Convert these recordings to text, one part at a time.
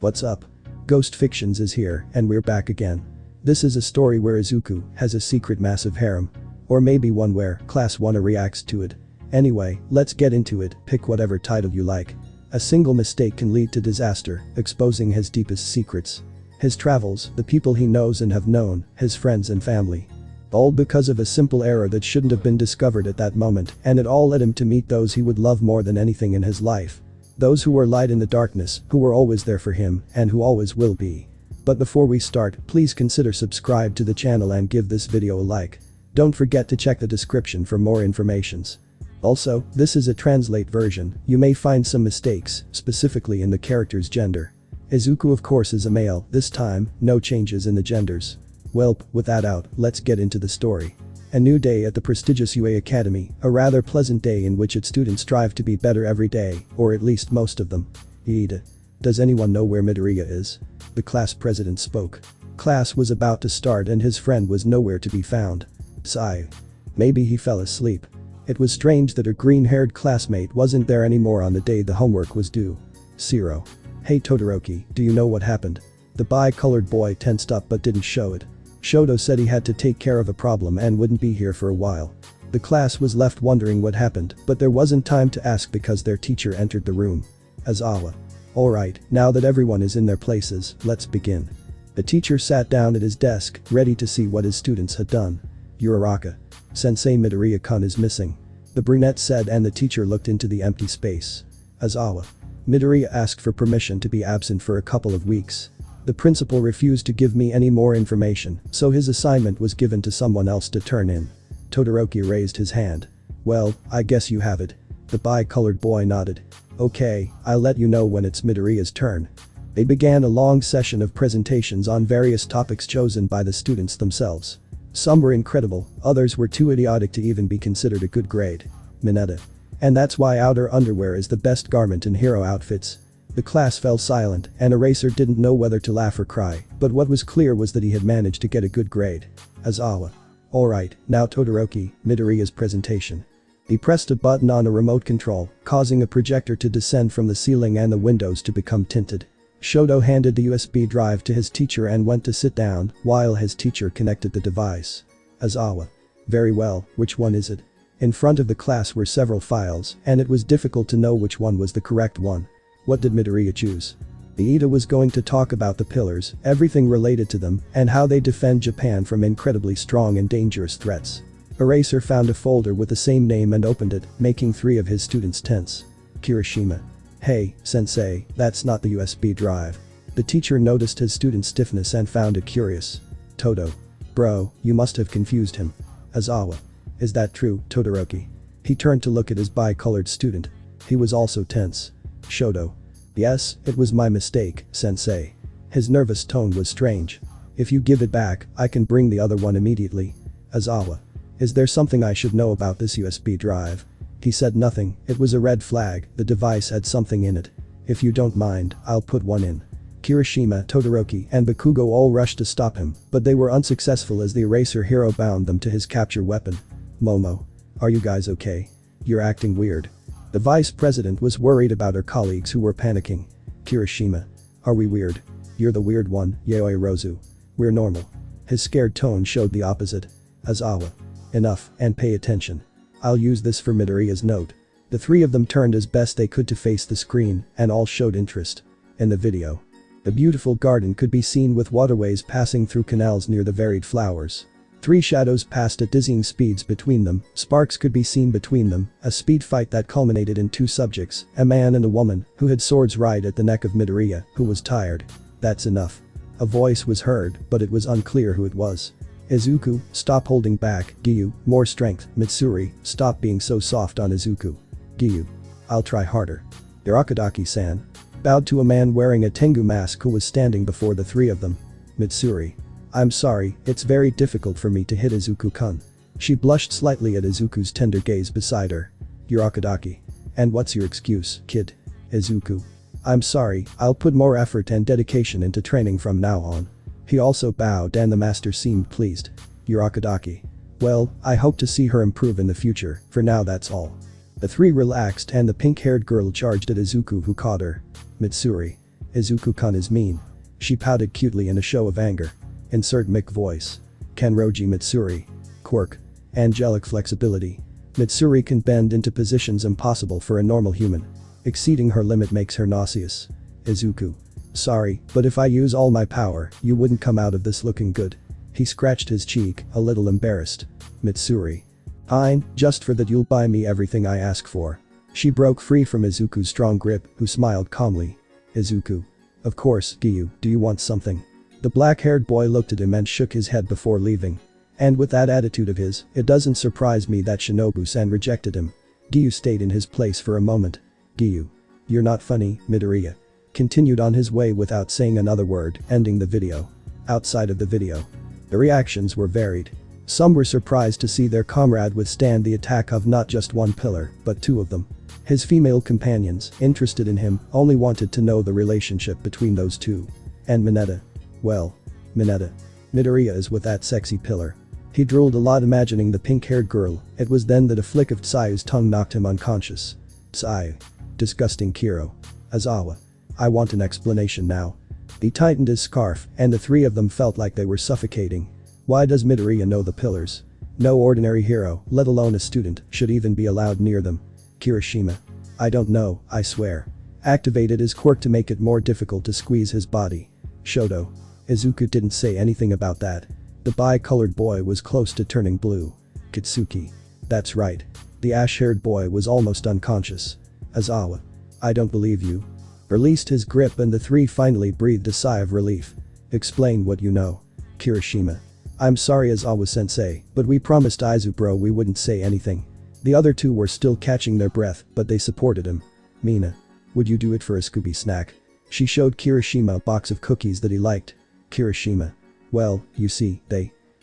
What's up? Ghost Fictions is here and we're back again. This is a story where Izuku has a secret massive harem. Or maybe one where Class 1 reacts to it. Anyway, let's get into it, pick whatever title you like. A single mistake can lead to disaster, exposing his deepest secrets. His travels, the people he knows and have known, his friends and family. All because of a simple error that shouldn't have been discovered at that moment, and it all led him to meet those he would love more than anything in his life. Those who were light in the darkness, who were always there for him, and who always will be. But before we start, please consider subscribe to the channel and give this video a like. Don't forget to check the description for more informations. Also, this is a translate version, you may find some mistakes, specifically in the character's gender. Izuku of course is a male, this time, no changes in the genders. Well, with that out, let's get into the story. A new day at the prestigious UA Academy, a rather pleasant day in which its students strive to be better every day, or at least most of them. Ida. Does anyone know where Midoriya is? The class president spoke. Class was about to start and his friend was nowhere to be found. Sigh. Maybe he fell asleep. It was strange that her green-haired classmate wasn't there anymore on the day the homework was due. Zero. Hey Todoroki, do you know what happened? The bi-colored boy tensed up but didn't show it. Shoto said he had to take care of a problem and wouldn't be here for a while. The class was left wondering what happened, but there wasn't time to ask because their teacher entered the room. Aizawa. Alright, now that everyone is in their places, let's begin. The teacher sat down at his desk, ready to see what his students had done. Uraraka. Sensei Midoriya-kun is missing. The brunette said and the teacher looked into the empty space. Aizawa. Midoriya asked for permission to be absent for a couple of weeks. The principal refused to give me any more information, so his assignment was given to someone else to turn in. Todoroki raised his hand. Well, I guess you have it. The bi-colored boy nodded. Okay, I'll let you know when it's Midoriya's turn. They began a long session of presentations on various topics chosen by the students themselves. Some were incredible, others were too idiotic to even be considered a good grade. Mineta. And that's why outer underwear is the best garment in hero outfits. The class fell silent, and Eraser didn't know whether to laugh or cry, but what was clear was that he had managed to get a good grade. Aizawa. Alright, now Todoroki, Midoriya's presentation. He pressed a button on a remote control, causing a projector to descend from the ceiling and the windows to become tinted. Shoto handed the USB drive to his teacher and went to sit down, while his teacher connected the device. Aizawa. Very well, which one is it? In front of the class were several files, and it was difficult to know which one was the correct one. What did Midoriya choose? Ida was going to talk about the pillars, everything related to them, and how they defend Japan from incredibly strong and dangerous threats. Eraser found a folder with the same name and opened it, making 3 of his students tense. Kirishima. Hey, sensei, that's not the USB drive. The teacher noticed his student's stiffness and found it curious. Todo. Bro, you must have confused him. Aizawa. Is that true, Todoroki? He turned to look at his bi-colored student. He was also tense. Shoto. Yes, it was my mistake, sensei. His nervous tone was strange. If you give it back, I can bring the other one immediately. Aizawa. Is there something I should know about this USB drive? He said nothing, it was a red flag, the device had something in it. If you don't mind, I'll put one in. Kirishima, Todoroki, and Bakugo all rushed to stop him, but they were unsuccessful as the Eraser hero bound them to his capture weapon. Momo. Are you guys okay? You're acting weird. The vice president was worried about her colleagues who were panicking. Kirishima. Are we weird? You're the weird one, Yaoi Rozu. We're normal. His scared tone showed the opposite. Aizawa. Enough, and pay attention. I'll use this for Midoriya's note. The 3 of them turned as best they could to face the screen, and all showed interest. In the video. The beautiful garden could be seen with waterways passing through canals near the varied flowers. 3 shadows passed at dizzying speeds between them, sparks could be seen between them, a speed fight that culminated in 2 subjects, a man and a woman, who had swords right at the neck of Midoriya, who was tired. That's enough. A voice was heard, but it was unclear who it was. Izuku, stop holding back, Giyu, more strength, Mitsuri, stop being so soft on Izuku. Giyu. I'll try harder. Urakadaki-san. Bowed to a man wearing a Tengu mask who was standing before the 3 of them. Mitsuri. I'm sorry, it's very difficult for me to hit Izuku-kun. She blushed slightly at Izuku's tender gaze beside her. Urakadaki. And what's your excuse, kid? Izuku. I'm sorry, I'll put more effort and dedication into training from now on. He also bowed and the master seemed pleased. Urakadaki. Well, I hope to see her improve in the future, for now that's all. The 3 relaxed and the pink-haired girl charged at Izuku who caught her. Mitsuri. Izuku-kun is mean. She pouted cutely in a show of anger. Insert Mick voice. Kenroji Mitsuri. Quirk. Angelic flexibility. Mitsuri can bend into positions impossible for a normal human. Exceeding her limit makes her nauseous. Izuku. Sorry, but if I use all my power, you wouldn't come out of this looking good. He scratched his cheek, a little embarrassed. Mitsuri. Fine, just for that you'll buy me everything I ask for. She broke free from Izuku's strong grip, who smiled calmly. Izuku. Of course, Giyu, do you want something? The black-haired boy looked at him and shook his head before leaving. And with that attitude of his, it doesn't surprise me that Shinobu-san rejected him. Giyu stayed in his place for a moment. Giyu. You're not funny, Midoriya. Continued on his way without saying another word, ending the video. Outside of the video. The reactions were varied. Some were surprised to see their comrade withstand the attack of not just one pillar, but two of them. His female companions, interested in him, only wanted to know the relationship between those two. And Mineta. Well. Mineta. Midoriya is with that sexy pillar. He drooled a lot imagining the pink-haired girl. It was then that a flick of Tsuyu's tongue knocked him unconscious. Tsuyu. Disgusting Kiro. Aizawa. I want an explanation now. He tightened his scarf, and the three of them felt like they were suffocating. Why does Midoriya know the pillars? No ordinary hero, let alone a student, should even be allowed near them. Kirishima. I don't know, I swear. Activated his quirk to make it more difficult to squeeze his body. Shoto. Izuku didn't say anything about that. The bi-colored boy was close to turning blue. Kitsuki. That's right. The ash-haired boy was almost unconscious. Aizawa. I don't believe you. Released his grip and the three finally breathed a sigh of relief. Explain what you know. Kirishima. I'm sorry Aizawa-sensei, but we promised Izubro we wouldn't say anything. The other two were still catching their breath, but they supported him. Mina. Would you do it for a Scooby snack? She showed Kirishima a box of cookies that he liked. Kirishima. Well, you see,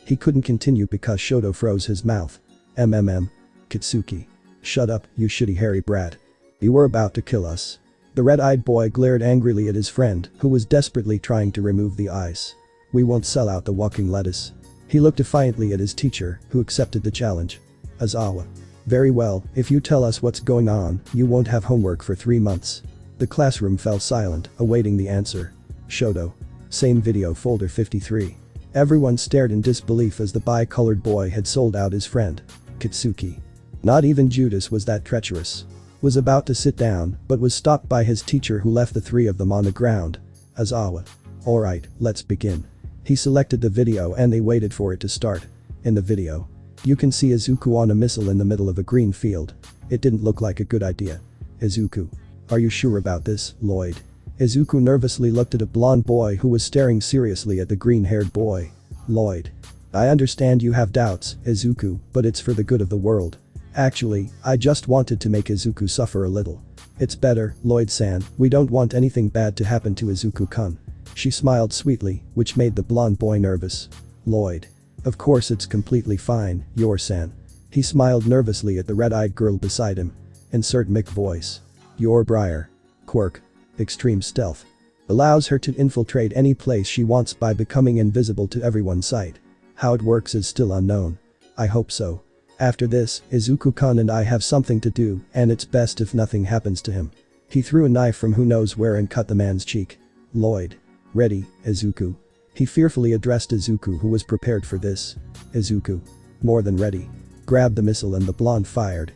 He couldn't continue because Shoto froze his mouth. Kitsuki. Shut up, you shitty hairy brat. You were about to kill us. The red-eyed boy glared angrily at his friend, who was desperately trying to remove the ice. We won't sell out the walking lettuce. He looked defiantly at his teacher, who accepted the challenge. Aizawa. Very well, if you tell us what's going on, you won't have homework for 3 months. The classroom fell silent, awaiting the answer. Shoto. Same video folder 53. Everyone stared in disbelief as the bi-colored boy had sold out his friend. Kitsuki. Not even Judas was that treacherous. Was about to sit down, but was stopped by his teacher who left the three of them on the ground. Aizawa. Alright, let's begin. He selected the video and they waited for it to start. In the video. You can see Izuku on a missile in the middle of a green field. It didn't look like a good idea. Izuku. Are you sure about this, Lloyd? Izuku nervously looked at a blonde boy who was staring seriously at the green-haired boy. Lloyd. I understand you have doubts, Izuku, but it's for the good of the world. Actually, I just wanted to make Izuku suffer a little. It's better, Lloyd-san, we don't want anything bad to happen to Izuku-kun. She smiled sweetly, which made the blonde boy nervous. Lloyd. Of course it's completely fine, Yor-san. He smiled nervously at the red-eyed girl beside him. Insert Mick voice. Yor Briar. Quirk. Extreme stealth. Allows her to infiltrate any place she wants by becoming invisible to everyone's sight. How it works is still unknown. I hope so. After this, Izuku-kun and I have something to do, and it's best if nothing happens to him. He threw a knife from who knows where and cut the man's cheek. Lloyd. Ready, Izuku. He fearfully addressed Izuku, who was prepared for this. Izuku. More than ready. Grabbed the missile and the blonde fired.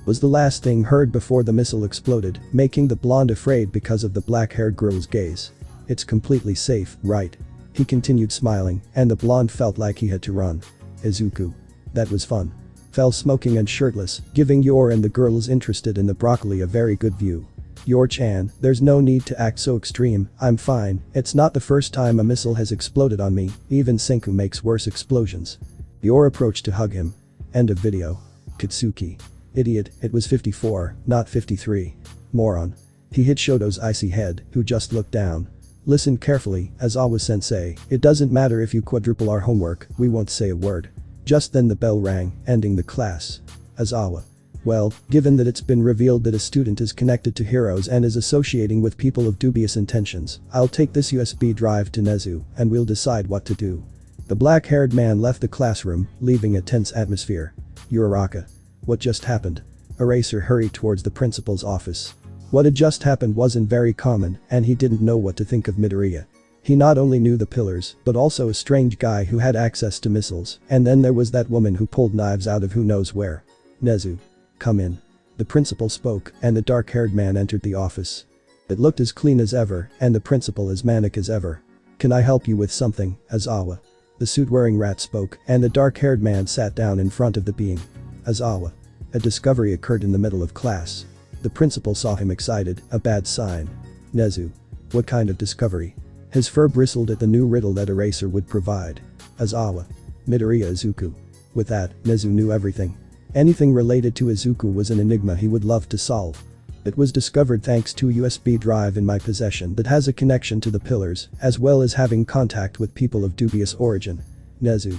Was the last thing heard before the missile exploded, making the blonde afraid because of the black-haired girl's gaze. It's completely safe, right? He continued smiling, and the blonde felt like he had to run. Izuku. That was fun. Fell smoking and shirtless, giving Yor and the girls interested in the broccoli a very good view. Yor-chan, there's no need to act so extreme, I'm fine, it's not the first time a missile has exploded on me, even Senku makes worse explosions. Yor approached to hug him. End of video. Kitsuki. Idiot, it was 54, not 53. Moron. He hit Shoto's icy head, who just looked down. Listen carefully, Aizawa-sensei, it doesn't matter if you quadruple our homework, we won't say a word. Just then the bell rang, ending the class. Aizawa. Well, given that it's been revealed that a student is connected to heroes and is associating with people of dubious intentions, I'll take this USB drive to Nezu, and we'll decide what to do. The black-haired man left the classroom, leaving a tense atmosphere. Uraraka. What just happened? Eraser hurried towards the principal's office. What had just happened wasn't very common and he didn't know what to think of Midoriya. He not only knew the pillars, but also a strange guy who had access to missiles, and then there was that woman who pulled knives out of who knows where. Nezu. Come in. The principal spoke, and the dark-haired man entered the office. It looked as clean as ever, and the principal as manic as ever. Can I help you with something, Aizawa? The suit-wearing rat spoke, and the dark-haired man sat down in front of the being. Aizawa. A discovery occurred in the middle of class. The principal saw him excited, a bad sign. Nezu. What kind of discovery? His fur bristled at the new riddle that Eraser would provide. Aizawa. Midoriya Izuku. With that, Nezu knew everything. Anything related to Izuku was an enigma he would love to solve. It was discovered thanks to a USB drive in my possession that has a connection to the pillars, as well as having contact with people of dubious origin. Nezu.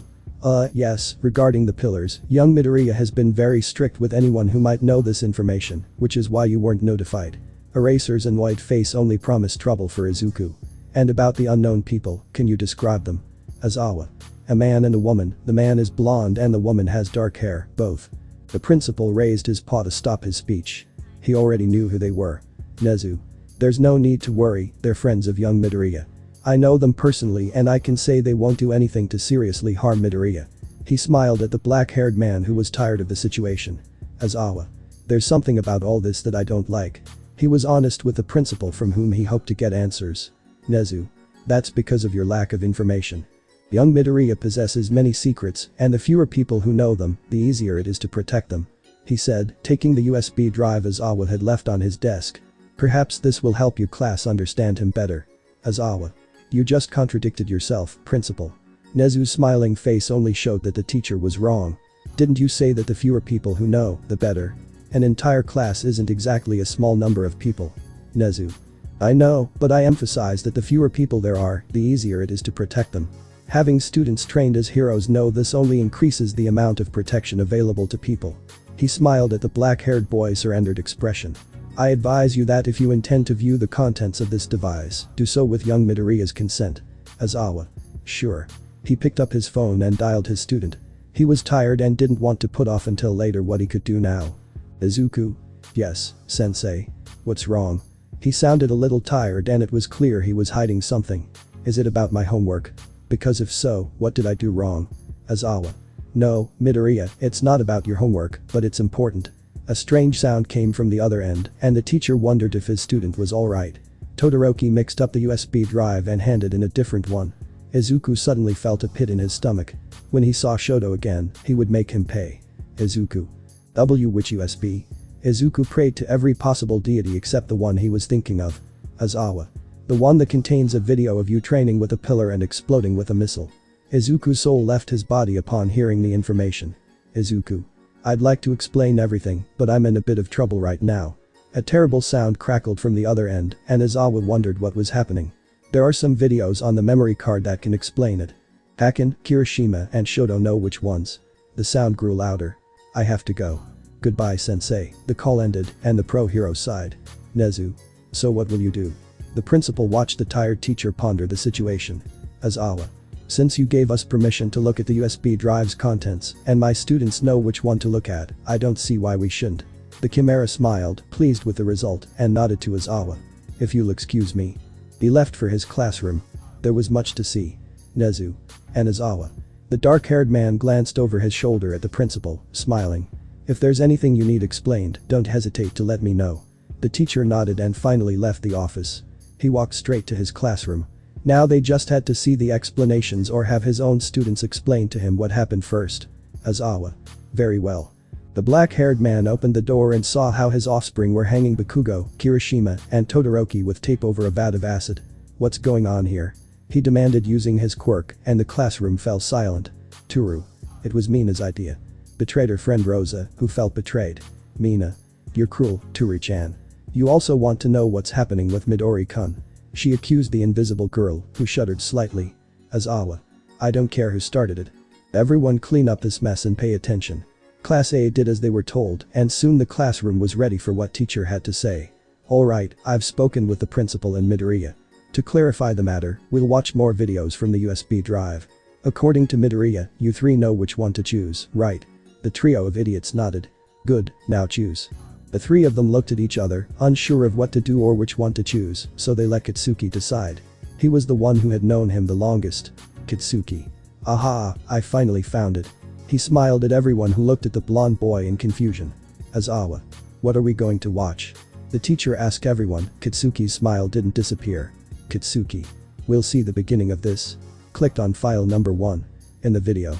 Yes, regarding the pillars, young Midoriya has been very strict with anyone who might know this information, which is why you weren't notified. Eraser's annoyed face only promised trouble for Izuku. And about the unknown people, can you describe them? Aizawa. A man and a woman, the man is blonde and the woman has dark hair, both. The principal raised his paw to stop his speech. He already knew who they were. Nezu. There's no need to worry, they're friends of young Midoriya. I know them personally and I can say they won't do anything to seriously harm Midoriya. He smiled at the black-haired man who was tired of the situation. Aizawa. There's something about all this that I don't like. He was honest with the principal from whom he hoped to get answers. Nezu. That's because of your lack of information. Young Midoriya possesses many secrets, and the fewer people who know them, the easier it is to protect them. He said, taking the USB drive Aizawa had left on his desk. Perhaps this will help your class understand him better. Aizawa. You just contradicted yourself, principal. Nezu's smiling face only showed that the teacher was wrong. Didn't you say that the fewer people who know, the better? An entire class isn't exactly a small number of people. Nezu. I know, but I emphasize that the fewer people there are, the easier it is to protect them. Having students trained as heroes know this only increases the amount of protection available to people. He smiled at the black-haired boy's surrendered expression. I advise you that if you intend to view the contents of this device, do so with young Midoriya's consent. Aizawa. Sure. He picked up his phone and dialed his student. He was tired and didn't want to put off until later what he could do now. Izuku. Yes, sensei. What's wrong? He sounded a little tired and it was clear he was hiding something. Is it about my homework? Because if so, what did I do wrong? Aizawa. No, Midoriya, it's not about your homework, but it's important. A strange sound came from the other end, and the teacher wondered if his student was alright. Todoroki mixed up the USB drive and handed in a different one. Izuku suddenly felt a pit in his stomach. When he saw Shoto again, he would make him pay. Izuku. Which USB? Izuku prayed to every possible deity except the one he was thinking of. Aizawa. The one that contains a video of you training with a pillar and exploding with a missile. Izuku's soul left his body upon hearing the information. Izuku. I'd like to explain everything, but I'm in a bit of trouble right now. A terrible sound crackled from the other end, and Aizawa wondered what was happening. There are some videos on the memory card that can explain it. Haken, Kirishima and Shoto know which ones. The sound grew louder. I have to go. Goodbye sensei. The call ended, and the pro-hero sighed. Nezu. So what will you do? The principal watched the tired teacher ponder the situation. Aizawa. Since you gave us permission to look at the USB drive's contents, and my students know which one to look at, I don't see why we shouldn't. The Chimera smiled, pleased with the result, and nodded to Aizawa. If you'll excuse me. He left for his classroom. There was much to see. Nezu. And Aizawa. The dark-haired man glanced over his shoulder at the principal, smiling. If there's anything you need explained, don't hesitate to let me know. The teacher nodded and finally left the office. He walked straight to his classroom. Now they just had to see the explanations or have his own students explain to him what happened first. Aizawa. Very well. The black-haired man opened the door and saw how his offspring were hanging Bakugo, Kirishima, and Todoroki with tape over a vat of acid. What's going on here? He demanded using his quirk, and the classroom fell silent. Toru. It was Mina's idea. Betrayed her friend Rosa, who felt betrayed. Mina. You're cruel, Toru-chan. You also want to know what's happening with Midori-kun. She accused the invisible girl, who shuddered slightly. Aizawa. I don't care who started it. Everyone clean up this mess and pay attention. Class A did as they were told, and soon the classroom was ready for what teacher had to say. Alright, I've spoken with the principal and Midoriya. To clarify the matter, we'll watch more videos from the USB drive. According to Midoriya, you three know which one to choose, right? The trio of idiots nodded. Good, now choose. The three of them looked at each other, unsure of what to do or which one to choose, so they let Kitsuki decide. He was the one who had known him the longest. Kitsuki. Aha, I finally found it. He smiled at everyone who looked at the blonde boy in confusion. Aizawa. What are we going to watch? The teacher asked everyone. Kitsuki's smile didn't disappear. Kitsuki. We'll see the beginning of this. Clicked on file number 1. In the video.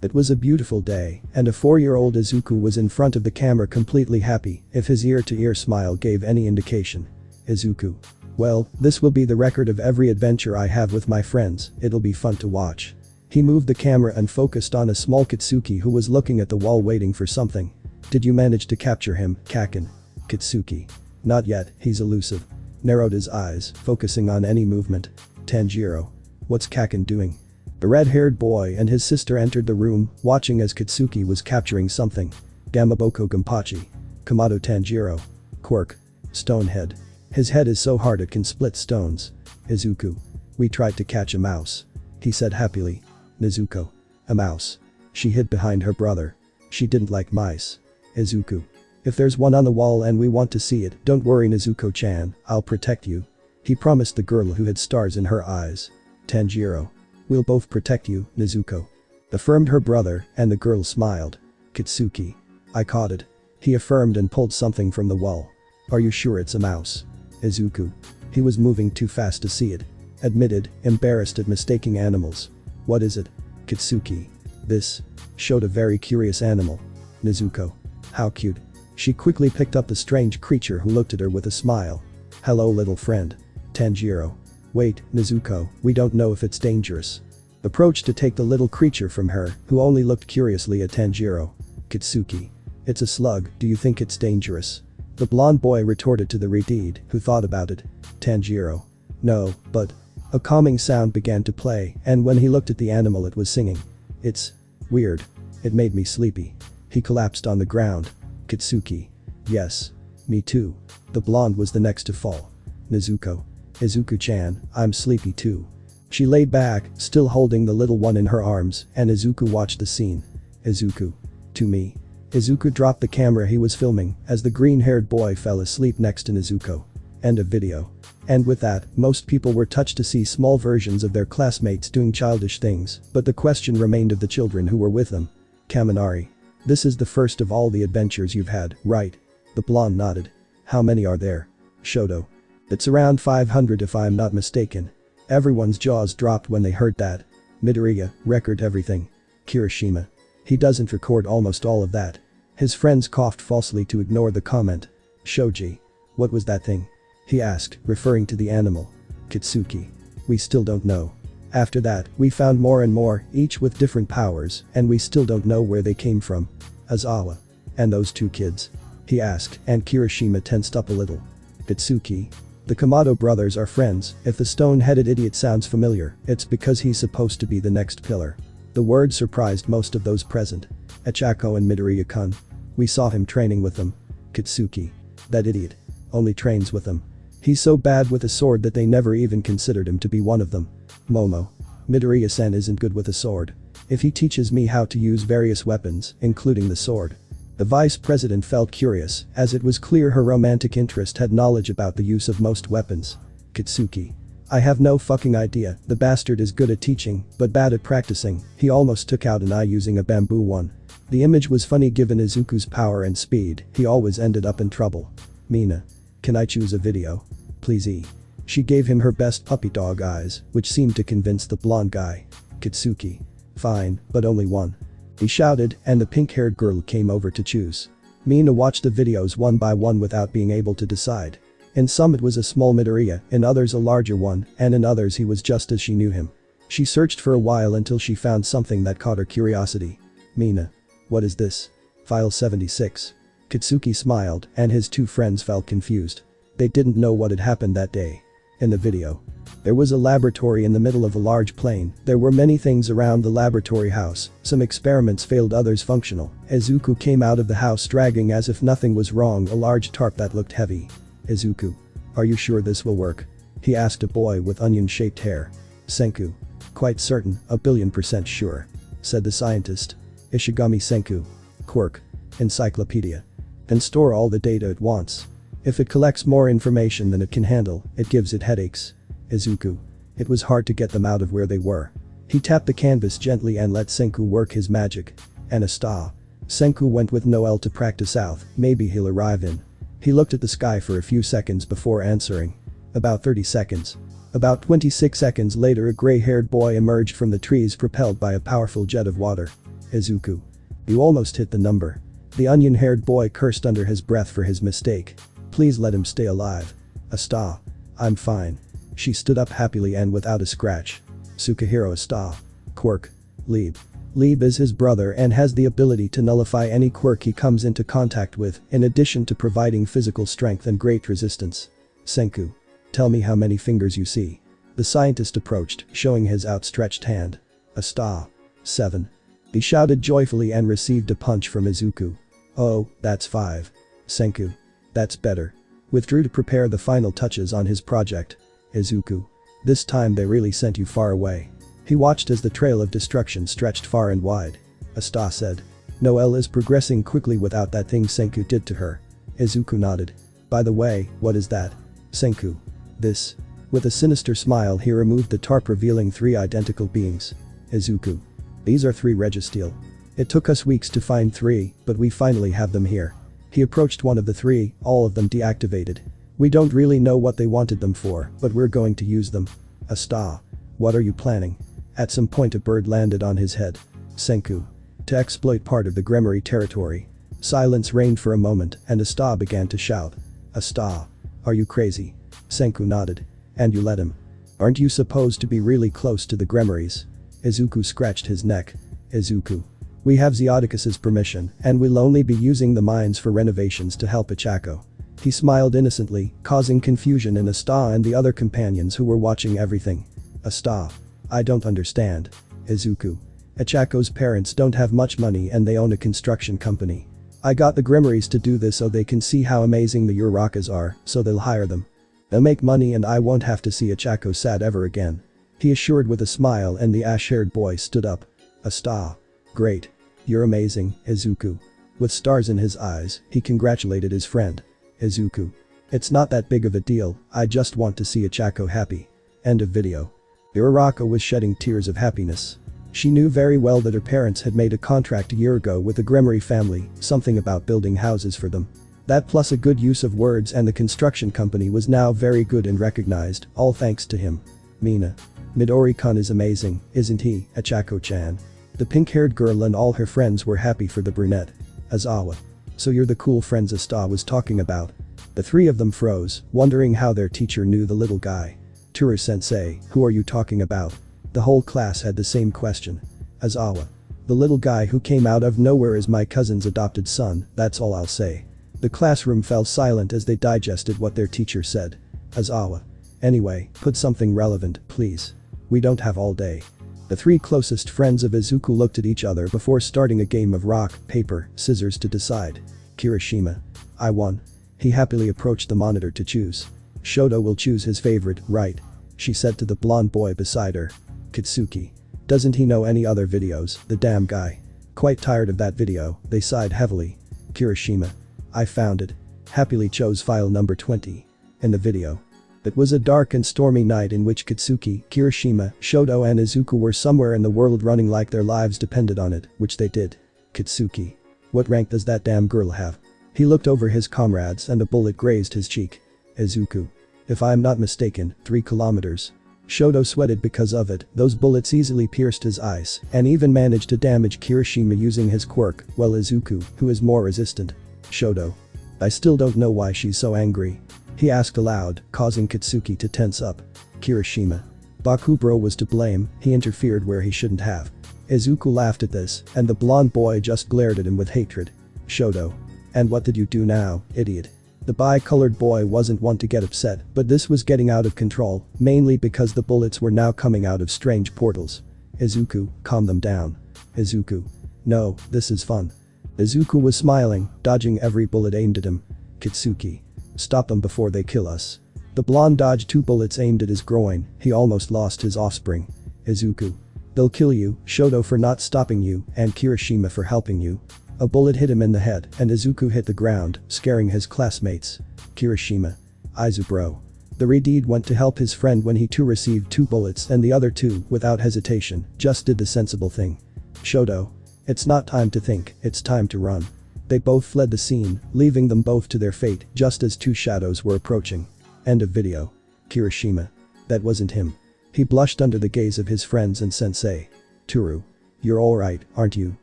It was a beautiful day, and a 4-year-old Izuku was in front of the camera completely happy, if his ear-to-ear smile gave any indication. Izuku. Well, this will be the record of every adventure I have with my friends, it'll be fun to watch. He moved the camera and focused on a small Kitsuki who was looking at the wall waiting for something. Did you manage to capture him, Kaken? Kitsuki. Not yet, he's elusive. Narrowed his eyes, focusing on any movement. Tanjiro. What's Kaken doing? The red-haired boy and his sister entered the room, watching as Kitsuki was capturing something. Gamaboko Gampachi. Kamado Tanjiro. Quirk. Stonehead. His head is so hard it can split stones. Izuku. We tried to catch a mouse. He said happily. Nezuko. A mouse. She hid behind her brother. She didn't like mice. Izuku. If there's one on the wall and we want to see it, don't worry Nezuko-chan, I'll protect you. He promised the girl who had stars in her eyes. Tanjiro. We'll both protect you, Nezuko. Affirmed her brother, and the girl smiled. Kitsuki. I caught it. He affirmed and pulled something from the wall. Are you sure it's a mouse? Izuku. He was moving too fast to see it. Admitted, embarrassed at mistaking animals. What is it? Kitsuki. This. Showed a very curious animal. Nezuko. How cute. She quickly picked up the strange creature who looked at her with a smile. Hello little friend. Tanjiro. Wait, Nezuko, we don't know if it's dangerous. Approached to take the little creature from her, who only looked curiously at Tanjiro. Kitsuki. It's a slug, do you think it's dangerous? The blonde boy retorted to the redeed, who thought about it. Tanjiro. No, but. A calming sound began to play, and when he looked at the animal it was singing. It's. Weird. It made me sleepy. He collapsed on the ground. Kitsuki. Yes. Me too. The blonde was the next to fall. Nezuko. Izuku-chan, I'm sleepy too. She lay back, still holding the little one in her arms, and Izuku watched the scene. Izuku. To me. Izuku dropped the camera he was filming as the green-haired boy fell asleep next to Nezuko. End of video. And with that, most people were touched to see small versions of their classmates doing childish things, but the question remained of the children who were with them. Kaminari. This is the first of all the adventures you've had, right? The blonde nodded. How many are there? Shoto. It's around 500 if I'm not mistaken. Everyone's jaws dropped when they heard that. Midoriya, record everything. Kirishima. He doesn't record almost all of that. His friends coughed falsely to ignore the comment. Shoji. What was that thing? He asked, referring to the animal. Kitsuki. We still don't know. After that, we found more and more, each with different powers, and we still don't know where they came from. Aizawa. And those two kids? He asked, and Kirishima tensed up a little. Kitsuki. The Kamado brothers are friends, if the stone-headed idiot sounds familiar, it's because he's supposed to be the next pillar. The word surprised most of those present. Echako and Midoriya-kun. We saw him training with them. Kitsuki. That idiot. Only trains with them. He's so bad with a sword that they never even considered him to be one of them. Momo. Midoriya-sen isn't good with a sword. If he teaches me how to use various weapons, including the sword. The vice president felt curious, as it was clear her romantic interest had knowledge about the use of most weapons. Kitsuki. I have no fucking idea, the bastard is good at teaching, but bad at practicing, he almost took out an eye using a bamboo one. The image was funny given Izuku's power and speed, he always ended up in trouble. Mina. Can I choose a video? Please E. She gave him her best puppy dog eyes, which seemed to convince the blonde guy. Kitsuki. Fine, but only one. He shouted, and the pink-haired girl came over to choose. Mina watched the videos one by one without being able to decide. In some it was a small Midoriya, in others a larger one, and in others he was just as she knew him. She searched for a while until she found something that caught her curiosity. Mina. What is this? File 76. Kitsuki smiled, and his two friends felt confused. They didn't know what had happened that day. In the video. There was a laboratory in the middle of a large plain, there were many things around the laboratory house, some experiments failed, others functional. Izuku came out of the house dragging as if nothing was wrong a large tarp that looked heavy. Izuku. Are you sure this will work? He asked a boy with onion-shaped hair. Senku. Quite certain, 1,000,000% sure. Said the scientist. Ishigami Senku. Quirk. Encyclopedia. and store all the data at once. If it collects more information than it can handle, it gives it headaches. Izuku. It was hard to get them out of where they were. He tapped the canvas gently and let Senku work his magic. Anasta. Senku went with Noel to practice out, maybe he'll arrive in. He looked at the sky for a few seconds before answering. About 30 seconds. About 26 seconds later a gray-haired boy emerged from the trees propelled by a powerful jet of water. Izuku. You almost hit the number. The onion-haired boy cursed under his breath for his mistake. Please let him stay alive. Asta. I'm fine. She stood up happily and without a scratch. Sukahiro Asta. Quirk. Lieb. Lieb is his brother and has the ability to nullify any quirk he comes into contact with, in addition to providing physical strength and great resistance. Senku. Tell me how many fingers you see. The scientist approached, showing his outstretched hand. Asta. 7. He shouted joyfully and received a punch from Izuku. Oh, that's 5. Senku. That's better. Withdrew to prepare the final touches on his project. Izuku. This time they really sent you far away. He watched as the trail of destruction stretched far and wide. Asta said. Noelle is progressing quickly without that thing Senku did to her. Izuku nodded. By the way, what is that? Senku. This. With a sinister smile he removed the tarp revealing 3 identical beings. Izuku. These are 3 Registeel. It took us weeks to find 3, but we finally have them here. He approached one of the 3, all of them deactivated. We don't really know what they wanted them for, but we're going to use them. Asta. What are you planning? At some point a bird landed on his head. Senku. To exploit part of the Gremory territory. Silence reigned for a moment and Asta began to shout. Asta. Are you crazy? Senku nodded. And you let him. Aren't you supposed to be really close to the Gremories? Izuku scratched his neck. Izuku. We have Zeodicus's permission, and we'll only be using the mines for renovations to help Ichako. He smiled innocently, causing confusion in Asta and the other companions who were watching everything. Asta. I don't understand. Izuku. Ichako's parents don't have much money and they own a construction company. I got the Gremories to do this so they can see how amazing the Urakas are, so they'll hire them. They'll make money and I won't have to see Ichako sad ever again. He assured with a smile and the ash-haired boy stood up. Asta. Great. You're amazing, Izuku. With stars in his eyes, he congratulated his friend. Izuku. It's not that big of a deal, I just want to see Ichako happy. End of video. Uraraka was shedding tears of happiness. She knew very well that her parents had made a contract a year ago with the Gremory family, something about building houses for them. That plus a good use of words and the construction company was now very good and recognized, all thanks to him. Mina. Midori-kun is amazing, isn't he, Ichako-chan? The pink-haired girl and all her friends were happy for the brunette. Azawa. So you're the cool friends Asta was talking about. The 3 of them froze, wondering how their teacher knew the little guy. Toru-sensei, who are you talking about? The whole class had the same question. Azawa. The little guy who came out of nowhere is my cousin's adopted son, that's all I'll say. The classroom fell silent as they digested what their teacher said. Azawa. Anyway, put something relevant, please. We don't have all day. The 3 closest friends of Izuku looked at each other before starting a game of rock, paper, scissors to decide. Kirishima. I won. He happily approached the monitor to choose. Shoto will choose his favorite, right? She said to the blonde boy beside her. Kitsuki. Doesn't he know any other videos, the damn guy? Quite tired of that video, they sighed heavily. Kirishima. I found it. Happily chose file number 20. In the video. It was a dark and stormy night in which Kitsuki, Kirishima, Shoto and Izuku were somewhere in the world running like their lives depended on it, which they did. Kitsuki. What rank does that damn girl have? He looked over his comrades and a bullet grazed his cheek. Izuku. If I'm not mistaken, 3 kilometers. Shoto sweated because of it, those bullets easily pierced his eyes and even managed to damage Kirishima using his quirk, while Izuku, who is more resistant. Shoto. I still don't know why she's so angry. He asked aloud, causing Kitsuki to tense up. Kirishima. Bakubro was to blame, he interfered where he shouldn't have. Izuku laughed at this, and the blonde boy just glared at him with hatred. Shoto. And what did you do now, idiot? The bi-colored boy wasn't one to get upset, but this was getting out of control, mainly because the bullets were now coming out of strange portals. Izuku, calm them down. Izuku. No, this is fun. Izuku was smiling, dodging every bullet aimed at him. Kitsuki. Stop them before they kill us. The blonde dodged 2 bullets aimed at his groin, he almost lost his offspring. Izuku. They'll kill you, Shoto for not stopping you, and Kirishima for helping you. A bullet hit him in the head and Izuku hit the ground, scaring his classmates. Kirishima. Izuku bro. The Redeed went to help his friend when he too received 2 bullets and the other 2, without hesitation, just did the sensible thing. Shoto. It's not time to think, it's time to run. They both fled the scene, leaving them both to their fate just as 2 shadows were approaching. End of video. Kirishima. That wasn't him. He blushed under the gaze of his friends and sensei. Toru. You're alright, aren't you?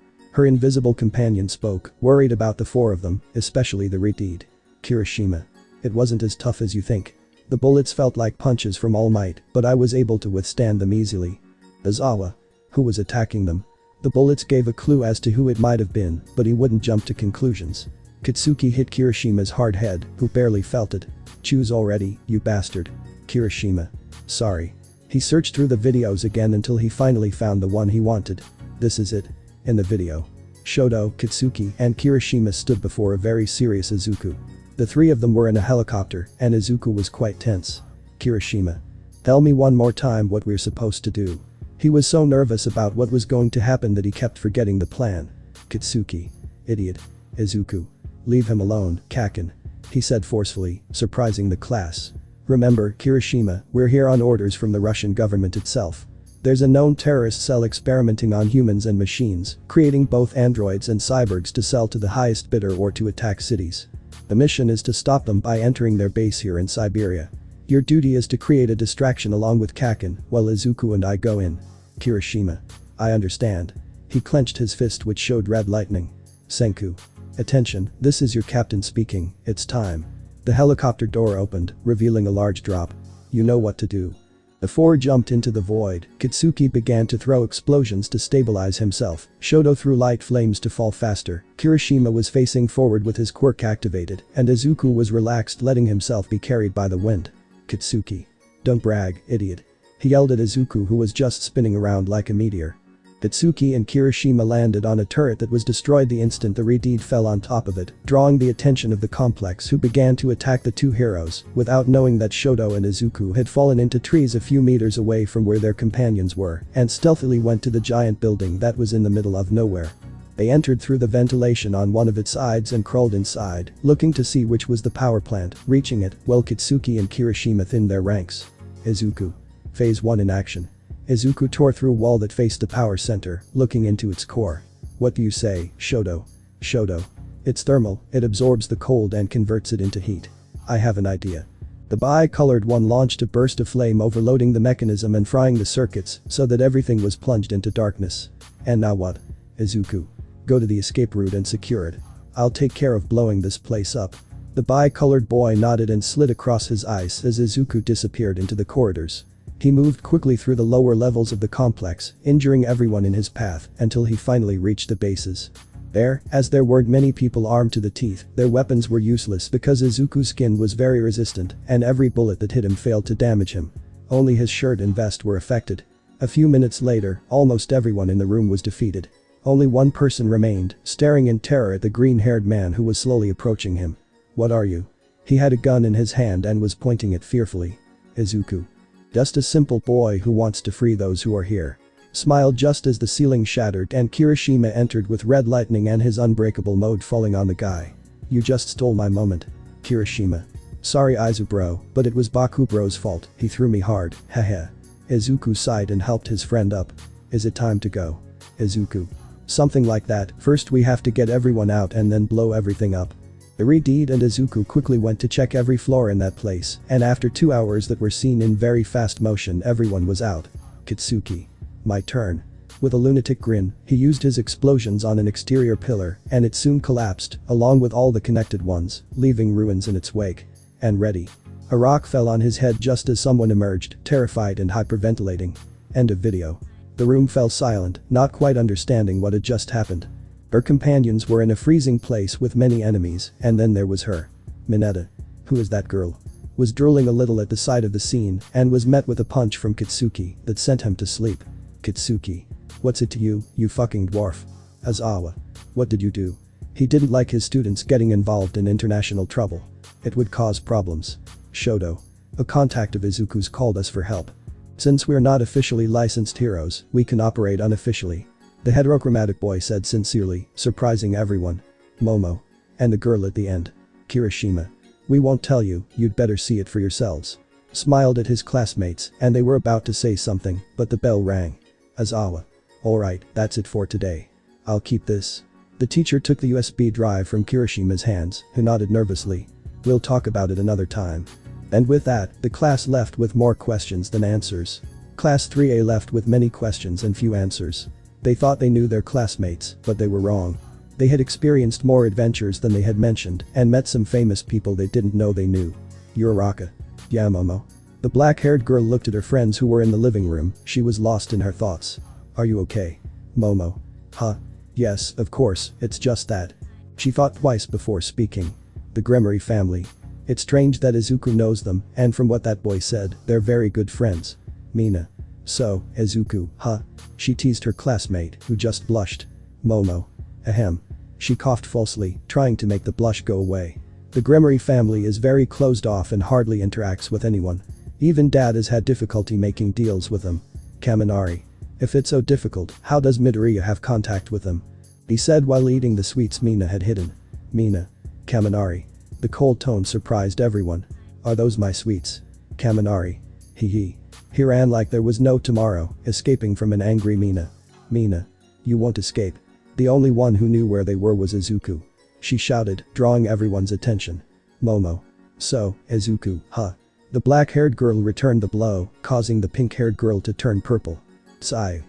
Her invisible companion spoke, worried about the 4 of them, especially the Redeed. Kirishima. It wasn't as tough as you think. The bullets felt like punches from All Might, but I was able to withstand them easily. Izawa. Who was attacking them? The bullets gave a clue as to who it might have been, but he wouldn't jump to conclusions. Kitsuki hit Kirishima's hard head, who barely felt it. Choose already, you bastard. Kirishima. Sorry. He searched through the videos again until he finally found the one he wanted. This is it. In the video. Shoto, Kitsuki, and Kirishima stood before a very serious Izuku. The 3 of them were in a helicopter, and Izuku was quite tense. Kirishima. Tell me one more time what we're supposed to do. He was so nervous about what was going to happen that he kept forgetting the plan. Kitsuki. Idiot. Izuku. Leave him alone, Kaken. He said forcefully, surprising the class. Remember, Kirishima, we're here on orders from the Russian government itself. There's a known terrorist cell experimenting on humans and machines, creating both androids and cyborgs to sell to the highest bidder or to attack cities. The mission is to stop them by entering their base here in Siberia. Your duty is to create a distraction along with Kaken, while Izuku and I go in. Kirishima. I understand. He clenched his fist which showed red lightning. Senku. Attention, this is your captain speaking, it's time. The helicopter door opened, revealing a large drop. You know what to do. The 4 jumped into the void. Kitsuki began to throw explosions to stabilize himself. Shoto threw light flames to fall faster. Kirishima was facing forward with his quirk activated, and Izuku was relaxed, letting himself be carried by the wind. Kitsuki. Don't brag, idiot. He yelled at Izuku, who was just spinning around like a meteor. Kitsuki and Kirishima landed on a turret that was destroyed the instant the Redeed fell on top of it, drawing the attention of the complex, who began to attack the 2 heroes, without knowing that Shoto and Izuku had fallen into trees a few meters away from where their companions were, and stealthily went to the giant building that was in the middle of nowhere. They entered through the ventilation on one of its sides and crawled inside, looking to see which was the power plant, reaching it, while Kitsuki and Kirishima thinned their ranks. Izuku. Phase 1 in action. Izuku tore through a wall that faced the power center, looking into its core. What do you say, Shoto? Shoto. It's thermal, it absorbs the cold and converts it into heat. I have an idea. The bi-colored one launched a burst of flame, overloading the mechanism and frying the circuits so that everything was plunged into darkness. And now what? Izuku. Go to the escape route and secure it. I'll take care of blowing this place up. The bi-colored boy nodded and slid across his ice as Izuku disappeared into the corridors. He moved quickly through the lower levels of the complex, injuring everyone in his path until he finally reached the bases. There, as there weren't many people armed to the teeth, their weapons were useless because Izuku's skin was very resistant and every bullet that hit him failed to damage him. Only his shirt and vest were affected. A few minutes later, almost everyone in the room was defeated. Only one person remained, staring in terror at the green-haired man who was slowly approaching him. What are you? He had a gun in his hand and was pointing it fearfully. Izuku. Just a simple boy who wants to free those who are here. Smiled just as the ceiling shattered and Kirishima entered with red lightning and his unbreakable mode falling on the guy. You just stole my moment. Kirishima. Sorry Izuku bro, but it was Baku bro's fault, he threw me hard, haha. Izuku sighed and helped his friend up. Is it time to go? Izuku. Something like that, first we have to get everyone out and then blow everything up. The Redeed and Izuku quickly went to check every floor in that place, and after 2 hours that were seen in very fast motion, everyone was out. Kitsuki. My turn. With a lunatic grin, he used his explosions on an exterior pillar, and it soon collapsed, along with all the connected ones, leaving ruins in its wake. And ready. A rock fell on his head just as someone emerged, terrified and hyperventilating. End of video. The room fell silent, not quite understanding what had just happened. Her companions were in a freezing place with many enemies, and then there was her. Mineta. Who is that girl? Was drooling a little at the sight of the scene and was met with a punch from Kitsuki that sent him to sleep. Kitsuki. What's it to you, you fucking dwarf? Azawa. What did you do? He didn't like his students getting involved in international trouble. It would cause problems. Shoto. A contact of Izuku's called us for help. Since we're not officially licensed heroes, we can operate unofficially. The heterochromatic boy said sincerely, surprising everyone. Momo. And the girl at the end. Kirishima. We won't tell you, you'd better see it for yourselves. Smiled at his classmates, and they were about to say something, but the bell rang. Aizawa. Alright, that's it for today. I'll keep this. The teacher took the USB drive from Kirishima's hands, who nodded nervously. We'll talk about it another time. And with that, the class left with more questions than answers. Class 3A left with many questions and few answers. They thought they knew their classmates, but they were wrong. They had experienced more adventures than they had mentioned and met some famous people they didn't know they knew. Uraraka. Yeah, Momo. The black-haired girl looked at her friends who were in the living room, she was lost in her thoughts. Are you okay? Momo. Huh? Yes, of course, it's just that. She thought twice before speaking. The Gremory family. It's strange that Izuku knows them, and from what that boy said, they're very good friends. Mina. So, Izuku, huh? She teased her classmate, who just blushed. Momo. Ahem. She coughed falsely, trying to make the blush go away. The Gremory family is very closed off and hardly interacts with anyone. Even dad has had difficulty making deals with them. Kaminari. If it's so difficult, how does Midoriya have contact with them? He said while eating the sweets Mina had hidden. Mina. Kaminari. The cold tone surprised everyone. Are those my sweets? Kaminari. Hee. He ran like there was no tomorrow, escaping from an angry Mina. Mina. You won't escape. The only one who knew where they were was Izuku. She shouted, drawing everyone's attention. Momo. So, Izuku, huh? The black-haired girl returned the blow, causing the pink-haired girl to turn purple. Sigh.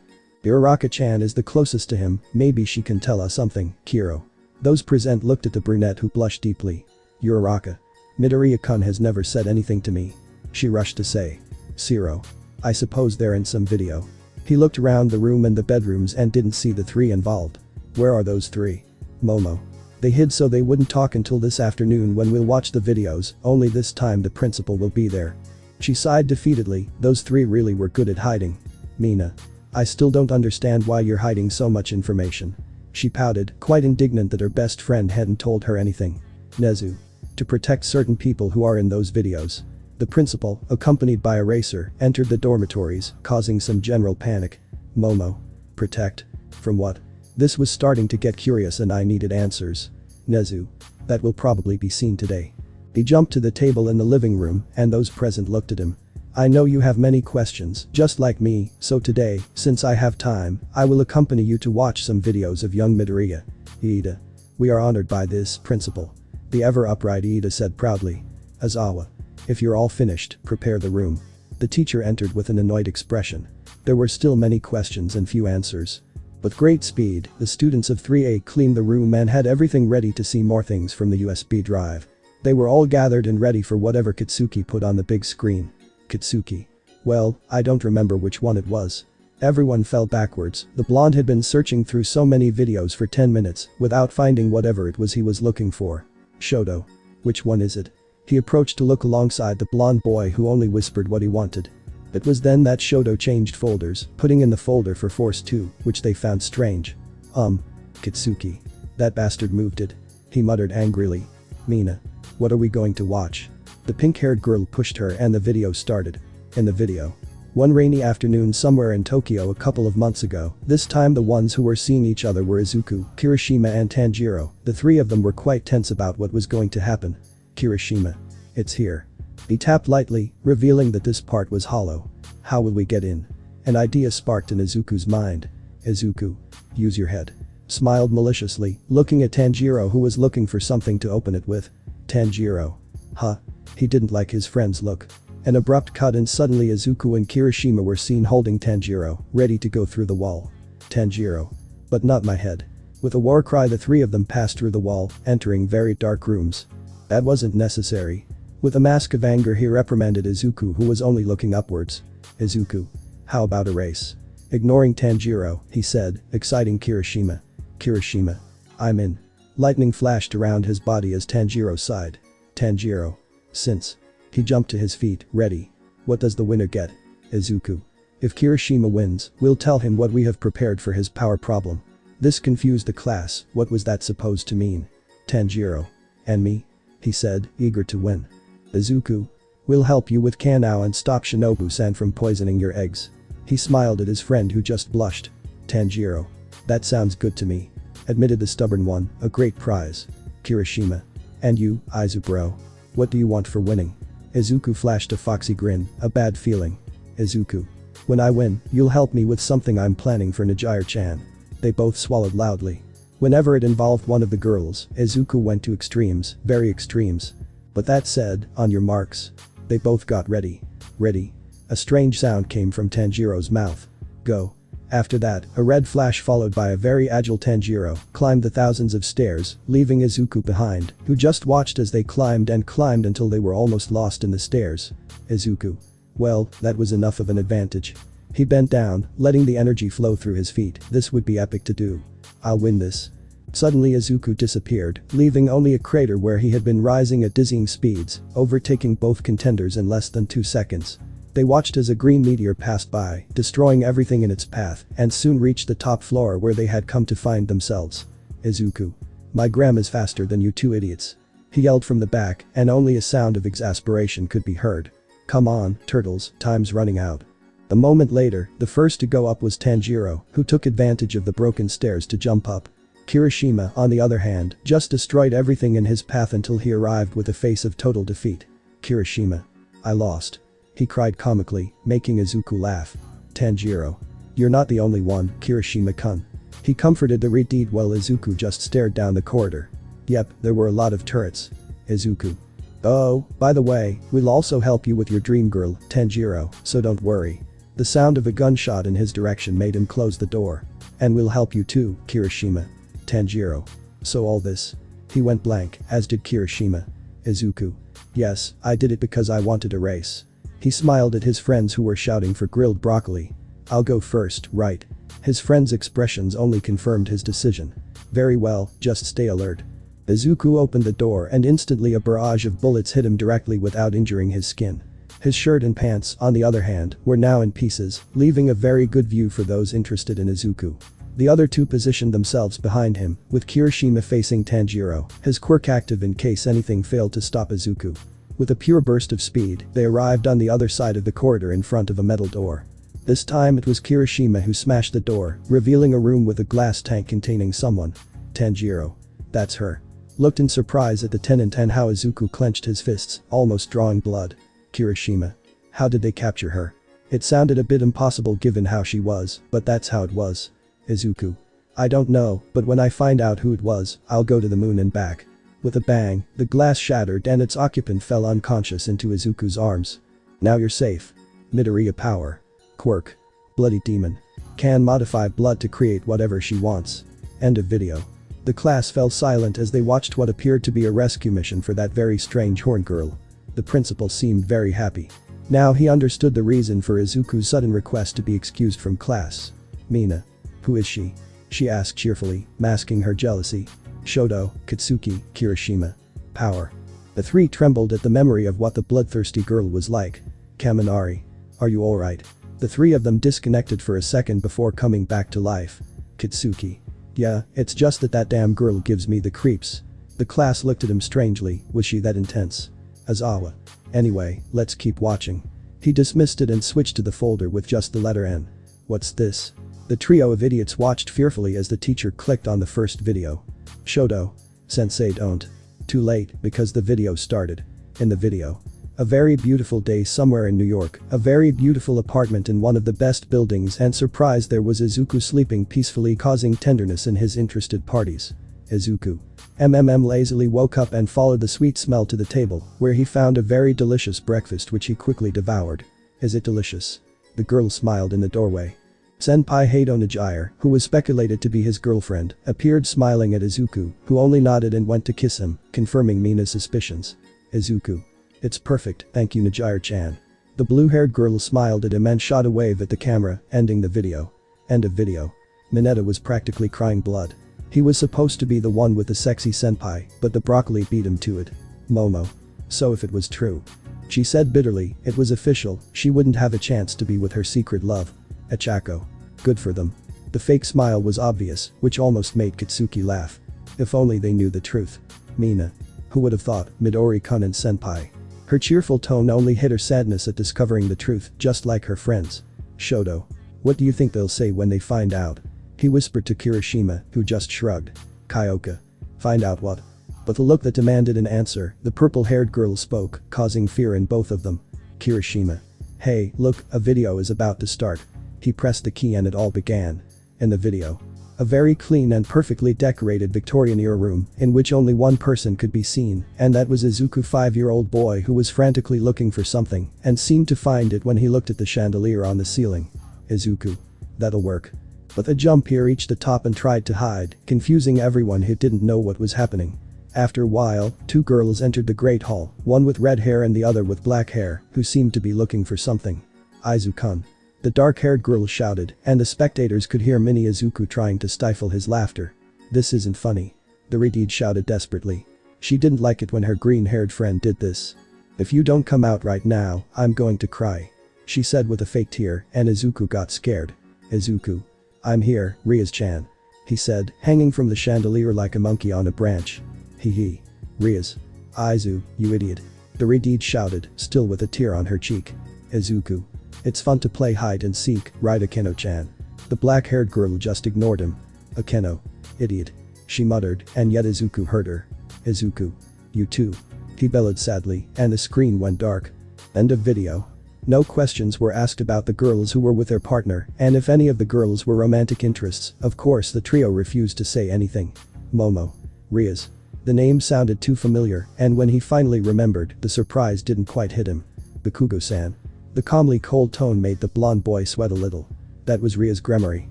Uraraka-chan is the closest to him, maybe she can tell us something, Kiro. Those present looked at the brunette who blushed deeply. Uraraka. Midoriya-kun has never said anything to me. She rushed to say. Zero. I suppose they're in some video. He looked around the room and the bedrooms and didn't see the three involved. Where are those three? Momo. They hid so they wouldn't talk until this afternoon when we'll watch the videos, only this time the principal will be there. She sighed defeatedly, those three really were good at hiding. Mina. I still don't understand why you're hiding so much information. She pouted, quite indignant that her best friend hadn't told her anything. Nezu. To protect certain people who are in those videos. The principal, accompanied by a racer, entered the dormitories, causing some general panic. Momo. Protect? From what? This was starting to get curious and I needed answers. Nezu. That will probably be seen today. He jumped to the table in the living room and those present looked at him. I know you have many questions, just like me, so today, since I have time, I will accompany you to watch some videos of young Midoriya. Iida. We are honored by this, principal. The ever upright Iida said proudly. Aizawa. If you're all finished, prepare the room. The teacher entered with an annoyed expression. There were still many questions and few answers. With great speed, the students of 3A cleaned the room and had everything ready to see more things from the USB drive. They were all gathered and ready for whatever Katsuki put on the big screen. Katsuki. Well, I don't remember which one it was. Everyone fell backwards, the blonde had been searching through so many videos for 10 minutes without finding whatever it was he was looking for. Shoto. Which one is it? He approached to look alongside the blonde boy who only whispered what he wanted. It was then that Shoto changed folders, putting in the folder for Force 2, which they found strange. Katsuki. That bastard moved it. He muttered angrily. Mina. What are we going to watch? The pink-haired girl pushed her and the video started. In the video. One rainy afternoon somewhere in Tokyo a couple of months ago, this time the ones who were seeing each other were Izuku, Kirishima and Tanjiro. The three of them were quite tense about what was going to happen. Kirishima. It's here. He tapped lightly, revealing that this part was hollow. How will we get in? An idea sparked in Izuku's mind. Izuku. Use your head. Smiled maliciously, looking at Tanjiro who was looking for something to open it with. Tanjiro. Huh? He didn't like his friend's look. An abrupt cut and suddenly Izuku and Kirishima were seen holding Tanjiro, ready to go through the wall. Tanjiro. But not my head. With a war cry the three of them passed through the wall, entering very dark rooms. That wasn't necessary. With a mask of anger he reprimanded Izuku who was only looking upwards. Izuku. How about a race? Ignoring Tanjiro, he said, exciting Kirishima. Kirishima. I'm in. Lightning flashed around his body as Tanjiro sighed. Tanjiro. Since. He jumped to his feet, ready. What does the winner get? Izuku. If Kirishima wins, we'll tell him what we have prepared for his power problem. This confused the class, what was that supposed to mean? Tanjiro. And me? He said, eager to win. Izuku. We'll help you with Kanao and stop Shinobu-san from poisoning your eggs. He smiled at his friend who just blushed. Tanjiro. That sounds good to me. Admitted the stubborn one, a great prize. Kirishima. And you, Izuku. What do you want for winning? Izuku flashed a foxy grin, a bad feeling. Izuku. When I win, you'll help me with something I'm planning for Nejire-chan. They both swallowed loudly. Whenever it involved one of the girls, Izuku went to extremes, very extremes. But that said, on your marks. They both got ready. Ready. A strange sound came from Tanjiro's mouth. Go. After that, a red flash followed by a very agile Tanjiro climbed the thousands of stairs, leaving Izuku behind, who just watched as they climbed and climbed until they were almost lost in the stairs. Izuku. Well, that was enough of an advantage. He bent down, letting the energy flow through his feet. This would be epic to do. I'll win this. Suddenly Izuku disappeared, leaving only a crater where he had been rising at dizzying speeds, overtaking both contenders in less than 2 seconds. They watched as a green meteor passed by, destroying everything in its path, and soon reached the top floor where they had come to find themselves. Izuku. My gram is faster than you two idiots. He yelled from the back, and only a sound of exasperation could be heard. Come on, turtles, time's running out. A moment later, the first to go up was Tanjiro, who took advantage of the broken stairs to jump up. Kirishima, on the other hand, just destroyed everything in his path until he arrived with a face of total defeat. Kirishima. I lost. He cried comically, making Izuku laugh. Tanjiro. You're not the only one, Kirishima-kun. He comforted the redeed while Izuku just stared down the corridor. Yep, there were a lot of turrets. Izuku. Oh, by the way, we'll also help you with your dream girl, Tanjiro, so don't worry. The sound of a gunshot in his direction made him close the door. And we'll help you too, Kirishima. Tanjiro. So all this? He went blank, as did Kirishima. Izuku. Yes, I did it because I wanted a race. He smiled at his friends who were shouting for grilled broccoli. I'll go first, right? His friends' expressions only confirmed his decision. Very well, just stay alert. Izuku opened the door and instantly a barrage of bullets hit him directly without injuring his skin. His shirt and pants, on the other hand, were now in pieces, leaving a very good view for those interested in Izuku. The other two positioned themselves behind him, with Kirishima facing Tanjiro, his quirk active in case anything failed to stop Izuku. With a pure burst of speed, they arrived on the other side of the corridor in front of a metal door. This time it was Kirishima who smashed the door, revealing a room with a glass tank containing someone. Tanjiro. That's her. Looked in surprise at the 10 and 10 how Izuku clenched his fists, almost drawing blood. Kirishima. How did they capture her? It sounded a bit impossible given how she was, but that's how it was. Izuku. I don't know, but when I find out who it was, I'll go to the moon and back. With a bang, the glass shattered and its occupant fell unconscious into Izuku's arms. Now you're safe. Midoriya power. Quirk. Bloody demon. Can modify blood to create whatever she wants. End of video. The class fell silent as they watched what appeared to be a rescue mission for that very strange horn girl. The principal seemed very happy. Now he understood the reason for Izuku's sudden request to be excused from class. Mina. Who is she? She asked cheerfully, masking her jealousy. Shoto, Katsuki, Kirishima. Power. The three trembled at the memory of what the bloodthirsty girl was like. Kaminari. Are you alright? The three of them disconnected for a second before coming back to life. Katsuki. Yeah, it's just that damn girl gives me the creeps. The class looked at him strangely, was she that intense? Azawa. Anyway, let's keep watching. He dismissed it and switched to the folder with just the letter N. What's this? The trio of idiots watched fearfully as the teacher clicked on the first video. Shoto. Sensei don't. Too late, because the video started. In the video. A very beautiful day somewhere in New York, a very beautiful apartment in one of the best buildings, and surprise, there was Izuku sleeping peacefully, causing tenderness in his interested parties. Izuku. Lazily woke up and followed the sweet smell to the table, where he found a very delicious breakfast which he quickly devoured. Is it delicious? The girl smiled in the doorway. Senpai Heido Nejire, who was speculated to be his girlfriend, appeared smiling at Izuku, who only nodded and went to kiss him, confirming Mina's suspicions. Izuku. It's perfect, thank you Nejire-chan. The blue-haired girl smiled at him and shot a wave at the camera, ending the video. End of video. Mineta was practically crying blood. He was supposed to be the one with the sexy senpai, but the broccoli beat him to it. Momo. So if it was true. She said bitterly, it was official, she wouldn't have a chance to be with her secret love. Achako. Good for them. The fake smile was obvious, which almost made Katsuki laugh. If only they knew the truth. Mina. Who would have thought, Midori-kun and senpai. Her cheerful tone only hid her sadness at discovering the truth, just like her friends. Shoto. What do you think they'll say when they find out? He whispered to Kirishima, who just shrugged. Kyoka. Find out what? But the look that demanded an answer, the purple-haired girl spoke, causing fear in both of them. Kirishima. Hey, look, a video is about to start. He pressed the key and it all began. In the video. A very clean and perfectly decorated Victorian-era room, in which only one person could be seen, and that was Izuku, 5-year-old boy who was frantically looking for something, and seemed to find it when he looked at the chandelier on the ceiling. Izuku. That'll work. But the jump here reached the top and tried to hide, confusing everyone who didn't know what was happening. After a while, two girls entered the Great Hall, one with red hair and the other with black hair, who seemed to be looking for something. Izuku. The dark-haired girl shouted, and the spectators could hear mini Izuku trying to stifle his laughter. This isn't funny. The redhead shouted desperately. She didn't like it when her green-haired friend did this. If you don't come out right now, I'm going to cry. She said with a fake tear, and Izuku got scared. Izuku. I'm here, Riaz-chan. He said, hanging from the chandelier like a monkey on a branch. Hee. Riaz. Izu, you idiot. The redhead shouted, still with a tear on her cheek. Izuku. It's fun to play hide and seek, right, Akeno-chan? The black-haired girl just ignored him. Akeno. Idiot. She muttered, and yet Izuku heard her. Izuku. You too. He bellowed sadly, and the screen went dark. End of video. No questions were asked about the girls who were with their partner, and if any of the girls were romantic interests, of course the trio refused to say anything. Momo. Riaz. The name sounded too familiar, and when he finally remembered, the surprise didn't quite hit him. Bakugo-san. The calmly cold tone made the blonde boy sweat a little. That was Riaz Gremory.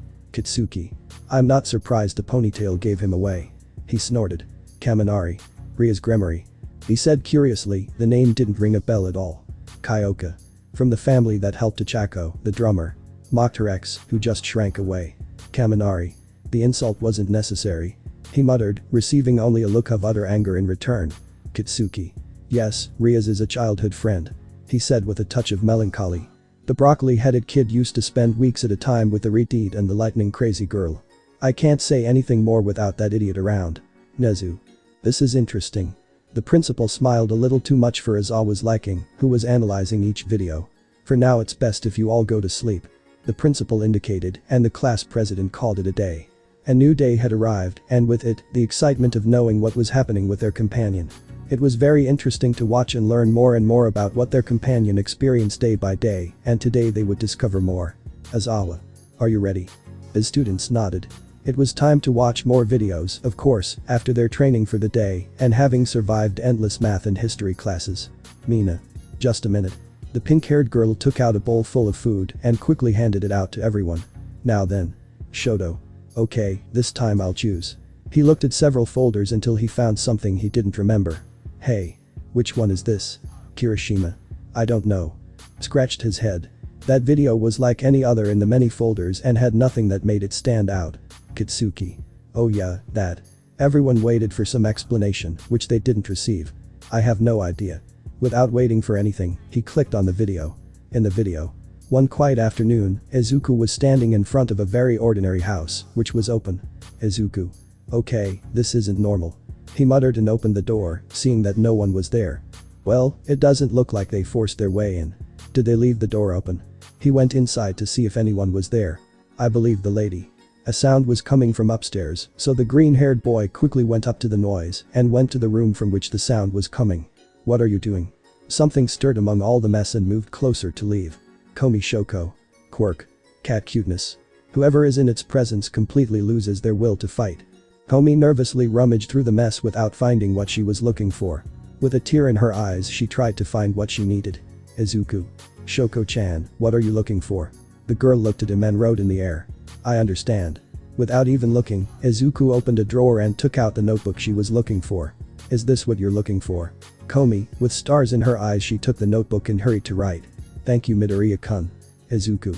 Kitsuki. I'm not surprised the ponytail gave him away. He snorted. Kaminari. Riaz Gremory. He said curiously, the name didn't ring a bell at all. Kyoka. From the family that helped Chako, the drummer. Mocked her ex, who just shrank away. Kaminari. The insult wasn't necessary. He muttered, receiving only a look of utter anger in return. Kitsuki. Yes, Riaz is a childhood friend. He said with a touch of melancholy. The broccoli-headed kid used to spend weeks at a time with the redhead and the lightning-crazy girl. I can't say anything more without that idiot around. Nezu. This is interesting. The principal smiled a little too much for Izawa's liking, who was analyzing each video. For now it's best if you all go to sleep. The principal indicated, and the class president called it a day. A new day had arrived, and with it, the excitement of knowing what was happening with their companion. It was very interesting to watch and learn more and more about what their companion experienced day by day, and today they would discover more. Izawa. Are you ready? The students nodded. It was time to watch more videos, of course, after their training for the day, and having survived endless math and history classes. Mina. Just a minute. The pink-haired girl took out a bowl full of food and quickly handed it out to everyone. Now then. Shoto. Okay, this time I'll choose. He looked at several folders until he found something he didn't remember. Hey. Which one is this? Kirishima. I don't know. Scratched his head. That video was like any other in the many folders and had nothing that made it stand out. Kitsuki. Oh yeah, that. Everyone waited for some explanation, which they didn't receive. I have no idea. Without waiting for anything, he clicked on the video. In the video. One quiet afternoon, Izuku was standing in front of a very ordinary house, which was open. Izuku. Okay, this isn't normal. He muttered and opened the door, seeing that no one was there. Well, it doesn't look like they forced their way in. Did they leave the door open? He went inside to see if anyone was there. I believe the lady. A sound was coming from upstairs, so the green-haired boy quickly went up to the noise and went to the room from which the sound was coming. What are you doing? Something stirred among all the mess and moved closer to leave. Komi Shoko. Quirk. Cat cuteness. Whoever is in its presence completely loses their will to fight. Komi nervously rummaged through the mess without finding what she was looking for. With a tear in her eyes she tried to find what she needed. Izuku. Shoko-chan, what are you looking for? The girl looked at him and wrote in the air. I understand. Without even looking, Izuku opened a drawer and took out the notebook she was looking for. Is this what you're looking for? Komi, with stars in her eyes, she took the notebook and hurried to write. Thank you, Midoriya-kun. Izuku.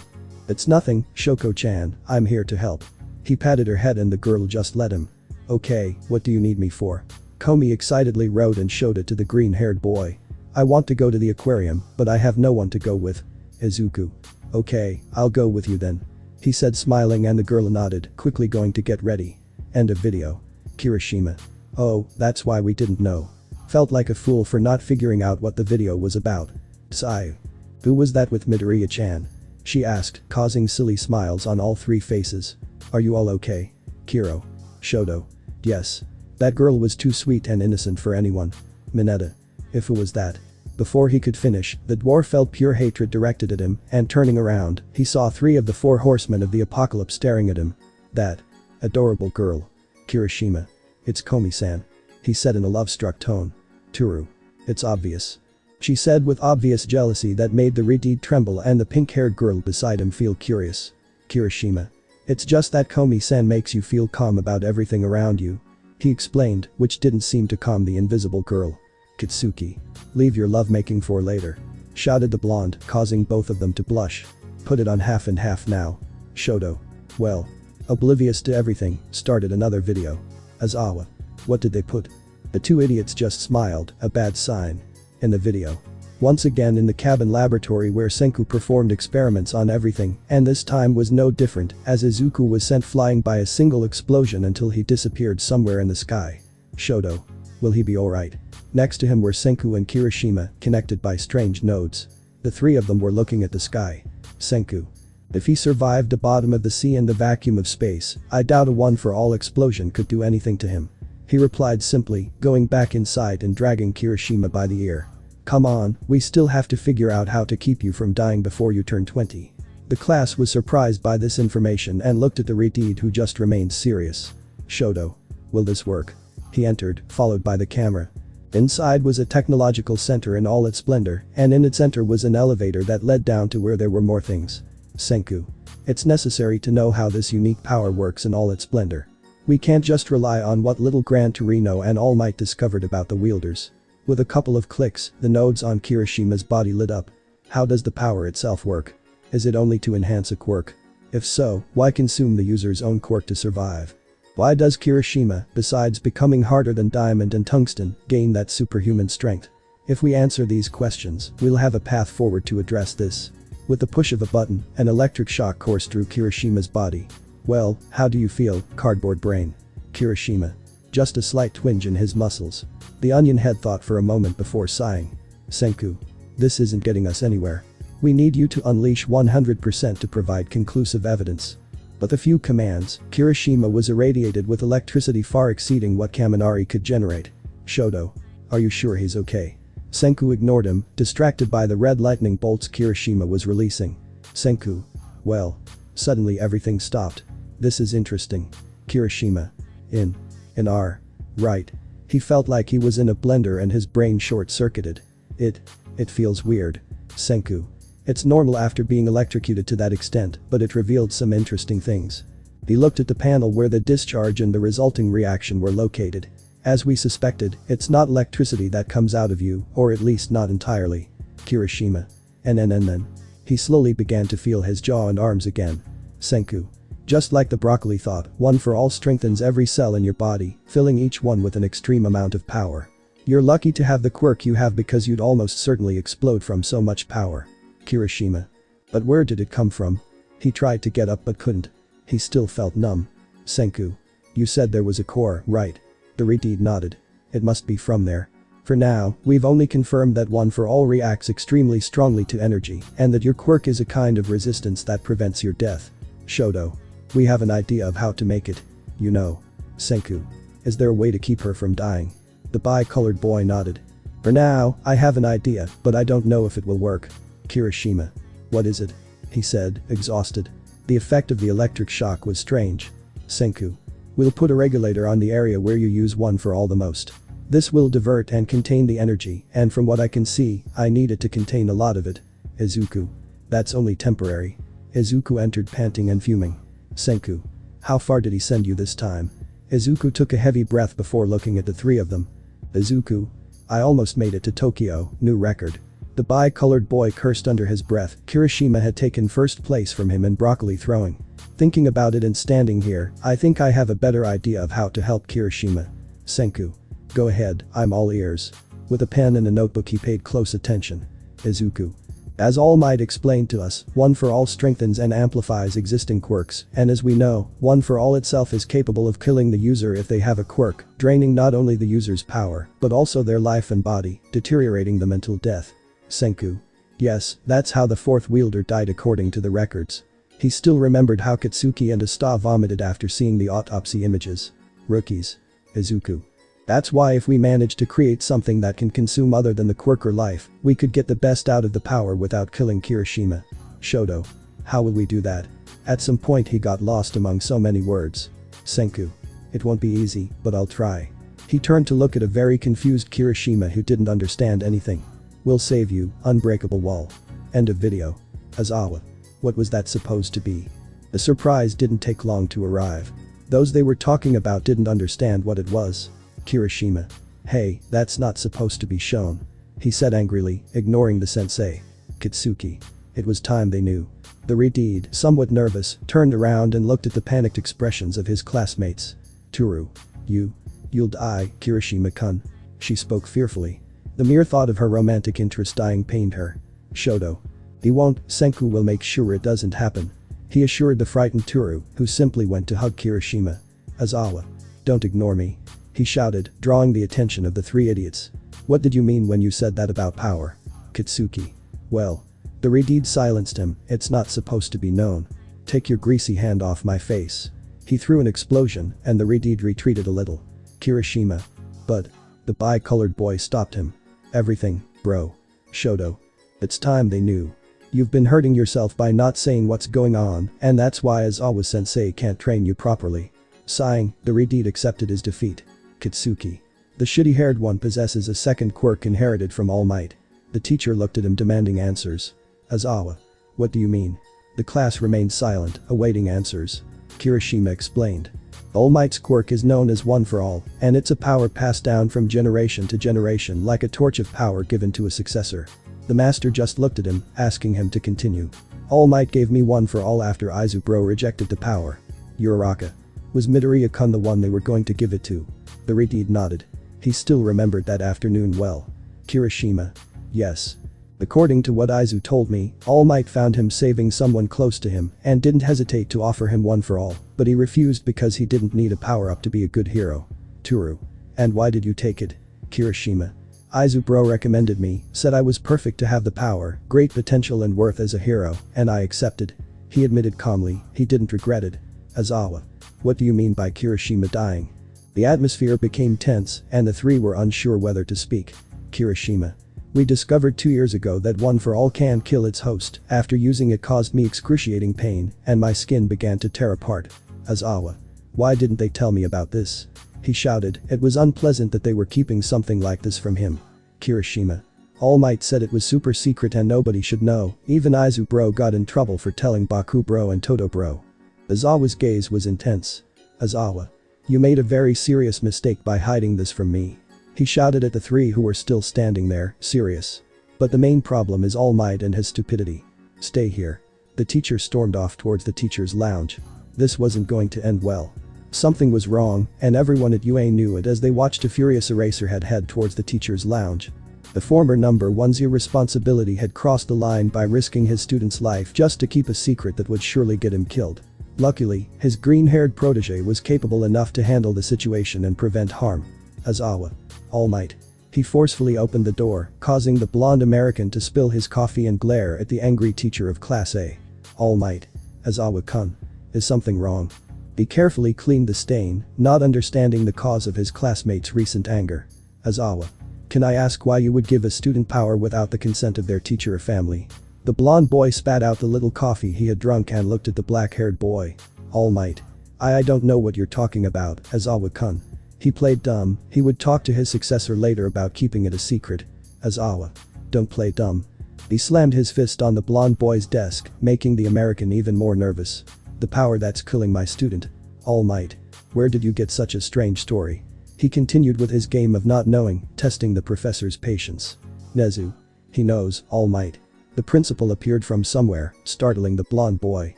It's nothing, Shoko-chan, I'm here to help. He patted her head and the girl just let him. Okay, what do you need me for? Komi excitedly wrote and showed it to the green-haired boy. I want to go to the aquarium, but I have no one to go with. Izuku. Okay, I'll go with you then. He said smiling and the girl nodded, quickly going to get ready. End of video. Kirishima. Oh, that's why we didn't know. Felt like a fool for not figuring out what the video was about. Sigh. Who was that with Midoriya-chan? She asked, causing silly smiles on all three faces. Are you all okay? Kiro. Shoto. Yes. That girl was too sweet and innocent for anyone. Mineta. If it was that. Before he could finish, the dwarf felt pure hatred directed at him, and turning around, he saw 3 of the 4 horsemen of the apocalypse staring at him. That adorable girl. Kirishima. It's Komi-san. He said in a love-struck tone. Toru. It's obvious. She said with obvious jealousy that made the Redeed tremble and the pink-haired girl beside him feel curious. Kirishima. It's just that Komi-san makes you feel calm about everything around you. He explained, which didn't seem to calm the invisible girl. Kitsuki. Leave your lovemaking for later. Shouted the blonde, causing both of them to blush. Put it on half and half now. Shoto. Well. Oblivious to everything, started another video. Azawa. What did they put? The 2 idiots just smiled, a bad sign. In the video. Once again in the cabin laboratory where Senku performed experiments on everything, and this time was no different as Izuku was sent flying by a single explosion until he disappeared somewhere in the sky. Shoto. Will he be alright? Next to him were Senku and Kirishima, connected by strange nodes. The 3 of them were looking at the sky. Senku. If he survived the bottom of the sea and the vacuum of space, I doubt a one-for-all explosion could do anything to him. He replied simply, going back inside and dragging Kirishima by the ear. Come on, we still have to figure out how to keep you from dying before you turn 20. The class was surprised by this information and looked at the Redeed who just remained serious. Shoto. Will this work? He entered, followed by the camera. Inside was a technological center in all its splendor, and in its center was an elevator that led down to where there were more things. Senku. It's necessary to know how this unique power works in all its splendor. We can't just rely on what little Gran Torino and All Might discovered about the wielders. With a couple of clicks, the nodes on Kirishima's body lit up. How does the power itself work? Is it only to enhance a quirk? If so, why consume the user's own quirk to survive? Why does Kirishima, besides becoming harder than diamond and tungsten, gain that superhuman strength? If we answer these questions, we'll have a path forward to address this. With the push of a button, an electric shock coursed through Kirishima's body. Well, how do you feel, cardboard brain? Kirishima. Just a slight twinge in his muscles. The onion head thought for a moment before sighing. Senku. This isn't getting us anywhere. We need you to unleash 100% to provide conclusive evidence. With a few commands, Kirishima was irradiated with electricity far exceeding what Kaminari could generate. Shoto. Are you sure he's okay? Senku ignored him, distracted by the red lightning bolts Kirishima was releasing. Senku. Well. Suddenly everything stopped. This is interesting. Kirishima. In our. Right. He felt like he was in a blender and his brain short-circuited. It feels weird. Senku. It's normal after being electrocuted to that extent, but it revealed some interesting things. He looked at the panel where the discharge and the resulting reaction were located. As we suspected, it's not electricity that comes out of you, or at least not entirely. Kirishima. Then. He slowly began to feel his jaw and arms again. Senku. Just like the broccoli thought, one for all strengthens every cell in your body, filling each one with an extreme amount of power. You're lucky to have the quirk you have because you'd almost certainly explode from so much power. Kirishima. But where did it come from? He tried to get up but couldn't. He still felt numb. Senku. You said there was a core, right? The Redeed nodded. It must be from there. For now, we've only confirmed that one for all reacts extremely strongly to energy, and that your quirk is a kind of resistance that prevents your death. Shoto. We have an idea of how to make it. You know. Senku. Is there a way to keep her from dying? The bi-colored boy nodded. For now, I have an idea, but I don't know if it will work. Kirishima. What is it? He said, exhausted. The effect of the electric shock was strange. Senku. We'll put a regulator on the area where you use one for all the most. This will divert and contain the energy, and from what I can see, I need it to contain a lot of it. Izuku. That's only temporary. Izuku entered panting and fuming. Senku. How far did he send you this time? Izuku took a heavy breath before looking at the 3 of them. Izuku. I almost made it to Tokyo, new record. The bi-colored boy cursed under his breath. Kirishima had taken first place from him in broccoli throwing. Thinking about it and standing here, I think I have a better idea of how to help Kirishima. Senku. Go ahead, I'm all ears. With a pen and a notebook he paid close attention. Izuku. As All Might explained to us, one for all strengthens and amplifies existing quirks, and as we know, one for all itself is capable of killing the user if they have a quirk, draining not only the user's power, but also their life and body, deteriorating them until death. Senku. Yes, that's how the 4th wielder died according to the records. He still remembered how Katsuki and Asta vomited after seeing the autopsy images. Rookies. Izuku. That's why if we manage to create something that can consume other than the quirker life, we could get the best out of the power without killing Kirishima. Shoto. How will we do that? At some point he got lost among so many words. Senku. It won't be easy, but I'll try. He turned to look at a very confused Kirishima who didn't understand anything. We'll save you, unbreakable wall. End of video. Aizawa. What was that supposed to be? The surprise didn't take long to arrive. Those they were talking about didn't understand what it was. Kirishima. Hey, that's not supposed to be shown. He said angrily, ignoring the sensei. Katsuki. It was time they knew. The Redeed, somewhat nervous, turned around and looked at the panicked expressions of his classmates. Toru. You'll die, Kirishima-kun. She spoke fearfully. The mere thought of her romantic interest dying pained her. Shoto. He won't, Senku will make sure it doesn't happen. He assured the frightened Toru, who simply went to hug Kirishima. Aizawa. Don't ignore me. He shouted, drawing the attention of the three idiots. What did you mean when you said that about power? Katsuki. Well. The Redeed silenced him, it's not supposed to be known. Take your greasy hand off my face. He threw an explosion, and the Redeed retreated a little. Kirishima. But. The bi-colored boy stopped him. Everything, bro. Shoto. It's time they knew. You've been hurting yourself by not saying what's going on, and that's why Aizawa-sensei can't train you properly. Sighing, the Redeed accepted his defeat. Katsuki. The shitty-haired one possesses a second quirk inherited from All Might. The teacher looked at him demanding answers. Aizawa. What do you mean? The class remained silent, awaiting answers. Kirishima explained. All Might's quirk is known as One for All, and it's a power passed down from generation to generation like a torch of power given to a successor. The master just looked at him, asking him to continue. All Might gave me One for All after Izuku rejected the power. Uraraka. Was Midoriya-kun the one they were going to give it to? The Redeed nodded. He still remembered that afternoon well. Kirishima. Yes. According to what Izu told me, All Might found him saving someone close to him and didn't hesitate to offer him One for All, but he refused because he didn't need a power-up to be a good hero. Toru. And why did you take it? Kirishima. Izu recommended me, said I was perfect to have the power, great potential and worth as a hero, and I accepted. He admitted calmly, he didn't regret it. Aizawa. What do you mean by Kirishima dying? The atmosphere became tense, and the three were unsure whether to speak. Kirishima. We discovered 2 years ago that One for All can kill its host, after using it caused me excruciating pain, and my skin began to tear apart. Aizawa. Why didn't they tell me about this? He shouted, it was unpleasant that they were keeping something like this from him. Kirishima. All Might said it was super secret and nobody should know, even Izu got in trouble for telling Baku bro and Toto bro. Aizawa's gaze was intense. Aizawa. You made a very serious mistake by hiding this from me. He shouted at the three who were still standing there, serious. But the main problem is All Might and his stupidity. Stay here. The teacher stormed off towards the teacher's lounge. This wasn't going to end well. Something was wrong, and everyone at UA knew it as they watched a furious Eraserhead head towards the teacher's lounge. The former number one's irresponsibility had crossed the line by risking his student's life just to keep a secret that would surely get him killed. Luckily, his green-haired protege was capable enough to handle the situation and prevent harm. Aizawa. All Might. He forcefully opened the door, causing the blonde American to spill his coffee and glare at the angry teacher of Class A. All Might. Aizawa-kun. Is something wrong? He carefully cleaned the stain, not understanding the cause of his classmates' recent anger. Aizawa. Can I ask why you would give a student power without the consent of their teacher or family? The blonde boy spat out the little coffee he had drunk and looked at the black-haired boy. All Might. I don't know what you're talking about, Aizawa-kun. He played dumb, he would talk to his successor later about keeping it a secret. Aizawa. Don't play dumb. He slammed his fist on the blonde boy's desk, making the American even more nervous. The power that's killing my student. All Might. Where did you get such a strange story? He continued with his game of not knowing, testing the professor's patience. Nezu. He knows, All Might. The principal appeared from somewhere, startling the blonde boy.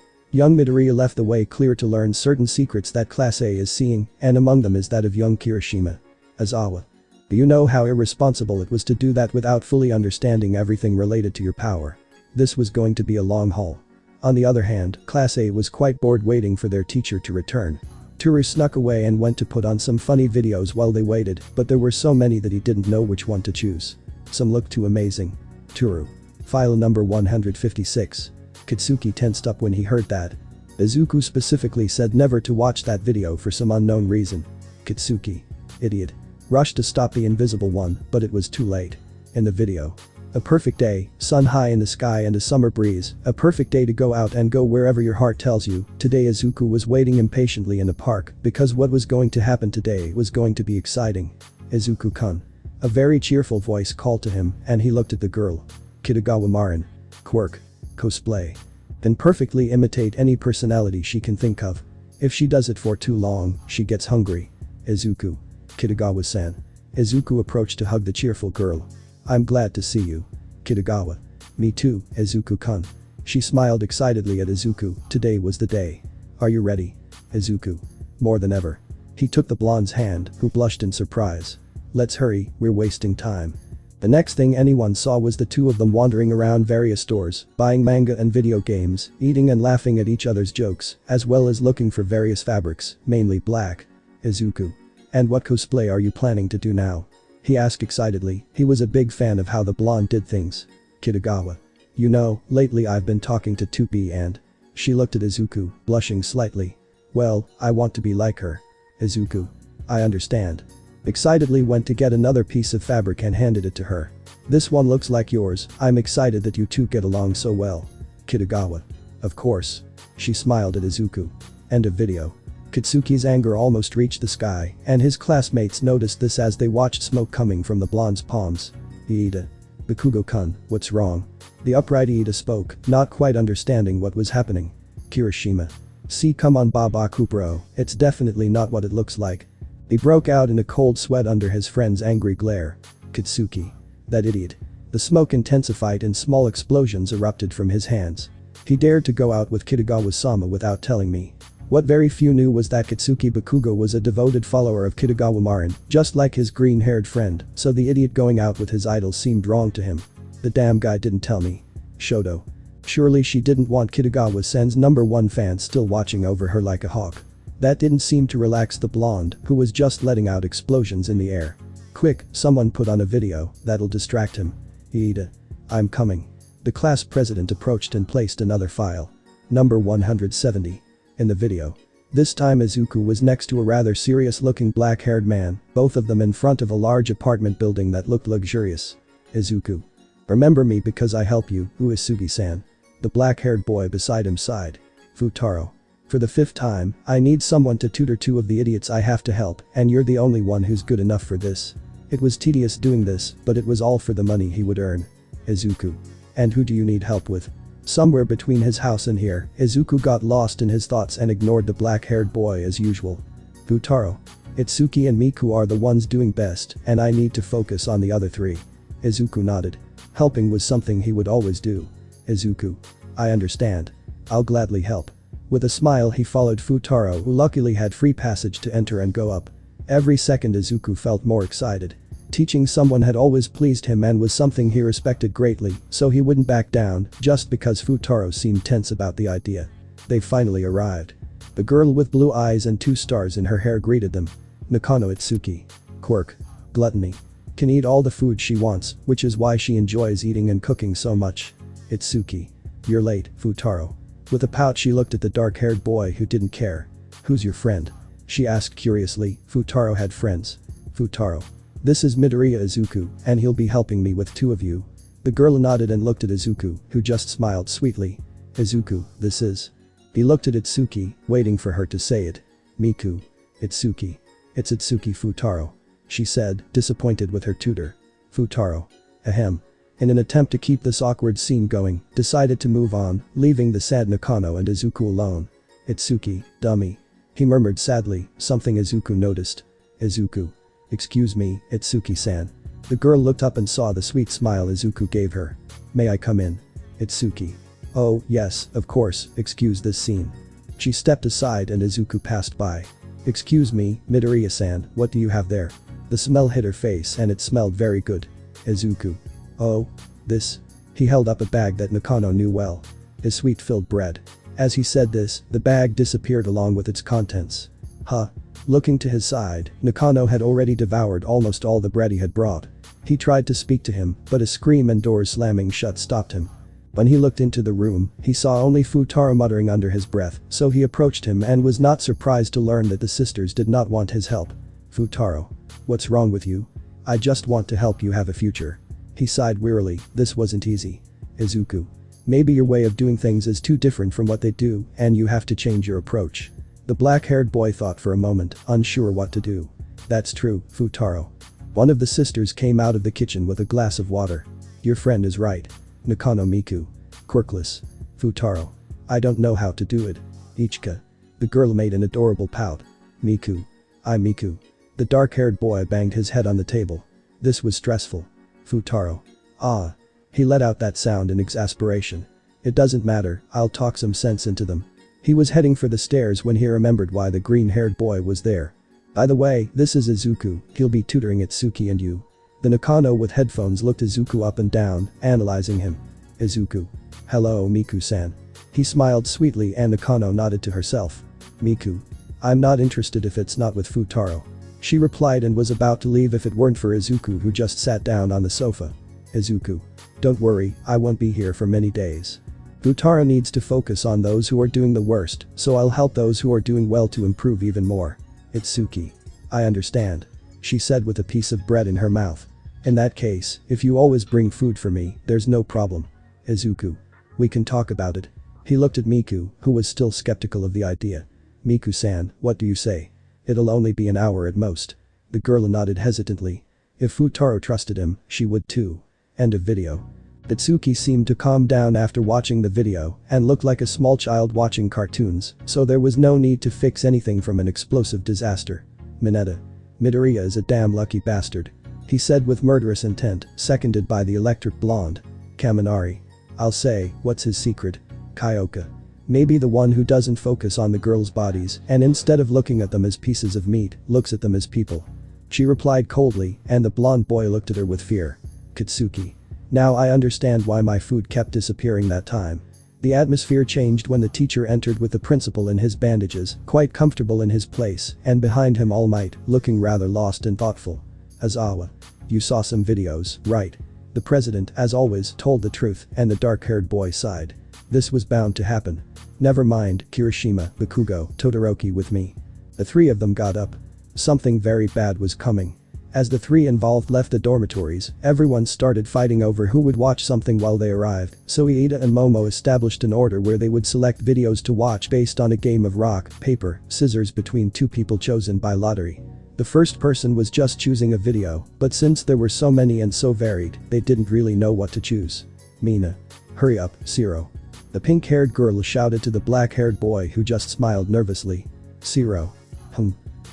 Young Midoriya left the way clear to learn certain secrets that Class A is seeing, and among them is that of young Kirishima. Aizawa. Do you know how irresponsible it was to do that without fully understanding everything related to your power? This was going to be a long haul. On the other hand, Class A was quite bored waiting for their teacher to return. Toru snuck away and went to put on some funny videos while they waited, but there were so many that he didn't know which one to choose. Some looked too amazing. Toru. File number 156. Kitsuki tensed up when he heard that. Izuku specifically said never to watch that video for some unknown reason. Kitsuki. Idiot. Rushed to stop the invisible one, but it was too late. In the video. A perfect day, sun high in the sky and a summer breeze, a perfect day to go out and go wherever your heart tells you. Today Izuku was waiting impatiently in the park because what was going to happen today was going to be exciting. Izuku-kun. A very cheerful voice called to him and he looked at the girl. Kitagawa Marin. Quirk. Cosplay. Then perfectly imitate any personality she can think of. If she does it for too long, she gets hungry. Izuku. Kitagawa-san. Izuku approached to hug the cheerful girl. I'm glad to see you. Kitagawa. Me too, Izuku-kun. She smiled excitedly at Izuku. Today was the day. Are you ready? Izuku. More than ever. He took the blonde's hand, who blushed in surprise. Let's hurry, we're wasting time. The next thing anyone saw was the two of them wandering around various stores, buying manga and video games, eating and laughing at each other's jokes, as well as looking for various fabrics, mainly black. Izuku. And what cosplay are you planning to do now? He asked excitedly. He was a big fan of how the blonde did things. Kitagawa. You know, lately I've been talking to 2B and. She looked at Izuku, blushing slightly. Well, I want to be like her. Izuku. I understand. Excitedly went to get another piece of fabric and handed it to her. This one looks like yours, I'm excited that you two get along so well. Kitagawa. Of course. She smiled at Izuku. End of video. Kitsuki's anger almost reached the sky, and his classmates noticed this as they watched smoke coming from the blonde's palms. Iida. Bakugo-kun, what's wrong? The upright Iida spoke, not quite understanding what was happening. Kirishima. See, come on Baba Kupro, it's definitely not what it looks like. He broke out in a cold sweat under his friend's angry glare. Kitsuki. That idiot. The smoke intensified and small explosions erupted from his hands. He dared to go out with Kitagawa-sama without telling me. What very few knew was that Kitsuki Bakugo was a devoted follower of Kitagawa Marin, just like his green-haired friend, so the idiot going out with his idol seemed wrong to him. The damn guy didn't tell me. Shoto. Surely she didn't want Kitagawa-san's #1 fan still watching over her like a hawk. That didn't seem to relax the blonde, who was just letting out explosions in the air. Quick, someone put on a video, that'll distract him. Iida. I'm coming. The class president approached and placed another file. Number 170. In the video. This time Izuku was next to a rather serious-looking black-haired man, both of them in front of a large apartment building that looked luxurious. Izuku. Remember me because I help you, Uesugi-san. The black-haired boy beside him sighed. Futaro. For the 5th time, I need someone to tutor 2 of the idiots I have to help, and you're the only one who's good enough for this. It was tedious doing this, but it was all for the money he would earn. Izuku. And who do you need help with? Somewhere between his house and here, Izuku got lost in his thoughts and ignored the black-haired boy as usual. Futaro. Itsuki and Miku are the ones doing best, and I need to focus on the other 3. Izuku nodded. Helping was something he would always do. Izuku. I understand. I'll gladly help. With a smile he followed Futaro, who luckily had free passage to enter and go up. Every second Izuku felt more excited. Teaching someone had always pleased him and was something he respected greatly, so he wouldn't back down just because Futaro seemed tense about the idea. They finally arrived. The girl with blue eyes and 2 stars in her hair greeted them. Nakano Itsuki. Quirk. Gluttony. Can eat all the food she wants, which is why she enjoys eating and cooking so much. Itsuki. You're late, Futaro. With a pout she looked at the dark-haired boy who didn't care. Who's your friend? She asked curiously. Futaro had friends. Futaro. This is Midoriya Izuku, and he'll be helping me with 2 of you. The girl nodded and looked at Izuku, who just smiled sweetly. Izuku, this is. He looked at Itsuki, waiting for her to say it. Miku. Itsuki. It's Itsuki Futaro. She said, disappointed with her tutor. Futaro. Ahem. In an attempt to keep this awkward scene going, decided to move on, leaving the sad Nakano and Izuku alone. Itsuki, dummy. He murmured sadly, something Izuku noticed. Izuku. Excuse me, Itsuki-san. The girl looked up and saw the sweet smile Izuku gave her. May I come in? Itsuki. Oh, yes, of course, excuse this scene. She stepped aside and Izuku passed by. Excuse me, Midoriya-san, what do you have there? The smell hit her face and it smelled very good. Izuku. Oh. This. He held up a bag that Nakano knew well. His sweet-filled bread. As he said this, the bag disappeared along with its contents. Huh. Looking to his side, Nakano had already devoured almost all the bread he had brought. He tried to speak to him, but a scream and doors slamming shut stopped him. When he looked into the room, he saw only Futaro muttering under his breath, so he approached him and was not surprised to learn that the sisters did not want his help. "Futaro. What's wrong with you? I just want to help you have a future." He sighed wearily, this wasn't easy. "Izuku. Maybe your way of doing things is too different from what they do, and you have to change your approach." The black-haired boy thought for a moment, unsure what to do. "That's true, Futaro." One of the sisters came out of the kitchen with a glass of water. "Your friend is right. Nakano Miku. Quirkless. Futaro. I don't know how to do it. Ichika." The girl made an adorable pout. "Miku. I'm Miku." The dark-haired boy banged his head on the table. This was stressful. "Futaro. Ah." He let out that sound in exasperation. "It doesn't matter, I'll talk some sense into them." He was heading for the stairs when he remembered why the green-haired boy was there. "By the way, this is Izuku, he'll be tutoring Itsuki and you." The Nakano with headphones looked Izuku up and down, analyzing him. "Izuku. Hello, Miku-san." He smiled sweetly and Nakano nodded to herself. "Miku. I'm not interested if it's not with Futaro." She replied and was about to leave if it weren't for Izuku who just sat down on the sofa. "Izuku. Don't worry, I won't be here for many days. Futaro needs to focus on those who are doing the worst, so I'll help those who are doing well to improve even more." "Itsuki. I understand," she said with a piece of bread in her mouth. "In that case, if you always bring food for me, there's no problem." "Izuku. We can talk about it." He looked at Miku, who was still skeptical of the idea. "Miku-san, what do you say? It'll only be an hour at most." The girl nodded hesitantly. If Futaro trusted him, she would too. End of video. Itsuki seemed to calm down after watching the video and looked like a small child watching cartoons, so there was no need to fix anything from an explosive disaster. "Mineta. Midoriya is a damn lucky bastard," he said with murderous intent, seconded by the electric blonde. "Kaminari. I'll say, what's his secret? Kyoka. Maybe the one who doesn't focus on the girls' bodies and instead of looking at them as pieces of meat, looks at them as people." She replied coldly and the blonde boy looked at her with fear. "Katsuki. Now I understand why my food kept disappearing that time." The atmosphere changed when the teacher entered with the principal in his bandages, quite comfortable in his place, and behind him All Might, looking rather lost and thoughtful. "Azawa. You saw some videos, right?" The president, as always, told the truth and the dark-haired boy sighed. This was bound to happen. "Never mind, Kirishima, Bakugo, Todoroki with me." The three of them got up. Something very bad was coming. As the three involved left the dormitories, everyone started fighting over who would watch something while they arrived, so Iida and Momo established an order where they would select videos to watch based on a game of rock, paper, scissors between two people chosen by lottery. The first person was just choosing a video, but since there were so many and so varied, they didn't really know what to choose. "Mina. Hurry up, Zero." The pink-haired girl shouted to the black-haired boy who just smiled nervously. "Zero.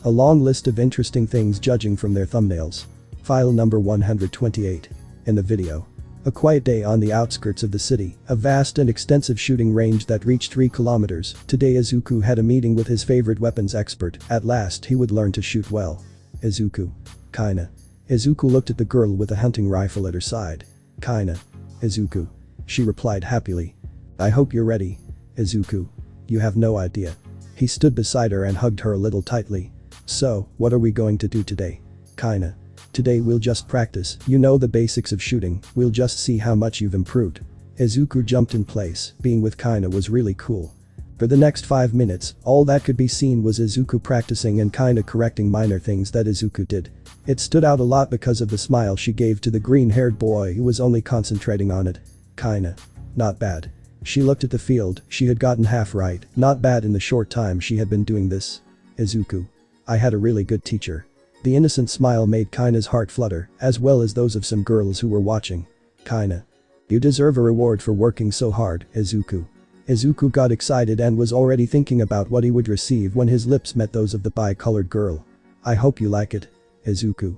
A long list of interesting things judging from their thumbnails. File number 128. In the video. A quiet day on the outskirts of the city, a vast and extensive shooting range that reached 3 kilometers. Today Izuku had a meeting with his favorite weapons expert, at last he would learn to shoot well. "Izuku. Kinda." Izuku looked at the girl with a hunting rifle at her side. "Kinda. Izuku." She replied happily. "I hope you're ready. Izuku. You have no idea." He stood beside her and hugged her a little tightly. "So, what are we going to do today?" "Kinda. Today we'll just practice, you know the basics of shooting, we'll just see how much you've improved." Izuku jumped in place, being with Kinda was really cool. For the next 5 minutes, all that could be seen was Izuku practicing and Kinda correcting minor things that Izuku did. It stood out a lot because of the smile she gave to the green-haired boy who was only concentrating on it. Kinda. Not bad. She looked at the field, she had gotten half right, not bad in the short time she had been doing this. Izuku. I had a really good teacher. The innocent smile made Kina's heart flutter, as well as those of some girls who were watching. Kina. You deserve a reward for working so hard, Izuku. Izuku got excited and was already thinking about what he would receive when his lips met those of the bi-colored girl. I hope you like it. Izuku.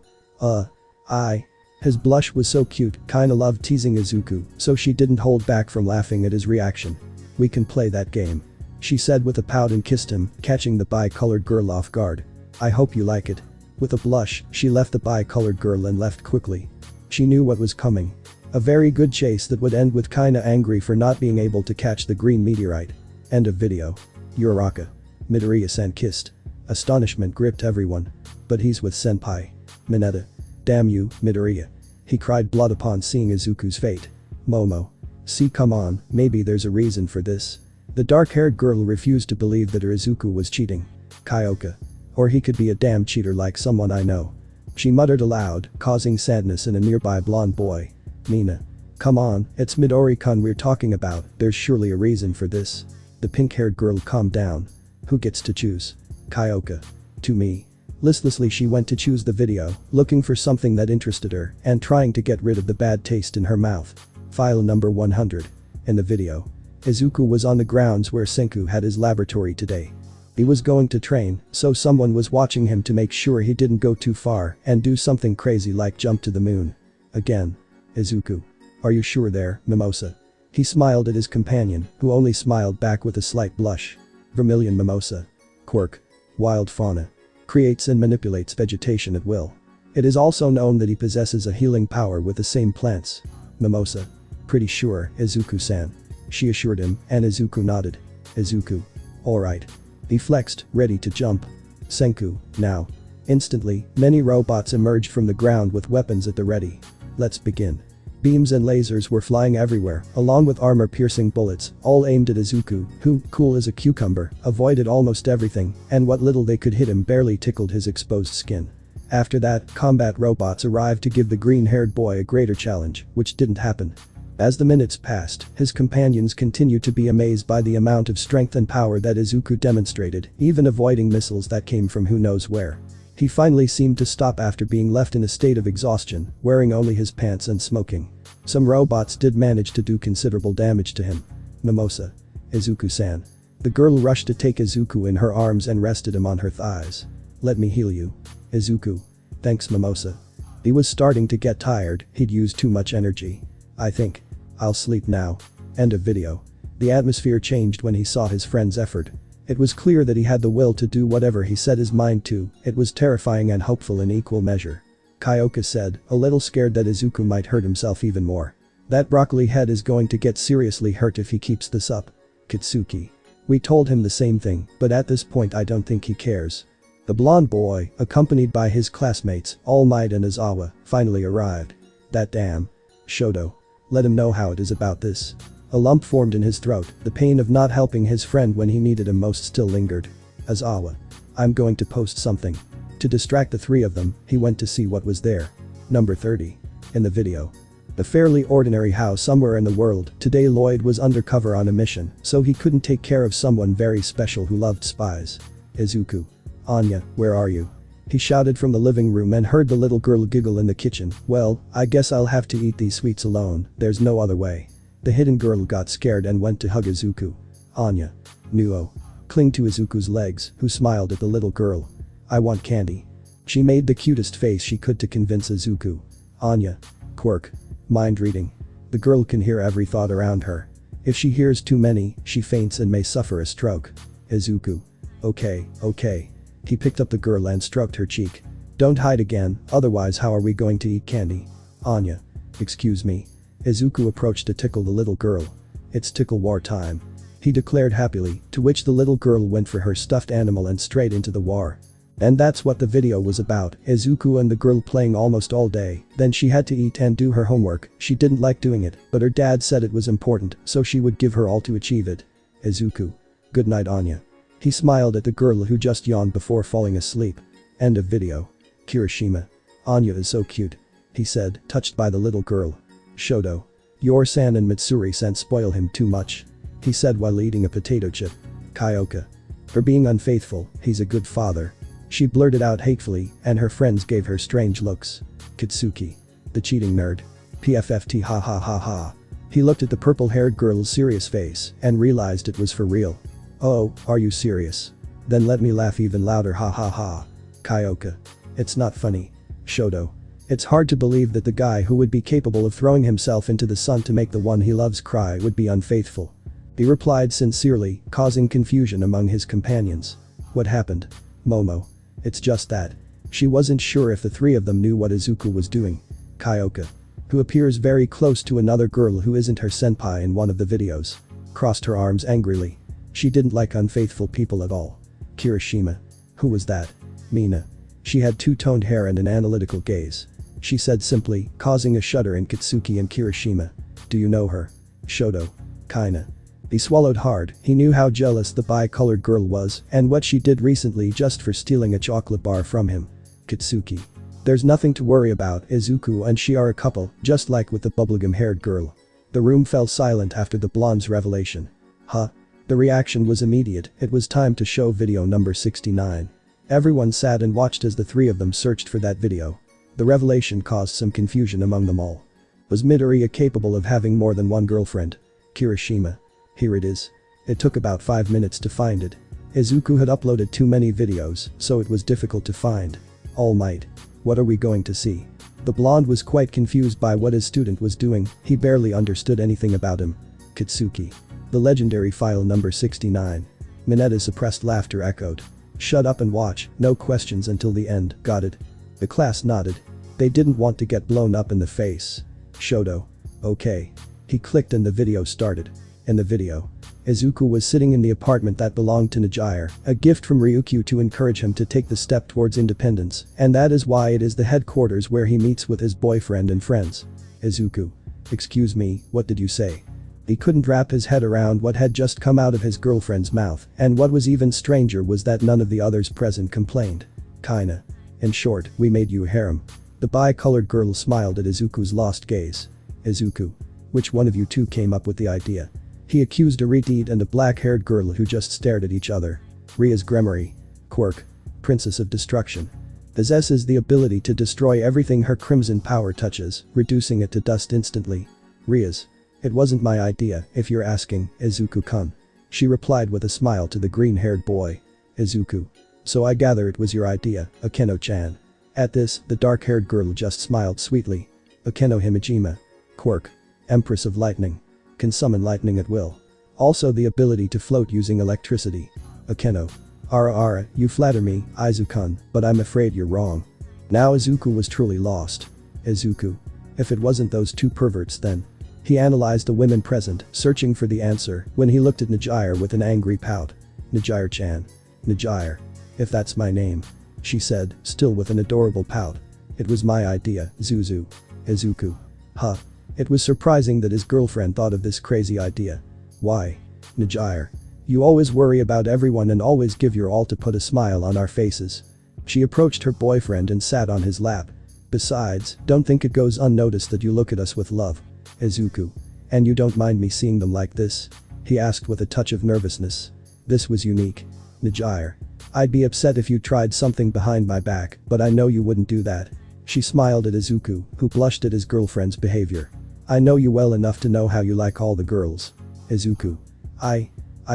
His blush was so cute, Kina loved teasing Izuku, so she didn't hold back from laughing at his reaction. We can play that game. She said with a pout and kissed him, catching the bi-colored girl off guard. I hope you like it. With a blush, she left the bi-colored girl and left quickly. She knew what was coming. A very good chase that would end with Kina angry for not being able to catch the green meteorite. End of video. Uraraka. Midoriya-san kissed. Astonishment gripped everyone. But he's with Senpai. Mineta. Damn you, Midoriya. He cried blood upon seeing Izuku's fate. Momo. See, come on, maybe there's a reason for this. The dark-haired girl refused to believe that her Izuku was cheating. Kyoka. Or he could be a damn cheater like someone I know. She muttered aloud, causing sadness in a nearby blonde boy. Mina. Come on, it's Midori-kun we're talking about, there's surely a reason for this. The pink-haired girl calmed down. Who gets to choose? Kyoka. To me. Listlessly she went to choose the video, looking for something that interested her and trying to get rid of the bad taste in her mouth. File number 100. In the video. Izuku was on the grounds where Senku had his laboratory today. He was going to train, so someone was watching him to make sure he didn't go too far and do something crazy like jump to the moon. Again. Izuku. Are you sure there, Mimosa? He smiled at his companion, who only smiled back with a slight blush. Vermilion Mimosa. Quirk. Wild fauna. Creates and manipulates vegetation at will. It is also known that he possesses a healing power with the same plants. Mimosa. Pretty sure, Izuku-san. She assured him, and Izuku nodded. Izuku. Alright. He flexed, ready to jump. Senku, now. Instantly, many robots emerged from the ground with weapons at the ready. Let's begin. Beams and lasers were flying everywhere, along with armor-piercing bullets, all aimed at Izuku, who, cool as a cucumber, avoided almost everything, and what little they could hit him barely tickled his exposed skin. After that, combat robots arrived to give the green-haired boy a greater challenge, which didn't happen. As the minutes passed, his companions continued to be amazed by the amount of strength and power that Izuku demonstrated, even avoiding missiles that came from who knows where. He finally seemed to stop after being left in a state of exhaustion, wearing only his pants and smoking. Some robots did manage to do considerable damage to him. Mimosa. Izuku-san. The girl rushed to take Izuku in her arms and rested him on her thighs. Let me heal you. Izuku. Thanks, Mimosa. He was starting to get tired, he'd used too much energy. I think. I'll sleep now. End of video. The atmosphere changed when he saw his friend's effort. It was clear that he had the will to do whatever he set his mind to, it was terrifying and hopeful in equal measure. Kyoka said, a little scared that Izuku might hurt himself even more. That broccoli head is going to get seriously hurt if he keeps this up. Kitsuki. We told him the same thing, but at this point I don't think he cares. The blonde boy, accompanied by his classmates, All Might and Izawa, finally arrived. That damn. Shoto. Let him know how it is about this. A lump formed in his throat, the pain of not helping his friend when he needed him most still lingered. Izawa. I'm going to post something. To distract the three of them, he went to see what was there. Number 30. In the video. A fairly ordinary house somewhere in the world, today Lloyd was undercover on a mission, so he couldn't take care of someone very special who loved spies. Izuku. Anya, where are you? He shouted from the living room and heard the little girl giggle in the kitchen. Well, I guess I'll have to eat these sweets alone, there's no other way. The hidden girl got scared and went to hug Izuku. Anya. Nuo. Cling to Izuku's legs, who smiled at the little girl. I want candy. She made the cutest face she could to convince Izuku. Anya. Quirk. Mind reading. The girl can hear every thought around her. If she hears too many, she faints and may suffer a stroke. Izuku. Okay. He picked up the girl and stroked her cheek. Don't hide again, otherwise how are we going to eat candy? Anya. Excuse me. Izuku approached to tickle the little girl. It's tickle war time. He declared happily, to which the little girl went for her stuffed animal and straight into the war. And that's what the video was about, Izuku and the girl playing almost all day, then she had to eat and do her homework, she didn't like doing it, but her dad said it was important, so she would give her all to achieve it. Izuku. Good night, Anya. He smiled at the girl who just yawned before falling asleep. End of video. Kirishima. Anya is so cute. He said, touched by the little girl. Shoto. Your-san and Mitsuri-san spoil him too much. He said while eating a potato chip. Kyoka. For being unfaithful, he's a good father. She blurted out hatefully, and her friends gave her strange looks. Kitsuki. The cheating nerd. PFFT ha ha ha ha. He looked at the purple-haired girl's serious face and realized it was for real. Oh, are you serious? Then let me laugh even louder ha ha ha. Kyoka. It's not funny. Shoto. It's hard to believe that the guy who would be capable of throwing himself into the sun to make the one he loves cry would be unfaithful. He replied sincerely, causing confusion among his companions. What happened? Momo. It's just that. She wasn't sure if the three of them knew what Izuku was doing. Kyoka. Who appears very close to another girl who isn't her senpai in one of the videos. Crossed her arms angrily. She didn't like unfaithful people at all. Kirishima. Who was that? Mina. She had two-toned hair and an analytical gaze. She said simply, causing a shudder in Kitsuki and Kirishima. Do you know her? Shoto. Kinda. He swallowed hard. He knew how jealous the bi-colored girl was and what she did recently just for stealing a chocolate bar from him. Kitsuki. There's nothing to worry about. Izuku and she are a couple, just like with the bubblegum-haired girl. The room fell silent after the blonde's revelation. Huh? The reaction was immediate. It was time to show video number 69. Everyone sat and watched as the three of them searched for that video. The revelation caused some confusion among them all. Was Midoriya capable of having more than one girlfriend? Kirishima. Here it is. It took about 5 minutes to find it. Izuku had uploaded too many videos, so it was difficult to find. All Might. What are we going to see? The blonde was quite confused by what his student was doing. He barely understood anything about him. Kitsuki. The legendary file number 69. Mineta's suppressed laughter echoed. Shut up and watch, no questions until the end, got it? The class nodded. They didn't want to get blown up in the face. Shoto. Okay. He clicked and the video started. In the video, Izuku was sitting in the apartment that belonged to Nejire, a gift from Ryukyu to encourage him to take the step towards independence, and that is why it is the headquarters where he meets with his boyfriend and friends. Izuku. Excuse me, what did you say? He couldn't wrap his head around what had just come out of his girlfriend's mouth, and what was even stranger was that none of the others present complained. Kinda. In short, we made you a harem. The bi-colored girl smiled at Izuku's lost gaze. Izuku. Which one of you two came up with the idea? He accused a Reed and a black-haired girl who just stared at each other. Ria's Gremory. Quirk. Princess of Destruction. Possesses the ability to destroy everything her crimson power touches, reducing it to dust instantly. Ria's. It wasn't my idea, if you're asking, Izuku-kun. She replied with a smile to the green-haired boy. Izuku. So I gather it was your idea, Akeno-chan. At this, the dark-haired girl just smiled sweetly. Akeno Himejima. Quirk. Empress of Lightning. Can summon lightning at will. Also the ability to float using electricity. Akeno. Ara, you flatter me, Izuku-kun, but I'm afraid you're wrong. Now Izuku was truly lost. Izuku. If it wasn't those two perverts then. He analyzed the women present, searching for the answer, when he looked at Nejire with an angry pout. Nejire-chan. Nejire. If that's my name. She said, still with an adorable pout. It was my idea, Zuzu. Izuku. Huh. It was surprising that his girlfriend thought of this crazy idea. Why? Nejire. You always worry about everyone and always give your all to put a smile on our faces. She approached her boyfriend and sat on his lap. Besides, don't think it goes unnoticed that you look at us with love. Izuku. And you don't mind me seeing them like this? He asked with a touch of nervousness. This was unique. Nejire. I'd be upset if you tried something behind my back, but I know you wouldn't do that. She smiled at Izuku, who blushed at his girlfriend's behavior. I know you well enough to know how you like all the girls. Izuku. I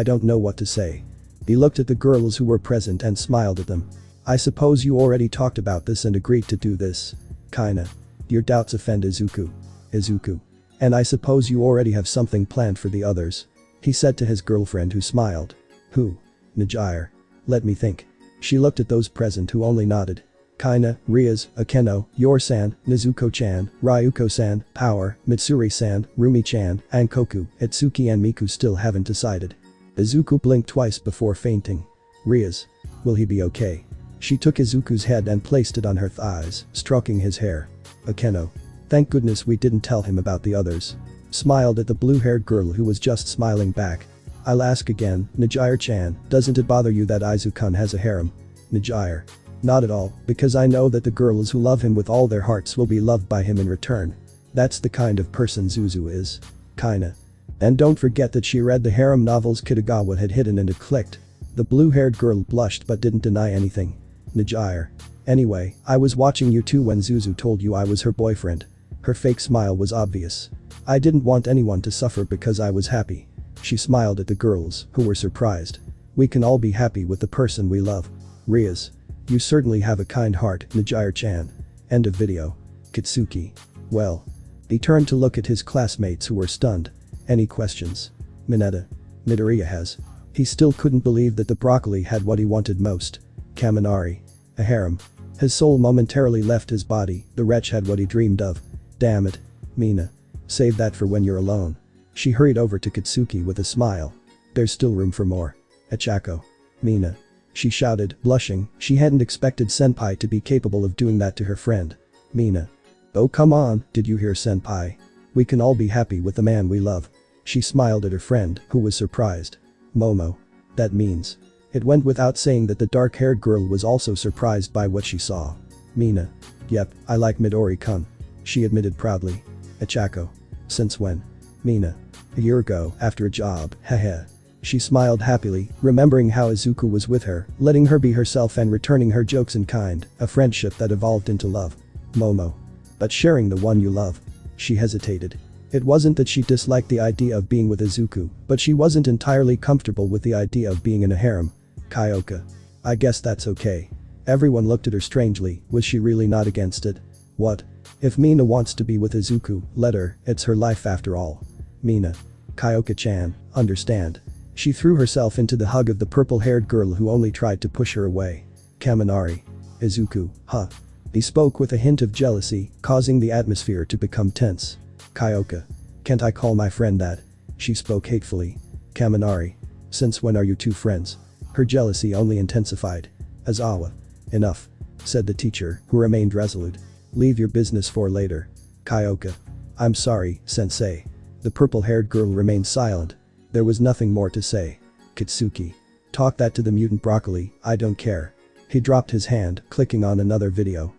don't know what to say. He looked at the girls who were present and smiled at them. I suppose you already talked about this and agreed to do this. Kinda. Your doubts offend Izuku. Izuku. And I suppose you already have something planned for the others. He said to his girlfriend who smiled. Who? Nejire. Let me think. She looked at those present who only nodded. Kinda, Ria's, Akeno, Yor-san, Nezuko-chan, Ryuko-san, Power, Mitsuri-san, Rumi-chan, and Koku, Itsuki and Miku still haven't decided. Izuku blinked twice before fainting. Ria's. Will he be okay? She took Izuku's head and placed it on her thighs, stroking his hair. Akeno. Thank goodness we didn't tell him about the others. Smiled at the blue-haired girl who was just smiling back. I'll ask again, Nejire-chan, doesn't it bother you that Izuku-kun has a harem? Nejire. Not at all, because I know that the girls who love him with all their hearts will be loved by him in return. That's the kind of person Zuzu is. Kinda. And don't forget that she read the harem novels Kitagawa had hidden and it clicked. The blue-haired girl blushed but didn't deny anything. Nejire. Anyway, I was watching you too when Zuzu told you I was her boyfriend. Her fake smile was obvious. I didn't want anyone to suffer because I was happy. She smiled at the girls, who were surprised. We can all be happy with the person we love. Ria's. You certainly have a kind heart, Nejire-chan. End of video. Kitsuki. Well. He turned to look at his classmates who were stunned. Any questions? Mineta. Midoriya has. He still couldn't believe that the broccoli had what he wanted most. Kaminari. A harem. His soul momentarily left his body, the wretch had what he dreamed of. Damn it. Mina. Save that for when you're alone. She hurried over to Kitsuki with a smile. There's still room for more. Achako. Mina. She shouted, blushing, she hadn't expected Senpai to be capable of doing that to her friend. Mina. Oh come on, did you hear Senpai? We can all be happy with the man we love. She smiled at her friend, who was surprised. Momo. That means. It went without saying that the dark-haired girl was also surprised by what she saw. Mina. Yep, I like Midori-kun. She admitted proudly. Achako. Since when? Mina. A year ago, after a job, haha. She smiled happily, remembering how Izuku was with her, letting her be herself and returning her jokes in kind, a friendship that evolved into love. Momo. But sharing the one you love. She hesitated. It wasn't that she disliked the idea of being with Izuku, but she wasn't entirely comfortable with the idea of being in a harem. Kyoka. I guess that's okay. Everyone looked at her strangely, was she really not against it? What? If Mina wants to be with Izuku, let her, it's her life after all. Mina. Kyoka-chan, understand. She threw herself into the hug of the purple-haired girl who only tried to push her away. Kaminari. Izuku, huh? He spoke with a hint of jealousy, causing the atmosphere to become tense. Kyoka. Can't I call my friend that? She spoke hatefully. Kaminari. Since when are you two friends? Her jealousy only intensified. Azawa. Enough. Said the teacher, who remained resolute. Leave your business for later. Kyoka. I'm sorry, sensei. The purple-haired girl remained silent. There was nothing more to say. Kitsuki. Talk that to the mutant broccoli, I don't care. He dropped his hand, clicking on another video.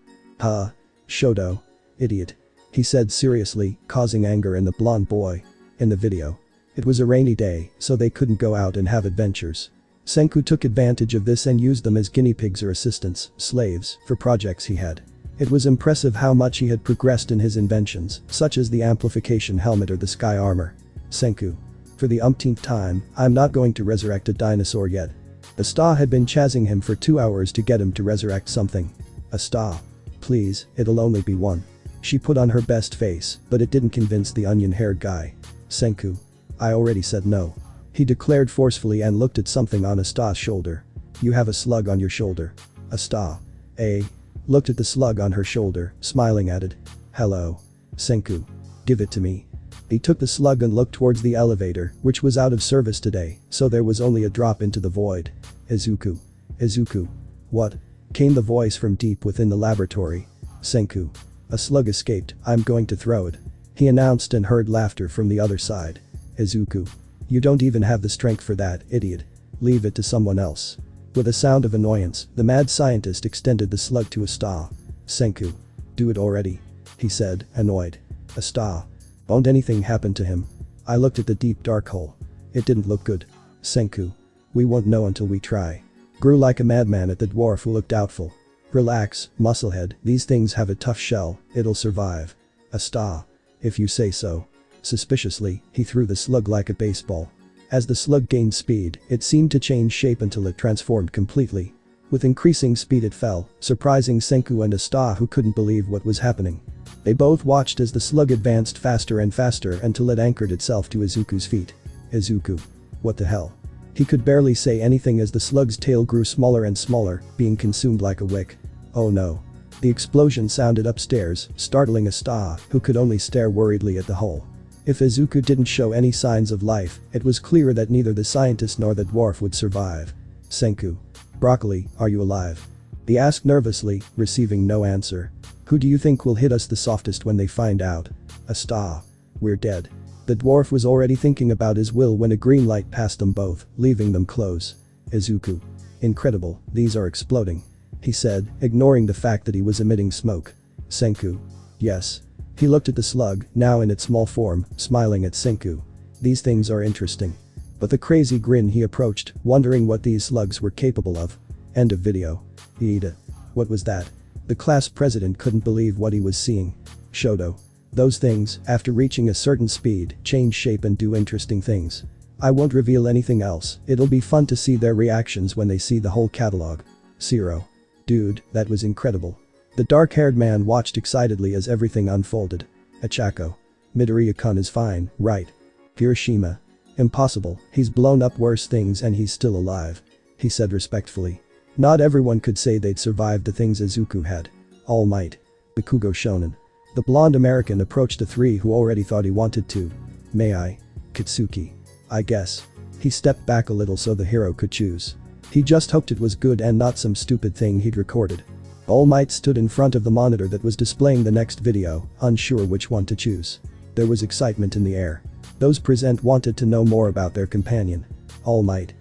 Shoto. Idiot. He said seriously, causing anger in the blonde boy. In the video. It was a rainy day, so they couldn't go out and have adventures. Senku took advantage of this and used them as guinea pigs or assistants, slaves, for projects he had. It was impressive how much he had progressed in his inventions, such as the amplification helmet or the sky armor. Senku. For the umpteenth time, I'm not going to resurrect a dinosaur yet. Asta had been chasing him for 2 hours to get him to resurrect something. Asta. Please, it'll only be one. She put on her best face, but it didn't convince the onion-haired guy. Senku. I already said no. He declared forcefully and looked at something on Asta's shoulder. You have a slug on your shoulder. Asta. Looked at the slug on her shoulder, smiling at it. Hello. Senku. Give it to me. He took the slug and looked towards the elevator, which was out of service today, so there was only a drop into the void. Izuku. Izuku. What? Came the voice from deep within the laboratory. Senku. A slug escaped, I'm going to throw it. He announced and heard laughter from the other side. Izuku. You don't even have the strength for that, idiot. Leave it to someone else. With a sound of annoyance, the mad scientist extended the slug to Asta. Senku. Do it already. He said, annoyed. Asta. Won't anything happen to him? I looked at the deep dark hole. It didn't look good. Senku. We won't know until we try. Grew like a madman at the dwarf who looked doubtful. Relax, musclehead, these things have a tough shell, it'll survive. Asta. If you say so. Suspiciously, he threw the slug like a baseball. As the slug gained speed, it seemed to change shape until it transformed completely. With increasing speed it fell, surprising Senku and Asta who couldn't believe what was happening. They both watched as the slug advanced faster and faster until it anchored itself to Izuku's feet. Izuku. What the hell? He could barely say anything as the slug's tail grew smaller and smaller, being consumed like a wick. Oh no. The explosion sounded upstairs, startling Asta, who could only stare worriedly at the hole. If Izuku didn't show any signs of life, it was clear that neither the scientist nor the dwarf would survive. Senku. Broccoli, are you alive? He asked nervously, receiving no answer. Who do you think will hit us the softest when they find out? Asta. We're dead. The dwarf was already thinking about his will when a green light passed them both, leaving them close. Izuku. Incredible, these are exploding. He said, ignoring the fact that he was emitting smoke. Senku. Yes. He looked at the slug, now in its small form, smiling at Senku. These things are interesting. With a crazy grin he approached, wondering what these slugs were capable of. End of video. Iida. What was that? The class president couldn't believe what he was seeing. Shoto. Those things, after reaching a certain speed, change shape and do interesting things. I won't reveal anything else, it'll be fun to see their reactions when they see the whole catalog. Zero. Dude, that was incredible. The dark-haired man watched excitedly as everything unfolded. Achako. Midoriya-kun is fine, right? Hiroshima. Impossible, he's blown up worse things and he's still alive. He said respectfully. Not everyone could say they'd survived the things Izuku had. All Might. Bakugo Shonen. The blonde American approached the three who already thought he wanted to. May I? Kitsuki. I guess. He stepped back a little so the hero could choose. He just hoped it was good and not some stupid thing he'd recorded. All Might stood in front of the monitor that was displaying the next video, unsure which one to choose. There was excitement in the air. Those present wanted to know more about their companion. All Might.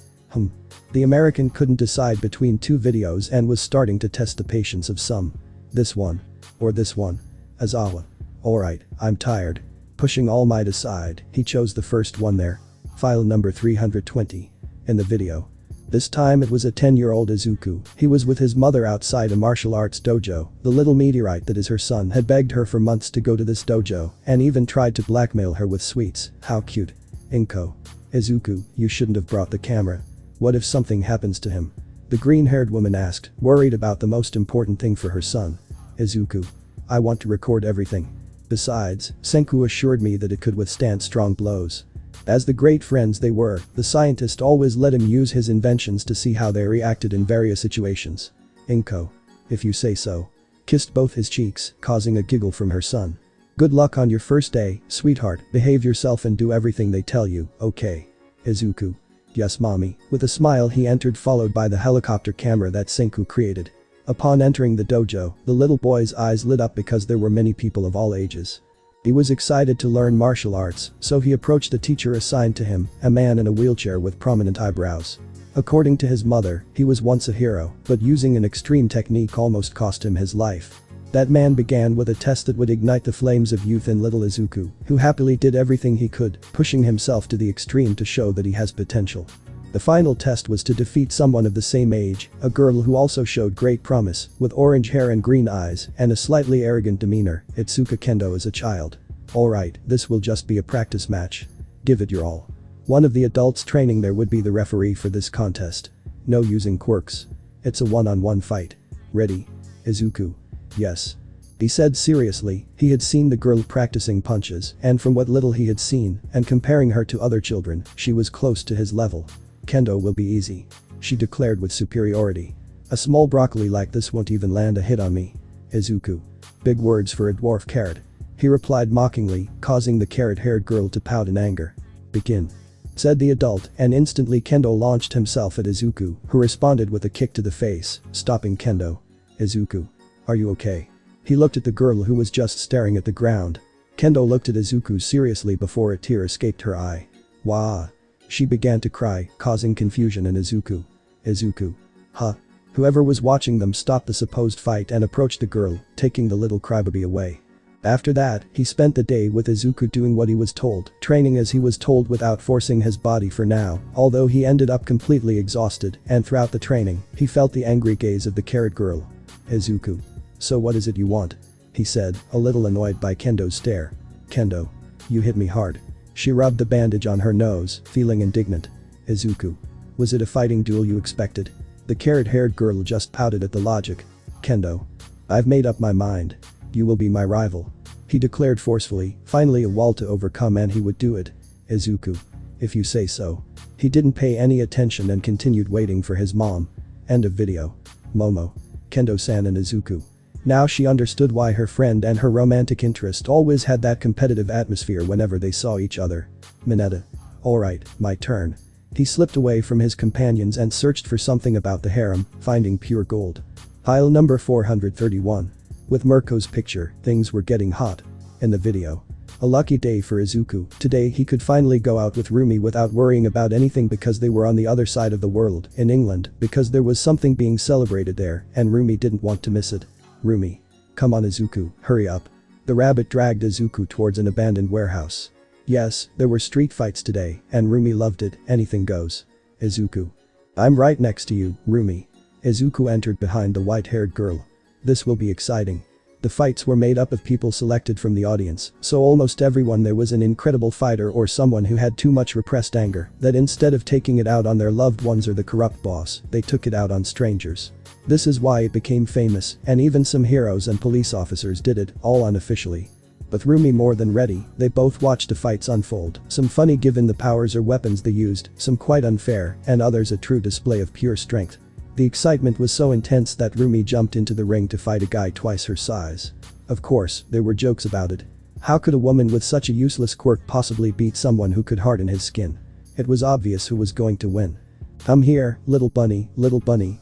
The American couldn't decide between two videos and was starting to test the patience of some. This one. Or this one. Azawa. Alright, I'm tired. Pushing All Might aside, he chose the first one there. File number 320. In the video. This time it was a 10-year-old Izuku. He was with his mother outside a martial arts dojo. The little meteorite that is her son had begged her for months to go to this dojo and even tried to blackmail her with sweets. How cute. Inko. Izuku, you shouldn't have brought the camera. What if something happens to him? The green-haired woman asked, worried about the most important thing for her son. Izuku. I want to record everything. Besides, Senku assured me that it could withstand strong blows. As the great friends they were, the scientist always let him use his inventions to see how they reacted in various situations. Inko. If you say so. Kissed both his cheeks, causing a giggle from her son. Good luck on your first day, sweetheart, behave yourself and do everything they tell you, okay? Izuku. Yes mommy. With a smile he entered, followed by the helicopter camera that Senku created. Upon entering the dojo, the little boy's eyes lit up because there were many people of all ages. He was excited to learn martial arts, so he approached the teacher assigned to him, a man in a wheelchair with prominent eyebrows. According to his mother, he was once a hero, but using an extreme technique almost cost him his life. That man began with a test that would ignite the flames of youth in little Izuku, who happily did everything he could, pushing himself to the extreme to show that he has potential. The final test was to defeat someone of the same age, a girl who also showed great promise, with orange hair and green eyes and a slightly arrogant demeanor. Itsuka Kendo as a child. Alright, this will just be a practice match. Give it your all. One of the adults training there would be the referee for this contest. No using quirks. It's a one-on-one fight. Ready? Izuku. Yes. He said seriously. He had seen the girl practicing punches, and from what little he had seen, and comparing her to other children, she was close to his level. Kendo will be easy. She declared with superiority. A small broccoli like this won't even land a hit on me. Izuku. Big words for a dwarf carrot. He replied mockingly, causing the carrot-haired girl to pout in anger. Begin. Said the adult, and instantly Kendo launched himself at Izuku, who responded with a kick to the face, stopping Kendo. Izuku. Are you okay? He looked at the girl who was just staring at the ground. Kendo looked at Izuku seriously before a tear escaped her eye. Wah. She began to cry, causing confusion in Izuku. Izuku. Huh? Whoever was watching them stopped the supposed fight and approached the girl, taking the little crybaby away. After that, he spent the day with Izuku doing what he was told, training as he was told without forcing his body for now, although he ended up completely exhausted, and throughout the training, he felt the angry gaze of the carrot girl. Izuku. So what is it you want? He said, a little annoyed by Kendo's stare. Kendo. You hit me hard. She rubbed the bandage on her nose, feeling indignant. Izuku. Was it a fighting duel you expected? The carrot-haired girl just pouted at the logic. Kendo. I've made up my mind. You will be my rival. He declared forcefully, finally a wall to overcome and he would do it. Izuku. If you say so. He didn't pay any attention and continued waiting for his mom. End of video. Momo. Kendo-san and Izuku. Now she understood why her friend and her romantic interest always had that competitive atmosphere whenever they saw each other. Mineta. Alright, my turn. He slipped away from his companions and searched for something about the harem, finding pure gold. Pile number 431. With Mirko's picture, things were getting hot. In the video. A lucky day for Izuku. Today he could finally go out with Rumi without worrying about anything because they were on the other side of the world, in England, because there was something being celebrated there, and Rumi didn't want to miss it. Rumi. Come on Izuku, hurry up. The rabbit dragged Izuku towards an abandoned warehouse. Yes, there were street fights today, and Rumi loved it, anything goes. Izuku. I'm right next to you, Rumi. Izuku entered behind the white-haired girl. This will be exciting. The fights were made up of people selected from the audience, so almost everyone there was an incredible fighter or someone who had too much repressed anger that instead of taking it out on their loved ones or the corrupt boss, they took it out on strangers. This is why it became famous, and even some heroes and police officers did it, all unofficially. With Rumi more than ready, they both watched the fights unfold, some funny given the powers or weapons they used, some quite unfair, and others a true display of pure strength. The excitement was so intense that Rumi jumped into the ring to fight a guy twice her size. Of course, there were jokes about it. How could a woman with such a useless quirk possibly beat someone who could harden his skin? It was obvious who was going to win. Come here, little bunny,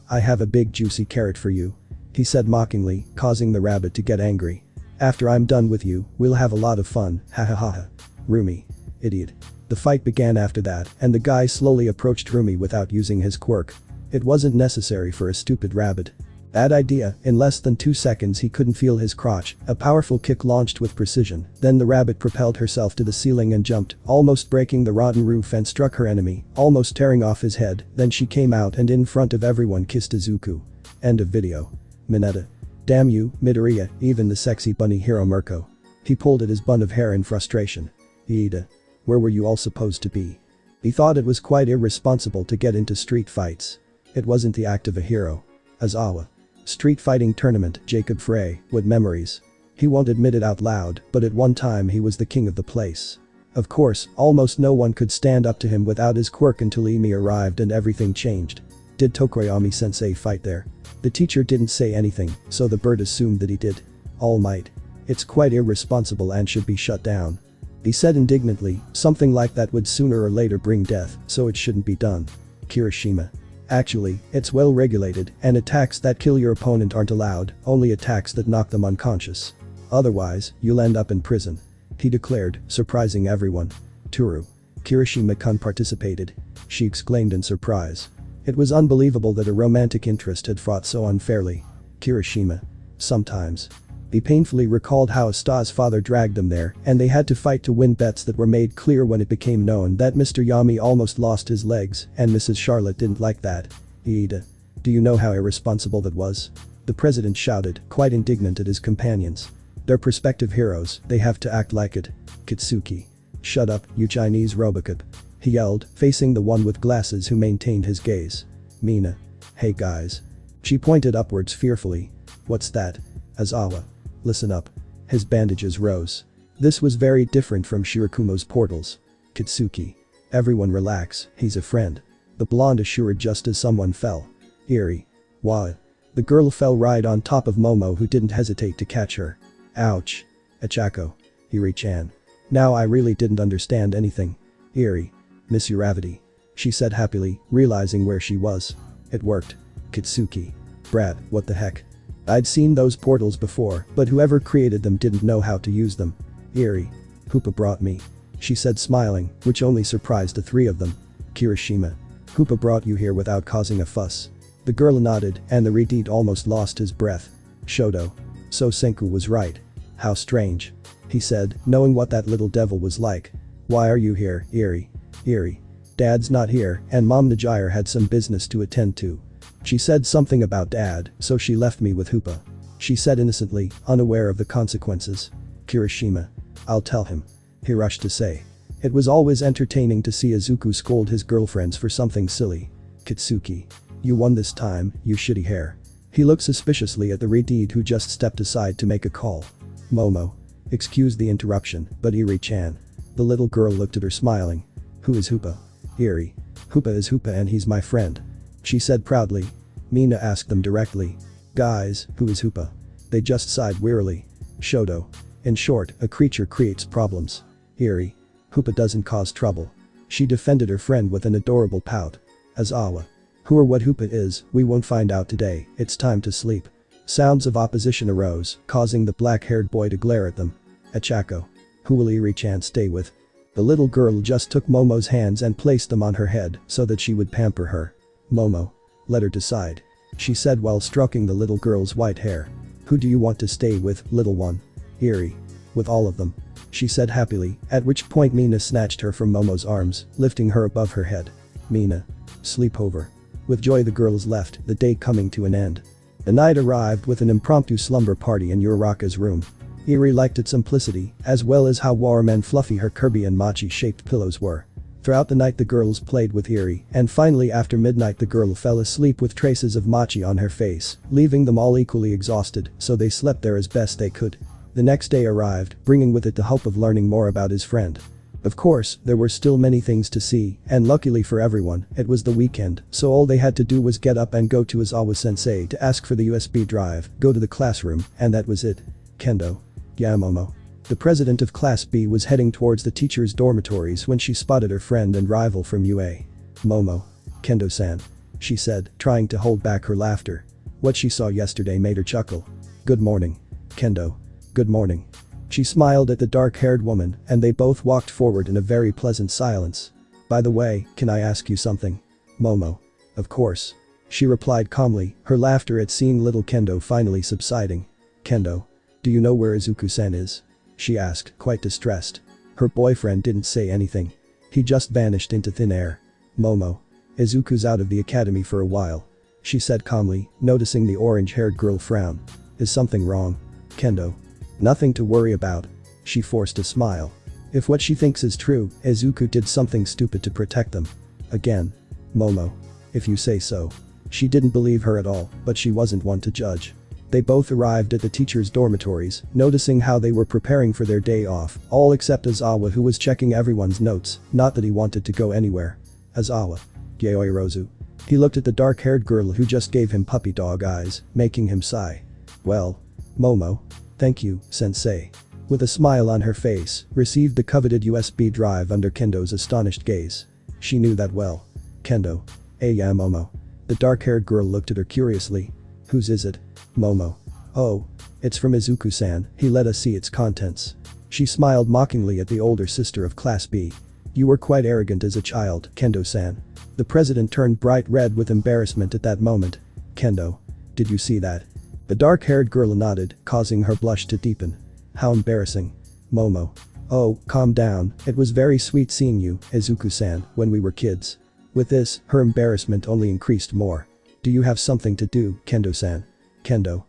I have a big juicy carrot for you. He said mockingly, causing the rabbit to get angry. After I'm done with you, we'll have a lot of fun, ha ha ha ha. Rumi. idiot. The fight began after that, and the guy slowly approached Rumi without using his quirk. It wasn't necessary for a stupid rabbit. Bad idea. In less than 2 seconds he couldn't feel his crotch, a powerful kick launched with precision, then the rabbit propelled herself to the ceiling and jumped, almost breaking the rotten roof and struck her enemy, almost tearing off his head, then she came out and in front of everyone kissed Izuku. End of video. Mineta. Damn you, Midoriya, even the sexy bunny hero Mirko. He pulled at his bun of hair in frustration. Ida. Where were you all supposed to be? He thought it was quite irresponsible to get into street fights. It wasn't the act of a hero. Aizawa. Street fighting tournament, Jacob Frey, what memories. He won't admit it out loud, but at one time he was the king of the place. Of course, almost no one could stand up to him without his quirk until Imi arrived and everything changed. Did Tokoyami-sensei fight there? The teacher didn't say anything, so the bird assumed that he did. All Might. It's quite irresponsible and should be shut down. He said indignantly, something like that would sooner or later bring death, so it shouldn't be done. Kirishima. Actually, it's well regulated, and attacks that kill your opponent aren't allowed, only attacks that knock them unconscious. Otherwise, you'll end up in prison. He declared, surprising everyone. Toru. Kirishima-kun participated. She exclaimed in surprise. It was unbelievable that a romantic interest had fought so unfairly. Kirishima. Sometimes. He painfully recalled how Asta's father dragged them there, and they had to fight to win bets that were made clear when it became known that Mr. Yami almost lost his legs, and Mrs. Charlotte didn't like that. Ida. Do you know how irresponsible that was? The president shouted, quite indignant at his companions. They're prospective heroes, they have to act like it. Kitsuki. Shut up, you Chinese Robocop. He yelled, facing the one with glasses who maintained his gaze. Mina. Hey guys. She pointed upwards fearfully. What's that? Aizawa. Listen up. His bandages rose. This was very different from Shirakumo's portals. Kitsuki. Everyone relax, he's a friend. The blonde assured just as someone fell. Eerie. Why? The girl fell right on top of Momo who didn't hesitate to catch her. Ouch. Achako. Iri-chan. Now I really didn't understand anything. Eerie. Miss Uravity. She said happily, realizing where she was. It worked. Kitsuki. Brat, what the heck? I'd seen those portals before, but whoever created them didn't know how to use them. Eerie. Hoopa brought me. She said smiling, which only surprised the three of them. Kirishima. Hoopa brought you here without causing a fuss. The girl nodded, and the Redeed almost lost his breath. Shoto. So Senku was right. How strange. He said, knowing what that little devil was like. Why are you here, Eerie? Eerie. Dad's not here, and Mom Nejire had some business to attend to. She said something about Dad, so she left me with Hoopa. She said innocently, unaware of the consequences. Kirishima. I'll tell him. He rushed to say. It was always entertaining to see Izuku scold his girlfriends for something silly. Kitsuki. You won this time, you shitty hair. He looked suspiciously at the Redeed who just stepped aside to make a call. Momo. Excuse the interruption, but Iri-chan. The little girl looked at her smiling. Who is Hoopa? Eerie. Hoopa is Hoopa and he's my friend. She said proudly. Mina asked them directly. Guys, who is Hoopa? They just sighed wearily. Shoto. In short, a creature creates problems. Eerie. Hoopa doesn't cause trouble. She defended her friend with an adorable pout. Aizawa. Who or what Hoopa is, we won't find out today, it's time to sleep. Sounds of opposition arose, causing the black-haired boy to glare at them. Achako. Who will Iri-chan stay with? The little girl just took Momo's hands and placed them on her head so that she would pamper her. Momo. Let her decide. She said while stroking the little girl's white hair. Who do you want to stay with, little one? Eerie. With all of them. She said happily, at which point Mina snatched her from Momo's arms, lifting her above her head. Mina. Sleepover. With joy the girls left, the day coming to an end. The night arrived with an impromptu slumber party in Uraraka's room. Eerie liked its simplicity, as well as how warm and fluffy her Kirby and Machi-shaped pillows were. Throughout the night the girls played with Eerie, and finally after midnight the girl fell asleep with traces of Machi on her face, leaving them all equally exhausted, so they slept there as best they could. The next day arrived, bringing with it the hope of learning more about his friend. Of course, there were still many things to see, and luckily for everyone, it was the weekend, so all they had to do was get up and go to Aizawa-sensei to ask for the USB drive, go to the classroom, and that was it. Kendo. Yamomo. The president of Class B was heading towards the teacher's dormitories when she spotted her friend and rival from UA. Momo. Kendo-san. She said, trying to hold back her laughter. What she saw yesterday made her chuckle. Good morning. Kendo. Good morning. She smiled at the dark-haired woman and they both walked forward in a very pleasant silence. By the way, can I ask you something? Momo. Of course. She replied calmly, her laughter at seeing little Kendo finally subsiding. Kendo. Do you know where Izuku-san is? She asked, quite distressed. Her boyfriend didn't say anything. He just vanished into thin air. Momo. Izuku's out of the academy for a while. She said calmly, noticing the orange-haired girl frown. Is something wrong? Kendo. Nothing to worry about. She forced a smile. If what she thinks is true, Izuku did something stupid to protect them. Again. Momo. If you say so. She didn't believe her at all, but she wasn't one to judge. They both arrived at the teachers' dormitories, noticing how they were preparing for their day off, all except Aizawa, who was checking everyone's notes, not that he wanted to go anywhere. Aizawa. Yaoirozu. He looked at the dark-haired girl who just gave him puppy dog eyes, making him sigh. Well. Momo. Thank you, sensei. With a smile on her face, received the coveted USB drive under Kendo's astonished gaze. She knew that well. Kendo. Yeah, Momo. The dark-haired girl looked at her curiously. Whose is it? Momo. Oh. It's from Izuku-san, he let us see its contents. She smiled mockingly at the older sister of Class B. You were quite arrogant as a child, Kendo-san. The president turned bright red with embarrassment at that moment. Kendo. Did you see that? The dark-haired girl nodded, causing her blush to deepen. How embarrassing. Momo. Oh, calm down, it was very sweet seeing you, Izuku-san, when we were kids. With this, her embarrassment only increased more. Do you have something to do, Kendo-san? Kendo.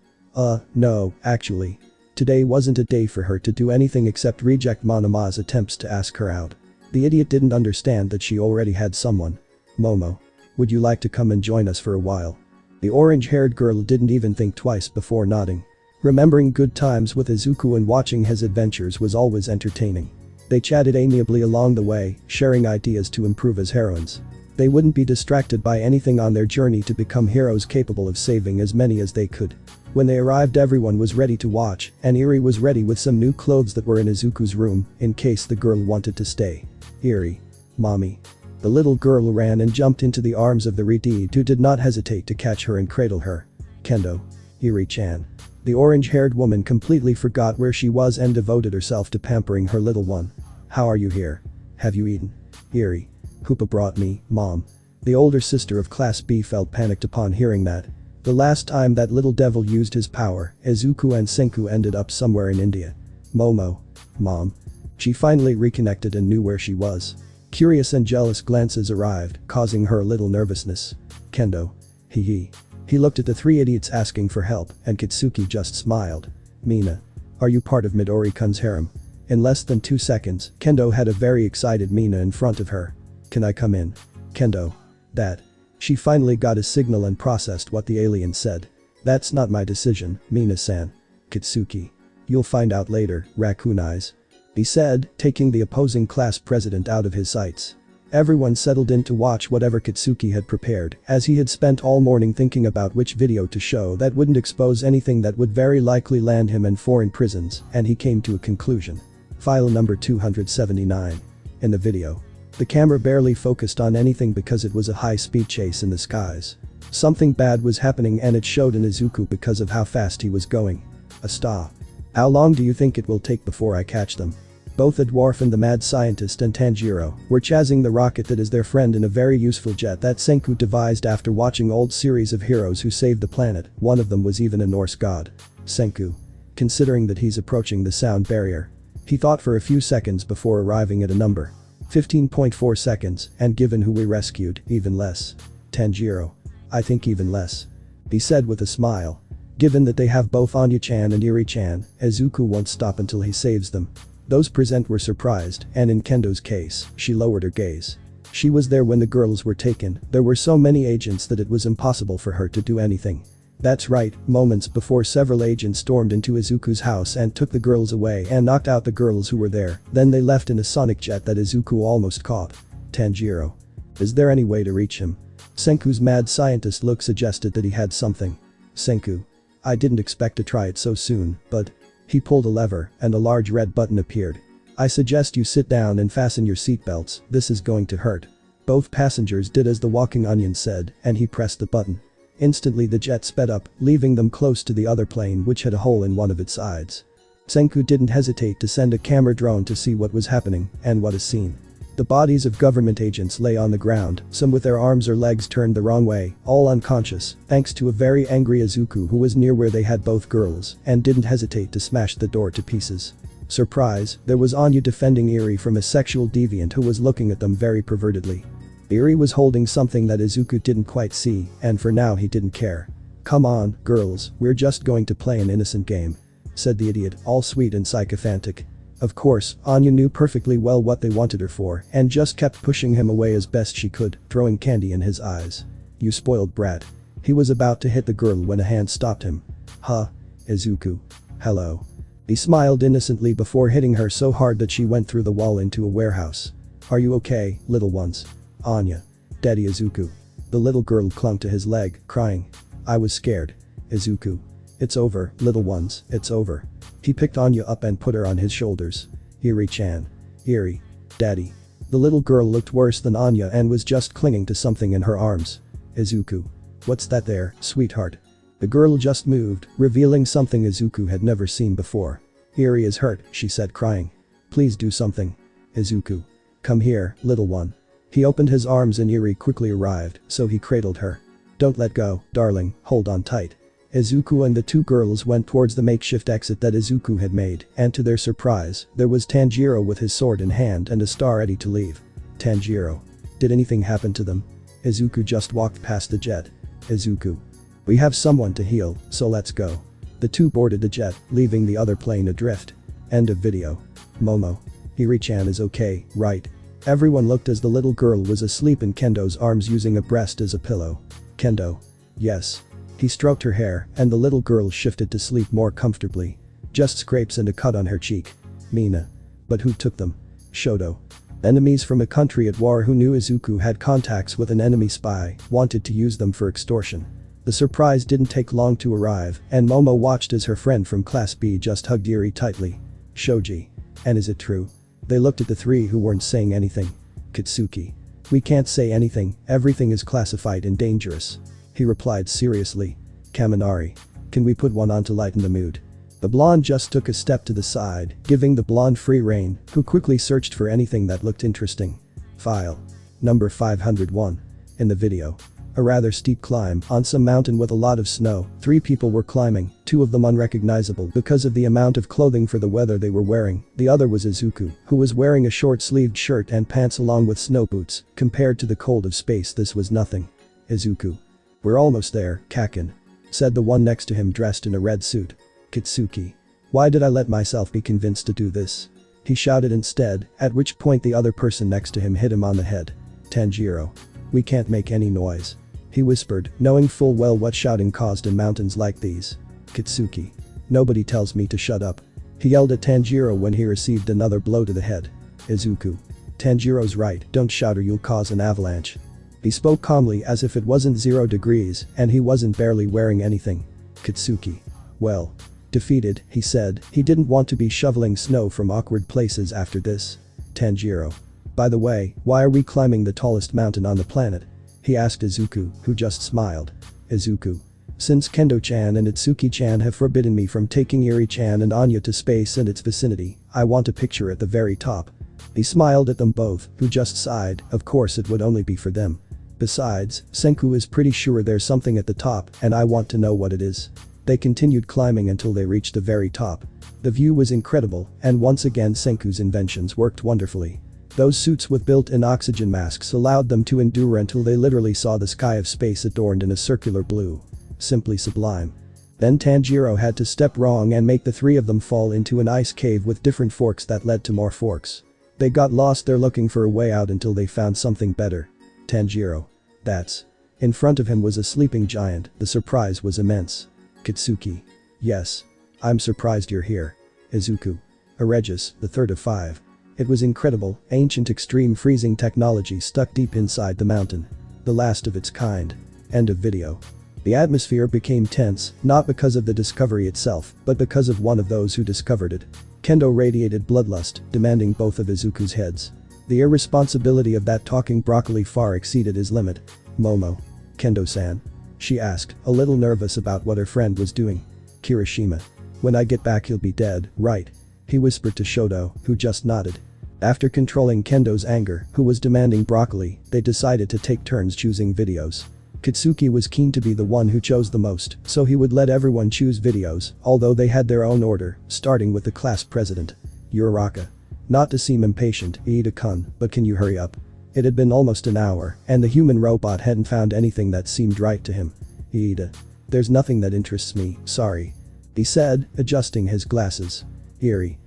No, actually. Today wasn't a day for her to do anything except reject Monoma's attempts to ask her out. The idiot didn't understand that she already had someone. Momo. Would you like to come and join us for a while? The orange-haired girl didn't even think twice before nodding. Remembering good times with Izuku and watching his adventures was always entertaining. They chatted amiably along the way, sharing ideas to improve as heroines. They wouldn't be distracted by anything on their journey to become heroes capable of saving as many as they could. When they arrived, everyone was ready to watch, and Eri was ready with some new clothes that were in Izuku's room, in case the girl wanted to stay. Eri. Mommy. The little girl ran and jumped into the arms of the Redeed, who did not hesitate to catch her and cradle her. Kendo. Eri-chan. The orange-haired woman completely forgot where she was and devoted herself to pampering her little one. How are you here? Have you eaten? Eri. Hoopa brought me, Mom. The older sister of Class B felt panicked upon hearing that. The last time that little devil used his power, Izuku and Senku ended up somewhere in India. Momo. Mom. She finally reconnected and knew where she was. Curious and jealous glances arrived, causing her a little nervousness. Kendo. Hee. He looked at the three idiots asking for help, and Kitsuki just smiled. Mina. Are you part of Midori-kun's harem? In less than 2 seconds, Kendo had a very excited Mina in front of her. Can I come in? Kendo. That. She finally got a signal and processed what the alien said. That's not my decision, Mina-san. Kitsuki. You'll find out later, Raccoon Eyes. He said, taking the opposing class president out of his sights. Everyone settled in to watch whatever Kitsuki had prepared, as he had spent all morning thinking about which video to show that wouldn't expose anything that would very likely land him in foreign prisons, and he came to a conclusion. File number 279. In the video. The camera barely focused on anything because it was a high-speed chase in the skies. Something bad was happening and it showed in Izuku because of how fast he was going. A stop. How long do you think it will take before I catch them? Both the dwarf and the mad scientist and Tanjiro were chasing the rocket that is their friend in a very useful jet that Senku devised after watching old series of heroes who saved the planet. One of them was even a Norse god. Senku. Considering that he's approaching the sound barrier. He thought for a few seconds before arriving at a number. 15.4 seconds, and given who we rescued, even less. Tanjiro. I think even less. He said with a smile. Given that they have both Anya-chan and Eri-chan, Izuku won't stop until he saves them. Those present were surprised, and in Kendo's case, she lowered her gaze. She was there when the girls were taken, there were so many agents that it was impossible for her to do anything. That's right, moments before several agents stormed into Izuku's house and took the girls away and knocked out the girls who were there, then they left in a sonic jet that Izuku almost caught. Tanjiro. Is there any way to reach him? Senku's mad scientist look suggested that he had something. Senku. I didn't expect to try it so soon, but. He pulled a lever and a large red button appeared. I suggest you sit down and fasten your seatbelts, this is going to hurt. Both passengers did as the walking onion said, and he pressed the button. Instantly the jet sped up, leaving them close to the other plane which had a hole in one of its sides. Senku didn't hesitate to send a camera drone to see what was happening, and what is seen. The bodies of government agents lay on the ground, some with their arms or legs turned the wrong way, all unconscious, thanks to a very angry Izuku who was near where they had both girls, and didn't hesitate to smash the door to pieces. Surprise, there was Anya defending Eri from a sexual deviant who was looking at them very pervertedly. Eri was holding something that Izuku didn't quite see, and for now he didn't care. "Come on, girls, we're just going to play an innocent game," said the idiot, all sweet and sycophantic. Of course, Anya knew perfectly well what they wanted her for and just kept pushing him away as best she could, throwing candy in his eyes. "You spoiled brat." He was about to hit the girl when a hand stopped him. "Huh? Izuku. Hello." He smiled innocently before hitting her so hard that she went through the wall into a warehouse. "Are you okay, little ones?" "Anya. Daddy Izuku." The little girl clung to his leg, crying. "I was scared. Izuku. It's over, little ones, it's over." He picked Anya up and put her on his shoulders. "Eri-chan. Eri. Daddy." The little girl looked worse than Anya and was just clinging to something in her arms. "Izuku. What's that there, sweetheart?" The girl just moved, revealing something Izuku had never seen before. "Eri is hurt," she said, crying. "Please do something. Izuku. Come here, little one." He opened his arms and Eri quickly arrived, so he cradled her. "Don't let go, darling, hold on tight." Izuku and the two girls went towards the makeshift exit that Izuku had made, and to their surprise, there was Tanjiro with his sword in hand and a star ready to leave. "Tanjiro. Did anything happen to them?" Izuku just walked past the jet. "Izuku. We have someone to heal, so let's go." The two boarded the jet, leaving the other plane adrift. End of video. Momo. Eri-chan is okay, right? Everyone looked as the little girl was asleep in Kendo's arms using a breast as a pillow. Kendo. Yes. He stroked her hair, and the little girl shifted to sleep more comfortably. Just scrapes and a cut on her cheek. Mina. But who took them? Shoto. Enemies from a country at war who knew Izuku had contacts with an enemy spy, wanted to use them for extortion. The surprise didn't take long to arrive, and Momo watched as her friend from Class B just hugged Eri tightly. Shoji. And is it true? They looked at the three who weren't saying anything. Katsuki. We can't say anything, everything is classified and dangerous. He replied seriously. Kaminari. Can we put one on to lighten the mood? The blonde just took a step to the side, giving the blonde free rein, who quickly searched for anything that looked interesting. File. Number 501. In the video. A rather steep climb on some mountain with a lot of snow, 3 people were climbing, 2 of them unrecognizable because of the amount of clothing for the weather they were wearing, the other was Izuku, who was wearing a short-sleeved shirt and pants along with snow boots. Compared to the cold of space, this was nothing. Izuku. We're almost there, Kakin. Said the one next to him dressed in a red suit. Kitsuki. Why did I let myself be convinced to do this? He shouted instead, at which point the other person next to him hit him on the head. Tanjiro. We can't make any noise. He whispered, knowing full well what shouting caused in mountains like these. Kitsuki. Nobody tells me to shut up. He yelled at Tanjiro when he received another blow to the head. Izuku. Tanjiro's right, don't shout or you'll cause an avalanche. He spoke calmly as if it wasn't 0 degrees and he wasn't barely wearing anything. Kitsuki. Well. Defeated, he said, he didn't want to be shoveling snow from awkward places after this. Tanjiro. By the way, why are we climbing the tallest mountain on the planet? He asked Izuku, who just smiled. Izuku. Since Kendo-chan and Itsuki-chan have forbidden me from taking Eri-chan and Anya to space and its vicinity, I want a picture at the very top. He smiled at them both, who just sighed, of course it would only be for them. Besides, Senku is pretty sure there's something at the top and I want to know what it is. They continued climbing until they reached the very top. The view was incredible, and once again Senku's inventions worked wonderfully. Those suits with built-in oxygen masks allowed them to endure until they literally saw the sky of space adorned in a circular blue. Simply sublime. Then Tanjiro had to step wrong and make the 3 of them fall into an ice cave with different forks that led to more forks. They got lost there looking for a way out until they found something better. Tanjiro. That's. In front of him was a sleeping giant, the surprise was immense. Kitsuki. Yes. I'm surprised you're here. Izuku. A Regis, the 3rd of 5. It was incredible, ancient extreme freezing technology stuck deep inside the mountain. The last of its kind. End of video. The atmosphere became tense, not because of the discovery itself, but because of one of those who discovered it. Kendo radiated bloodlust, demanding both of Izuku's heads. The irresponsibility of that talking broccoli far exceeded his limit. Momo. Kendo-san? She asked, a little nervous about what her friend was doing. Kirishima. When I get back he'll be dead, right? He whispered to Shoto, who just nodded. After controlling Kendo's anger, who was demanding broccoli, they decided to take turns choosing videos. Katsuki was keen to be the one who chose the most, so he would let everyone choose videos, although they had their own order, starting with the class president. Uraraka. Not to seem impatient, Iida-kun, but can you hurry up? It had been almost an hour, and the human robot hadn't found anything that seemed right to him. Iida. There's nothing that interests me, sorry. He said, adjusting his glasses. Eerie.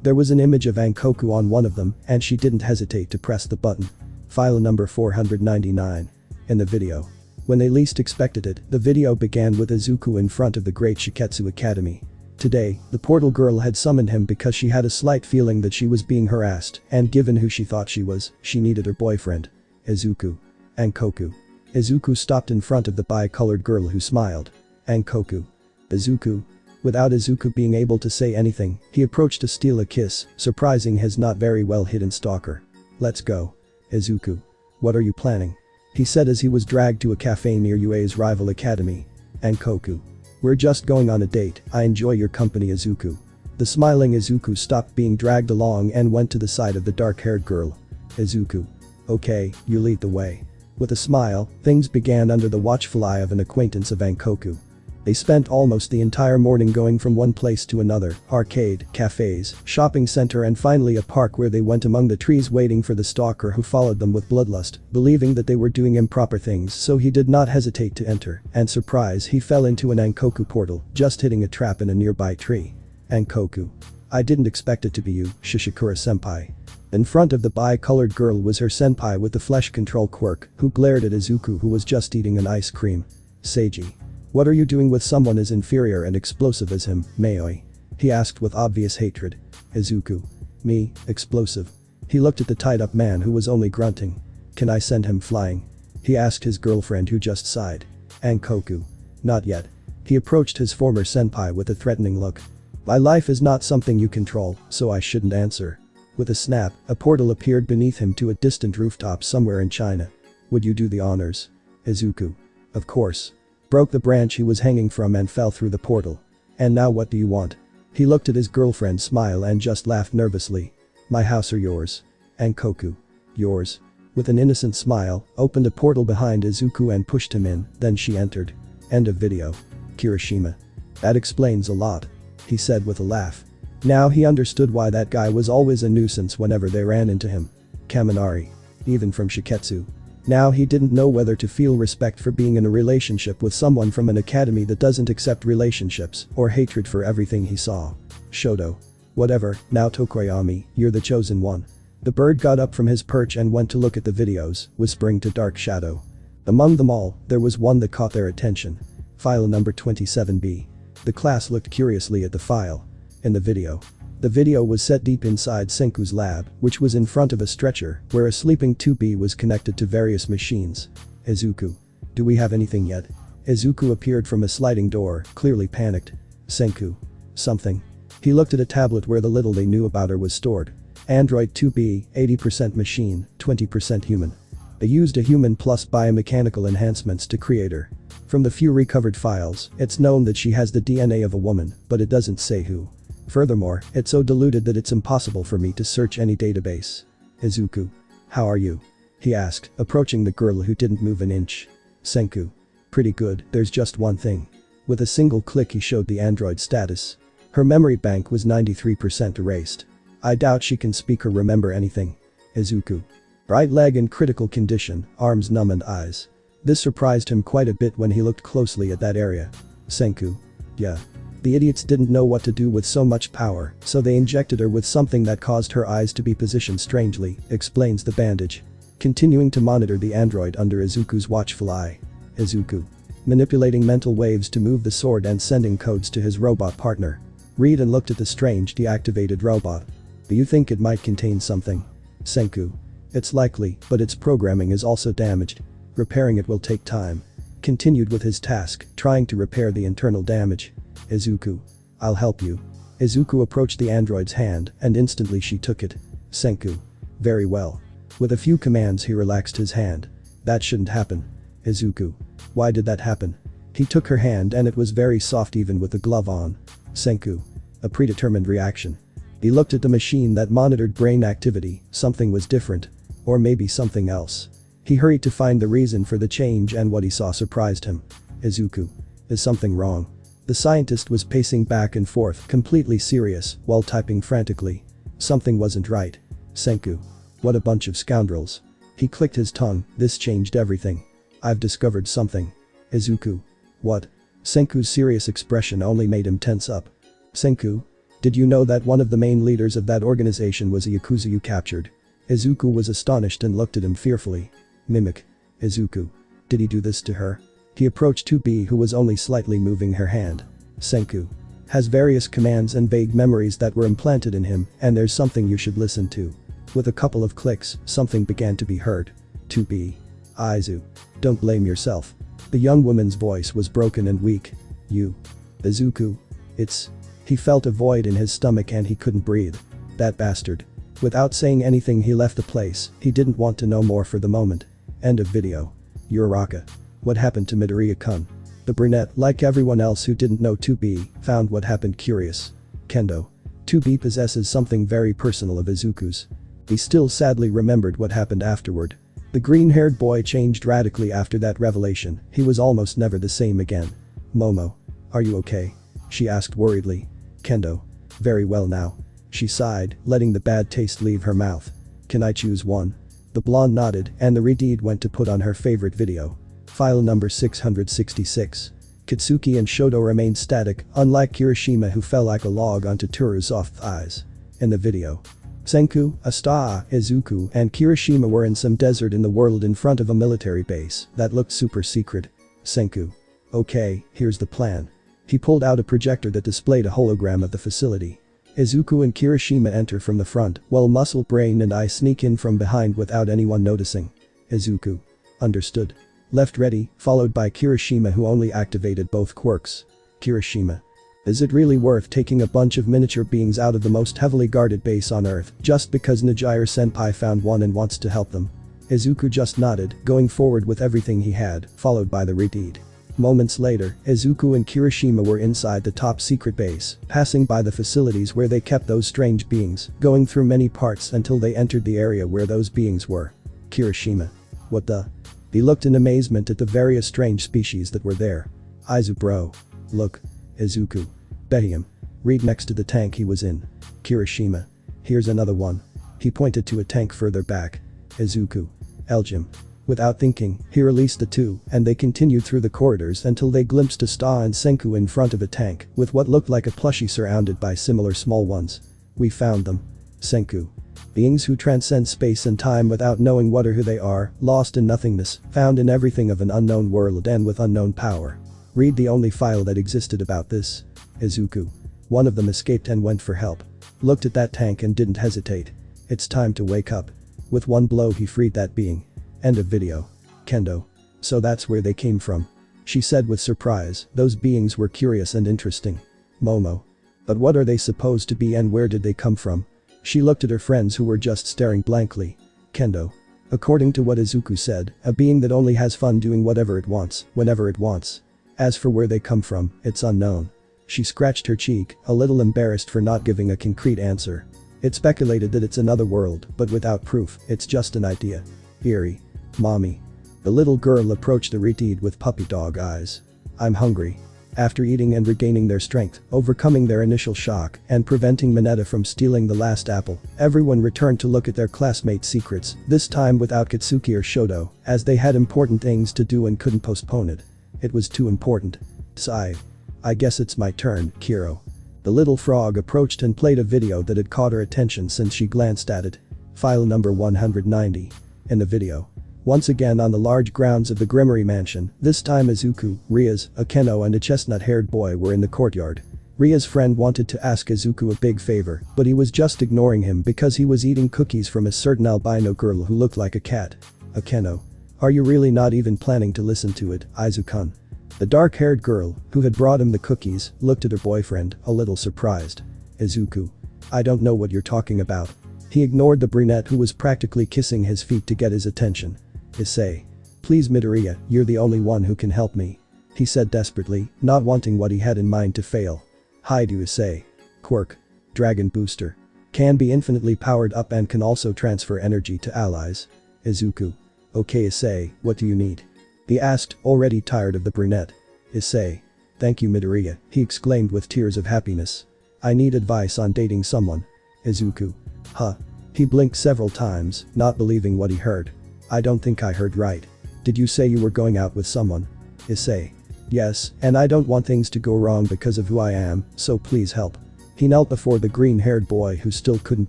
There was an image of Ankoku on one of them, and she didn't hesitate to press the button. File number 499. In the video. When they least expected it, the video began with Izuku in front of the Great Shiketsu Academy. Today, the portal girl had summoned him because she had a slight feeling that she was being harassed, and given who she thought she was, she needed her boyfriend. Izuku. Ankoku. Izuku stopped in front of the bi-colored girl who smiled. Ankoku. Izuku. Without Izuku being able to say anything, he approached to steal a kiss, surprising his not very well hidden stalker. Let's go. Izuku. What are you planning? He said as he was dragged to a cafe near UA's rival academy. Ankoku. We're just going on a date, I enjoy your company Izuku. The smiling Izuku stopped being dragged along and went to the side of the dark-haired girl. Izuku. Okay, you lead the way. With a smile, things began under the watchful eye of an acquaintance of Ankoku. They spent almost the entire morning going from one place to another, arcade, cafes, shopping center and finally a park where they went among the trees waiting for the stalker who followed them with bloodlust, believing that they were doing improper things so he did not hesitate to enter, and surprise he fell into an Ankoku portal, just hitting a trap in a nearby tree. Ankoku. I didn't expect it to be you, Shishikura-senpai. In front of the bi-colored girl was her senpai with the flesh control quirk, who glared at Izuku who was just eating an ice cream. Seiji. What are you doing with someone as inferior and explosive as him, Maoi? He asked with obvious hatred. Izuku. Me, explosive. He looked at the tied-up man who was only grunting. Can I send him flying? He asked his girlfriend who just sighed. Ankoku. Not yet. He approached his former senpai with a threatening look. My life is not something you control, so I shouldn't answer. With a snap, a portal appeared beneath him to a distant rooftop somewhere in China. Would you do the honors? Izuku. Of course. Broke the branch he was hanging from and fell through the portal. And now what do you want? He looked at his girlfriend smile and just laughed nervously. My house or yours? Ankoku. Yours. With an innocent smile, opened a portal behind Izuku and pushed him in, then she entered. End of video. Kirishima. That explains a lot. He said with a laugh. Now he understood why that guy was always a nuisance whenever they ran into him. Kaminari. Even from Shiketsu. Now he didn't know whether to feel respect for being in a relationship with someone from an academy that doesn't accept relationships, or hatred for everything he saw. Shoto. Whatever, now Tokoyami, you're the chosen one. The bird got up from his perch and went to look at the videos, whispering to Dark Shadow. Among them all, there was one that caught their attention. File number 27B. The class looked curiously at the file. In the video was set deep inside Senku's lab, which was in front of a stretcher, where a sleeping 2B was connected to various machines. Izuku. Do we have anything yet? Izuku appeared from a sliding door, clearly panicked. Senku. Something. He looked at a tablet where the little they knew about her was stored. Android 2B, 80% machine, 20% human. They used a human plus biomechanical enhancements to create her. From the few recovered files, it's known that she has the DNA of a woman, but it doesn't say who. Furthermore, it's so diluted that it's impossible for me to search any database. Izuku. How are you? He asked, approaching the girl who didn't move an inch. Senku. Pretty good, there's just one thing. With a single click he showed the android status. Her memory bank was 93% erased. I doubt she can speak or remember anything. Izuku. Right leg in critical condition, arms numb and eyes. This surprised him quite a bit when he looked closely at that area. Senku. Yeah. The idiots didn't know what to do with so much power, so they injected her with something that caused her eyes to be positioned strangely, explains the bandage. Continuing to monitor the android under Izuku's watchful eye. Izuku. Manipulating mental waves to move the sword and sending codes to his robot partner. Read and looked at the strange deactivated robot. Do you think it might contain something? Senku. It's likely, but its programming is also damaged. Repairing it will take time. Continued with his task, trying to repair the internal damage. Izuku. I'll help you. Izuku approached the android's hand, and instantly she took it. Senku. Very well. With a few commands he relaxed his hand. That shouldn't happen. Izuku. Why did that happen? He took her hand and it was very soft even with the glove on. Senku. A predetermined reaction. He looked at the machine that monitored brain activity, something was different. Or maybe something else. He hurried to find the reason for the change and what he saw surprised him. Izuku. Is something wrong? The scientist was pacing back and forth, completely serious, while typing frantically. Something wasn't right. Senku. What a bunch of scoundrels. He clicked his tongue, this changed everything. I've discovered something. Izuku. What? Senku's serious expression only made him tense up. Senku? Did you know that one of the main leaders of that organization was a Yakuza you captured? Izuku was astonished and looked at him fearfully. Mimic. Izuku. Did he do this to her? He approached 2B who was only slightly moving her hand. Senku. Has various commands and vague memories that were implanted in him, and there's something you should listen to. With a couple of clicks, something began to be heard. 2B. Izu. Don't blame yourself. The young woman's voice was broken and weak. You. Izuku. It's. He felt a void in his stomach and he couldn't breathe. That bastard. Without saying anything he left the place, he didn't want to know more for the moment. End of video. Uraraka. What happened to Midoriya-kun? The brunette, like everyone else who didn't know 2B, found what happened curious. Kendo. 2B possesses something very personal of Izuku's. He still sadly remembered what happened afterward. The green-haired boy changed radically after that revelation, he was almost never the same again. Momo. Are you okay? She asked worriedly. Kendo. Very well now. She sighed, letting the bad taste leave her mouth. Can I choose one? The blonde nodded and the redeed went to put on her favorite video. File number 666. Kitsuki and Shoto remained static, unlike Kirishima who fell like a log onto Toru's soft thighs. In the video. Senku, Asta, Izuku and Kirishima were in some desert in the world in front of a military base that looked super secret. Senku. Okay, here's the plan. He pulled out a projector that displayed a hologram of the facility. Izuku and Kirishima enter from the front, while Muscle Brain and I sneak in from behind without anyone noticing. Izuku. Understood. Left ready, followed by Kirishima who only activated both quirks. Kirishima. Is it really worth taking a bunch of miniature beings out of the most heavily guarded base on Earth just because Nejire-senpai found one and wants to help them? Izuku just nodded, going forward with everything he had, followed by the redeed. Moments later, Izuku and Kirishima were inside the top secret base, passing by the facilities where they kept those strange beings, going through many parts until they entered the area where those beings were. Kirishima. What the? He looked in amazement at the various strange species that were there. Izu bro. Look. Izuku. Behium. Read next to the tank he was in. Kirishima. Here's another one. He pointed to a tank further back. Izuku. Elgin. Without thinking, he released the two and they continued through the corridors until they glimpsed Asta and Senku in front of a tank with what looked like a plushie surrounded by similar small ones. We found them. Senku. Beings who transcend space and time without knowing what or who they are, lost in nothingness, found in everything of an unknown world and with unknown power. Read the only file that existed about this. Izuku. One of them escaped and went for help. Looked at that tank and didn't hesitate. It's time to wake up. With one blow he freed that being. End of video. Kendo. So that's where they came from. She said with surprise, those beings were curious and interesting. Momo. But what are they supposed to be and where did they come from? She looked at her friends who were just staring blankly. Kendo. According to what Izuku said, a being that only has fun doing whatever it wants, whenever it wants. As for where they come from, it's unknown. She scratched her cheek, a little embarrassed for not giving a concrete answer. It's speculated that it's another world, but without proof, it's just an idea. Eerie. Mommy. The little girl approached the redeed with puppy dog eyes. I'm hungry. After eating and regaining their strength, overcoming their initial shock, and preventing Mineta from stealing the last apple, everyone returned to look at their classmates' secrets, this time without Katsuki or Shoto, as they had important things to do and couldn't postpone it. It was too important. Sigh. I guess it's my turn, Kiro. The little frog approached and played a video that had caught her attention since she glanced at it. File number 190. In the video. Once again on the large grounds of the Grimory Mansion, this time Izuku, Rias, Akeno and a chestnut-haired boy were in the courtyard. Ria's friend wanted to ask Izuku a big favor, but he was just ignoring him because he was eating cookies from a certain albino girl who looked like a cat. Akeno. Are you really not even planning to listen to it, Izu-kun? The dark-haired girl, who had brought him the cookies, looked at her boyfriend, a little surprised. Izuku. I don't know what you're talking about. He ignored the brunette who was practically kissing his feet to get his attention. Issei. Please Midoriya, you're the only one who can help me. he said desperately, not wanting what he had in mind to fail. Hi do you say? Quirk. Dragon booster. Can be infinitely powered up and can also transfer energy to allies. Izuku. Okay Issei, what do you need? He asked, already tired of the brunette. Issei. Thank you Midoriya, he exclaimed with tears of happiness. I need advice on dating someone. Izuku. Huh. He blinked several times, not believing what he heard. I don't think I heard right. Did you say you were going out with someone? Issei. Yes, and I don't want things to go wrong because of who I am, so please help. He knelt before the green-haired boy who still couldn't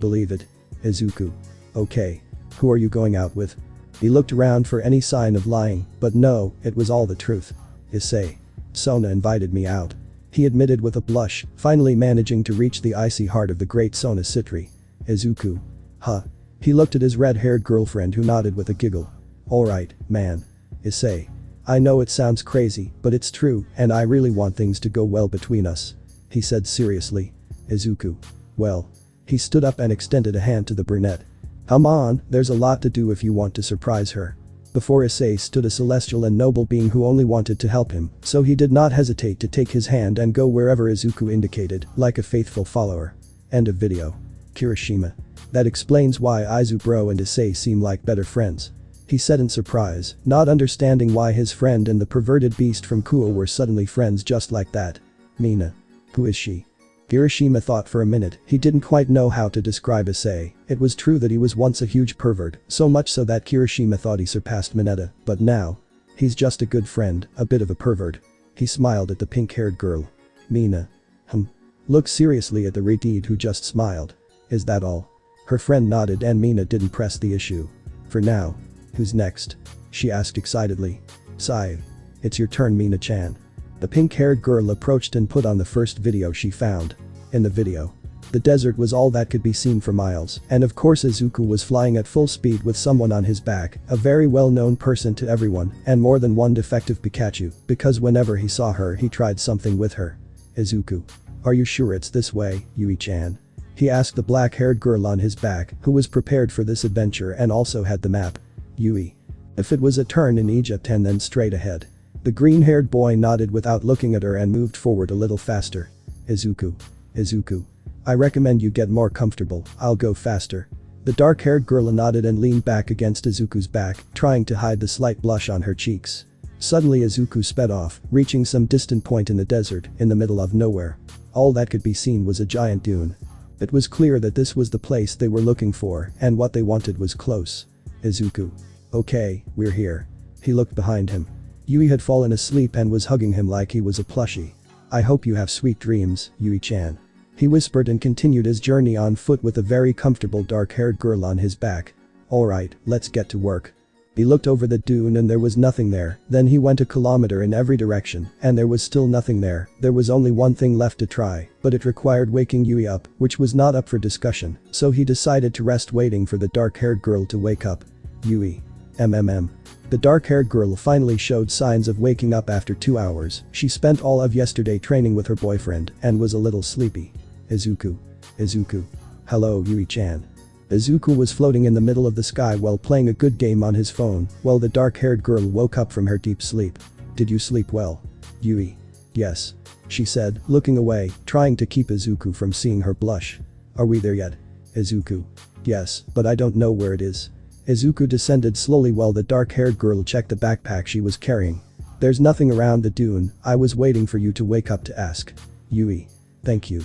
believe it. Izuku. Okay. Who are you going out with? He looked around for any sign of lying, but no, it was all the truth. Issei. Sona invited me out. He admitted with a blush, finally managing to reach the icy heart of the great Sona Citri. Izuku. Huh. He looked at his red-haired girlfriend who nodded with a giggle. Alright, man. Issei. I know it sounds crazy, but it's true, and I really want things to go well between us. He said seriously. Izuku. Well. He stood up and extended a hand to the brunette. Come on, there's a lot to do if you want to surprise her. Before Issei stood a celestial and noble being who only wanted to help him, so he did not hesitate to take his hand and go wherever Izuku indicated, like a faithful follower. End of video. Kirishima. That explains why Izuku and Issei seem like better friends. He said in surprise, not understanding why his friend and the perverted beast from Kuo were suddenly friends just like that. Mina. Who is she? Kirishima thought for a minute, he didn't quite know how to describe Issei. It was true that he was once a huge pervert, so much so that Kirishima thought he surpassed Mineta, but now. He's just a good friend, a bit of a pervert. He smiled at the pink-haired girl. Mina. Looked seriously at the redhead who just smiled. Is that all? Her friend nodded and Mina didn't press the issue. For now. Who's next? She asked excitedly. Sigh. It's your turn Mina-chan. The pink-haired girl approached and put on the first video she found. In the video. The desert was all that could be seen for miles, and of course Izuku was flying at full speed with someone on his back, a very well-known person to everyone, and more than one defective Pikachu, because whenever he saw her he tried something with her. Izuku. Are you sure it's this way, Yui-chan? He asked the black-haired girl on his back, who was prepared for this adventure and also had the map. Yui. If it was a turn in Egypt and then straight ahead. The green-haired boy nodded without looking at her and moved forward a little faster. Izuku. Izuku. I recommend you get more comfortable, I'll go faster. The dark-haired girl nodded and leaned back against Izuku's back, trying to hide the slight blush on her cheeks. Suddenly Izuku sped off, reaching some distant point in the desert, in the middle of nowhere. All that could be seen was a giant dune. It was clear that this was the place they were looking for, and what they wanted was close. Izuku. Okay, we're here. He looked behind him. Yui had fallen asleep and was hugging him like he was a plushie. I hope you have sweet dreams, Yui-chan. He whispered and continued his journey on foot with a very comfortable dark-haired girl on his back. Alright, let's get to work. He looked over the dune and there was nothing there, then he went a kilometer in every direction, and there was still nothing there. There was only one thing left to try, but it required waking Yui up, which was not up for discussion, so he decided to rest waiting for the dark-haired girl to wake up. Yui. The dark-haired girl finally showed signs of waking up after 2 hours. She spent all of yesterday training with her boyfriend and was a little sleepy. Izuku. Izuku. Hello Yui-chan. Izuku was floating in the middle of the sky while playing a good game on his phone while the dark-haired girl woke up from her deep sleep. Did you sleep well? Yui. Yes. She said, looking away, trying to keep Izuku from seeing her blush. Are we there yet? Izuku. Yes, but I don't know where it is. Izuku descended slowly while the dark-haired girl checked the backpack she was carrying. There's nothing around the dune, I was waiting for you to wake up to ask. Yui. Thank you.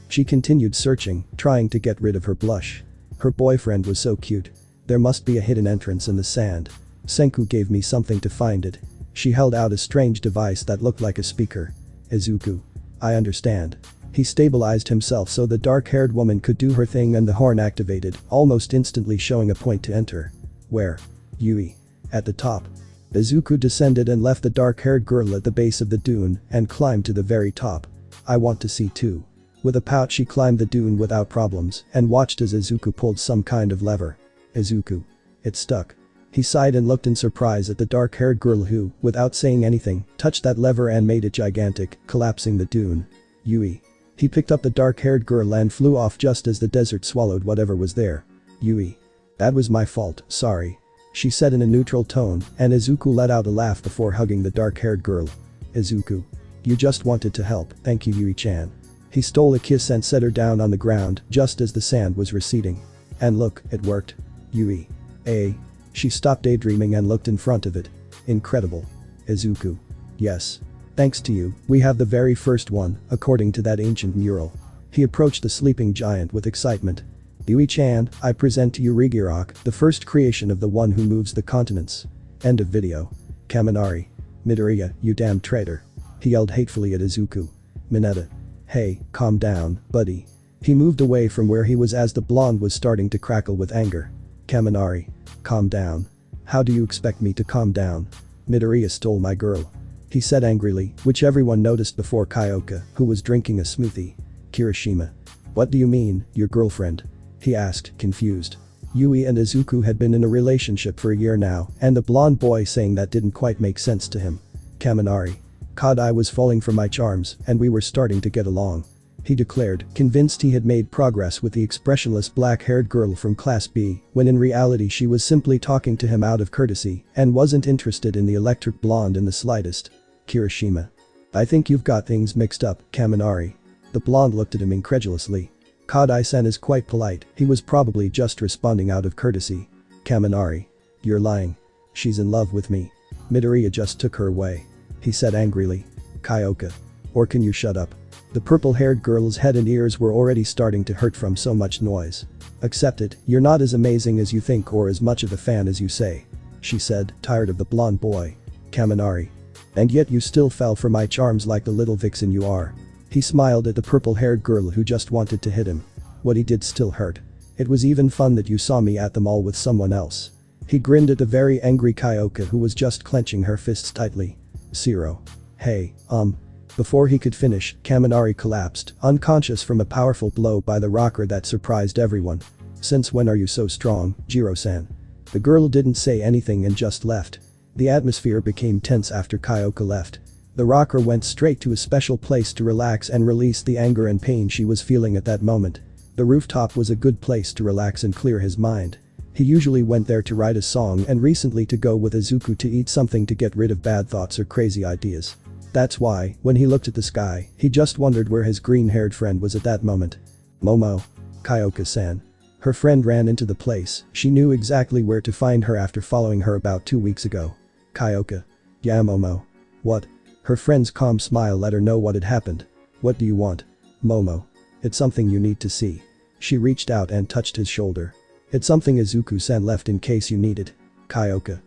She continued searching, trying to get rid of her blush. Her boyfriend was so cute. There must be a hidden entrance in the sand. Senku gave me something to find it. She held out a strange device that looked like a speaker. Izuku. I understand. He stabilized himself so the dark-haired woman could do her thing and the horn activated, almost instantly showing a point to enter. Where? Yui. At the top. Izuku descended and left the dark-haired girl at the base of the dune and climbed to the very top. I want to see too. With a pout she climbed the dune without problems and watched as Izuku pulled some kind of lever. Izuku. It stuck. He sighed and looked in surprise at the dark-haired girl who, without saying anything, touched that lever and made it gigantic, collapsing the dune. Yui. He picked up the dark-haired girl and flew off just as the desert swallowed whatever was there. Yui. That was my fault, sorry. She said in a neutral tone, and Izuku let out a laugh before hugging the dark-haired girl. Izuku. You just wanted to help, thank you Yui-chan. He stole a kiss and set her down on the ground just as the sand was receding. And look, it worked. Yui. She stopped daydreaming and looked in front of it. Incredible. Izuku. Yes. Thanks to you, we have the very first one, according to that ancient mural. He approached the sleeping giant with excitement. Yui-chan, I present to you Rigirok, the first creation of the one who moves the continents. End of video. Kaminari. Midoriya, you damn traitor. He yelled hatefully at Izuku. Mineta. Hey, calm down, buddy. He moved away from where he was as the blonde was starting to crackle with anger. Kaminari. Calm down. How do you expect me to calm down? Midoriya stole my girl. He said angrily, which everyone noticed before Kyoka, who was drinking a smoothie. Kirishima. What do you mean, your girlfriend? He asked, confused. Yui and Izuku had been in a relationship for a year now, and the blonde boy saying that didn't quite make sense to him. Kaminari. I was falling for my charms, and we were starting to get along. He declared, convinced he had made progress with the expressionless black-haired girl from Class B, when in reality she was simply talking to him out of courtesy and wasn't interested in the electric blonde in the slightest. Kirishima. I think you've got things mixed up, Kaminari. The blonde looked at him incredulously. Kadai-san is quite polite, he was probably just responding out of courtesy. Kaminari. You're lying. She's in love with me. Midoriya just took her away. He said angrily. Kyoka. Or can you shut up? The purple-haired girl's head and ears were already starting to hurt from so much noise. Accept it, you're not as amazing as you think or as much of a fan as you say. She said, tired of the blonde boy. Kaminari. And yet you still fell for my charms like the little vixen you are. He smiled at the purple-haired girl who just wanted to hit him. What he did still hurt. It was even fun that you saw me at the mall with someone else. He grinned at the very angry Kyoka who was just clenching her fists tightly. Zero. Hey, Before he could finish, Kaminari collapsed, unconscious from a powerful blow by the rocker that surprised everyone. Since when are you so strong, Jiro-san? The girl didn't say anything and just left. The atmosphere became tense after Kyoka left. The rocker went straight to a special place to relax and release the anger and pain she was feeling at that moment. The rooftop was a good place to relax and clear his mind. He usually went there to write a song and recently to go with Izuku to eat something to get rid of bad thoughts or crazy ideas. That's why, when he looked at the sky, he just wondered where his green-haired friend was at that moment. Momo. Kyoka-san. Her friend ran into the place, she knew exactly where to find her after following her about 2 weeks ago. Kyoka. Yeah Momo. What? Her friend's calm smile let her know what had happened. What do you want? Momo. It's something you need to see. She reached out and touched his shoulder. It's something Izuku-san left in case you need it. Kyoka.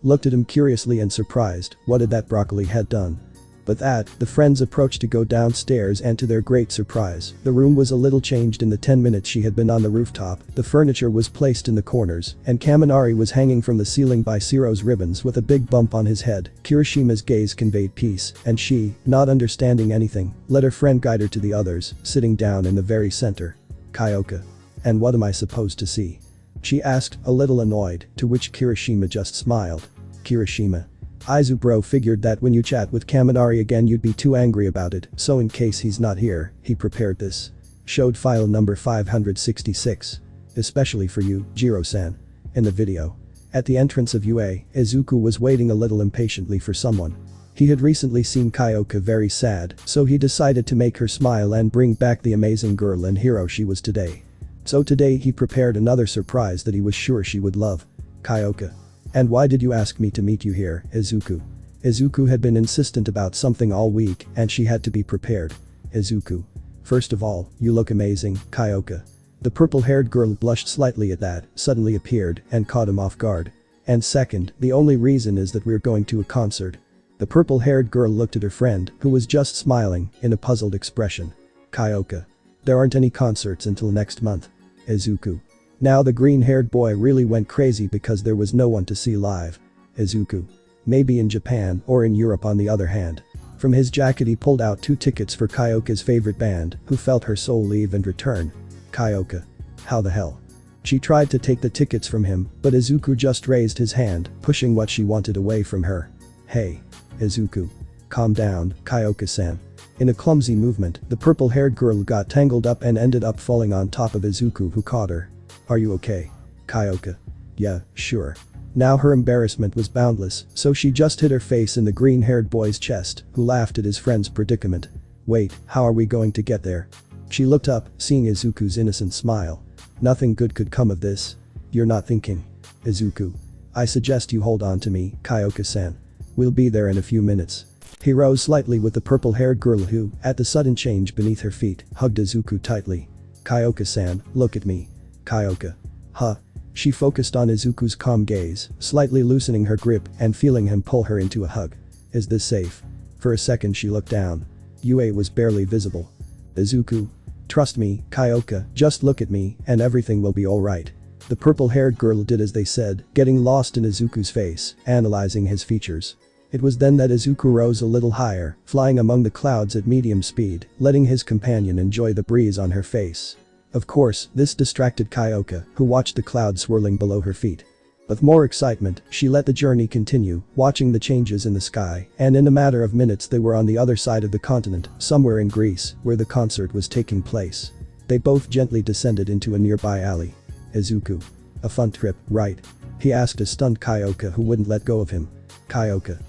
Looked at him curiously and surprised, what had that broccoli head done? But the friends approached to go downstairs and to their great surprise, the room was a little changed in the 10 minutes she had been on the rooftop, the furniture was placed in the corners, and Kaminari was hanging from the ceiling by Siro's ribbons with a big bump on his head. Kirishima's gaze conveyed peace, and she, not understanding anything, let her friend guide her to the others, sitting down in the very center. Kyoka. And what am I supposed to see? She asked, a little annoyed, to which Kirishima just smiled. Kirishima. Izubro figured that when you chat with Kaminari again you'd be too angry about it, so in case he's not here, he prepared this. Showed file number 566. Especially for you, Jiro-san. In the video. At the entrance of UA, Izuku was waiting a little impatiently for someone. He had recently seen Kyoka very sad, so he decided to make her smile and bring back the amazing girl and hero she was today. So today he prepared another surprise that he was sure she would love. Kyoka. And why did you ask me to meet you here, Izuku? Izuku had been insistent about something all week and she had to be prepared. Izuku. First of all, you look amazing, Kyoka. The purple-haired girl blushed slightly at that, suddenly appeared and caught him off guard. And second, the only reason is that we're going to a concert. The purple-haired girl looked at her friend, who was just smiling, in a puzzled expression. Kyoka. There aren't any concerts until next month. Izuku. Now the green-haired boy really went crazy because there was no one to see live. Izuku. Maybe in Japan or in Europe on the other hand. From his jacket he pulled out 2 tickets for Kyoka's favorite band, who felt her soul leave and return. Kyoka. How the hell? She tried to take the tickets from him, but Izuku just raised his hand, pushing what she wanted away from her. Hey. Izuku. Calm down, Kyoka-san. In a clumsy movement, the purple-haired girl got tangled up and ended up falling on top of Izuku who caught her. Are you okay? Kyoka. Yeah, sure. Now her embarrassment was boundless, so she just hid her face in the green-haired boy's chest, who laughed at his friend's predicament. Wait, how are we going to get there? She looked up, seeing Izuku's innocent smile. Nothing good could come of this. You're not thinking. Izuku. I suggest you hold on to me, Kyoka-san. We'll be there in a few minutes. He rose slightly with the purple-haired girl who, at the sudden change beneath her feet, hugged Izuku tightly. Kyoka-san, look at me. Kyoka. Huh. She focused on Izuku's calm gaze, slightly loosening her grip and feeling him pull her into a hug. Is this safe? For a second she looked down. Yue was barely visible. Izuku. Trust me, Kyoka, just look at me and everything will be alright. The purple-haired girl did as they said, getting lost in Izuku's face, analyzing his features. It was then that Izuku rose a little higher, flying among the clouds at medium speed, letting his companion enjoy the breeze on her face. Of course, this distracted Kyoka, who watched the clouds swirling below her feet. With more excitement, she let the journey continue, watching the changes in the sky, and in a matter of minutes they were on the other side of the continent, somewhere in Greece, where the concert was taking place. They both gently descended into a nearby alley. Izuku. A fun trip, right? He asked a stunned Kyoka who wouldn't let go of him. Kyoka.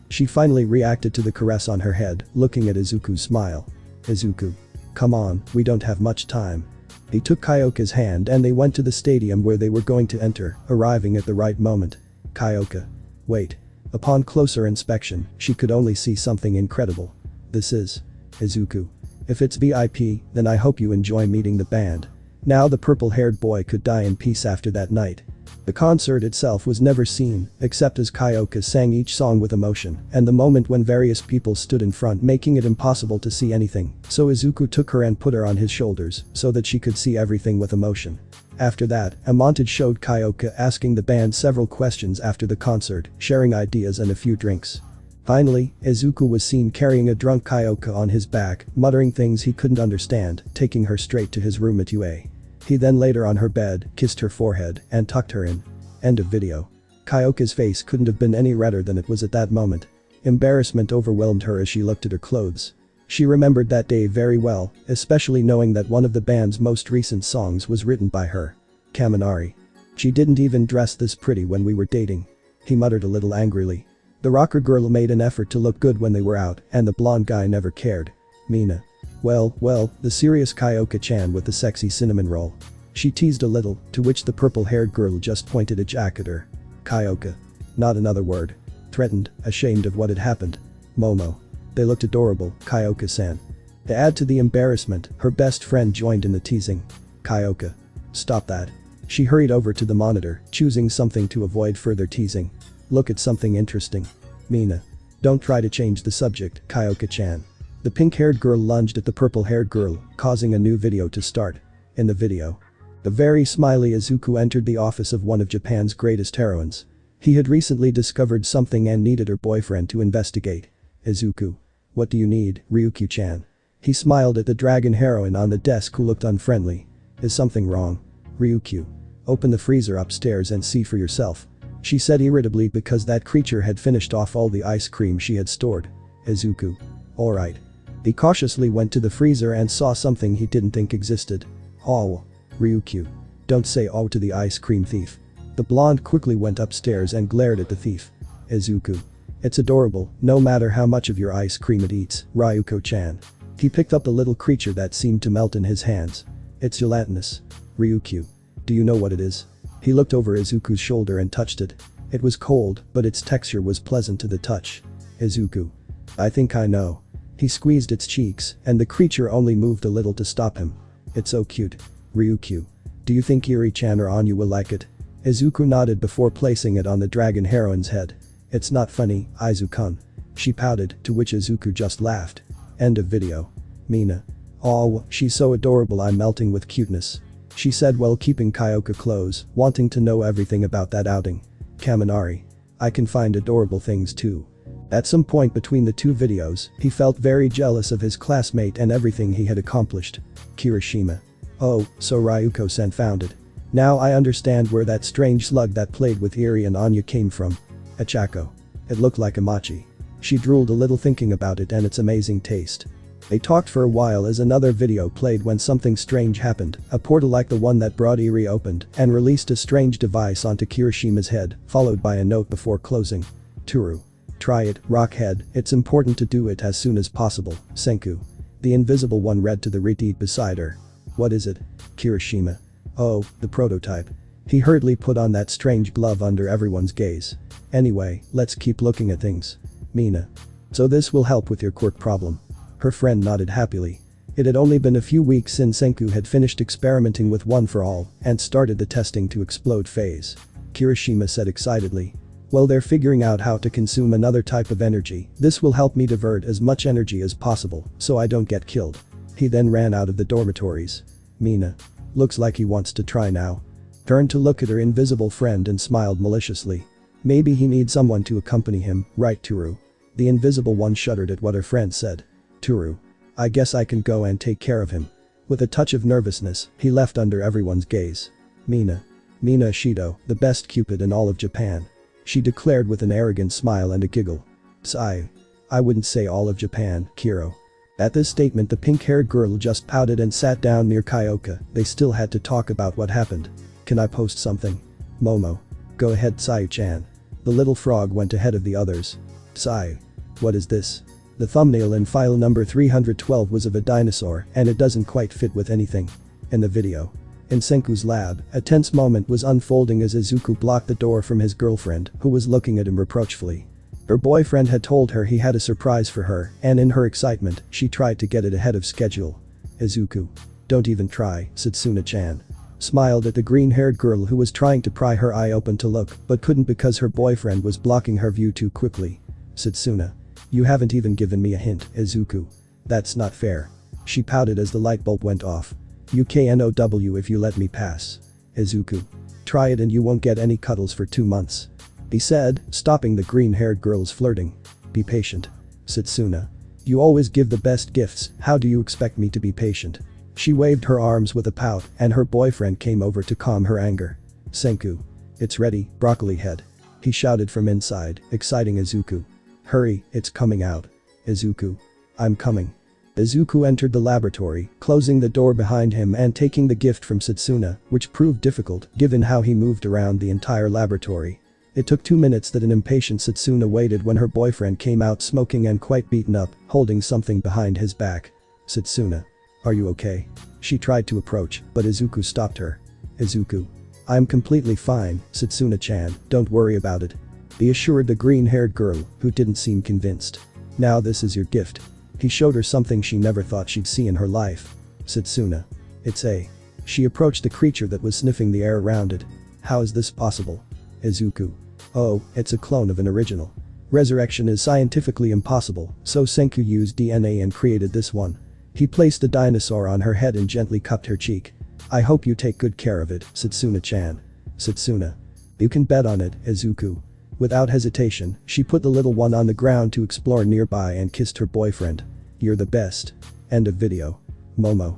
She finally reacted to the caress on her head, looking at Izuku's smile. Izuku. Come on, we don't have much time. He took Kyoka's hand and they went to the stadium where they were going to enter, arriving at the right moment. Kyoka. Wait. Upon closer inspection, she could only see something incredible. This is. Izuku. If it's VIP, then I hope you enjoy meeting the band. Now the purple-haired boy could die in peace after that night. The concert itself was never seen, except as Kyoka sang each song with emotion, and the moment when various people stood in front making it impossible to see anything, so Izuku took her and put her on his shoulders, so that she could see everything with emotion. After that, a montage showed Kyoka asking the band several questions after the concert, sharing ideas and a few drinks. Finally, Izuku was seen carrying a drunk Kyoka on his back, muttering things he couldn't understand, taking her straight to his room at UA. He then laid her on her bed, kissed her forehead, and tucked her in. End of video. Kyoka's face couldn't have been any redder than it was at that moment. Embarrassment overwhelmed her as she looked at her clothes. She remembered that day very well, especially knowing that one of the band's most recent songs was written by her. Kaminari. She didn't even dress this pretty when we were dating. He muttered a little angrily. The rocker girl made an effort to look good when they were out, and the blonde guy never cared. Mina. Well, the serious Kyoka-chan with the sexy cinnamon roll. She teased a little, to which the purple-haired girl just pointed a jack at her. Kyoka. Not another word. Threatened, ashamed of what had happened. Momo. They looked adorable, Kyoka-san. To add to the embarrassment, her best friend joined in the teasing. Kyoka. Stop that. She hurried over to the monitor, choosing something to avoid further teasing. Look at something interesting. Mina. Don't try to change the subject, Kyoka-chan. The pink-haired girl lunged at the purple-haired girl, causing a new video to start. In the video, the very smiley Izuku entered the office of one of Japan's greatest heroines. He had recently discovered something and needed her boyfriend to investigate. Izuku. What do you need, Ryukyu-chan? He smiled at the dragon heroine on the desk who looked unfriendly. Is something wrong? Ryukyu. Open the freezer upstairs and see for yourself. She said irritably because that creature had finished off all the ice cream she had stored. Izuku. Alright. He cautiously went to the freezer and saw something he didn't think existed. Oh. Ryukyu. Don't say oh to the ice cream thief. The blonde quickly went upstairs and glared at the thief. Izuku. It's adorable, no matter how much of your ice cream it eats, Ryuko-chan. He picked up the little creature that seemed to melt in his hands. It's gelatinous. Ryukyu. Do you know what it is? He looked over Izuku's shoulder and touched it. It was cold, but its texture was pleasant to the touch. Izuku. I think I know. He squeezed its cheeks, and the creature only moved a little to stop him. It's so cute. Ryukyu. Do you think Iri-chan or Anya will like it? Izuku nodded before placing it on the dragon heroine's head. It's not funny, Izu-kun. She pouted, to which Izuku just laughed. End of video. Mina. Oh, she's so adorable, I'm melting with cuteness. She said while keeping Kyoka close, wanting to know everything about that outing. Kaminari. I can find adorable things too. At some point between the two videos, he felt very jealous of his classmate and everything he had accomplished. Kirishima. Oh, so Ryuko-san found it. Now I understand where that strange slug that played with Iri and Anya came from. Achako. It looked like a mochi. She drooled a little thinking about it and its amazing taste. They talked for a while as another video played when something strange happened, a portal like the one that brought Eri opened and released a strange device onto Kirishima's head, followed by a note before closing. Toru. Try it, Rockhead, it's important to do it as soon as possible, Senku. The invisible one read to the redeed beside her. What is it? Kirishima. Oh, the prototype. He hurriedly put on that strange glove under everyone's gaze. Anyway, let's keep looking at things. Mina. So this will help with your quirk problem. Her friend nodded happily. It had only been a few weeks since Senku had finished experimenting with One for All and started the testing to explode phase. Kirishima said excitedly. Well, they're figuring out how to consume another type of energy. This will help me divert as much energy as possible so I don't get killed. He then ran out of the dormitories. Mina. Looks like he wants to try now. Turned to look at her invisible friend and smiled maliciously. Maybe he needs someone to accompany him, right, Toru? The invisible one shuddered at what her friend said. Toru. I guess I can go and take care of him. With a touch of nervousness, he left under everyone's gaze. Mina. Mina Ishido, the best cupid in all of Japan. She declared with an arrogant smile and a giggle. Sigh. I wouldn't say all of Japan, Kiro. At this statement the pink-haired girl just pouted and sat down near Kyoka. They still had to talk about what happened. Can I post something? Momo. Go ahead, Sayu-chan. The little frog went ahead of the others. Sayu. What is this? The thumbnail in file number 312 was of a dinosaur and it doesn't quite fit with anything. In the video. In Senku's lab, a tense moment was unfolding as Izuku blocked the door from his girlfriend, who was looking at him reproachfully. Her boyfriend had told her he had a surprise for her, and in her excitement, she tried to get it ahead of schedule. Izuku. Don't even try, Setsuna-chan. Smiled at the green-haired girl who was trying to pry her eye open to look, but couldn't because her boyfriend was blocking her view too quickly. Setsuna. You haven't even given me a hint, Izuku. That's not fair. She pouted as the light bulb went off. UKNOW if you let me pass. Izuku. Try it and you won't get any cuddles for 2 months. He said, stopping the green-haired girl's flirting. Be patient. Setsuna. You always give the best gifts, how do you expect me to be patient? She waved her arms with a pout and her boyfriend came over to calm her anger. Senku. It's ready, broccoli head. He shouted from inside, exciting Izuku. Hurry, it's coming out. Izuku. I'm coming. Izuku entered the laboratory, closing the door behind him and taking the gift from Setsuna, which proved difficult given how he moved around the entire laboratory. It took 2 minutes that an impatient Setsuna waited when her boyfriend came out smoking and quite beaten up, holding something behind his back. Setsuna. Are you okay? She tried to approach, but Izuku stopped her. Izuku. I'm completely fine, Setsuna-chan, don't worry about it. He assured the green-haired girl, who didn't seem convinced. Now this is your gift. He showed her something she never thought she'd see in her life. Setsuna. It's a. She approached the creature that was sniffing the air around it. How is this possible? Izuku. Oh, it's a clone of an original. Resurrection is scientifically impossible, so Senku used DNA and created this one. He placed the dinosaur on her head and gently cupped her cheek. I hope you take good care of it, Setsuna-chan. Setsuna. You can bet on it, Izuku. Without hesitation, she put the little one on the ground to explore nearby and kissed her boyfriend. You're the best. End of video. Momo.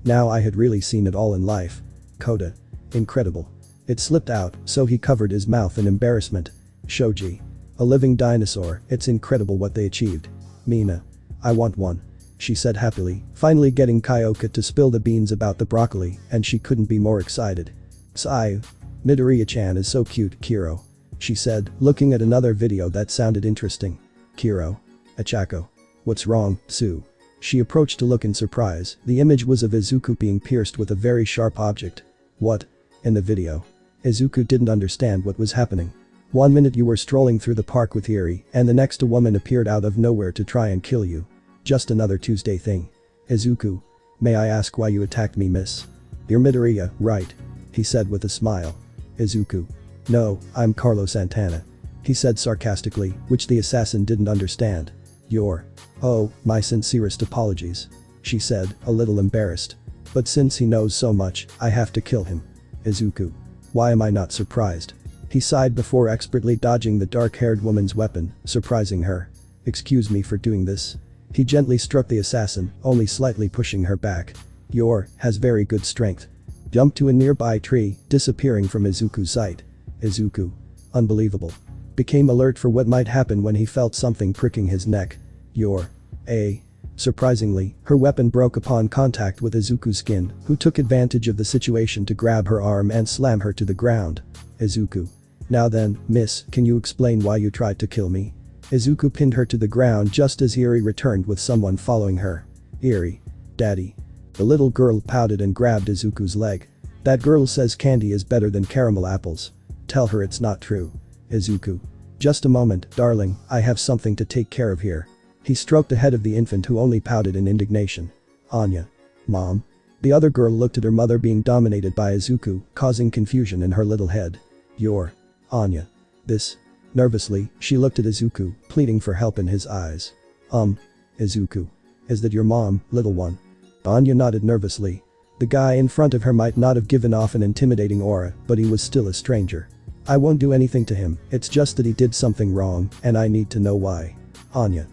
Now I had really seen it all in life. Coda. Incredible. It slipped out, so he covered his mouth in embarrassment. Shoji. A living dinosaur, it's incredible what they achieved. Mina. I want one. She said happily, finally getting Kyoka to spill the beans about the broccoli, and she couldn't be more excited. Sayu. Midoriya-chan is so cute, Kiro. She said, looking at another video that sounded interesting. Kiro. Achako. What's wrong, Sue? She approached to look in surprise. The image was of Izuku being pierced with a very sharp object. What? In the video. Izuku didn't understand what was happening. 1 minute you were strolling through the park with Eri, and the next a woman appeared out of nowhere to try and kill you. Just another Tuesday thing. Izuku. May I ask why you attacked me, miss? You're Midoriya, right? He said with a smile. Izuku. No, I'm Carlos Santana. He said sarcastically, which the assassin didn't understand. You're. Oh, my sincerest apologies. She said, a little embarrassed. But since he knows so much, I have to kill him. Izuku. Why am I not surprised? He sighed before expertly dodging the dark-haired woman's weapon, surprising her. Excuse me for doing this. He gently struck the assassin, only slightly pushing her back. Has very good strength. Jumped to a nearby tree, disappearing from Izuku's sight. Izuku. Unbelievable. Became alert for what might happen when he felt something pricking his neck. Surprisingly, her weapon broke upon contact with Izuku's skin, who took advantage of the situation to grab her arm and slam her to the ground. Izuku. Now then, miss, can you explain why you tried to kill me? Izuku pinned her to the ground just as Eri returned with someone following her. Eri. Daddy. The little girl pouted and grabbed Izuku's leg. That girl says candy is better than caramel apples. Tell her it's not true. Izuku. Just a moment, darling, I have something to take care of here. He stroked the head of the infant who only pouted in indignation. Anya. Mom. The other girl looked at her mother being dominated by Izuku, causing confusion in her little head. You're Anya. This. Nervously, she looked at Izuku, pleading for help in his eyes. Izuku. Is that your mom, little one? Anya nodded nervously. The guy in front of her might not have given off an intimidating aura, but he was still a stranger. I won't do anything to him, it's just that he did something wrong, and I need to know why. Anya.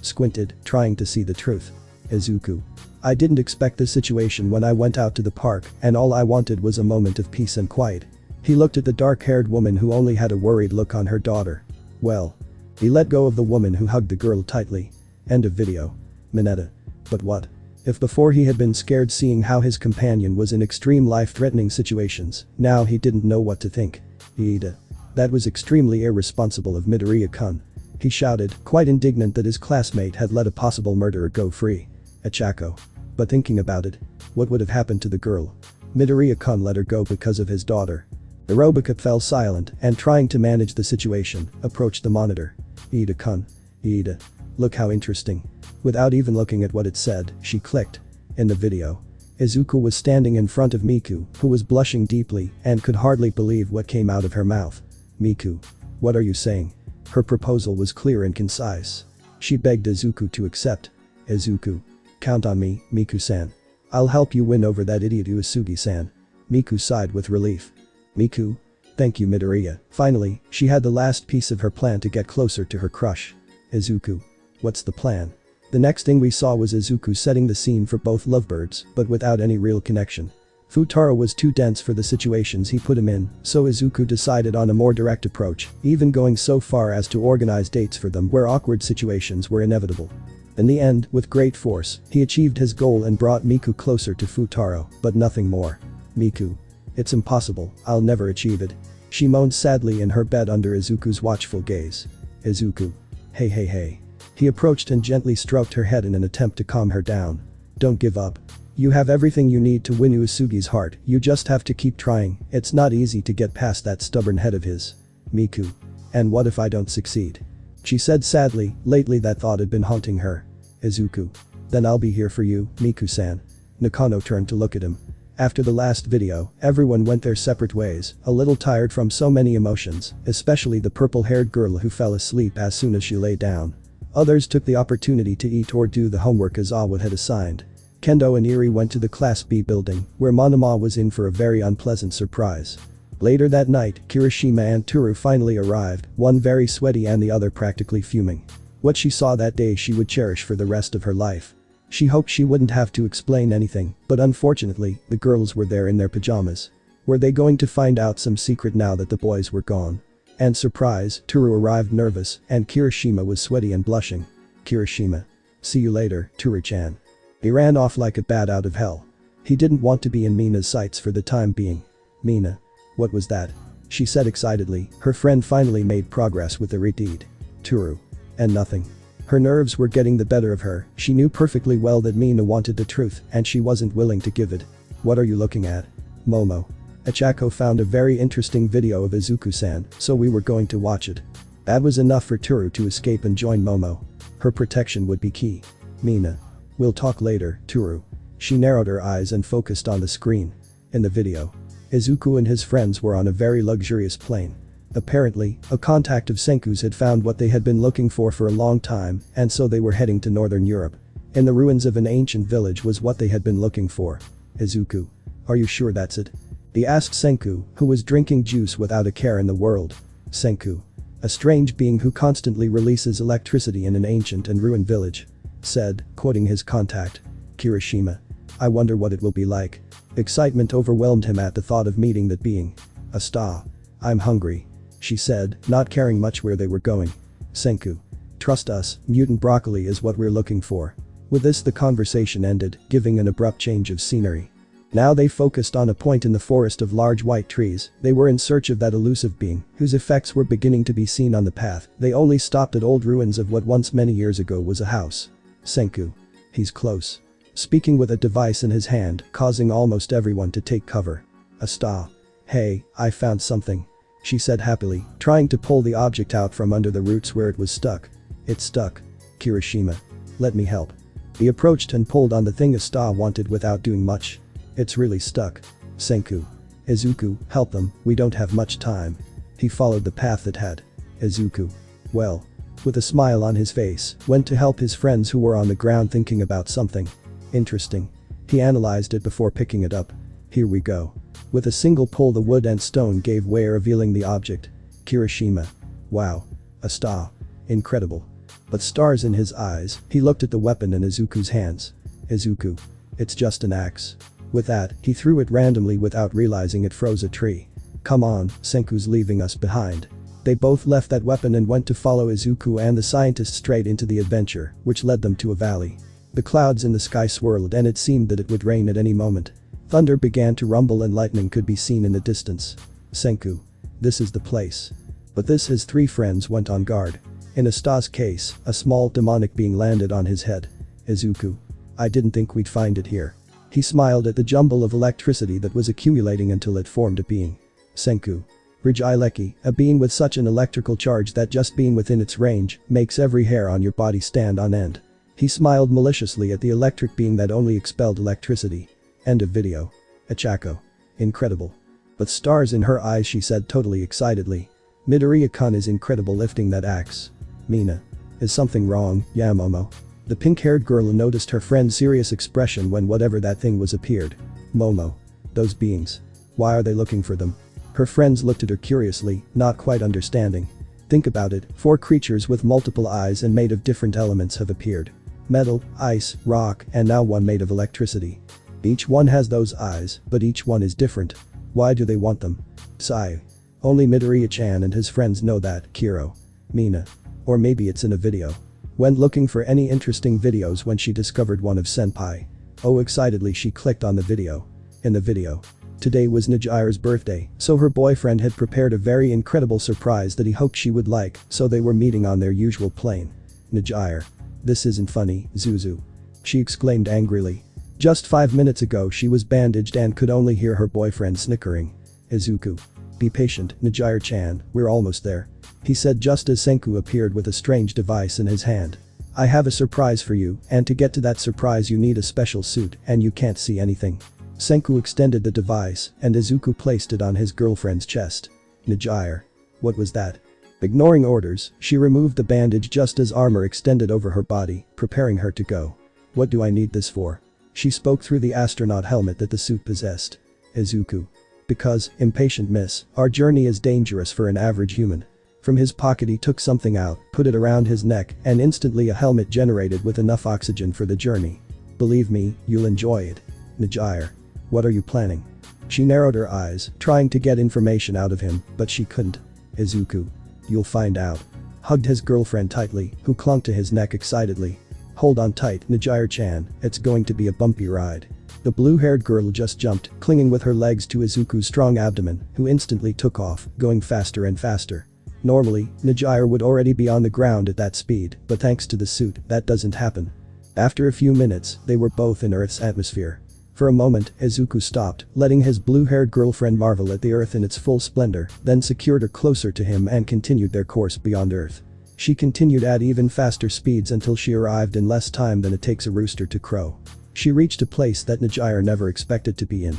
Squinted, trying to see the truth. Izuku. I didn't expect this situation when I went out to the park, and all I wanted was a moment of peace and quiet. He looked at the dark-haired woman who only had a worried look on her daughter. Well. He let go of the woman who hugged the girl tightly. End of video. Mineta. But what? If before he had been scared seeing how his companion was in extreme life-threatening situations, now he didn't know what to think. Iida. That was extremely irresponsible of Midoriya-kun. He shouted, quite indignant that his classmate had let a possible murderer go free. Achako. But thinking about it, what would have happened to the girl? Midoriya-kun let her go because of his daughter. The Robocop fell silent and trying to manage the situation, approached the monitor. Iida-kun. Iida. Look how interesting. Without even looking at what it said, she clicked. In the video. Izuku was standing in front of Miku, who was blushing deeply and could hardly believe what came out of her mouth. Miku. What are you saying? Her proposal was clear and concise. She begged Izuku to accept. Izuku. Count on me, Miku-san. I'll help you win over that idiot Uesugi-san. Miku sighed with relief. Miku. Thank you, Midoriya. Finally, she had the last piece of her plan to get closer to her crush. Izuku. What's the plan? The next thing we saw was Izuku setting the scene for both lovebirds, but without any real connection. Futaro was too dense for the situations he put him in, so Izuku decided on a more direct approach, even going so far as to organize dates for them where awkward situations were inevitable. In the end, with great force, he achieved his goal and brought Miku closer to Futaro, but nothing more. Miku. It's impossible, I'll never achieve it. She moaned sadly in her bed under Izuku's watchful gaze. Izuku. Hey. He approached and gently stroked her head in an attempt to calm her down. Don't give up. You have everything you need to win Uesugi's heart, you just have to keep trying, it's not easy to get past that stubborn head of his. Miku. And what if I don't succeed? She said sadly, lately that thought had been haunting her. Izuku. Then I'll be here for you, Miku-san. Nakano turned to look at him. After the last video, everyone went their separate ways, a little tired from so many emotions, especially the purple-haired girl who fell asleep as soon as she lay down. Others took the opportunity to eat or do the homework Aizawa had assigned. Kendo and Eri went to the Class B building, where Monoma was in for a very unpleasant surprise. Later that night, Kirishima and Toru finally arrived, one very sweaty and the other practically fuming. What she saw that day she would cherish for the rest of her life. She hoped she wouldn't have to explain anything, but unfortunately, the girls were there in their pajamas. Were they going to find out some secret now that the boys were gone? And surprise, Toru arrived nervous, and Kirishima was sweaty and blushing. Kirishima. See you later, Toru-chan. He ran off like a bat out of hell. He didn't want to be in Mina's sights for the time being. Mina. What was that? She said excitedly, her friend finally made progress with the redeed. Toru. And nothing. Her nerves were getting the better of her, she knew perfectly well that Mina wanted the truth and she wasn't willing to give it. What are you looking at? Momo. Achako found a very interesting video of Izuku-san, so we were going to watch it. That was enough for Toru to escape and join Momo. Her protection would be key. Mina. We'll talk later, Toru. She narrowed her eyes and focused on the screen. In the video, Izuku and his friends were on a very luxurious plane. Apparently, a contact of Senku's had found what they had been looking for a long time, and so they were heading to Northern Europe. In the ruins of an ancient village was what they had been looking for. Izuku. Are you sure that's it? He asked Senku, who was drinking juice without a care in the world. Senku. A strange being who constantly releases electricity in an ancient and ruined village. Said, quoting his contact. Kirishima. I wonder what it will be like. Excitement overwhelmed him at the thought of meeting that being. A star. I'm hungry. She said, not caring much where they were going. Senku. Trust us, mutant broccoli is what we're looking for. With this the conversation ended, giving an abrupt change of scenery. Now they focused on a point in the forest of large white trees. They were in search of that elusive being, whose effects were beginning to be seen on the path. They only stopped at old ruins of what once many years ago was a house. Senku. He's close. Speaking with a device in his hand, causing almost everyone to take cover. Asta. Hey, I found something. She said happily, trying to pull the object out from under the roots where it was stuck. It's stuck. Kirishima. Let me help. He approached and pulled on the thing Asta wanted without doing much. It's really stuck. Senku. Izuku, help them, we don't have much time. He followed the path it had. Izuku. Well. With a smile on his face, went to help his friends who were on the ground thinking about something. Interesting. He analyzed it before picking it up. Here we go. With a single pull the wood and stone gave way, revealing the object. Kirishima. Wow. Asta. Incredible. But stars in his eyes, he looked at the weapon in Izuku's hands. Izuku. It's just an axe. With that, he threw it randomly without realizing it froze a tree. Come on, Senku's leaving us behind. They both left that weapon and went to follow Izuku and the scientists straight into the adventure, which led them to a valley. The clouds in the sky swirled and it seemed that it would rain at any moment. Thunder began to rumble and lightning could be seen in the distance. Senku. This is the place. But this his three friends went on guard. In Asta's case, a small demonic being landed on his head. Izuku. I didn't think we'd find it here. He smiled at the jumble of electricity that was accumulating until it formed a being. Senku. Rijileki, a being with such an electrical charge that just being within its range makes every hair on your body stand on end. He smiled maliciously at the electric being that only expelled electricity. End of video. Achako. Incredible. But stars in her eyes, she said totally excitedly. Midoriya-kun is incredible lifting that axe. Mina. Is something wrong, Yamomo? The pink-haired girl noticed her friend's serious expression when whatever that thing was appeared. Momo. Those beings. Why are they looking for them? Her friends looked at her curiously, not quite understanding. Think about it, 4 creatures with multiple eyes and made of different elements have appeared. Metal, ice, rock, and now one made of electricity. Each one has those eyes, but each one is different. Why do they want them? Sigh. Only Midoriya-chan and his friends know that, Kiro. Mina. Or maybe it's in a video. Went looking for any interesting videos when she discovered one of Senpai. Oh, excitedly she clicked on the video. In the video. Today was Nejire's birthday, so her boyfriend had prepared a very incredible surprise that he hoped she would like, so they were meeting on their usual plane. Nejire. This isn't funny, Zuzu. She exclaimed angrily. Just 5 minutes ago she was bandaged and could only hear her boyfriend snickering. Izuku. Be patient, Nejire-chan, we're almost there. He said just as Senku appeared with a strange device in his hand. I have a surprise for you, and to get to that surprise you need a special suit and you can't see anything. Senku extended the device and Izuku placed it on his girlfriend's chest. Nejire. What was that? Ignoring orders, she removed the bandage just as armor extended over her body, preparing her to go. What do I need this for? She spoke through the astronaut helmet that the suit possessed. Izuku. Because, impatient miss, our journey is dangerous for an average human. From his pocket he took something out, put it around his neck, and instantly a helmet generated with enough oxygen for the journey. Believe me, you'll enjoy it. Nejire. What are you planning? She narrowed her eyes, trying to get information out of him, but she couldn't. Izuku. You'll find out. Hugged his girlfriend tightly, who clung to his neck excitedly. Hold on tight, Nejire-chan, it's going to be a bumpy ride. The blue-haired girl just jumped, clinging with her legs to Izuku's strong abdomen, who instantly took off, going faster and faster. Normally, Nejire would already be on the ground at that speed, but thanks to the suit, that doesn't happen. After a few minutes, they were both in Earth's atmosphere. For a moment, Izuku stopped, letting his blue-haired girlfriend marvel at the Earth in its full splendor, then secured her closer to him and continued their course beyond Earth. She continued at even faster speeds until she arrived in less time than it takes a rooster to crow. She reached a place that Nejire never expected to be in.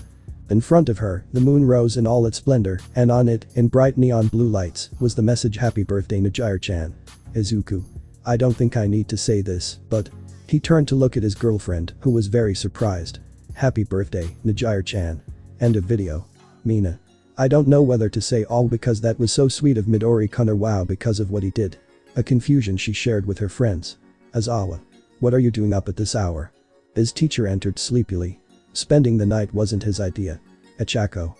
In front of her, the moon rose in all its splendor, and on it, in bright neon blue lights, was the message Happy Birthday Nejire-chan. Izuku. I don't think I need to say this, but… He turned to look at his girlfriend, who was very surprised. Happy birthday, Nejire-chan. End of video. Mina. I don't know whether to say all because that was so sweet of Midori-kun or wow because of what he did. A confusion she shared with her friends. Azawa. What are you doing up at this hour? His teacher entered sleepily. Spending the night wasn't his idea. Achako.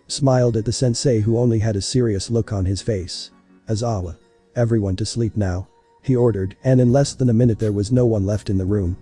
Smiled at the sensei who only had a serious look on his face. Azawa. Everyone to sleep now. he ordered, and in less than a minute there was no one left in the room.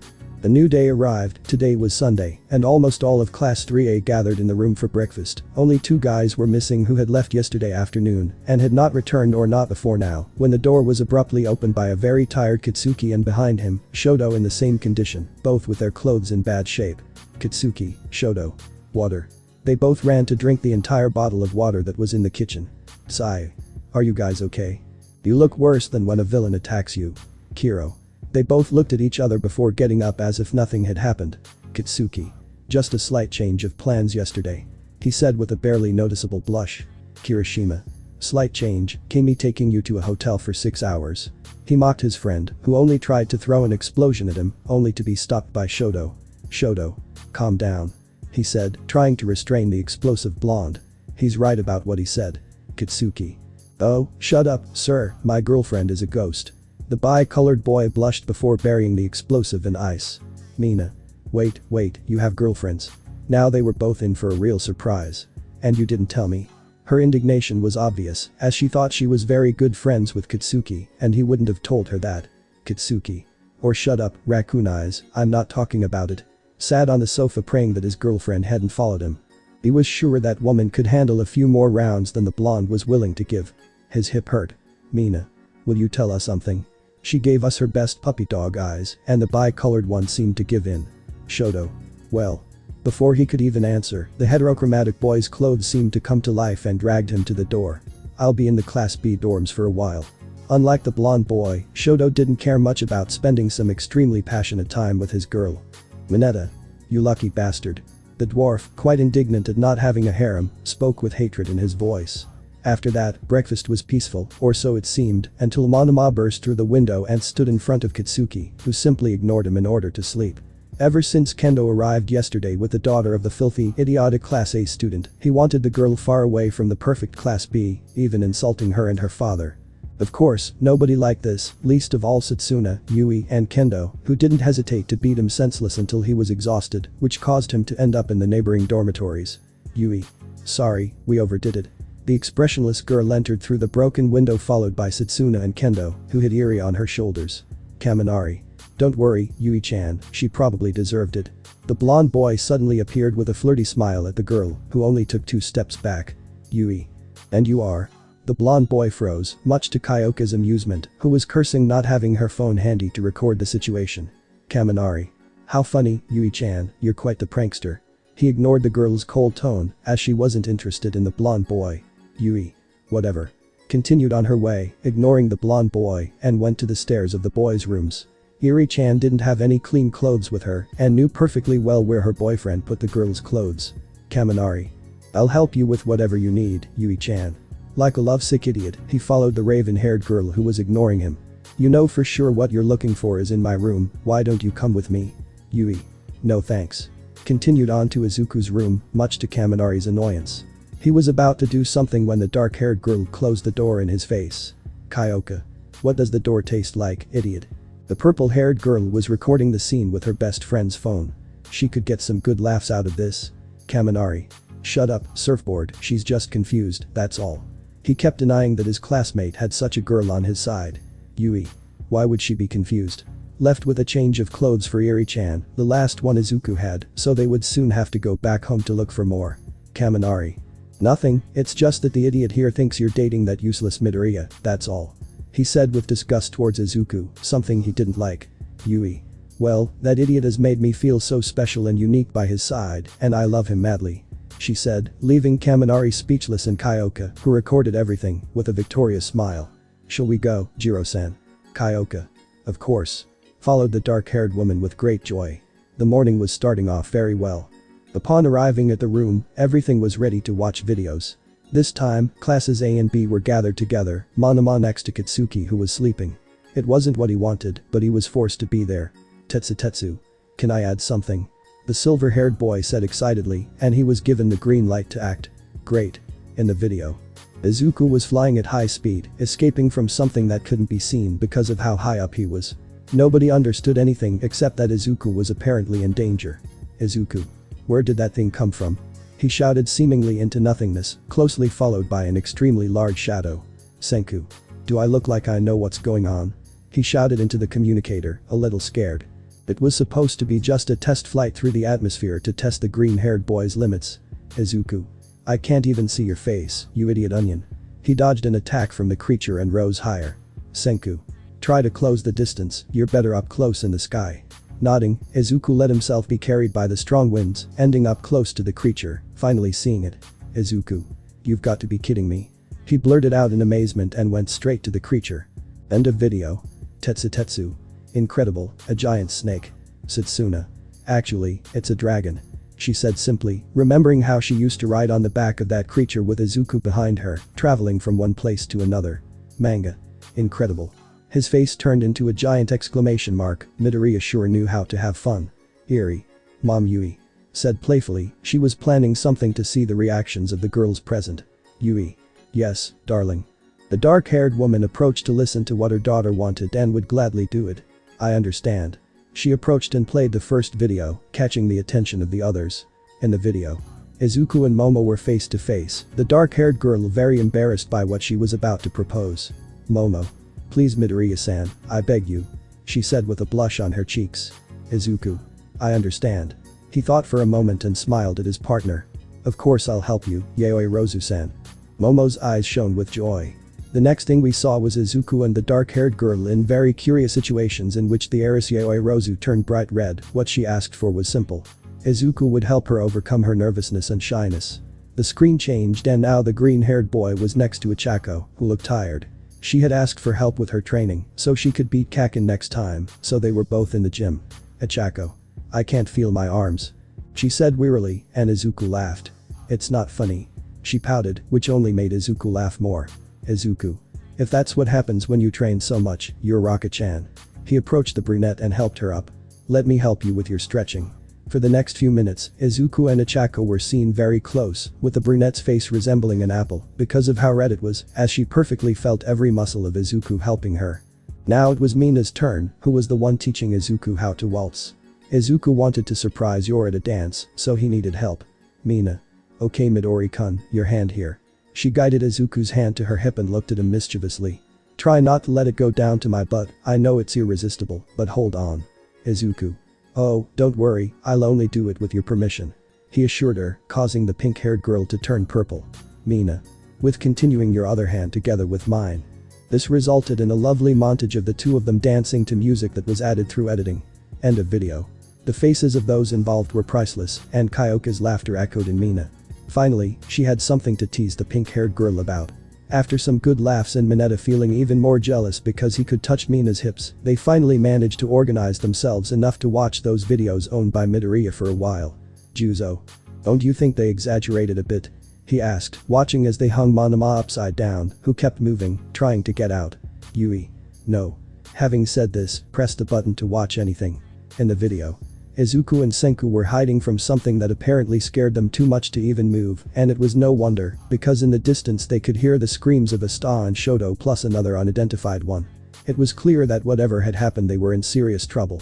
A new day arrived. Today was Sunday, and almost all of Class 3A gathered in the room for breakfast. Only 2 guys were missing who had left yesterday afternoon and had not returned, or not before now, when the door was abruptly opened by a very tired Kitsuki and behind him, Shoto in the same condition, both with their clothes in bad shape. Kitsuki, Shoto. Water. They both ran to drink the entire bottle of water that was in the kitchen. Sigh. Are you guys okay? You look worse than when a villain attacks you. Kiro. They both looked at each other before getting up as if nothing had happened. Kitsuki. Just a slight change of plans yesterday, he said with a barely noticeable blush. Kirishima. Slight change, me taking you to a hotel for 6 hours. He mocked his friend, who only tried to throw an explosion at him, only to be stopped by Shoto. Shoto. Calm down, he said, trying to restrain the explosive blonde. He's right about what he said. Kitsuki. Oh, shut up, sir, my girlfriend is a ghost. The bi-colored boy blushed before burying the explosive in ice. Mina. Wait, you have girlfriends? Now they were both in for a real surprise. And you didn't tell me? Her indignation was obvious, as she thought she was very good friends with Kitsuki, and he wouldn't have told her that. Kitsuki. Or shut up, raccoon eyes, I'm not talking about it. Sat on the sofa praying that his girlfriend hadn't followed him. He was sure that woman could handle a few more rounds than the blonde was willing to give. His hip hurt. Mina. Will you tell us something? She gave us her best puppy dog eyes, and the bi-colored one seemed to give in. Shoto. Well. Before he could even answer, the heterochromatic boy's clothes seemed to come to life and dragged him to the door. I'll be in the Class B dorms for a while. Unlike the blonde boy, Shoto didn't care much about spending some extremely passionate time with his girl. Mineta. You lucky bastard. The dwarf, quite indignant at not having a harem, spoke with hatred in his voice. After that, breakfast was peaceful, or so it seemed, until Monoma burst through the window and stood in front of Kitsuki, who simply ignored him in order to sleep. Ever since Kendo arrived yesterday with the daughter of the filthy, idiotic Class A student, he wanted the girl far away from the perfect Class B, even insulting her and her father. Of course, nobody liked this, least of all Satsuna, Yui, and Kendo, who didn't hesitate to beat him senseless until he was exhausted, which caused him to end up in the neighboring dormitories. Yui. Sorry, we overdid it. The expressionless girl entered through the broken window, followed by Satsuna and Kendo, who had Iri on her shoulders. Kaminari. Don't worry, Yui-chan, she probably deserved it. The blonde boy suddenly appeared with a flirty smile at the girl, who only took 2 steps back. Yui. And you are? The blonde boy froze, much to Kyoka's amusement, who was cursing not having her phone handy to record the situation. Kaminari. How funny, Yui-chan, you're quite the prankster. He ignored the girl's cold tone, as she wasn't interested in the blonde boy. Yui. Whatever. Continued on her way, ignoring the blonde boy, and went to the stairs of the boys' rooms. Iri-chan didn't have any clean clothes with her and knew perfectly well where her boyfriend put the girl's clothes. Kaminari. I'll help you with whatever you need, Yui-chan. Like a lovesick idiot, he followed the raven-haired girl who was ignoring him. You know for sure what you're looking for is in my room, why don't you come with me? Yui. No thanks. Continued on to Izuku's room, much to Kaminari's annoyance. He was about to do something when the dark-haired girl closed the door in his face. Kyoka. What does the door taste like, idiot? The purple-haired girl was recording the scene with her best friend's phone. She could get some good laughs out of this. Kaminari. Shut up, surfboard, she's just confused, that's all. He kept denying that his classmate had such a girl on his side. Yui. Why would she be confused? Left with a change of clothes for Iri-chan, the last one Izuku had, so they would soon have to go back home to look for more. Kaminari. Nothing, it's just that the idiot here thinks you're dating that useless Midoriya, that's all. He said with disgust towards Izuku, something he didn't like. Yui. Well, that idiot has made me feel so special and unique by his side, and I love him madly. She said, leaving Kaminari speechless, and Kyoka, who recorded everything, with a victorious smile. Shall we go, Jiro-san? Kyoka. Of course. Followed the dark-haired woman with great joy. The morning was starting off very well. Upon arriving at the room, everything was ready to watch videos. This time, classes A and B were gathered together, Monoma next to Kitsuki, who was sleeping. It wasn't what he wanted, but he was forced to be there. Tetsu. Can I add something? The silver-haired boy said excitedly, and he was given the green light to act. Great. In the video, Izuku was flying at high speed, escaping from something that couldn't be seen because of how high up he was. Nobody understood anything except that Izuku was apparently in danger. Izuku. Where did that thing come from? He shouted seemingly into nothingness, closely followed by an extremely large shadow. Senku. Do I look like I know what's going on? He shouted into the communicator, a little scared. It was supposed to be just a test flight through the atmosphere to test the green-haired boy's limits. Izuku. I can't even see your face, you idiot onion. He dodged an attack from the creature and rose higher. Senku. Try to close the distance, you're better up close in the sky. Nodding, Izuku let himself be carried by the strong winds, ending up close to the creature, finally seeing it. Izuku. You've got to be kidding me. He blurted out in amazement and went straight to the creature. End of video. Tetsu. Incredible, a giant snake. Setsuna. Actually, it's a dragon. She said simply, remembering how she used to ride on the back of that creature with Izuku behind her, traveling from one place to another. Manga. Incredible. His face turned into a giant exclamation mark. Midoriya sure knew how to have fun. Eerie. Mom Yui. Said playfully, she was planning something to see the reactions of the girls present. Yui. Yes, darling. The dark-haired woman approached to listen to what her daughter wanted and would gladly do it. I understand. She approached and played the first video, catching the attention of the others. In the video, Izuku and Momo were face to face, the dark-haired girl very embarrassed by what she was about to propose. Momo. Please Midoriya-san, I beg you. She said with a blush on her cheeks. Izuku. I understand. He thought for a moment and smiled at his partner. Of course I'll help you, Yaoi Rozu-san. Momo's eyes shone with joy. The next thing we saw was Izuku and the dark-haired girl in very curious situations in which the heiress Yaoi Rozu turned bright red. What she asked for was simple. Izuku would help her overcome her nervousness and shyness. The screen changed and now the green-haired boy was next to Ichako, who looked tired. She had asked for help with her training so she could beat Kakin next time, so they were both in the gym. Ichako. I can't feel my arms. She said wearily, and Izuku laughed. It's not funny. She pouted, which only made Izuku laugh more. Izuku. If that's what happens when you train so much, you're Rocket-chan. He approached the brunette and helped her up. Let me help you with your stretching. For the next few minutes, Izuku and Ichako were seen very close, with the brunette's face resembling an apple because of how red it was, as she perfectly felt every muscle of Izuku helping her. Now it was Mina's turn, who was the one teaching Izuku how to waltz. Izuku wanted to surprise Yor at a dance, so he needed help. Mina. Okay Midori-kun, your hand here. She guided Izuku's hand to her hip and looked at him mischievously. Try not to let it go down to my butt, I know it's irresistible, but hold on. Izuku. Oh, don't worry, I'll only do it with your permission. He assured her, causing the pink-haired girl to turn purple. Mina. With continuing your other hand together with mine. This resulted in a lovely montage of the two of them dancing to music that was added through editing. End of video. The faces of those involved were priceless, and Kyoka's laughter echoed in Mina. Finally, she had something to tease the pink-haired girl about. After some good laughs and Mineta feeling even more jealous because he could touch Mina's hips, they finally managed to organize themselves enough to watch those videos owned by Midoriya for a while. Juzo. Don't you think they exaggerated a bit? He asked, watching as they hung Monoma upside down, who kept moving, trying to get out. Yui. No. Having said this, press the button to watch anything. In the video, Izuku and Senku were hiding from something that apparently scared them too much to even move, and it was no wonder, because in the distance they could hear the screams of Asta and Shoto plus another unidentified one. It was clear that whatever had happened they were in serious trouble.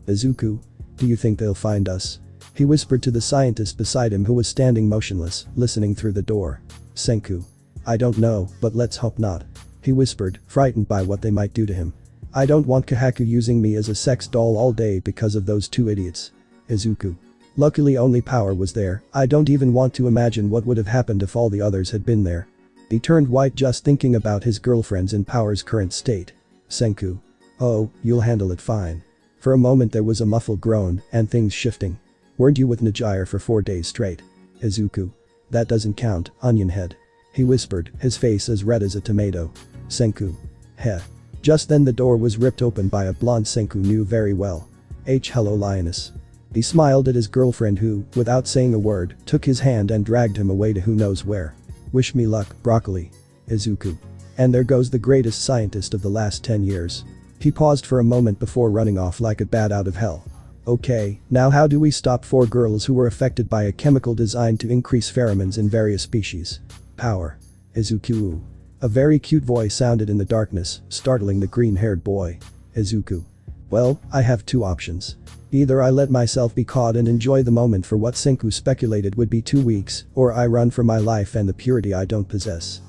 Izuku? Do you think they'll find us? He whispered to the scientist beside him who was standing motionless, listening through the door. Senku. I don't know, but let's hope not. He whispered, frightened by what they might do to him. I don't want Kahaku using me as a sex doll all day because of those two idiots. Izuku. Luckily only power was there, I don't even want to imagine what would have happened if all the others had been there. He turned white just thinking about his girlfriends in Power's current state. Senku. Oh, you'll handle it fine. For a moment there was a muffled groan, and things shifting. Weren't you with Nejire for 4 days straight? Izuku. That doesn't count, onion head. He whispered, his face as red as a tomato. Senku. Heh. Just then the door was ripped open by a blonde Senku knew very well. Hello lioness. He smiled at his girlfriend who, without saying a word, took his hand and dragged him away to who knows where. Wish me luck, broccoli. Izuku. And there goes the greatest scientist of the last 10 years. He paused for a moment before running off like a bat out of hell. Okay, now how do we stop 4 girls who were affected by a chemical designed to increase pheromones in various species? Power. Izuku. A very cute voice sounded in the darkness, startling the green-haired boy. Izuku. Well, I have 2 options. Either I let myself be caught and enjoy the moment for what Senku speculated would be 2 weeks, or I run for my life and the purity I don't possess.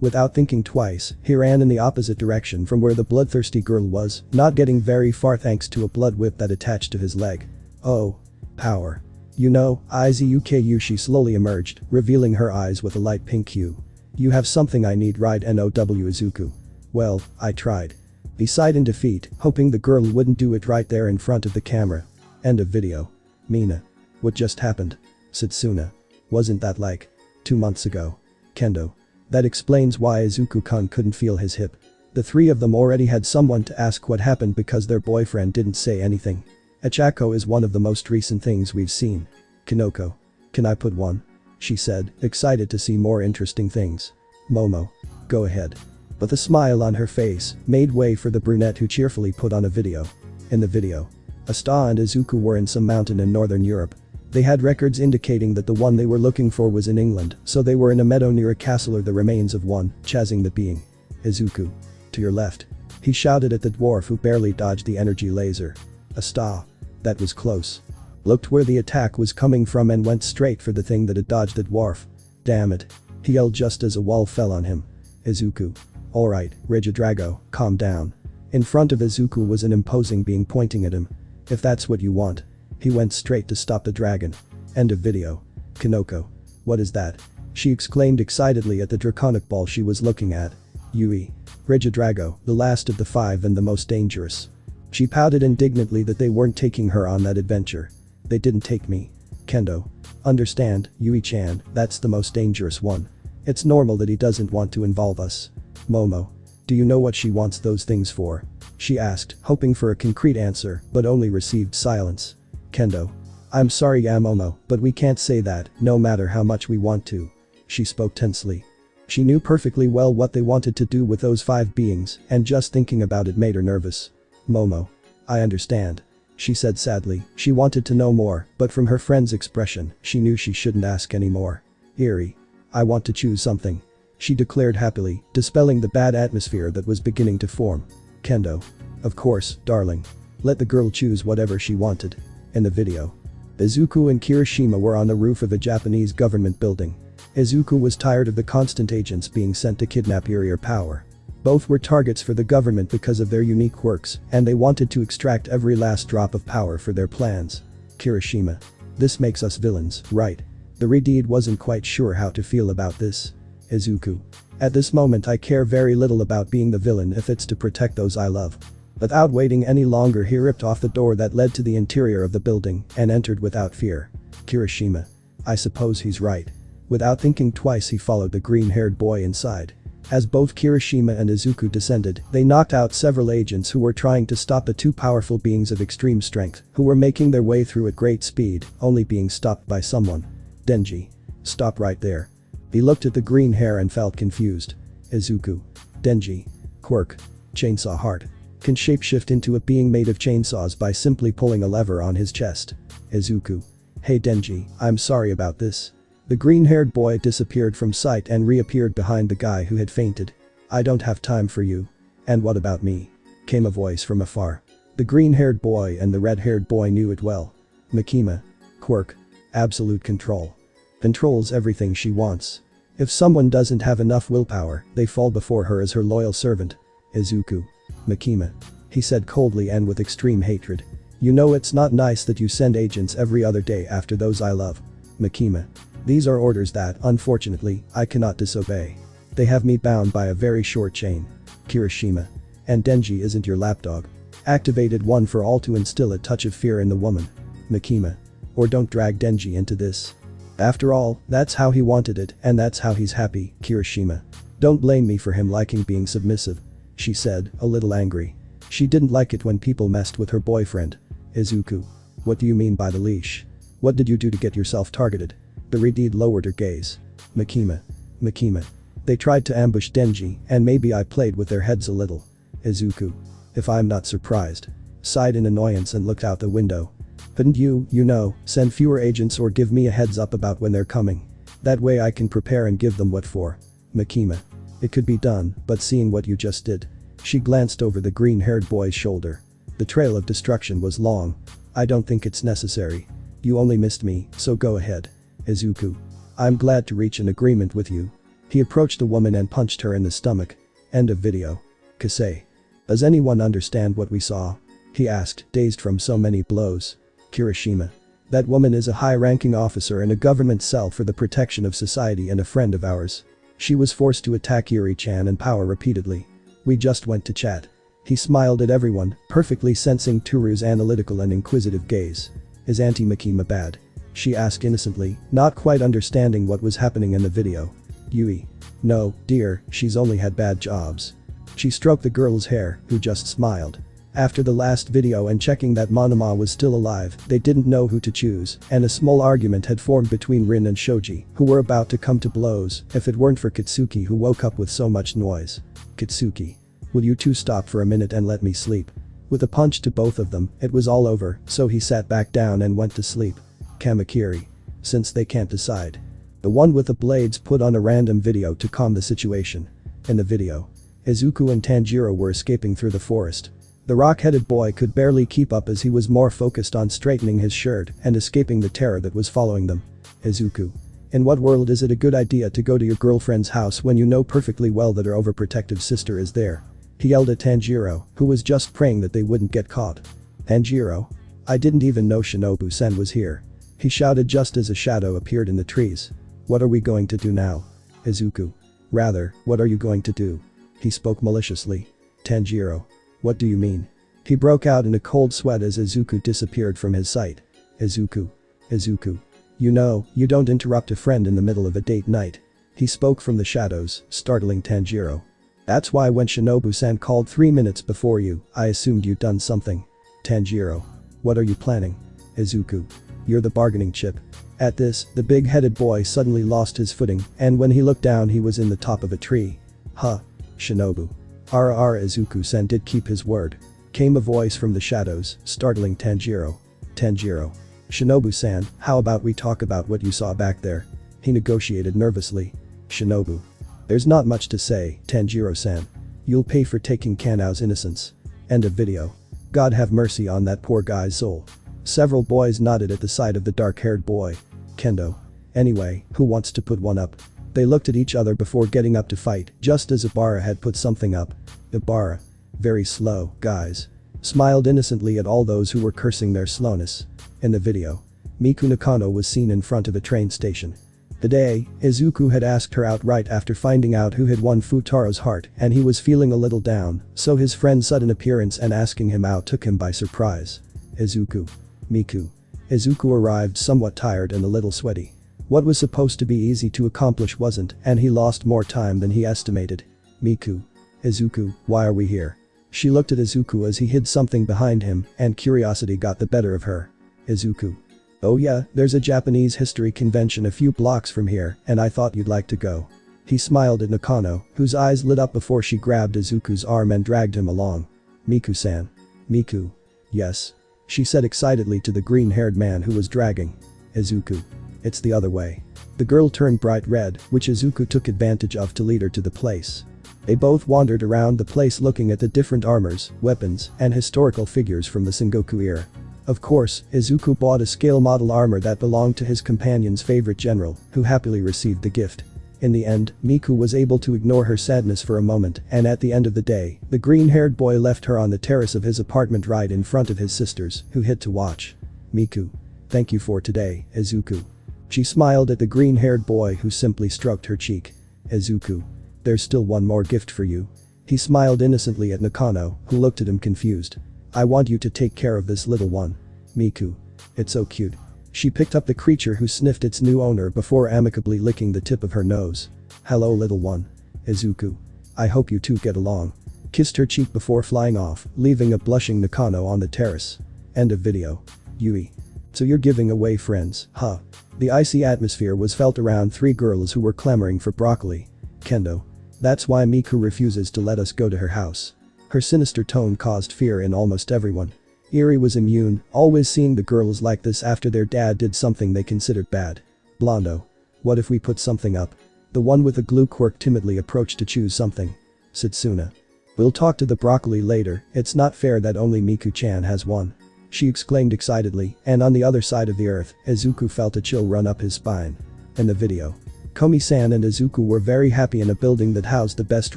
Without thinking twice, he ran in the opposite direction from where the bloodthirsty girl was, not getting very far thanks to a blood whip that attached to his leg. Oh. Power. You know, Izuku, she slowly emerged, revealing her eyes with a light pink hue. You have something I need, right? Now Izuku. Well, I tried. He sighed in defeat, hoping the girl wouldn't do it right there in front of the camera. End of video. Mina. What just happened? Setsuna. Wasn't that like 2 months ago? Kendo. That explains why Izuku-kun couldn't feel his hip. The three of them already had someone to ask what happened because their boyfriend didn't say anything. Achako is one of the most recent things we've seen. Kinoko. Can I put one? She said, excited to see more interesting things. Momo. Go ahead. But the smile on her face made way for the brunette who cheerfully put on a video. In the video, Asta and Izuku were in some mountain in northern Europe. They had records indicating that the one they were looking for was in England, so they were in a meadow near a castle or the remains of one, chasing the being. Izuku. To your left. He shouted at the dwarf who barely dodged the energy laser. Asta. That was close. Looked where the attack was coming from and went straight for the thing that had dodged the dwarf. Damn it. He yelled just as a wall fell on him. Izuku. Alright, Regidrago, calm down. In front of Izuku was an imposing being pointing at him. If that's what you want. He went straight to stop the dragon. End of video. Kinoko. What is that? She exclaimed excitedly at the draconic ball she was looking at. Yui. Regidrago, the last of the 5 and the most dangerous. She pouted indignantly that they weren't taking her on that adventure. They didn't take me. Kendo. Understand, Yui-chan, that's the most dangerous one. It's normal that he doesn't want to involve us. Momo. Do you know what she wants those things for? She asked, hoping for a concrete answer, but only received silence. Kendo. I'm sorry Momo, but we can't say that, no matter how much we want to. She spoke tensely. She knew perfectly well what they wanted to do with those 5 beings, and just thinking about it made her nervous. Momo. I understand. She said sadly, she wanted to know more, but from her friend's expression, she knew she shouldn't ask anymore. Eerie. I want to choose something. She declared happily, dispelling the bad atmosphere that was beginning to form. Kendo. Of course, darling. Let the girl choose whatever she wanted. In the video. Izuku and Kirishima were on the roof of a Japanese government building. Izuku was tired of the constant agents being sent to kidnap Iri or Power. Both were targets for the government because of their unique quirks, and they wanted to extract every last drop of power for their plans. Kirishima. This makes us villains, right? The Redeed wasn't quite sure how to feel about this. Izuku. At this moment I care very little about being the villain if it's to protect those I love. Without waiting any longer he ripped off the door that led to the interior of the building and entered without fear. Kirishima. I suppose he's right. Without thinking twice he followed the green-haired boy inside. As both Kirishima and Izuku descended, they knocked out several agents who were trying to stop the 2 powerful beings of extreme strength who were making their way through at great speed, only being stopped by someone. Denji. Stop right there. He looked at the green hair and felt confused. Izuku. Denji. Quirk. Chainsaw heart. Can shapeshift into a being made of chainsaws by simply pulling a lever on his chest. Izuku. Hey Denji, I'm sorry about this. The green-haired boy disappeared from sight and reappeared behind the guy who had fainted. I don't have time for you. And what about me? Came a voice from afar. The green-haired boy and the red-haired boy knew it well. Makima. Quirk. Absolute control. Controls everything she wants. If someone doesn't have enough willpower, they fall before her as her loyal servant. Izuku. Makima. He said coldly and with extreme hatred. You know it's not nice that you send agents every other day after those I love. Makima. These are orders that, unfortunately, I cannot disobey. They have me bound by a very short chain. Kirishima. And Denji isn't your lapdog. Activated one for all to instill a touch of fear in the woman. Makima. Or don't drag Denji into this. After all, that's how he wanted it and that's how he's happy, Kirishima. Don't blame me for him liking being submissive. She said, a little angry. She didn't like it when people messed with her boyfriend. Izuku. What do you mean by the leash? What did you do to get yourself targeted? The Redeed lowered her gaze. Makima. Makima. They tried to ambush Denji and maybe I played with their heads a little. Izuku. If I'm not surprised. Sighed in annoyance and looked out the window. Couldn't you know, send fewer agents or give me a heads up about when they're coming? That way I can prepare and give them what for. Makima. It could be done, but seeing what you just did. She glanced over the green-haired boy's shoulder. The trail of destruction was long. I don't think it's necessary. You only missed me, so go ahead. Izuku. I'm glad to reach an agreement with you. He approached the woman and punched her in the stomach. End of video. Kasei. Does anyone understand what we saw? He asked, dazed from so many blows. Kirishima. That woman is a high-ranking officer in a government cell for the protection of society and a friend of ours. She was forced to attack Yuri-chan and Power repeatedly. We just went to chat. He smiled at everyone, perfectly sensing Toru's analytical and inquisitive gaze. Is Auntie Makima bad? She asked innocently, not quite understanding what was happening in the video. Yui. No, dear, she's only had bad jobs. She stroked the girl's hair, who just smiled. After the last video and checking that Monoma was still alive, they didn't know who to choose, and a small argument had formed between Rin and Shoji, who were about to come to blows if it weren't for Kitsuki, who woke up with so much noise. Kitsuki. Will you two stop for a minute and let me sleep? With a punch to both of them, it was all over, so he sat back down and went to sleep. Kamakiri. Since they can't decide. The one with the blades put on a random video to calm the situation. In the video, Izuku and Tanjiro were escaping through the forest. The rock-headed boy could barely keep up as he was more focused on straightening his shirt and escaping the terror that was following them. Izuku. In what world is it a good idea to go to your girlfriend's house when you know perfectly well that her overprotective sister is there? He yelled at Tanjiro, who was just praying that they wouldn't get caught. Tanjiro? I didn't even know Shinobu-san was here. He shouted just as a shadow appeared in the trees. What are we going to do now? Izuku. Rather, what are you going to do? He spoke maliciously. Tanjiro. What do you mean? He broke out in a cold sweat as Izuku disappeared from his sight. Izuku. Izuku. You know, you don't interrupt a friend in the middle of a date night. He spoke from the shadows, startling Tanjiro. That's why when Shinobu-san called 3 minutes before you, I assumed you'd done something. Tanjiro. What are you planning? Izuku. You're the bargaining chip. At this, the big-headed boy suddenly lost his footing, and when he looked down he was in the top of a tree. Huh. Shinobu. Izuku-san did keep his word. Came a voice from the shadows, startling Tanjiro. Tanjiro. Shinobu-san, how about we talk about what you saw back there? He negotiated nervously. Shinobu. There's not much to say, Tanjiro-san. You'll pay for taking Kanao's innocence. End of video. God have mercy on that poor guy's soul. Several boys nodded at the sight of the dark-haired boy. Kendo. Anyway, who wants to put one up? They looked at each other before getting up to fight, just as Ibarra had put something up. Ibarra. Very slow, guys. Smiled innocently at all those who were cursing their slowness. In the video, Miku Nakano was seen in front of a train station. Today, Izuku had asked her outright after finding out who had won Futaro's heart, and he was feeling a little down, so his friend's sudden appearance and asking him out took him by surprise. Izuku. Miku. Izuku arrived somewhat tired and a little sweaty. What was supposed to be easy to accomplish wasn't, and he lost more time than he estimated. Miku. Izuku, why are we here? She looked at Izuku as he hid something behind him, and curiosity got the better of her. Izuku. Oh yeah, there's a Japanese history convention a few blocks from here, and I thought you'd like to go. He smiled at Nakano, whose eyes lit up before she grabbed Izuku's arm and dragged him along. Miku-san. Miku. Yes. She said excitedly to the green-haired man who was dragging. Izuku. It's the other way. The girl turned bright red, which Izuku took advantage of to lead her to the place. They both wandered around the place looking at the different armors, weapons, and historical figures from the Sengoku era. Of course, Izuku bought a scale model armor that belonged to his companion's favorite general, who happily received the gift. In the end, Miku was able to ignore her sadness for a moment, and at the end of the day, the green-haired boy left her on the terrace of his apartment right in front of his sisters, who hid to watch. Miku. Thank you for today, Izuku. She smiled at the green-haired boy who simply stroked her cheek. Izuku. There's still one more gift for you. He smiled innocently at Nakano, who looked at him confused. I want you to take care of this little one. Miku. It's so cute. She picked up the creature who sniffed its new owner before amicably licking the tip of her nose. Hello little one. Izuku. I hope you two get along. Kissed her cheek before flying off, leaving a blushing Nakano on the terrace. End of video. Yui. So you're giving away friends, huh? The icy atmosphere was felt around 3 girls who were clamoring for broccoli. Kendo. That's why Miku refuses to let us go to her house. Her sinister tone caused fear in almost everyone. Eri was immune, always seeing the girls like this after their dad did something they considered bad. Blondo. What if we put something up? The one with the glue quirk timidly approached to choose something. Setsuna. We'll talk to the broccoli later, it's not fair that only Miku-chan has one. She exclaimed excitedly, and on the other side of the earth, Izuku felt a chill run up his spine. In the video. Komi-san and Izuku were very happy in a building that housed the best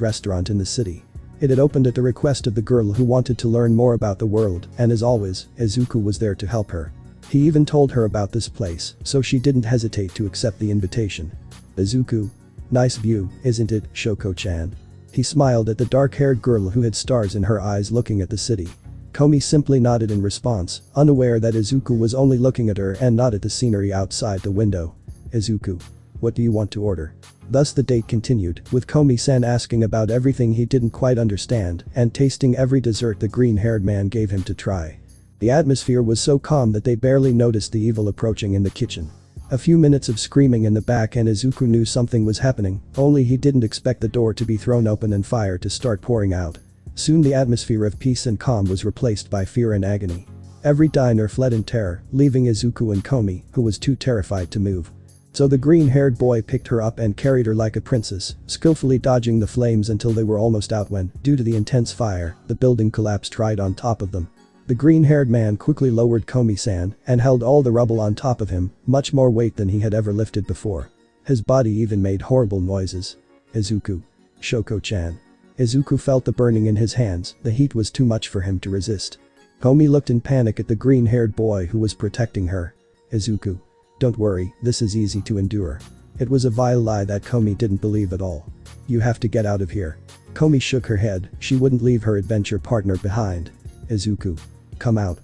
restaurant in the city. It had opened at the request of the girl who wanted to learn more about the world, and as always, Izuku was there to help her. He even told her about this place, so she didn't hesitate to accept the invitation. Izuku. Nice view, isn't it, Shoko-chan? He smiled at the dark-haired girl who had stars in her eyes looking at the city. Komi simply nodded in response, unaware that Izuku was only looking at her and not at the scenery outside the window. Izuku. What do you want to order? Thus the date continued, with Komi-san asking about everything he didn't quite understand and tasting every dessert the green-haired man gave him to try. The atmosphere was so calm that they barely noticed the evil approaching in the kitchen. A few minutes of screaming in the back and Izuku knew something was happening, only he didn't expect the door to be thrown open and fire to start pouring out. Soon the atmosphere of peace and calm was replaced by fear and agony. Every diner fled in terror, leaving Izuku and Komi, who was too terrified to move. So the green-haired boy picked her up and carried her like a princess, skillfully dodging the flames until they were almost out when, due to the intense fire, the building collapsed right on top of them. The green-haired man quickly lowered Komi-san and held all the rubble on top of him, much more weight than he had ever lifted before. His body even made horrible noises. Izuku. Shoko-chan. Izuku felt the burning in his hands, the heat was too much for him to resist. Komi looked in panic at the green-haired boy who was protecting her. Izuku. Don't worry, this is easy to endure. It was a vile lie that Komi didn't believe at all. You have to get out of here. Komi shook her head, she wouldn't leave her adventure partner behind. Izuku. Come out,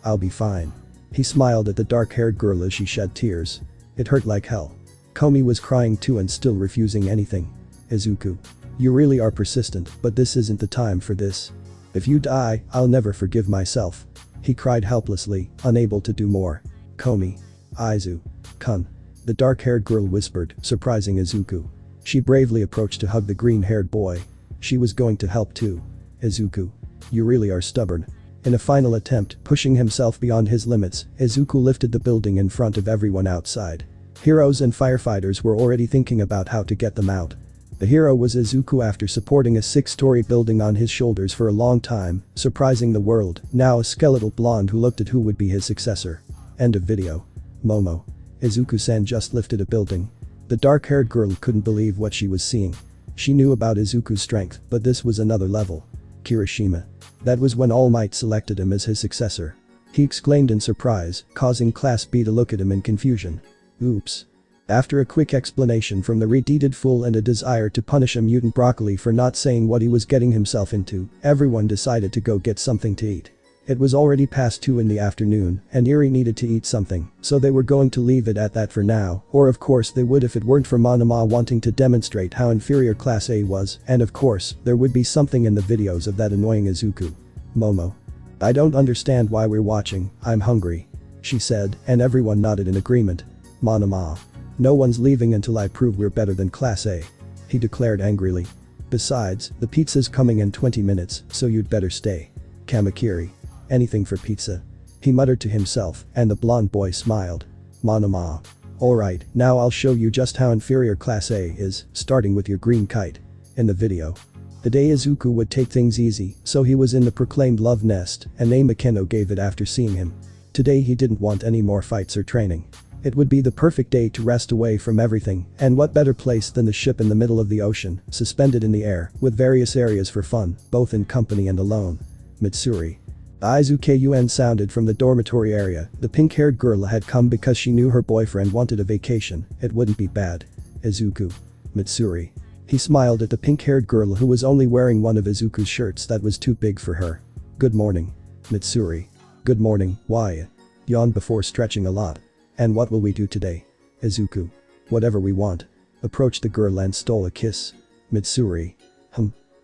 I'll be fine. He smiled at the dark-haired girl as she shed tears. It hurt like hell. Komi was crying too and still refusing anything. Izuku. You really are persistent, but this isn't the time for this. If you die, I'll never forgive myself. He cried helplessly, unable to do more. Komi. Izu-kun. The dark-haired girl whispered, surprising Izuku. She bravely approached to hug the green-haired boy. She was going to help too. Izuku. You really are stubborn. In a final attempt, pushing himself beyond his limits, Izuku lifted the building in front of everyone outside. Heroes and firefighters were already thinking about how to get them out. The hero was Izuku after supporting a 6-story building on his shoulders for a long time, surprising the world, now a skeletal blonde who looked at who would be his successor. End of video. Momo. Izuku-san just lifted a building. The dark-haired girl couldn't believe what she was seeing. She knew about Izuku's strength, but this was another level. Kirishima. That was when All Might selected him as his successor. He exclaimed in surprise, causing Class B to look at him in confusion. Oops. After a quick explanation from the redeeded fool and a desire to punish a mutant broccoli for not saying what he was getting himself into, everyone decided to go get something to eat. It was already past 2 in the afternoon, and Eri needed to eat something, so they were going to leave it at that for now, or of course they would if it weren't for Monoma wanting to demonstrate how inferior Class A was, and of course, there would be something in the videos of that annoying Izuku. Momo. I don't understand why we're watching, I'm hungry. She said, and everyone nodded in agreement. Monoma. No one's leaving until I prove we're better than Class A. He declared angrily. Besides, the pizza's coming in 20 minutes, so you'd better stay. Kamakiri. Anything for pizza. He muttered to himself, and the blonde boy smiled. Monoma. Alright, now I'll show you just how inferior Class A is, starting with your green kite. In the video. The day Izuku would take things easy, so he was in the proclaimed love nest, and name Makeno gave it after seeing him. Today he didn't want any more fights or training. It would be the perfect day to rest away from everything, and what better place than the ship in the middle of the ocean, suspended in the air, with various areas for fun, both in company and alone. Mitsuri. Izukun sounded from the dormitory area. The pink-haired girl had come because she knew her boyfriend wanted a vacation, it wouldn't be bad. Izuku. Mitsuri. He smiled at the pink-haired girl who was only wearing one of Izuku's shirts that was too big for her. Good morning. Mitsuri. Good morning, why? Yawned before stretching a lot. And what will we do today? Izuku. Whatever we want. Approached the girl and stole a kiss. Mitsuri.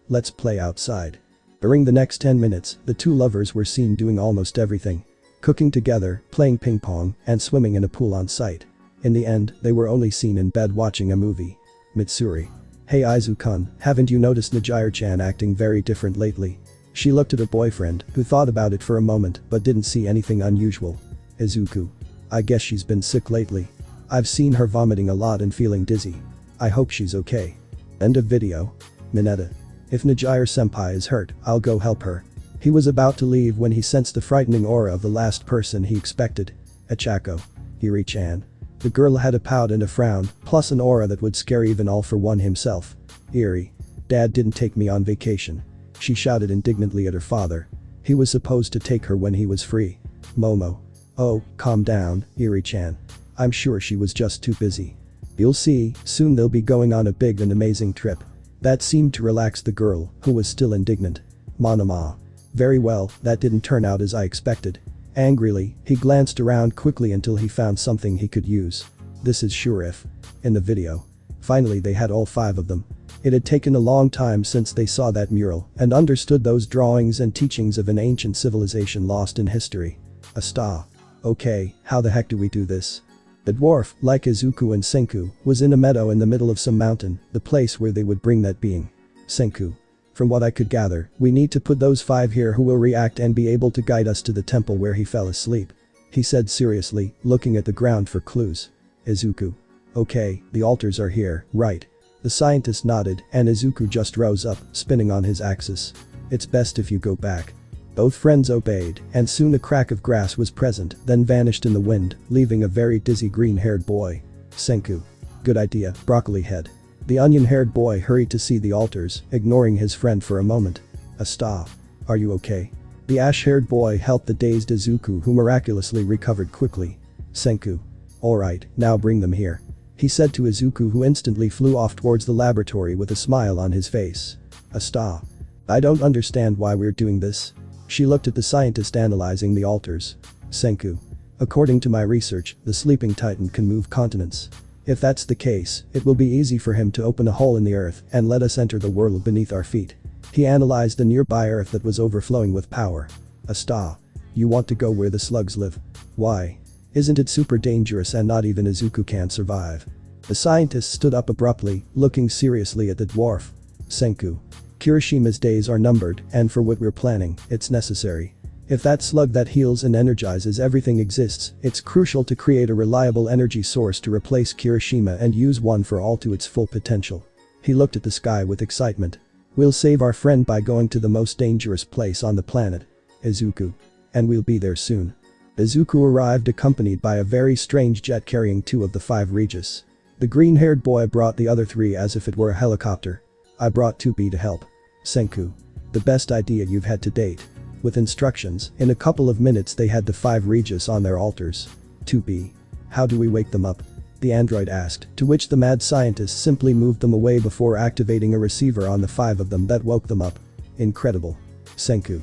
Let's play outside. During the next 10 minutes, the two lovers were seen doing almost everything. Cooking together, playing ping pong, and swimming in a pool on site. In the end, they were only seen in bed watching a movie. Mitsuri. Hey Izuku, haven't you noticed Nejire-chan acting very different lately? She looked at her boyfriend, who thought about it for a moment but didn't see anything unusual. Izuku. I guess she's been sick lately. I've seen her vomiting a lot and feeling dizzy. I hope she's okay. End of video. Mineta. If Nejire-senpai is hurt, I'll go help her. He was about to leave when he sensed the frightening aura of the last person he expected. Echako. Hiri-chan. The girl had a pout and a frown, plus an aura that would scare even All For One himself. Eerie. Dad didn't take me on vacation. She shouted indignantly at her father. He was supposed to take her when he was free. Momo. Oh, calm down, Eerie-chan. I'm sure she was just too busy. You'll see, soon they'll be going on a big and amazing trip. That seemed to relax the girl, who was still indignant. Monoma. Very well, that didn't turn out as I expected. Angrily, he glanced around quickly until he found something he could use. This is sure if. In the video. Finally they had all 5 of them. It had taken a long time since they saw that mural and understood those drawings and teachings of an ancient civilization lost in history. A star. Okay, how the heck do we do this? The dwarf, like Izuku and Senku, was in a meadow in the middle of some mountain, the place where they would bring that being. Senku. From what I could gather, we need to put those 5 here who will react and be able to guide us to the temple where he fell asleep. He said seriously, looking at the ground for clues. Izuku. Okay, the altars are here, right? The scientist nodded and Izuku just rose up, spinning on his axis. It's best if you go back. Both friends obeyed, and soon a crack of grass was present, then vanished in the wind, leaving a very dizzy green-haired boy. Senku. Good idea, broccoli head. The onion-haired boy hurried to see the altars, ignoring his friend for a moment. A star. Are you okay? The ash-haired boy helped the dazed Izuku, who miraculously recovered quickly. Senku. Alright, now bring them here. He said to Izuku, who instantly flew off towards the laboratory with a smile on his face. A star. I don't understand why we're doing this. She looked at the scientist analyzing the altars. Senku. According to my research, the sleeping titan can move continents. If that's the case, it will be easy for him to open a hole in the earth and let us enter the world beneath our feet. He analyzed the nearby earth that was overflowing with power. A star. You want to go where the slugs live? Why? Isn't it super dangerous and not even Izuku can survive? The scientist stood up abruptly, looking seriously at the dwarf. Senku. Kirishima's days are numbered, and for what we're planning, it's necessary. If that slug that heals and energizes everything exists, it's crucial to create a reliable energy source to replace Kirishima and use one for all to its full potential. He looked at the sky with excitement. We'll save our friend by going to the most dangerous place on the planet. Izuku. And we'll be there soon. Izuku arrived accompanied by a very strange jet carrying 2 of the 5 Regis. The green-haired boy brought the other 3 as if it were a helicopter. I brought 2B to help. Senku. The best idea you've had to date. With instructions, in a couple of minutes they had the 5 Regis on their altars. 2B. How do we wake them up? The android asked, to which the mad scientist simply moved them away before activating a receiver on the 5 of them that woke them up. Incredible. Senku.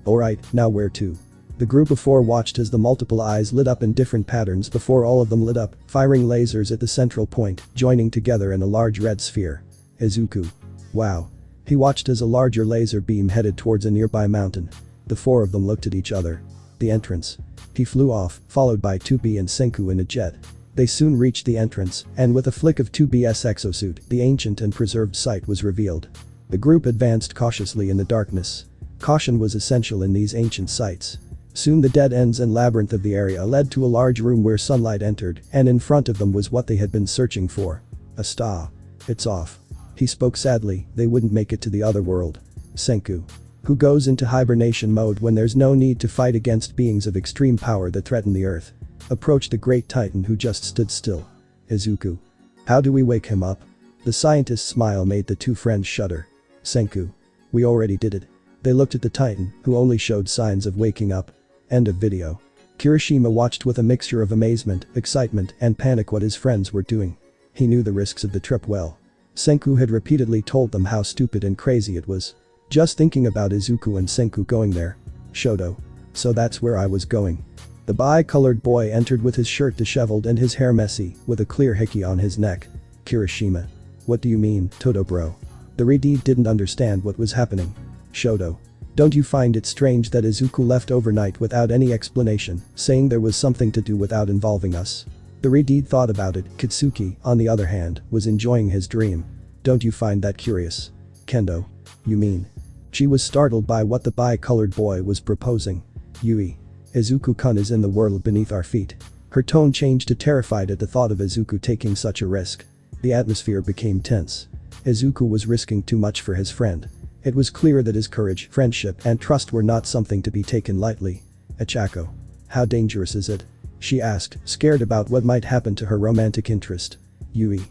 Alright, now where to? The group of 4 watched as the multiple eyes lit up in different patterns before all of them lit up, firing lasers at the central point, joining together in a large red sphere. Izuku. Wow. He watched as a larger laser beam headed towards a nearby mountain. The 4 of them looked at each other. The entrance. He flew off, followed by 2B and Senku in a jet. They soon reached the entrance, and with a flick of 2B's exosuit, the ancient and preserved site was revealed. The group advanced cautiously in the darkness. Caution was essential in these ancient sites. Soon the dead ends and labyrinth of the area led to a large room where sunlight entered, and in front of them was what they had been searching for. A star. It's off. He spoke sadly, they wouldn't make it to the other world. Senku. Who goes into hibernation mode when there's no need to fight against beings of extreme power that threaten the earth. Approached the great titan who just stood still. Izuku. How do we wake him up? The scientist's smile made the 2 friends shudder. Senku. We already did it. They looked at the titan, who only showed signs of waking up. End of video. Kirishima watched with a mixture of amazement, excitement, and panic what his friends were doing. He knew the risks of the trip well. Senku had repeatedly told them how stupid and crazy it was. Just thinking about Izuku and Senku going there. Shoto. So that's where I was going. The bi-colored boy entered with his shirt disheveled and his hair messy, with a clear hickey on his neck. Kirishima. What do you mean, Toto bro? The Redeed didn't understand what was happening. Shoto. Don't you find it strange that Izuku left overnight without any explanation, saying there was something to do without involving us? The Redeed thought about it. Kitsuki, on the other hand, was enjoying his dream. Don't you find that curious? Kendo. You mean? She was startled by what the bi-colored boy was proposing. Yui. Izuku-kun is in the world beneath our feet. Her tone changed to terrified at the thought of Izuku taking such a risk. The atmosphere became tense. Izuku was risking too much for his friend. It was clear that his courage, friendship, and trust were not something to be taken lightly. Achako. How dangerous is it? she asked, scared about what might happen to her romantic interest. Yui.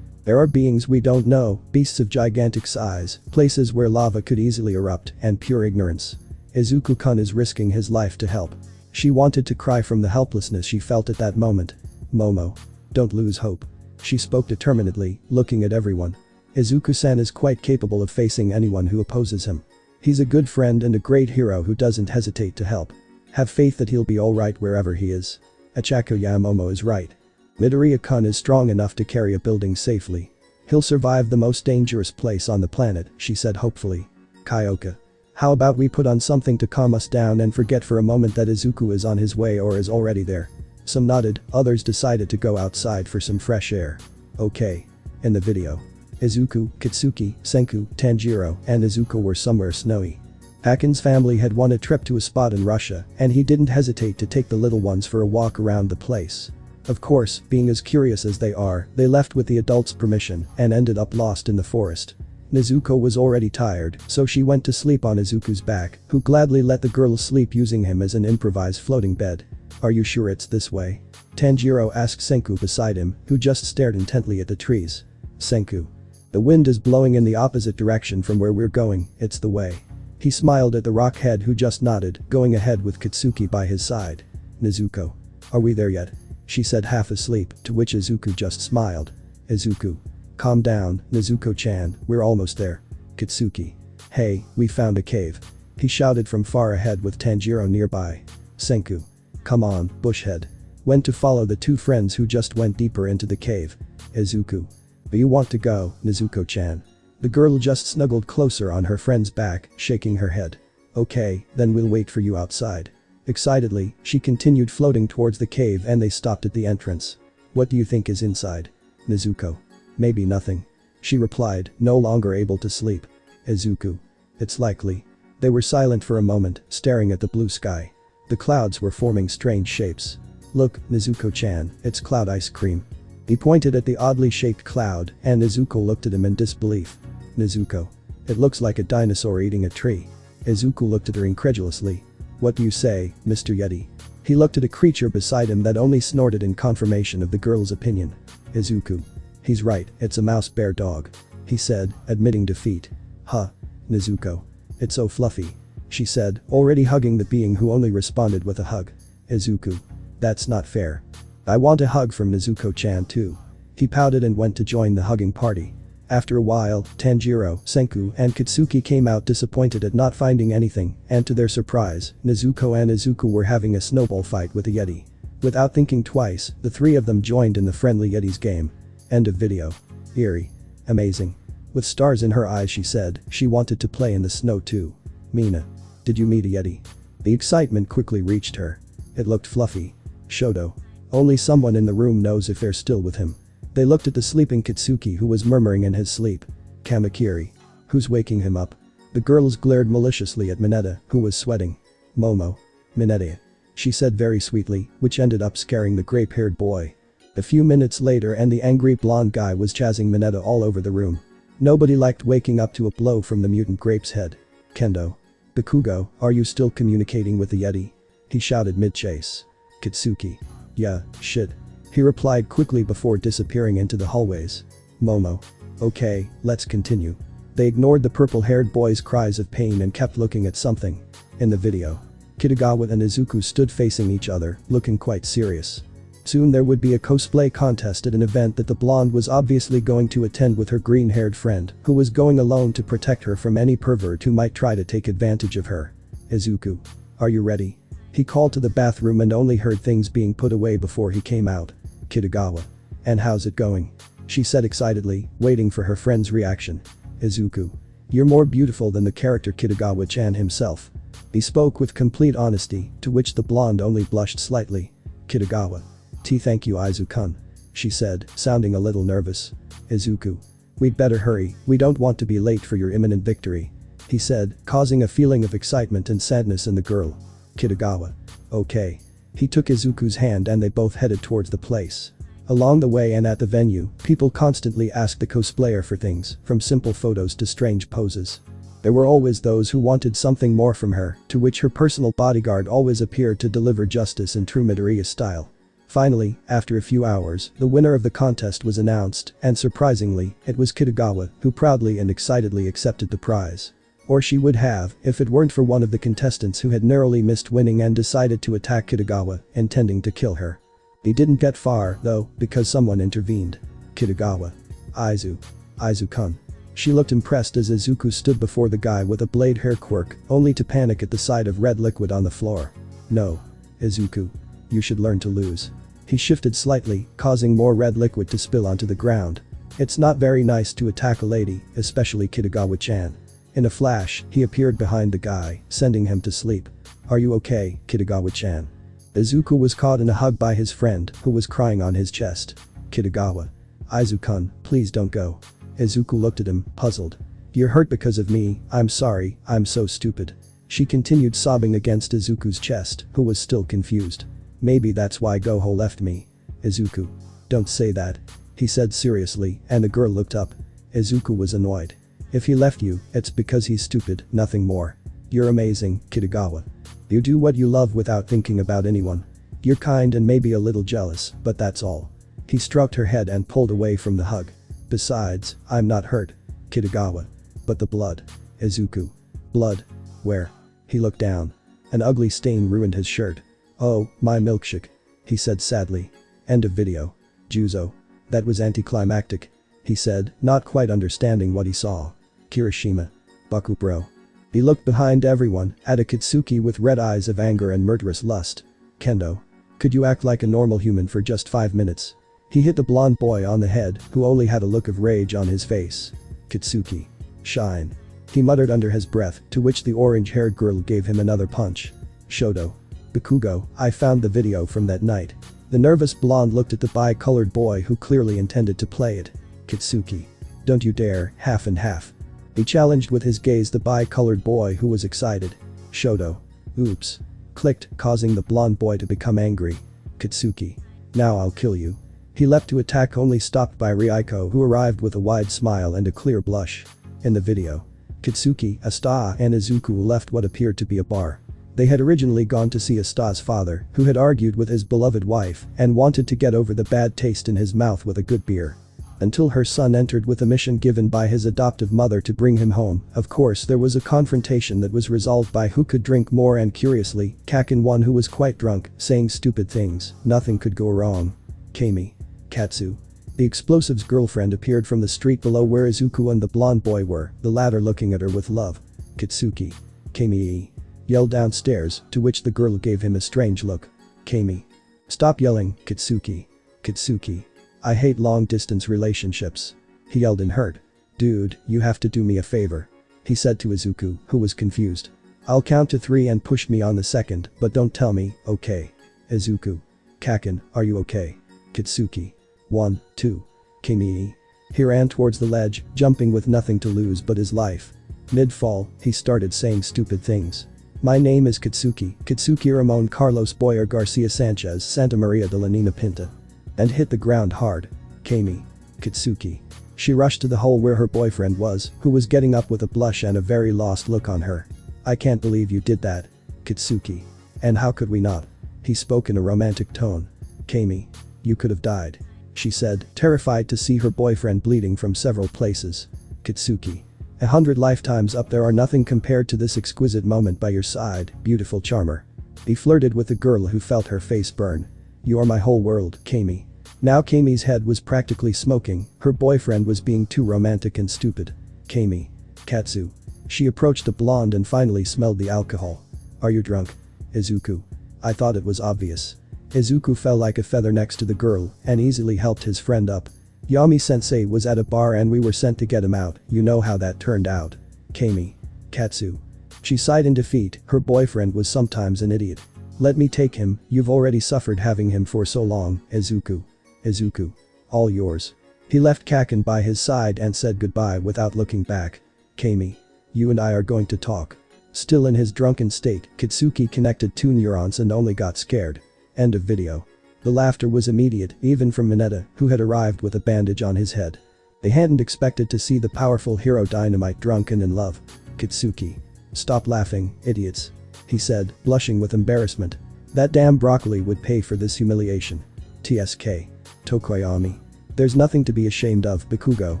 There are beings we don't know, beasts of gigantic size, places where lava could easily erupt, and pure ignorance. Izuku-kun is risking his life to help. She wanted to cry from the helplessness she felt at that moment. Momo. Don't lose hope. She spoke determinedly, looking at everyone. Izuku-san is quite capable of facing anyone who opposes him. He's a good friend and a great hero who doesn't hesitate to help. Have faith that he'll be alright wherever he is. Achako Momo is right. Midoriya-kun is strong enough to carry a building safely. He'll survive the most dangerous place on the planet, she said hopefully. Kyoka. How about we put on something to calm us down and forget for a moment that Izuku is on his way or is already there. Some nodded, others decided to go outside for some fresh air. Okay. In the video. Izuku, Kitsuki, Senku, Tanjiro, and Izuku were somewhere snowy. Akin's family had won a trip to a spot in Russia, and he didn't hesitate to take the little ones for a walk around the place. Of course, being as curious as they are, they left with the adults' permission and ended up lost in the forest. Nezuko was already tired, so she went to sleep on Izuku's back, who gladly let the girls sleep using him as an improvised floating bed. Are you sure it's this way? Tanjiro asked Senku beside him, who just stared intently at the trees. Senku. The wind is blowing in the opposite direction from where we're going, it's the way. He smiled at the rockhead who just nodded, going ahead with Kitsuki by his side. Nezuko. Are we there yet? She said half asleep, to which Izuku just smiled. Izuku. Calm down, Nezuko-chan, we're almost there. Kitsuki. Hey, we found a cave. He shouted from far ahead with Tanjiro nearby. Senku. Come on, bushhead. Went to follow the two friends who just went deeper into the cave. Izuku. Do you want to go, Nezuko-chan? The girl just snuggled closer on her friend's back, shaking her head. Okay, then we'll wait for you outside. Excitedly, she continued floating towards the cave and they stopped at the entrance. What do you think is inside? Nezuko. Maybe nothing. She replied, no longer able to sleep. Izuku. It's likely. They were silent for a moment, staring at the blue sky. The clouds were forming strange shapes. Look, Nezuko-chan, it's cloud ice cream. He pointed at the oddly shaped cloud, and Izuku looked at him in disbelief. Nezuko. It looks like a dinosaur eating a tree. Izuku looked at her incredulously. What do you say, Mr. Yeti? He looked at a creature beside him that only snorted in confirmation of the girl's opinion. Izuku. He's right, it's a mouse bear dog. He said, admitting defeat. Huh. Nezuko. It's so fluffy. She said, already hugging the being who only responded with a hug. Izuku. That's not fair. I want a hug from Nezuko-chan too. He pouted and went to join the hugging party. After a while, Tanjiro, Senku, and Kitsuki came out disappointed at not finding anything, and to their surprise, Nezuko and Izuku were having a snowball fight with a Yeti. Without thinking twice, the three of them joined in the friendly Yeti's game. End of video. Eerie. Amazing. With stars in her eyes she said, she wanted to play in the snow too. Mina. Did you meet a Yeti? The excitement quickly reached her. It looked fluffy. Shoto. Only someone in the room knows if they're still with him. They looked at the sleeping Kitsuki who was murmuring in his sleep. Kamakiri. Who's waking him up? The girls glared maliciously at Mineta, who was sweating. Momo. Mineta. She said very sweetly, which ended up scaring the grape-haired boy. A few minutes later and the angry blonde guy was jazzing Mineta all over the room. Nobody liked waking up to a blow from the mutant grape's head. Kendo. Bakugo, are you still communicating with the Yeti? He shouted mid-chase. Kitsuki. Yeah, shit. He replied quickly before disappearing into the hallways. Momo. Okay, let's continue. They ignored the purple-haired boy's cries of pain and kept looking at something. In the video. Kitagawa and Izuku stood facing each other, looking quite serious. Soon there would be a cosplay contest at an event that the blonde was obviously going to attend with her green-haired friend, who was going alone to protect her from any pervert who might try to take advantage of her. Izuku. Are you ready? He called to the bathroom and only heard things being put away before he came out. Kitagawa. And how's it going? She said excitedly, waiting for her friend's reaction. Izuku. You're more beautiful than the character Kitagawa-chan himself. He spoke with complete honesty, to which the blonde only blushed slightly. Kitagawa. Thank you Izuku-kun. She said, sounding a little nervous. Izuku. We'd better hurry, we don't want to be late for your imminent victory. He said, causing a feeling of excitement and sadness in the girl. Kitagawa. Okay. He took Izuku's hand and they both headed towards the place. Along the way and at the venue, people constantly asked the cosplayer for things, from simple photos to strange poses. There were always those who wanted something more from her, to which her personal bodyguard always appeared to deliver justice in true Midoriya style. Finally, after a few hours, the winner of the contest was announced, and surprisingly, it was Kitagawa, who proudly and excitedly accepted the prize. Or she would have, if it weren't for one of the contestants who had narrowly missed winning and decided to attack Kitagawa, intending to kill her. He didn't get far, though, because someone intervened. Kitagawa. Izu-kun. She looked impressed as Izuku stood before the guy with a blade hair quirk, only to panic at the sight of red liquid on the floor. No. Izuku. You should learn to lose. He shifted slightly, causing more red liquid to spill onto the ground. It's not very nice to attack a lady, especially Kitagawa-chan. In a flash, he appeared behind the guy, sending him to sleep. Are you okay, Kitagawa-chan? Izuku was caught in a hug by his friend, who was crying on his chest. Kitagawa. Izu-kun, please don't go. Izuku looked at him, puzzled. You're hurt because of me, I'm sorry, I'm so stupid. She continued sobbing against Izuku's chest, who was still confused. Maybe that's why Goho left me. Izuku. Don't say that. He said seriously, and the girl looked up. Izuku was annoyed. If he left you, it's because he's stupid, nothing more. You're amazing, Kitagawa. You do what you love without thinking about anyone. You're kind and maybe a little jealous, but that's all. He stroked her head and pulled away from the hug. Besides, I'm not hurt. Kitagawa. But the blood. Izuku. Blood. Where? He looked down. An ugly stain ruined his shirt. Oh, my milkshake. He said sadly. End of video. Juzo. That was anticlimactic. He said, not quite understanding what he saw. Kirishima. Bakubro. He looked behind everyone, at Akatsuki with red eyes of anger and murderous lust. Kendo. Could you act like a normal human for just 5 minutes? He hit the blonde boy on the head, who only had a look of rage on his face. Katsuki. Shine. He muttered under his breath, to which the orange-haired girl gave him another punch. Shoto. Bakugo, I found the video from that night. The nervous blonde looked at the bi-colored boy who clearly intended to play it. Katsuki. Don't you dare, half and half. He challenged with his gaze the bi-colored boy who was excited. Shoto. Oops. Clicked, causing the blonde boy to become angry. Katsuki. Now I'll kill you. He leapt to attack, only stopped by Ryuko, who arrived with a wide smile and a clear blush. In the video, Katsuki, Asta and Izuku left what appeared to be a bar. They had originally gone to see Asta's father, who had argued with his beloved wife and wanted to get over the bad taste in his mouth with a good beer. Until her son entered with a mission given by his adoptive mother to bring him home. Of course, there was a confrontation that was resolved by who could drink more, and curiously, Kaken won, who was quite drunk, saying stupid things. Nothing could go wrong. Kami. Katsu. The explosive's girlfriend appeared from the street below where Izuku and the blonde boy were, the latter looking at her with love. Katsuki. Kami yelled downstairs, to which the girl gave him a strange look. Kami. Stop yelling, Katsuki. Katsuki. I hate long-distance relationships. He yelled in hurt. Dude, you have to do me a favor. He said to Izuku, who was confused. I'll count to 3 and push me on the second, but don't tell me, okay? Izuku. Kaken, are you okay? Katsuki. 1, 2. Kami. He ran towards the ledge, jumping with nothing to lose but his life. Mid-fall, he started saying stupid things. My name is Katsuki Ramon Carlos Boyer Garcia Sanchez Santa Maria de la Nina Pinta. And hit the ground hard. Kami. Katsuki. She rushed to the hole where her boyfriend was, who was getting up with a blush and a very lost look on her. I can't believe you did that. Katsuki. And how could we not? He spoke in a romantic tone. Kami. You could have died. She said, terrified to see her boyfriend bleeding from several places. Katsuki. 100 lifetimes up there are nothing compared to this exquisite moment by your side, beautiful charmer. He flirted with the girl who felt her face burn. You are my whole world, Kami. Now Kami's head was practically smoking, her boyfriend was being too romantic and stupid. Kami. Katsu. She approached the blonde and finally smelled the alcohol. Are you drunk? Izuku. I thought it was obvious. Izuku fell like a feather next to the girl and easily helped his friend up. Yami-sensei was at a bar and we were sent to get him out, you know how that turned out. Kami. Katsu. She sighed in defeat, her boyfriend was sometimes an idiot. Let me take him, you've already suffered having him for so long, Izuku. Izuku. All yours. He left Kaken by his side and said goodbye without looking back. Kami. You and I are going to talk. Still in his drunken state, Katsuki connected 2 neurons and only got scared. End of video. The laughter was immediate, even from Mineta, who had arrived with a bandage on his head. They hadn't expected to see the powerful hero Dynamite drunk and in love. Katsuki. Stop laughing, idiots. He said, blushing with embarrassment. That damn broccoli would pay for this humiliation. TSK. Tokoyami. There's nothing to be ashamed of, Bakugo,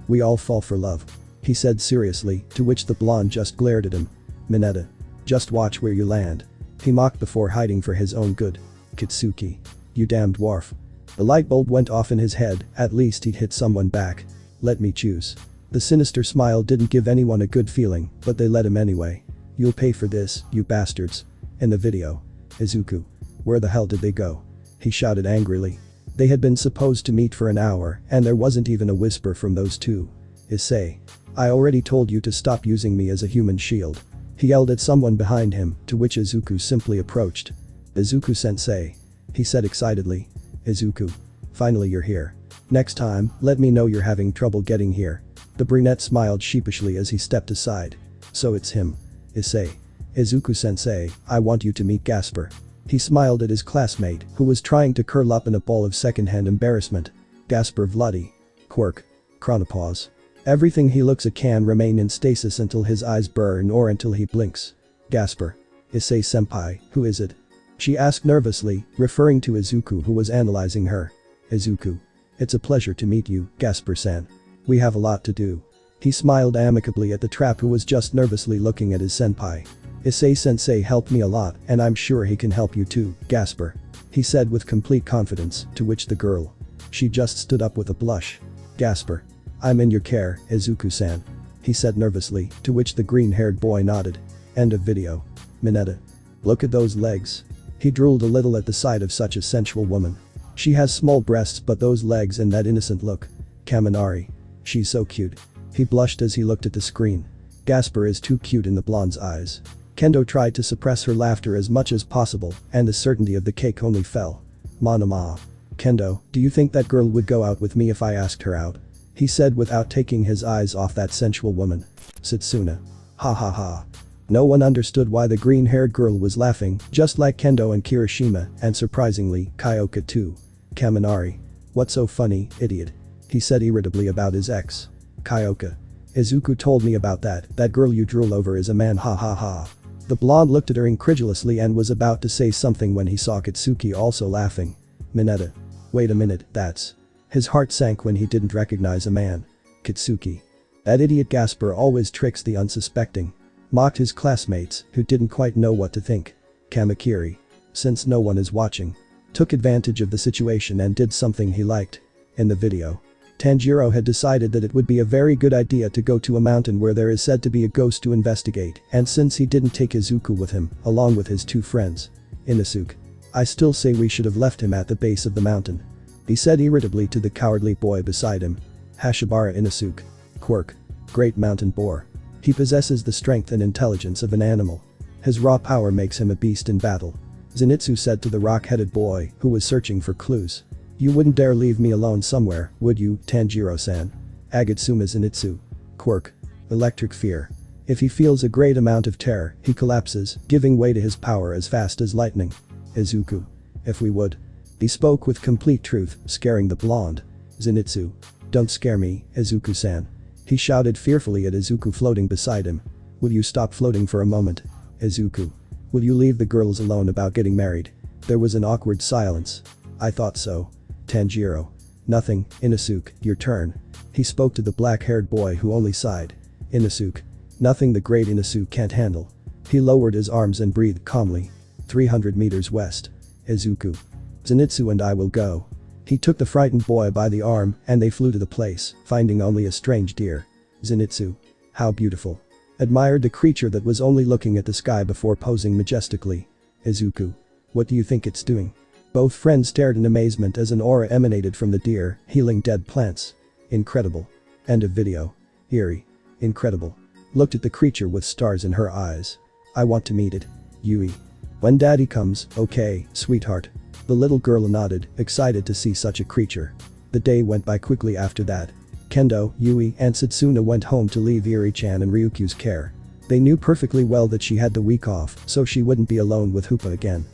we all fall for love. He said seriously, to which the blonde just glared at him. Mineta. Just watch where you land. He mocked before hiding for his own good. Kitsuki. You damn dwarf. The light bulb went off in his head, at least he'd hit someone back. Let me choose. The sinister smile didn't give anyone a good feeling, but they let him anyway. You'll pay for this, you bastards. In the video. Izuku. Where the hell did they go? He shouted angrily. They had been supposed to meet for an hour, and there wasn't even a whisper from those two. Issei. I already told you to stop using me as a human shield. He yelled at someone behind him, to which Izuku simply approached. Izuku-sensei. He said excitedly. Izuku. Finally you're here. Next time, let me know you're having trouble getting here. The brunette smiled sheepishly as he stepped aside. So it's him. Issei. Izuku-sensei, I want you to meet Gasper. He smiled at his classmate, who was trying to curl up in a ball of secondhand embarrassment. Gasper Vladi. Quirk. Chronopause. Everything he looks at can remain in stasis until his eyes burn or until he blinks. Gasper. Issei-senpai, who is it? She asked nervously, referring to Izuku who was analyzing her. Izuku. It's a pleasure to meet you, Gasper-san. We have a lot to do. He smiled amicably at the trap who was just nervously looking at his senpai. Issei-sensei helped me a lot and I'm sure he can help you too, Gasper. He said with complete confidence, to which the girl. She just stood up with a blush. Gasper. I'm in your care, Izuku-san. He said nervously, to which the green-haired boy nodded. End of video. Mineta. Look at those legs. He drooled a little at the sight of such a sensual woman. She has small breasts but those legs and that innocent look. Kaminari. She's so cute. He blushed as he looked at the screen. Gasper is too cute in the blonde's eyes. Kendo tried to suppress her laughter as much as possible and the certainty of the cake only fell. Manama. Kendo, do you think that girl would go out with me if I asked her out? He said without taking his eyes off that sensual woman. Setsuna. Ha ha ha. No one understood why the green-haired girl was laughing, just like Kendo and Kirishima, and surprisingly, Kyoka too. Kaminari. What's so funny, idiot? He said irritably about his ex. Kyoka. Izuku told me about that girl you drool over is a man, ha ha ha. The blonde looked at her incredulously and was about to say something when he saw Kitsuki also laughing. Mineta. Wait a minute, that's. His heart sank when he didn't recognize a man. Kitsuki. That idiot Gasper always tricks the unsuspecting. Mocked his classmates, who didn't quite know what to think. Kamakiri. Since no one is watching. Took advantage of the situation and did something he liked. In the video. Tanjiro had decided that it would be a very good idea to go to a mountain where there is said to be a ghost to investigate, and since he didn't take Izuku with him, along with his two friends. Inosuke. I still say we should have left him at the base of the mountain. He said irritably to the cowardly boy beside him. Hashibara Inosuke. Quirk. Great mountain boar. He possesses the strength and intelligence of an animal. His raw power makes him a beast in battle. Zenitsu said to the rock-headed boy, who was searching for clues. You wouldn't dare leave me alone somewhere, would you, Tanjiro-san? Agatsuma Zenitsu. Quirk. Electric fear. If he feels a great amount of terror, he collapses, giving way to his power as fast as lightning. Izuku. If we would. He spoke with complete truth, scaring the blonde. Zenitsu. Don't scare me, Izuku-san. He shouted fearfully at Izuku floating beside him. Will you stop floating for a moment? Izuku. Will you leave the girls alone about getting married? There was an awkward silence. I thought so. Tanjiro. Nothing, Inosuke, your turn. He spoke to the black-haired boy who only sighed. Inosuke. Nothing the great Inosuke can't handle. He lowered his arms and breathed calmly. 300 meters west. Izuku. Zenitsu and I will go. He took the frightened boy by the arm and they flew to the place, finding only a strange deer. Zenitsu. How beautiful. Admired the creature that was only looking at the sky before posing majestically. Izuku. What do you think it's doing? Both friends stared in amazement as an aura emanated from the deer, healing dead plants. Incredible. End of video. Eerie. Incredible. Looked at the creature with stars in her eyes. I want to meet it. Yui. When daddy comes, okay, sweetheart. The little girl nodded, excited to see such a creature. The day went by quickly after that. Kendo, Yui, and Setsuna went home to leave Iri-chan in Ryukyu's care. They knew perfectly well that she had the week off, so she wouldn't be alone with Hoopa again.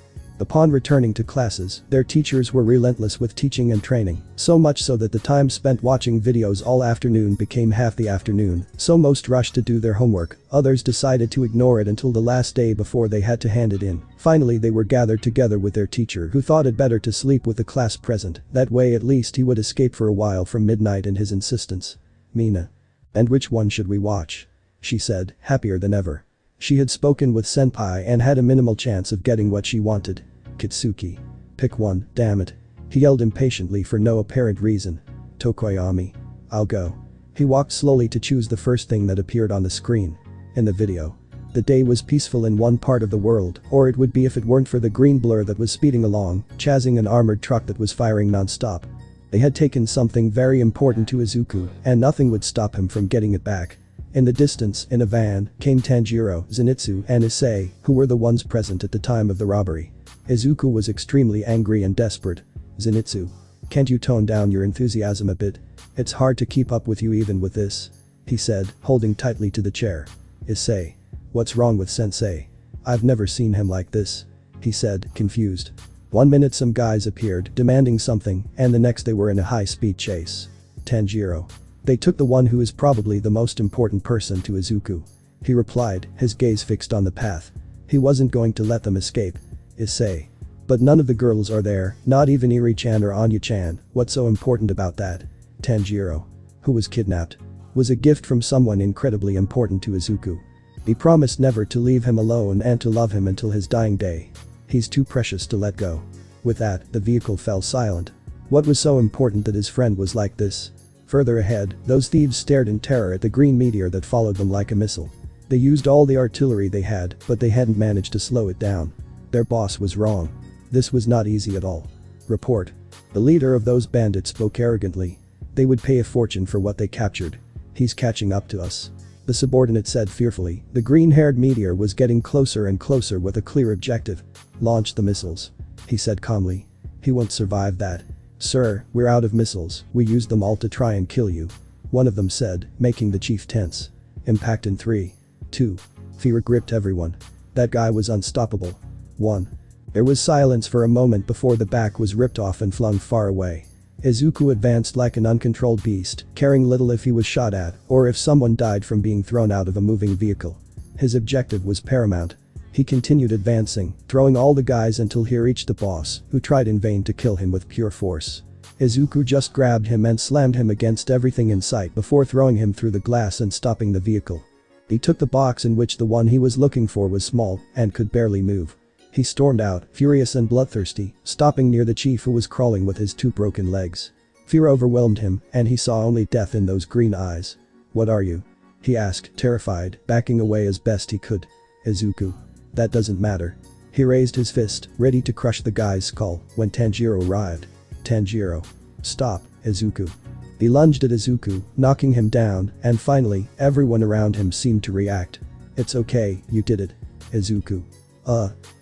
Upon returning to classes, their teachers were relentless with teaching and training, so much so that the time spent watching videos all afternoon became half the afternoon, so most rushed to do their homework, others decided to ignore it until the last day before they had to hand it in. Finally they were gathered together with their teacher who thought it better to sleep with the class present, that way at least he would escape for a while from midnight and his insistence. Mina. And which one should we watch? She said, happier than ever. She had spoken with Senpai and had a minimal chance of getting what she wanted. Kitsuki. Pick one, damn it. He yelled impatiently for no apparent reason. Tokoyami. I'll go. He walked slowly to choose the first thing that appeared on the screen. In the video. The day was peaceful in one part of the world, or it would be if it weren't for the green blur that was speeding along, chasing an armored truck that was firing non-stop. They had taken something very important to Izuku, and nothing would stop him from getting it back. In the distance, in a van, came Tanjiro, Zenitsu, and Issei, who were the ones present at the time of the robbery. Izuku was extremely angry and desperate. Zenitsu. Can't you tone down your enthusiasm a bit? It's hard to keep up with you even with this. He said, holding tightly to the chair. Issei. What's wrong with sensei? I've never seen him like this. He said, confused. 1 minute some guys appeared, demanding something, and the next they were in a high-speed chase. Tanjiro. They took the one who is probably the most important person to Izuku. He replied, his gaze fixed on the path. He wasn't going to let them escape. Issei. But none of the girls are there, not even Iri-chan or Anya-chan, what's so important about that? Tanjiro. Who was kidnapped? Was a gift from someone incredibly important to Izuku. He promised never to leave him alone and to love him until his dying day. He's too precious to let go. With that, the vehicle fell silent. What was so important that his friend was like this? Further ahead, those thieves stared in terror at the green meteor that followed them like a missile. They used all the artillery they had, but they hadn't managed to slow it down. Their boss was wrong. This was not easy at all. Report. The leader of those bandits spoke arrogantly. They would pay a fortune for what they captured. He's catching up to us. The subordinate said fearfully. The green-haired meteor was getting closer and closer with a clear objective. Launch the missiles. He said calmly. He won't survive that. Sir, we're out of missiles, we used them all to try and kill you. One of them said, making the chief tense. Impact in 3. 2. Fear gripped everyone. That guy was unstoppable. 1. There was silence for a moment before the back was ripped off and flung far away. Izuku advanced like an uncontrolled beast, caring little if he was shot at or if someone died from being thrown out of a moving vehicle. His objective was paramount. He continued advancing, throwing all the guys until he reached the boss, who tried in vain to kill him with pure force. Izuku just grabbed him and slammed him against everything in sight before throwing him through the glass and stopping the vehicle. He took the box in which the one he was looking for was small and could barely move. He stormed out, furious and bloodthirsty, stopping near the chief who was crawling with his 2 broken legs. Fear overwhelmed him, and he saw only death in those green eyes. What are you? He asked, terrified, backing away as best he could. Izuku. That doesn't matter. He raised his fist, ready to crush the guy's skull, when Tanjiro arrived. Tanjiro. Stop, Izuku. He lunged at Izuku, knocking him down, and finally, everyone around him seemed to react. It's okay, you did it. Izuku.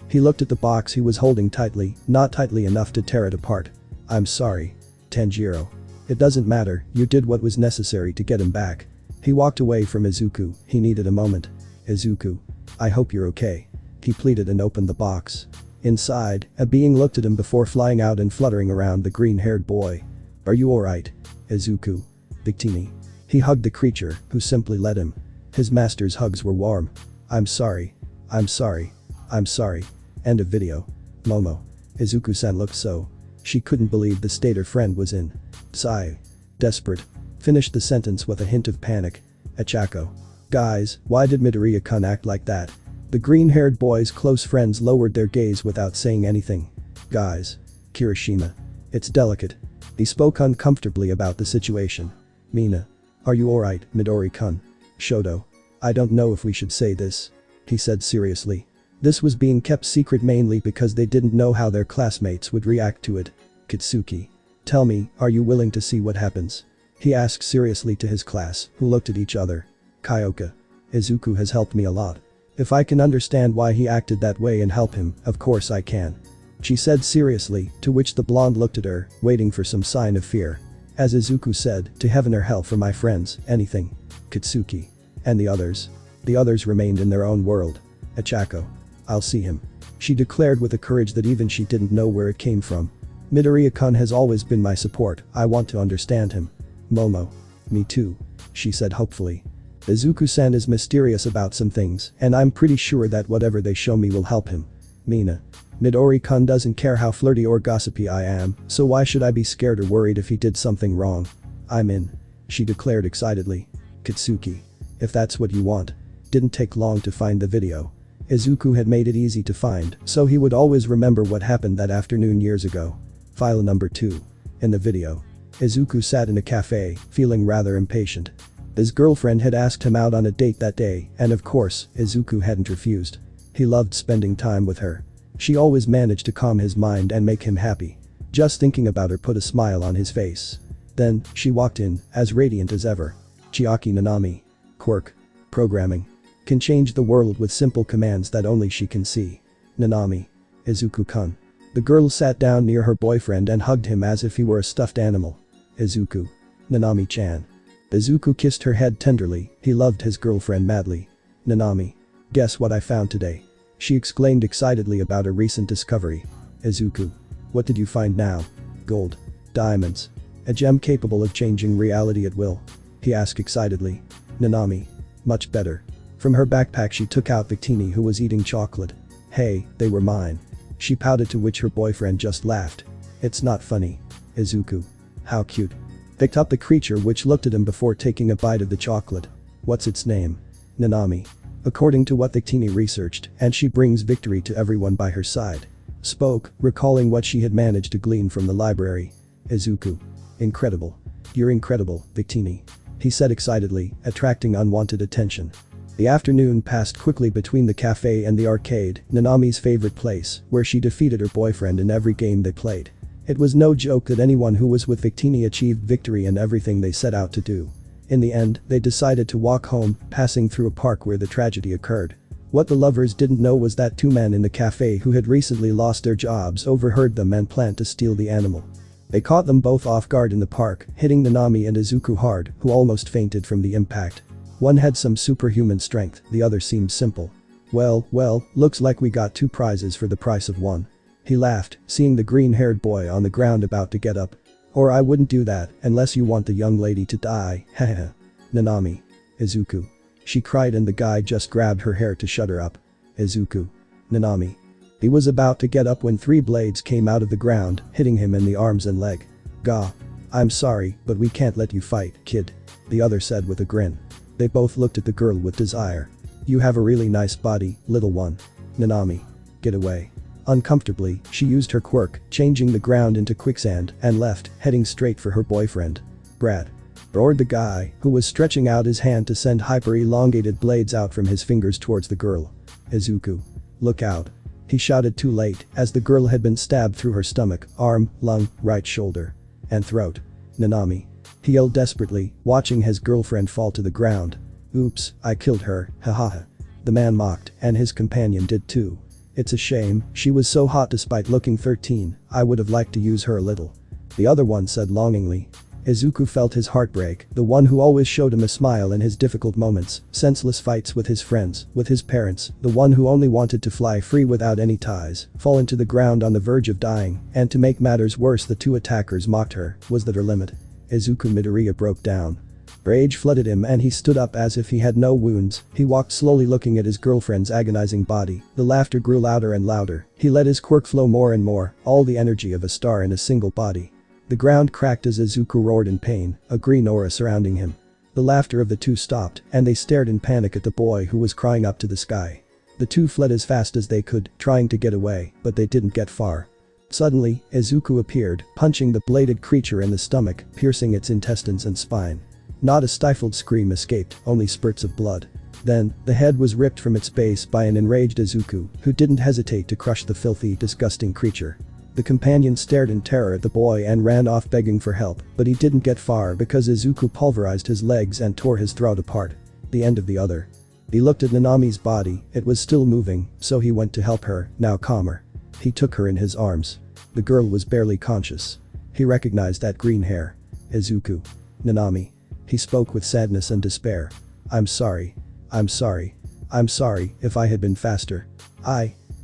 He looked at the box he was holding tightly, not tightly enough to tear it apart. I'm sorry. Tanjiro. It doesn't matter, you did what was necessary to get him back. He walked away from Izuku, he needed a moment. Izuku. I hope you're okay. He pleaded and opened the box. Inside, a being looked at him before flying out and fluttering around the green-haired boy. Are you alright? Izuku. Victini. He hugged the creature, who simply let him. His master's hugs were warm. I'm sorry. I'm sorry. I'm sorry. End of video. Momo. Izuku-san looked so. She couldn't believe the state her friend was in. Sigh. Desperate. Finished the sentence with a hint of panic. Achako. Guys, why did Midoriya-kun act like that? The green-haired boy's close friends lowered their gaze without saying anything. Guys. Kirishima. It's delicate. He spoke uncomfortably about the situation. Mina. Are you alright, Midori-kun? Shoto. I don't know if we should say this. He said seriously. This was being kept secret mainly because they didn't know how their classmates would react to it. Kitsuki. Tell me, are you willing to see what happens? He asked seriously to his class, who looked at each other. Kyoka. Izuku has helped me a lot. If I can understand why he acted that way and help him, of course I can. She said seriously, to which the blonde looked at her, waiting for some sign of fear. As Izuku said, to heaven or hell for my friends, anything. Kitsuki. And the others? The others remained in their own world. Achako. I'll see him. she declared with a courage that even she didn't know where it came from. Midoriya-kun has always been my support, I want to understand him. Momo. Me too. She said hopefully. Izuku-san is mysterious about some things, and I'm pretty sure that whatever they show me will help him. Mina. Midori-kun doesn't care how flirty or gossipy I am, so why should I be scared or worried if he did something wrong? I'm in. She declared excitedly. Katsuki. If that's what you want. Didn't take long to find the video. Izuku had made it easy to find, so he would always remember what happened that afternoon years ago. File number 2. In the video. Izuku sat in a cafe, feeling rather impatient. His girlfriend had asked him out on a date that day, and of course, Izuku hadn't refused. He loved spending time with her. She always managed to calm his mind and make him happy. Just thinking about her put a smile on his face. Then, she walked in, as radiant as ever. Chiaki Nanami. Quirk. Programming. Can change the world with simple commands that only she can see. Nanami. Izuku-kun. The girl sat down near her boyfriend and hugged him as if he were a stuffed animal. Izuku. Nanami-chan. Izuku kissed her head tenderly, he loved his girlfriend madly. Nanami. Guess what I found today? She exclaimed excitedly about a recent discovery. Izuku. What did you find now? Gold. Diamonds. A gem capable of changing reality at will. He asked excitedly. Nanami. Much better. From her backpack she took out Victini who was eating chocolate. Hey, they were mine. She pouted, to which her boyfriend just laughed. It's not funny. Izuku. How cute. Picked up the creature which looked at him before taking a bite of the chocolate. What's its name? Nanami. According to what Victini researched, and she brings victory to everyone by her side. Spoke, recalling what she had managed to glean from the library. Izuku. Incredible. You're incredible, Victini. He said excitedly, attracting unwanted attention. The afternoon passed quickly between the cafe and the arcade, Nanami's favorite place, where she defeated her boyfriend in every game they played. It was no joke that anyone who was with Victini achieved victory in everything they set out to do. In the end, they decided to walk home, passing through a park where the tragedy occurred. What the lovers didn't know was that 2 men in the cafe who had recently lost their jobs overheard them and planned to steal the animal. They caught them both off guard in the park, hitting Nanami and Izuku hard, who almost fainted from the impact. One had some superhuman strength, the other seemed simple. Well, looks like we got 2 prizes for the price of 1. He laughed, seeing the green-haired boy on the ground about to get up. Or I wouldn't do that, unless you want the young lady to die, haha. Nanami. Izuku. She cried and the guy just grabbed her hair to shut her up. Izuku. Nanami. He was about to get up when 3 blades came out of the ground, hitting him in the arms and leg. Gah. I'm sorry, but we can't let you fight, kid. The other said with a grin. They both looked at the girl with desire. You have a really nice body, little one. Nanami. Get away. Uncomfortably, she used her quirk, changing the ground into quicksand, and left, heading straight for her boyfriend. Brat. Roared the guy, who was stretching out his hand to send hyper-elongated blades out from his fingers towards the girl. Izuku. Look out. He shouted too late, as the girl had been stabbed through her stomach, arm, lung, right shoulder. And throat. Nanami. He yelled desperately, watching his girlfriend fall to the ground. Oops, I killed her, hahaha. The man mocked, and his companion did too. It's a shame, she was so hot despite looking 13, I would have liked to use her a little. The other one said longingly. Izuku felt his heart break, the one who always showed him a smile in his difficult moments, senseless fights with his friends, with his parents, the one who only wanted to fly free without any ties, fallen to the ground on the verge of dying, and to make matters worse the 2 attackers mocked her, was that her limit? Izuku Midoriya broke down. Rage flooded him and he stood up as if he had no wounds, he walked slowly looking at his girlfriend's agonizing body, the laughter grew louder and louder, he let his quirk flow more and more, all the energy of a star in a single body. The ground cracked as Izuku roared in pain, a green aura surrounding him. The laughter of the 2 stopped, and they stared in panic at the boy who was crying up to the sky. The 2 fled as fast as they could, trying to get away, but they didn't get far. Suddenly, Izuku appeared, punching the bladed creature in the stomach, piercing its intestines and spine. Not a stifled scream escaped, only spurts of blood. Then, the head was ripped from its base by an enraged Izuku, who didn't hesitate to crush the filthy, disgusting creature. The companion stared in terror at the boy and ran off begging for help, but he didn't get far because Izuku pulverized his legs and tore his throat apart. The end of the other. He looked at Nanami's body, it was still moving, so he went to help her, now calmer. He took her in his arms. The girl was barely conscious. He recognized that green hair. Izuku. Nanami. He spoke with sadness and despair. I'm sorry. I'm sorry. I'm sorry, if I had been faster.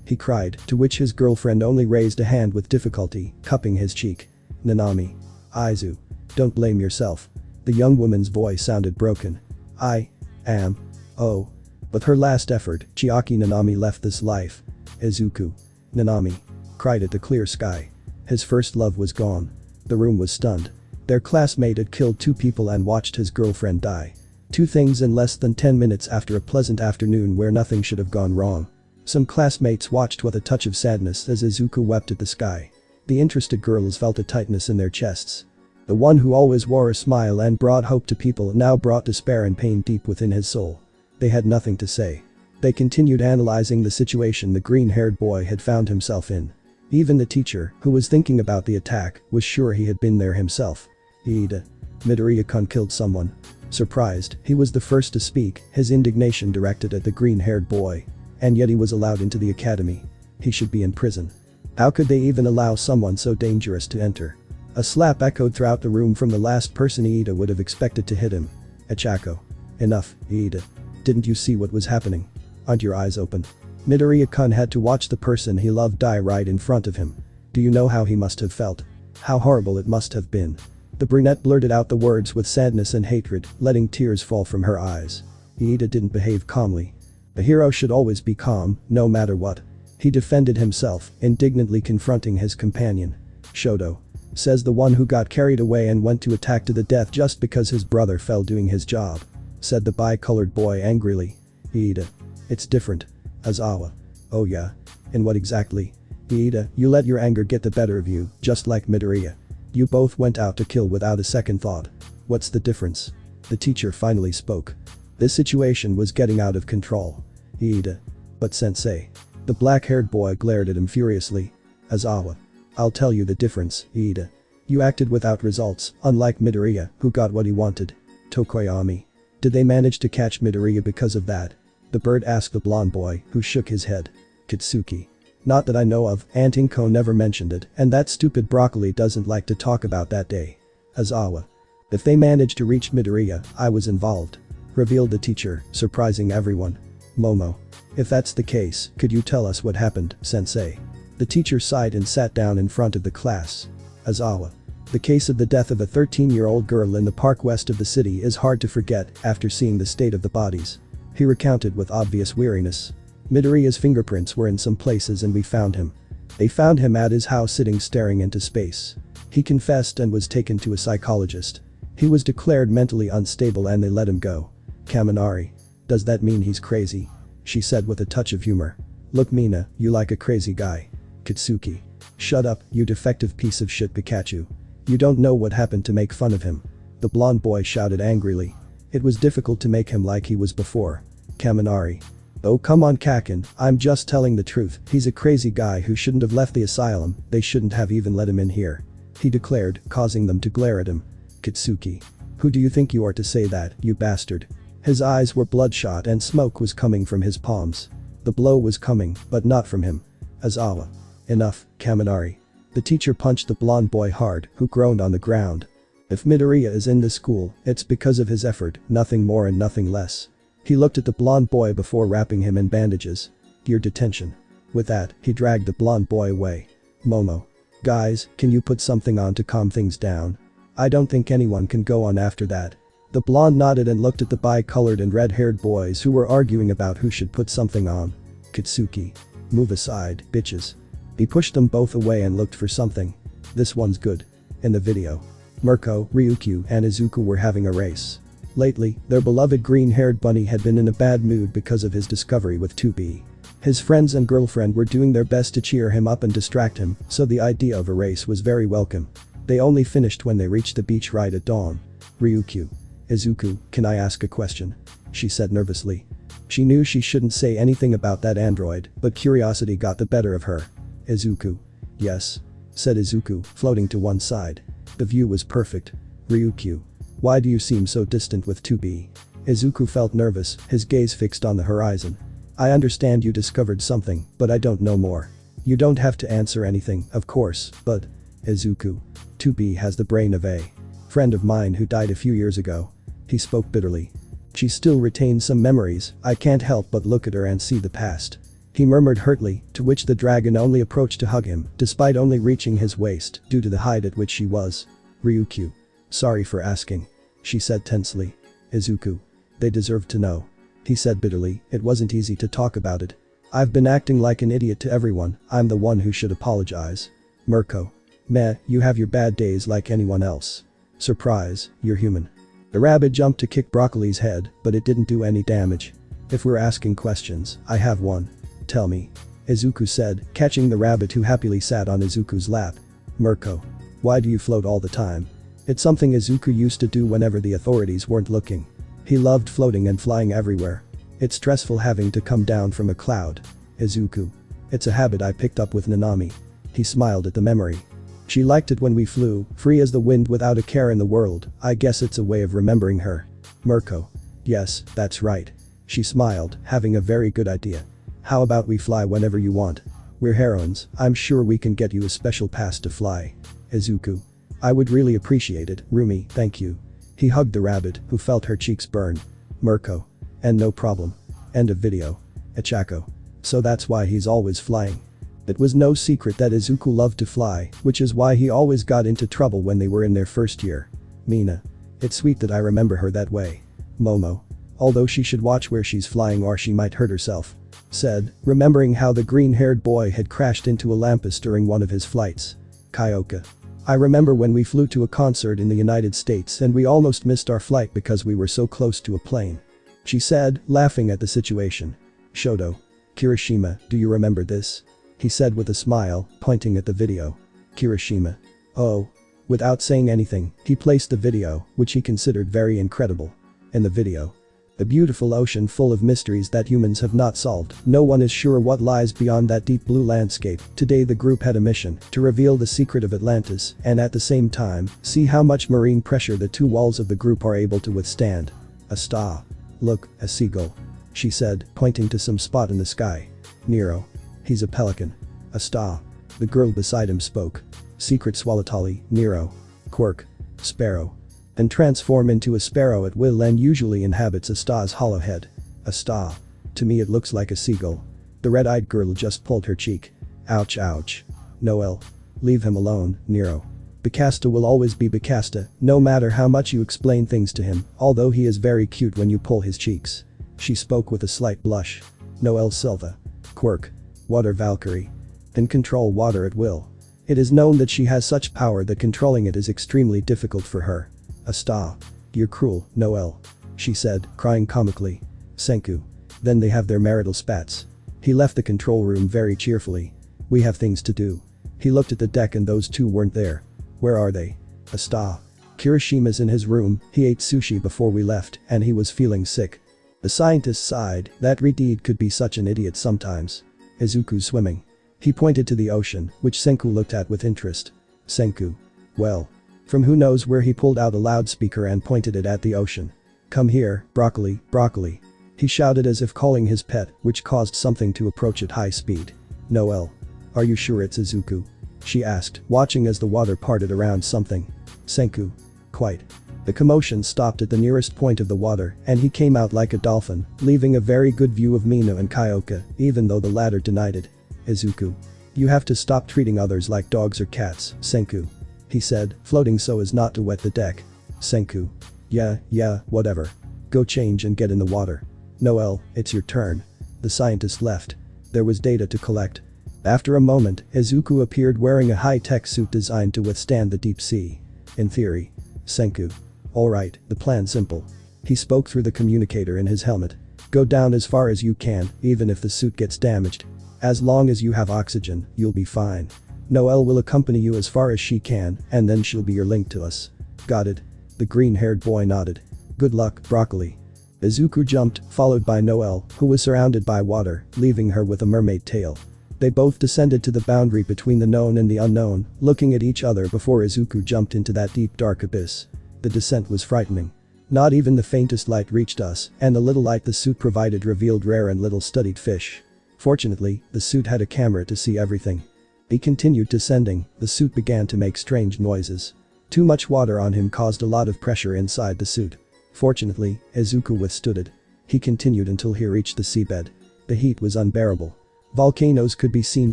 he cried, to which his girlfriend only raised a hand with difficulty, cupping his cheek. Nanami. Izu. Don't blame yourself. The young woman's voice sounded broken. I am. Oh. With her last effort, Chiaki Nanami left this life. Izuku. Nanami. Cried at the clear sky. His first love was gone. The room was stunned. Their classmate had killed 2 people and watched his girlfriend die. 2 things in less than 10 minutes after a pleasant afternoon where nothing should have gone wrong. Some classmates watched with a touch of sadness as Izuku wept at the sky. The interested girls felt a tightness in their chests. The one who always wore a smile and brought hope to people now brought despair and pain deep within his soul. They had nothing to say. They continued analyzing the situation the green-haired boy had found himself in. Even the teacher, who was thinking about the attack, was sure he had been there himself. Ida. Midoriya-kun killed someone. Surprised, he was the first to speak, his indignation directed at the green-haired boy. And yet he was allowed into the academy. He should be in prison. How could they even allow someone so dangerous to enter? A slap echoed throughout the room from the last person Ida would have expected to hit him. Echako. Enough, Ida. Didn't you see what was happening? Aren't your eyes open? Midoriya-kun had to watch the person he loved die right in front of him. Do you know how he must have felt? How horrible it must have been. The brunette blurted out the words with sadness and hatred, letting tears fall from her eyes. Ida didn't behave calmly. A hero should always be calm, no matter what. He defended himself, indignantly confronting his companion. Shoto. Says the one who got carried away and went to attack to the death just because his brother fell doing his job. Said the bi-colored boy angrily. Ida. It's different. Azawa. Oh yeah. And what exactly? Ida, you let your anger get the better of you, just like Midoriya. You both went out to kill without a second thought. What's the difference? The teacher finally spoke. This situation was getting out of control. Ida. But sensei. The black-haired boy glared at him furiously. Azawa. I'll tell you the difference, Ida. You acted without results, unlike Midoriya, who got what he wanted. Tokoyami. Did they manage to catch Midoriya because of that? The bird asked the blonde boy, who shook his head. Kitsuki. Not that I know of, Aunt Inko never mentioned it, and that stupid broccoli doesn't like to talk about that day. Azawa. If they managed to reach Midoriya, I was involved. Revealed the teacher, surprising everyone. Momo. If that's the case, could you tell us what happened, sensei? The teacher sighed and sat down in front of the class. Azawa. The case of the death of a 13-year-old girl in the park west of the city is hard to forget after seeing the state of the bodies. He recounted with obvious weariness. Midoriya's fingerprints were in some places and we found him. They found him at his house sitting staring into space. He confessed and was taken to a psychologist. He was declared mentally unstable and they let him go. Kaminari. Does that mean he's crazy? She said with a touch of humor. Look Mina, you like a crazy guy. Kitsuki. Shut up, you defective piece of shit Pikachu. You don't know what happened to make fun of him. The blonde boy shouted angrily. It was difficult to make him like he was before. Kaminari. Oh come on Kakin, I'm just telling the truth, he's a crazy guy who shouldn't have left the asylum, they shouldn't have even let him in here. He declared, causing them to glare at him. Kitsuki. Who do you think you are to say that, you bastard? His eyes were bloodshot and smoke was coming from his palms. The blow was coming, but not from him. Azawa. Enough, Kaminari. The teacher punched the blonde boy hard, who groaned on the ground. If Midoriya is in this school, it's because of his effort, nothing more and nothing less. He looked at the blonde boy before wrapping him in bandages. Your detention. With that, he dragged the blonde boy away. Momo. Guys, can you put something on to calm things down? I don't think anyone can go on after that. The blonde nodded and looked at the bi-colored and red-haired boys who were arguing about who should put something on. Kitsuki. Move aside, bitches. He pushed them both away and looked for something. This one's good. In the video. Mirko, Ryukyu and Izuku were having a race. Lately, their beloved green-haired bunny had been in a bad mood because of his discovery with 2B. His friends and girlfriend were doing their best to cheer him up and distract him, so the idea of a race was very welcome. They only finished when they reached the beach right at dawn. Ryukyu. Izuku, can I ask a question? She said nervously. She knew she shouldn't say anything about that android, but curiosity got the better of her. Izuku. Yes. Said Izuku, floating to one side. The view was perfect. Ryukyu. Why do you seem so distant with 2B? Izuku felt nervous, his gaze fixed on the horizon. I understand you discovered something, but I don't know more. You don't have to answer anything, of course, but… Izuku. 2B has the brain of a friend of mine who died a few years ago. He spoke bitterly. She still retains some memories, I can't help but look at her and see the past. He murmured hurtly, to which the dragon only approached to hug him, despite only reaching his waist due to the height at which she was. Ryukyu. Sorry for asking. She said tensely. Izuku. They deserve to know. He said bitterly, it wasn't easy to talk about it. I've been acting like an idiot to everyone, I'm the one who should apologize. Mirko. Meh, you have your bad days like anyone else. Surprise, you're human. The rabbit jumped to kick Broccoli's head, but it didn't do any damage. If we're asking questions, I have one. Tell me. Izuku said, catching the rabbit who happily sat on Izuku's lap. Mirko. Why do you float all the time? It's something Izuku used to do whenever the authorities weren't looking. He loved floating and flying everywhere. It's stressful having to come down from a cloud. Izuku. It's a habit I picked up with Nanami. He smiled at the memory. She liked it when we flew, free as the wind without a care in the world. I guess it's a way of remembering her. Mirko. Yes, that's right. She smiled, having a very good idea. How about we fly whenever you want? We're heroines, I'm sure we can get you a special pass to fly. Izuku. I would really appreciate it, Rumi, thank you. He hugged the rabbit, who felt her cheeks burn. Mirko. And no problem. End of video. Ichako. So that's why he's always flying. It was no secret that Izuku loved to fly, which is why he always got into trouble when they were in their first year. Mina. It's sweet that I remember her that way. Momo. Although she should watch where she's flying or she might hurt herself. Said, remembering how the green-haired boy had crashed into a lamppost during one of his flights. Kyoka. I remember when we flew to a concert in the United States and we almost missed our flight because we were so close to a plane. She said, laughing at the situation. Shoto. Kirishima, do you remember this? He said with a smile, pointing at the video. Kirishima. Oh. Without saying anything, he placed the video, which he considered very incredible. In the video. The beautiful ocean full of mysteries that humans have not solved, no one is sure what lies beyond that deep blue landscape. Today the group had a mission to reveal the secret of Atlantis and at the same time, see how much marine pressure the two walls of the group are able to withstand. A star. Look, a seagull. She said, pointing to some spot in the sky. Nero. He's a pelican. A star. The girl beside him spoke. Secret Swallowtali, Nero. Quirk. Sparrow. And transform into a sparrow at will and usually inhabits a star's hollow head. A star. To me it looks like a seagull. The red-eyed girl just pulled her cheek. Ouch ouch. Noel. Leave him alone, Nero. Bacasta will always be Bacasta, no matter how much you explain things to him, although he is very cute when you pull his cheeks. She spoke with a slight blush. Noel Silva. Quirk. Water Valkyrie. Can control water at will. It is known that she has such power that controlling it is extremely difficult for her. A star. You're cruel, Noel. She said, crying comically. Senku. Then they have their marital spats. He left the control room very cheerfully. We have things to do. He looked at the deck and those two weren't there. Where are they? A star. Kirishima's in his room, he ate sushi before we left and he was feeling sick. The scientist sighed, that Redeed could be such an idiot sometimes. Izuku swimming. He pointed to the ocean, which Senku looked at with interest. Senku. Well. From who knows where he pulled out a loudspeaker and pointed it at the ocean. Come here, Broccoli, Broccoli. He shouted as if calling his pet, which caused something to approach at high speed. Noel. Are you sure it's Izuku? She asked, watching as the water parted around something. Senku. Quite. The commotion stopped at the nearest point of the water and he came out like a dolphin, leaving a very good view of Mina and Kyoka, even though the latter denied it. Izuku. You have to stop treating others like dogs or cats, Senku. He said, floating so as not to wet the deck. Senku. Yeah, whatever. Go change and get in the water. Noel, it's your turn. The scientist left. There was data to collect. After a moment, Izuku appeared wearing a high-tech suit designed to withstand the deep sea. In theory. Senku. Alright, the plan's simple. He spoke through the communicator in his helmet. Go down as far as you can, even if the suit gets damaged. As long as you have oxygen, you'll be fine. Noel will accompany you as far as she can, and then she'll be your link to us. Got it? The green-haired boy nodded. Good luck, Broccoli. Izuku jumped, followed by Noel, who was surrounded by water, leaving her with a mermaid tail. They both descended to the boundary between the known and the unknown, looking at each other before Izuku jumped into that deep dark abyss. The descent was frightening. Not even the faintest light reached us, and the little light the suit provided revealed rare and little studied fish. Fortunately, the suit had a camera to see everything. He continued descending, the suit began to make strange noises. Too much water on him caused a lot of pressure inside the suit. Fortunately, Izuku withstood it. He continued until he reached the seabed. The heat was unbearable. Volcanoes could be seen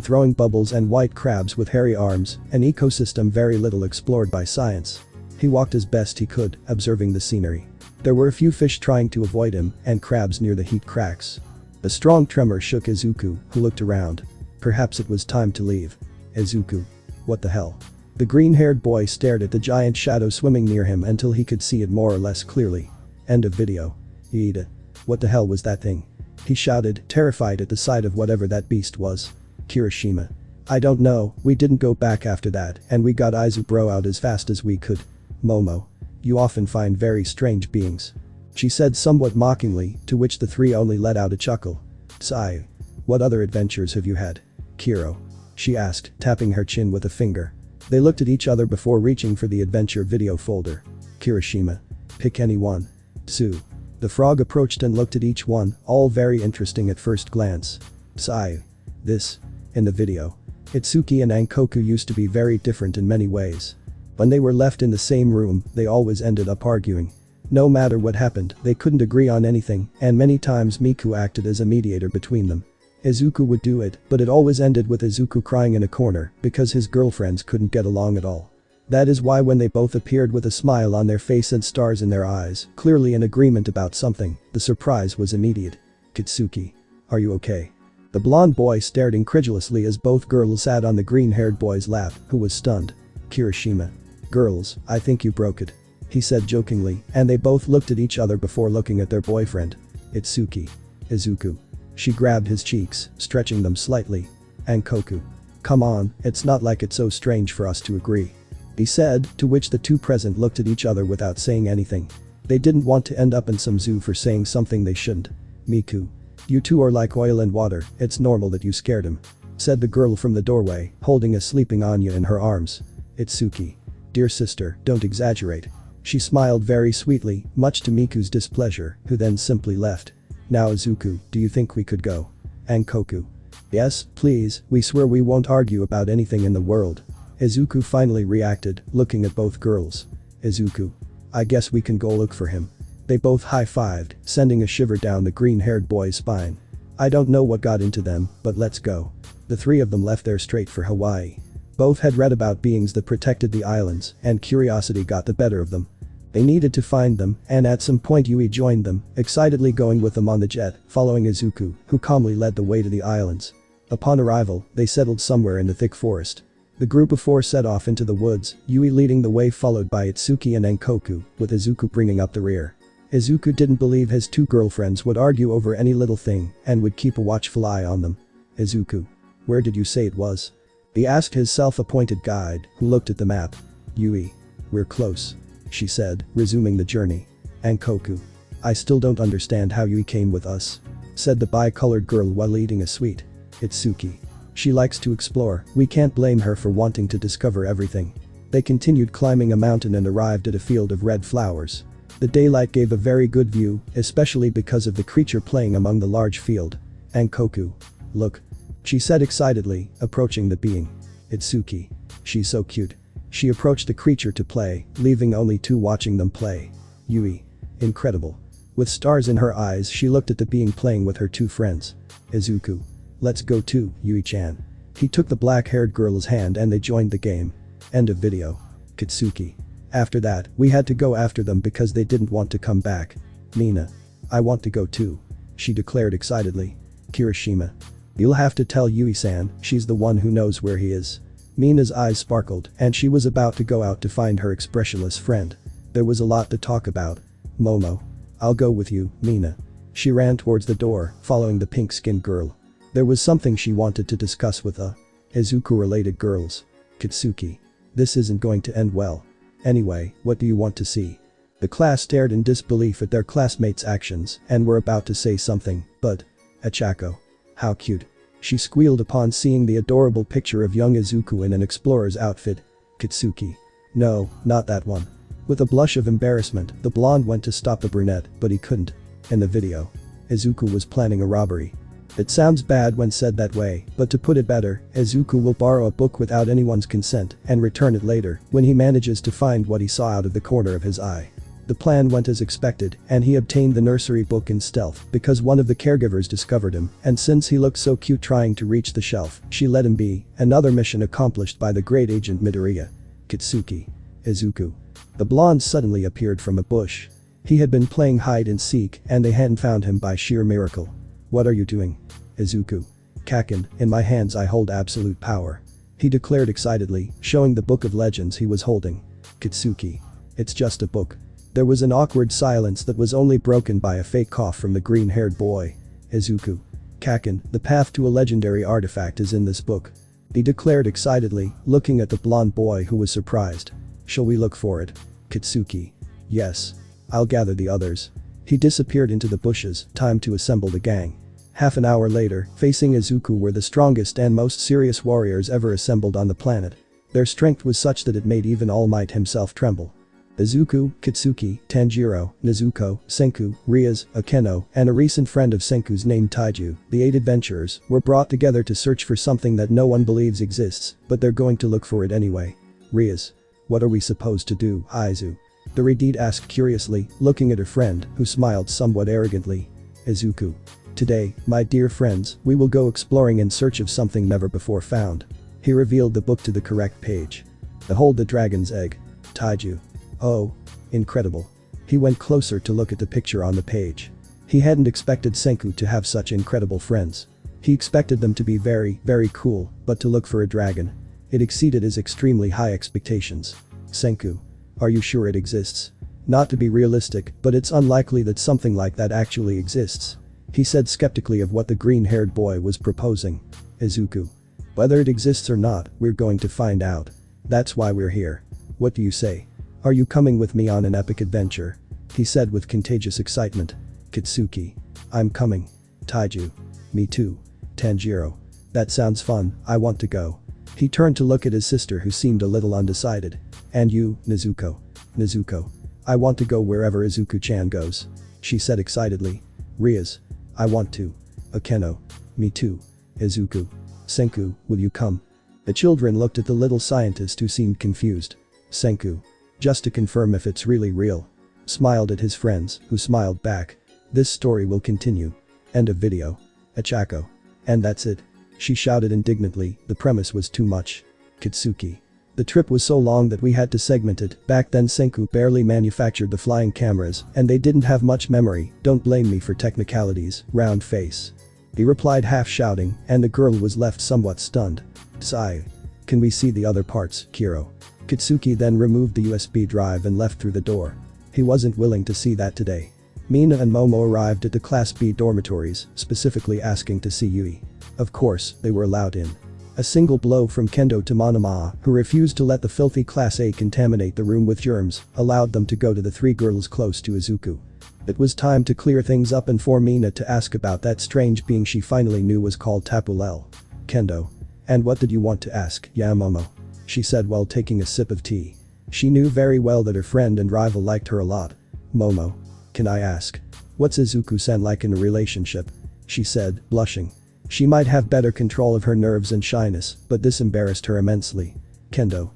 throwing bubbles and white crabs with hairy arms, an ecosystem very little explored by science. He walked as best he could, observing the scenery. There were a few fish trying to avoid him and crabs near the heat cracks. A strong tremor shook Izuku, who looked around. Perhaps it was time to leave. Izuku. What the hell? The green-haired boy stared at the giant shadow swimming near him until he could see it more or less clearly. End of video. Ida. What the hell was that thing? He shouted, terrified at the sight of whatever that beast was. Kirishima. I don't know, we didn't go back after that and we got Izuku out as fast as we could. Momo. You often find very strange beings. She said somewhat mockingly, to which the three only let out a chuckle. Sai. What other adventures have you had? Kiro. She asked, tapping her chin with a finger. They looked at each other before reaching for the adventure video folder. Kirishima. Pick any one. Tsu. The frog approached and looked at each one, all very interesting at first glance. Sai. This. In the video. Itsuki and Ankoku used to be very different in many ways. When they were left in the same room, they always ended up arguing. No matter what happened, they couldn't agree on anything, and many times Miku acted as a mediator between them. Izuku would do it, but it always ended with Izuku crying in a corner because his girlfriends couldn't get along at all. That is why when they both appeared with a smile on their face and stars in their eyes, clearly in agreement about something, the surprise was immediate. Kitsuki. Are you okay? The blonde boy stared incredulously as both girls sat on the green-haired boy's lap, who was stunned. Kirishima. Girls, I think you broke it. He said jokingly, and they both looked at each other before looking at their boyfriend. Itsuki. Izuku. She grabbed his cheeks, stretching them slightly. Ankoku. Come on, it's not like it's so strange for us to agree. He said, to which the two present looked at each other without saying anything. They didn't want to end up in some zoo for saying something they shouldn't. Miku. You two are like oil and water, it's normal that you scared him. Said the girl from the doorway, holding a sleeping Anya in her arms. Itsuki. Dear sister, don't exaggerate. She smiled very sweetly, much to Miku's displeasure, who then simply left. Now Izuku, do you think we could go? Ankoku. Yes, please, we swear we won't argue about anything in the world. Izuku finally reacted, looking at both girls. Izuku. I guess we can go look for him. They both high-fived, sending a shiver down the green-haired boy's spine. I don't know what got into them, but let's go. The three of them left there straight for Hawaii. Both had read about beings that protected the islands, and curiosity got the better of them. They needed to find them, and at some point Yui joined them, excitedly going with them on the jet, following Izuku, who calmly led the way to the islands. Upon arrival, they settled somewhere in the thick forest. The group of four set off into the woods, Yui leading the way followed by Itsuki and Ankoku, with Izuku bringing up the rear. Izuku didn't believe his two girlfriends would argue over any little thing and would keep a watchful eye on them. Izuku. Where did you say it was? He asked his self-appointed guide, who looked at the map. Yui. We're close. She said, resuming the journey. Ankoku. I still don't understand how Yui came with us. Said the bi-colored girl while eating a sweet. Itsuki. She likes to explore, we can't blame her for wanting to discover everything. They continued climbing a mountain and arrived at a field of red flowers. The daylight gave a very good view, especially because of the creature playing among the large field. Ankoku. Look. She said excitedly, approaching the being. Itsuki. She's so cute. She approached the creature to play, leaving only two watching them play. Yui. Incredible. With stars in her eyes she looked at the being playing with her two friends. Izuku. Let's go too, Yui-chan. He took the black-haired girl's hand and they joined the game. End of video. Kitsuki. After that, we had to go after them because they didn't want to come back. Mina. I want to go too. She declared excitedly. Kirishima. You'll have to tell Yui-san, she's the one who knows where he is. Mina's eyes sparkled and she was about to go out to find her expressionless friend. There was a lot to talk about. Momo. I'll go with you, Mina. She ran towards the door, following the pink-skinned girl. There was something she wanted to discuss with the Izuku-related girls. Kitsuki. This isn't going to end well. Anyway, what do you want to see? The class stared in disbelief at their classmates' actions and were about to say something, but Achako. How cute. She squealed upon seeing the adorable picture of young Izuku in an explorer's outfit. Kitsuki. No, not that one. With a blush of embarrassment, the blonde went to stop the brunette, but he couldn't. In the video, Izuku was planning a robbery. It sounds bad when said that way, but to put it better, Izuku will borrow a book without anyone's consent and return it later when he manages to find what he saw out of the corner of his eye. The plan went as expected, and he obtained the nursery book in stealth because one of the caregivers discovered him, and since he looked so cute trying to reach the shelf, she let him be. Another mission accomplished by the great agent Midoriya. Kitsuki. Izuku. The blonde suddenly appeared from a bush. He had been playing hide and seek, and they hadn't found him by sheer miracle. What are you doing? Izuku. Kaken, in my hands I hold absolute power. He declared excitedly, showing the book of legends he was holding. Kitsuki. It's just a book. There was an awkward silence that was only broken by a fake cough from the green-haired boy. Izuku. Kaken, the path to a legendary artifact is in this book. He declared excitedly, looking at the blonde boy who was surprised. Shall we look for it? Kitsuki. Yes. I'll gather the others. He disappeared into the bushes, time to assemble the gang. Half an hour later, facing Izuku were the strongest and most serious warriors ever assembled on the planet. Their strength was such that it made even All Might himself tremble. Izuku, Kitsuki, Tanjiro, Nezuko, Senku, Rias, Akeno, and a recent friend of Senku's named Taiju, the 8 adventurers, were brought together to search for something that no one believes exists, but they're going to look for it anyway. Rias. What are we supposed to do, Aizu? The Redite asked curiously, looking at her friend, who smiled somewhat arrogantly. Izuku. Today, my dear friends, we will go exploring in search of something never before found. He revealed the book to the correct page. Behold the dragon's egg. Taiju. Oh. Incredible. He went closer to look at the picture on the page. He hadn't expected Senku to have such incredible friends. He expected them to be very, very cool, but to look for a dragon. It exceeded his extremely high expectations. Senku. Are you sure it exists? Not to be realistic, but it's unlikely that something like that actually exists. He said skeptically of what the green-haired boy was proposing. Izuku. Whether it exists or not, we're going to find out. That's why we're here. What do you say? Are you coming with me on an epic adventure? He said with contagious excitement. Kitsuki. I'm coming. Taiju. Me too. Tanjiro. That sounds fun, I want to go. He turned to look at his sister who seemed a little undecided. And you, Nezuko. Nezuko. I want to go wherever Izuku-chan goes. She said excitedly. Rias. I want to. Akeno. Me too. Izuku. Senku, will you come? The children looked at the little scientist who seemed confused. Senku. Just to confirm if it's really real. Smiled at his friends, who smiled back. This story will continue. End of video. Achako. And that's it. She shouted indignantly, the premise was too much. Kitsuki. The trip was so long that we had to segment it. Back then Senku barely manufactured the flying cameras, and they didn't have much memory. Don't blame me for technicalities, round face. He replied half shouting, and the girl was left somewhat stunned. Sigh. Can we see the other parts, Kiro? Kitsuki then removed the USB drive and left through the door. He wasn't willing to see that today. Mina and Momo arrived at the Class B dormitories, specifically asking to see Yui. Of course, they were allowed in. A single blow from Kendo to Monoma, who refused to let the filthy Class A contaminate the room with germs, allowed them to go to the 3 girls close to Izuku. It was time to clear things up and for Mina to ask about that strange being she finally knew was called Tapulel. Kendo. And what did you want to ask, Momo? She said while taking a sip of tea. She knew very well that her friend and rival liked her a lot. Momo. Can I ask? What's Izuku-san like in a relationship? She said, blushing. She might have better control of her nerves and shyness, but this embarrassed her immensely. Kendo.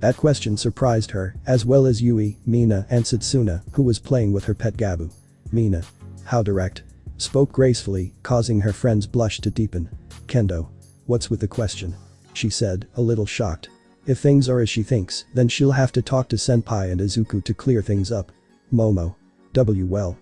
That question surprised her, as well as Yui, Mina and Satsuna, who was playing with her pet Gabu. Mina. How direct. Spoke gracefully, causing her friend's blush to deepen. Kendo. What's with the question? She said, a little shocked. If things are as she thinks, then she'll have to talk to Senpai and Izuku to clear things up. Momo. Well,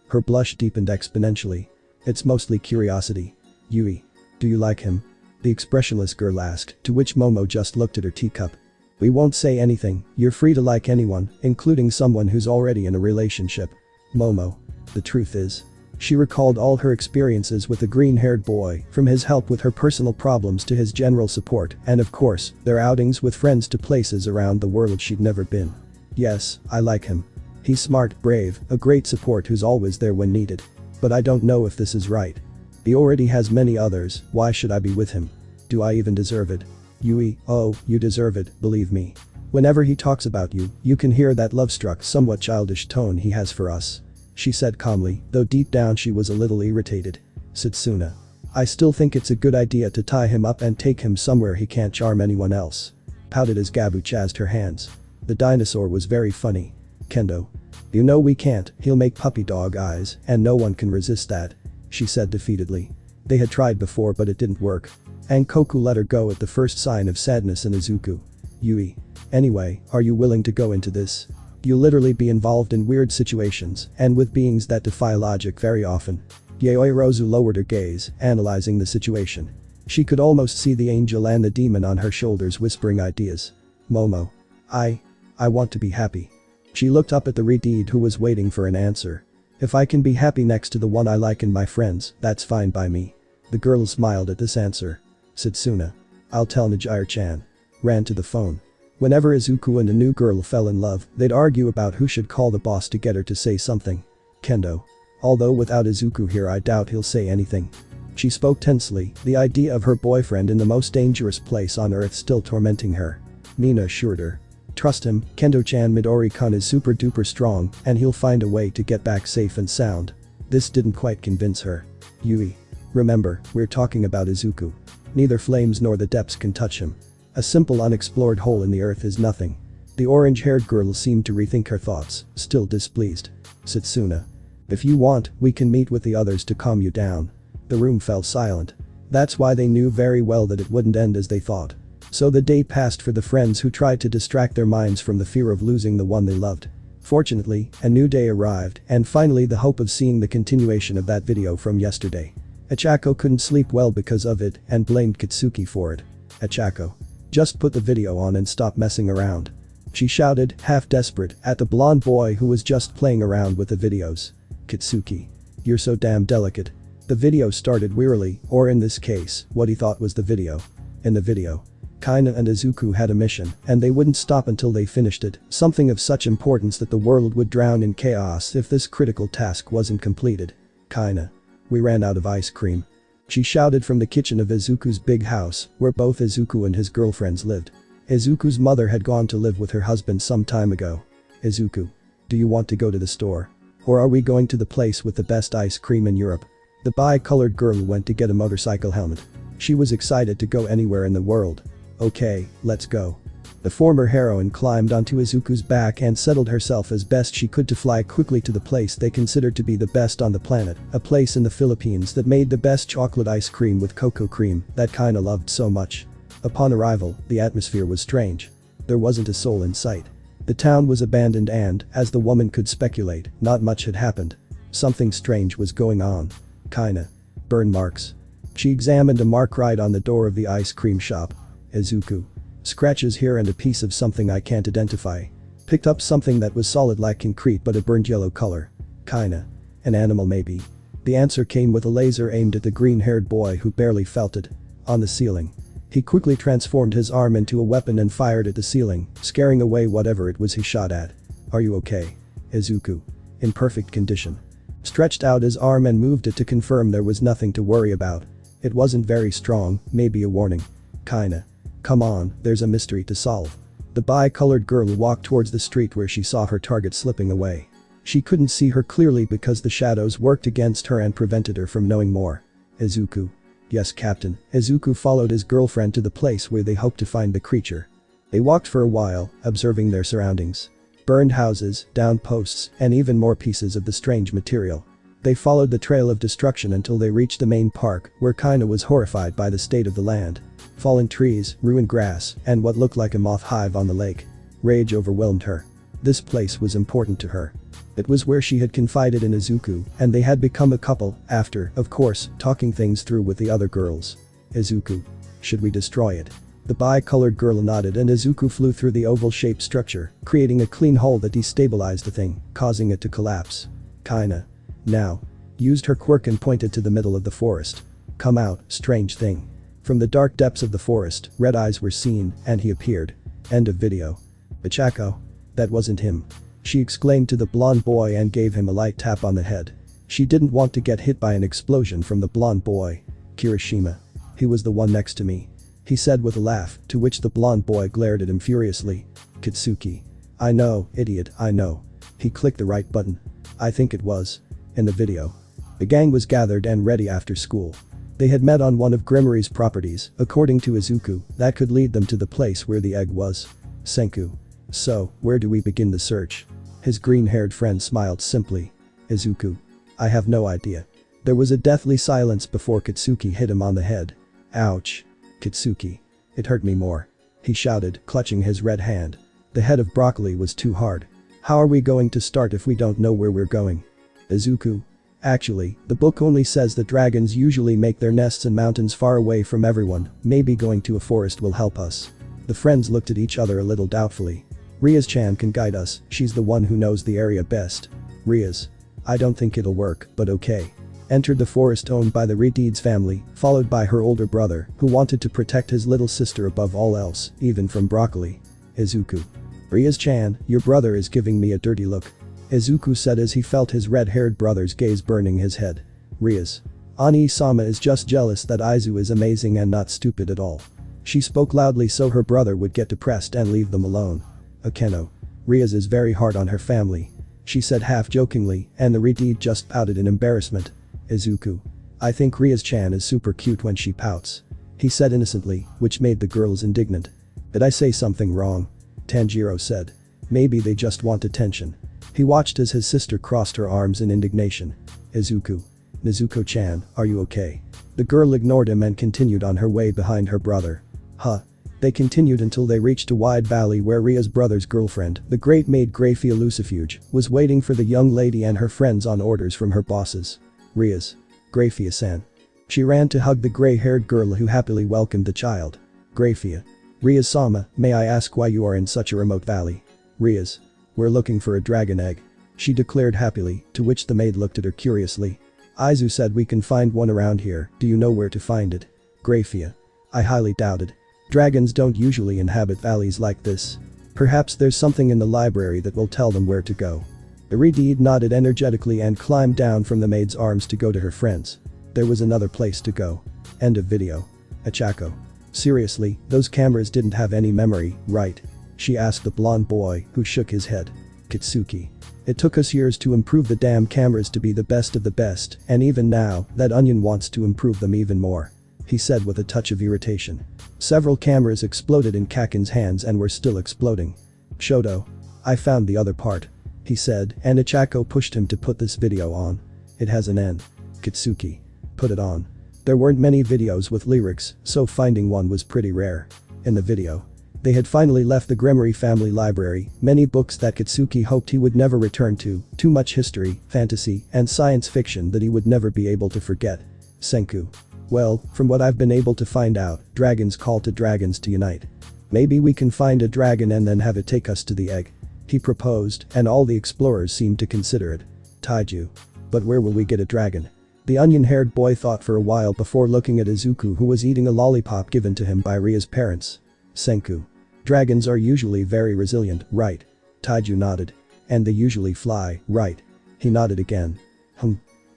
Her blush deepened exponentially. It's mostly curiosity. Yui. Do you like him? The expressionless girl asked, to which Momo just looked at her teacup. We won't say anything, you're free to like anyone, including someone who's already in a relationship. Momo. The truth is. She recalled all her experiences with the green-haired boy, from his help with her personal problems to his general support, and of course, their outings with friends to places around the world she'd never been. Yes, I like him. He's smart, brave, a great support who's always there when needed. But I don't know if this is right. He already has many others, why should I be with him? Do I even deserve it? Yui. Oh, you deserve it, believe me. Whenever he talks about you, you can hear that love-struck, somewhat childish tone he has for us. She said calmly, though deep down she was a little irritated. Satsuna. I still think it's a good idea to tie him up and take him somewhere he can't charm anyone else. Pouted as Gabu chased her hands. The dinosaur was very funny. Kendo. You know we can't, he'll make puppy dog eyes, and no one can resist that. She said defeatedly. They had tried before but it didn't work. And Koku let her go at the first sign of sadness in Izuku. Yui. Anyway, are you willing to go into this? You'll literally be involved in weird situations and with beings that defy logic very often. Yayoi Rozu lowered her gaze, analyzing the situation. She could almost see the angel and the demon on her shoulders whispering ideas. Momo. I want to be happy. She looked up at the Redeed who was waiting for an answer. If I can be happy next to the one I like and my friends, that's fine by me. The girl smiled at this answer. Setsuna. I'll tell Nejire-chan. Ran to the phone. Whenever Izuku and a new girl fell in love, they'd argue about who should call the boss to get her to say something. Kendo. Although without Izuku here I doubt he'll say anything. She spoke tensely, the idea of her boyfriend in the most dangerous place on earth still tormenting her. Mina assured her. Trust him, Kendo-chan Midori-kun is super duper strong and he'll find a way to get back safe and sound. This didn't quite convince her. Yui. Remember, we're talking about Izuku. Neither flames nor the depths can touch him. A simple unexplored hole in the earth is nothing. The orange-haired girl seemed to rethink her thoughts, still displeased. Setsuna. If you want, we can meet with the others to calm you down. The room fell silent. That's why they knew very well that it wouldn't end as they thought. So the day passed for the friends who tried to distract their minds from the fear of losing the one they loved. Fortunately, a new day arrived and finally the hope of seeing the continuation of that video from yesterday. Achako couldn't sleep well because of it and blamed Kitsuki for it. Achako. Just put the video on and stop messing around. She shouted, half desperate, at the blonde boy who was just playing around with the videos. Kitsuki. You're so damn delicate. The video started wearily, or in this case, what he thought was the video. In the video. Kaina and Izuku had a mission, and they wouldn't stop until they finished it, something of such importance that the world would drown in chaos if this critical task wasn't completed. Kaina. We ran out of ice cream. She shouted from the kitchen of Izuku's big house, where both Izuku and his girlfriends lived. Izuku's mother had gone to live with her husband some time ago. Izuku. Do you want to go to the store? Or are we going to the place with the best ice cream in Europe? The bi-colored girl went to get a motorcycle helmet. She was excited to go anywhere in the world. Okay, let's go. The former heroine climbed onto Izuku's back and settled herself as best she could to fly quickly to the place they considered to be the best on the planet, a place in the Philippines that made the best chocolate ice cream with cocoa cream that Kaina loved so much. Upon arrival, the atmosphere was strange. There wasn't a soul in sight. The town was abandoned and, as the woman could speculate, not much had happened. Something strange was going on. Kaina. Burn marks. She examined a mark right on the door of the ice cream shop. Izuku. Scratches here and a piece of something I can't identify. Picked up something that was solid like concrete but a burned yellow color. Kaina. An animal maybe. The answer came with a laser aimed at the green-haired boy who barely felt it. On the ceiling. He quickly transformed his arm into a weapon and fired at the ceiling, scaring away whatever it was he shot at. Are you okay? Izuku. In perfect condition. Stretched out his arm and moved it to confirm there was nothing to worry about. It wasn't very strong, maybe a warning. Kaina. Come on, there's a mystery to solve. The bi-colored girl walked towards the street where she saw her target slipping away. She couldn't see her clearly because the shadows worked against her and prevented her from knowing more. Izuku. Yes, Captain. Izuku followed his girlfriend to the place where they hoped to find the creature. They walked for a while, observing their surroundings. Burned houses, downed posts, and even more pieces of the strange material. They followed the trail of destruction until they reached the main park, where Kaina was horrified by the state of the land. Fallen trees, ruined grass, and what looked like a moth hive on the lake. Rage overwhelmed her. This place was important to her. It was where she had confided in Izuku, and they had become a couple, after, of course, talking things through with the other girls. Izuku. Should we destroy it? The bi-colored girl nodded and Izuku flew through the oval-shaped structure, creating a clean hole that destabilized the thing, causing it to collapse. Kaina. Now. Used her quirk and pointed to the middle of the forest. Come out, strange thing. From the dark depths of the forest, red eyes were seen, and he appeared. End of video. Ichako. That wasn't him. She exclaimed to the blonde boy and gave him a light tap on the head. She didn't want to get hit by an explosion from the blonde boy. Kirishima. He was the one next to me. He said with a laugh, to which the blonde boy glared at him furiously. Kitsuki. I know, idiot, I know. He clicked the right button. I think it was. In the video. The gang was gathered and ready after school. They had met on one of Grimmery's properties, according to Izuku, that could lead them to the place where the egg was. Senku. So, where do we begin the search? His green-haired friend smiled simply. Izuku. I have no idea. There was a deathly silence before Katsuki hit him on the head. Ouch. Katsuki. It hurt me more. He shouted, clutching his red hand. The head of broccoli was too hard. How are we going to start if we don't know where we're going? Izuku. Actually, the book only says that dragons usually make their nests in mountains far away from everyone, maybe going to a forest will help us. The friends looked at each other a little doubtfully. Riaz-chan can guide us, she's the one who knows the area best. Riaz. I don't think it'll work, but okay. Entered the forest owned by the Redeeds family, followed by her older brother, who wanted to protect his little sister above all else, even from broccoli. Izuku. Riaz-chan, your brother is giving me a dirty look. Izuku said as he felt his red-haired brother's gaze burning his head. Riaz. Ani-sama is just jealous that Izu is amazing and not stupid at all. She spoke loudly so her brother would get depressed and leave them alone. Akeno. Riaz is very hard on her family. She said half-jokingly, and the Redeed just pouted in embarrassment. Izuku. I think Riaz-chan is super cute when she pouts. He said innocently, which made the girls indignant. Did I say something wrong? Tanjiro said. Maybe they just want attention. He watched as his sister crossed her arms in indignation. Izuku. Nezuko-chan, are you okay? The girl ignored him and continued on her way behind her brother. Huh. They continued until they reached a wide valley where Ria's brother's girlfriend, the great maid Grafia Lucifuge, was waiting for the young lady and her friends on orders from her bosses. Riaz. Grafia-san. She ran to hug the gray-haired girl who happily welcomed the child. Grafia. Riaz-sama, may I ask why you are in such a remote valley? Riaz. We're looking for a dragon egg. She declared happily, to which the maid looked at her curiously. Izu said we can find one around here, do you know where to find it? Grafia. I highly doubt it. Dragons don't usually inhabit valleys like this. Perhaps there's something in the library that will tell them where to go. Redeed nodded energetically and climbed down from the maid's arms to go to her friends. There was another place to go. End of video. Achako. Seriously, those cameras didn't have any memory, right? She asked the blonde boy, who shook his head. Kitsuki. It took us years to improve the damn cameras to be the best of the best, and even now, that onion wants to improve them even more. He said with a touch of irritation. Several cameras exploded in Kakin's hands and were still exploding. Shoto. I found the other part. He said, and Achako pushed him to put this video on. It has an N. Kitsuki. Put it on. There weren't many videos with lyrics, so finding one was pretty rare. In the video. They had finally left the Gremory family library, many books that Kitsuki hoped he would never return to, too much history, fantasy, and science fiction that he would never be able to forget. Senku. Well, from what I've been able to find out, dragons call to dragons to unite. Maybe we can find a dragon and then have it take us to the egg. He proposed, and all the explorers seemed to consider it. Taiju. But where will we get a dragon? The onion-haired boy thought for a while before looking at Izuku, who was eating a lollipop given to him by Ria's parents. Senku. Dragons are usually very resilient, right? Taiju nodded. And they usually fly, right? He nodded again.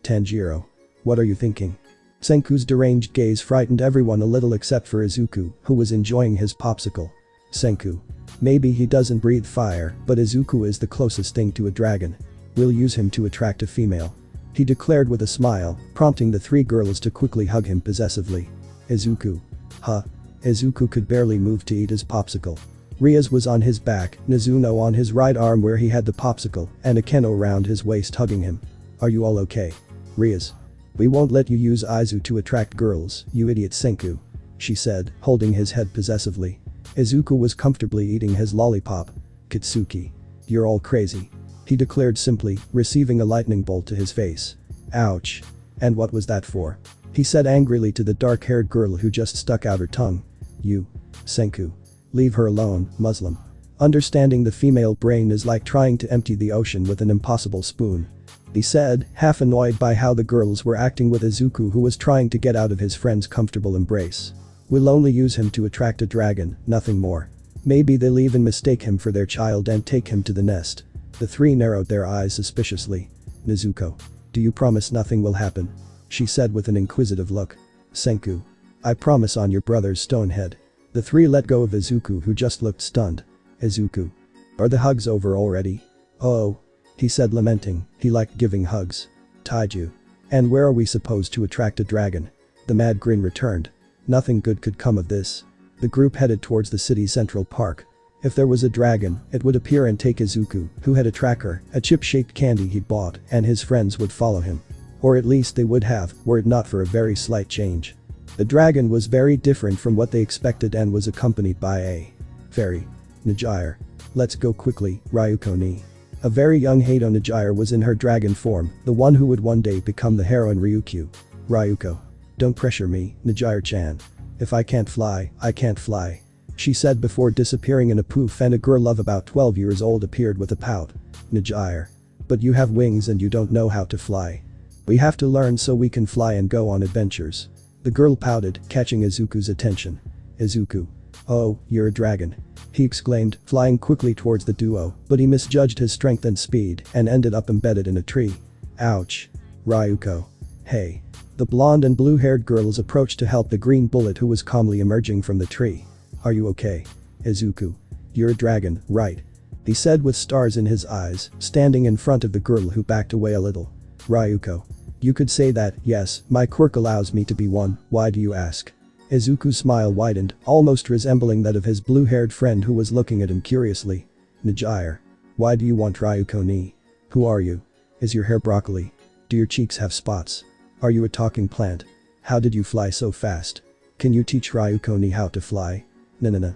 Tanjiro. What are you thinking? Senku's deranged gaze frightened everyone a little except for Izuku, who was enjoying his popsicle. Senku. Maybe he doesn't breathe fire, but Izuku is the closest thing to a dragon. We'll use him to attract a female. He declared with a smile, prompting the three girls to quickly hug him possessively. Izuku. Huh. Izuku could barely move to eat his popsicle. Riaz was on his back, Nezuno on his right arm where he had the popsicle, and Akeno around his waist hugging him. Are you all okay? Riaz. We won't let you use Izu to attract girls, you idiot Senku. She said, holding his head possessively. Izuku was comfortably eating his lollipop. Kitsuki. You're all crazy. He declared simply, receiving a lightning bolt to his face. Ouch. And what was that for? He said angrily to the dark-haired girl who just stuck out her tongue. You. Senku. Leave her alone, Muslim. Understanding the female brain is like trying to empty the ocean with an impossible spoon. He said, half annoyed by how the girls were acting with Izuku, who was trying to get out of his friend's comfortable embrace. We'll only use him to attract a dragon, nothing more. Maybe they'll even mistake him for their child and take him to the nest. The three narrowed their eyes suspiciously. Nezuko. Do you promise nothing will happen? She said with an inquisitive look. Senku. I promise on your brother's stone head. The three let go of Izuku, who just looked stunned. Izuku. Are the hugs over already? Oh. He said, lamenting, he liked giving hugs. Taiju. And where are we supposed to attract a dragon? The mad grin returned. Nothing good could come of this. The group headed towards the city's central park. If there was a dragon, it would appear and take Izuku, who had a tracker, a chip-shaped candy he'd bought, and his friends would follow him. Or at least they would have, were it not for a very slight change. The dragon was very different from what they expected and was accompanied by a fairy. Nejire. Let's go quickly, Ryuko-ni. A very young Hato Nejire was in her dragon form, the one who would one day become the heroine Ryukyu. Ryuko. Don't pressure me, Nejire-chan. If I can't fly, I can't fly. She said before disappearing in a poof, and a girl of about 12 years old appeared with a pout. Nejire. But you have wings and you don't know how to fly. We have to learn so we can fly and go on adventures. The girl pouted, catching Izuku's attention. Izuku. Oh, you're a dragon. He exclaimed, flying quickly towards the duo, but he misjudged his strength and speed and ended up embedded in a tree. Ouch. Ryuko. Hey. The blonde and blue-haired girls approached to help the green bullet who was calmly emerging from the tree. Are you okay? Izuku. You're a dragon, right? He said with stars in his eyes, standing in front of the girl who backed away a little. Ryuko. You could say that, yes, my quirk allows me to be one, why do you ask? Izuku's smile widened, almost resembling that of his blue-haired friend who was looking at him curiously. Nejire. Why do you want Ryuko-ni? Who are you? Is your hair broccoli? Do your cheeks have spots? Are you a talking plant? How did you fly so fast? Can you teach Ryuko-ni how to fly? Na.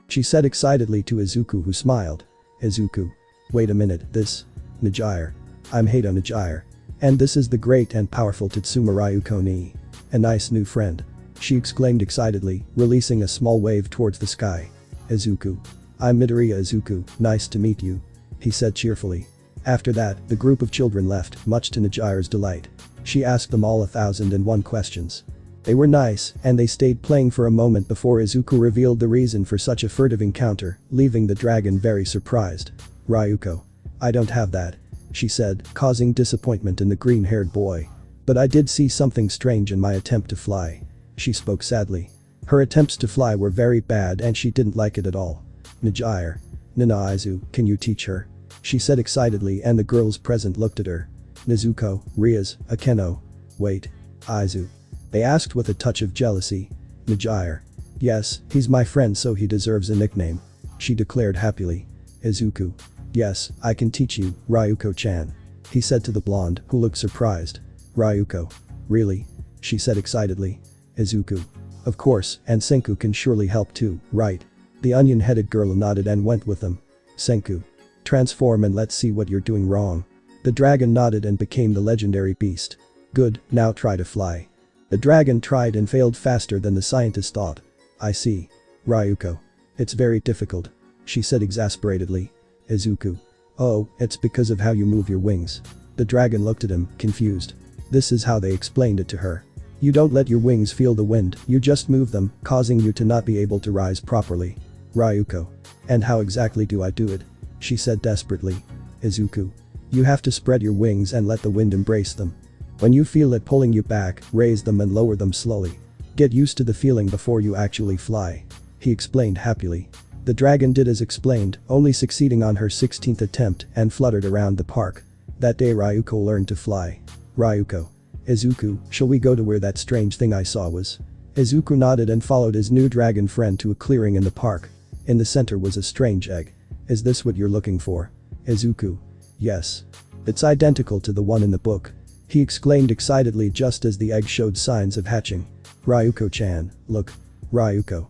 She said excitedly to Izuku, who smiled. Izuku. Wait a minute, this? Nejire. I'm Hato Nejire. And this is the great and powerful Tatsuma Ryuko-ni. A nice new friend. She exclaimed excitedly, releasing a small wave towards the sky. Izuku. I'm Midoriya Izuku, nice to meet you. He said cheerfully. After that, the group of children left, much to Nejire's delight. She asked them all 1,001 questions. They were nice, and they stayed playing for a moment before Izuku revealed the reason for such a furtive encounter, leaving the dragon very surprised. Ryuko. I don't have that. She said, causing disappointment in the green-haired boy. But I did see something strange in my attempt to fly. She spoke sadly. Her attempts to fly were very bad and she didn't like it at all. Nejire. Nana Izu, can you teach her? She said excitedly, and the girls present looked at her. Nezuko, Riaz, Akeno. Wait. Izu. They asked with a touch of jealousy. Nejire. Yes, he's my friend so he deserves a nickname. She declared happily. Izuku. Yes, I can teach you, Ryuko-chan. He said to the blonde, who looked surprised. Ryuko. Really? She said excitedly. Izuku. Of course, and Senku can surely help too, right? The onion-headed girl nodded and went with them. Senku. Transform and let's see what you're doing wrong. The dragon nodded and became the legendary beast. Good, now try to fly. The dragon tried and failed faster than the scientist thought. I see. Ryuko. It's very difficult. She said exasperatedly. Izuku. Oh, it's because of how you move your wings. The dragon looked at him, confused. This is how they explained it to her. You don't let your wings feel the wind, you just move them, causing you to not be able to rise properly. Ryuko. And how exactly do I do it? She said desperately. Izuku. You have to spread your wings and let the wind embrace them. When you feel it pulling you back, raise them and lower them slowly. Get used to the feeling before you actually fly. He explained happily. The dragon did as explained, only succeeding on her 16th attempt and fluttered around the park. That day Ryuko learned to fly. Ryuko. Izuku, shall we go to where that strange thing I saw was? Izuku nodded and followed his new dragon friend to a clearing in the park. In the center was a strange egg. Is this what you're looking for? Izuku. Yes. It's identical to the one in the book. He exclaimed excitedly just as the egg showed signs of hatching. Ryuko-chan, look. Ryuko.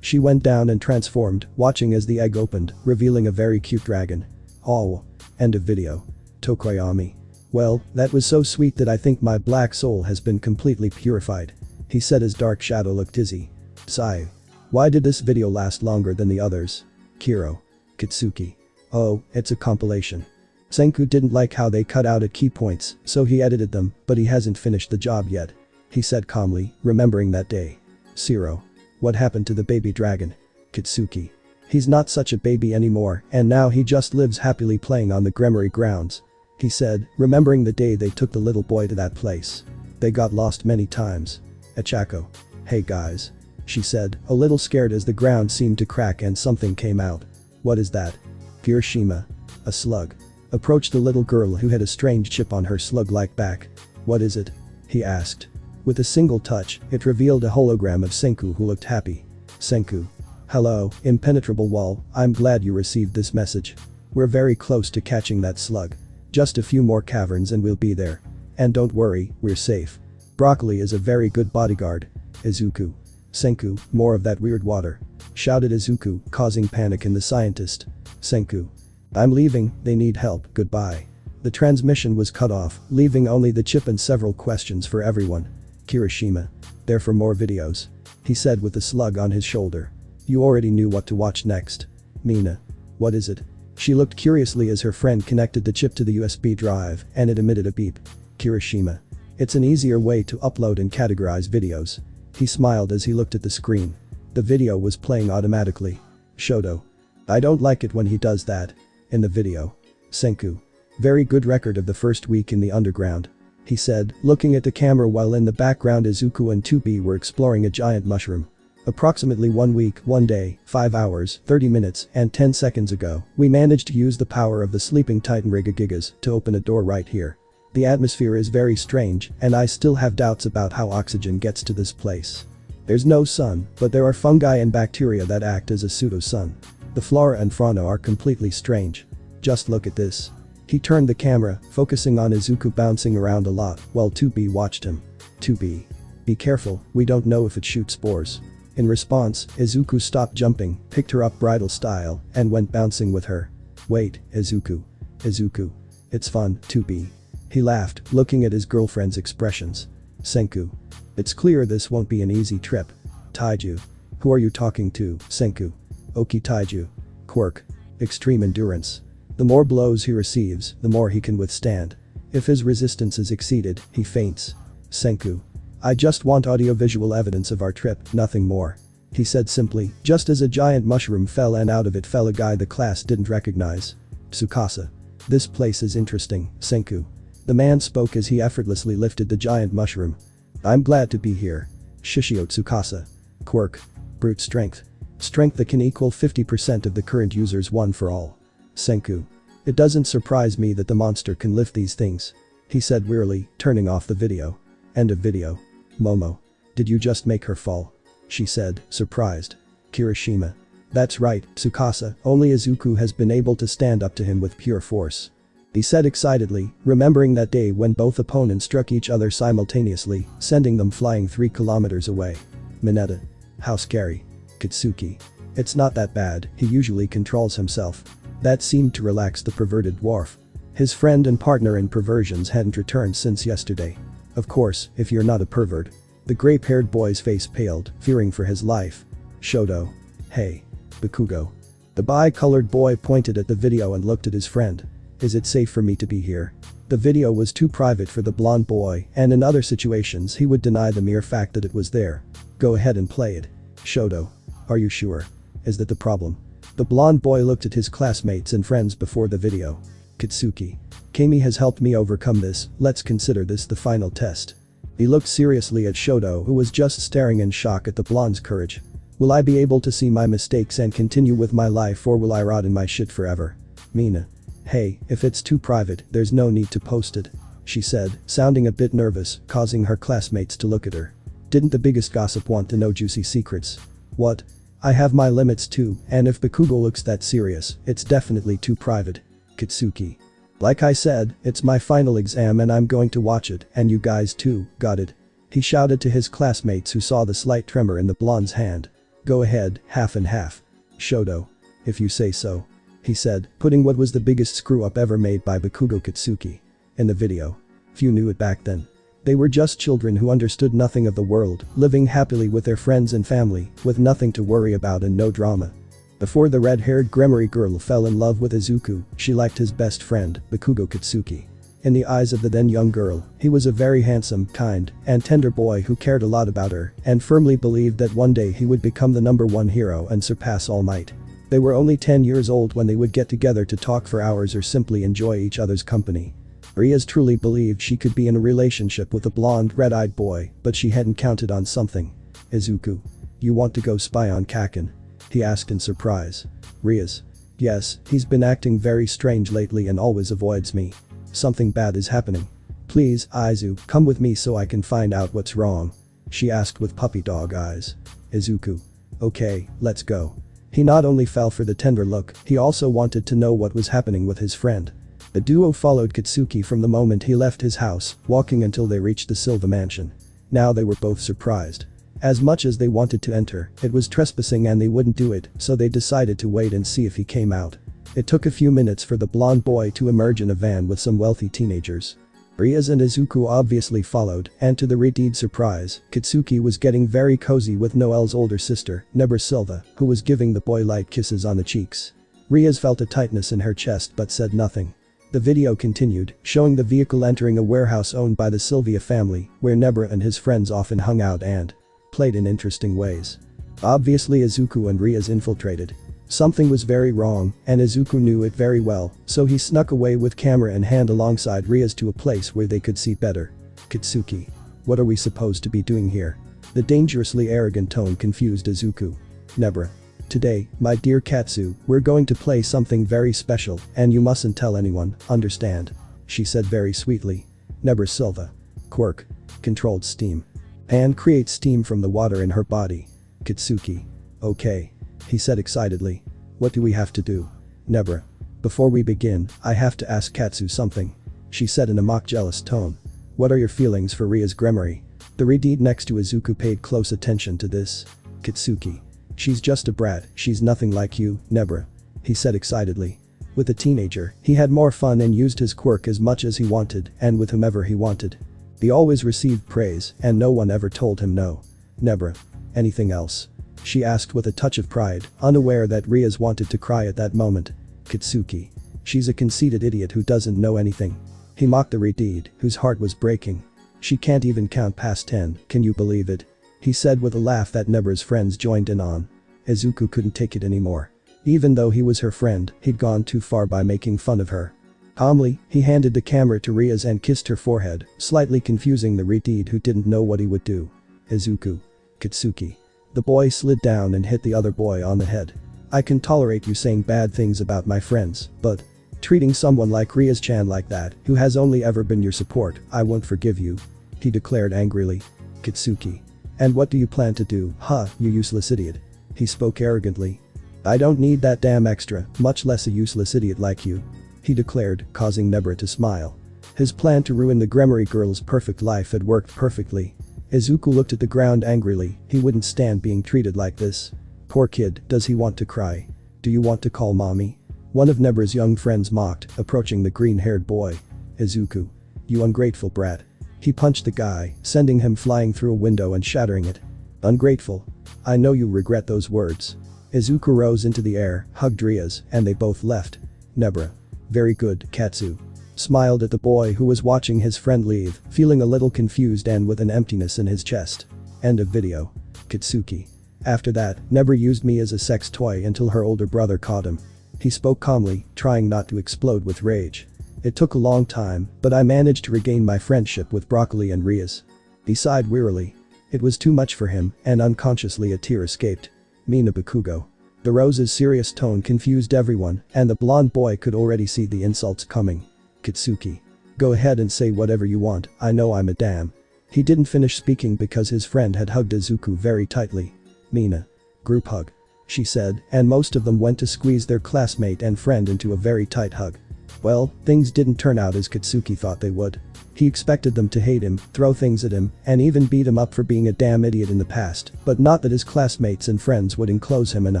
She went down and transformed, watching as the egg opened, revealing a very cute dragon. Oh. End of video. Tokoyami. Well, that was so sweet that I think my black soul has been completely purified. He said as dark shadow looked dizzy. Sigh. Why did this video last longer than the others? Kiro. Kitsuki. Oh, it's a compilation. Senku didn't like how they cut out at key points, so he edited them, but he hasn't finished the job yet. He said calmly, remembering that day. Zero. What happened to the baby dragon? Kitsuki. He's not such a baby anymore, and now he just lives happily playing on the Gremory grounds. He said, remembering the day they took the little boy to that place. They got lost many times. Achako. Hey guys. She said, a little scared as the ground seemed to crack and something came out. What is that? Kirishima. A slug. Approached the little girl who had a strange chip on her slug-like back. What is it? He asked. With a single touch, it revealed a hologram of Senku who looked happy. Senku. Hello, impenetrable wall, I'm glad you received this message. We're very close to catching that slug. Just a few more caverns and we'll be there. And don't worry, we're safe. Broccoli is a very good bodyguard. Izuku. Senku, more of that weird water. Shouted Izuku, causing panic in the scientist. Senku. I'm leaving, they need help, goodbye. The transmission was cut off, leaving only the chip and several questions for everyone. Kirishima. There for more videos. He said with the slug on his shoulder. You already knew what to watch next. Mina. What is it? She looked curiously as her friend connected the chip to the USB drive and it emitted a beep. Kirishima. It's an easier way to upload and categorize videos. He smiled as he looked at the screen. The video was playing automatically. Shoto. I don't like it when he does that. In the video. Senku. Very good record of the first week in the underground. He said, looking at the camera while in the background Izuku and 2B were exploring a giant mushroom. Approximately 1 week, 1 day, 5 hours, 30 minutes, and 10 seconds ago, we managed to use the power of the sleeping titan Rigagigas to open a door right here. The atmosphere is very strange, and I still have doubts about how oxygen gets to this place. There's no sun, but there are fungi and bacteria that act as a pseudo-sun. The flora and fauna are completely strange. Just look at this. He turned the camera, focusing on Izuku bouncing around a lot, while 2B watched him. 2B. Be careful, we don't know if it shoots spores. In response, Izuku stopped jumping, picked her up bridal style, and went bouncing with her. Wait, Izuku. Izuku. It's fun, 2B. He laughed, looking at his girlfriend's expressions. Senku. It's clear this won't be an easy trip. Taiju. Who are you talking to, Senku? Oki Taiju. Quirk. Extreme endurance. The more blows he receives, the more he can withstand. If his resistance is exceeded, he faints. Senku. I just want audiovisual evidence of our trip, nothing more. He said simply, just as a giant mushroom fell and out of it fell a guy the class didn't recognize. Tsukasa. This place is interesting, Senku. The man spoke as he effortlessly lifted the giant mushroom. I'm glad to be here. Shishio Tsukasa. Quirk. Brute strength. Strength that can equal 50% of the current user's one for all. Senku. It doesn't surprise me that the monster can lift these things. He said wearily, turning off the video. End of video. Momo. Did you just make her fall? She said, surprised. Kirishima. That's right, Tsukasa, only Izuku has been able to stand up to him with pure force. He said excitedly, remembering that day when both opponents struck each other simultaneously, sending them flying 3 kilometers away. Mineta. How scary. Kitsuki. It's not that bad, he usually controls himself. That seemed to relax the perverted dwarf. His friend and partner in perversions hadn't returned since yesterday. Of course, if you're not a pervert. The gray-haired boy's face paled, fearing for his life. Shoto. Hey. Bakugo. The bi-colored boy pointed at the video and looked at his friend. Is it safe for me to be here? The video was too private for the blonde boy, and in other situations he would deny the mere fact that it was there. Go ahead and play it. Shoto. Are you sure? Is that the problem? The blonde boy looked at his classmates and friends before the video. Kitsuki. Kami has helped me overcome this, let's consider this the final test. He looked seriously at Shoto who was just staring in shock at the blonde's courage. Will I be able to see my mistakes and continue with my life or will I rot in my shit forever? Mina. Hey, if it's too private, there's no need to post it. She said, sounding a bit nervous, causing her classmates to look at her. Didn't the biggest gossip want to know juicy secrets? What? I have my limits too, and if Bakugo looks that serious, it's definitely too private. Kitsuki. Like I said, it's my final exam and I'm going to watch it, and you guys too, got it? He shouted to his classmates who saw the slight tremor in the blonde's hand. Go ahead, half and half. Shoto. If you say so. He said, putting what was the biggest screw-up ever made by Bakugo Kitsuki. In the video. Few knew it back then. They were just children who understood nothing of the world, living happily with their friends and family, with nothing to worry about and no drama. Before the red-haired Gremory girl fell in love with Izuku, she liked his best friend, Bakugo Kitsuki. In the eyes of the then young girl, he was a very handsome, kind, and tender boy who cared a lot about her and firmly believed that one day he would become the #1 hero and surpass All Might. They were only 10 years old when they would get together to talk for hours or simply enjoy each other's company. Riaz truly believed she could be in a relationship with a blonde, red-eyed boy, but she hadn't counted on something. Izuku. You want to go spy on Kaken? He asked in surprise. Riaz. Yes, he's been acting very strange lately and always avoids me. Something bad is happening. Please, Izu, come with me so I can find out what's wrong. She asked with puppy dog eyes. Izuku. Okay, let's go. He not only fell for the tender look, he also wanted to know what was happening with his friend. The duo followed Katsuki from the moment he left his house, walking until they reached the Silva mansion. Now they were both surprised. As much as they wanted to enter, it was trespassing and they wouldn't do it, so they decided to wait and see if he came out. It took a few minutes for the blonde boy to emerge in a van with some wealthy teenagers. Rias and Izuku obviously followed, and to the Redeed's surprise, Katsuki was getting very cozy with Noelle's older sister, Nebra Silva, who was giving the boy light kisses on the cheeks. Rias felt a tightness in her chest but said nothing. The video continued, showing the vehicle entering a warehouse owned by the Sylvia family, where Nebra and his friends often hung out and played in interesting ways. Obviously Izuku and Rias infiltrated. Something was very wrong, and Izuku knew it very well, so he snuck away with camera in hand alongside Rias to a place where they could see better. Katsuki. What are we supposed to be doing here? The dangerously arrogant tone confused Izuku. Nebra. Today, my dear Katsu, we're going to play something very special, and you mustn't tell anyone, understand? She said very sweetly. Nebra Silva. Quirk. Controlled steam. And creates steam from the water in her body. Katsuki. Okay. He said excitedly. What do we have to do? Nebra. Before we begin, I have to ask Katsu something. She said in a mock jealous tone. What are your feelings for Ria's Gremory? The Redeed next to Izuku paid close attention to this. Katsuki. She's just a brat, she's nothing like you, Nebra. He said excitedly. With a teenager, he had more fun and used his quirk as much as he wanted and with whomever he wanted. He always received praise and no one ever told him no. Nebra. Anything else? She asked with a touch of pride, unaware that Rias wanted to cry at that moment. Katsuki. She's a conceited idiot who doesn't know anything. He mocked the Redeed, whose heart was breaking. She can't even count past 10, can you believe it? He said with a laugh that Nebra's friends joined in on. Izuku couldn't take it anymore. Even though he was her friend, he'd gone too far by making fun of her. Calmly, he handed the camera to Rias and kissed her forehead, slightly confusing the Redeed who didn't know what he would do. Izuku. Katsuki. The boy slid down and hit the other boy on the head. I can tolerate you saying bad things about my friends, but treating someone like Rias-chan like that, who has only ever been your support, I won't forgive you. He declared angrily. Katsuki. And what do you plan to do, huh, you useless idiot? He spoke arrogantly. I don't need that damn extra, much less a useless idiot like you. He declared, causing Nebra to smile. His plan to ruin the Gremory girl's perfect life had worked perfectly. Izuku looked at the ground angrily, he wouldn't stand being treated like this. Poor kid, does he want to cry? Do you want to call mommy? One of Nebra's young friends mocked, approaching the green-haired boy. Izuku. You ungrateful brat. He punched the guy, sending him flying through a window and shattering it. Ungrateful. I know you regret those words. Izuku rose into the air, hugged Rias, and they both left. Nebra. Very good, Katsu. Smiled at the boy who was watching his friend leave, feeling a little confused and with an emptiness in his chest. End of video. Katsuki. After that, Nebra used me as a sex toy until her older brother caught him. He spoke calmly, trying not to explode with rage. It took a long time, but I managed to regain my friendship with Broccoli and Rias. He sighed wearily. It was too much for him, and unconsciously a tear escaped. Mina Bakugo. The Rose's serious tone confused everyone, and the blonde boy could already see the insults coming. Katsuki. Go ahead and say whatever you want, I know I'm a damn. He didn't finish speaking because his friend had hugged Izuku very tightly. Mina. Group hug. She said, and most of them went to squeeze their classmate and friend into a very tight hug. Well, things didn't turn out as Katsuki thought they would. He expected them to hate him, throw things at him, and even beat him up for being a damn idiot in the past, but not that his classmates and friends would enclose him in a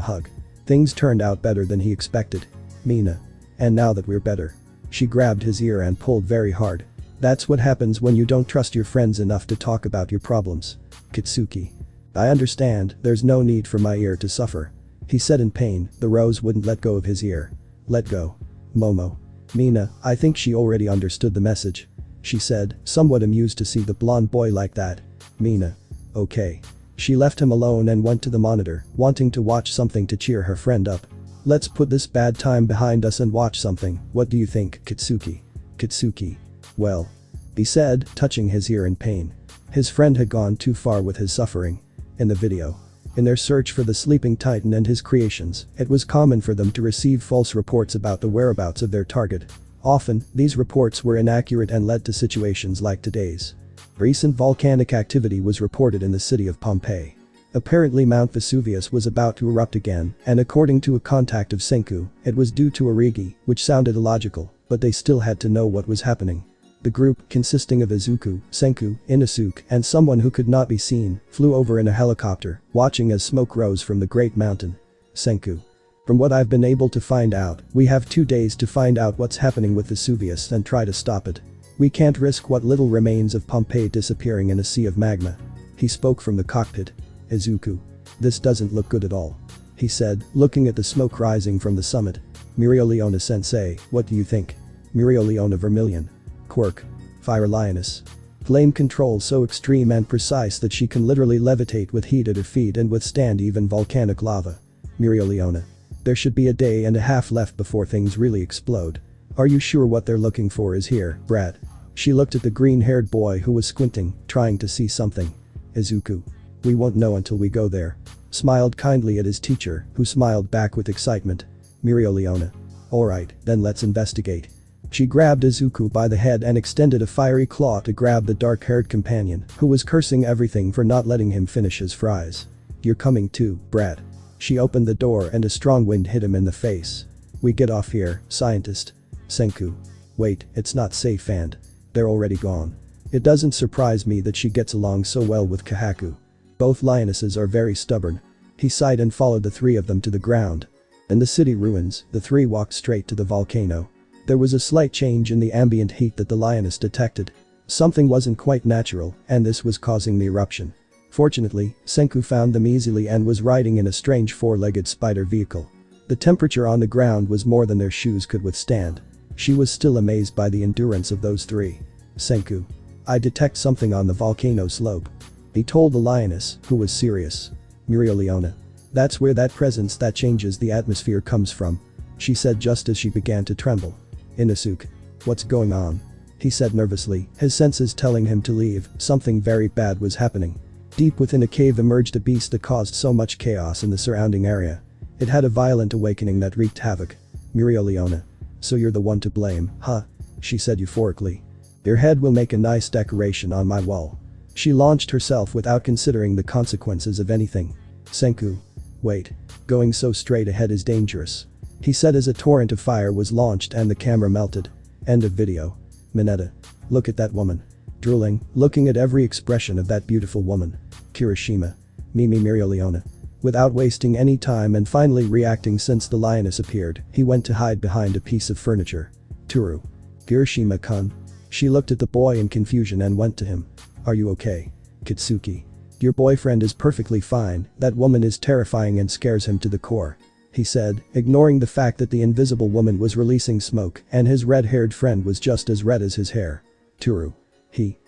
hug. Things turned out better than he expected. Mina. And now that we're better. She grabbed his ear and pulled very hard. That's what happens when you don't trust your friends enough to talk about your problems. Katsuki. I understand, there's no need for my ear to suffer. He said in pain, the Rose wouldn't let go of his ear. Let go. Momo. Mina, I think she already understood the message. She said, somewhat amused to see the blonde boy like that. Mina. Okay. She left him alone and went to the monitor, wanting to watch something to cheer her friend up. Let's put this bad time behind us and watch something, what do you think, Katsuki? Katsuki. Well. He said, touching his ear in pain. His friend had gone too far with his suffering. In the video. In their search for the sleeping titan and his creations, it was common for them to receive false reports about the whereabouts of their target. Often, these reports were inaccurate and led to situations like today's. Recent volcanic activity was reported in the city of Pompeii. Apparently Mount Vesuvius was about to erupt again, and according to a contact of Senku, it was due to Origi, which sounded illogical, but they still had to know what was happening. The group, consisting of Izuku, Senku, Inosuke, and someone who could not be seen, flew over in a helicopter, watching as smoke rose from the great mountain. Senku. From what I've been able to find out, we have 2 days to find out what's happening with Vesuvius and try to stop it. We can't risk what little remains of Pompeii disappearing in a sea of magma. He spoke from the cockpit. Izuku. This doesn't look good at all. He said, looking at the smoke rising from the summit. Mereoleona-sensei, what do you think? Mereoleona Vermilion. Quirk. Fire Lioness. Flame control so extreme and precise that she can literally levitate with heat at her feet and withstand even volcanic lava. Mereoleona. There should be a day and a half left before things really explode. Are you sure what they're looking for is here, Brad? She looked at the green-haired boy who was squinting, trying to see something. Izuku. We won't know until we go there. Smiled kindly at his teacher, who smiled back with excitement. Mereoleona. Alright, then let's investigate. She grabbed Izuku by the head and extended a fiery claw to grab the dark-haired companion, who was cursing everything for not letting him finish his fries. You're coming too, Brad. She opened the door and a strong wind hit him in the face. We get off here, scientist. Senku. Wait, it's not safe and. They're already gone. It doesn't surprise me that she gets along so well with Kahaku. Both lionesses are very stubborn. He sighed and followed the 3 of them to the ground. In the city ruins, the 3 walked straight to the volcano. There was a slight change in the ambient heat that the lioness detected. Something wasn't quite natural, and this was causing the eruption. Fortunately, Senku found them easily and was riding in a strange 4-legged spider vehicle. The temperature on the ground was more than their shoes could withstand. She was still amazed by the endurance of those 3. Senku. I detect something on the volcano slope. He told the lioness, who was serious. Mereoleona. That's where that presence that changes the atmosphere comes from. She said just as she began to tremble. Inosuke. What's going on? He said nervously, his senses telling him to leave, something very bad was happening. Deep within a cave emerged a beast that caused so much chaos in the surrounding area. It had a violent awakening that wreaked havoc. Mereoleona. So you're the one to blame, huh? She said euphorically. Your head will make a nice decoration on my wall. She launched herself without considering the consequences of anything. Senku. Wait. Going so straight ahead is dangerous. He said as a torrent of fire was launched and the camera melted. End of video. Mineta. Look at that woman. Drooling, looking at every expression of that beautiful woman. Kirishima. Mimi Mereoleona. Without wasting any time and finally reacting since the lioness appeared, he went to hide behind a piece of furniture. Toru. Kirishima-kun. She looked at the boy in confusion and went to him. Are you okay? Kitsuki. Your boyfriend is perfectly fine, that woman is terrifying and scares him to the core. He said, ignoring the fact that the invisible woman was releasing smoke and his red-haired friend was just as red as his hair. Toru. He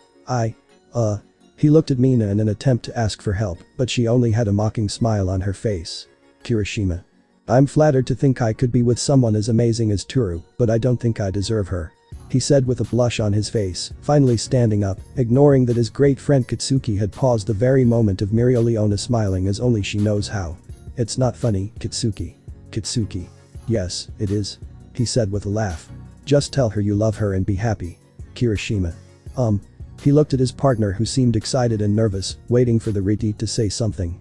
looked at Mina in an attempt to ask for help, but she only had a mocking smile on her face. Kirishima. I'm flattered to think I could be with someone as amazing as Toru, but I don't think I deserve her. He said with a blush on his face, finally standing up, ignoring that his great friend Kitsuki had paused the very moment of Mereoleona smiling as only she knows how. It's not funny, Kitsuki. Kitsuki. Yes, it is. He said with a laugh. Just tell her you love her and be happy. Kirishima. He looked at his partner who seemed excited and nervous, waiting for the Riti to say something.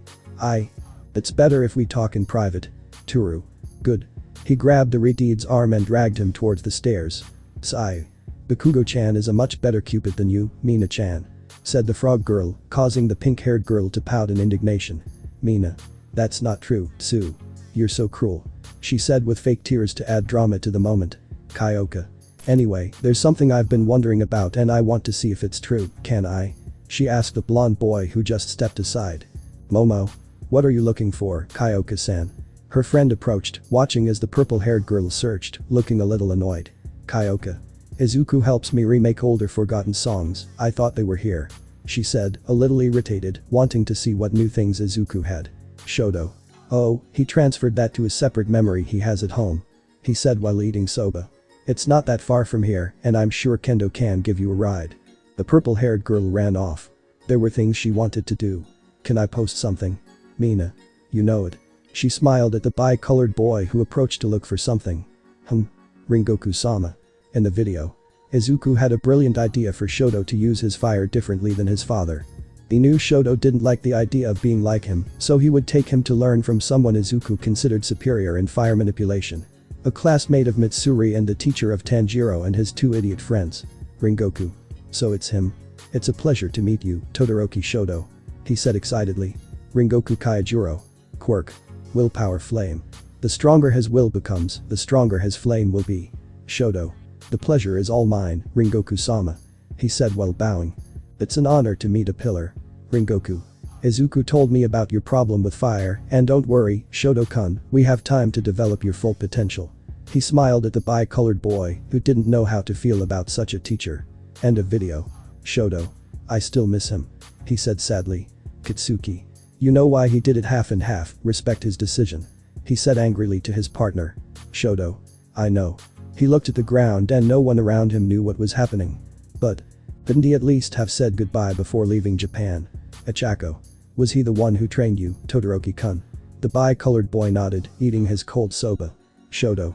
It's better if we talk in private. Toru. Good. He grabbed the Riti's arm and dragged him towards the stairs. Sigh. Bakugo-chan is a much better Cupid than you, Mina-chan. Said the frog girl, causing the pink-haired girl to pout in indignation. Mina. That's not true, Sue. You're so cruel. She said with fake tears to add drama to the moment. Kyoka. Anyway, there's something I've been wondering about and I want to see if it's true, can I? She asked the blonde boy who just stepped aside. Momo. What are you looking for, Kyoka-san? Her friend approached, watching as the purple-haired girl searched, looking a little annoyed. Kyoka. Izuku helps me remake older forgotten songs, I thought they were here. She said, a little irritated, wanting to see what new things Izuku had. Shoto. Oh, he transferred that to a separate memory he has at home. He said while eating soba. It's not that far from here, and I'm sure Kendo can give you a ride. The purple-haired girl ran off. There were things she wanted to do. Can I post something? Mina. You know it. She smiled at the bi-colored boy who approached to look for something. Ringoku-sama. In the video. Izuku had a brilliant idea for Shoto to use his fire differently than his father. He knew Shoto didn't like the idea of being like him, so he would take him to learn from someone Izuku considered superior in fire manipulation. A classmate of Mitsuri and the teacher of Tanjiro and his two idiot friends. Rengoku. So it's him. It's a pleasure to meet you, Todoroki Shoto. He said excitedly. Rengoku Kaijuro. Quirk. Willpower flame. The stronger his will becomes, the stronger his flame will be. Shoto. The pleasure is all mine, Rengoku-sama. He said while bowing. It's an honor to meet a pillar. Rengoku. Izuku told me about your problem with fire, and don't worry, Shoto-kun, we have time to develop your full potential. He smiled at the bi-colored boy, who didn't know how to feel about such a teacher. End of video. Shoto. I still miss him. He said sadly. Kitsuki. You know why he did it half and half, respect his decision. He said angrily to his partner. Shoto. I know. He looked at the ground and no one around him knew what was happening. But couldn't he at least have said goodbye before leaving Japan? Achako. Was he the one who trained you, Todoroki-kun? The bi-colored boy nodded, eating his cold soba. Shoto.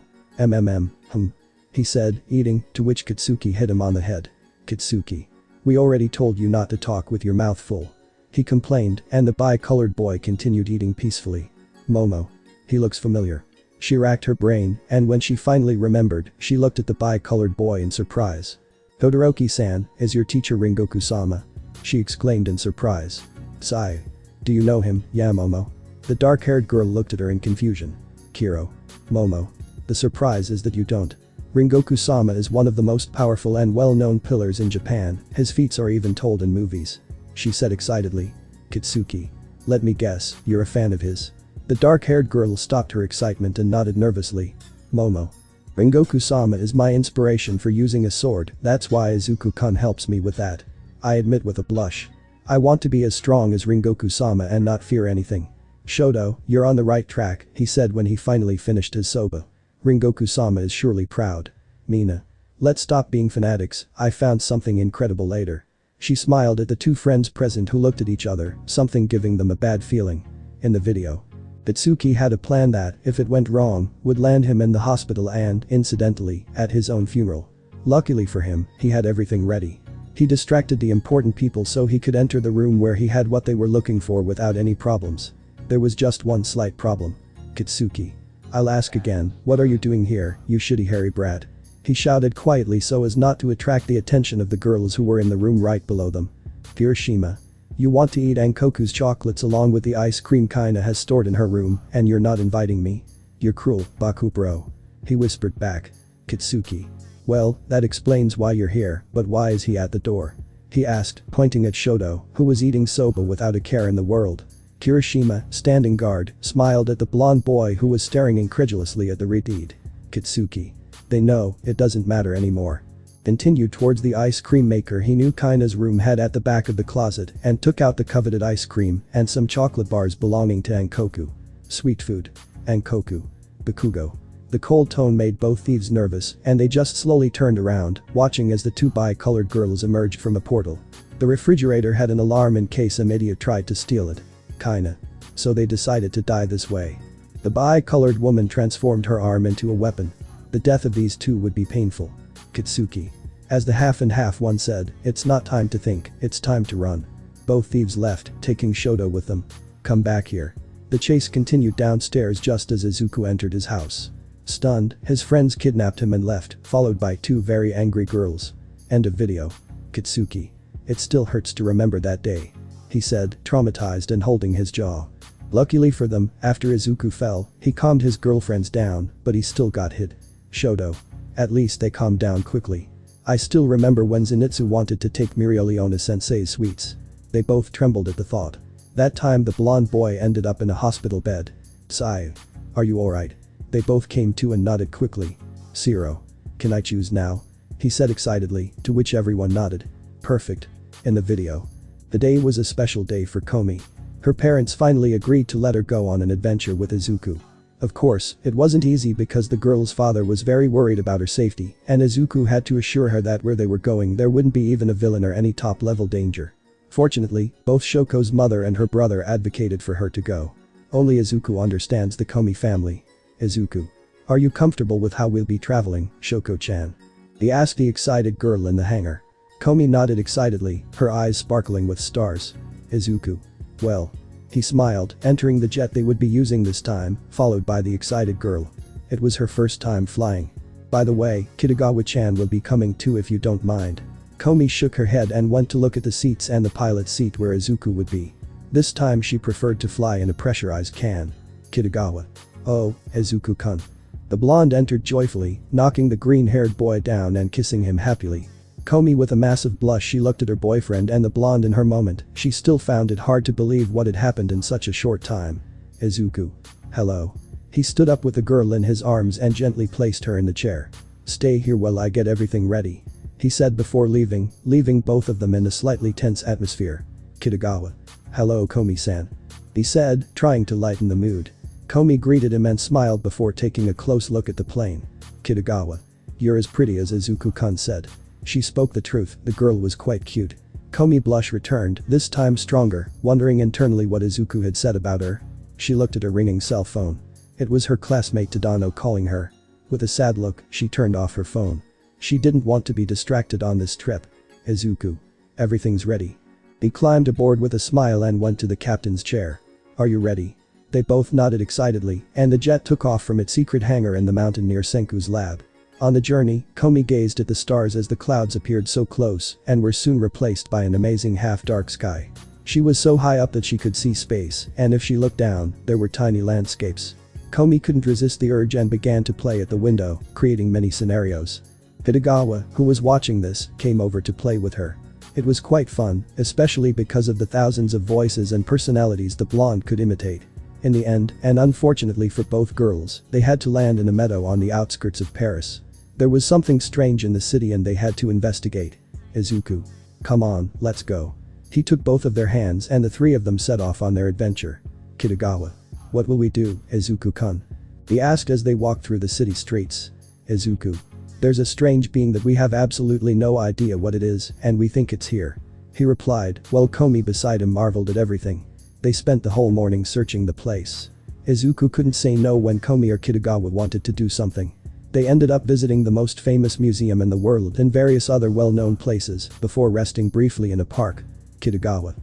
He said, eating, to which Kitsuki hit him on the head. Kitsuki. We already told you not to talk with your mouth full. He complained, and the bi-colored boy continued eating peacefully. Momo. He looks familiar. She racked her brain, and when she finally remembered, she looked at the bi-colored boy in surprise. Todoroki-san, is your teacher Rengoku-sama? She exclaimed in surprise. Sigh. Do you know him, Momo? The dark-haired girl looked at her in confusion. Kiro. Momo. The surprise is that you don't. Rengoku-sama is one of the most powerful and well-known pillars in Japan, his feats are even told in movies. She said excitedly. Kitsuki. Let me guess, you're a fan of his. The dark-haired girl stopped her excitement and nodded nervously. Momo. Rengoku-sama is my inspiration for using a sword, that's why Izuku-kun helps me with that. I admit with a blush. I want to be as strong as Rengoku-sama and not fear anything. Shoto, you're on the right track, he said when he finally finished his soba. Rengoku-sama is surely proud. Mina. Let's stop being fanatics, I found something incredible later. She smiled at the two friends present who looked at each other, something giving them a bad feeling. In the video. Bitsuki had a plan that, if it went wrong, would land him in the hospital and, incidentally, at his own funeral. Luckily for him, he had everything ready. He distracted the important people so he could enter the room where he had what they were looking for without any problems. There was just one slight problem. Kitsuki. I'll ask again, what are you doing here, you shitty hairy brat? He shouted quietly so as not to attract the attention of the girls who were in the room right below them. Hiroshima. You want to eat Ankoku's chocolates along with the ice cream Kaina has stored in her room, and you're not inviting me? You're cruel, Bakubro. He whispered back. Kitsuki. Well, that explains why you're here, but why is he at the door? He asked, pointing at Shoto, who was eating soba without a care in the world. Kirishima, standing guard, smiled at the blonde boy who was staring incredulously at the redeed. Kitsuki. They know, it doesn't matter anymore. Continued towards the ice cream maker he knew Kaina's room had at the back of the closet and took out the coveted ice cream and some chocolate bars belonging to Ankoku. Sweet food. Ankoku. Bakugo. The cold tone made both thieves nervous and they just slowly turned around, watching as the two bi-colored girls emerged from a portal. The refrigerator had an alarm in case some idiot tried to steal it. Kaina. So they decided to die this way. The bi-colored woman transformed her arm into a weapon. The death of these two would be painful. Kitsuki. As the half and half one said, it's not time to think, it's time to run. Both thieves left, taking Shoto with them. Come back here. The chase continued downstairs just as Izuku entered his house. Stunned, his friends kidnapped him and left, followed by two very angry girls. End of video. Kitsuki. It still hurts to remember that day. He said, traumatized and holding his jaw. Luckily for them, after Izuku fell, he calmed his girlfriends down, but he still got hit. Shoto. At least they calmed down quickly. I still remember when Zenitsu wanted to take Mirileona-sensei's sweets. They both trembled at the thought. That time the blonde boy ended up in a hospital bed. Sigh. Are you alright? They both came to and nodded quickly. Zero. Can I choose now? He said excitedly, to which everyone nodded. Perfect. In the video. The day was a special day for Komi. Her parents finally agreed to let her go on an adventure with Izuku. Of course, it wasn't easy because the girl's father was very worried about her safety, and Izuku had to assure her that where they were going there wouldn't be even a villain or any top-level danger. Fortunately, both Shoko's mother and her brother advocated for her to go. Only Izuku understands the Komi family. Izuku. Are you comfortable with how we'll be traveling, Shoko-chan? He asked the excited girl in the hangar. Komi nodded excitedly, her eyes sparkling with stars. Izuku. Well. He smiled, entering the jet they would be using this time, followed by the excited girl. It was her first time flying. By the way, Kitagawa-chan will be coming too if you don't mind. Komi shook her head and went to look at the seats and the pilot's seat where Izuku would be. This time she preferred to fly in a pressurized can. Kitagawa. Oh, Izuku-kun. The blonde entered joyfully, knocking the green-haired boy down and kissing him happily. Komi with a massive blush she looked at her boyfriend and the blonde in her moment, she still found it hard to believe what had happened in such a short time. Izuku. Hello. He stood up with the girl in his arms and gently placed her in the chair. Stay here while I get everything ready. He said before leaving both of them in a slightly tense atmosphere. Kitagawa. Hello Komi-san. He said, trying to lighten the mood. Komi greeted him and smiled before taking a close look at the plane. Kitagawa. You're as pretty as Izuku-kun said. She spoke the truth, the girl was quite cute. Komi blush returned, this time stronger, wondering internally what Izuku had said about her. She looked at her ringing cell phone. It was her classmate Tadano calling her. With a sad look, she turned off her phone. She didn't want to be distracted on this trip. Izuku. Everything's ready. He climbed aboard with a smile and went to the captain's chair. Are you ready? They both nodded excitedly, and the jet took off from its secret hangar in the mountain near Senku's lab. On the journey, Komi gazed at the stars as the clouds appeared so close and were soon replaced by an amazing half-dark sky. She was so high up that she could see space, and if she looked down, there were tiny landscapes. Komi couldn't resist the urge and began to play at the window, creating many scenarios. Kitagawa, who was watching this, came over to play with her. It was quite fun, especially because of the thousands of voices and personalities the blonde could imitate. In the end, and unfortunately for both girls, they had to land in a meadow on the outskirts of Paris. There was something strange in the city and they had to investigate. Izuku. Come on, let's go. He took both of their hands and the three of them set off on their adventure. Kitagawa. What will we do, Izuku-kun? He asked as they walked through the city streets. Izuku. There's a strange being that we have absolutely no idea what it is and we think it's here. He replied, while Komi beside him marveled at everything. They spent the whole morning searching the place. Izuku couldn't say no when Komi or Kitagawa wanted to do something. They ended up visiting the most famous museum in the world and various other well-known places before resting briefly in a park. Kitagawa.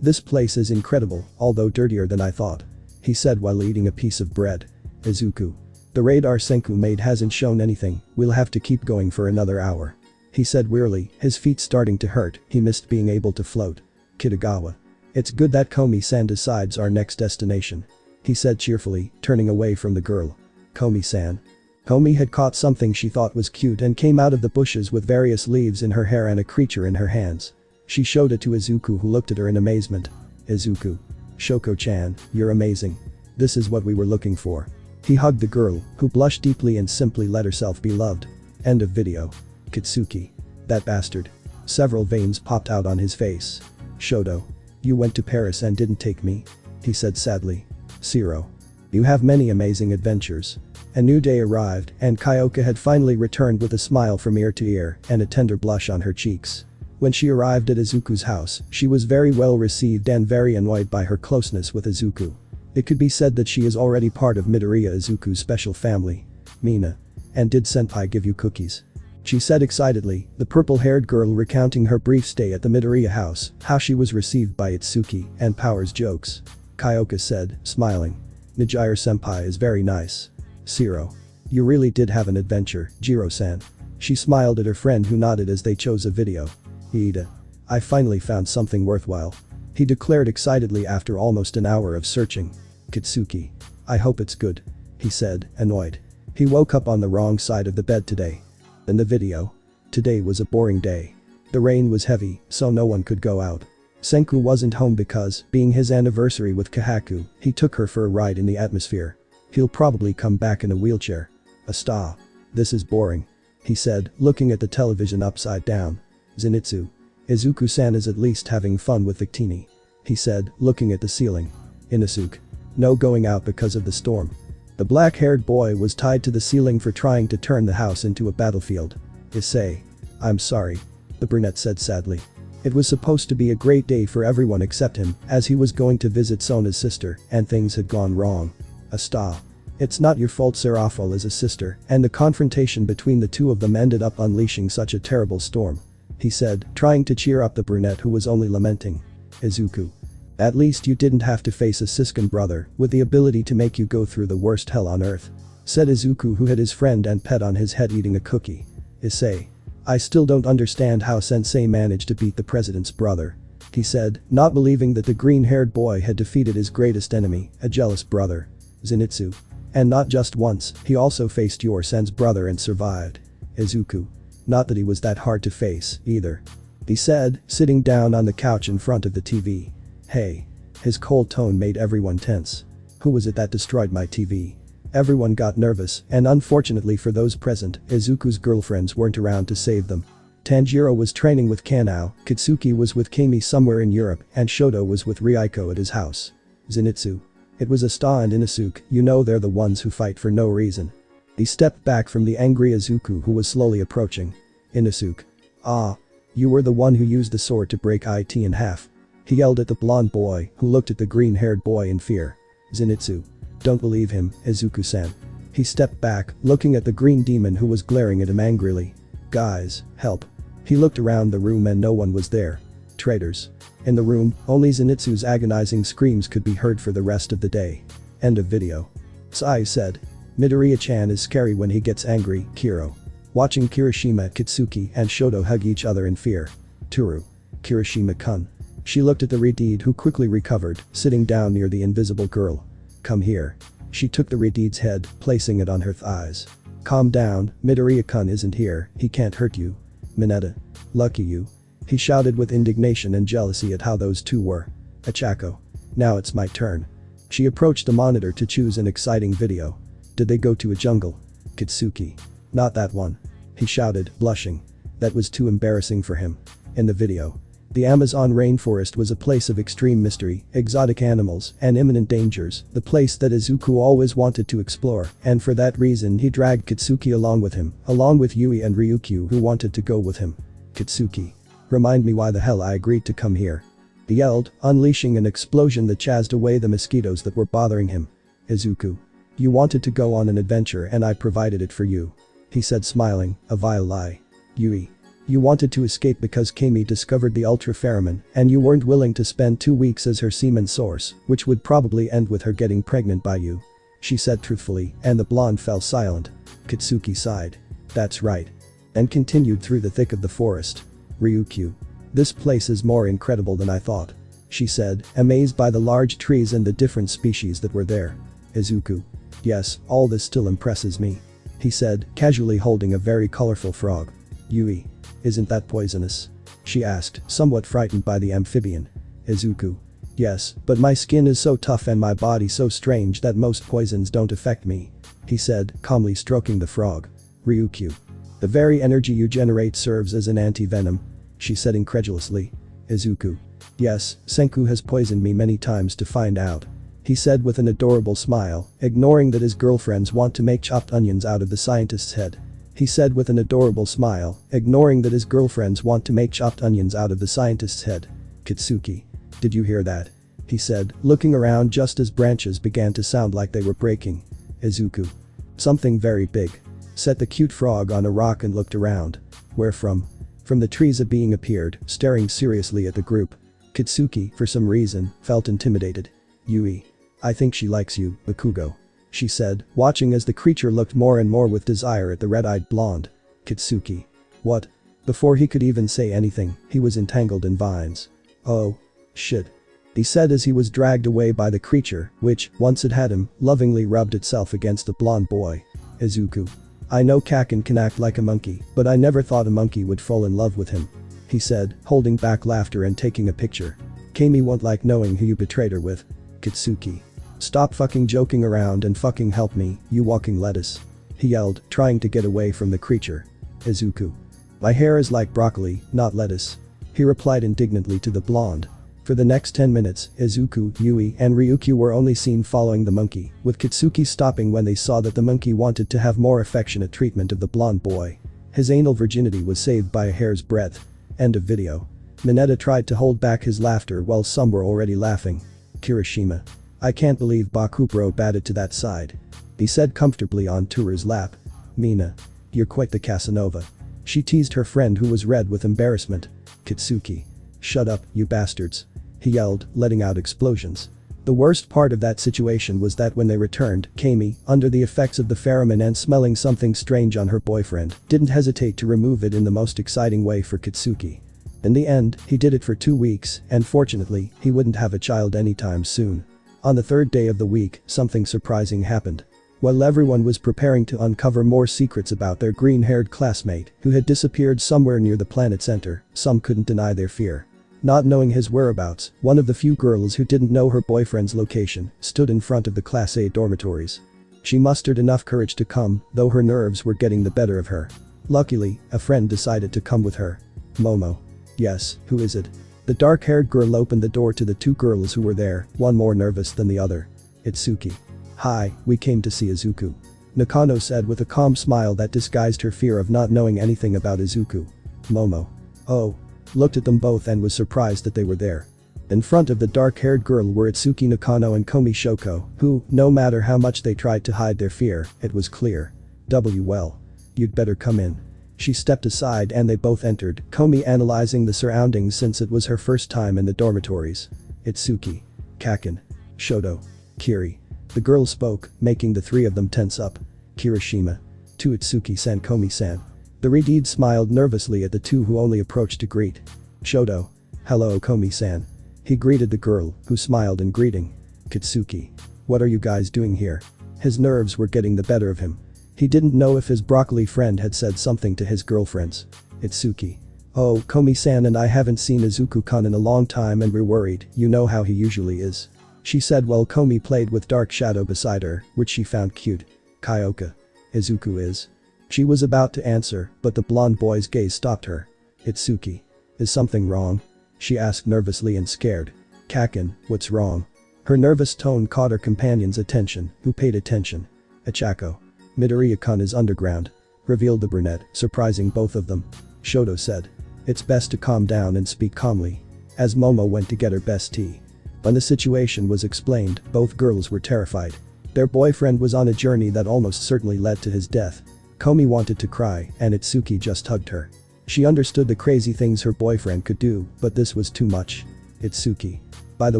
This place is incredible, although dirtier than I thought. He said while eating a piece of bread. Izuku. The radar Senku made hasn't shown anything, we'll have to keep going for another hour. He said wearily, his feet starting to hurt, he missed being able to float. Kitagawa. It's good that Komi-san decides our next destination. He said cheerfully, turning away from the girl. Komi-san. Komi had caught something she thought was cute and came out of the bushes with various leaves in her hair and a creature in her hands. She showed it to Izuku who looked at her in amazement. Izuku. Shoko-chan, you're amazing. This is what we were looking for. He hugged the girl, who blushed deeply and simply let herself be loved. End of video. Kitsuki. That bastard. Several veins popped out on his face. Shoto. You went to Paris and didn't take me? He said sadly. Zero. You have many amazing adventures. A new day arrived and Kyoka had finally returned with a smile from ear to ear and a tender blush on her cheeks. When she arrived at Izuku's house, she was very well received and very annoyed by her closeness with Izuku. It could be said that she is already part of Midoriya Izuku's special family. Mina. And did Senpai give you cookies? She said excitedly, the purple-haired girl recounting her brief stay at the Midoriya house, how she was received by Itsuki and Power's jokes. Kyoka said, smiling. Nejire Senpai is very nice. Zero. You really did have an adventure, Jiro-san. She smiled at her friend who nodded as they chose a video. Ida. I finally found something worthwhile. He declared excitedly after almost an hour of searching. Kitsuki. I hope it's good. He said, annoyed. He woke up on the wrong side of the bed today. In the video. Today was a boring day. The rain was heavy, so no one could go out. Senku wasn't home because, being his anniversary with Kahaku, he took her for a ride in the atmosphere. He'll probably come back in a wheelchair. Asta. This is boring. He said, looking at the television upside down. Zenitsu. Izuku-san is at least having fun with Victini. He said, looking at the ceiling. Inosuke. No going out because of the storm. The black-haired boy was tied to the ceiling for trying to turn the house into a battlefield. Issei. I'm sorry. The brunette said sadly. It was supposed to be a great day for everyone except him, as he was going to visit Sona's sister, and things had gone wrong. Asta. It's not your fault Serafal is a sister, and the confrontation between the two of them ended up unleashing such a terrible storm. He said, trying to cheer up the brunette who was only lamenting. Izuku. At least you didn't have to face a Siskin brother with the ability to make you go through the worst hell on earth. Said Izuku, who had his friend and pet on his head eating a cookie. Issei. I still don't understand how Sensei managed to beat the president's brother. He said, not believing that the green-haired boy had defeated his greatest enemy, a jealous brother. Zenitsu. And not just once, he also faced your sen's brother and survived. Izuku. Not that he was that hard to face, either. He said, sitting down on the couch in front of the TV. Hey. His cold tone made everyone tense. Who was it that destroyed my TV? Everyone got nervous, and unfortunately for those present, Izuku's girlfriends weren't around to save them. Tanjiro was training with Kanao, Kitsuki was with Kimi somewhere in Europe, and Shoto was with Ryuko at his house. Zenitsu. It was Asta and Inosuke, you know they're the ones who fight for no reason. He stepped back from the angry Izuku who was slowly approaching. Inosuke. Ah. You were the one who used the sword to break it in half. He yelled at the blonde boy, who looked at the green-haired boy in fear. Zenitsu. Don't believe him, Izuku-san. He stepped back, looking at the green demon who was glaring at him angrily. Guys, help. He looked around the room and no one was there. Traitors. In the room, only Zenitsu's agonizing screams could be heard for the rest of the day. End of video. Sai said. Midoriya-chan is scary when he gets angry, Kiro. Watching Kirishima, Kitsuki and Shoto hug each other in fear. Toru. Kirishima-kun. She looked at the Redeed who quickly recovered, sitting down near the invisible girl. Come here. She took the Redeed's head, placing it on her thighs. Calm down, Midoriya-kun isn't here, he can't hurt you. Mineta. Lucky you. He shouted with indignation and jealousy at how those two were. Achako. Now it's my turn. She approached the monitor to choose an exciting video. Did they go to a jungle? Kitsuki. Not that one. He shouted, blushing. That was too embarrassing for him. In the video. The Amazon rainforest was a place of extreme mystery, exotic animals, and imminent dangers, the place that Izuku always wanted to explore, and for that reason he dragged Kitsuki along with him, along with Yui and Ryukyu who wanted to go with him. Kitsuki. Remind me why the hell I agreed to come here. He yelled, unleashing an explosion that chased away the mosquitoes that were bothering him. Izuku. You wanted to go on an adventure and I provided it for you. He said smiling, a vile lie. Yui. You wanted to escape because Kimi discovered the ultra pheromone and you weren't willing to spend 2 weeks as her semen source, which would probably end with her getting pregnant by you. She said truthfully, and the blonde fell silent. Kitsuki sighed. That's right. And continued through the thick of the forest. Ryukyu. This place is more incredible than I thought. She said, amazed by the large trees and the different species that were there. Izuku. Yes, all this still impresses me. He said, casually holding a very colorful frog. Yui. Isn't that poisonous? She asked, somewhat frightened by the amphibian. Izuku. Yes, but my skin is so tough and my body so strange that most poisons don't affect me. He said, calmly stroking the frog. Ryukyu. The very energy you generate serves as an anti-venom. She said incredulously. Izuku. Yes, Senku has poisoned me many times to find out. He said with an adorable smile, ignoring that his girlfriends want to make chopped onions out of the scientist's head. He said with an adorable smile, ignoring that his girlfriends want to make chopped onions out of the scientist's head. Kitsuki. Did you hear that? He said, looking around just as branches began to sound like they were breaking. Izuku. Something very big. Set the cute frog on a rock and looked around. Where from? From the trees a being appeared, staring seriously at the group. Kitsuki, for some reason, felt intimidated. Yui. I think she likes you, Bakugo. She said, watching as the creature looked more and more with desire at the red-eyed blonde. Kitsuki. What? Before he could even say anything, he was entangled in vines. Oh. Shit. He said as he was dragged away by the creature, which, once it had him, lovingly rubbed itself against the blonde boy. Izuku. I know Kaken can act like a monkey, but I never thought a monkey would fall in love with him. He said, holding back laughter and taking a picture. Kami won't like knowing who you betrayed her with. Kitsuki. Stop fucking joking around and fucking help me, you walking lettuce. He yelled, trying to get away from the creature. Izuku. My hair is like broccoli, not lettuce. He replied indignantly to the blonde. For the next 10 minutes, Izuku, Yui and Ryukyu were only seen following the monkey, with Kitsuki stopping when they saw that the monkey wanted to have more affectionate treatment of the blonde boy. His anal virginity was saved by a hair's breadth. End of video. Mineta tried to hold back his laughter while some were already laughing. Kirishima. I can't believe Bakubro batted to that side. He said comfortably on Toru's lap. Mina. You're quite the Casanova. She teased her friend who was red with embarrassment. Kitsuki. Shut up, you bastards. he yelled, letting out explosions. The worst part of that situation was that when they returned, Kami, under the effects of the pheromone and smelling something strange on her boyfriend, didn't hesitate to remove it in the most exciting way for Kitsuki. In the end, he did it for 2 weeks, and fortunately, he wouldn't have a child anytime soon. On the third day of the week, something surprising happened. While everyone was preparing to uncover more secrets about their green-haired classmate, who had disappeared somewhere near the planet center, some couldn't deny their fear. Not knowing his whereabouts, one of the few girls who didn't know her boyfriend's location stood in front of the Class A dormitories. She mustered enough courage to come, though her nerves were getting the better of her. Luckily, a friend decided to come with her. Momo. Yes, who is it? The dark-haired girl opened the door to the 2 girls who were there, one more nervous than the other. Itsuki. Hi, we came to see Izuku. Nakano said with a calm smile that disguised her fear of not knowing anything about Izuku. Momo. Oh. Looked at them both and was surprised that they were there. In front of the dark-haired girl were Itsuki Nakano and Komi Shoko, who, no matter how much they tried to hide their fear, it was clear. Well. You'd better come in. She stepped aside and they both entered, Komi analyzing the surroundings since it was her first time in the dormitories. Itsuki. Kaken. Shoto. Kiri. The girl spoke, making the 3 of them tense up. Kirishima. To Itsuki-san, Komi-san. The Redeed smiled nervously at the 2 who only approached to greet. Shoto. Hello, Komi-san. He greeted the girl, who smiled in greeting. Kitsuki. What are you guys doing here? His nerves were getting the better of him. He didn't know if his broccoli friend had said something to his girlfriends. Itsuki. Oh, Komi-san and I haven't seen Izuku-kun in a long time and we're worried, you know how he usually is. She said while Komi played with Dark Shadow beside her, which she found cute. Kyoka. Izuku is. She was about to answer, but the blonde boy's gaze stopped her. Itsuki. Is something wrong? She asked nervously and scared. Kaken, what's wrong? Her nervous tone caught her companion's attention, who paid attention. Achako. Midoriya-kun is underground. Revealed the brunette, surprising both of them. Shoto said. It's best to calm down and speak calmly. As Momo went to get her best tea. When the situation was explained, both girls were terrified. Their boyfriend was on a journey that almost certainly led to his death. Komi wanted to cry, and Itsuki just hugged her. She understood the crazy things her boyfriend could do, but this was too much. Itsuki. By the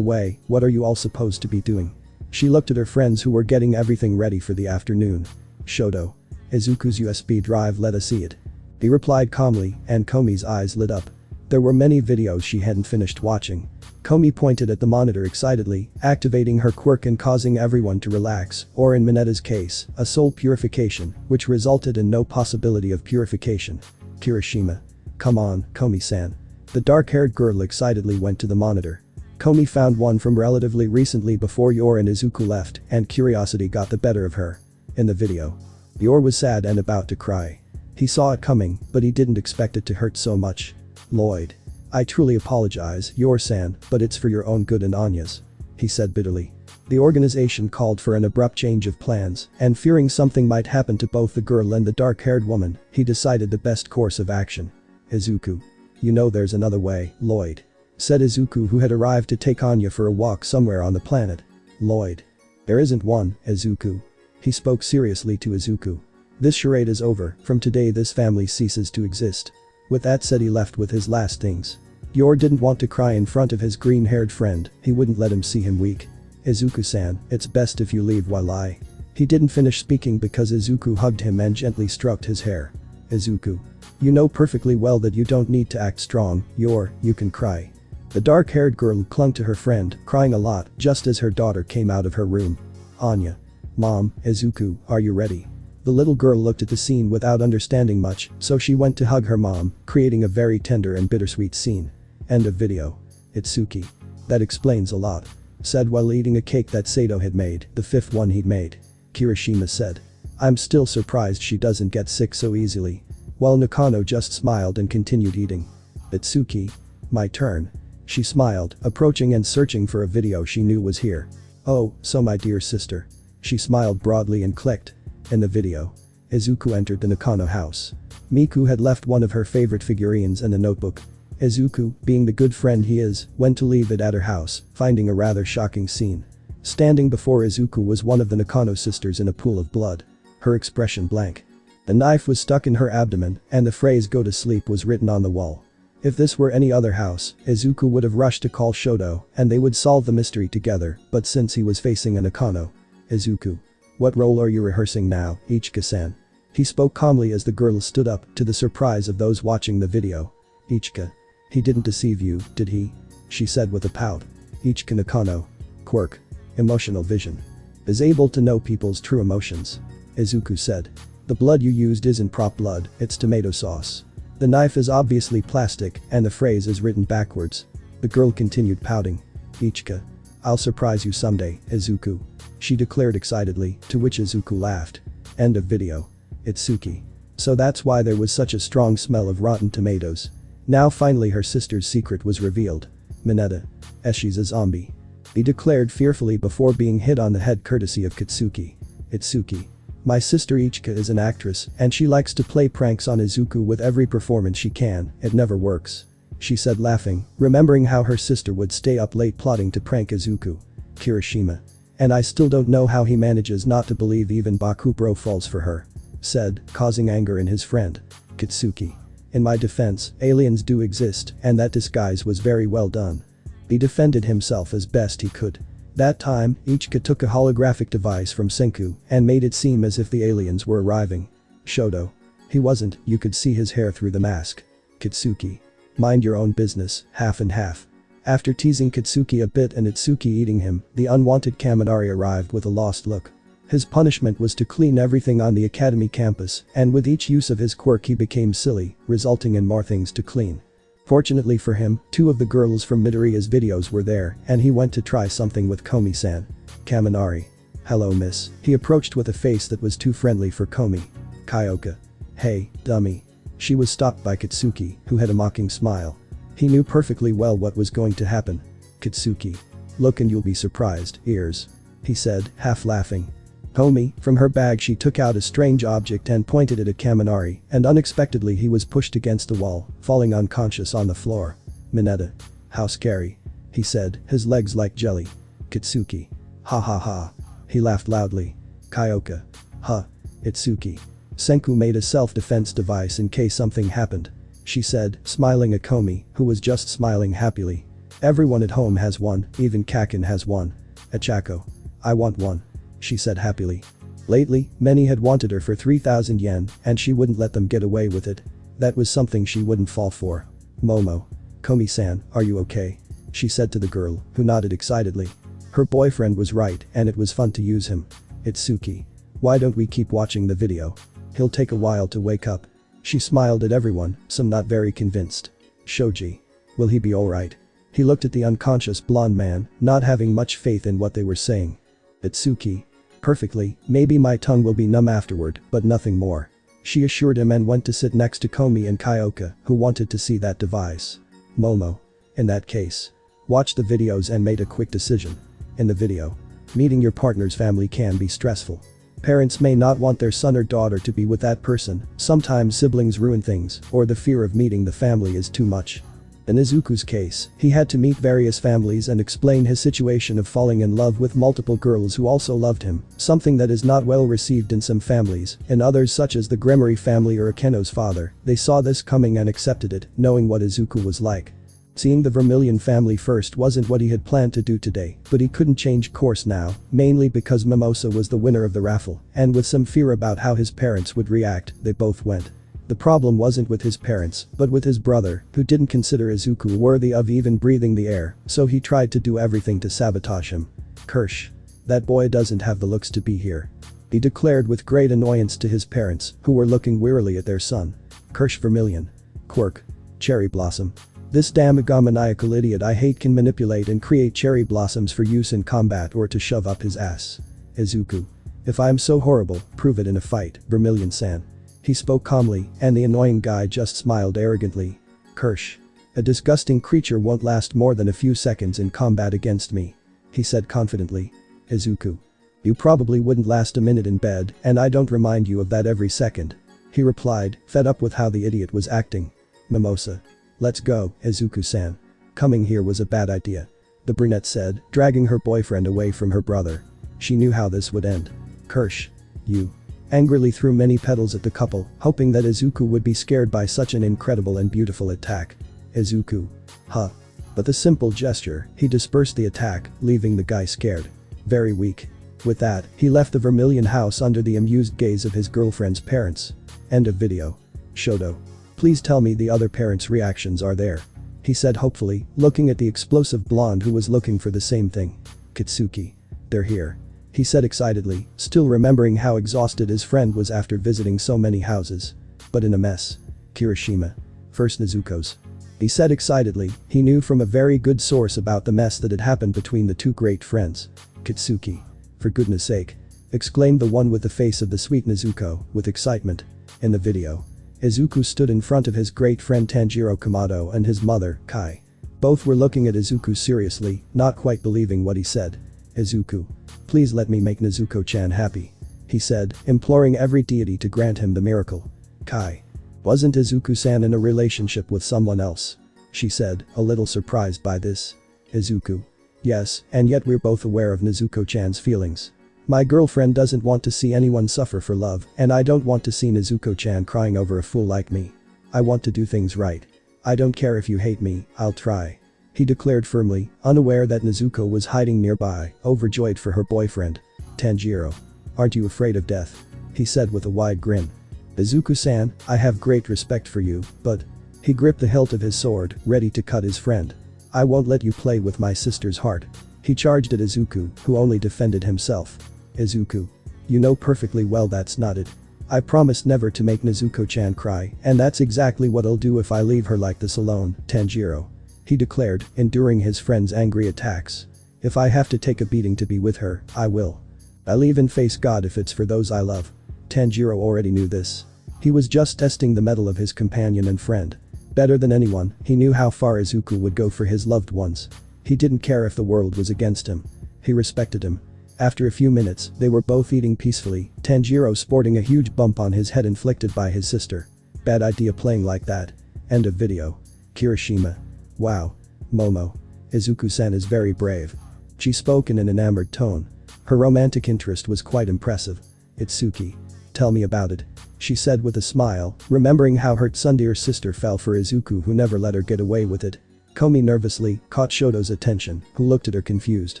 way, what are you all supposed to be doing? She looked at her friends who were getting everything ready for the afternoon. Shoto. Izuku's USB drive, let us see it. He replied calmly, and Komi's eyes lit up. There were many videos she hadn't finished watching. Komi pointed at the monitor excitedly, activating her quirk and causing everyone to relax, or in Minetta's case, a soul purification, which resulted in no possibility of purification. Kirishima. Come on, Komi-san. The dark-haired girl excitedly went to the monitor. Komi found one from relatively recently before Yor and Izuku left, and curiosity got the better of her. In the video. Yor was sad and about to cry. He saw it coming, but he didn't expect it to hurt so much. Lloyd. I truly apologize, Yor-san, but it's for your own good and Anya's. He said bitterly. The organization called for an abrupt change of plans, and fearing something might happen to both the girl and the dark-haired woman, he decided the best course of action. Izuku. You know there's another way, Lloyd. Said Izuku, who had arrived to take Anya for a walk somewhere on the planet. Lloyd. There isn't one, Izuku. He spoke seriously to Izuku. This charade is over, from today this family ceases to exist. With that said, he left with his last things. Yor didn't want to cry in front of his green-haired friend, he wouldn't let him see him weak. Izuku-san, it's best if you leave while I. He didn't finish speaking because Izuku hugged him and gently stroked his hair. Izuku. You know perfectly well that you don't need to act strong, Yor, you can cry. The dark-haired girl clung to her friend, crying a lot, just as her daughter came out of her room. Anya. Mom, Izuku, are you ready? The little girl looked at the scene without understanding much, so she went to hug her mom, creating a very tender and bittersweet scene. End of video. Itsuki. That explains a lot. Said while eating a cake that Sato had made, the 5th one he'd made. Kirishima said. I'm still surprised she doesn't get sick so easily. While Nakano just smiled and continued eating. Itsuki. My turn. She smiled, approaching and searching for a video she knew was here. Oh, so my dear sister. She smiled broadly and clicked. In the video. Izuku entered the Nakano house. Miku had left one of her favorite figurines and a notebook. Izuku, being the good friend he is, went to leave it at her house, finding a rather shocking scene. Standing before Izuku was one of the Nakano sisters in a pool of blood. Her expression blank. The knife was stuck in her abdomen, and the phrase "go to sleep" was written on the wall. If this were any other house, Izuku would have rushed to call Shoto and they would solve the mystery together, but since he was facing a Nakano. Izuku. What role are you rehearsing now, Ichika-san? He spoke calmly as the girl stood up, to the surprise of those watching the video. Ichika. He didn't deceive you, did he? She said with a pout. Ichika Nakano. Quirk. Emotional vision. Is able to know people's true emotions. Izuku said. The blood you used isn't prop blood, it's tomato sauce. The knife is obviously plastic and the phrase is written backwards. The girl continued pouting. Ichika. I'll surprise you someday, Izuku. She declared excitedly, to which Izuku laughed. End of video. Itsuki. So that's why there was such a strong smell of rotten tomatoes. Now finally her sister's secret was revealed. Mineta. She's a zombie. He declared fearfully before being hit on the head courtesy of Kitsuki. Itsuki. My sister Ichika is an actress and she likes to play pranks on Izuku with every performance she can, it never works. She said laughing, remembering how her sister would stay up late plotting to prank Izuku. Kirishima. And I still don't know how he manages not to believe even Bakubro falls for her. Said, causing anger in his friend. Kitsuki. In my defense, aliens do exist and that disguise was very well done. He defended himself as best he could. That time, Ichika took a holographic device from Senku and made it seem as if the aliens were arriving. Shoto. He wasn't, you could see his hair through the mask. Kitsuki. Mind your own business, half and half. After teasing Kitsuki a bit and Itsuki eating him, the unwanted Kaminari arrived with a lost look. His punishment was to clean everything on the academy campus, and with each use of his quirk he became silly, resulting in more things to clean. Fortunately for him, two of the girls from Midoriya's videos were there and he went to try something with Komi-san. Kaminari. Hello miss. He approached with a face that was too friendly for Komi. Kyoka. Hey, dummy. She was stopped by Kitsuki, who had a mocking smile. He knew perfectly well what was going to happen. Kitsuki. Look and you'll be surprised, ears. He said, half laughing. Komi, from her bag she took out a strange object and pointed it at Kaminari, and unexpectedly he was pushed against the wall, falling unconscious on the floor. Mineta. How scary. He said, his legs like jelly. Kitsuki. Ha ha ha. He laughed loudly. Kyoka. Huh. Itsuki. Senku made a self-defense device in case something happened. She said, smiling at Komi, who was just smiling happily. Everyone at home has one, even Kakin has one. Achako. I want one. She said happily. Lately, many had wanted her for 3,000 yen and she wouldn't let them get away with it. That was something she wouldn't fall for. Momo. Komi-san, are you okay? She said to the girl, who nodded excitedly. Her boyfriend was right and it was fun to use him. Itsuki. Why don't we keep watching the video? He'll take a while to wake up. She smiled at everyone, some not very convinced. Shoji. Will he be alright? He looked at the unconscious blonde man, not having much faith in what they were saying. Itsuki. Perfectly, maybe my tongue will be numb afterward, but nothing more. She assured him and went to sit next to Komi and Kyoka, who wanted to see that device. Momo. In that case. Watch the videos and made a quick decision. In the video. Meeting your partner's family can be stressful. Parents may not want their son or daughter to be with that person, sometimes siblings ruin things, or the fear of meeting the family is too much. In Izuku's case, he had to meet various families and explain his situation of falling in love with multiple girls who also loved him, something that is not well received in some families. In others such as the Gremory family or Akeno's father, they saw this coming and accepted it, knowing what Izuku was like. Seeing the Vermilion family first wasn't what he had planned to do today, but he couldn't change course now, mainly because Mimosa was the winner of the raffle, and with some fear about how his parents would react, they both went. The problem wasn't with his parents, but with his brother, who didn't consider Izuku worthy of even breathing the air, so he tried to do everything to sabotage him. Kirsch. That boy doesn't have the looks to be here. He declared with great annoyance to his parents, who were looking wearily at their son. Kirsch Vermilion. Quirk. Cherry Blossom. This damn egomaniacal idiot I hate can manipulate and create cherry blossoms for use in combat or to shove up his ass. Izuku. If I'm so horrible, prove it in a fight, Vermilion-san. He spoke calmly, and the annoying guy just smiled arrogantly. Kirsch. A disgusting creature won't last more than a few seconds in combat against me. He said confidently. Izuku. You probably wouldn't last a minute in bed, and I don't remind you of that every second. He replied, fed up with how the idiot was acting. Mimosa. Let's go, Izuku-san. Coming here was a bad idea. The brunette said, dragging her boyfriend away from her brother. She knew how this would end. Kirsch. You. Angrily threw many petals at the couple, hoping that Izuku would be scared by such an incredible and beautiful attack. Izuku. Huh. But the simple gesture, he dispersed the attack, leaving the guy scared. Very weak. With that, he left the Vermilion house under the amused gaze of his girlfriend's parents. End of video. Shoto. Please tell me the other parents' reactions are there. He said hopefully, looking at the explosive blonde who was looking for the same thing. Kitsuki. They're here. He said excitedly, still remembering how exhausted his friend was after visiting so many houses. But in a mess. Kirishima. First Nezuko's. He said excitedly, he knew from a very good source about the mess that had happened between the two great friends. Kitsuki. For goodness sake. Exclaimed the one with the face of the sweet Nezuko, with excitement. In the video. Izuku stood in front of his great friend Tanjiro Kamado and his mother, Kai. Both were looking at Izuku seriously, not quite believing what he said. Izuku. Please let me make Nezuko-chan happy. He said, imploring every deity to grant him the miracle. Kai. Wasn't Izuku-san in a relationship with someone else? She said, a little surprised by this. Izuku. Yes, and yet we're both aware of Nezuko-chan's feelings. My girlfriend doesn't want to see anyone suffer for love, and I don't want to see Nezuko-chan crying over a fool like me. I want to do things right. I don't care if you hate me, I'll try. He declared firmly, unaware that Nezuko was hiding nearby, overjoyed for her boyfriend. Tanjiro. Aren't you afraid of death? He said with a wide grin. Izuku-san, I have great respect for you, but… He gripped the hilt of his sword, ready to cut his friend. I won't let you play with my sister's heart. He charged at Izuku, who only defended himself. Izuku. You know perfectly well that's not it. I promised never to make Nezuko-chan cry, and that's exactly what I'll do if I leave her like this alone, Tanjiro. He declared, enduring his friend's angry attacks. If I have to take a beating to be with her, I will. I'll even face God if it's for those I love. Tanjiro already knew this. He was just testing the mettle of his companion and friend. Better than anyone, he knew how far Izuku would go for his loved ones. He didn't care if the world was against him. He respected him. After a few minutes, they were both eating peacefully, Tanjiro sporting a huge bump on his head inflicted by his sister. Bad idea playing like that. End of video. Kirishima. Wow. Momo. Izuku-san is very brave. She spoke in an enamored tone. Her romantic interest was quite impressive. Itsuki. Tell me about it. She said with a smile, remembering how her tsundere sister fell for Izuku who never let her get away with it. Komi nervously caught Shoto's attention, who looked at her confused.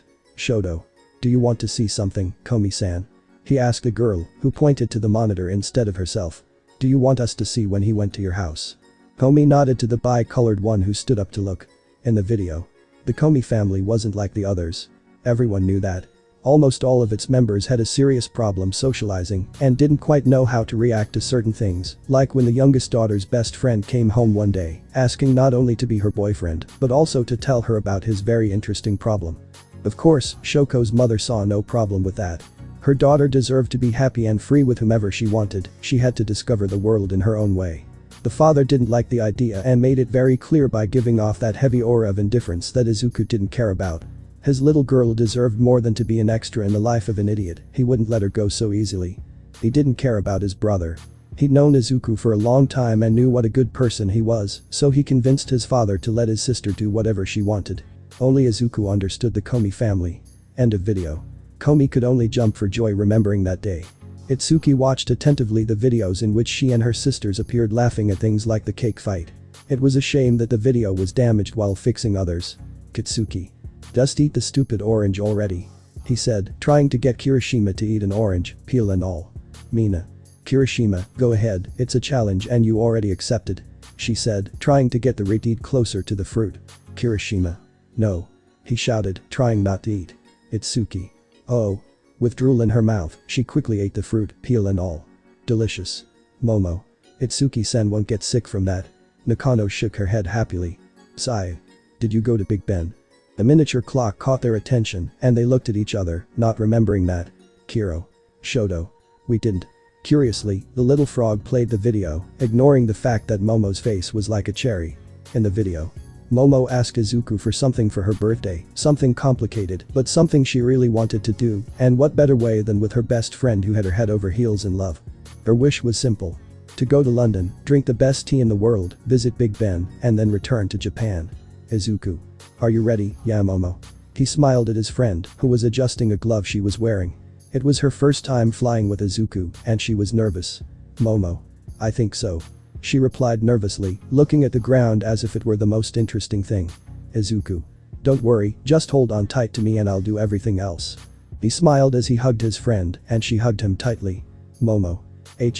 Shoto. Do you want to see something, Komi-san? He asked the girl, who pointed to the monitor instead of herself. Do you want us to see when he went to your house? Komi nodded to the bi-colored one who stood up to look. In the video. The Komi family wasn't like the others. Everyone knew that. Almost all of its members had a serious problem socializing and didn't quite know how to react to certain things, like when the youngest daughter's best friend came home one day, asking not only to be her boyfriend, but also to tell her about his very interesting problem. Of course, Shoko's mother saw no problem with that. Her daughter deserved to be happy and free with whomever she wanted, she had to discover the world in her own way. The father didn't like the idea and made it very clear by giving off that heavy aura of indifference that Izuku didn't care about. His little girl deserved more than to be an extra in the life of an idiot, he wouldn't let her go so easily. He didn't care about his brother. He'd known Izuku for a long time and knew what a good person he was, so he convinced his father to let his sister do whatever she wanted. Only Izuku understood the Komi family. End of video. Komi could only jump for joy remembering that day. Itsuki watched attentively the videos in which she and her sisters appeared laughing at things like the cake fight. It was a shame that the video was damaged while fixing others. Kitsuki. Just eat the stupid orange already. He said, trying to get Kirishima to eat an orange, peel and all. Mina. Kirishima, go ahead, it's a challenge and you already accepted. She said, trying to get the reed closer to the fruit. Kirishima. No. He shouted, trying not to eat. Itsuki. Oh. With drool in her mouth, she quickly ate the fruit, peel and all. Delicious. Momo. Itsuki-san won't get sick from that. Nakano shook her head happily. Sigh. Did you go to Big Ben? The miniature clock caught their attention and they looked at each other, not remembering that. Kiro. Shoto. We didn't. Curiously, the little frog played the video, ignoring the fact that Momo's face was like a cherry. In the video. Momo asked Izuku for something for her birthday, something complicated, but something she really wanted to do, and what better way than with her best friend who had her head over heels in love. Her wish was simple. To go to London, drink the best tea in the world, visit Big Ben, and then return to Japan. Izuku. Are you ready, Momo? He smiled at his friend, who was adjusting a glove she was wearing. It was her first time flying with Izuku, and she was nervous. Momo. I think so. She replied nervously, looking at the ground as if it were the most interesting thing. Izuku. Don't worry, just hold on tight to me and I'll do everything else. He smiled as he hugged his friend and she hugged him tightly. Momo.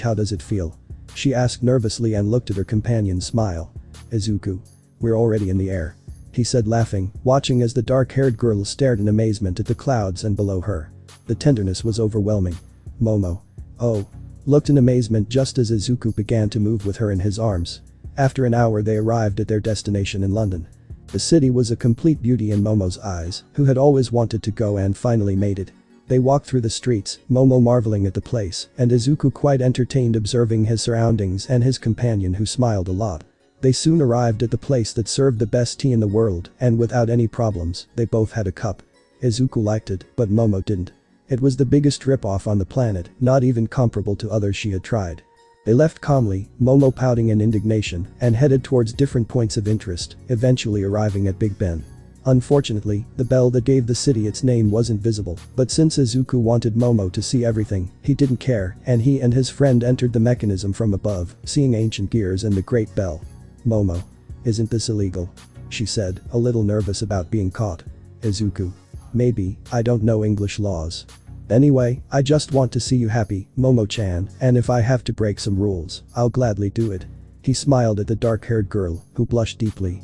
How does it feel? She asked nervously and looked at her companion's smile. Izuku. We're already in the air. He said laughing, watching as the dark-haired girl stared in amazement at the clouds and below her. The tenderness was overwhelming. Momo. Oh. Looked in amazement just as Izuku began to move with her in his arms. After an hour they arrived at their destination in London. The city was a complete beauty in Momo's eyes, who had always wanted to go and finally made it. They walked through the streets, Momo marveling at the place, and Izuku quite entertained observing his surroundings and his companion who smiled a lot. They soon arrived at the place that served the best tea in the world, and without any problems, they both had a cup. Izuku liked it, but Momo didn't. It was the biggest rip-off on the planet, not even comparable to others she had tried. They left calmly, Momo pouting in indignation, and headed towards different points of interest, eventually arriving at Big Ben. Unfortunately, the bell that gave the city its name wasn't visible, but since Izuku wanted Momo to see everything, he didn't care, and he and his friend entered the mechanism from above, seeing ancient gears and the great bell. Momo. Isn't this illegal? She said, a little nervous about being caught. Izuku. Maybe, I don't know English laws. Anyway, I just want to see you happy, Momo-chan, and if I have to break some rules, I'll gladly do it. He smiled at the dark-haired girl, who blushed deeply.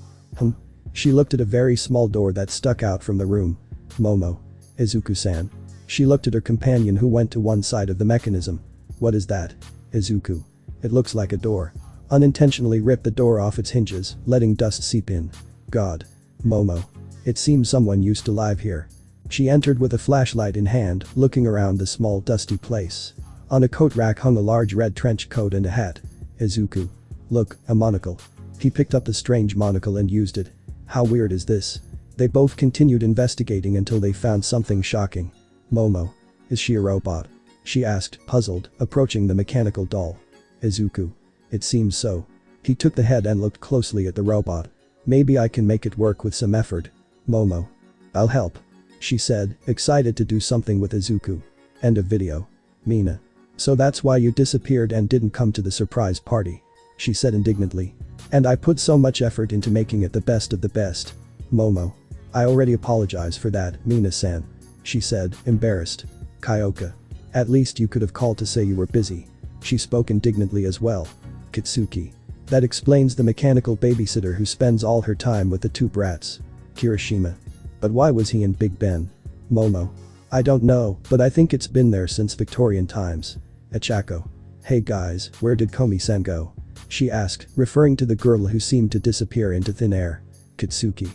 She looked at a very small door that stuck out from the room. Momo. Izuku-san. She looked at her companion who went to one side of the mechanism. What is that? Izuku. It looks like a door. Unintentionally ripped the door off its hinges, letting dust seep in. God. Momo. It seems someone used to live here. She entered with a flashlight in hand, looking around the small dusty place. On a coat rack hung a large red trench coat and a hat. Izuku. Look, a monocle. He picked up the strange monocle and used it. How weird is this? They both continued investigating until they found something shocking. Momo. Is she a robot? She asked, puzzled, approaching the mechanical doll. Izuku. It seems so. He took the head and looked closely at the robot. Maybe I can make it work with some effort. Momo. I'll help. She said, excited to do something with Izuku. End of video. Mina. So that's why you disappeared and didn't come to the surprise party. She said indignantly. And I put so much effort into making it the best of the best. Momo. I already apologize for that, Mina-san. She said, embarrassed. Kyoka. At least you could have called to say you were busy. She spoke indignantly as well. Kitsuki. That explains the mechanical babysitter who spends all her time with the two brats. Kirishima. But why was he in Big Ben? Momo. I don't know, but I think it's been there since Victorian times. Echako. Hey guys, where did Komi-san go? She asked, referring to the girl who seemed to disappear into thin air. Kitsuki.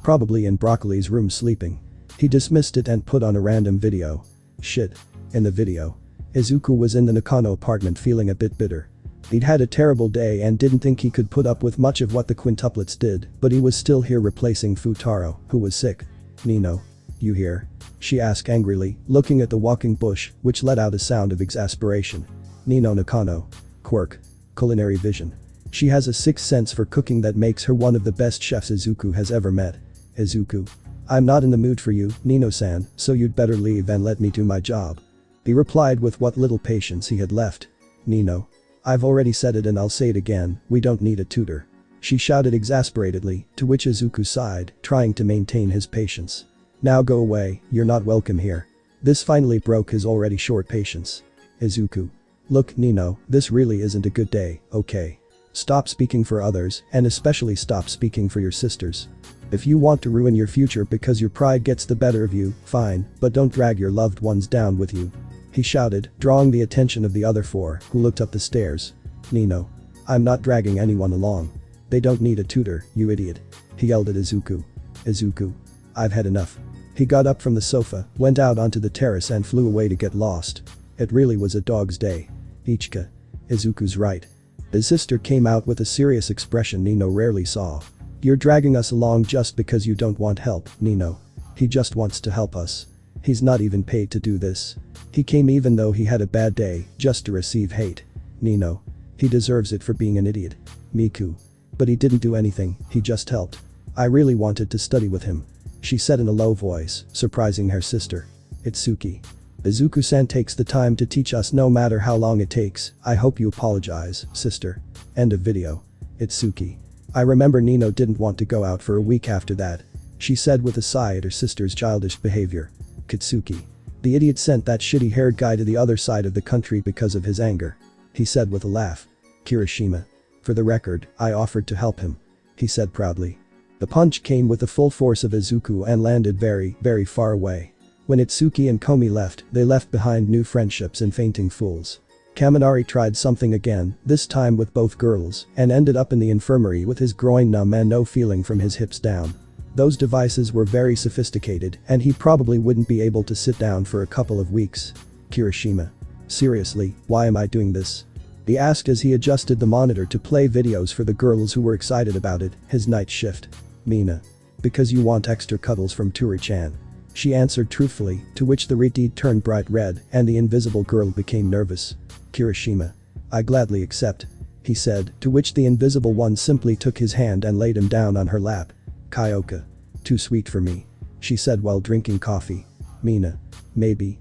Probably in Broccoli's room sleeping. He dismissed it and put on a random video. Shit. In the video. Izuku was in the Nakano apartment feeling a bit bitter. He'd had a terrible day and didn't think he could put up with much of what the quintuplets did, but he was still here replacing Futaro, who was sick. Nino. You here? She asked angrily, looking at the walking bush, which let out a sound of exasperation. Nino Nakano. Quirk. Culinary vision. She has a sixth sense for cooking that makes her one of the best chefs Izuku has ever met. Izuku. I'm not in the mood for you, Nino-san, so you'd better leave and let me do my job. He replied with what little patience he had left. Nino. I've already said it and I'll say it again, we don't need a tutor. She shouted exasperatedly, to which Izuku sighed, trying to maintain his patience. Now go away, you're not welcome here. This finally broke his already short patience. Izuku. Look, Nino, this really isn't a good day, okay? Stop speaking for others, and especially stop speaking for your sisters. If you want to ruin your future because your pride gets the better of you, fine, but don't drag your loved ones down with you. He shouted, drawing the attention of the other four, who looked up the stairs. Nino. I'm not dragging anyone along. They don't need a tutor, you idiot. He yelled at Izuku. Izuku. I've had enough. He got up from the sofa, went out onto the terrace and flew away to get lost. It really was a dog's day. Ichika. Izuku's right. His sister came out with a serious expression Nino rarely saw. You're dragging us along just because you don't want help, Nino. He just wants to help us. He's not even paid to do this. He came even though he had a bad day, just to receive hate. Nino. He deserves it for being an idiot. Miku. But he didn't do anything, he just helped. I really wanted to study with him. She said in a low voice, surprising her sister. Itsuki. Izuku-san takes the time to teach us no matter how long it takes, I hope you apologize, sister. End of video. Itsuki. I remember Nino didn't want to go out for a week after that. She said with a sigh at her sister's childish behavior. Kitsuki. The idiot sent that shitty-haired guy to the other side of the country because of his anger. He said with a laugh. Kirishima. For the record, I offered to help him. He said proudly. The punch came with the full force of Izuku and landed very, very far away. When Itsuki and Komi left, they left behind new friendships and fainting fools. Kaminari tried something again, this time with both girls, and ended up in the infirmary with his groin numb and no feeling from his hips down. Those devices were very sophisticated, and he probably wouldn't be able to sit down for a couple of weeks. Kirishima. Seriously, why am I doing this? He asked as he adjusted the monitor to play videos for the girls who were excited about it, his night shift. Mina. Because you want extra cuddles from Tori-chan. She answered truthfully, to which the redeed turned bright red and the invisible girl became nervous. Kirishima. I gladly accept. He said, to which the invisible one simply took his hand and laid him down on her lap. Kyoka. Too sweet for me. She said while drinking coffee. Mina. Maybe.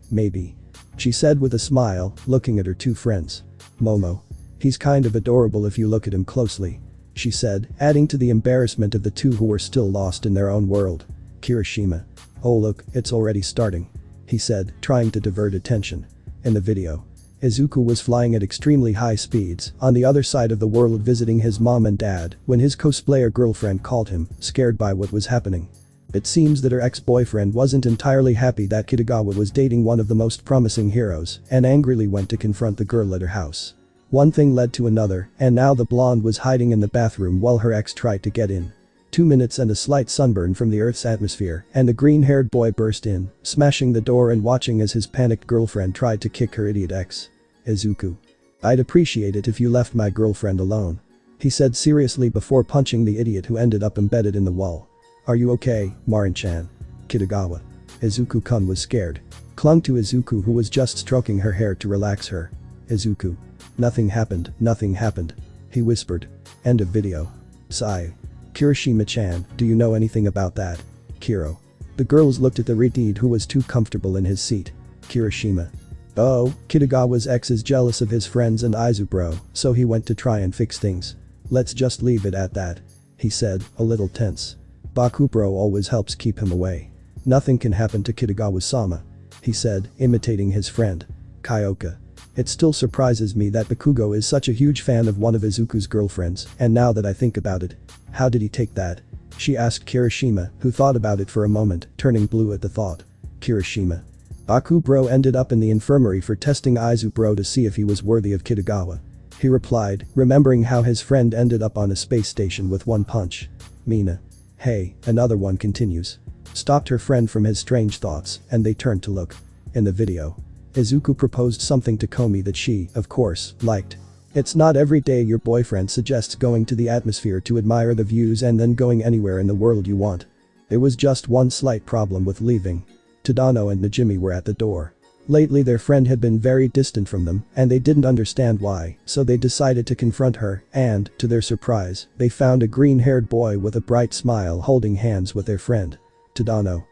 She said with a smile, looking at her two friends. Momo. He's kind of adorable if you look at him closely. She said, adding to the embarrassment of the two who were still lost in their own world. Kirishima. Oh look, it's already starting. He said, trying to divert attention. In the video. Izuku was flying at extremely high speeds on the other side of the world visiting his mom and dad when his cosplayer girlfriend called him, scared by what was happening. It seems that her ex-boyfriend wasn't entirely happy that Kitagawa was dating one of the most promising heroes and angrily went to confront the girl at her house. One thing led to another, and now the blonde was hiding in the bathroom while her ex tried to get in. 2 minutes and a slight sunburn from the Earth's atmosphere, and the green-haired boy burst in, smashing the door and watching as his panicked girlfriend tried to kick her idiot ex. Izuku. I'd appreciate it if you left my girlfriend alone. He said seriously before punching the idiot who ended up embedded in the wall. Are you okay, Marin-chan? Kitagawa. Izuku-kun was scared. Clung to Izuku who was just stroking her hair to relax her. Izuku. Nothing happened. He whispered. End of video. Sigh. Kirishima-chan, do you know anything about that? Kiro. The girls looked at the redeed who was too comfortable in his seat. Kirishima. Oh, Kitagawa's ex is jealous of his friends and Izuku, so he went to try and fix things. Let's just leave it at that. He said, a little tense. Bakubro always helps keep him away. Nothing can happen to Kitagawa-sama. He said, imitating his friend. Kyoka. It still surprises me that Bakugo is such a huge fan of one of Izuku's girlfriends, and now that I think about it. How did he take that? She asked Kirishima, who thought about it for a moment, turning blue at the thought. Kirishima. Bakubro ended up in the infirmary for testing Izuku to see if he was worthy of Kitagawa. He replied, remembering how his friend ended up on a space station with one punch. Mina. Hey, another one continues. Stopped her friend from his strange thoughts, and they turned to look. In the video. Izuku proposed something to Komi that she, of course, liked. It's not every day your boyfriend suggests going to the atmosphere to admire the views and then going anywhere in the world you want. There was just one slight problem with leaving. Tadano and Najimi were at the door. Lately their friend had been very distant from them and they didn't understand why, so they decided to confront her and, to their surprise, they found a green-haired boy with a bright smile holding hands with their friend. Tadano.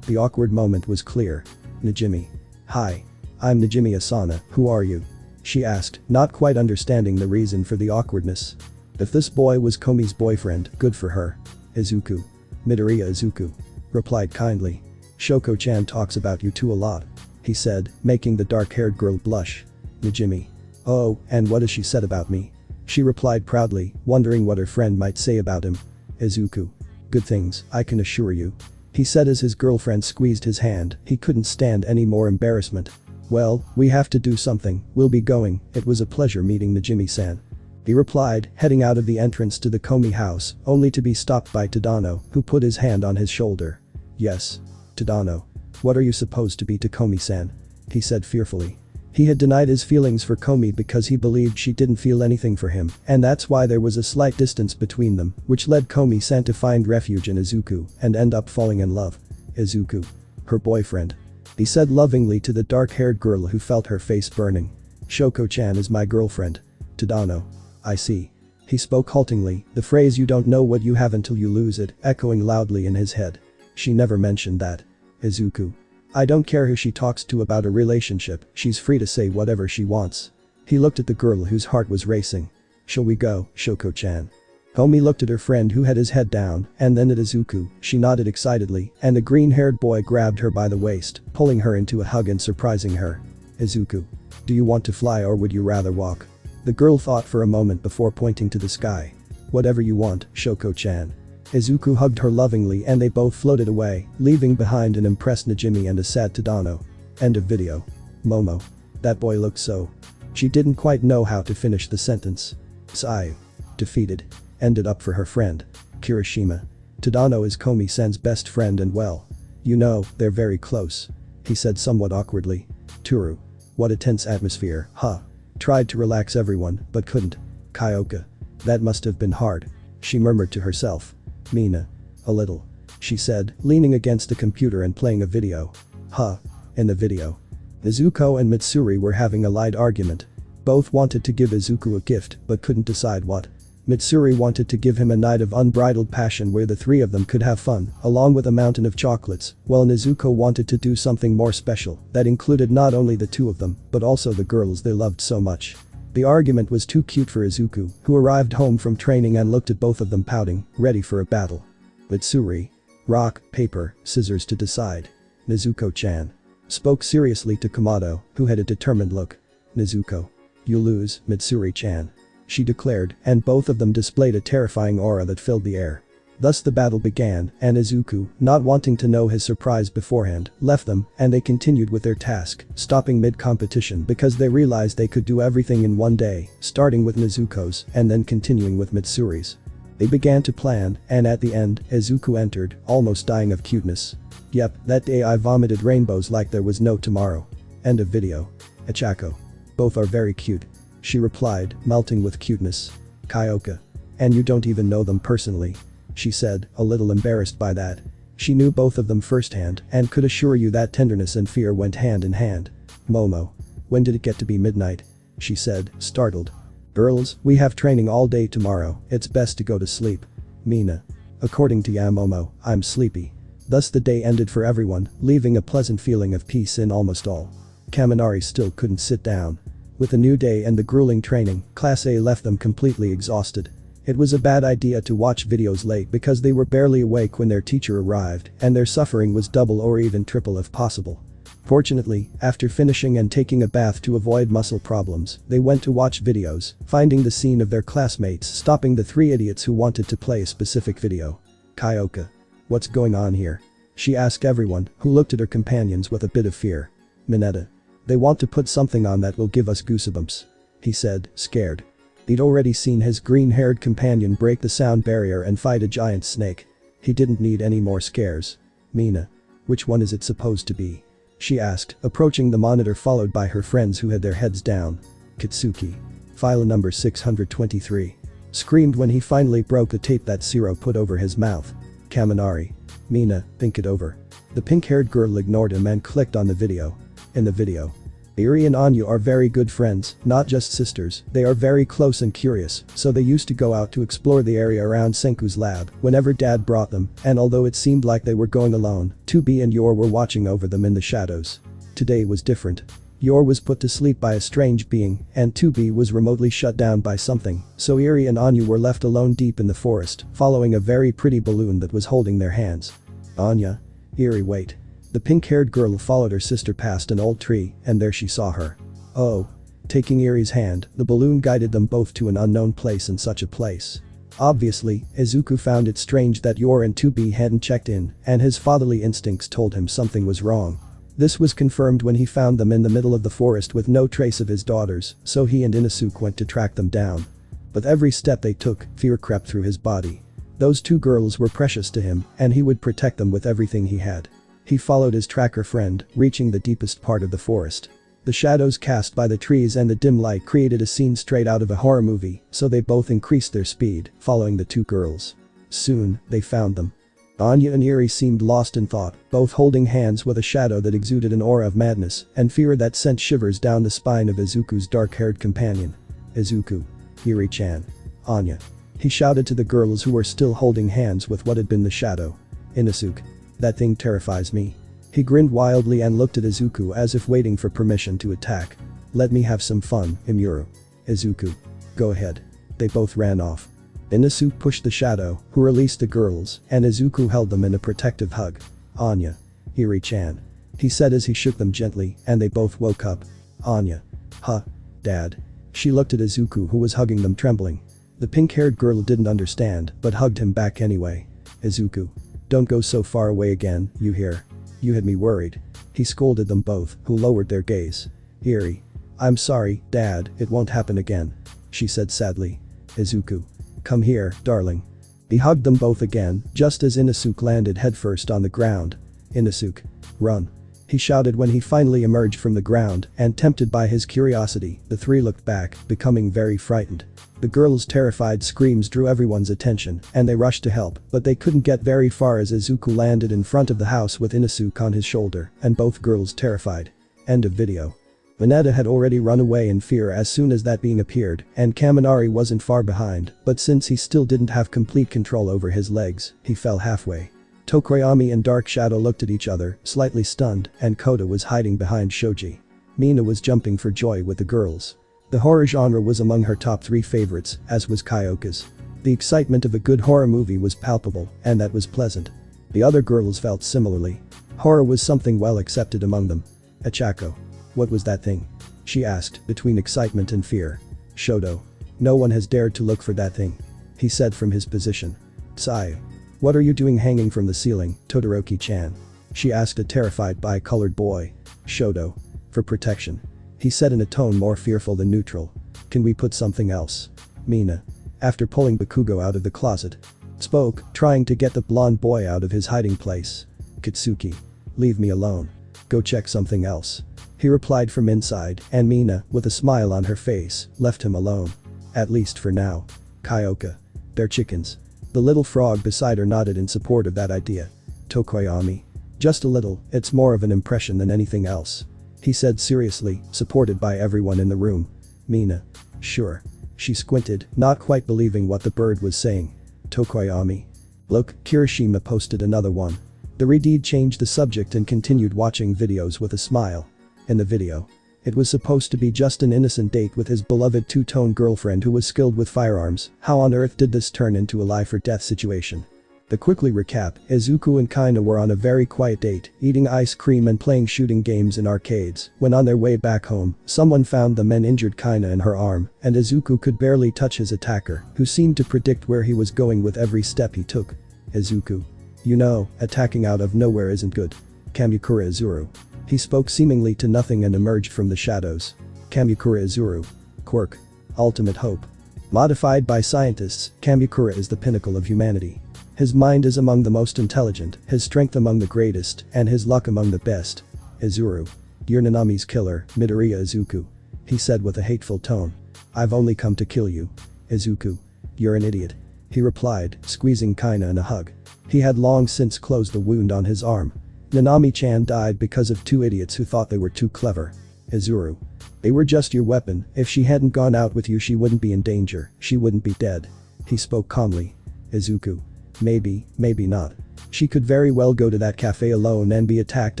The awkward moment was clear. Najimi. Hi. I'm Najimi Asana, who are you? She asked, not quite understanding the reason for the awkwardness. If this boy was Komi's boyfriend, good for her. Izuku. Midoriya Izuku. Replied kindly. Shoko-chan talks about you too a lot. He said, making the dark-haired girl blush. Najimi. Oh, and what has she said about me? She replied proudly, wondering what her friend might say about him. Izuku. Good things, I can assure you. He said as his girlfriend squeezed his hand, he couldn't stand any more embarrassment. Well, we have to do something, we'll be going, it was a pleasure meeting Najimi-san. He replied, heading out of the entrance to the Komi house, only to be stopped by Tadano, who put his hand on his shoulder. Yes. Tadano. What are you supposed to be to Komi-san? He said fearfully. He had denied his feelings for Komi because he believed she didn't feel anything for him, and that's why there was a slight distance between them, which led Komi-san to find refuge in Izuku and end up falling in love. Izuku. Her boyfriend. He said lovingly to the dark-haired girl who felt her face burning. Shoko-chan is my girlfriend. Tadano. I see. He spoke haltingly, the phrase you don't know what you have until you lose it, echoing loudly in his head. She never mentioned that. Izuku. I don't care who she talks to about a relationship, she's free to say whatever she wants. He looked at the girl whose heart was racing. Shall we go, Shoko-chan? Komi looked at her friend who had his head down, and then at Izuku. She nodded excitedly, and the green-haired boy grabbed her by the waist, pulling her into a hug and surprising her. Izuku. Do you want to fly or would you rather walk? The girl thought for a moment before pointing to the sky. Whatever you want, Shoko-chan. Izuku hugged her lovingly and they both floated away, leaving behind an impressed Najimi and a sad Tadano. End of video. Momo. That boy looked so. She didn't quite know how to finish the sentence. Sayu. Defeated. Ended up for her friend. Kirishima. Tadano is Komi-san's best friend and well. You know, they're very close. He said somewhat awkwardly. Toru. What a tense atmosphere, huh? Tried to relax everyone, but couldn't. Kyoka. That must have been hard. She murmured to herself. Mina. A little. She said, leaning against the computer and playing a video. Huh. In the video. Izuku and Mitsuri were having a light argument. Both wanted to give Izuku a gift, but couldn't decide what. Mitsuri wanted to give him a night of unbridled passion where the three of them could have fun, along with a mountain of chocolates, while Izuku wanted to do something more special that included not only the two of them, but also the girls they loved so much. The argument was too cute for Izuku, who arrived home from training and looked at both of them pouting, ready for a battle. Mitsuri. Rock, paper, scissors to decide. Nezuko-chan. Spoke seriously to Kamado, who had a determined look. Nezuko. You lose, Mitsuri-chan. She declared, and both of them displayed a terrifying aura that filled the air. Thus the battle began, and Izuku, not wanting to know his surprise beforehand, left them, and they continued with their task, stopping mid-competition because they realized they could do everything in one day, starting with Nezuko's, and then continuing with Mitsuri's. They began to plan, and at the end, Izuku entered, almost dying of cuteness. Yep, that day I vomited rainbows like there was no tomorrow. End of video. Ichako. Both are very cute. She replied, melting with cuteness. Kyoka. And you don't even know them personally. She said, a little embarrassed by that. She knew both of them firsthand and could assure you that tenderness and fear went hand in hand. Momo. When did it get to be midnight? She said, startled. Girls, we have training all day tomorrow, it's best to go to sleep. Mina. According to Yamomo, I'm sleepy. Thus the day ended for everyone, leaving a pleasant feeling of peace in almost all. Kaminari still couldn't sit down. With the new day and the grueling training, Class A left them completely exhausted. It was a bad idea to watch videos late because they were barely awake when their teacher arrived, and their suffering was double or even triple if possible. Fortunately, after finishing and taking a bath to avoid muscle problems, they went to watch videos, finding the scene of their classmates stopping the three idiots who wanted to play a specific video. Kyoka. What's going on here? She asked everyone, who looked at her companions with a bit of fear. Mineta. They want to put something on that will give us goosebumps. He said, scared. He'd already seen his green-haired companion break the sound barrier and fight a giant snake. He didn't need any more scares. Mina. Which one is it supposed to be? She asked, approaching the monitor followed by her friends who had their heads down. Kitsuki. File number 623. Screamed when he finally broke the tape that Zero put over his mouth. Kaminari. Mina, think it over. The pink-haired girl ignored him and clicked on the video. In the video. Eri and Anya are very good friends, not just sisters, they are very close and curious, so they used to go out to explore the area around Senku's lab whenever dad brought them, and although it seemed like they were going alone, 2B and Yor were watching over them in the shadows. Today was different. Yor was put to sleep by a strange being, and 2B was remotely shut down by something, so Eri and Anya were left alone deep in the forest, following a very pretty balloon that was holding their hands. Anya. Eri, wait. The pink-haired girl followed her sister past an old tree, and there she saw her. Oh. Taking Eri's hand, the balloon guided them both to an unknown place in such a place. Obviously, Izuku found it strange that Yor and 2B hadn't checked in, and his fatherly instincts told him something was wrong. This was confirmed when he found them in the middle of the forest with no trace of his daughters, so he and Inosuke went to track them down. But every step they took, fear crept through his body. Those two girls were precious to him, and he would protect them with everything he had. He followed his tracker friend, reaching the deepest part of the forest. The shadows cast by the trees and the dim light created a scene straight out of a horror movie, so they both increased their speed, following the two girls. Soon, they found them. Anya and Eri seemed lost in thought, both holding hands with a shadow that exuded an aura of madness and fear that sent shivers down the spine of Izuku's dark-haired companion. Izuku. Eri-chan. Anya. He shouted to the girls who were still holding hands with what had been the shadow. Inosuke. That thing terrifies me. He grinned wildly and looked at Izuku as if waiting for permission to attack. Let me have some fun, Imuru. Izuku. Go ahead. they both ran off. Izuku pushed the shadow, who released the girls, and Izuku held them in a protective hug. Anya. Iri-chan. He said as he shook them gently, and they both woke up. Anya. Huh. Dad. She looked at Izuku, who was hugging them, trembling. The pink-haired girl didn't understand, but hugged him back anyway. Izuku. Don't go so far away again, you hear? You had me worried. He scolded them both, who lowered their gaze. Iri. I'm sorry, Dad, it won't happen again. She said sadly. Izuku. Come here, darling. He hugged them both again, just as Izuku landed headfirst on the ground. Izuku. Run. He shouted when he finally emerged from the ground, and tempted by his curiosity, the three looked back, becoming very frightened. The girls' terrified screams drew everyone's attention, and they rushed to help, but they couldn't get very far as Izuku landed in front of the house with Izuku on his shoulder, and both girls terrified. End of video. Mineta had already run away in fear as soon as that being appeared, and Kaminari wasn't far behind, but since he still didn't have complete control over his legs, he fell halfway. Tokoyami and Dark Shadow looked at each other, slightly stunned, and Kota was hiding behind Shoji. Mina was jumping for joy with the girls. The horror genre was among her top 3 favorites, as was Kyoka's. The excitement of a good horror movie was palpable, and that was pleasant. The other girls felt similarly. Horror was something well accepted among them. Achako. What was that thing? She asked, between excitement and fear. Shoto. No one has dared to look for that thing. He said from his position. Tsuyu. What are you doing hanging from the ceiling, Todoroki-chan? She asked a terrified bi-colored boy. Shoto. For protection. He said in a tone more fearful than neutral. Can we put something else? Mina. After pulling Bakugo out of the closet. Spoke, trying to get the blonde boy out of his hiding place. Katsuki. Leave me alone. Go check something else. He replied from inside, and Mina, with a smile on her face, left him alone. At least for now. Kyoka. They're chickens. The little frog beside her nodded in support of that idea. Tokoyami. Just a little, it's more of an impression than anything else. He said seriously, supported by everyone in the room. Mina. Sure. She squinted, not quite believing what the bird was saying. Tokoyami. Look, Kirishima posted another one. The Redeed changed the subject and continued watching videos with a smile. In the video. It was supposed to be just an innocent date with his beloved two-tone girlfriend who was skilled with firearms. How on earth did this turn into a life-or-death situation? To quickly recap, Izuku and Kaina were on a very quiet date, eating ice cream and playing shooting games in arcades. When on their way back home, someone found them and injured Kaina in her arm, and Izuku could barely touch his attacker, who seemed to predict where he was going with every step he took. Izuku. You know, attacking out of nowhere isn't good. Kamikura Izuru. He spoke seemingly to nothing and emerged from the shadows. Kamikura Izuru. Quirk. Ultimate hope. Modified by scientists, Kamikura is the pinnacle of humanity. His mind is among the most intelligent, his strength among the greatest, and his luck among the best. Izuru. You're Nanami's killer, Midoriya Izuku. He said with a hateful tone. I've only come to kill you. Izuku. You're an idiot. He replied, squeezing Kaina in a hug. He had long since closed the wound on his arm. Nanami-chan died because of 2 idiots who thought they were too clever. Izuru. They were just your weapon. If she hadn't gone out with you, she wouldn't be in danger, she wouldn't be dead. He spoke calmly. Izuku. Maybe, maybe not. She could very well go to that cafe alone and be attacked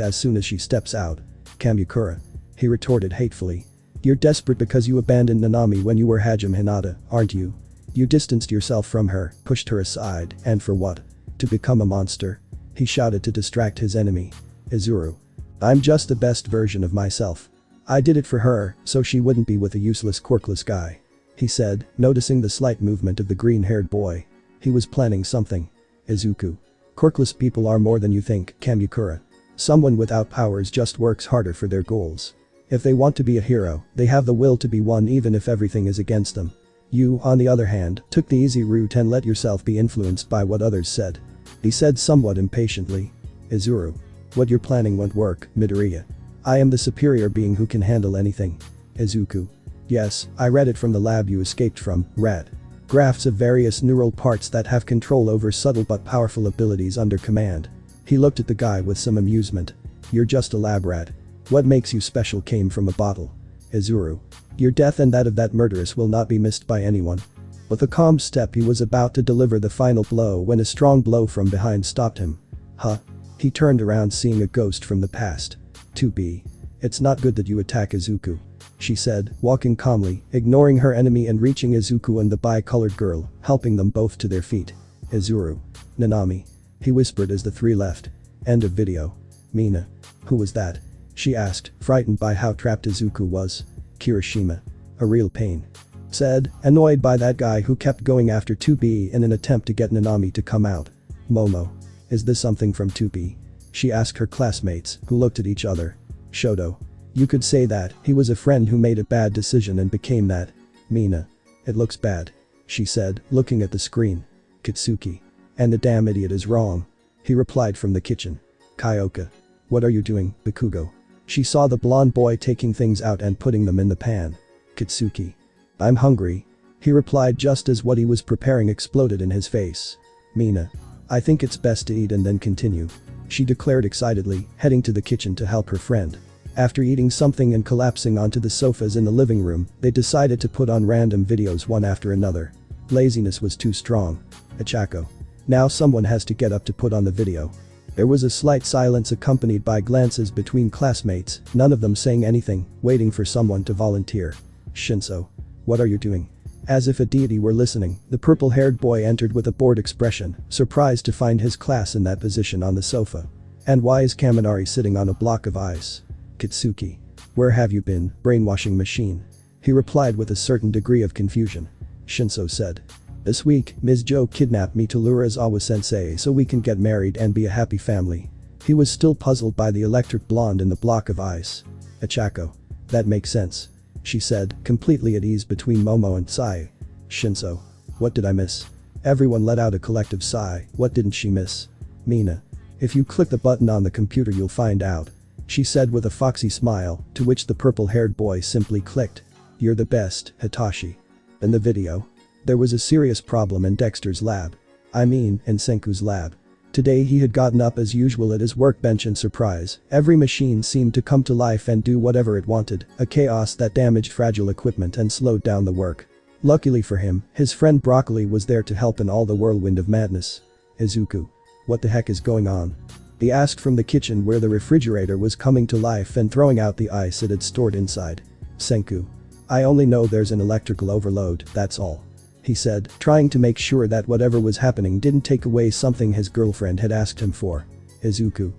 as soon as she steps out. Kamikura. He retorted hatefully. You're desperate because you abandoned Nanami when you were Hajime Hinata, aren't you? You distanced yourself from her, pushed her aside, and for what? To become a monster? He shouted to distract his enemy. Izuru. I'm just the best version of myself. I did it for her, so she wouldn't be with a useless quirkless guy. He said, noticing the slight movement of the green-haired boy. He was planning something. Izuku. Quirkless people are more than you think, Kamikura. Someone without powers just works harder for their goals. If they want to be a hero, they have the will to be one even if everything is against them. You, on the other hand, took the easy route and let yourself be influenced by what others said. He said somewhat impatiently. Izuru. What you're planning won't work, Midoriya. I am the superior being who can handle anything. Izuku. Yes, I read it from the lab you escaped from, Rat. Graphs of various neural parts that have control over subtle but powerful abilities under command. He looked at the guy with some amusement. You're just a lab rat. What makes you special came from a bottle. Izuru. Your death and that of that murderess will not be missed by anyone. With a calm step he was about to deliver the final blow when a strong blow from behind stopped him. Huh? He turned around seeing a ghost from the past. 2B. It's not good that you attack Izuku. she said, walking calmly, ignoring her enemy and reaching Izuku and the bi-colored girl, helping them both to their feet. Izuru. Nanami. He whispered as the three left. End of video. Mina. Who was that? She asked, frightened by how trapped Izuku was. Kirishima. A real pain. Said, annoyed by that guy who kept going after 2B in an attempt to get Nanami to come out. Momo. Is this something from 2B? She asked her classmates, who looked at each other. Shoto. You could say that, he was a friend who made a bad decision and became that. Mina. It looks bad. She said, looking at the screen. Kitsuki. And the damn idiot is wrong. He replied from the kitchen. Kyoka. What are you doing, Bakugo? She saw the blonde boy taking things out and putting them in the pan. Kitsuki. I'm hungry. He replied just as what he was preparing exploded in his face. Mina. I think it's best to eat and then continue. She declared excitedly, heading to the kitchen to help her friend. After eating something and collapsing onto the sofas in the living room, they decided to put on random videos one after another. Laziness was too strong. Achako. Now someone has to get up to put on the video. There was a slight silence accompanied by glances between classmates, none of them saying anything, waiting for someone to volunteer. Shinso. What are you doing? As if a deity were listening, the purple-haired boy entered with a bored expression, surprised to find his class in that position on the sofa. And why is Kaminari sitting on a block of ice? Kitsuki. Where have you been, brainwashing machine? He replied with a certain degree of confusion. Shinso said. This week, Ms. Jo kidnapped me to lure Izawa-sensei so we can get married and be a happy family. He was still puzzled by the electric blonde in the block of ice. Achako. That makes sense. She said, completely at ease between Momo and Sai. Shinso. What did I miss? Everyone let out a collective sigh. What didn't she miss? Mina. If you click the button on the computer you'll find out. She said with a foxy smile, to which the purple-haired boy simply clicked. You're the best, Hitachi. In the video. There was a serious problem in Dexter's lab. I mean, in Senku's lab. Today he had gotten up as usual at his workbench and surprise, every machine seemed to come to life and do whatever it wanted, a chaos that damaged fragile equipment and slowed down the work. Luckily for him, his friend Broccoli was there to help in all the whirlwind of madness. Izuku. What the heck is going on? He asked from the kitchen where the refrigerator was coming to life and throwing out the ice it had stored inside. Senku. I only know there's an electrical overload, that's all. He said, trying to make sure that whatever was happening didn't take away something his girlfriend had asked him for. Izuku.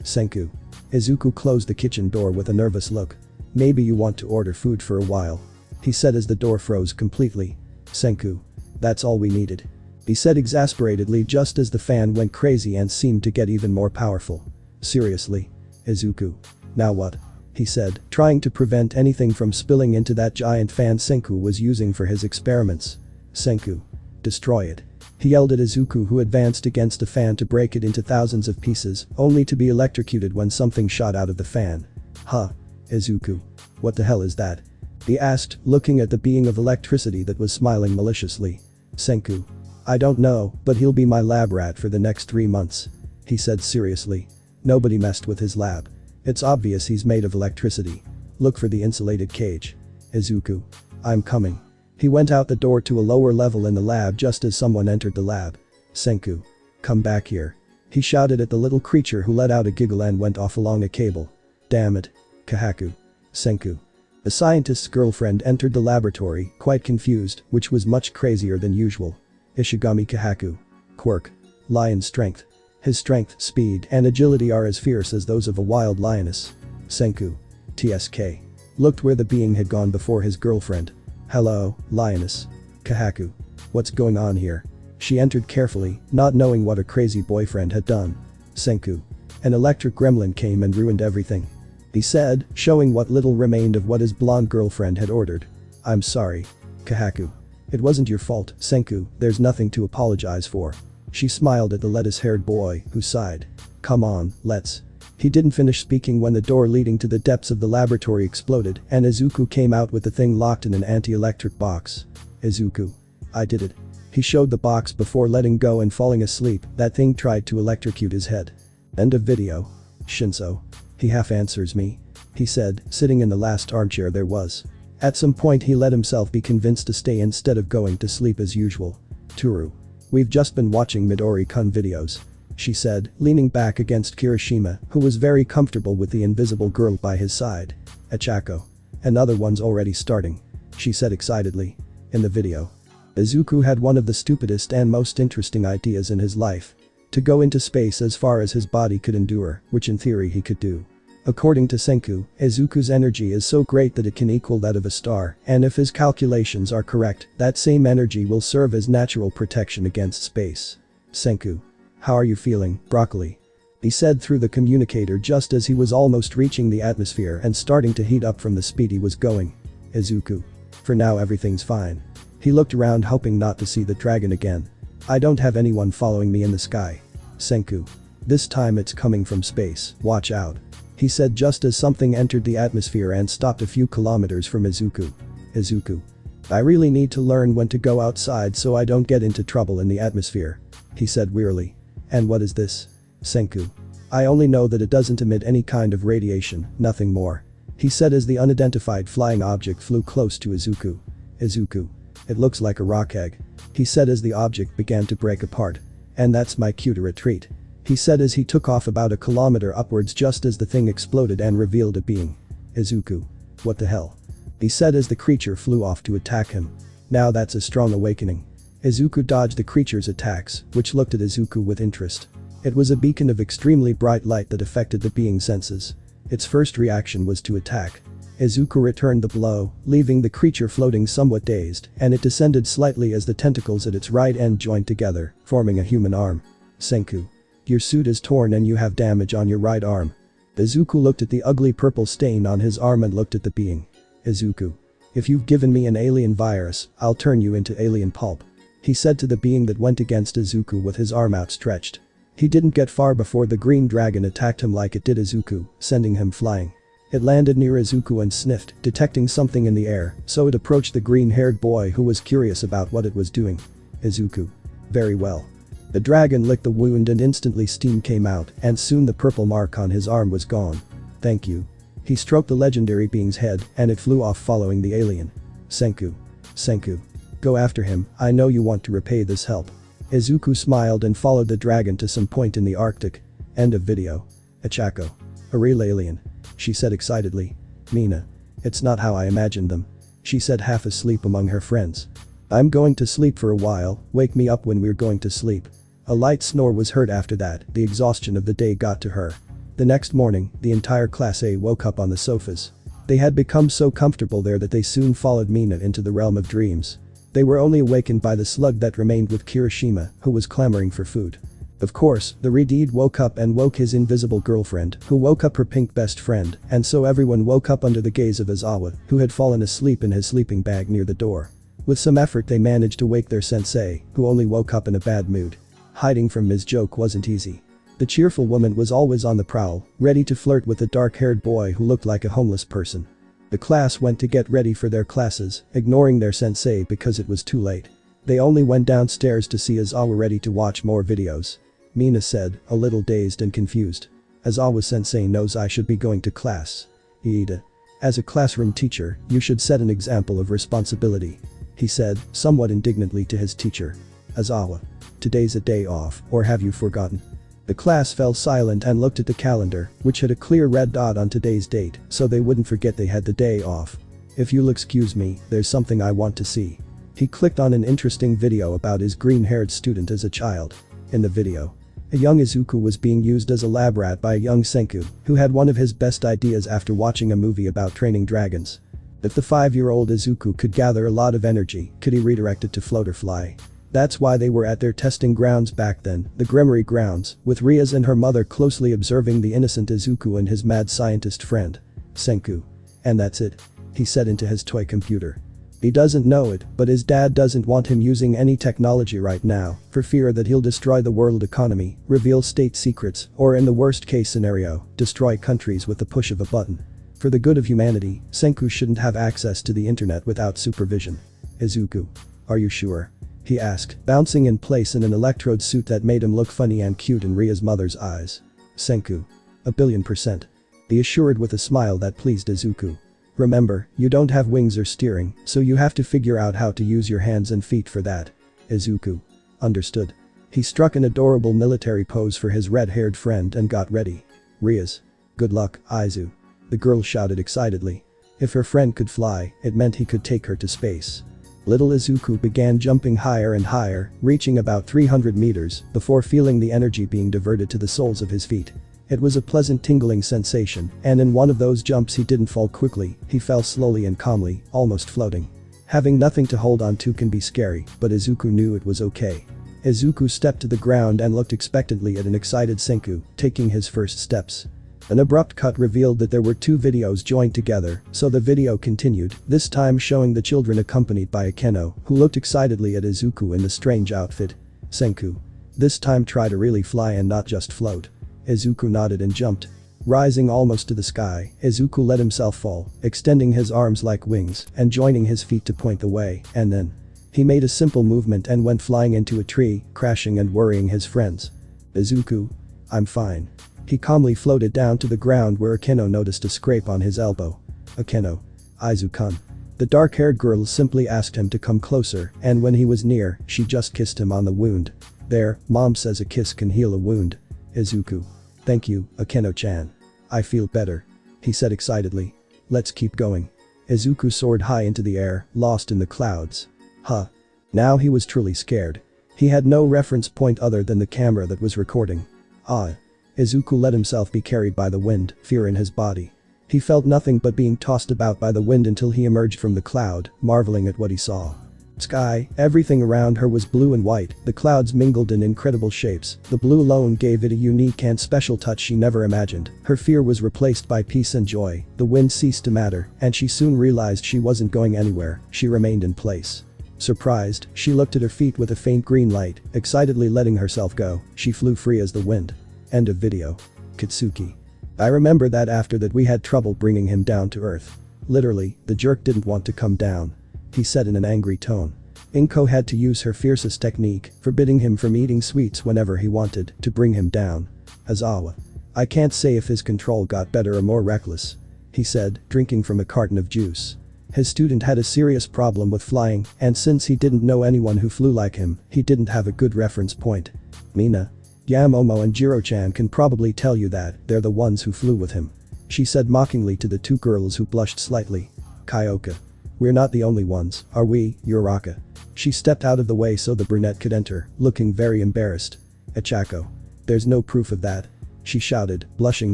Senku. Izuku closed the kitchen door with a nervous look. Maybe you want to order food for a while. He said as the door froze completely. Senku. That's all we needed. He said exasperatedly just as the fan went crazy and seemed to get even more powerful. Seriously. Izuku. Now what? He said, trying to prevent anything from spilling into that giant fan Senku was using for his experiments. Senku. Destroy it. He yelled at Izuku who advanced against the fan to break it into thousands of pieces, only to be electrocuted when something shot out of the fan. Huh. Izuku. What the hell is that? He asked, looking at the being of electricity that was smiling maliciously. Senku. I don't know, but he'll be my lab rat for the next 3 months. He said seriously. Nobody messed with his lab. It's obvious he's made of electricity. Look for the insulated cage. Izuku. I'm coming. He went out the door to a lower level in the lab just as someone entered the lab. Senku. Come back here. He shouted at the little creature who let out a giggle and went off along a cable. Damn it. Kahaku. Senku. The scientist's girlfriend entered the laboratory, quite confused, which was much crazier than usual. Ishigami Kahaku. Quirk. Lion strength. His strength, speed, and agility are as fierce as those of a wild lioness. Senku. TSK. Looked where the being had gone before his girlfriend. Hello, lioness. Kahaku. What's going on here? She entered carefully, not knowing what her crazy boyfriend had done. Senku. An electric gremlin came and ruined everything. He said, showing what little remained of what his blonde girlfriend had ordered. I'm sorry. Kahaku. It wasn't your fault, Senku, there's nothing to apologize for. She smiled at the lettuce-haired boy, who sighed. Come on, let's. He didn't finish speaking when the door leading to the depths of the laboratory exploded and Izuku came out with the thing locked in an anti-electric box. Izuku. I did it. He showed the box before letting go and falling asleep, that thing tried to electrocute his head. End of video. Shinso. He half answers me. He said, sitting in the last armchair there was. At some point he let himself be convinced to stay instead of going to sleep as usual. Toru. We've just been watching Midori-kun videos. She said, leaning back against Kirishima, who was very comfortable with the invisible girl by his side. Achako. Another one's already starting. She said excitedly. In the video. Izuku had one of the stupidest and most interesting ideas in his life. To go into space as far as his body could endure, which in theory he could do. According to Senku, Izuku's energy is so great that it can equal that of a star, and if his calculations are correct, that same energy will serve as natural protection against space. Senku. How are you feeling, broccoli? He said through the communicator just as he was almost reaching the atmosphere and starting to heat up from the speed he was going. Izuku. For now everything's fine. He looked around hoping not to see the dragon again. I don't have anyone following me in the sky. Senku. This time it's coming from space, watch out. He said just as something entered the atmosphere and stopped a few kilometers from Izuku. Izuku. I really need to learn when to go outside so I don't get into trouble in the atmosphere. He said wearily. And what is this? Senku. I only know that it doesn't emit any kind of radiation, nothing more. He said as the unidentified flying object flew close to Izuku. Izuku. It looks like a rock egg. He said as the object began to break apart. And that's my cue to retreat. He said as he took off about a kilometer upwards just as the thing exploded and revealed a being. Izuku. What the hell? He said as the creature flew off to attack him. Now that's a strong awakening. Izuku dodged the creature's attacks, which looked at Izuku with interest. It was a beacon of extremely bright light that affected the being's senses. Its first reaction was to attack. Izuku returned the blow, leaving the creature floating somewhat dazed, and it descended slightly as the tentacles at its right end joined together, forming a human arm. Senku. Your suit is torn and you have damage on your right arm. Izuku looked at the ugly purple stain on his arm and looked at the being. Izuku. If you've given me an alien virus, I'll turn you into alien pulp. He said to the being that went against Izuku with his arm outstretched. He didn't get far before the green dragon attacked him like it did Izuku, sending him flying. It landed near Izuku and sniffed, detecting something in the air, so it approached the green-haired boy who was curious about what it was doing. Izuku. Very well. The dragon licked the wound and instantly steam came out, and soon the purple mark on his arm was gone. Thank you. He stroked the legendary being's head, and it flew off following the alien. Senku. Senku. Go after him, I know you want to repay this help. Izuku smiled and followed the dragon to some point in the Arctic. End of video. Achako. A real alien. She said excitedly. Mina. It's not how I imagined them. She said half asleep among her friends. I'm going to sleep for a while, wake me up when we're going to sleep. A light snore was heard after that, the exhaustion of the day got to her. The next morning, the entire class A woke up on the sofas. They had become so comfortable there that they soon followed Mina into the realm of dreams. They were only awakened by the slug that remained with Kirishima, who was clamoring for food. Of course, the Redeed woke up and woke his invisible girlfriend, who woke up her pink best friend, and so everyone woke up under the gaze of Izawa, who had fallen asleep in his sleeping bag near the door. With some effort they managed to wake their sensei, who only woke up in a bad mood. Hiding from Ms. Joke wasn't easy. The cheerful woman was always on the prowl, ready to flirt with the dark-haired boy who looked like a homeless person. The class went to get ready for their classes, ignoring their sensei because it was too late. They only went downstairs to see Izawa ready to watch more videos. Mina said, a little dazed and confused. Izawa-sensei knows I should be going to class. Iida. As a classroom teacher, you should set an example of responsibility. He said, somewhat indignantly to his teacher. Izawa. Today's a day off, or have you forgotten? The class fell silent and looked at the calendar, which had a clear red dot on today's date, so they wouldn't forget they had the day off. If you'll excuse me, there's something I want to see. He clicked on an interesting video about his green-haired student as a child. In the video, a young Izuku was being used as a lab rat by a young Senku, who had one of his best ideas after watching a movie about training dragons. If the 5-year-old Izuku could gather a lot of energy, could he redirect it to float or fly? That's why they were at their testing grounds back then, the Gremory grounds, with Rias and her mother closely observing the innocent Izuku and his mad scientist friend. Senku. And that's it. He said into his toy computer. He doesn't know it, but his dad doesn't want him using any technology right now, for fear that he'll destroy the world economy, reveal state secrets, or in the worst case scenario, destroy countries with the push of a button. For the good of humanity, Senku shouldn't have access to the internet without supervision. Izuku. Are you sure? He asked, bouncing in place in an electrode suit that made him look funny and cute in Ria's mother's eyes. Senku. 1,000,000,000%. He assured with a smile that pleased Izuku. Remember, you don't have wings or steering, so you have to figure out how to use your hands and feet for that. Izuku. Understood. He struck an adorable military pose for his red-haired friend and got ready. Rias. Good luck, Izu. The girl shouted excitedly. If her friend could fly, it meant he could take her to space. Little Izuku began jumping higher and higher, reaching about 300 meters, before feeling the energy being diverted to the soles of his feet. It was a pleasant tingling sensation, and in one of those jumps he didn't fall quickly, he fell slowly and calmly, almost floating. Having nothing to hold on to can be scary, but Izuku knew it was okay. Izuku stepped to the ground and looked expectantly at an excited Senku, taking his first steps. An abrupt cut revealed that there were two videos joined together, so the video continued, this time showing the children accompanied by Akeno, who looked excitedly at Izuku in the strange outfit. Senku. This time try to really fly and not just float. Izuku nodded and jumped. Rising almost to the sky, Izuku let himself fall, extending his arms like wings and joining his feet to point the way, and then he made a simple movement and went flying into a tree, crashing and worrying his friends. Izuku. I'm fine. He calmly floated down to the ground where Akeno noticed a scrape on his elbow. Akeno. Izuku. The dark-haired girl simply asked him to come closer, and when he was near, she just kissed him on the wound. There, mom says a kiss can heal a wound. Izuku. Thank you, Akeno-chan. I feel better. He said excitedly. Let's keep going. Izuku soared high into the air, lost in the clouds. Huh. Now he was truly scared. He had no reference point other than the camera that was recording. Izuku let himself be carried by the wind, fear in his body. He felt nothing but being tossed about by the wind until he emerged from the cloud, marveling at what he saw. Sky, everything around her was blue and white, the clouds mingled in incredible shapes, the blue alone gave it a unique and special touch she never imagined. Her fear was replaced by peace and joy, the wind ceased to matter, and she soon realized she wasn't going anywhere, she remained in place. Surprised, she looked at her feet with a faint green light, excitedly letting herself go, she flew free as the wind. End of video. Katsuki. I remember that after that we had trouble bringing him down to earth. Literally, the jerk didn't want to come down. He said in an angry tone. Inko had to use her fiercest technique, forbidding him from eating sweets whenever he wanted, to bring him down. Azawa. I can't say if his control got better or more reckless. He said, drinking from a carton of juice. His student had a serious problem with flying, and since he didn't know anyone who flew like him, he didn't have a good reference point. Mina. Yamomo and Jiro-chan can probably tell you that, they're the ones who flew with him. She said mockingly to the two girls who blushed slightly. Kyoka. We're not the only ones, are we, Uraka? She stepped out of the way so the brunette could enter, looking very embarrassed. Ichako. There's no proof of that. She shouted, blushing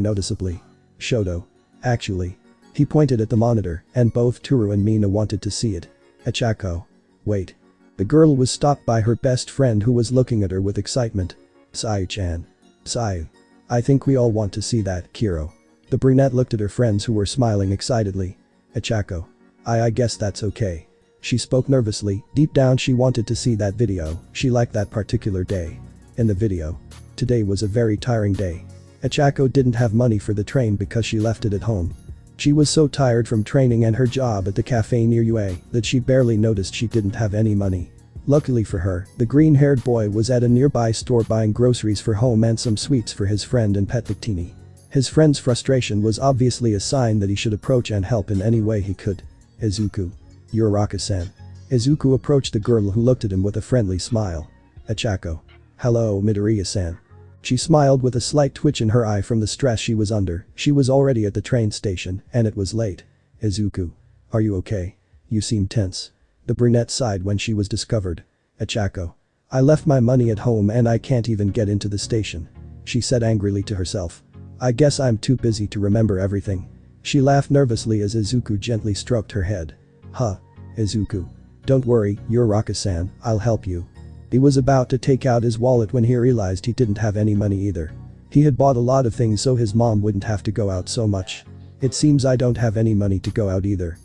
noticeably. Shoto. Actually. He pointed at the monitor, and both Toru and Mina wanted to see it. Ichako. Wait. The girl was stopped by her best friend who was looking at her with excitement. Sayu-chan. Sayu. I think we all want to see that, Kiro. The brunette looked at her friends who were smiling excitedly. Ichako. I guess that's okay. She spoke nervously, deep down she wanted to see that video, she liked that particular day. In the video. Today was a very tiring day. Ichako didn't have money for the train because she left it at home. She was so tired from training and her job at the cafe near UA that she barely noticed she didn't have any money. Luckily for her, the green-haired boy was at a nearby store buying groceries for home and some sweets for his friend and pet Victini. His friend's frustration was obviously a sign that he should approach and help in any way he could. Izuku. Uraka-san. Izuku approached the girl who looked at him with a friendly smile. Ichako. Hello, Midoriya-san. She smiled with a slight twitch in her eye from the stress she was under, she was already at the train station, and it was late. Izuku. Are you okay? You seem tense. The brunette sighed when she was discovered. Ichako. I left my money at home and I can't even get into the station. She said angrily to herself. I guess I'm too busy to remember everything. She laughed nervously as Izuku gently stroked her head. Huh. Izuku. Don't worry, Uraka-san, I'll help you. He was about to take out his wallet when he realized he didn't have any money either. He had bought a lot of things so his mom wouldn't have to go out so much. It seems I don't have any money to go out either,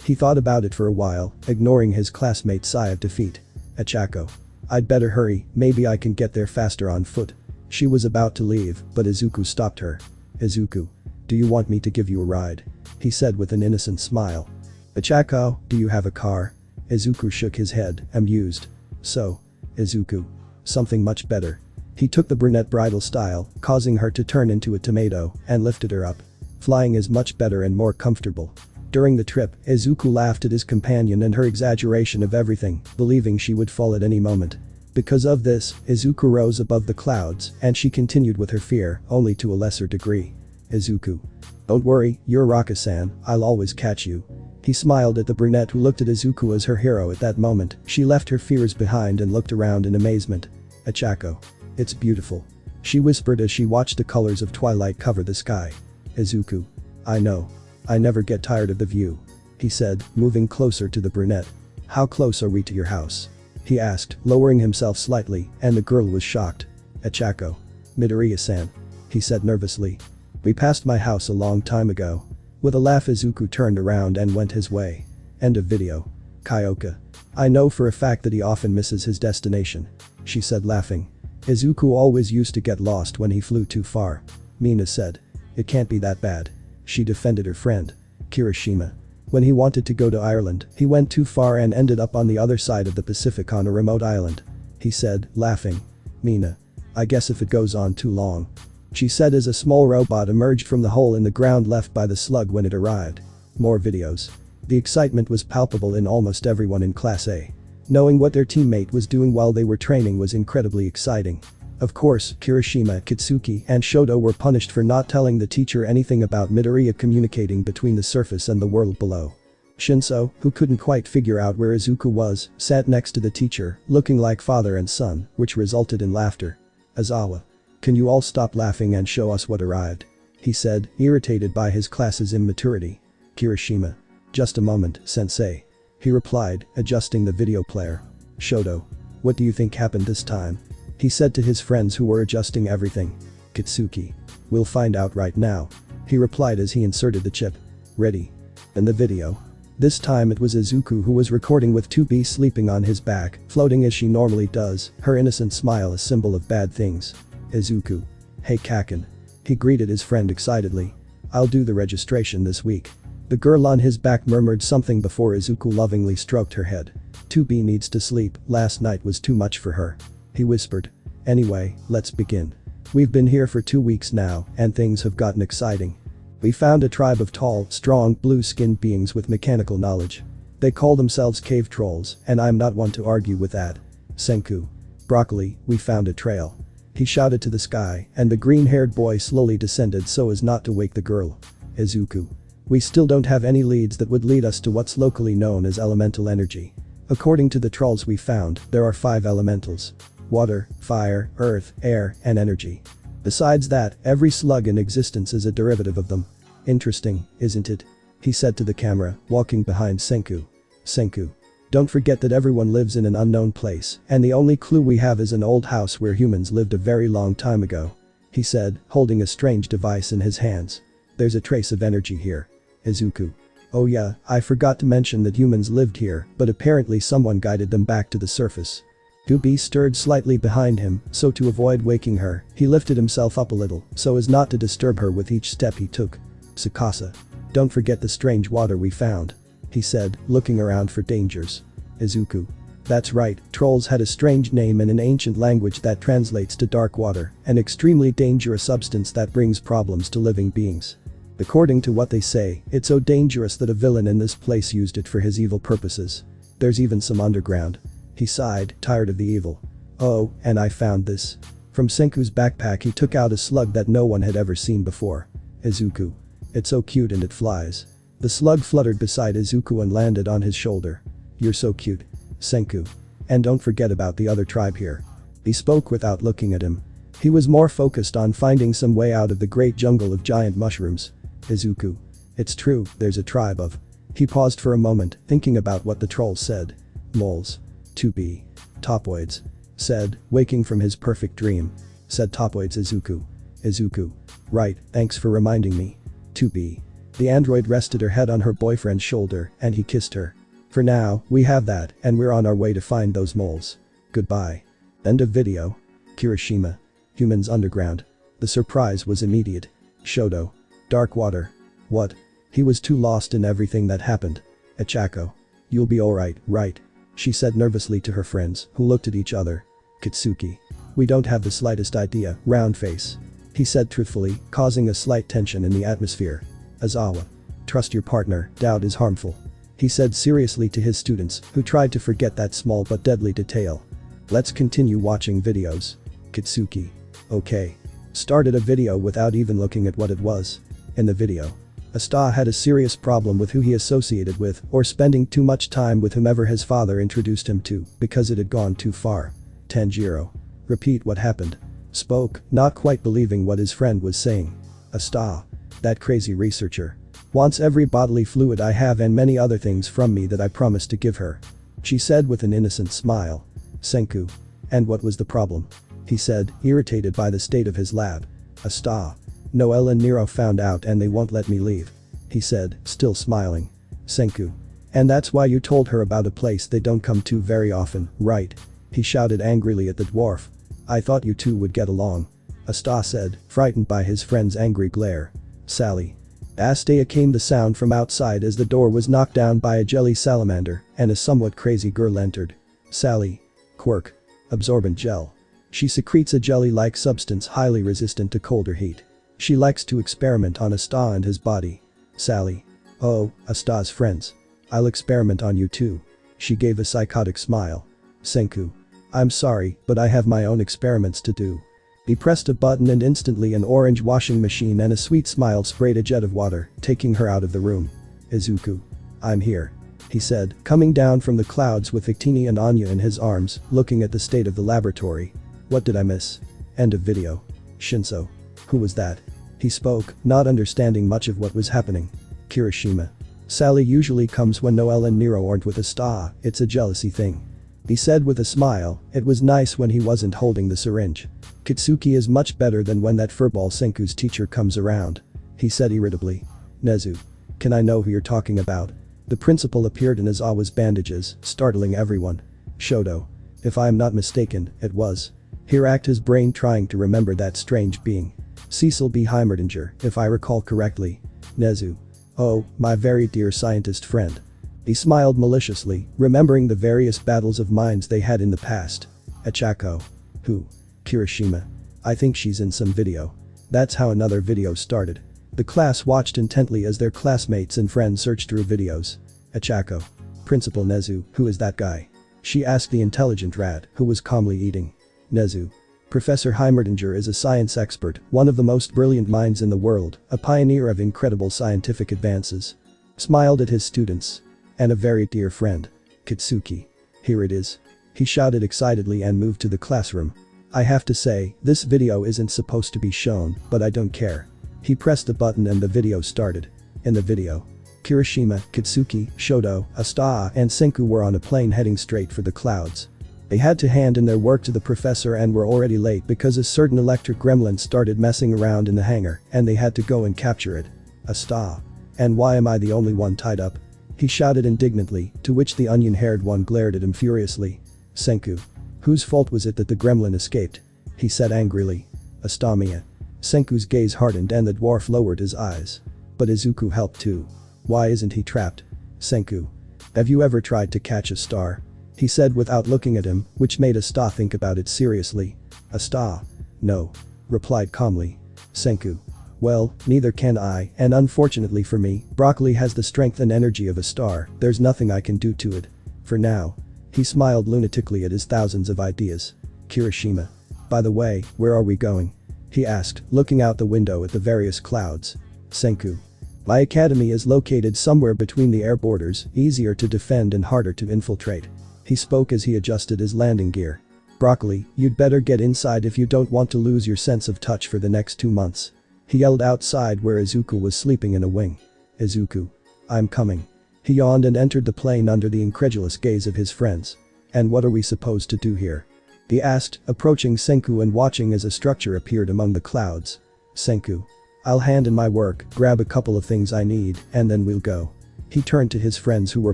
He thought about it for a while, ignoring his classmate's sigh of defeat. Ichako. I'd better hurry, maybe I can get there faster on foot. She was about to leave, but Izuku stopped her. Izuku. Do you want me to give you a ride? He said with an innocent smile. Ichako, do you have a car? Izuku shook his head, amused. So. Izuku. Something much better. He took the brunette bridal style, causing her to turn into a tomato, and lifted her up. Flying is much better and more comfortable. During the trip, Izuku laughed at his companion and her exaggeration of everything, believing she would fall at any moment. Because of this, Izuku rose above the clouds, and she continued with her fear, only to a lesser degree. Izuku. Don't worry, you're Raka-san, I'll always catch you. He smiled at the brunette who looked at Izuku as her hero at that moment. She left her fears behind and looked around in amazement. Achako. It's beautiful. She whispered as she watched the colors of twilight cover the sky. Izuku. I know. I never get tired of the view. He said, moving closer to the brunette. How close are we to your house? He asked, lowering himself slightly, and the girl was shocked. Achako. Midoriya-san. He said nervously. We passed my house a long time ago. With a laugh Izuku turned around and went his way. End of video. Kyoka. I know for a fact that he often misses his destination. She said laughing. Izuku always used to get lost when he flew too far. Mina said. It can't be that bad. She defended her friend. Kirishima. When he wanted to go to Ireland, he went too far and ended up on the other side of the Pacific on a remote island. He said, laughing. Mina. I guess if it goes on too long. She said as a small robot emerged from the hole in the ground left by the slug when it arrived. More videos. The excitement was palpable in almost everyone in Class A. Knowing what their teammate was doing while they were training was incredibly exciting. Of course, Kirishima, Kitsuki, and Shoto were punished for not telling the teacher anything about Midoriya communicating between the surface and the world below. Shinso, who couldn't quite figure out where Izuku was, sat next to the teacher, looking like father and son, which resulted in laughter. Aizawa. Can you all stop laughing and show us what arrived? He said, irritated by his class's immaturity. Kirishima. Just a moment, sensei. He replied, adjusting the video player. Shoto. What do you think happened this time? He said to his friends who were adjusting everything. Kitsuki. We'll find out right now. He replied as he inserted the chip. Ready. In the video. This time it was Izuku who was recording with 2B sleeping on his back, floating as she normally does, her innocent smile a symbol of bad things. Izuku. Hey Kaken. He greeted his friend excitedly. I'll do the registration this week. The girl on his back murmured something before Izuku lovingly stroked her head. 2B needs to sleep, last night was too much for her. He whispered. Anyway, let's begin. We've been here for 2 weeks now, and things have gotten exciting. We found a tribe of tall, strong, blue-skinned beings with mechanical knowledge. They call themselves cave trolls, and I'm not one to argue with that. Senku. Broccoli, we found a trail. He shouted to the sky, and the green-haired boy slowly descended so as not to wake the girl. Izuku. We still don't have any leads that would lead us to what's locally known as elemental energy. According to the trolls we found, there are 5 elementals. Water, fire, earth, air, and energy. Besides that, every slug in existence is a derivative of them. Interesting, isn't it? He said to the camera, walking behind Senku. Senku. Don't forget that everyone lives in an unknown place, and the only clue we have is an old house where humans lived a very long time ago. He said, holding a strange device in his hands. There's a trace of energy here. Izuku. Oh yeah, I forgot to mention that humans lived here, but apparently someone guided them back to the surface. 2B stirred slightly behind him, so to avoid waking her, he lifted himself up a little, so as not to disturb her with each step he took. Tsukasa. Don't forget the strange water we found. He said, looking around for dangers. Izuku. That's right, trolls had a strange name in an ancient language that translates to dark water, an extremely dangerous substance that brings problems to living beings. According to what they say, it's so dangerous that a villain in this place used it for his evil purposes. There's even some underground. He sighed, tired of the evil. Oh, and I found this. From Senku's backpack he took out a slug that no one had ever seen before. Izuku. It's so cute and it flies. The slug fluttered beside Izuku and landed on his shoulder. You're so cute. Senku. And don't forget about the other tribe here. He spoke without looking at him. He was more focused on finding some way out of the great jungle of giant mushrooms. Izuku. It's true, there's a tribe of. He paused for a moment, thinking about what the troll said. Moles. 2B. Topoids. Said, waking from his perfect dream. Said Topoids Izuku. Izuku. Right, thanks for reminding me. 2B. The android rested her head on her boyfriend's shoulder, and he kissed her. For now, we have that, and we're on our way to find those moles. Goodbye. End of video. Kirishima. Humans underground. The surprise was immediate. Shoto. Dark water. What? He was too lost in everything that happened. Achako. You'll be alright, right? She said nervously to her friends, who looked at each other. Kitsuki. We don't have the slightest idea, round face. He said truthfully, causing a slight tension in the atmosphere. Aizawa. Trust your partner, doubt is harmful. He said seriously to his students, who tried to forget that small but deadly detail. Let's continue watching videos. Kitsuki. Okay. started a video without even looking at what it was. In the video, Asta had a serious problem with who he associated with or spending too much time with whomever his father introduced him to because it had gone too far. Tanjiro. Repeat what happened. Spoke, not quite believing what his friend was saying. Asta. That crazy researcher. Wants every bodily fluid I have and many other things from me that I promised to give her. She said with an innocent smile. Senku. And what was the problem? He said, irritated by the state of his lab. Asta. Noelle and Nero found out and they won't let me leave. He said, still smiling. Senku. And that's why you told her about a place they don't come to very often, right? He shouted angrily at the dwarf. I thought you two would get along. Asta said, frightened by his friend's angry glare. Sally. Astea came the sound from outside as the door was knocked down by a jelly salamander and a somewhat crazy girl entered. Sally. Quirk. Absorbent gel. She secretes a jelly-like substance highly resistant to cold or heat. She likes to experiment on Asta and his body. Sally. Oh, Asta's friends. I'll experiment on you too. She gave a psychotic smile. Senku. I'm sorry, but I have my own experiments to do. He pressed a button and instantly an orange washing machine and a sweet smile sprayed a jet of water, taking her out of the room. Izuku. I'm here. He said, coming down from the clouds with Victini and Anya in his arms, looking at the state of the laboratory. What did I miss? End of video. Shinso. Who was that? He spoke, not understanding much of what was happening. Kirishima. Sally usually comes when Noelle and Nero aren't with Asta, it's a jealousy thing. He said with a smile, it was nice when he wasn't holding the syringe. Kitsuki is much better than when that furball Senku's teacher comes around. He said irritably. Nezu. Can I know who you're talking about? The principal appeared in Izawa's bandages, startling everyone. Shoto. If I am not mistaken, it was. He racked his brain trying to remember that strange being. Cecil B. Heimerdinger, if I recall correctly. Nezu. Oh, my very dear scientist friend. He smiled maliciously, remembering the various battles of minds they had in the past. Achako. Who? Kirishima. I think she's in some video. That's how another video started. The class watched intently as their classmates and friends searched through videos. Achako. Principal Nezu, who is that guy? She asked the intelligent rat, who was calmly eating. Nezu. Professor Heimerdinger is a science expert, one of the most brilliant minds in the world, a pioneer of incredible scientific advances. Smiled at his students. And a very dear friend. Kitsuki. Here it is. He shouted excitedly and moved to the classroom. I have to say, this video isn't supposed to be shown, but I don't care. He pressed the button and the video started. In the video, Kirishima, Kitsuki, Shoto, Asta and Senku were on a plane heading straight for the clouds. They had to hand in their work to the professor and were already late because a certain electric gremlin started messing around in the hangar and they had to go and capture it. Asta. And why am I the only one tied up? He shouted indignantly, to which the onion-haired one glared at him furiously. Senku. Whose fault was it that the gremlin escaped? He said angrily. Astamiya. Senku's gaze hardened and the dwarf lowered his eyes. But Izuku helped too. Why isn't he trapped? Senku. Have you ever tried to catch a star? He said without looking at him, which made Asta think about it seriously. Asta. No. Replied calmly. Senku. Well, neither can I, and unfortunately for me, broccoli has the strength and energy of a star, there's nothing I can do to it. For now. He smiled lunatically at his thousands of ideas. Kirishima. By the way, where are we going? He asked, looking out the window at the various clouds. Senku. My academy is located somewhere between the air borders, easier to defend and harder to infiltrate. He spoke as he adjusted his landing gear. Broccoli, you'd better get inside if you don't want to lose your sense of touch for the next 2 months. He yelled outside where Izuku was sleeping in a wing. Izuku. I'm coming. He yawned and entered the plane under the incredulous gaze of his friends. And what are we supposed to do here? He asked, approaching Senku and watching as a structure appeared among the clouds. Senku. I'll hand in my work, grab a couple of things I need, and then we'll go. He turned to his friends who were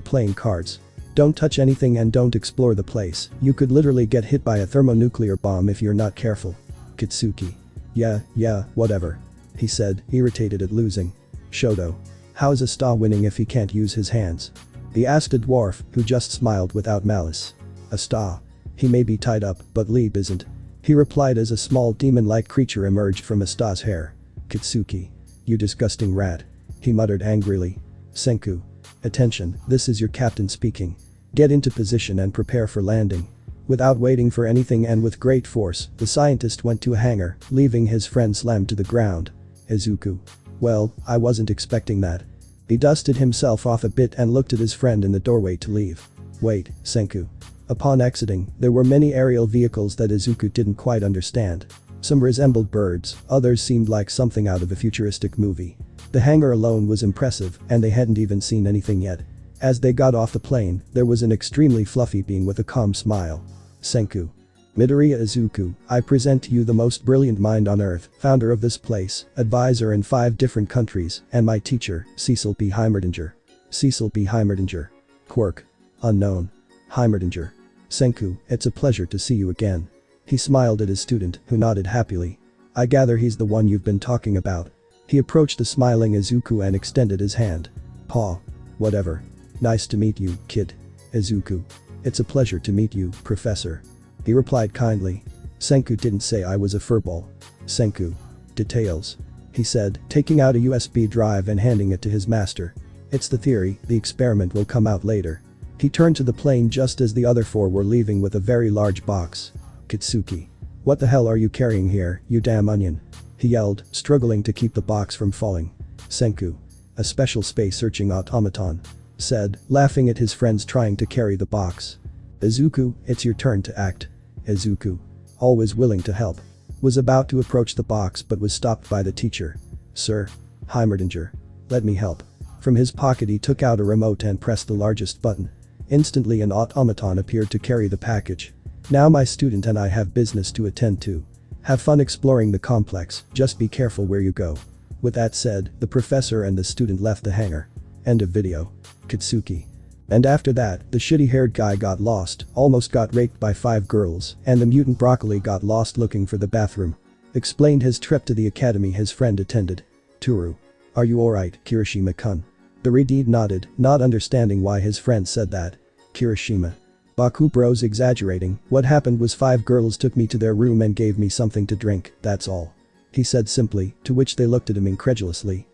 playing cards. Don't touch anything and don't explore the place, you could literally get hit by a thermonuclear bomb if you're not careful. Kitsuki. Yeah, whatever. He said, irritated at losing. Shoto. How's Asta winning if he can't use his hands? He asked a dwarf, who just smiled without malice. Asta. He may be tied up, but Lieb isn't. He replied as a small demon-like creature emerged from Asta's hair. Kitsuki. You disgusting rat. He muttered angrily. Senku. Attention, this is your captain speaking. Get into position and prepare for landing. Without waiting for anything and with great force, the scientist went to a hangar, leaving his friend slammed to the ground. Izuku. Well, I wasn't expecting that. He dusted himself off a bit and looked at his friend in the doorway to leave. Wait, Senku. Upon exiting, there were many aerial vehicles that Izuku didn't quite understand. Some resembled birds, others seemed like something out of a futuristic movie. The hangar alone was impressive, and they hadn't even seen anything yet. As they got off the plane, there was an extremely fluffy being with a calm smile. Senku. Midoriya Izuku, I present to you the most brilliant mind on earth, founder of this place, advisor in 5 different countries, and my teacher, Cecil B. Heimerdinger. Cecil B. Heimerdinger. Quirk. Unknown. Heimerdinger. Senku, it's a pleasure to see you again. He smiled at his student, who nodded happily. I gather he's the one you've been talking about. He approached the smiling Izuku and extended his hand. Paw. Whatever. Nice to meet you, kid. Izuku. It's a pleasure to meet you, Professor. He replied kindly. Senku didn't say I was a furball. Senku. Details. He said, taking out a USB drive and handing it to his master. It's the theory, the experiment will come out later. He turned to the plane just as the other 4 were leaving with a very large box. Kitsuki. What the hell are you carrying here, you damn onion? He yelled, struggling to keep the box from falling. Senku. A special space-searching automaton. Said, laughing at his friends trying to carry the box. Izuku, it's your turn to act. Izuku. Always willing to help. Was about to approach the box but was stopped by the teacher. Sir. Heimerdinger. Let me help. From his pocket he took out a remote and pressed the largest button. Instantly an automaton appeared to carry the package. Now my student and I have business to attend to. Have fun exploring the complex, just be careful where you go. With that said, the professor and the student left the hangar. End of video. Kitsuki. And after that, the shitty-haired guy got lost, almost got raped by 5 girls, and the mutant broccoli got lost looking for the bathroom. Explained his trip to the academy his friend attended. Toru. Are you alright, Kirishima-kun? The Redeed nodded, not understanding why his friend said that. Kirishima. Baku bro's exaggerating, what happened was 5 girls took me to their room and gave me something to drink, that's all. He said simply, to which they looked at him incredulously.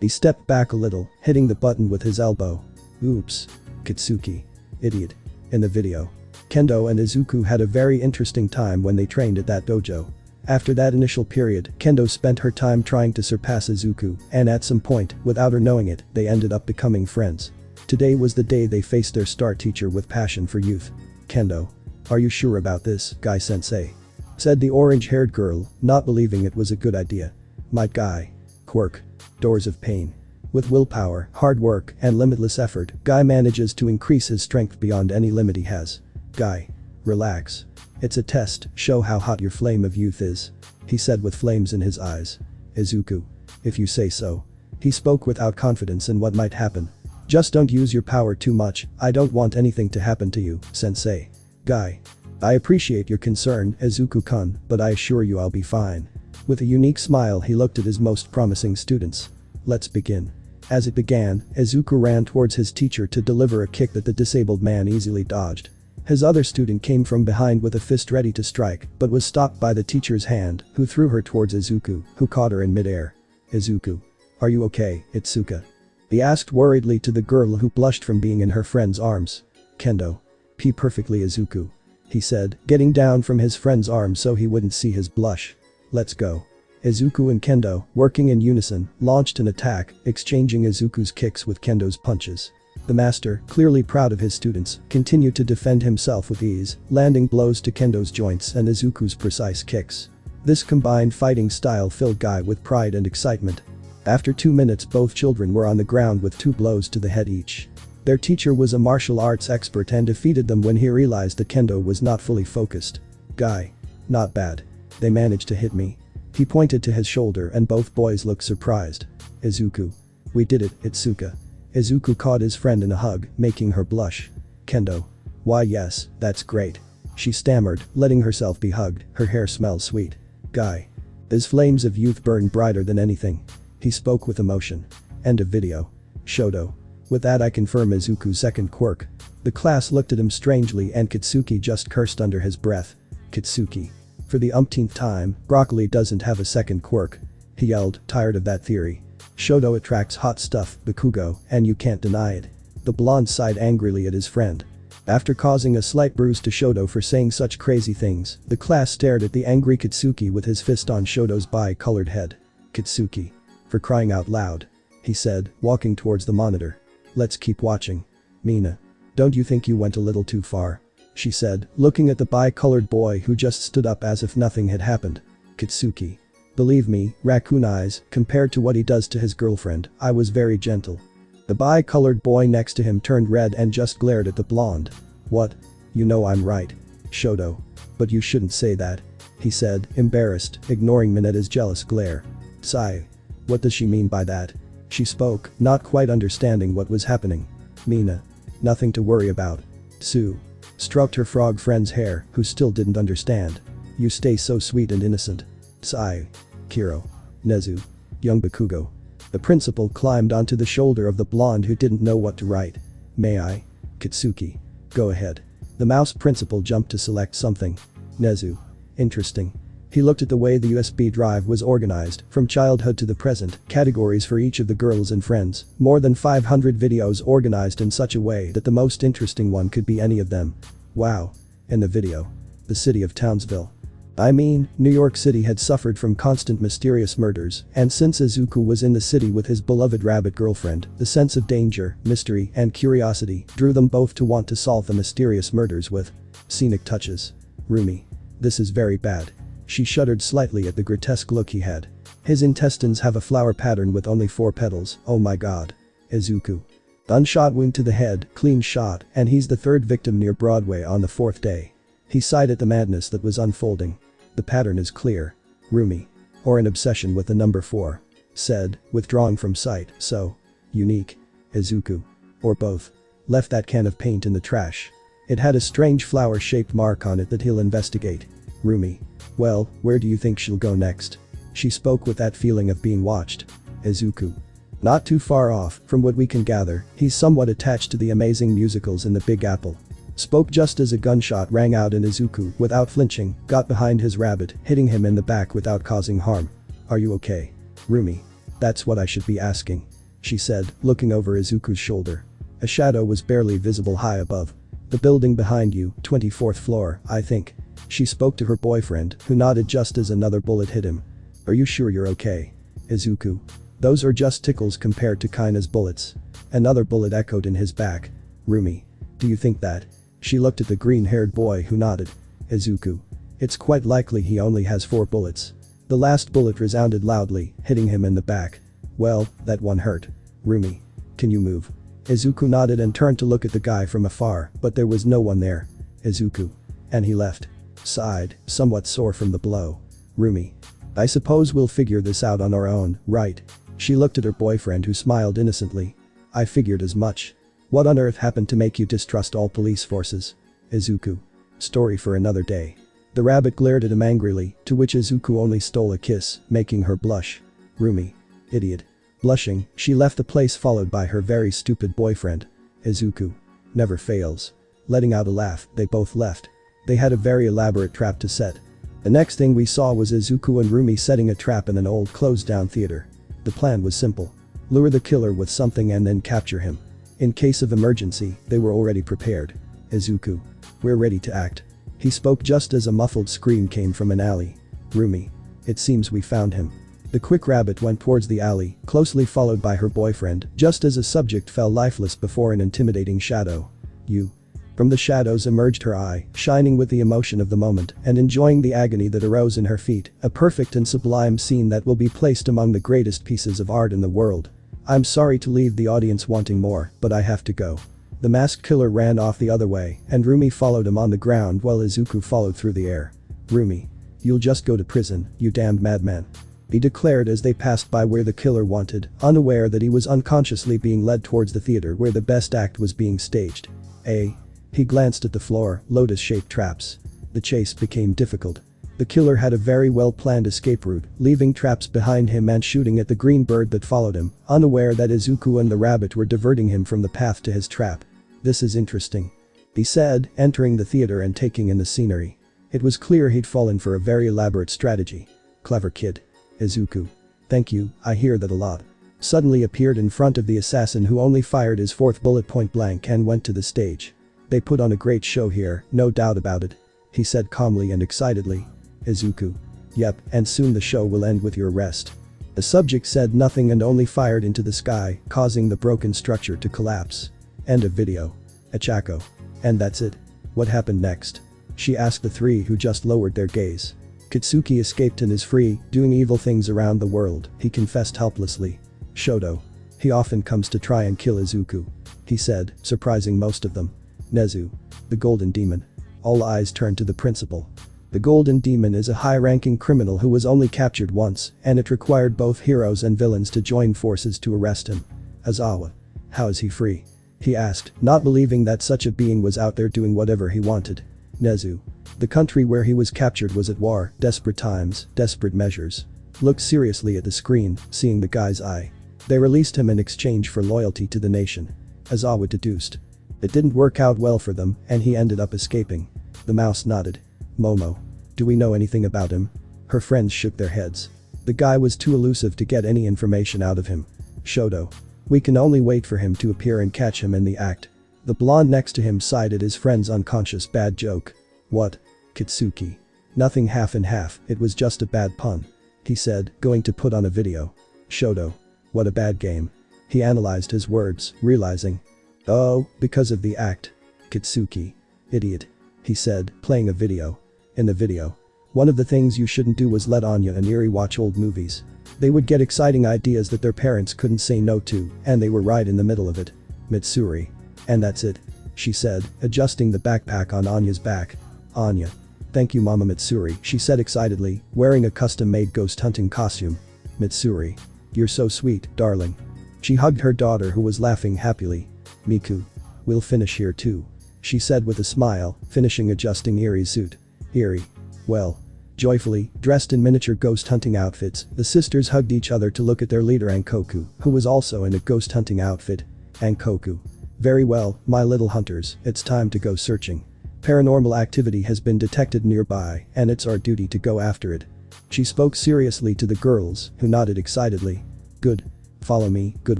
He stepped back a little, hitting the button with his elbow. Oops. Kitsuki. Idiot. In the video. Kendo and Izuku had a very interesting time when they trained at that dojo. After that initial period, Kendo spent her time trying to surpass Izuku, and at some point, without her knowing it, they ended up becoming friends. Today was the day they faced their star teacher with passion for youth. Kendo. Are you sure about this, Guy-sensei? Said the orange-haired girl, not believing it was a good idea. Might Guy. Quirk. Doors of pain. With willpower, hard work, and limitless effort, Guy manages to increase his strength beyond any limit he has. Guy. Relax. It's a test, show how hot your flame of youth is. He said with flames in his eyes. Izuku. If you say so. He spoke without confidence in what might happen. Just don't use your power too much, I don't want anything to happen to you, sensei. Guy. I appreciate your concern, Izuku-kun, but I assure you I'll be fine. With a unique smile he looked at his most promising students. Let's begin. As it began, Izuku ran towards his teacher to deliver a kick that the disabled man easily dodged. His other student came from behind with a fist ready to strike, but was stopped by the teacher's hand, who threw her towards Izuku, who caught her in midair. Izuku. Are you okay, Itsuka? He asked worriedly to the girl who blushed from being in her friend's arms. Kendo. Pee perfectly, Izuku. He said, getting down from his friend's arm so he wouldn't see his blush. Let's go. Izuku and Kendo, working in unison, launched an attack, exchanging Izuku's kicks with Kendo's punches. The master, clearly proud of his students, continued to defend himself with ease, landing blows to Kendo's joints and Izuku's precise kicks. This combined fighting style filled Guy with pride and excitement. After 2 minutes both children were on the ground with 2 blows to the head each. Their teacher was a martial arts expert and defeated them when he realized that Kendo was not fully focused. Guy. Not bad. They managed to hit me. He pointed to his shoulder and both boys looked surprised. Izuku. We did it, Itsuka. Izuku caught his friend in a hug, making her blush. Kendo. Why yes, that's great. She stammered, letting herself be hugged, her hair smells sweet. Guy. His flames of youth burned brighter than anything. He spoke with emotion. End of video. Shoto. With that I confirm Izuku's second quirk. The class looked at him strangely and Kitsuki just cursed under his breath. Kitsuki. For the umpteenth time, broccoli doesn't have a second quirk. He yelled, tired of that theory. Shoto attracts hot stuff, Bakugo, and you can't deny it. The blonde sighed angrily at his friend. After causing a slight bruise to Shoto for saying such crazy things, the class stared at the angry Kitsuki with his fist on Shoto's bi-colored head. Kitsuki. For crying out loud. He said, walking towards the monitor. Let's keep watching. Mina. Don't you think you went a little too far? She said, looking at the bi-colored boy who just stood up as if nothing had happened. Kitsuki. Believe me, Raccoon Eyes, compared to what he does to his girlfriend, I was very gentle. The bi-colored boy next to him turned red and just glared at the blonde. What? You know I'm right. Shoto. But you shouldn't say that. He said, embarrassed, ignoring Mina's jealous glare. Sigh. What does she mean by that? She spoke, not quite understanding what was happening. Mina. Nothing to worry about. Sue. Stroked her frog friend's hair, who still didn't understand. You stay so sweet and innocent. Sigh. Kiro. Nezu. Young Bakugo. The principal climbed onto the shoulder of the blonde who didn't know what to write. May I? Kitsuki. Go ahead. The mouse principal jumped to select something. Nezu. Interesting. He looked at the way the USB drive was organized, from childhood to the present, categories for each of the girls and friends, more than 500 videos organized in such a way that the most interesting one could be any of them. Wow. In the video. The city of Townsville. I mean, New York City had suffered from constant mysterious murders, and since Izuku was in the city with his beloved rabbit girlfriend, the sense of danger, mystery, and curiosity drew them both to want to solve the mysterious murders with scenic touches. Rumi. This is very bad. She shuddered slightly at the grotesque look he had. His intestines have a flower pattern with only 4 petals, oh my god. Izuku. Gunshot wound to the head, clean shot, and he's the 3rd victim near Broadway on the 4th day. He sighed at the madness that was unfolding. The pattern is clear. Rumi. Or an obsession with the number 4. Said, withdrawing from sight, so. Unique. Izuku. Or both. Left that can of paint in the trash. It had a strange flower-shaped mark on it that he'll investigate. Rumi. Well, where do you think she'll go next? She spoke with that feeling of being watched. Izuku. Not too far off, from what we can gather, he's somewhat attached to the amazing musicals in the Big Apple. Spoke just as a gunshot rang out and Izuku, without flinching, got behind his rabbit, hitting him in the back without causing harm. Are you okay? Rumi. That's what I should be asking. She said, looking over Izuku's shoulder. A shadow was barely visible high above. The building behind you, 24th floor, I think. She spoke to her boyfriend, who nodded just as another bullet hit him. Are you sure you're okay? Izuku. Those are just tickles compared to Kaina's bullets. Another bullet echoed in his back. Rumi. Do you think that? She looked at the green-haired boy who nodded. Izuku. It's quite likely he only has 4 bullets. The last bullet resounded loudly, hitting him in the back. Well, that one hurt. Rumi. Can you move? Izuku nodded and turned to look at the guy from afar, but there was no one there. Izuku. And he left. Sighed, somewhat sore from the blow. Rumi. I suppose we'll figure this out on our own, right? She looked at her boyfriend who smiled innocently. I figured as much. What on earth happened to make you distrust all police forces? Izuku. Story for another day. The rabbit glared at him angrily, to which Izuku only stole a kiss, making her blush. Rumi. Idiot. Blushing, she left the place followed by her very stupid boyfriend. Izuku. Never fails. Letting out a laugh, they both left. They had a very elaborate trap to set. The next thing we saw was Izuku and Rumi setting a trap in an old closed-down theater. The plan was simple. Lure the killer with something and then capture him. In case of emergency, they were already prepared. Izuku. We're ready to act. He spoke just as a muffled scream came from an alley. Rumi. It seems we found him. The quick rabbit went towards the alley, closely followed by her boyfriend, just as a subject fell lifeless before an intimidating shadow. You. From the shadows emerged her eye, shining with the emotion of the moment and enjoying the agony that arose in her feet, a perfect and sublime scene that will be placed among the greatest pieces of art in the world. I'm sorry to leave the audience wanting more, but I have to go. The masked killer ran off the other way, and Rumi followed him on the ground while Izuku followed through the air. Rumi. You'll just go to prison, you damned madman. He declared as they passed by where the killer wanted, unaware that he was unconsciously being led towards the theater where the best act was being staged. He glanced at the floor, lotus-shaped traps. The chase became difficult. The killer had a very well-planned escape route, leaving traps behind him and shooting at the green bird that followed him, unaware that Izuku and the rabbit were diverting him from the path to his trap. This is interesting. He said, entering the theater and taking in the scenery. It was clear he'd fallen for a very elaborate strategy. Clever kid. Izuku. Thank you, I hear that a lot. Suddenly appeared in front of the assassin who only fired his 4th bullet point blank and went to the stage. They put on a great show here, no doubt about it. He said calmly and excitedly. Izuku. Yep, and soon the show will end with your arrest. The subject said nothing and only fired into the sky, causing the broken structure to collapse. End of video. Achako. And that's it. What happened next? She asked the three who just lowered their gaze. Kitsuki escaped and is free, doing evil things around the world, he confessed helplessly. Shoto. He often comes to try and kill Izuku. He said, surprising most of them. Nezu. The Golden Demon. All eyes turned to the principal. The Golden Demon is a high-ranking criminal who was only captured once, and it required both heroes and villains to join forces to arrest him. Aizawa. How is he free? He asked, not believing that such a being was out there doing whatever he wanted. Nezu. The country where he was captured was at war, desperate times, desperate measures. Looked seriously at the screen, seeing the guy's eye. They released him in exchange for loyalty to the nation. Aizawa deduced. It didn't work out well for them, and he ended up escaping. The mouse nodded. Momo. Do we know anything about him? Her friends shook their heads. The guy was too elusive to get any information out of him. Shoto. We can only wait for him to appear and catch him in the act. The blonde next to him sighed at his friend's unconscious bad joke. What? Kitsuki. Nothing half and half, it was just a bad pun. He said, going to put on a video. Shoto. What a bad game. He analyzed his words, realizing. Oh, because of the act. Kitsuki. Idiot. He said, playing a video. In the video. One of the things you shouldn't do was let Anya and Eri watch old movies. They would get exciting ideas that their parents couldn't say no to, and they were right in the middle of it. Mitsuri. And that's it. She said, adjusting the backpack on Anya's back. Anya. Thank you Mama Mitsuri, she said excitedly, wearing a custom-made ghost hunting costume. Mitsuri. You're so sweet, darling. She hugged her daughter who was laughing happily. Miku. We'll finish here too. She said with a smile, finishing adjusting Eri's suit. Eri. Well. Joyfully, dressed in miniature ghost hunting outfits, the sisters hugged each other to look at their leader Ankoku, who was also in a ghost hunting outfit. Ankoku. Very well, my little hunters, it's time to go searching. Paranormal activity has been detected nearby, and it's our duty to go after it. She spoke seriously to the girls, who nodded excitedly. Good. Follow me, good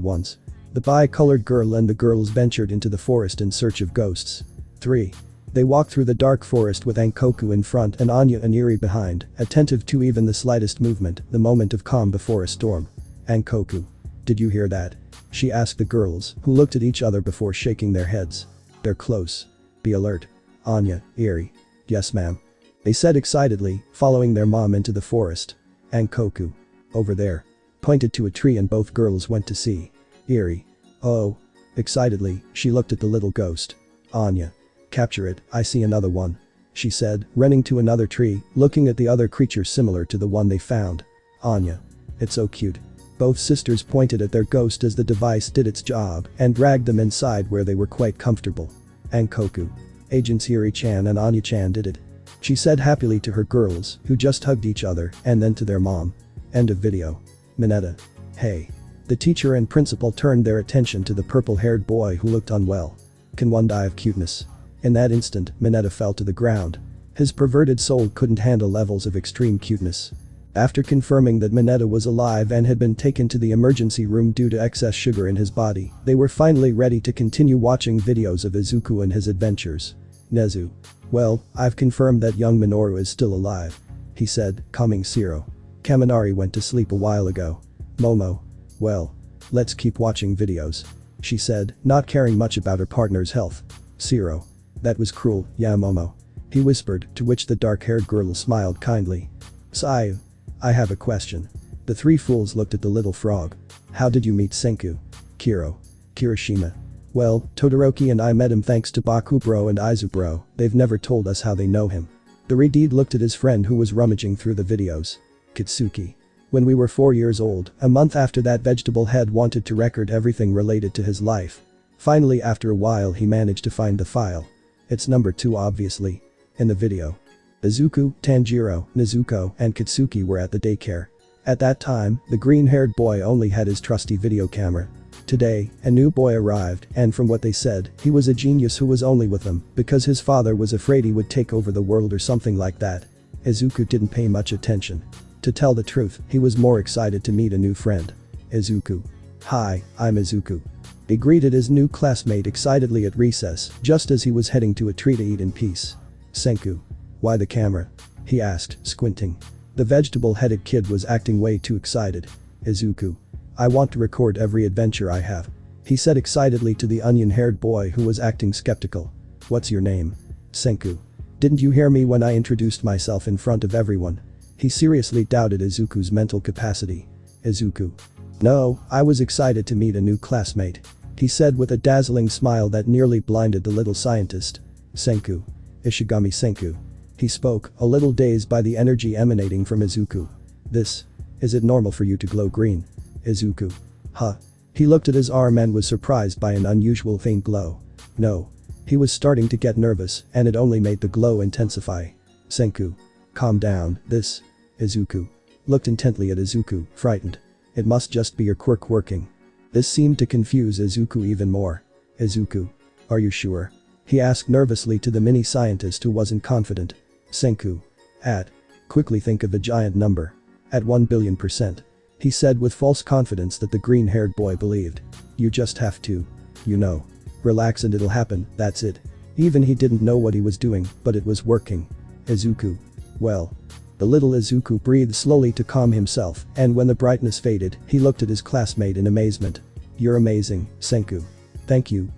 ones. The bi-colored girl and the girls ventured into the forest in search of ghosts. 3. They walked through the dark forest with Ankoku in front and Anya and Eri behind, attentive to even the slightest movement, the moment of calm before a storm. Ankoku. Did you hear that? She asked the girls, who looked at each other before shaking their heads. They're close. Be alert. Anya, Eri. Yes ma'am. They said excitedly, following their mom into the forest. Ankoku. Over there. Pointed to a tree and both girls went to see. Eri. Oh. Excitedly, she looked at the little ghost. Anya. Capture it, I see another one. She said, running to another tree, looking at the other creature similar to the one they found. Anya. It's so cute. Both sisters pointed at their ghost as the device did its job and dragged them inside where they were quite comfortable. Ankoku. Agents Eri-chan and Anya-chan did it. She said happily to her girls, who just hugged each other, and then to their mom. End of video. Mineta. Hey. The teacher and principal turned their attention to the purple-haired boy who looked unwell. Can one die of cuteness? In that instant, Mineta fell to the ground. His perverted soul couldn't handle levels of extreme cuteness. After confirming that Mineta was alive and had been taken to the emergency room due to excess sugar in his body, they were finally ready to continue watching videos of Izuku and his adventures. Nezu. Well, I've confirmed that young Minoru is still alive. He said, calming Shiro. Kaminari went to sleep a while ago. Momo. Well. Let's keep watching videos. She said, not caring much about her partner's health. Shiro. That was cruel, yeah Momo. He whispered, to which the dark-haired girl smiled kindly. Sayu. I have a question. The three fools looked at the little frog. How did you meet Senku? Kiro. Kirishima. Well, Todoroki and I met him thanks to Bakubro and Izubro, they've never told us how they know him. The Redeed looked at his friend who was rummaging through the videos. Kitsuki. When we were 4 years old, a month after that vegetable head wanted to record everything related to his life. Finally after a while he managed to find the file. It's number 2 obviously. In the video. Izuku, Tanjiro, Nezuko, and Kitsuki were at the daycare. At that time, the green-haired boy only had his trusty video camera. Today, a new boy arrived, and from what they said, he was a genius who was only with them because his father was afraid he would take over the world or something like that. Izuku didn't pay much attention. To tell the truth, he was more excited to meet a new friend. Izuku. Hi, I'm Izuku. He greeted his new classmate excitedly at recess just as he was heading to a tree to eat in peace. "Senku. Why the camera?" he asked, squinting. The vegetable-headed kid was acting way too excited. "Izuku. I want to record every adventure I have," he said excitedly to the onion-haired boy who was acting skeptical. "What's your name?" "Senku. Didn't you hear me when I introduced myself in front of everyone?" He seriously doubted Izuku's mental capacity. "Izuku. No, I was excited to meet a new classmate," he said with a dazzling smile that nearly blinded the little scientist. "Senku. Ishigami Senku." He spoke, a little dazed by the energy emanating from Izuku. Is it normal for you to glow green?" "Izuku. Huh?" He looked at his arm and was surprised by an unusual faint glow. "No." He was starting to get nervous, and it only made the glow intensify. "Senku. Calm down, Izuku looked intently at Izuku, frightened. "It must just be your quirk working." This seemed to confuse Izuku even more. "Izuku. Are you sure?" he asked nervously to the mini-scientist who wasn't confident. "Senku. Quickly think of a giant number. At 1 billion%. He said with false confidence that the green-haired boy believed. "You just have to. Relax and it'll happen, that's it." Even he didn't know what he was doing, but it was working. "Izuku. Well." The little Izuku breathed slowly to calm himself, and when the brightness faded, he looked at his classmate in amazement. "You're amazing, Senku. Thank you,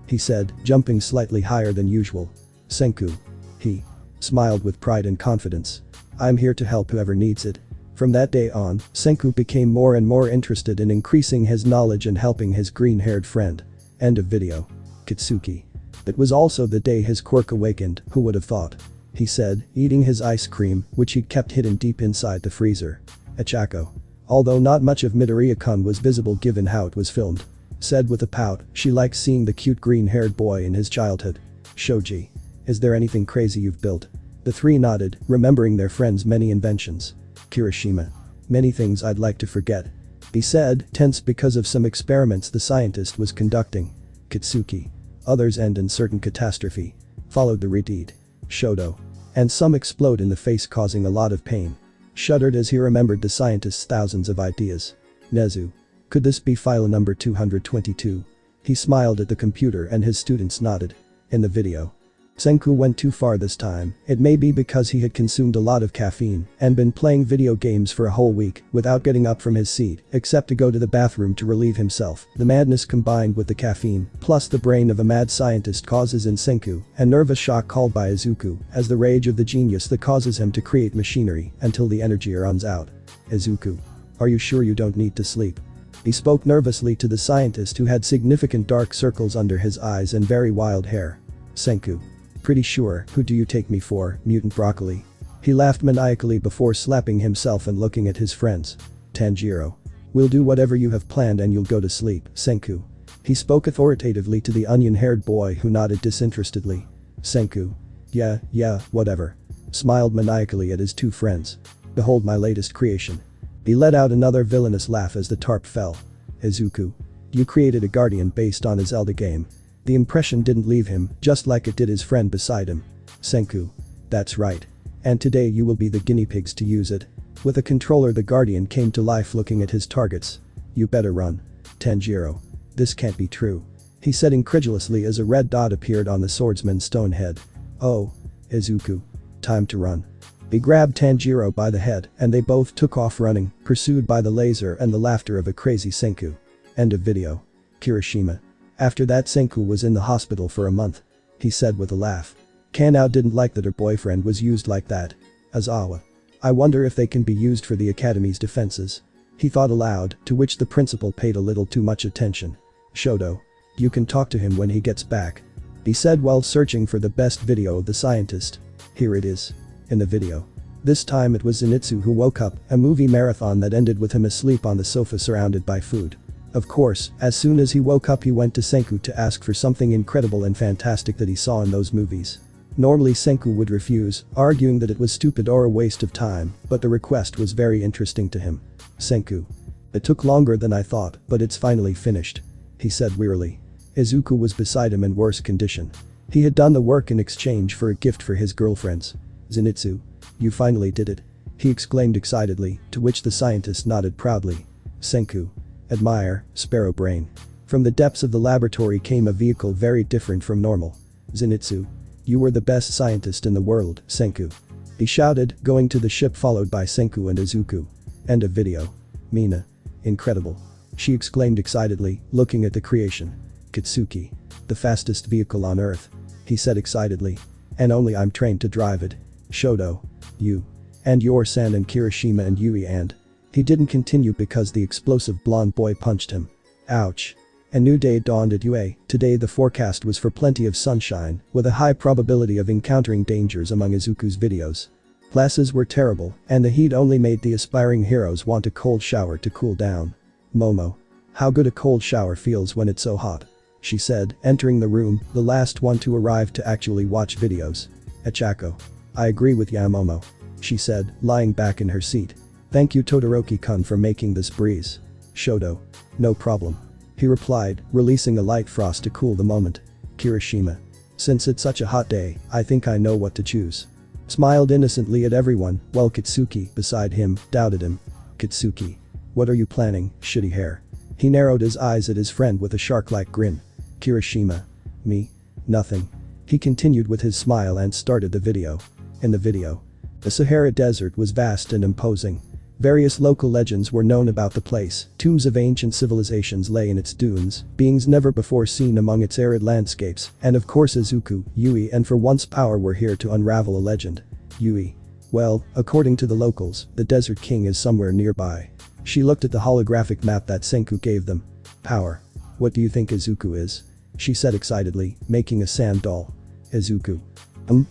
he said, jumping slightly higher than usual. "Senku." He smiled with pride and confidence. "I'm here to help whoever needs it." From that day on, Senku became more and more interested in increasing his knowledge and helping his green-haired friend. End of video. Kitsuki. It was also the day his quirk awakened, who would have thought? He said, eating his ice cream, which he'd kept hidden deep inside the freezer. Achako. Although not much of Midoriya-kun was visible given how it was filmed. Said with a pout, she likes seeing the cute green-haired boy in his childhood. Shoji. Is there anything crazy you've built? The three nodded, remembering their friend's many inventions. Kirishima. Many things I'd like to forget. He said, tense because of some experiments the scientist was conducting. Kitsuki. Others end in certain catastrophe. Followed the redeed. Shoto. And some explode in the face causing a lot of pain. Shuddered as he remembered the scientist's thousands of ideas. Nezu. Could this be file number 222? He smiled at the computer and his students nodded. In the video. Senku went too far this time. It may be because he had consumed a lot of caffeine and been playing video games for a whole week without getting up from his seat except to go to the bathroom to relieve himself. The madness combined with the caffeine plus the brain of a mad scientist causes in Senku a nervous shock called by Izuku as the rage of the genius that causes him to create machinery until the energy runs out. Izuku. Are you sure you don't need to sleep? He spoke nervously to the scientist who had significant dark circles under his eyes and very wild hair. Senku. Pretty sure. Who do you take me for, mutant broccoli? He laughed maniacally before slapping himself and looking at his friends. Tanjiro. We'll do whatever you have planned and you'll go to sleep, Senku. He spoke authoritatively to the onion-haired boy who nodded disinterestedly. Senku. Yeah, whatever. Smiled maniacally at his two friends. Behold my latest creation. He let out another villainous laugh as the tarp fell. Izuku. You created a guardian based on a Zelda game. The impression didn't leave him, just like it did his friend beside him. Senku. That's right. And today you will be the guinea pigs to use it. With a controller the guardian came to life looking at his targets. You better run. Tanjiro. This can't be true. He said incredulously as a red dot appeared on the swordsman's stone head. Oh. Izuku. Time to run. He grabbed Tanjiro by the head and they both took off running, pursued by the laser and the laughter of a crazy Senku. End of video. Kirishima. After that Senku was in the hospital for a month. He said with a laugh. Kanao didn't like that her boyfriend was used like that. Azawa. I wonder if they can be used for the academy's defenses. He thought aloud, to which the principal paid a little too much attention. Shoto. You can talk to him when he gets back. He said while searching for the best video of the scientist. Here it is. In the video. This time it was Zenitsu who woke up, a movie marathon that ended with him asleep on the sofa surrounded by food. Of course, as soon as he woke up he went to Senku to ask for something incredible and fantastic that he saw in those movies. Normally Senku would refuse, arguing that it was stupid or a waste of time, but the request was very interesting to him. Senku. It took longer than I thought, but it's finally finished. He said wearily. Izuku was beside him in worse condition. He had done the work in exchange for a gift for his girlfriends. Zenitsu. You finally did it. He exclaimed excitedly, to which the scientist nodded proudly. Senku. Admire, Sparrow Brain. From the depths of the laboratory came a vehicle very different from normal. Zenitsu. You were the best scientist in the world, Senku. He shouted, going to the ship followed by Senku and Izuku. End of video. Mina. Incredible. She exclaimed excitedly, looking at the creation. Kitsuki. The fastest vehicle on Earth. He said excitedly. And only I'm trained to drive it. Shoto. You. And your San and Kirishima and Yui and. He didn't continue because the explosive blonde boy punched him. Ouch. A new day dawned at UA. Today the forecast was for plenty of sunshine, with a high probability of encountering dangers among Izuku's videos. Classes were terrible, and the heat only made the aspiring heroes want a cold shower to cool down. Momo. How good a cold shower feels when it's so hot. She said, entering the room, the last one to arrive to actually watch videos. Achako. I agree with Yamomo. She said, lying back in her seat. Thank you Todoroki-kun for making this breeze. Shoto. No problem. He replied, releasing a light frost to cool the moment. Kirishima. Since it's such a hot day, I think I know what to choose. Smiled innocently at everyone, while Kitsuki, beside him, doubted him. Kitsuki. What are you planning, shitty hair? He narrowed his eyes at his friend with a shark-like grin. Kirishima. Me? Nothing. He continued with his smile and started the video. In the video. The Sahara Desert was vast and imposing. Various local legends were known about the place, tombs of ancient civilizations lay in its dunes, beings never before seen among its arid landscapes, and of course Izuku, Yui and for once Power were here to unravel a legend. Yui. Well, according to the locals, the Desert King is somewhere nearby. She looked at the holographic map that Senku gave them. Power. What do you think Izuku is? She said excitedly, making a sand doll. Izuku.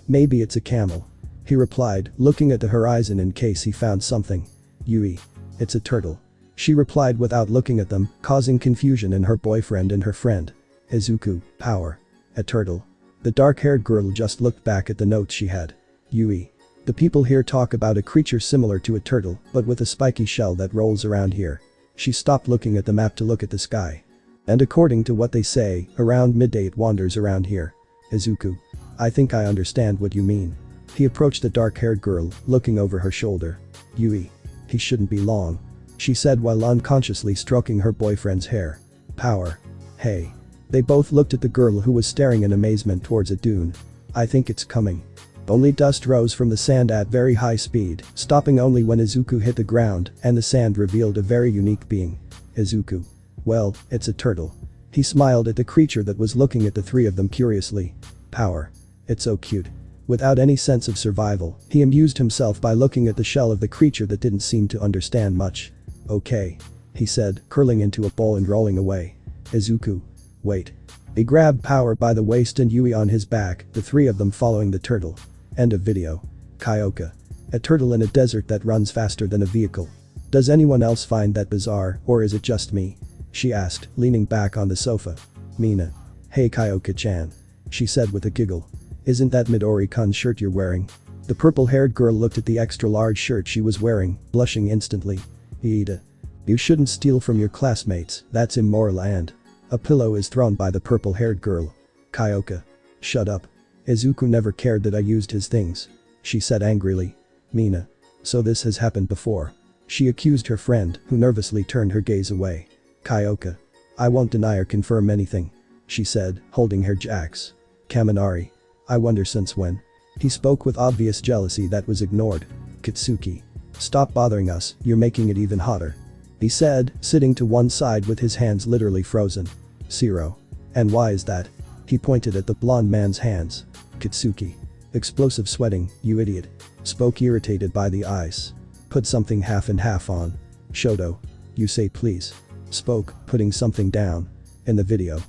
Maybe it's a camel. He replied, looking at the horizon in case he found something. Yui. It's a turtle. She replied without looking at them, causing confusion in her boyfriend and her friend. Izuku. Power. A turtle. The dark-haired girl just looked back at the notes she had. Yui. The people here talk about a creature similar to a turtle, but with a spiky shell that rolls around here. She stopped looking at the map to look at the sky. And according to what they say, around midday it wanders around here. Izuku. I think I understand what you mean. He approached the dark-haired girl, looking over her shoulder. Yui. He shouldn't be long. She said while unconsciously stroking her boyfriend's hair. Power. Hey. They both looked at the girl who was staring in amazement towards a dune. I think it's coming. Only dust rose from the sand at very high speed, stopping only when Izuku hit the ground and the sand revealed a very unique being. Izuku. Well, it's a turtle. He smiled at the creature that was looking at the three of them curiously. Power. It's so cute. Without any sense of survival, he amused himself by looking at the shell of the creature that didn't seem to understand much. Okay. He said, curling into a ball and rolling away. Izuku. Wait. He grabbed Power by the waist and Yui on his back, the three of them following the turtle. End of video. Kyoka. A turtle in a desert that runs faster than a vehicle. Does anyone else find that bizarre, or is it just me? She asked, leaning back on the sofa. Mina. Hey Kyoka-chan. She said with a giggle. Isn't that Midori-kun's shirt you're wearing? The purple-haired girl looked at the extra-large shirt she was wearing, blushing instantly. Iida. You shouldn't steal from your classmates, that's immoral and. A pillow is thrown by the purple-haired girl. Kyoka. Shut up. Izuku never cared that I used his things. She said angrily. Mina. So this has happened before. She accused her friend, who nervously turned her gaze away. Kyoka. I won't deny or confirm anything. She said, holding her jacks. Kaminari. I wonder since when. He spoke with obvious jealousy that was ignored. Kitsuki. Stop bothering us, you're making it even hotter. He said, sitting to one side with his hands literally frozen. Zero. And why is that? He pointed at the blonde man's hands. Kitsuki. Explosive sweating, you idiot. Spoke irritated by the ice. Put something half and half on. Shoto. You say please. Spoke, putting something down. In the video.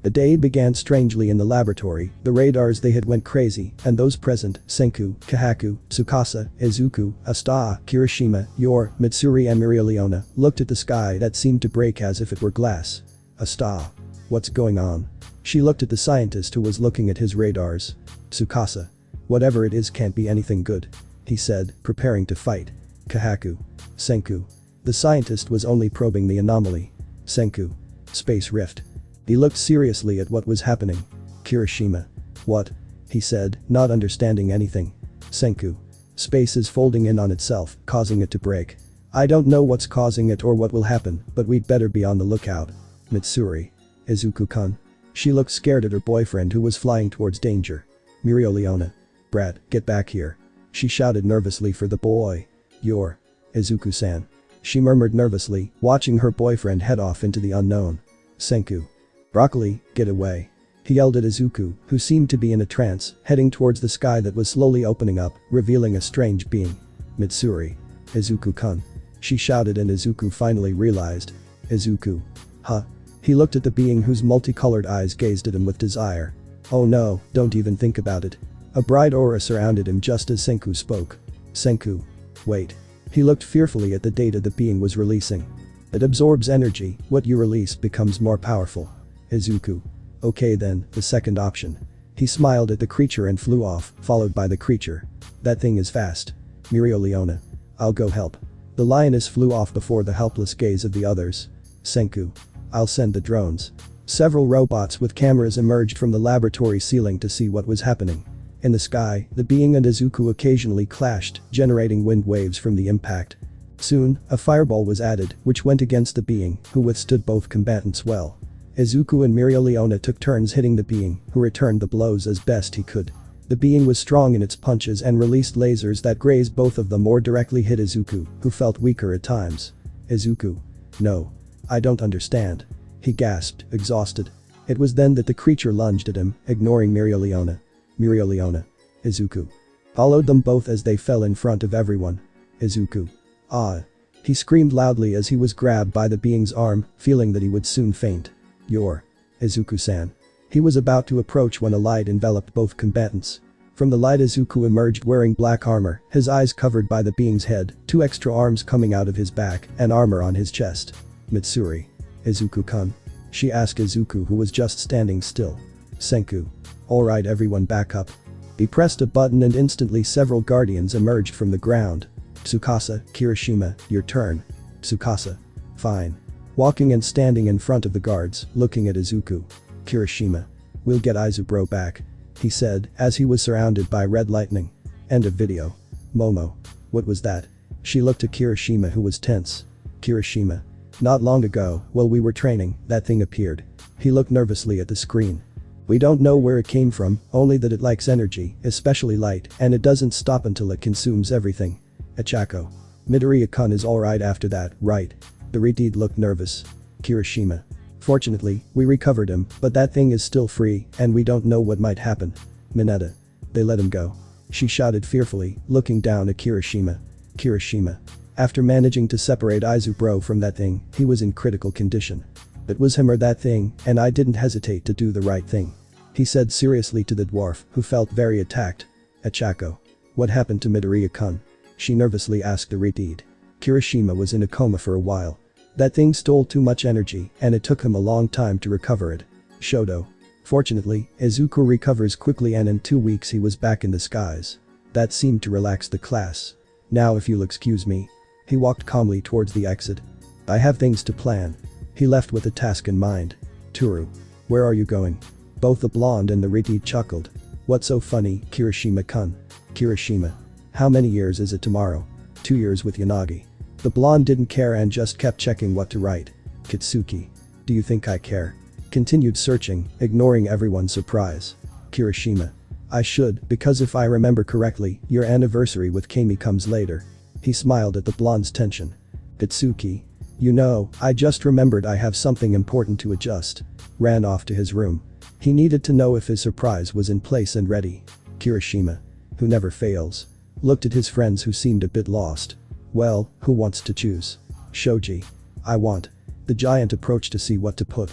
The day began strangely in the laboratory, the radars they had went crazy, and those present, Senku, Kahaku, Tsukasa, Izuku, Asta, Kirishima, Yor, Mitsuri and Mirileona, looked at the sky that seemed to break as if it were glass. Asta. What's going on? She looked at the scientist who was looking at his radars. Tsukasa. Whatever it is can't be anything good. He said, preparing to fight. Kahaku. Senku. The scientist was only probing the anomaly. Senku. Space rift. He looked seriously at what was happening. Kirishima. What? He said, not understanding anything. Senku. Space is folding in on itself, causing it to break. I don't know what's causing it or what will happen, but we'd better be on the lookout. Mitsuri. Izuku-kun. She looked scared at her boyfriend who was flying towards danger. Leona. Brat, get back here. She shouted nervously for the boy. You're. Izuku-san. She murmured nervously, watching her boyfriend head off into the unknown. Senku. Broccoli, get away. He yelled at Izuku, who seemed to be in a trance, heading towards the sky that was slowly opening up, revealing a strange being. Mitsuri. Izuku-kun. She shouted and Izuku finally realized. Izuku. Huh? He looked at the being whose multicolored eyes gazed at him with desire. Oh no, don't even think about it. A bright aura surrounded him just as Senku spoke. Senku. Wait. He looked fearfully at the data the being was releasing. It absorbs energy, what you release becomes more powerful. Izuku. Okay then, the second option. He smiled at the creature and flew off, followed by the creature. That thing is fast. Leona. I'll go help. The lioness flew off before the helpless gaze of the others. Senku. I'll send the drones. Several robots with cameras emerged from the laboratory ceiling to see what was happening. In the sky, the being and Izuku occasionally clashed, generating wind waves from the impact. Soon, a fireball was added, which went against the being, who withstood both combatants well. Izuku and Leona took turns hitting the being, who returned the blows as best he could. The being was strong in its punches and released lasers that grazed both of them or directly hit Izuku, who felt weaker at times. Izuku. No. I don't understand. He gasped, exhausted. It was then that the creature lunged at him, ignoring Leona. Izuku. Followed them both as they fell in front of everyone. Izuku. Ah. He screamed loudly as he was grabbed by the being's arm, feeling that he would soon faint. You're. Izuku-san. He was about to approach when a light enveloped both combatants. From the light Izuku emerged wearing black armor, his eyes covered by the being's head, 2 extra arms coming out of his back, and armor on his chest. Mitsuri. Izuku-kun. She asked Izuku who was just standing still. Senku. Alright everyone back up. He pressed a button and instantly several guardians emerged from the ground. Tsukasa, Kirishima, your turn. Tsukasa. Fine. Walking and standing in front of the guards, looking at Izuku. Kirishima. We'll get Izubro back. He said, as he was surrounded by red lightning. End of video. Momo. What was that? She looked at Kirishima who was tense. Kirishima. Not long ago, while we were training, that thing appeared. He looked nervously at the screen. We don't know where it came from, only that it likes energy, especially light, and it doesn't stop until it consumes everything. Achako. Midoriya-kun is alright after that, right? The Redeed looked nervous. Kirishima. Fortunately, we recovered him, but that thing is still free, and we don't know what might happen. Mineta. They let him go. She shouted fearfully, looking down at Kirishima. Kirishima. After managing to separate Izubro from that thing, he was in critical condition. It was him or that thing, and I didn't hesitate to do the right thing. He said seriously to the dwarf, who felt very attacked. Achako. What happened to Midoriya-kun? She nervously asked the Redeed. Kirishima was in a coma for a while. That thing stole too much energy, and it took him a long time to recover it. Shoto. Fortunately, Izuku recovers quickly and in 2 weeks he was back in the skies. That seemed to relax the class. Now if you'll excuse me. He walked calmly towards the exit. I have things to plan. He left with a task in mind. Toru. Where are you going? Both the blonde and the Redeed chuckled. What's so funny, Kirishima-kun? Kirishima. How many years is it tomorrow? 2 years with Yanagi. The blonde didn't care and just kept checking what to write. Kitsuki. Do you think I care? Continued searching, ignoring everyone's surprise. Kirishima. I should, because if I remember correctly, your anniversary with Kami comes later. He smiled at the blonde's tension. Kitsuki. You know, I just remembered I have something important to adjust. Ran off to his room. He needed to know if his surprise was in place and ready. Kirishima. Who never fails. Looked at his friends who seemed a bit lost. Well, who wants to choose? Shoji. I want. The giant approached to see what to put.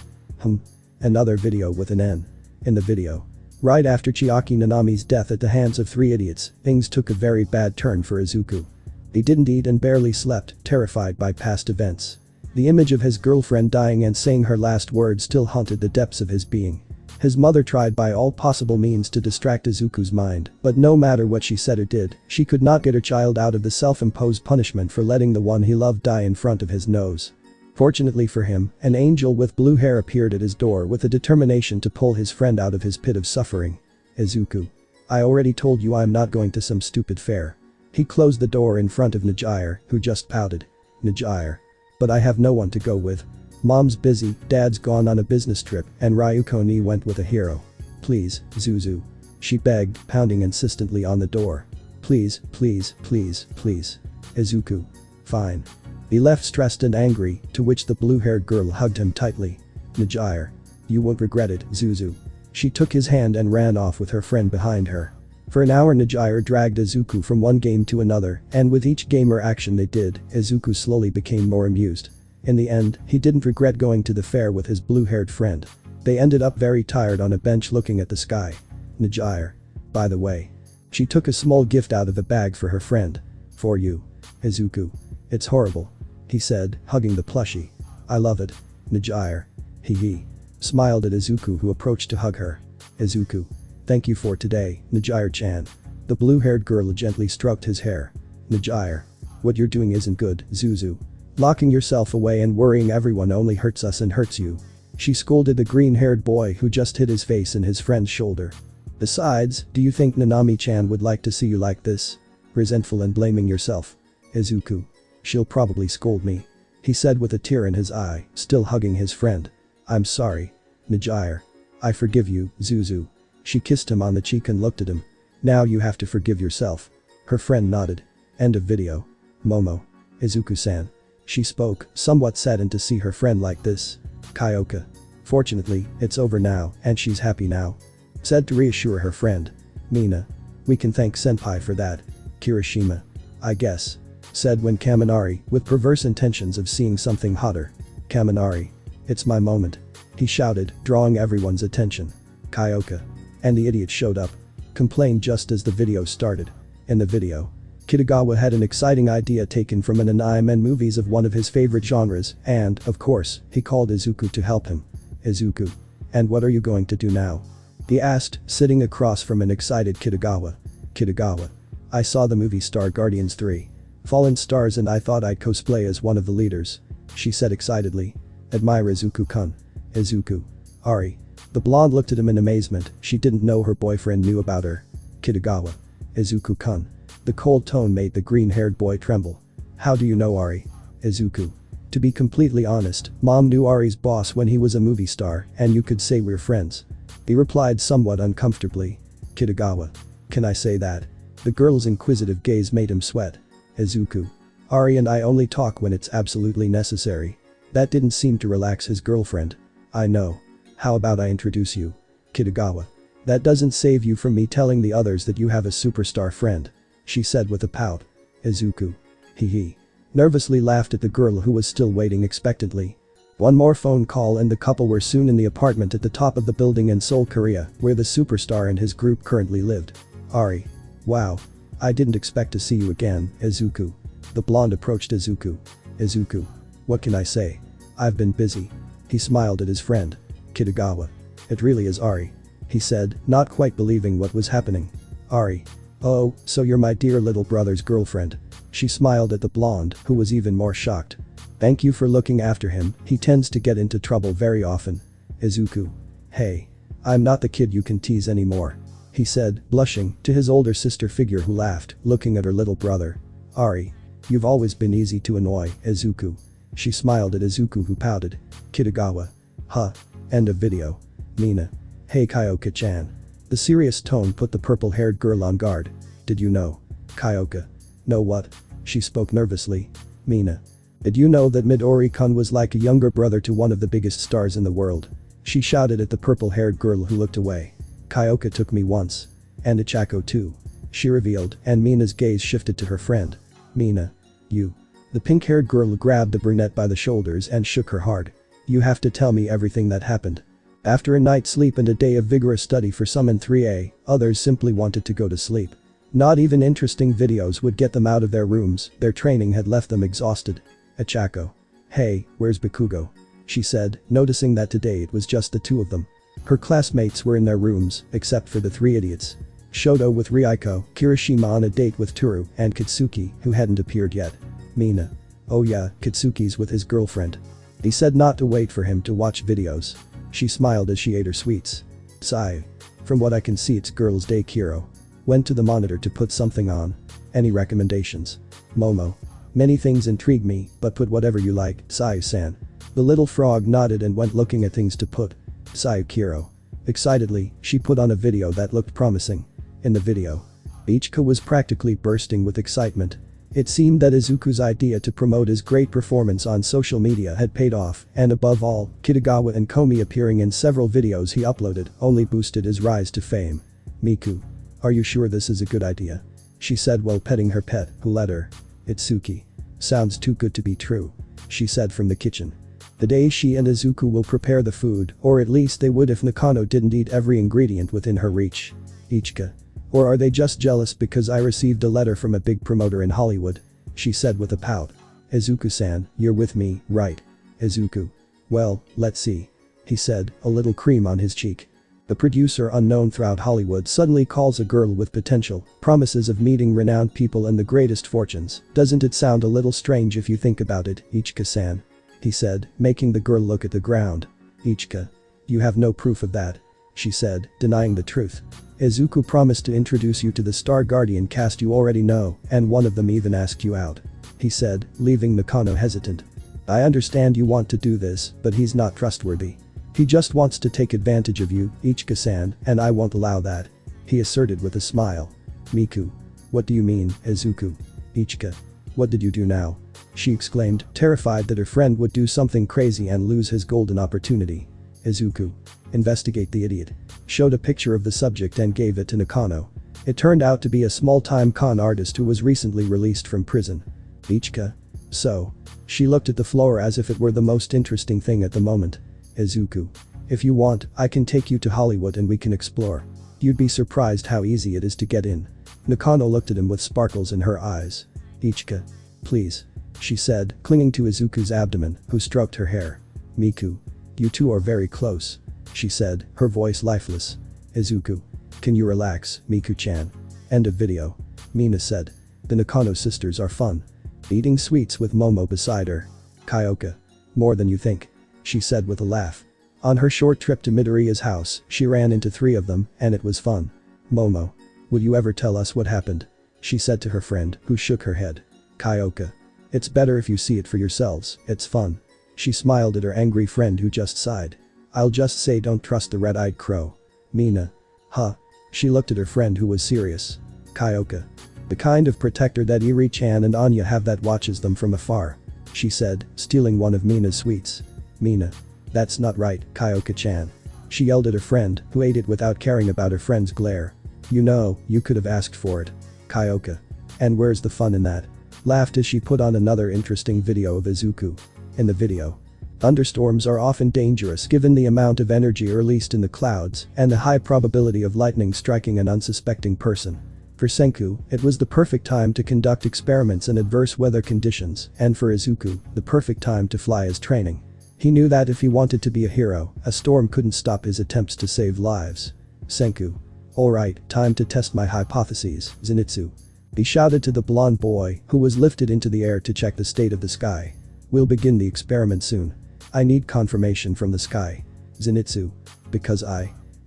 Another video with an N. In the video. Right after Chiaki Nanami's death at the hands of 3 idiots, things took a very bad turn for Izuku. He didn't eat and barely slept, terrified by past events. The image of his girlfriend dying and saying her last words still haunted the depths of his being. His mother tried by all possible means to distract Izuku's mind, but no matter what she said or did, she could not get her child out of the self-imposed punishment for letting the one he loved die in front of his nose. Fortunately for him, an angel with blue hair appeared at his door with a determination to pull his friend out of his pit of suffering. Izuku. I already told you I'm not going to some stupid fair. He closed the door in front of Nejire, who just pouted. Nejire. But I have no one to go with. Mom's busy, Dad's gone on a business trip, and Ryuko-ni went with a hero. Please, Zuzu. She begged, pounding insistently on the door. Please, please, please, please. Izuku. Fine. He left stressed and angry, to which the blue-haired girl hugged him tightly. Nejire. You won't regret it, Zuzu. She took his hand and ran off with her friend behind her. For an hour Nejire dragged Izuku from one game to another, and with each gamer action they did, Izuku slowly became more amused. In the end, he didn't regret going to the fair with his blue-haired friend. They ended up very tired on a bench looking at the sky. Nejire. By the way. She took a small gift out of a bag for her friend. For you. Izuku. It's horrible. He said, hugging the plushie. I love it. Nejire. Hee. Smiled at Izuku who approached to hug her. Izuku. Thank you for today, Nejire-chan. The blue-haired girl gently stroked his hair. Nejire. What you're doing isn't good, Zuzu. Locking yourself away and worrying everyone only hurts us and hurts you. She scolded the green-haired boy who just hid his face in his friend's shoulder. Besides, do you think Nanami-chan would like to see you like this? Resentful and blaming yourself. Izuku. She'll probably scold me. He said with a tear in his eye, still hugging his friend. I'm sorry. Nejire. I forgive you, Zuzu. She kissed him on the cheek and looked at him. Now you have to forgive yourself. Her friend nodded. End of video. Momo. Izuku-san. She spoke, somewhat saddened to see her friend like this. Kyoka. Fortunately, it's over now, and she's happy now. Said to reassure her friend. Mina. We can thank Senpai for that. Kirishima. I guess. Said when Kaminari, with perverse intentions of seeing something hotter. Kaminari. It's my moment. He shouted, drawing everyone's attention. Kyoka. And the idiot showed up. Complained just as the video started. In the video. Kitagawa had an exciting idea taken from an anime and movies of one of his favorite genres, and, of course, he called Izuku to help him. Izuku. And what are you going to do now? He asked, sitting across from an excited Kitagawa. Kitagawa. I saw the movie Star Guardians 3. Fallen Stars and I thought I'd cosplay as one of the leaders. She said excitedly. Admire Izuku-kun. Izuku. Ari. The blonde looked at him in amazement, she didn't know her boyfriend knew about her. Kitagawa. Izuku-kun. The cold tone made the green-haired boy tremble. How do you know Ari? Izuku. To be completely honest, Mom knew Ari's boss when he was a movie star, and you could say we're friends. He replied somewhat uncomfortably. Kitagawa. Can I say that? The girl's inquisitive gaze made him sweat. Izuku. Ari and I only talk when it's absolutely necessary. That didn't seem to relax his girlfriend. I know. How about I introduce you? Kitagawa. That doesn't save you from me telling the others that you have a superstar friend. She said with a pout. Izuku. Hee. Nervously laughed at the girl who was still waiting expectantly. One more phone call and the couple were soon in the apartment at the top of the building in Seoul, Korea, where the superstar and his group currently lived. Ari. Wow. I didn't expect to see you again, Izuku. The blonde approached Izuku. Izuku. What can I say? I've been busy. He smiled at his friend. Kitagawa. It really is Ari. He said, not quite believing what was happening. Ari. Oh, so you're my dear little brother's girlfriend. She smiled at the blonde, who was even more shocked. Thank you for looking after him, he tends to get into trouble very often. Izuku. Hey. I'm not the kid you can tease anymore. He said, blushing, to his older sister figure who laughed, looking at her little brother. Ari. You've always been easy to annoy, Izuku. She smiled at Izuku who pouted. Kitagawa. Huh. End of video. Mina. Hey Kyoka-chan. The serious tone put the purple-haired girl on guard. Did you know? Kyoka. Know what? She spoke nervously. Mina. Did you know that Midori-kun was like a younger brother to one of the biggest stars in the world? She shouted at the purple-haired girl who looked away. Kyoka took me once. And Ichako too. She revealed, and Mina's gaze shifted to her friend. Mina. You. The pink-haired girl grabbed the brunette by the shoulders and shook her hard. You have to tell me everything that happened. After a night's sleep and a day of vigorous study for some in 3A, others simply wanted to go to sleep. Not even interesting videos would get them out of their rooms, their training had left them exhausted. Ichako. Hey, where's Bakugo? She said, noticing that today it was just the two of them. Her classmates were in their rooms, except for the three idiots. Shoto with Ryuko, Kirishima on a date with Toru, and Kitsuki, who hadn't appeared yet. Mina. Oh yeah, Kitsuki's with his girlfriend. He said not to wait for him to watch videos. She smiled as she ate her sweets. Sigh. From what I can see it's Girls' Day. Kiro. Went to the monitor to put something on. Any recommendations? Momo. Many things intrigue me, but put whatever you like, Sayu-san. The little frog nodded and went looking at things to put. Sayukiro. Excitedly, she put on a video that looked promising. In the video, Ichika was practically bursting with excitement. It seemed that Izuku's idea to promote his great performance on social media had paid off, and above all, Kitagawa and Komi appearing in several videos he uploaded only boosted his rise to fame. Miku. Are you sure this is a good idea? She said while petting her pet, who led her. Itsuki. Sounds too good to be true. She said from the kitchen. The day she and Izuku will prepare the food, or at least they would if Nakano didn't eat every ingredient within her reach. Ichika. Or are they just jealous because I received a letter from a big promoter in Hollywood? She said with a pout. Izuku-san, you're with me, right? Izuku. Well, let's see. He said, a little cream on his cheek. The producer unknown throughout Hollywood suddenly calls a girl with potential, promises of meeting renowned people and the greatest fortunes. Doesn't it sound a little strange if you think about it, Ichika-san? He said, making the girl look at the ground. Ichika. You have no proof of that. She said, denying the truth. Izuku promised to introduce you to the Star Guardian cast you already know, and one of them even asked you out. He said, leaving Nakano hesitant. I understand you want to do this, but he's not trustworthy. He just wants to take advantage of you, Ichika-san, and I won't allow that. He asserted with a smile. Miku. What do you mean, Izuku? Ichika. What did you do now? She exclaimed, terrified that her friend would do something crazy and lose his golden opportunity. Izuku. Investigate the idiot. Showed a picture of the subject and gave it to Nakano. It turned out to be a small-time con artist who was recently released from prison. Ichika. So. She looked at the floor as if it were the most interesting thing at the moment. Izuku. If you want, I can take you to Hollywood and we can explore. You'd be surprised how easy it is to get in. Nakano looked at him with sparkles in her eyes. Ichika. Please. She said, clinging to Izuku's abdomen, who stroked her hair. Miku. You two are very close. She said, her voice lifeless. Izuku. Can you relax, Miku-chan? End of video. Mina said. The Nakano sisters are fun. Eating sweets with Momo beside her. Kyoka. More than you think. She said with a laugh. On her short trip to Midoriya's house, she ran into 3 of them, and it was fun. Momo. Would you ever tell us what happened? She said to her friend, who shook her head. Kyoka. It's better if you see it for yourselves, it's fun. She smiled at her angry friend who just sighed. I'll just say don't trust the red-eyed crow. Mina. Huh. She looked at her friend who was serious. Kyoka. The kind of protector that Iri-chan and Anya have that watches them from afar. She said, stealing one of Mina's sweets. Mina. That's not right, Kyoka-chan. She yelled at her friend, who ate it without caring about her friend's glare. You know, you could have asked for it. Kyoka. And where's the fun in that? Laughed as she put on another interesting video of Izuku. In the video. Thunderstorms are often dangerous given the amount of energy released in the clouds and the high probability of lightning striking an unsuspecting person. For Senku, it was the perfect time to conduct experiments in adverse weather conditions, and for Izuku, the perfect time to fly as training. He knew that if he wanted to be a hero, a storm couldn't stop his attempts to save lives. Senku. Alright, time to test my hypotheses, Zenitsu. He shouted to the blonde boy, who was lifted into the air to check the state of the sky. We'll begin the experiment soon. I need confirmation from the sky. Zenitsu. Because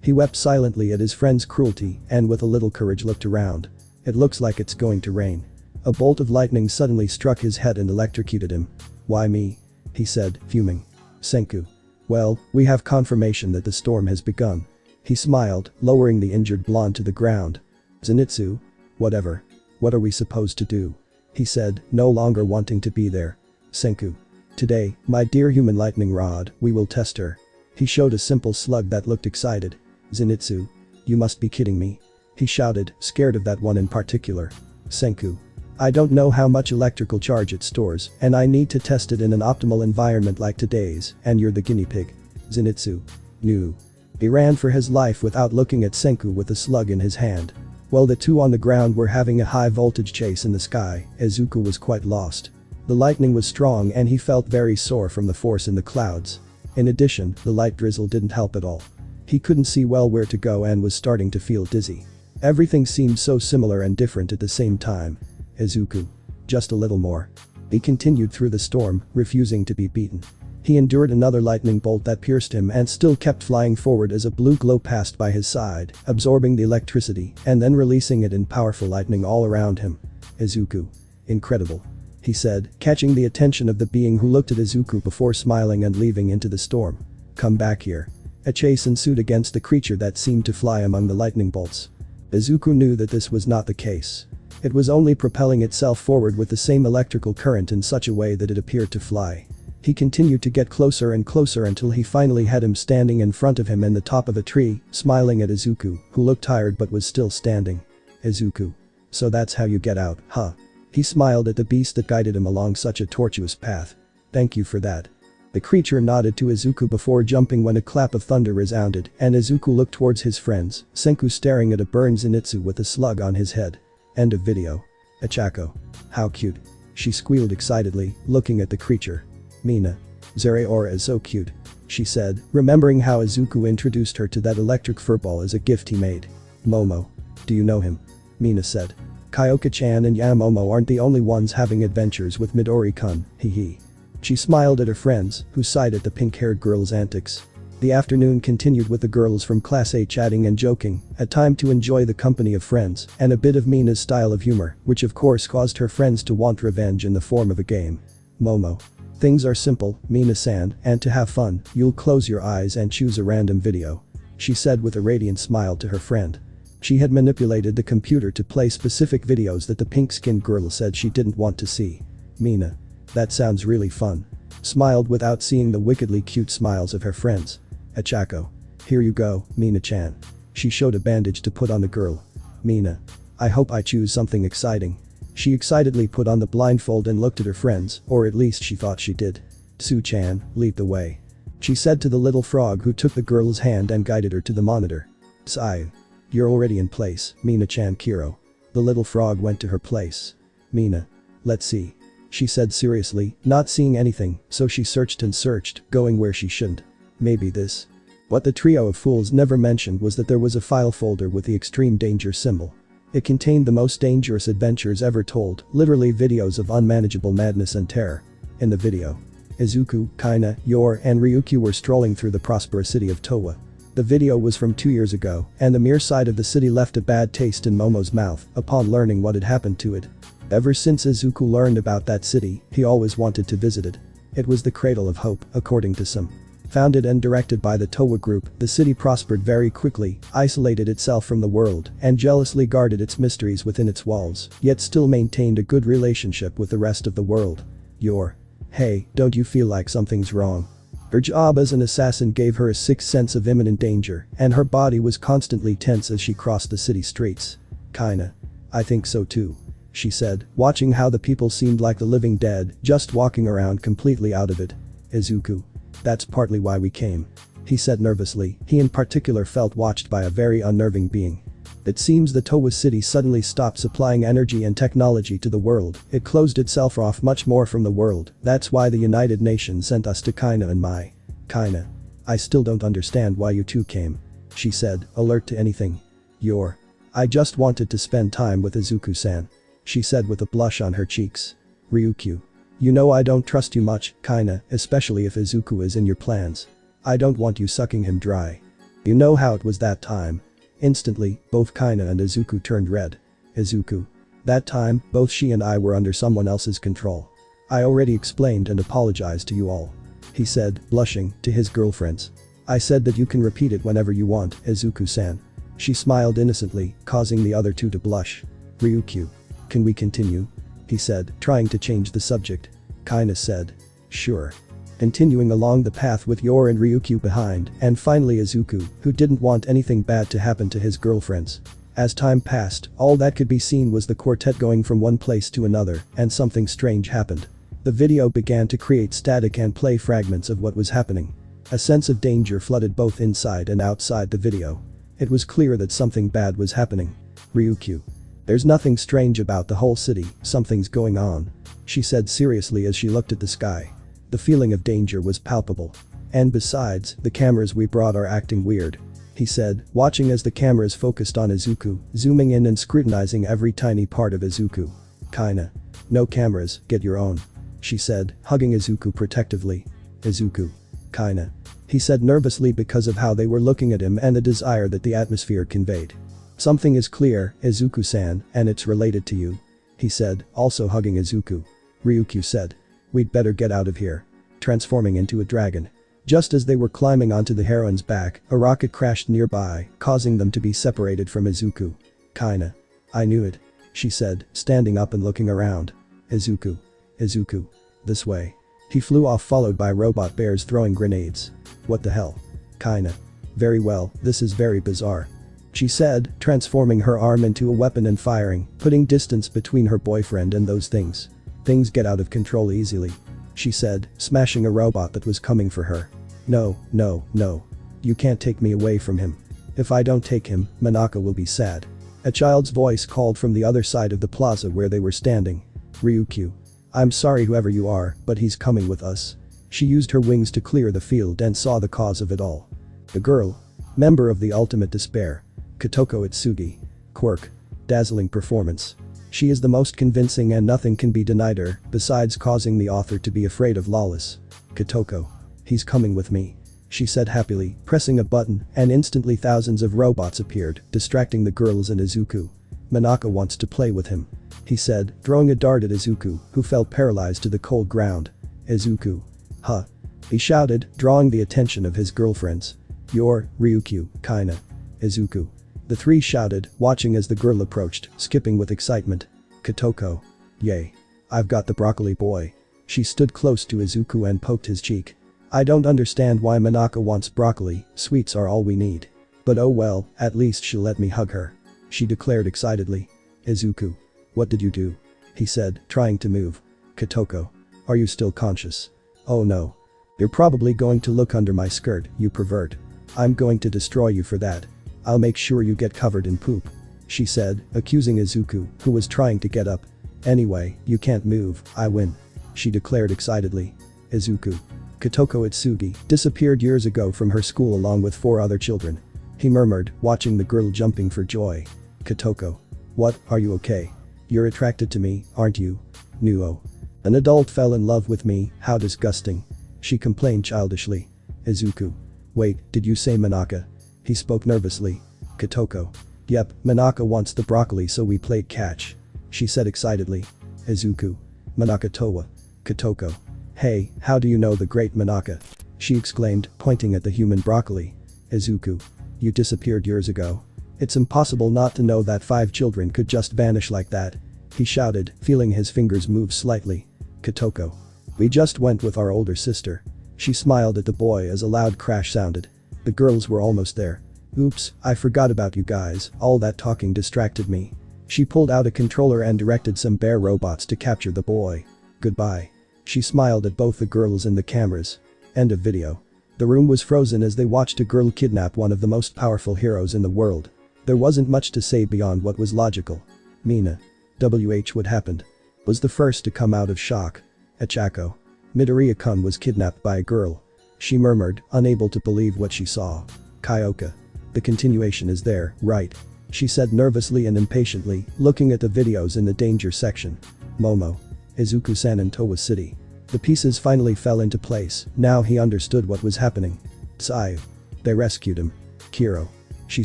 He wept silently at his friend's cruelty and with a little courage looked around. It looks like it's going to rain. A bolt of lightning suddenly struck his head and electrocuted him. Why me? He said, fuming. Senku. Well, we have confirmation that the storm has begun. He smiled, lowering the injured blonde to the ground. Zenitsu. Whatever. What are we supposed to do? He said, no longer wanting to be there. Senku. Today, my dear human lightning rod, we will test her. He showed a simple slug that looked excited. Zenitsu. You must be kidding me. He shouted, scared of that one in particular. Senku. I don't know how much electrical charge it stores, and I need to test it in an optimal environment like today's, and you're the guinea pig. Zenitsu. No. He ran for his life without looking at Senku with the slug in his hand. While the two on the ground were having a high-voltage chase in the sky, Izuku was quite lost. The lightning was strong and he felt very sore from the force in the clouds. In addition, the light drizzle didn't help at all. He couldn't see well where to go and was starting to feel dizzy. Everything seemed so similar and different at the same time. Izuku. Just a little more. He continued through the storm, refusing to be beaten. He endured another lightning bolt that pierced him and still kept flying forward as a blue glow passed by his side, absorbing the electricity and then releasing it in powerful lightning all around him. Izuku. Incredible. he said, catching the attention of the being who looked at Izuku before smiling and leaving into the storm. Come back here. A chase ensued against the creature that seemed to fly among the lightning bolts. Izuku knew that this was not the case. It was only propelling itself forward with the same electrical current in such a way that it appeared to fly. He continued to get closer and closer until he finally had him standing in front of him in the top of a tree, smiling at Izuku, who looked tired but was still standing. Izuku. So that's how you get out, huh? He smiled at the beast that guided him along such a tortuous path. Thank you for that. The creature nodded to Izuku before jumping when a clap of thunder resounded, and Izuku looked towards his friends, Senku staring at a burned Zenitsu with a slug on his head. End of video. Achako. How cute. She squealed excitedly, looking at the creature. Mina. Zeraora is so cute. She said, remembering how Izuku introduced her to that electric furball as a gift he made. Momo. Do you know him? Mina said. Kyoka-chan and Yamomo aren't the only ones having adventures with Midori-kun, hee. She smiled at her friends, who sighed at the pink-haired girl's antics. The afternoon continued with the girls from Class A chatting and joking, a time to enjoy the company of friends, and a bit of Mina's style of humor, which of course caused her friends to want revenge in the form of a game. Momo. Things are simple, Mina-san, and to have fun, you'll close your eyes and choose a random video. She said with a radiant smile to her friend. She had manipulated the computer to play specific videos that the pink-skinned girl said she didn't want to see. Mina. That sounds really fun. Smiled without seeing the wickedly cute smiles of her friends. Achako. Here you go, Mina-chan. She showed a bandage to put on the girl. Mina. I hope I choose something exciting. She excitedly put on the blindfold and looked at her friends, or at least she thought she did. Tsu-chan, lead the way. She said to the little frog who took the girl's hand and guided her to the monitor. Tsayu. You're already in place, Mina-chan Kiro. The little frog went to her place. Mina. Let's see. She said seriously, not seeing anything, so she searched and searched, going where she shouldn't. Maybe this. What the trio of fools never mentioned was that there was a file folder with the extreme danger symbol. It contained the most dangerous adventures ever told, literally videos of unmanageable madness and terror. In the video, Izuku, Kaina, Yor and Ryukyu were strolling through the prosperous city of Towa. The video was from 2 years ago, and the mere sight of the city left a bad taste in Momo's mouth upon learning what had happened to it. Ever since Izuku learned about that city, he always wanted to visit it. It was the cradle of hope, according to some. Founded and directed by the Towa Group, the city prospered very quickly, isolated itself from the world, and jealously guarded its mysteries within its walls, yet still maintained a good relationship with the rest of the world. Yor. Hey, don't you feel like something's wrong? Her job as an assassin gave her a sixth sense of imminent danger, and her body was constantly tense as she crossed the city streets. Kinda. I think so too. She said, watching how the people seemed like the living dead, just walking around completely out of it. Izuku. That's partly why we came. He said nervously, he in particular felt watched by a very unnerving being. It seems the Towa city suddenly stopped supplying energy and technology to the world, it closed itself off much more from the world, that's why the United Nations sent us to Kaina and Mai. Kaina. I still don't understand why you two came. She said, alert to anything. Yor. I just wanted to spend time with Izuku-san. She said with a blush on her cheeks. Ryukyu. You know I don't trust you much, Kaina, especially if Izuku is in your plans. I don't want you sucking him dry. You know how it was that time. Instantly, both Kaina and Izuku turned red. Izuku. That time, both she and I were under someone else's control. I already explained and apologized to you all. He said, blushing, to his girlfriends. I said that you can repeat it whenever you want, Izuku-san. She smiled innocently, causing the other two to blush. Ryukyu. Can we continue? He said, trying to change the subject. Kaina said. Sure. Continuing along the path with Yor and Ryukyu behind, and finally Izuku, who didn't want anything bad to happen to his girlfriends. As time passed, all that could be seen was the quartet going from one place to another, and something strange happened. The video began to create static and play fragments of what was happening. A sense of danger flooded both inside and outside the video. It was clear that something bad was happening. Ryukyu. There's nothing strange about the whole city, something's going on. She said seriously as she looked at the sky. The feeling of danger was palpable. And besides, the cameras we brought are acting weird. He said, watching as the cameras focused on Izuku, zooming in and scrutinizing every tiny part of Izuku. Kaina. No cameras, get your own. She said, hugging Izuku protectively. Izuku. Kaina. He said nervously because of how they were looking at him and the desire that the atmosphere conveyed. Something is clear, Izuku-san, and it's related to you. He said, also hugging Izuku. Ryukyu said. We'd better get out of here. Transforming into a dragon. Just as they were climbing onto the heroine's back, a rocket crashed nearby, causing them to be separated from Izuku. Kinda. I knew it. She said, standing up and looking around. Izuku. Izuku. This way. He flew off followed by robot bears throwing grenades. What the hell? Kinda. Very well, this is very bizarre. She said, transforming her arm into a weapon and firing, putting distance between her boyfriend and those things. Things get out of control easily. She said, smashing a robot that was coming for her. No, no, no. You can't take me away from him. If I don't take him, Manaka will be sad. A child's voice called from the other side of the plaza where they were standing. Ryukyu. I'm sorry whoever you are, but he's coming with us. She used her wings to clear the field and saw the cause of it all. The girl. Member of the Ultimate Despair. Kotoko Itsugi. Quirk. Dazzling performance. She is the most convincing and nothing can be denied her, besides causing the author to be afraid of Lawless. Kotoko. He's coming with me. She said happily, pressing a button, and instantly thousands of robots appeared, distracting the girls and Izuku. Manaka wants to play with him. He said, throwing a dart at Izuku, who fell paralyzed to the cold ground. Izuku. Huh. He shouted, drawing the attention of his girlfriends. You're, Ryukyu, kinda. Izuku. The three shouted, watching as the girl approached, skipping with excitement. Kotoko. Yay. I've got the broccoli boy. She stood close to Izuku and poked his cheek. I don't understand why Manaka wants broccoli, sweets are all we need. But oh well, at least she'll let me hug her. She declared excitedly. Izuku. What did you do? He said, trying to move. Kotoko. Are you still conscious? Oh no. You're probably going to look under my skirt, you pervert. I'm going to destroy you for that. I'll make sure you get covered in poop. She said, accusing Izuku, who was trying to get up. Anyway, you can't move, I win. She declared excitedly. Izuku. Kotoko Itsugi disappeared years ago from her school along with 4 other children. He murmured, watching the girl jumping for joy. Kotoko. What, are you okay? You're attracted to me, aren't you? Nuo. An adult fell in love with me, how disgusting. She complained childishly. Izuku. Wait, did you say Manaka? He spoke nervously. Kotoko. Yep, Manaka wants the broccoli so we played catch. She said excitedly. Izuku. Manaka Towa. Kotoko. Hey, how do you know the great Manaka? She exclaimed, pointing at the human broccoli. Izuku. You disappeared years ago. It's impossible not to know that 5 children could just vanish like that. He shouted, feeling his fingers move slightly. Kotoko. We just went with our older sister. She smiled at the boy as a loud crash sounded. The girls were almost there. Oops, I forgot about you guys, all that talking distracted me. She pulled out a controller and directed some bear robots to capture the boy. Goodbye. She smiled at both the girls and the cameras. End of video. The room was frozen as they watched a girl kidnap one of the most powerful heroes in the world. There wasn't much to say beyond what was logical. Mina. What happened? Was the first to come out of shock. Achako. Midoriya-kun was kidnapped by a girl. She murmured, unable to believe what she saw. Kyoka. The continuation is there, right? She said nervously and impatiently, looking at the videos in the danger section. Momo. Izuku-san in Towa City. The pieces finally fell into place, now he understood what was happening. Tsuyu. They rescued him. Kiro. She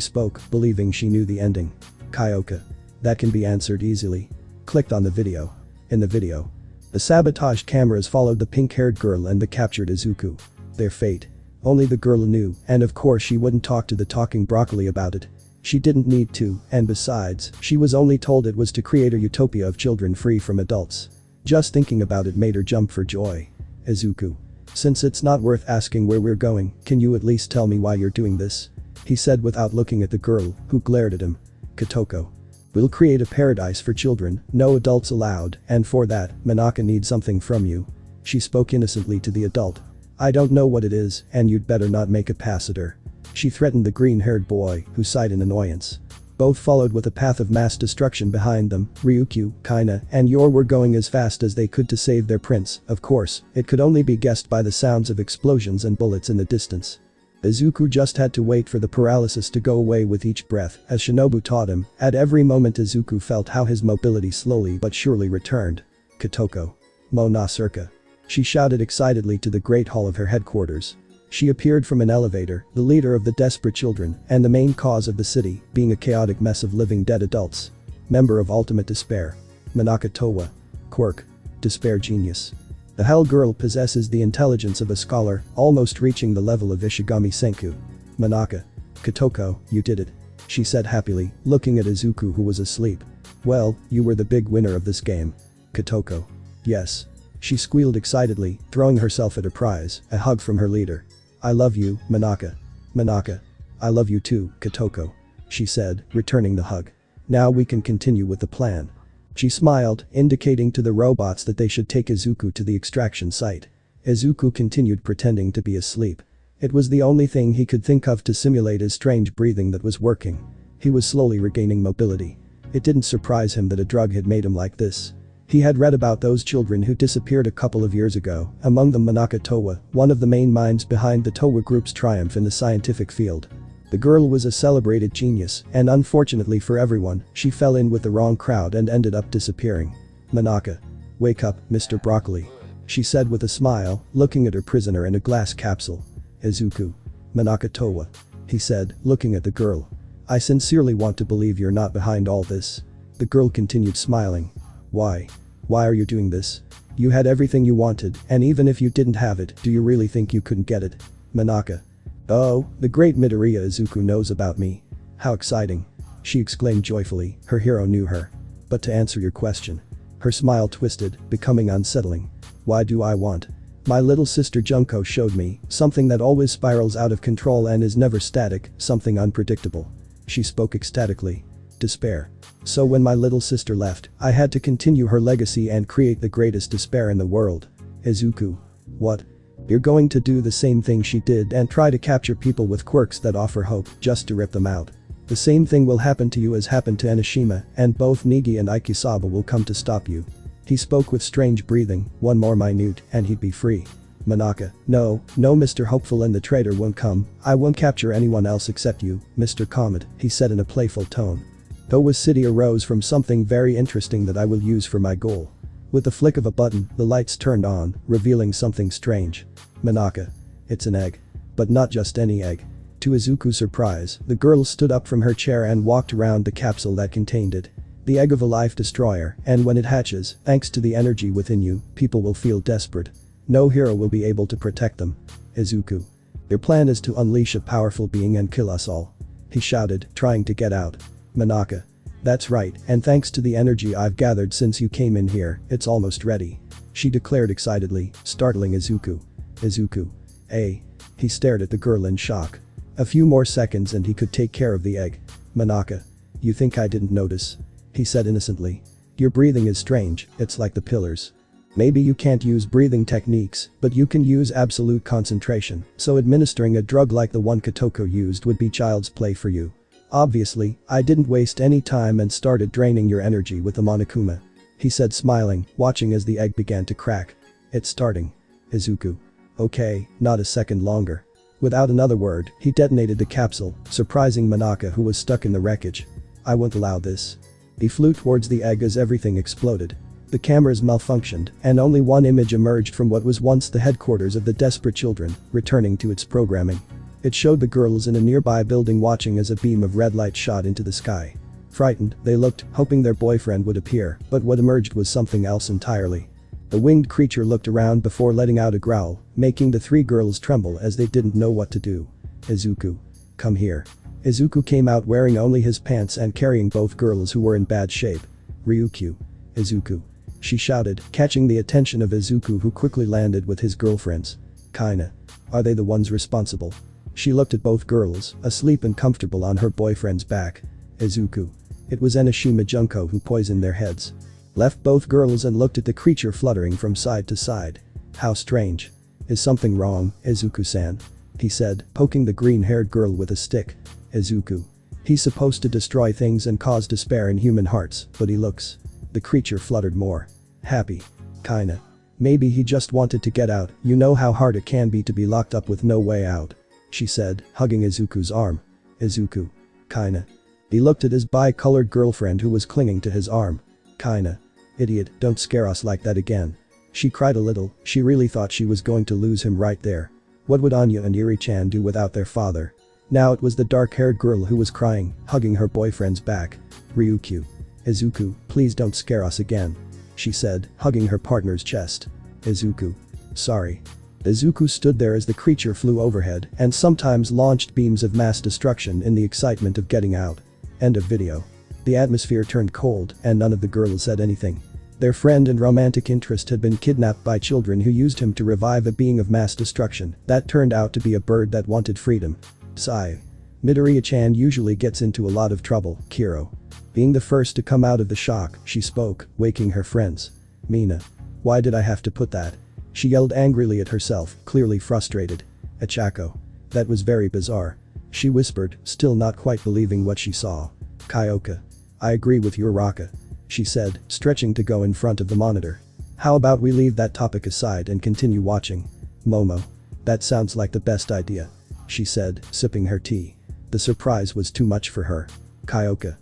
spoke, believing she knew the ending. Kyoka. That can be answered easily. Clicked on the video. In the video. The sabotage cameras followed the pink-haired girl and the captured Izuku. Their fate. Only the girl knew, and of course she wouldn't talk to the talking broccoli about it. She didn't need to, and besides, she was only told it was to create a utopia of children free from adults. Just thinking about it made her jump for joy. Izuku. Since it's not worth asking where we're going, can you at least tell me why you're doing this? He said without looking at the girl, who glared at him. Kotoko. We'll create a paradise for children, no adults allowed, and for that, Manaka needs something from you. She spoke innocently to the adult. I don't know what it is, and you'd better not make a pass at her. She threatened the green-haired boy, who sighed in annoyance. Both followed with a path of mass destruction behind them. Ryukyu, Kaina, and Yor were going as fast as they could to save their prince. Of course, it could only be guessed by the sounds of explosions and bullets in the distance. Izuku just had to wait for the paralysis to go away with each breath, as Shinobu taught him. At every moment Izuku felt how his mobility slowly but surely returned. Kotoko. Mo na Circa. She shouted excitedly to the great hall of her headquarters. She appeared from an elevator, the leader of the desperate children, and the main cause of the city, being a chaotic mess of living dead adults. Member of Ultimate Despair. Manaka Towa. Quirk. Despair genius. The Hell girl possesses the intelligence of a scholar, almost reaching the level of Ishigami Senku. Manaka. Kotoko, you did it. She said happily, looking at Izuku who was asleep. Well, you were the big winner of this game. Kotoko. Yes. She squealed excitedly, throwing herself at her prize, a hug from her leader. I love you, Manaka. Manaka. I love you too, Kotoko. She said, returning the hug. Now we can continue with the plan. She smiled, indicating to the robots that they should take Izuku to the extraction site. Izuku continued pretending to be asleep. It was the only thing he could think of to simulate his strange breathing that was working. He was slowly regaining mobility. It didn't surprise him that a drug had made him like this. He had read about those children who disappeared a couple of years ago, among them Manaka Towa, one of the main minds behind the Towa group's triumph in the scientific field. The girl was a celebrated genius, and unfortunately for everyone, she fell in with the wrong crowd and ended up disappearing. Manaka. Wake up, Mr. Broccoli. She said with a smile, looking at her prisoner in a glass capsule. Izuku. Manaka Towa. He said, looking at the girl. I sincerely want to believe you're not behind all this. The girl continued smiling. Why? Why are you doing this? You had everything you wanted, and even if you didn't have it, do you really think you couldn't get it? Manaka. Oh, the great Midoriya Izuku knows about me. How exciting. She exclaimed joyfully, her hero knew her. But to answer your question. Her smile twisted, becoming unsettling. Why do I want? My little sister Junko showed me, something that always spirals out of control and is never static, something unpredictable. She spoke ecstatically. Despair. So when my little sister left, I had to continue her legacy and create the greatest despair in the world. Izuku. What? You're going to do the same thing she did and try to capture people with quirks that offer hope just to rip them out. The same thing will happen to you as happened to Enoshima, and both Nigi and Ikisaba will come to stop you. He spoke with strange breathing, one more minute, and he'd be free. Manaka. No, Mr. Hopeful and the traitor won't come. I won't capture anyone else except you, Mr. Comet, he said in a playful tone. Towa's city arose from something very interesting that I will use for my goal. With the flick of a button, the lights turned on, revealing something strange. Manaka. It's an egg. But not just any egg. To Izuku's surprise, the girl stood up from her chair and walked around the capsule that contained it. The egg of a life destroyer, and when it hatches, thanks to the energy within you, people will feel desperate. No hero will be able to protect them. Izuku. Your plan is to unleash a powerful being and kill us all. He shouted, trying to get out. Manaka. That's right, and thanks to the energy I've gathered since you came in here, it's almost ready. She declared excitedly, startling Izuku. Izuku. Eh? He stared at the girl in shock. A few more seconds and he could take care of the egg. Manaka. You think I didn't notice? He said innocently. Your breathing is strange, it's like the pillars. Maybe you can't use breathing techniques, but you can use absolute concentration, so administering a drug like the one Kotoko used would be child's play for you. Obviously, I didn't waste any time and started draining your energy with the Monokuma. He said smiling, watching as the egg began to crack. It's starting. Izuku. Okay, not a second longer. Without another word, he detonated the capsule, surprising Manaka who was stuck in the wreckage. I won't allow this. He flew towards the egg as everything exploded. The cameras malfunctioned, and only one image emerged from what was once the headquarters of the Desperate Children, returning to its programming. It showed the girls in a nearby building watching as a beam of red light shot into the sky. Frightened, they looked, hoping their boyfriend would appear, but what emerged was something else entirely. The winged creature looked around before letting out a growl, making the three girls tremble as they didn't know what to do. Izuku. Come here. Izuku came out wearing only his pants and carrying both girls who were in bad shape. Ryukyu. Izuku. She shouted, catching the attention of Izuku who quickly landed with his girlfriends. Kinda. Are they the ones responsible? She looked at both girls, asleep and comfortable on her boyfriend's back. Izuku. It was Enoshima Junko who poisoned their heads. Left both girls and looked at the creature fluttering from side to side. How strange. Is something wrong, Izuku-san? He said, poking the green-haired girl with a stick. Izuku. He's supposed to destroy things and cause despair in human hearts, but he looks. The creature fluttered more. Happy. Kinda. Maybe he just wanted to get out, you know how hard it can be to be locked up with no way out. She said, hugging Izuku's arm. Izuku. Kinda. He looked at his bi-colored girlfriend who was clinging to his arm. Kinda. Idiot, don't scare us like that again. She cried a little, she really thought she was going to lose him right there. What would Anya and Iri-chan do without their father? Now it was the dark-haired girl who was crying, hugging her boyfriend's back. Ryukyu. Izuku, please don't scare us again. she said, hugging her partner's chest. Izuku. Sorry. Izuku stood there as the creature flew overhead and sometimes launched beams of mass destruction in the excitement of getting out. End of video. The atmosphere turned cold and none of the girls said anything. Their friend and romantic interest had been kidnapped by children who used him to revive a being of mass destruction that turned out to be a bird that wanted freedom. Sigh. Midoriya-chan usually gets into a lot of trouble, Kiro. Being the first to come out of the shock, she spoke, waking her friends. Mina. Why did I have to put that? She yelled angrily at herself, clearly frustrated. Achako. That was very bizarre. She whispered, still not quite believing what she saw. Kyoka. I agree with Uraraka. She said, stretching to go in front of the monitor. How about we leave that topic aside and continue watching? Momo. That sounds like the best idea. She said, sipping her tea. The surprise was too much for her. Kyoka.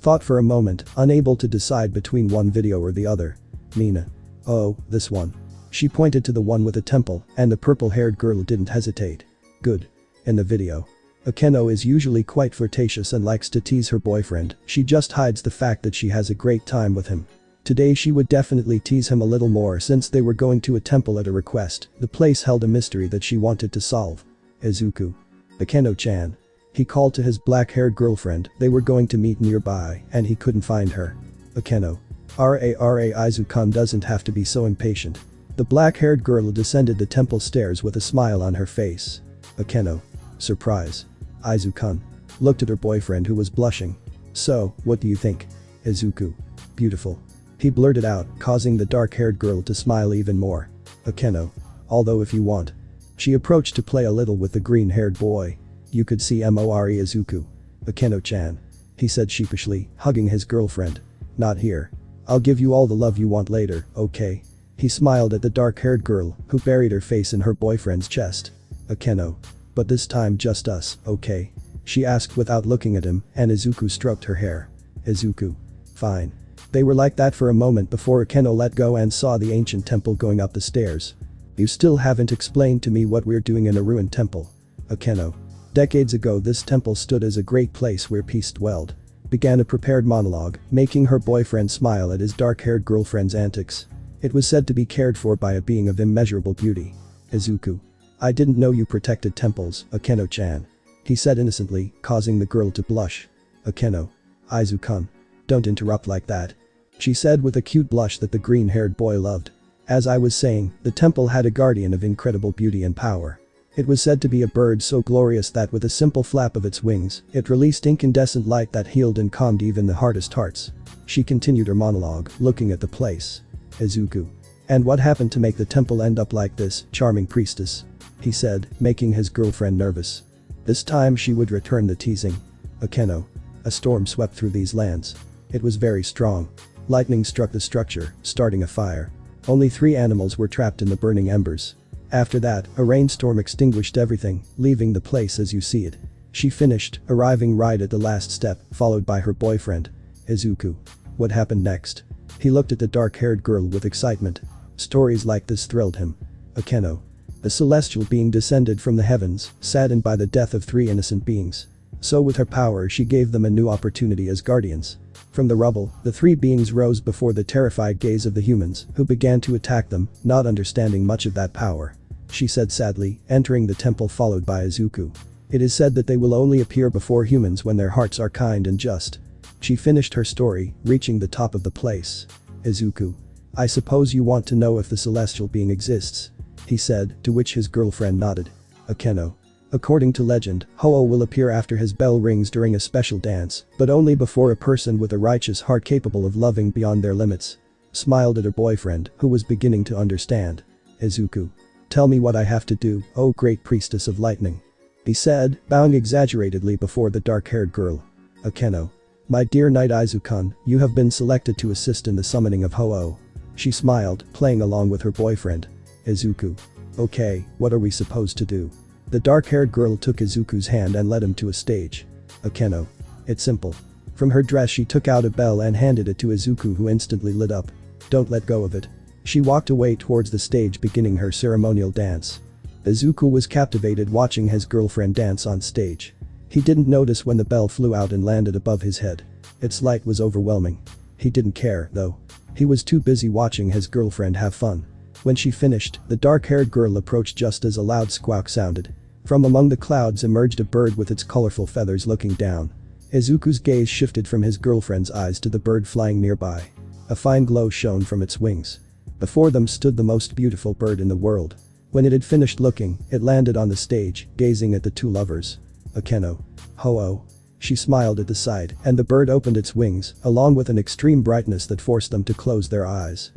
Thought for a moment, unable to decide between one video or the other. Mina. Oh, this one. She pointed to the one with a temple, and the purple-haired girl didn't hesitate. Good. In the video. Akeno is usually quite flirtatious and likes to tease her boyfriend, she just hides the fact that she has a great time with him. Today she would definitely tease him a little more since they were going to a temple at a request, the place held a mystery that she wanted to solve. Izuku. Akeno-chan. He called to his black-haired girlfriend, they were going to meet nearby, and he couldn't find her. Akeno. Izuku doesn't have to be so impatient. The black-haired girl descended the temple stairs with a smile on her face. Akeno. Surprise. Izuku looked at her boyfriend who was blushing. So, what do you think? Izuku. Beautiful. He blurted out, causing the dark-haired girl to smile even more. Akeno. Although if you want. She approached to play a little with the green-haired boy. You could see Mori Izuku. Akeno-chan. He said sheepishly, hugging his girlfriend. Not here. I'll give you all the love you want later, okay? He smiled at the dark-haired girl, who buried her face in her boyfriend's chest. Akeno. But this time just us, okay? She asked without looking at him, and Izuku stroked her hair. Izuku. Fine. They were like that for a moment before Akeno let go and saw the ancient temple going up the stairs. You still haven't explained to me what we're doing in a ruined temple. Akeno. Decades ago this temple stood as a great place where peace dwelled. Began a prepared monologue, making her boyfriend smile at his dark-haired girlfriend's antics. It was said to be cared for by a being of immeasurable beauty. Izuku. I didn't know you protected temples, Akeno-chan. He said innocently, causing the girl to blush. Akeno. Izuku. Don't interrupt like that. She said with a cute blush that the green-haired boy loved. As I was saying, the temple had a guardian of incredible beauty and power. It was said to be a bird so glorious that with a simple flap of its wings, it released incandescent light that healed and calmed even the hardest hearts. She continued her monologue, looking at the place. Izuku. And what happened to make the temple end up like this, charming priestess? He said, making his girlfriend nervous. This time she would return the teasing. Akeno. A storm swept through these lands. It was very strong. Lightning struck the structure, starting a fire. Only 3 animals were trapped in the burning embers. After that, a rainstorm extinguished everything, leaving the place as you see it. She finished, arriving right at the last step, followed by her boyfriend. Izuku. What happened next? He looked at the dark-haired girl with excitement. Stories like this thrilled him. Akeno. A celestial being descended from the heavens, saddened by the death of 3 innocent beings. So with her power she gave them a new opportunity as guardians. From the rubble, the 3 beings rose before the terrified gaze of the humans, who began to attack them, not understanding much of that power. She said sadly, entering the temple followed by Izuku. It is said that they will only appear before humans when their hearts are kind and just. She finished her story, reaching the top of the place. Izuku. I suppose you want to know if the celestial being exists. He said, to which his girlfriend nodded. Akeno. According to legend, Ho-Oh will appear after his bell rings during a special dance, but only before a person with a righteous heart capable of loving beyond their limits. Smiled at her boyfriend, who was beginning to understand. Izuku. Tell me what I have to do, oh great priestess of lightning. He said, bowing exaggeratedly before the dark-haired girl. Akeno. My dear knight Izuku, you have been selected to assist in the summoning of Ho-Oh. She smiled, playing along with her boyfriend. Izuku. Okay, what are we supposed to do? The dark-haired girl took Izuku's hand and led him to a stage. Akeno. It's simple. From her dress she took out a bell and handed it to Izuku, who instantly lit up. Don't let go of it. She walked away towards the stage, beginning her ceremonial dance. Izuku was captivated watching his girlfriend dance on stage. He didn't notice when the bell flew out and landed above his head. Its light was overwhelming. He didn't care, though. He was too busy watching his girlfriend have fun. When she finished, the dark-haired girl approached just as a loud squawk sounded. From among the clouds emerged a bird with its colorful feathers looking down. Izuku's gaze shifted from his girlfriend's eyes to the bird flying nearby. A fine glow shone from its wings. Before them stood the most beautiful bird in the world. When it had finished looking, it landed on the stage, gazing at the two lovers. Akeno. Ho-oh. She smiled at the sight, and the bird opened its wings, along with an extreme brightness that forced them to close their eyes.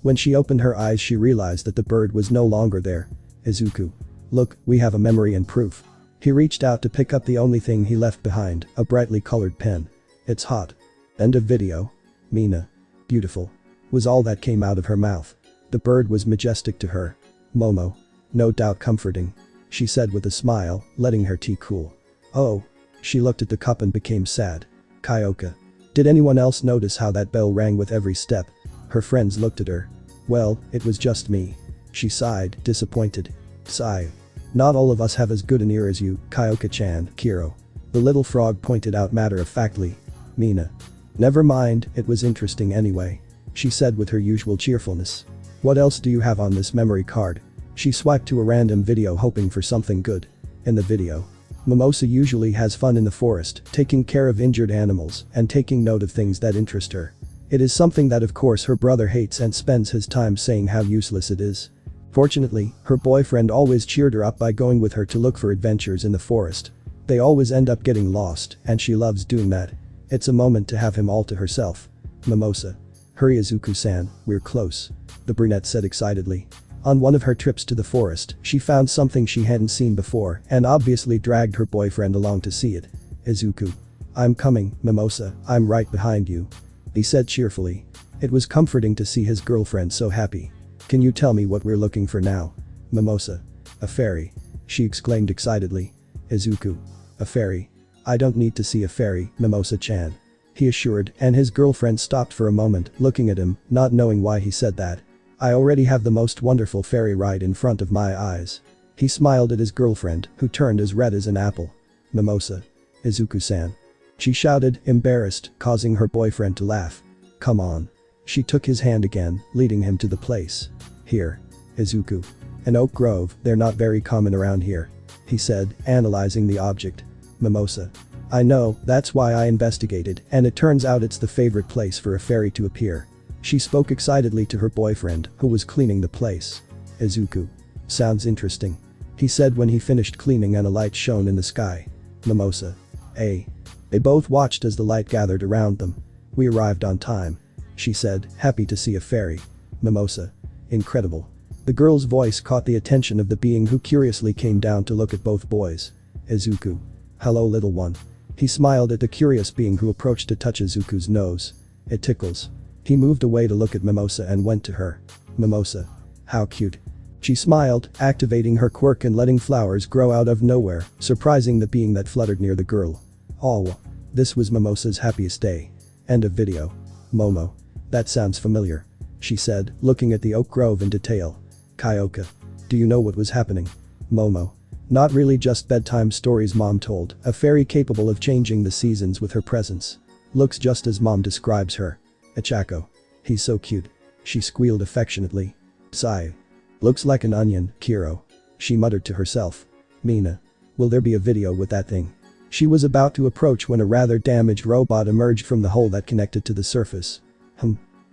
When she opened her eyes she realized that the bird was no longer there. Izuku. Look, we have a memory and proof. He reached out to pick up the only thing he left behind, a brightly colored pen. It's hot. End of video. Mina. Beautiful. Was all that came out of her mouth. The bird was majestic to her. Momo. No doubt comforting. She said with a smile, letting her tea cool. Oh. She looked at the cup and became sad. Kyoka. Did anyone else notice how that bell rang with every step? Her friends looked at her. Well, it was just me. She sighed, disappointed. Sigh. Not all of us have as good an ear as you, Kyoka-chan, Kiro. The little frog pointed out matter-of-factly. Mina. Never mind, it was interesting anyway. She said with her usual cheerfulness. What else do you have on this memory card? She swiped to a random video hoping for something good. In the video. Mimosa usually has fun in the forest, taking care of injured animals and taking note of things that interest her. It is something that of course her brother hates and spends his time saying how useless it is. Fortunately, her boyfriend always cheered her up by going with her to look for adventures in the forest. They always end up getting lost, and she loves doing that. It's a moment to have him all to herself. Mimosa. Hurry Izuku-san, we're close. The brunette said excitedly. On one of her trips to the forest, she found something she hadn't seen before and obviously dragged her boyfriend along to see it. Izuku. I'm coming, Mimosa, I'm right behind you. He said cheerfully. It was comforting to see his girlfriend so happy. Can you tell me what we're looking for now? Mimosa. A fairy. She exclaimed excitedly. Izuku. A fairy. I don't need to see a fairy, Mimosa-chan. He assured, and his girlfriend stopped for a moment, looking at him, not knowing why he said that. I already have the most wonderful fairy right in front of my eyes. He smiled at his girlfriend, who turned as red as an apple. Mimosa. Izuku-san. She shouted, embarrassed, causing her boyfriend to laugh. Come on. She took his hand again, leading him to the place. Here. Izuku. An oak grove, they're not very common around here. He said, analyzing the object. Mimosa. I know, that's why I investigated, and it turns out it's the favorite place for a fairy to appear. She spoke excitedly to her boyfriend, who was cleaning the place. Izuku. Sounds interesting. He said when he finished cleaning and a light shone in the sky. Mimosa. They both watched as the light gathered around them. We arrived on time. She said, happy to see a fairy. Mimosa. Incredible. The girl's voice caught the attention of the being who curiously came down to look at both boys. Izuku. Hello little one. He smiled at the curious being who approached to touch Izuku's nose. It tickles. He moved away to look at Mimosa and went to her. Mimosa. How cute. She smiled, activating her quirk and letting flowers grow out of nowhere, surprising the being that fluttered near the girl. Oh. This was Mimosa's happiest day. End of video. Momo. That sounds familiar. She said, looking at the oak grove in detail. Kyoka. Do you know what was happening? Momo. Not really, just bedtime stories mom told, a fairy capable of changing the seasons with her presence. Looks just as mom describes her. Ichako. He's so cute. She squealed affectionately. Sigh. Looks like an onion, Kiro. She muttered to herself. Mina. Will there be a video with that thing? She was about to approach when a rather damaged robot emerged from the hole that connected to the surface.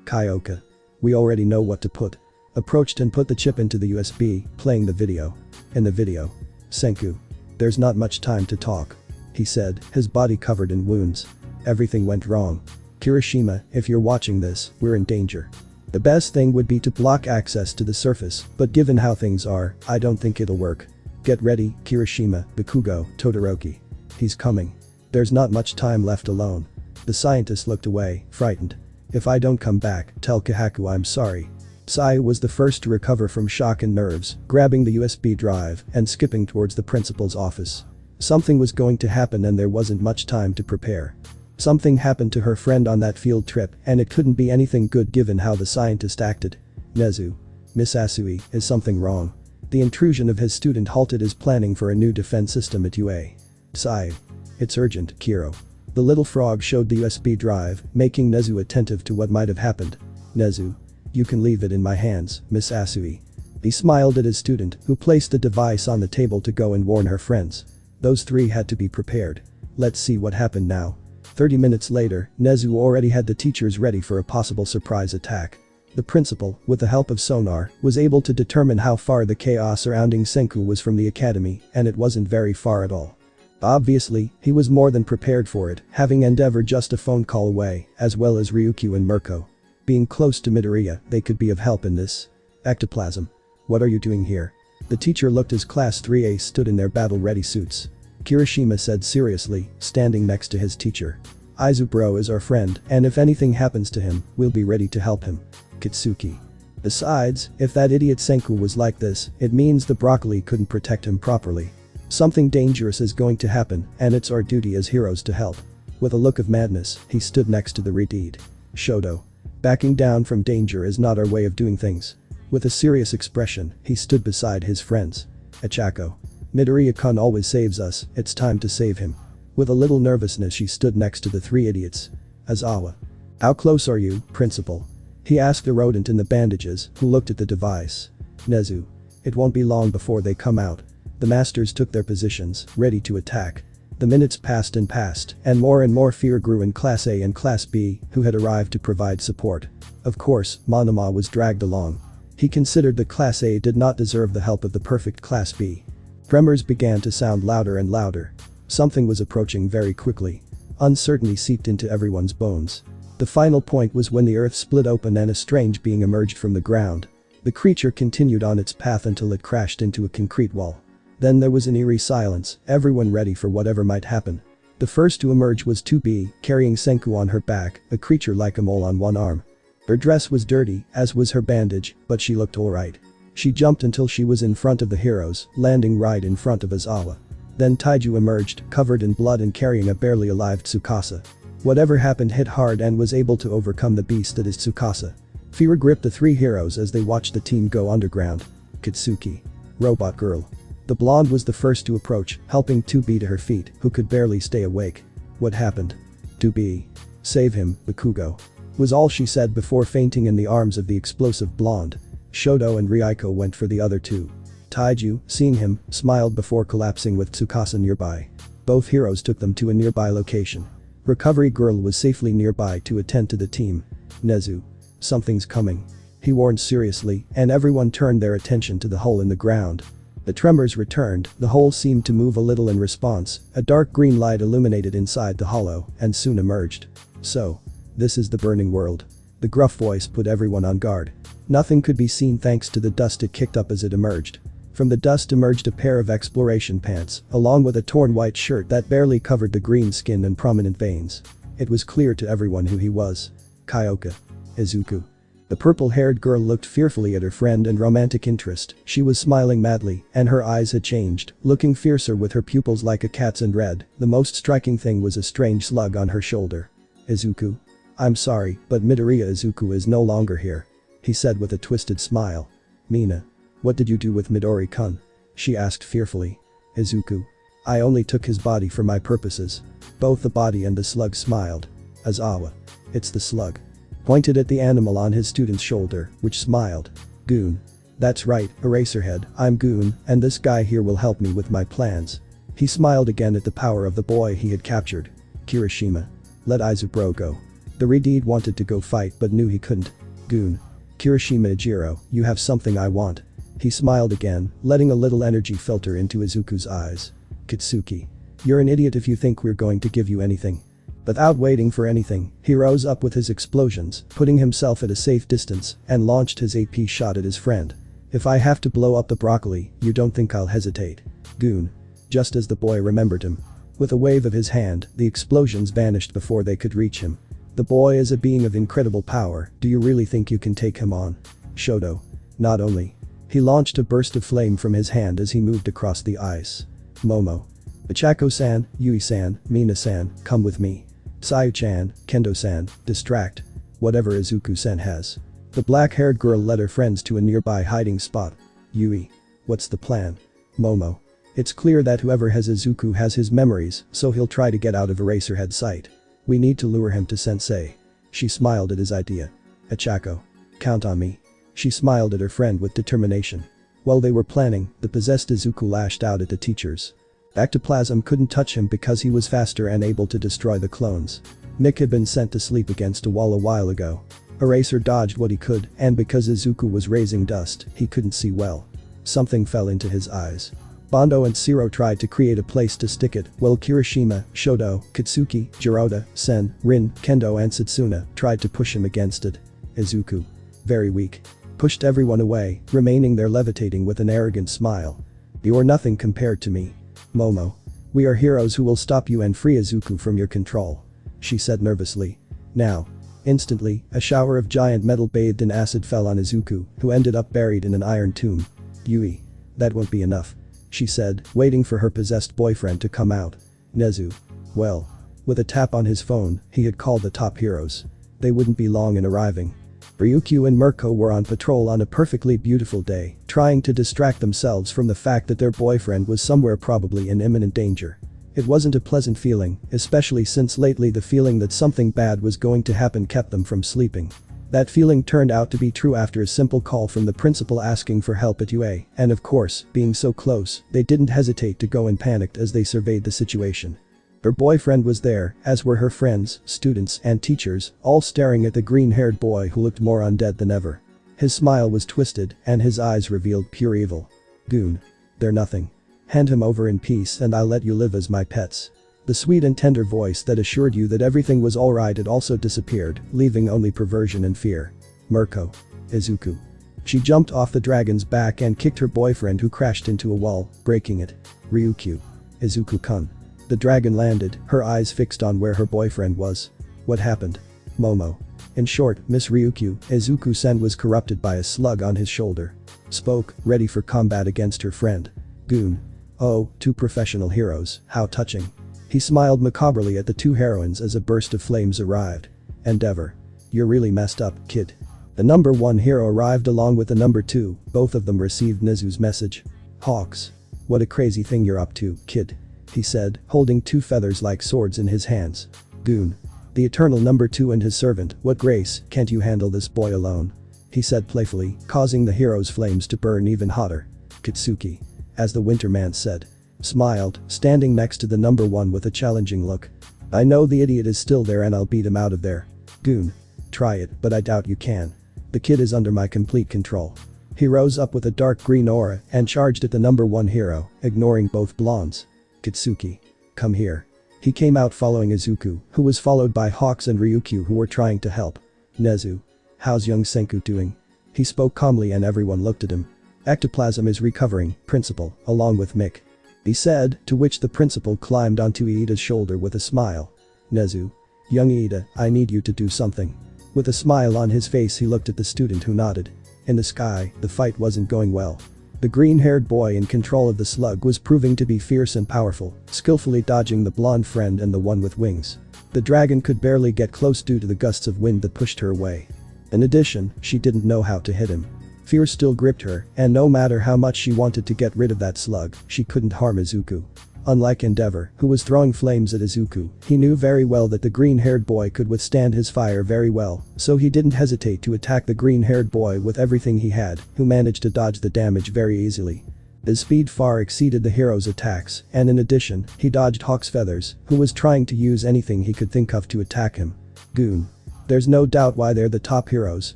Kyoka. We already know what to put. Approached and put the chip into the USB, playing the video. In the video. Senku. There's not much time to talk. He said, his body covered in wounds. Everything went wrong. Kirishima, if you're watching this, we're in danger. The best thing would be to block access to the surface, but given how things are, I don't think it'll work. Get ready, Kirishima, Bakugo, Todoroki. He's coming. There's not much time left alone. The scientist looked away, frightened. If I don't come back, tell Kahaku I'm sorry. Sai was the first to recover from shock and nerves, grabbing the USB drive and skipping towards the principal's office. Something was going to happen and there wasn't much time to prepare. Something happened to her friend on that field trip and it couldn't be anything good given how the scientist acted. Nezu. Miss Asui, is something wrong? The intrusion of his student halted his planning for a new defense system at UA. Sai. It's urgent, Kiro. The little frog showed the USB drive, making Nezu attentive to what might have happened. Nezu. You can leave it in my hands, Miss Asui. He smiled at his student, who placed the device on the table to go and warn her friends. Those three had to be prepared. Let's see what happened now. 30 minutes later, Nezu already had the teachers ready for a possible surprise attack. The principal, with the help of sonar, was able to determine how far the chaos surrounding Senku was from the academy, and it wasn't very far at all. Obviously, he was more than prepared for it, having Endeavor just a phone call away, as well as Ryukyu and Mirko. Being close to Midoriya, they could be of help in this. Ectoplasm. What are you doing here? The teacher looked as Class 3A stood in their battle-ready suits. Kirishima said seriously, standing next to his teacher. Izuku is our friend, and if anything happens to him, we'll be ready to help him. Kitsuki. Besides, if that idiot Senku was like this, it means the broccoli couldn't protect him properly. Something dangerous is going to happen, and it's our duty as heroes to help. With a look of madness, he stood next to the redeed. Shoto. Backing down from danger is not our way of doing things. With a serious expression, he stood beside his friends. Achako. Midoriya-kun always saves us, it's time to save him. With a little nervousness she stood next to the three idiots. Azawa. How close are you, principal? He asked the rodent in the bandages, who looked at the device. Nezu. It won't be long before they come out. The masters took their positions, ready to attack. The minutes passed, and more fear grew in Class A and Class B, who had arrived to provide support. Of course, Monoma was dragged along. He considered that Class A did not deserve the help of the perfect Class B. Tremors began to sound louder and louder. Something was approaching very quickly. Uncertainty seeped into everyone's bones. The final point was when the earth split open and a strange being emerged from the ground. The creature continued on its path until it crashed into a concrete wall. Then there was an eerie silence, everyone ready for whatever might happen. The first to emerge was 2B, carrying Senku on her back, a creature like a mole on one arm. Her dress was dirty, as was her bandage, but she looked alright. She jumped until she was in front of the heroes, landing right in front of Azawa. Then Taiju emerged, covered in blood and carrying a barely alive Tsukasa. Whatever happened hit hard and was able to overcome the beast that is Tsukasa. Fear gripped the three heroes as they watched the team go underground. Kitsuki. Robot girl. The blonde was the first to approach, helping 2B to her feet, who could barely stay awake. What happened? 2B. Save him, Bakugo. Was all she said before fainting in the arms of the explosive blonde. Shoto and Ryuko went for the other two. Taiju, seeing him, smiled before collapsing with Tsukasa nearby. Both heroes took them to a nearby location. Recovery girl was safely nearby to attend to the team. Nezu. Something's coming. He warned seriously, and everyone turned their attention to the hole in the ground. The tremors returned, the hole seemed to move a little in response, a dark green light illuminated inside the hollow, and soon emerged. So. This is the burning world. The gruff voice put everyone on guard. Nothing could be seen thanks to the dust it kicked up as it emerged. From the dust emerged a pair of exploration pants, along with a torn white shirt that barely covered the green skin and prominent veins. It was clear to everyone who he was. Kyoka. Izuku. The purple-haired girl looked fearfully at her friend and romantic interest. She was smiling madly, and her eyes had changed, looking fiercer with her pupils like a cat's and red. The most striking thing was a strange slug on her shoulder. Izuku. I'm sorry, but Midoriya Izuku is no longer here. He said with a twisted smile. Mina. What did you do with Midori-kun? She asked fearfully. Izuku. I only took his body for my purposes. Both the body and the slug smiled. Azawa. It's the slug. Pointed at the animal on his student's shoulder, which smiled. Goon. That's right, Eraserhead, I'm Goon, and this guy here will help me with my plans. He smiled again at the power of the boy he had captured. Kirishima. Let Izuku go. The redeed wanted to go fight but knew he couldn't. Goon. Kirishima Ijiro, you have something I want. He smiled again, letting a little energy filter into Izuku's eyes. Kitsuki. You're an idiot if you think we're going to give you anything. Without waiting for anything, he rose up with his explosions, putting himself at a safe distance, and launched his AP shot at his friend. If I have to blow up the broccoli, you don't think I'll hesitate. Goon. Just as the boy remembered him. With a wave of his hand, the explosions vanished before they could reach him. The boy is a being of incredible power, do you really think you can take him on? Shoto. Not only. He launched a burst of flame from his hand as he moved across the ice. Momo. Ichako-san, Yui-san, Mina-san, come with me. Sayu-chan, Kendo-san, distract. Whatever Izuku-san has. The black-haired girl led her friends to a nearby hiding spot. Yui. What's the plan? Momo. It's clear that whoever has Izuku has his memories, so he'll try to get out of Eraserhead's sight. We need to lure him to Sensei. She smiled at his idea. Achako. Count on me. She smiled at her friend with determination. While they were planning, the possessed Izuku lashed out at the teachers. Ectoplasm couldn't touch him because he was faster and able to destroy the clones. Mick had been sent to sleep against a wall a while ago. Eraser dodged what he could, and because Izuku was raising dust, he couldn't see well. Something fell into his eyes. Bondo and Shiro tried to create a place to stick it, while Kirishima, Shoto, Katsuki, Jiroda, Sen, Rin, Kendo and Satsuna tried to push him against it. Izuku. Very weak. Pushed everyone away, remaining there levitating with an arrogant smile. You're nothing compared to me. Momo. We are heroes who will stop you and free Izuku from your control. She said nervously. Now. Instantly, a shower of giant metal bathed in acid fell on Izuku, who ended up buried in an iron tomb. Yui. That won't be enough. She said, waiting for her possessed boyfriend to come out. Nezu. Well. With a tap on his phone, he had called the top heroes. They wouldn't be long in arriving. Ryukyu and Mirko were on patrol on a perfectly beautiful day, trying to distract themselves from the fact that their boyfriend was somewhere probably in imminent danger. It wasn't a pleasant feeling, especially since lately the feeling that something bad was going to happen kept them from sleeping. That feeling turned out to be true after a simple call from the principal asking for help at UA, and of course, being so close, they didn't hesitate to go and panicked as they surveyed the situation. Her boyfriend was there, as were her friends, students, and teachers, all staring at the green-haired boy who looked more undead than ever. His smile was twisted, and his eyes revealed pure evil. Goon. They're nothing. Hand him over in peace and I'll let you live as my pets. The sweet and tender voice that assured you that everything was alright had also disappeared, leaving only perversion and fear. Mirko. Izuku. She jumped off the dragon's back and kicked her boyfriend who crashed into a wall, breaking it. Ryukyu. Izuku-kun. The dragon landed, her eyes fixed on where her boyfriend was. What happened? Momo. In short, Miss Ryukyu, Izuku-sen was corrupted by a slug on his shoulder. Spoke, ready for combat against her friend. Goon. Oh, two professional heroes, how touching. He smiled macabrely at the two heroines as a burst of flames arrived. Endeavor. You're really messed up, kid. The number 1 hero arrived along with the number 2, both of them received Nezu's message. Hawks. What a crazy thing you're up to, kid. He said, holding 2 feathers like swords in his hands. Goon. The eternal number 2 and his servant, what grace, can't you handle this boy alone? He said playfully, causing the hero's flames to burn even hotter. Katsuki. As the winter man said. Smiled, standing next to the number 1 with a challenging look. I know the idiot is still there and I'll beat him out of there. Goon. Try it, but I doubt you can. The kid is under my complete control. He rose up with a dark green aura and charged at the number 1 hero, ignoring both blondes. Katsuki. Come here. He came out following Izuku, who was followed by Hawks and Ryukyu who were trying to help. Nezu. How's young Senku doing? He spoke calmly and everyone looked at him. Ectoplasm is recovering, principal, along with Mick. He said, to which the principal climbed onto Iida's shoulder with a smile. Nezu. Young Iida, I need you to do something. With a smile on his face he looked at the student who nodded. In the sky, the fight wasn't going well. The green-haired boy in control of the slug was proving to be fierce and powerful, skillfully dodging the blonde friend and the one with wings. The dragon could barely get close due to the gusts of wind that pushed her away. In addition, she didn't know how to hit him. Fear still gripped her, and no matter how much she wanted to get rid of that slug, she couldn't harm Izuku. Unlike Endeavor, who was throwing flames at Izuku, he knew very well that the green-haired boy could withstand his fire very well, so he didn't hesitate to attack the green-haired boy with everything he had, who managed to dodge the damage very easily. His speed far exceeded the hero's attacks, and in addition, he dodged Hawk's feathers, who was trying to use anything he could think of to attack him. Goon. There's no doubt why they're the top heroes,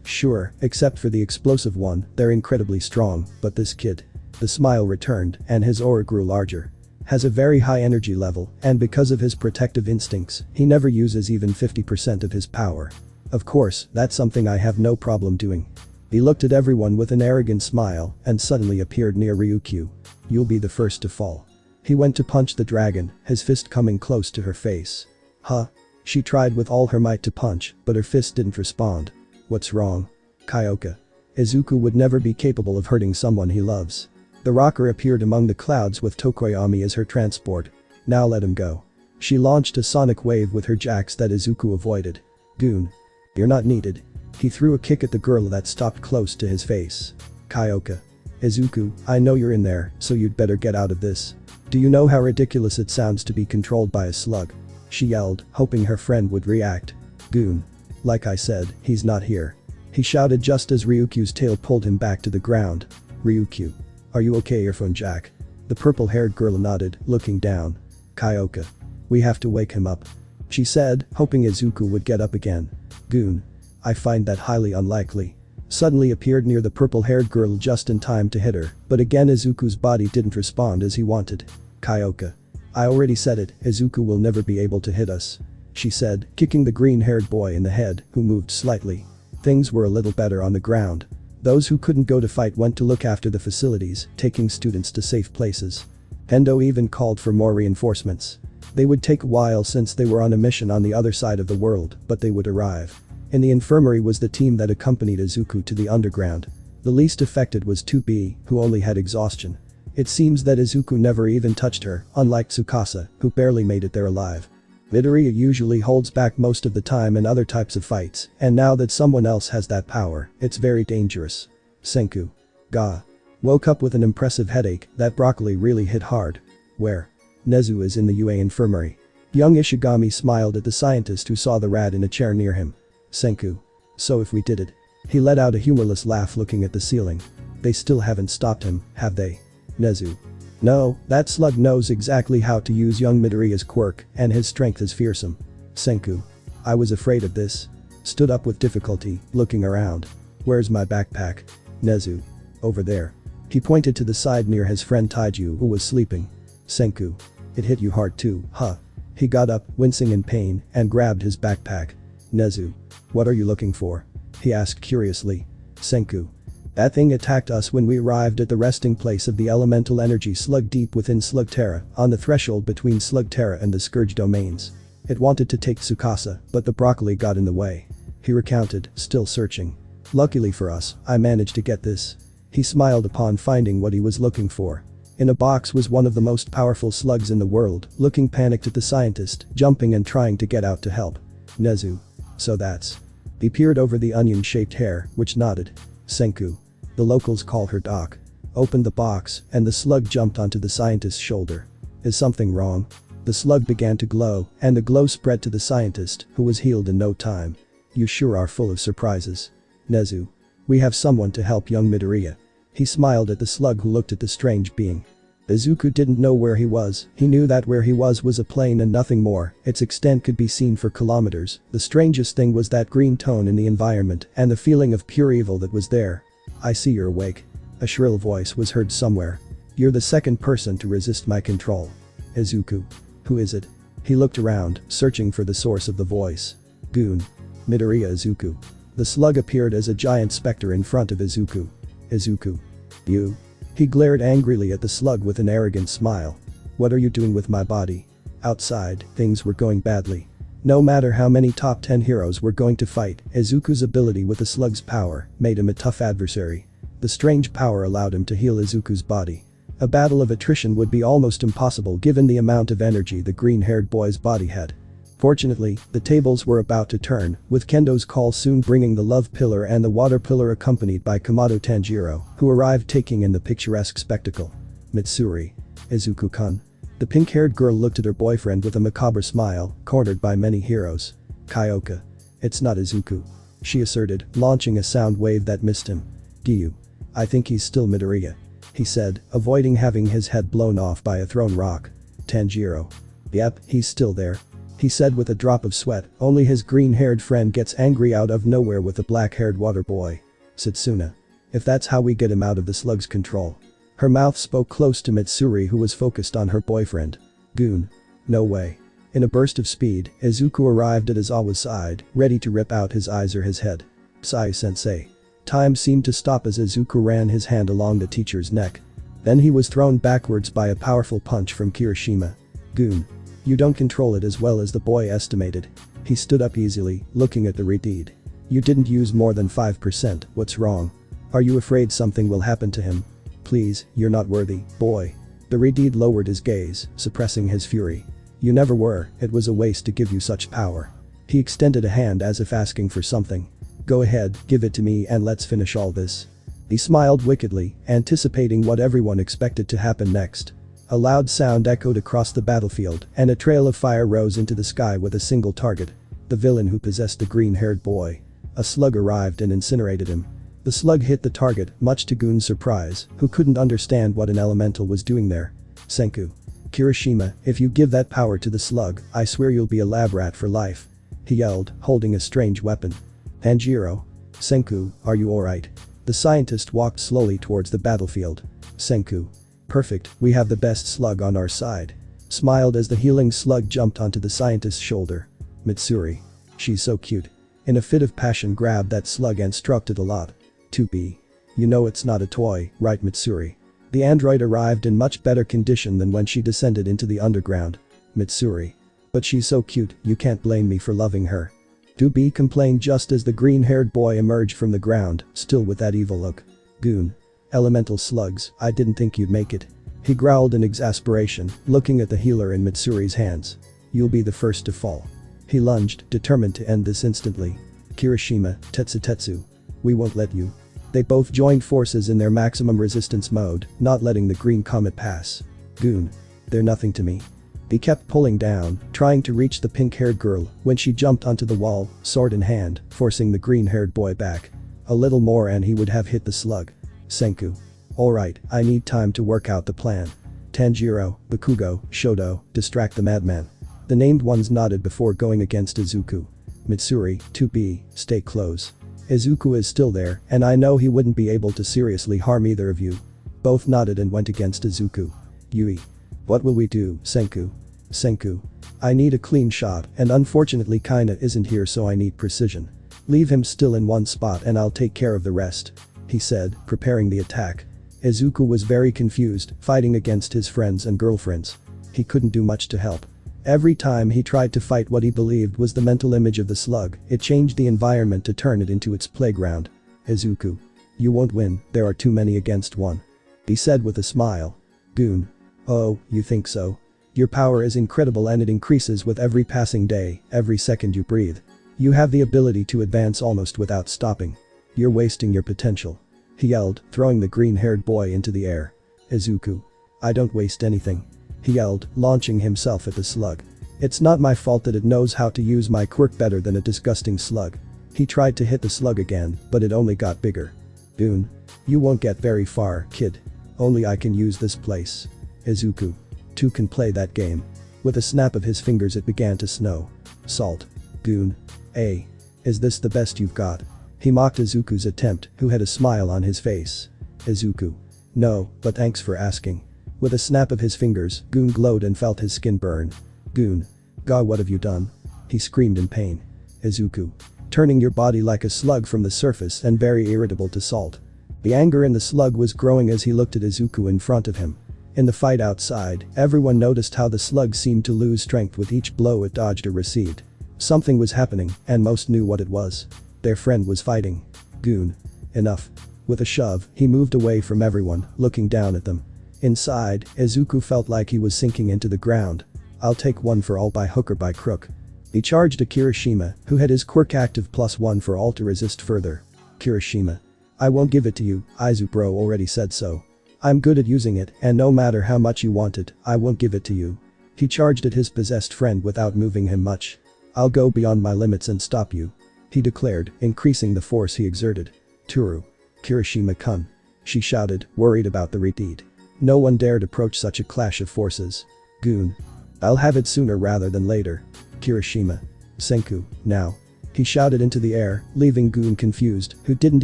sure, except for the explosive one, they're incredibly strong, but this kid. The smile returned, and his aura grew larger. Has a very high energy level, and because of his protective instincts, he never uses even 50% of his power. Of course, that's something I have no problem doing. He looked at everyone with an arrogant smile, and suddenly appeared near Ryukyu. You'll be the first to fall. He went to punch the dragon, his fist coming close to her face. Huh? She tried with all her might to punch, but her fist didn't respond. What's wrong? Kyoka. Izuku would never be capable of hurting someone he loves. The rocker appeared among the clouds with Tokoyami as her transport. Now let him go. She launched a sonic wave with her jacks that Izuku avoided. Goon. You're not needed. He threw a kick at the girl that stopped close to his face. Kyoka. Izuku, I know you're in there, so you'd better get out of this. Do you know how ridiculous it sounds to be controlled by a slug? She yelled, hoping her friend would react. Goon. Like I said, he's not here. He shouted just as Ryukyu's tail pulled him back to the ground. Ryukyu. Are you okay, earphone jack? The purple-haired girl nodded, looking down. Kyoka. We have to wake him up. She said, hoping Izuku would get up again. Goon. I find that highly unlikely. Suddenly appeared near the purple-haired girl just in time to hit her, but again Izuku's body didn't respond as he wanted. Kyoka. I already said it, Izuku will never be able to hit us. She said, kicking the green-haired boy in the head, who moved slightly. Things were a little better on the ground. Those who couldn't go to fight went to look after the facilities, taking students to safe places. Endo even called for more reinforcements. They would take a while since they were on a mission on the other side of the world, but they would arrive. In the infirmary was the team that accompanied Izuku to the underground. The least affected was 2B, who only had exhaustion. It seems that Izuku never even touched her, unlike Tsukasa, who barely made it there alive. Midoriya usually holds back most of the time in other types of fights, and now that someone else has that power, it's very dangerous. Senku. Ga. Woke up with an impressive headache, that broccoli really hit hard. Where? Nezu is in the UA infirmary. Young Ishigami smiled at the scientist who saw the rat in a chair near him. Senku. So if we did it. He let out a humorless laugh looking at the ceiling. They still haven't stopped him, have they? Nezu. No, that slug knows exactly how to use young Midoriya's quirk, and his strength is fearsome. Senku. I was afraid of this. Stood up with difficulty, looking around. Where's my backpack? Nezu. Over there. He pointed to the side near his friend Taiju who was sleeping. Senku. It hit you hard too, huh? He got up, wincing in pain, and grabbed his backpack. Nezu. What are you looking for? He asked curiously. Senku. That thing attacked us when we arrived at the resting place of the elemental energy slug deep within Slugterra, on the threshold between Slugterra and the Scourge domains. It wanted to take Tsukasa, but the broccoli got in the way. He recounted, still searching. Luckily for us, I managed to get this. He smiled upon finding what he was looking for. In a box was one of the most powerful slugs in the world, looking panicked at the scientist, jumping and trying to get out to help. Nezu. So that's. He peered over the onion-shaped hair, which nodded. Senku. The locals call her Doc. Opened the box, and the slug jumped onto the scientist's shoulder. Is something wrong? The slug began to glow, and the glow spread to the scientist, who was healed in no time. You sure are full of surprises. Nezu. We have someone to help young Midoriya. He smiled at the slug who looked at the strange being. Izuku didn't know where he was, he knew that where he was a plane and nothing more, its extent could be seen for kilometers. The strangest thing was that green tone in the environment and the feeling of pure evil that was there. I see you're awake. A shrill voice was heard somewhere. You're the second person to resist my control. Izuku. Who is it? He looked around, searching for the source of the voice. Goon. Midoriya Izuku. The slug appeared as a giant specter in front of Izuku. Izuku. You. He glared angrily at the slug with an arrogant smile. What are you doing with my body? Outside, things were going badly. No matter how many top 10 heroes were going to fight, Izuku's ability with the slug's power made him a tough adversary. The strange power allowed him to heal Izuku's body. A battle of attrition would be almost impossible given the amount of energy the green-haired boy's body had. Fortunately, the tables were about to turn, with Kendo's call soon bringing the love pillar and the water pillar accompanied by Kamado Tanjiro, who arrived taking in the picturesque spectacle. Mitsuri. Izuku-kun. The pink-haired girl looked at her boyfriend with a macabre smile, cornered by many heroes. Kyoka. It's not Izuku. She asserted, launching a sound wave that missed him. Giyu. I think he's still Midoriya. He said, avoiding having his head blown off by a thrown rock. Tanjiro. Yep, he's still there. He said with a drop of sweat, only his green-haired friend gets angry out of nowhere with a black-haired water boy. Setsuna. If that's how we get him out of the slug's control. Her mouth spoke close to Mitsuri who was focused on her boyfriend. Goon. No way. In a burst of speed, Izuku arrived at Izawa's side, ready to rip out his eyes or his head. Sai-sensei. Time seemed to stop as Izuku ran his hand along the teacher's neck. Then he was thrown backwards by a powerful punch from Kirishima. Goon. You don't control it as well as the boy estimated. He stood up easily, looking at the redeed. You didn't use more than 5%, what's wrong? Are you afraid something will happen to him? Please, you're not worthy, boy. The redeed lowered his gaze, suppressing his fury. You never were, it was a waste to give you such power. He extended a hand as if asking for something. Go ahead, give it to me and let's finish all this. He smiled wickedly, anticipating what everyone expected to happen next. A loud sound echoed across the battlefield, and a trail of fire rose into the sky with a single target. The villain who possessed the green-haired boy. A slug arrived and incinerated him. The slug hit the target, much to Goon's surprise, who couldn't understand what an elemental was doing there. Senku. Kirishima, if you give that power to the slug, I swear you'll be a lab rat for life. He yelled, holding a strange weapon. Tanjiro. Senku, are you alright? The scientist walked slowly towards the battlefield. Senku. Perfect, we have the best slug on our side. Smiled as the healing slug jumped onto the scientist's shoulder. Mitsuri. She's so cute. In a fit of passion grabbed that slug and stroked it a lot. 2B. You know it's not a toy, right Mitsuri? The android arrived in much better condition than when she descended into the underground. Mitsuri. But she's so cute, you can't blame me for loving her. 2B complained just as the green-haired boy emerged from the ground, still with that evil look. Goon. Elemental slugs, I didn't think you'd make it. He growled in exasperation, looking at the healer in Mitsuri's hands. You'll be the first to fall. He lunged, determined to end this instantly. Kirishima, Tetsu. We won't let you. They both joined forces in their maximum resistance mode, not letting the green comet pass. Goon. They're nothing to me. He kept pulling down, trying to reach the pink-haired girl, when she jumped onto the wall, sword in hand, forcing the green-haired boy back. A little more and he would have hit the slug. Senku. Alright, I need time to work out the plan. Tanjiro, Bakugo, Shoto, distract the madman. The named ones nodded before going against Izuku. Mitsuri, 2B, stay close. Izuku is still there, and I know he wouldn't be able to seriously harm either of you. Both nodded and went against Izuku. Yui. What will we do, Senku? Senku. I need a clean shot, and unfortunately Kaina isn't here so I need precision. Leave him still in one spot and I'll take care of the rest. He said, preparing the attack. Izuku was very confused, fighting against his friends and girlfriends. He couldn't do much to help. Every time he tried to fight what he believed was the mental image of the slug, it changed the environment to turn it into its playground. Izuku. You won't win, there are too many against one. He said with a smile. Goon. Oh, you think so? Your power is incredible and it increases with every passing day, every second you breathe. You have the ability to advance almost without stopping. You're wasting your potential. He yelled, throwing the green-haired boy into the air. Izuku. I don't waste anything. He yelled, launching himself at the slug. It's not my fault that it knows how to use my quirk better than a disgusting slug. He tried to hit the slug again, but it only got bigger. Goon. You won't get very far, kid. Only I can use this place. Izuku. 2 can play that game. With a snap of his fingers it began to snow. Salt. Goon. Hey. Is this the best you've got? He mocked Izuku's attempt, who had a smile on his face. Izuku. No, but thanks for asking. With a snap of his fingers, Goon glowed and felt his skin burn. Goon. God, what have you done? He screamed in pain. Izuku. Turning your body like a slug from the surface and very irritable to salt. The anger in the slug was growing as he looked at Izuku in front of him. In the fight outside, everyone noticed how the slug seemed to lose strength with each blow it dodged or received. Something was happening, and most knew what it was. Their friend was fighting. Goon. Enough. With a shove, he moved away from everyone, looking down at them. Inside, Izuku felt like he was sinking into the ground. I'll take one for all by hook or by crook. He charged at Kirishima, who had his quirk active +1 for all to resist further. Kirishima. I won't give it to you, Izu already said so. I'm good at using it, and no matter how much you want it, I won't give it to you. He charged at his possessed friend without moving him much. I'll go beyond my limits and stop you. He declared, increasing the force he exerted. Toru. Kirishima-kun. She shouted, worried about the repeat. No one dared approach such a clash of forces. Goon. I'll have it sooner rather than later. Kirishima. Senku, now. He shouted into the air, leaving Goon confused, who didn't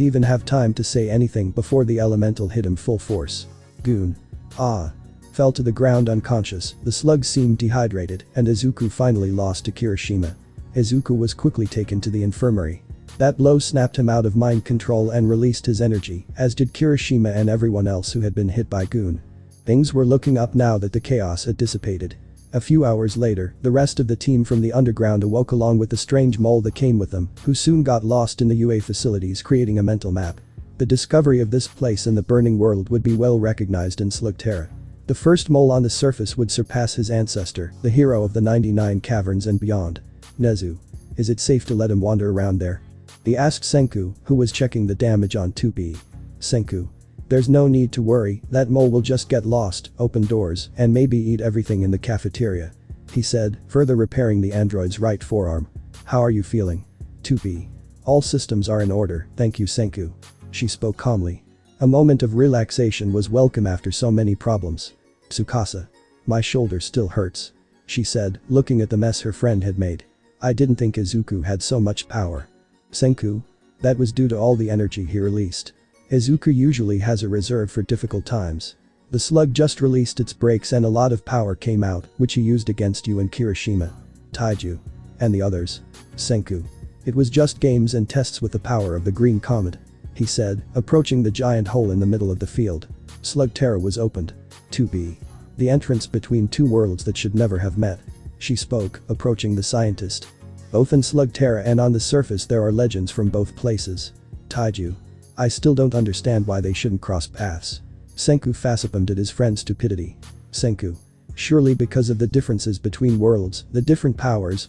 even have time to say anything before the elemental hit him full force. Goon. Ah. Fell to the ground unconscious, the slug seemed dehydrated, and Izuku finally lost to Kirishima. Izuku was quickly taken to the infirmary. That blow snapped him out of mind control and released his energy, as did Kirishima and everyone else who had been hit by Goon. Things were looking up now that the chaos had dissipated. A few hours later, the rest of the team from the underground awoke along with the strange mole that came with them, who soon got lost in the UA facilities creating a mental map. The discovery of this place in the burning world would be well recognized in Slugterra. The first mole on the surface would surpass his ancestor, the hero of the 99 caverns and beyond. Nezu. Is it safe to let him wander around there? He asked Senku, who was checking the damage on 2B. Senku. There's no need to worry, that mole will just get lost, open doors, and maybe eat everything in the cafeteria," he said, further repairing the android's right forearm. "How are you feeling?" "2B. All systems are in order, thank you Senku." She spoke calmly. A moment of relaxation was welcome after so many problems. "Tsukasa. My shoulder still hurts," she said, looking at the mess her friend had made. "I didn't think Izuku had so much power." "Senku? That was due to all the energy he released. Izuku usually has a reserve for difficult times. The slug just released its brakes and a lot of power came out, which he used against you and Kirishima. Taiju. And the others. Senku. It was just games and tests with the power of the green comet," he said, approaching the giant hole in the middle of the field. Slug Terra was opened. 2B. The entrance between two worlds that should never have met. She spoke, approaching the scientist. "Both in Slug Terra and on the surface there are legends from both places. Taiju. I still don't understand why they shouldn't cross paths." Senku facepalmed at his friend's stupidity. "Senku. Surely because of the differences between worlds, the different powers,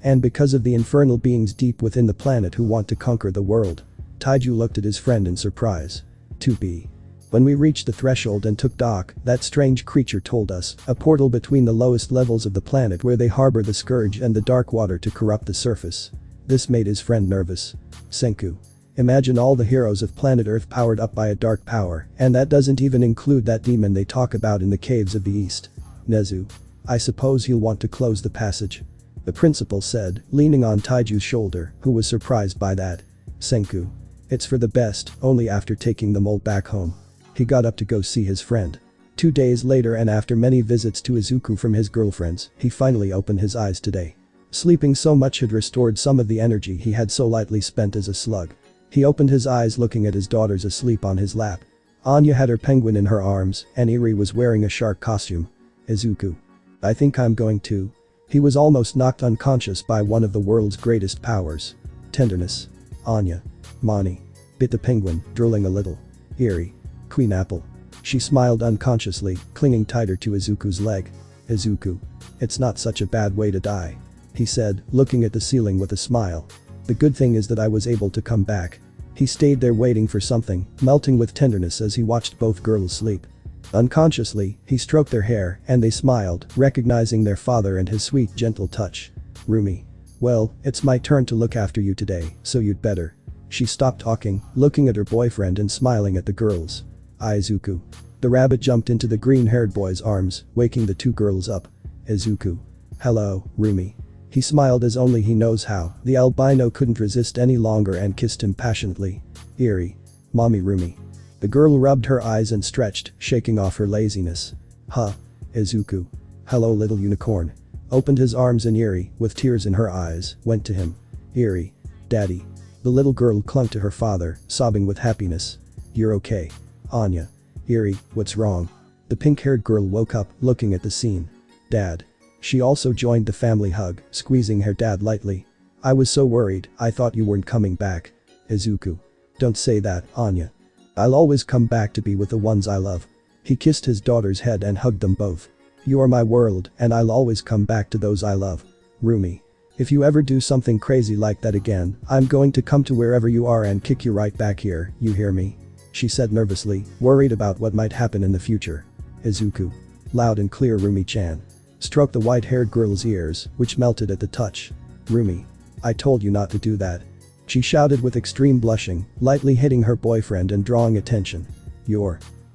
and because of the infernal beings deep within the planet who want to conquer the world." Taiju looked at his friend in surprise. 2B. When we reached the threshold and took dock, that strange creature told us, a portal between the lowest levels of the planet where they harbor the scourge and the dark water to corrupt the surface. This made his friend nervous. Senku. Imagine all the heroes of planet Earth powered up by a dark power, and that doesn't even include that demon they talk about in the caves of the east. Nezu. I suppose he'll want to close the passage," the principal said, leaning on Taiju's shoulder, who was surprised by that. Senku. It's for the best, only after taking the mole back home. He got up to go see his friend. 2 days later and after many visits to Izuku from his girlfriends, he finally opened his eyes today. Sleeping so much had restored some of the energy he had so lightly spent as a slug. He opened his eyes looking at his daughters asleep on his lap. Anya had her penguin in her arms, and Eri was wearing a shark costume. Izuku. I think I'm going to. He was almost knocked unconscious by one of the world's greatest powers. Tenderness. Anya. Mani. Bit the penguin, drooling a little. Eri. Queen Apple. She smiled unconsciously, clinging tighter to Izuku's leg. Izuku. It's not such a bad way to die, he said, looking at the ceiling with a smile. The good thing is that I was able to come back. He stayed there waiting for something, melting with tenderness as he watched both girls sleep. Unconsciously, he stroked their hair, and they smiled, recognizing their father and his sweet, gentle touch. Rumi. Well, it's my turn to look after you today, so you'd better. She stopped talking, looking at her boyfriend and smiling at the girls. Izuku. The rabbit jumped into the green-haired boy's arms, waking the two girls up. Izuku. Hello, Rumi. He smiled as only he knows how. The albino couldn't resist any longer and kissed him passionately. Eri. Mommy Rumi. The girl rubbed her eyes and stretched, shaking off her laziness. Huh. Izuku. Hello little unicorn. Opened his arms and Eri, with tears in her eyes, went to him. Eri. Daddy. The little girl clung to her father, sobbing with happiness. You're okay. Anya. Eri, what's wrong? The pink-haired girl woke up, looking at the scene. Dad. She also joined the family hug, squeezing her dad lightly. I was so worried, I thought you weren't coming back. Izuku. Don't say that, Anya. I'll always come back to be with the ones I love. He kissed his daughter's head and hugged them both. You are my world, and I'll always come back to those I love. Rumi. If you ever do something crazy like that again, I'm going to come to wherever you are and kick you right back here, you hear me? She said nervously, worried about what might happen in the future. Izuku. Loud and clear Rumi-chan. Stroked the white-haired girl's ears, which melted at the touch. Rumi. I told you not to do that. She shouted with extreme blushing, lightly hitting her boyfriend and drawing attention.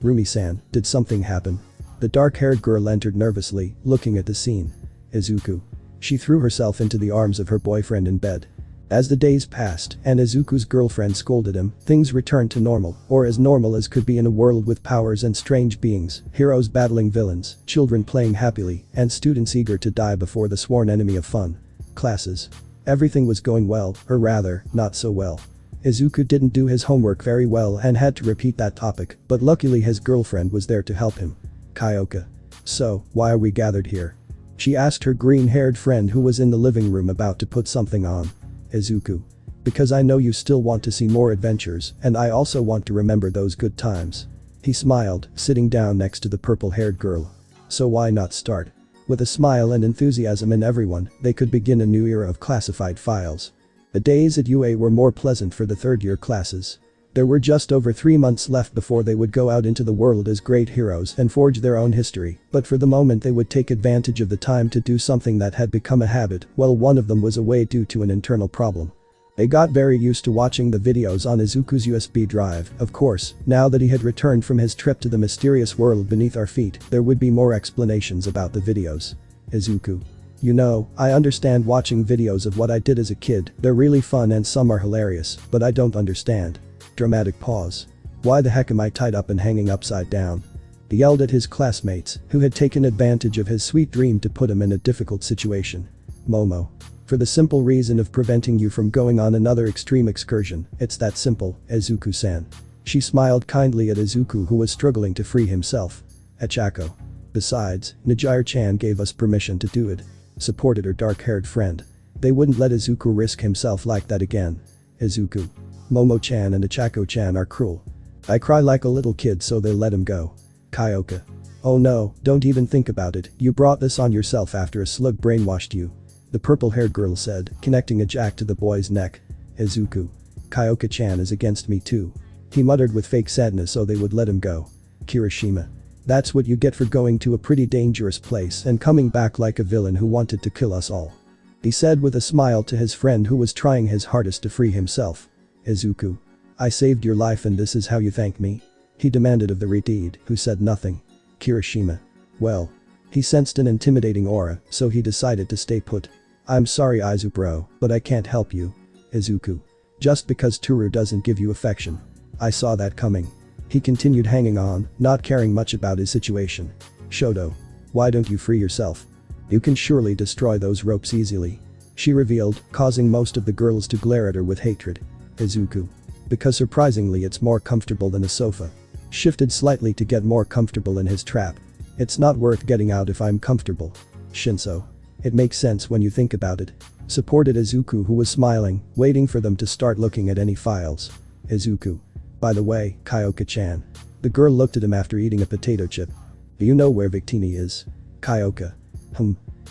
Rumi-san, did something happen? The dark-haired girl entered nervously, looking at the scene. Izuku. She threw herself into the arms of her boyfriend in bed. As the days passed and Izuku's girlfriend scolded him, things returned to normal, or as normal as could be in a world with powers and strange beings, heroes battling villains, children playing happily, and students eager to die before the sworn enemy of fun. Classes. Everything was going well, or rather, not so well. Izuku didn't do his homework very well and had to repeat that topic, but luckily his girlfriend was there to help him. Kyoka. So, why are we gathered here? She asked her green-haired friend who was in the living room about to put something on. Izuku. Because I know you still want to see more adventures, and I also want to remember those good times. He smiled, sitting down next to the purple-haired girl. So why not start? With a smile and enthusiasm in everyone, they could begin a new era of classified files. The days at UA were more pleasant for the third-year classes. There were just over 3 months left before they would go out into the world as great heroes and forge their own history, but for the moment they would take advantage of the time to do something that had become a habit while one of them was away due to an internal problem. They got very used to watching the videos on Izuku's USB drive. Of course, now that he had returned from his trip to the mysterious world beneath our feet, there would be more explanations about the videos. Izuku. You know, I understand watching videos of what I did as a kid, they're really fun and some are hilarious, but I don't understand. Dramatic pause. Why the heck am I tied up and hanging upside down? He yelled at his classmates, who had taken advantage of his sweet dream to put him in a difficult situation. Momo. For the simple reason of preventing you from going on another extreme excursion, it's that simple, Izuku-san. She smiled kindly at Izuku who was struggling to free himself. Achako. Besides, Nejire-chan gave us permission to do it. Supported her dark-haired friend. They wouldn't let Izuku risk himself like that again. Izuku. Momo-chan and Achako-chan are cruel. I cry like a little kid so they let him go. Kyoka. Oh no, don't even think about it, you brought this on yourself after a slug brainwashed you. The purple-haired girl said, connecting a jack to the boy's neck. Izuku. Kyoka-chan is against me too. He muttered with fake sadness so they would let him go. Kirishima. That's what you get for going to a pretty dangerous place and coming back like a villain who wanted to kill us all. He said with a smile to his friend who was trying his hardest to free himself. Izuku. I saved your life and this is how you thank me? He demanded of the redeed, who said nothing. Kirishima. Well. He sensed an intimidating aura, so he decided to stay put. I'm sorry Izu bro, but I can't help you. Izuku. Just because Toru doesn't give you affection. I saw that coming. He continued hanging on, not caring much about his situation. Shoto. Why don't you free yourself? You can surely destroy those ropes easily. She revealed, causing most of the girls to glare at her with hatred. Izuku. Because surprisingly it's more comfortable than a sofa. Shifted slightly to get more comfortable in his trap. It's not worth getting out if I'm comfortable. Shinso. It makes sense when you think about it. Supported Izuku who was smiling, waiting for them to start looking at any files. Izuku. By the way, Kyoka-chan. The girl looked at him after eating a potato chip. Do you know where Victini is? Kyoka.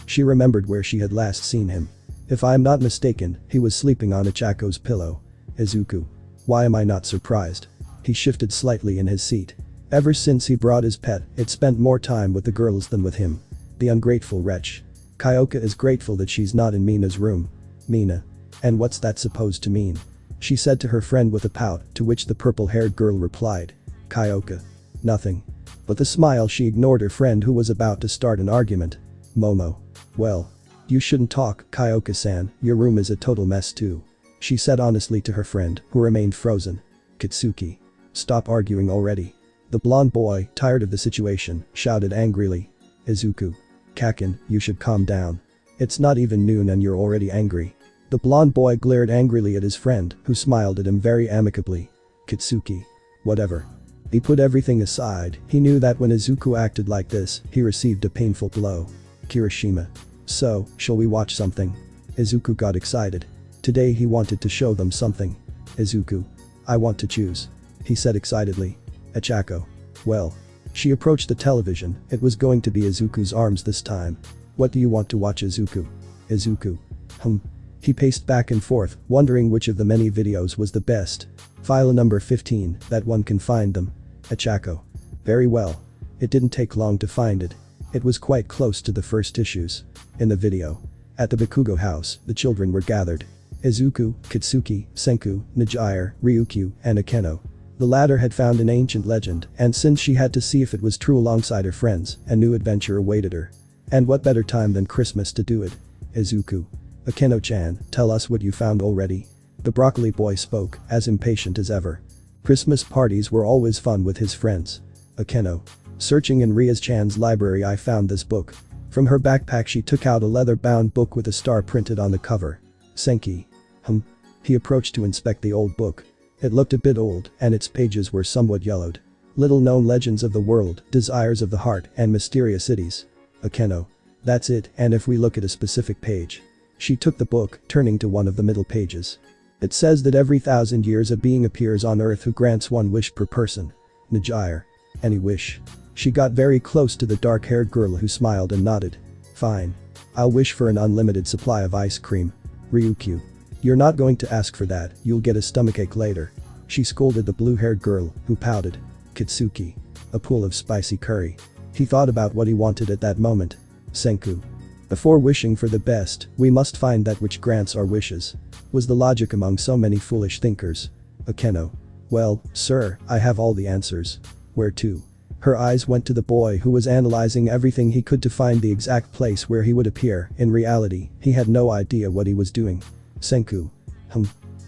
She remembered where she had last seen him. If I am not mistaken, he was sleeping on Achako's pillow. Izuku. Why am I not surprised? He shifted slightly in his seat. Ever since he brought his pet, it spent more time with the girls than with him. The ungrateful wretch. Kyoka is grateful that she's not in Mina's room. Mina. And what's that supposed to mean? She said to her friend with a pout, to which the purple-haired girl replied. Kyoka. Nothing. With a smile she ignored her friend who was about to start an argument. Momo. Well. You shouldn't talk, Kyoka-san, your room is a total mess too. She said honestly to her friend, who remained frozen. Kitsuki. Stop arguing already. The blonde boy, tired of the situation, shouted angrily. Izuku. Kaken, you should calm down. It's not even noon and you're already angry. The blonde boy glared angrily at his friend, who smiled at him very amicably. Kitsuki. Whatever. He put everything aside, he knew that when Izuku acted like this, he received a painful blow. Kirishima. So, shall we watch something? Izuku got excited. Today he wanted to show them something. Izuku. I want to choose. He said excitedly. Achako. Well. She approached the television, it was going to be Izuku's arms this time. What do you want to watch Izuku? Izuku. He paced back and forth, wondering which of the many videos was the best. File number 15, that one can find them. Achako. Very well. It didn't take long to find it. It was quite close to the first issues. In the video. At the Bakugo house, the children were gathered. Izuku, Kitsuki, Senku, Nejire, Ryukyu, and Akeno. The latter had found an ancient legend, and since she had to see if it was true alongside her friends, a new adventure awaited her. And what better time than Christmas to do it? Izuku. Akeno-chan, tell us what you found already. The broccoli boy spoke, as impatient as ever. Christmas parties were always fun with his friends. Akeno. Searching in Riaz-chan's library I found this book. From her backpack she took out a leather-bound book with a star printed on the cover. Senki. He approached to inspect the old book. It looked a bit old, and its pages were somewhat yellowed. Little-known legends of the world, desires of the heart, and mysterious cities. Akeno. That's it, and if we look at a specific page. She took the book, turning to one of the middle pages. It says that every 1,000 years a being appears on Earth who grants one wish per person. Nejire. Any wish. She got very close to the dark-haired girl who smiled and nodded. Fine. I'll wish for an unlimited supply of ice cream. Ryukyu. You're not going to ask for that, you'll get a stomachache later. She scolded the blue-haired girl, who pouted. Kitsuki. A pool of spicy curry. He thought about what he wanted at that moment. Senku. Before wishing for the best, we must find that which grants our wishes. Was the logic among so many foolish thinkers. Akeno. Well, sir, I have all the answers. Where to? Her eyes went to the boy who was analyzing everything he could to find the exact place where he would appear. In reality, he had no idea what he was doing. Senku.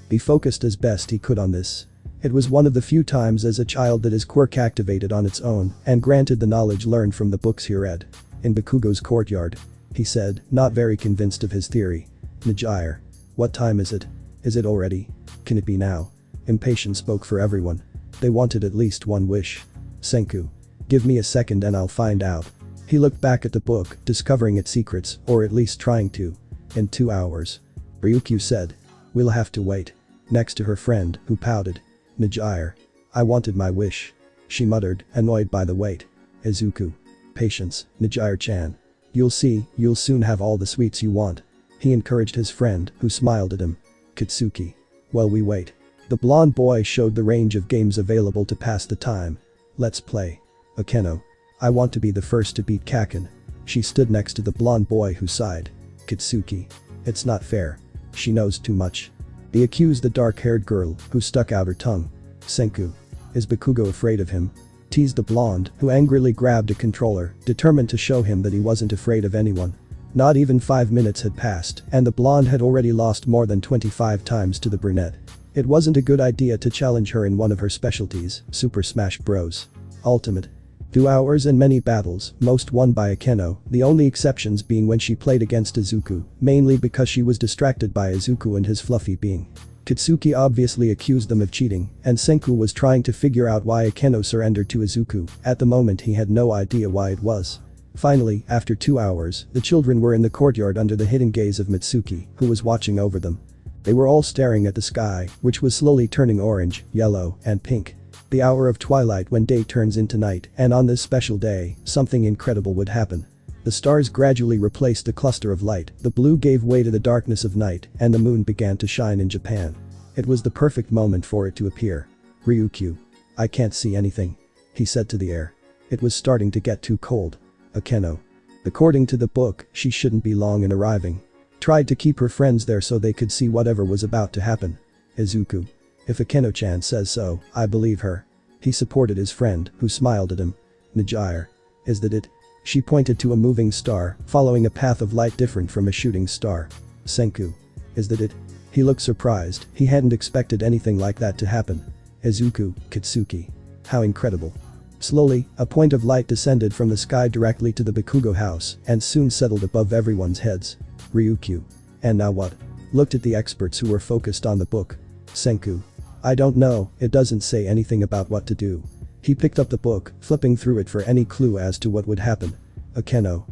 Be focused as best he could on this. It was one of the few times as a child that his quirk activated on its own and granted the knowledge learned from the books he read. In Bakugo's courtyard. He said, not very convinced of his theory. Nejire. What time is it? Is it already? Can it be now? Impatience spoke for everyone. They wanted at least one wish. Senku. Give me a second and I'll find out. He looked back at the book, discovering its secrets, or at least trying to. In 2 hours. Ryukyu said. We'll have to wait. Next to her friend, who pouted. Nejire. I wanted my wish. She muttered, annoyed by the wait. Izuku. Patience, Nejire-chan. You'll see, you'll soon have all the sweets you want. He encouraged his friend, who smiled at him. Kitsuki. While we wait. The blonde boy showed the range of games available to pass the time. Let's play. Akeno. I want to be the first to beat Kaken. She stood next to the blonde boy who sighed. Kitsuki. It's not fair. She knows too much. He accused the dark-haired girl, who stuck out her tongue. Senku. Is Bakugo afraid of him? Teased the blonde, who angrily grabbed a controller, determined to show him that he wasn't afraid of anyone. Not even 5 minutes had passed, and the blonde had already lost more than 25 times to the brunette. It wasn't a good idea to challenge her in one of her specialties, Super Smash Bros. Ultimate. 2 hours and many battles, most won by Akeno, the only exceptions being when she played against Izuku, mainly because she was distracted by Izuku and his fluffy being. Kitsuki obviously accused them of cheating, and Senku was trying to figure out why Akeno surrendered to Izuku. At the moment he had no idea why it was. Finally, after 2 hours, the children were in the courtyard under the hidden gaze of Mitsuki, who was watching over them. They were all staring at the sky, which was slowly turning orange, yellow, and pink. The hour of twilight when day turns into night, and on this special day, something incredible would happen. The stars gradually replaced the cluster of light, the blue gave way to the darkness of night, and the moon began to shine in Japan. It was the perfect moment for it to appear. Ryukyu. I can't see anything. He said to the air. It was starting to get too cold. Akeno. According to the book, she shouldn't be long in arriving. Tried to keep her friends there so they could see whatever was about to happen. Izuku. If Akeno-chan says so, I believe her. He supported his friend, who smiled at him. Nejire. Is that it? She pointed to a moving star, following a path of light different from a shooting star. Senku. Is that it? He looked surprised, he hadn't expected anything like that to happen. Izuku, Kitsuki. How incredible. Slowly, a point of light descended from the sky directly to the Bakugo house and soon settled above everyone's heads. Ryukyu. And now what? Looked at the experts who were focused on the book. Senku. I don't know, it doesn't say anything about what to do. He picked up the book, flipping through it for any clue as to what would happen. Akeno.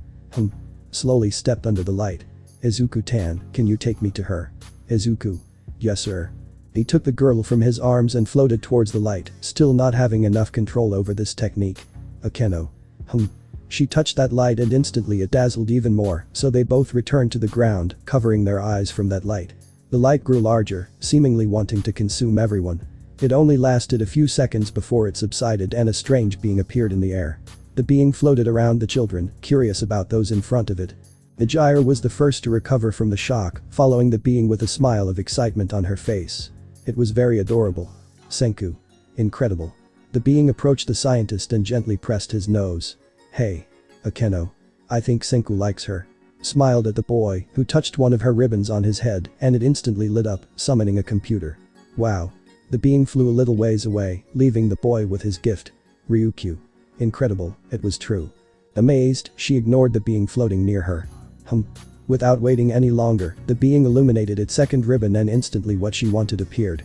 Slowly stepped under the light. Izuku-tan, can you take me to her? Izuku. Yes sir. He took the girl from his arms and floated towards the light, still not having enough control over this technique. Akeno. She touched that light and instantly it dazzled even more, so they both returned to the ground, covering their eyes from that light. The light grew larger, seemingly wanting to consume everyone. It only lasted a few seconds before it subsided and a strange being appeared in the air. The being floated around the children, curious about those in front of it. Nejire was the first to recover from the shock, following the being with a smile of excitement on her face. It was very adorable. Senku. Incredible. The being approached the scientist and gently pressed his nose. Hey. Akeno. I think Senku likes her. Smiled at the boy, who touched one of her ribbons on his head, and it instantly lit up, summoning a computer. Wow. The being flew a little ways away, leaving the boy with his gift. Ryukyu. Incredible, it was true. Amazed, she ignored the being floating near her. Without waiting any longer, the being illuminated its second ribbon and instantly what she wanted appeared.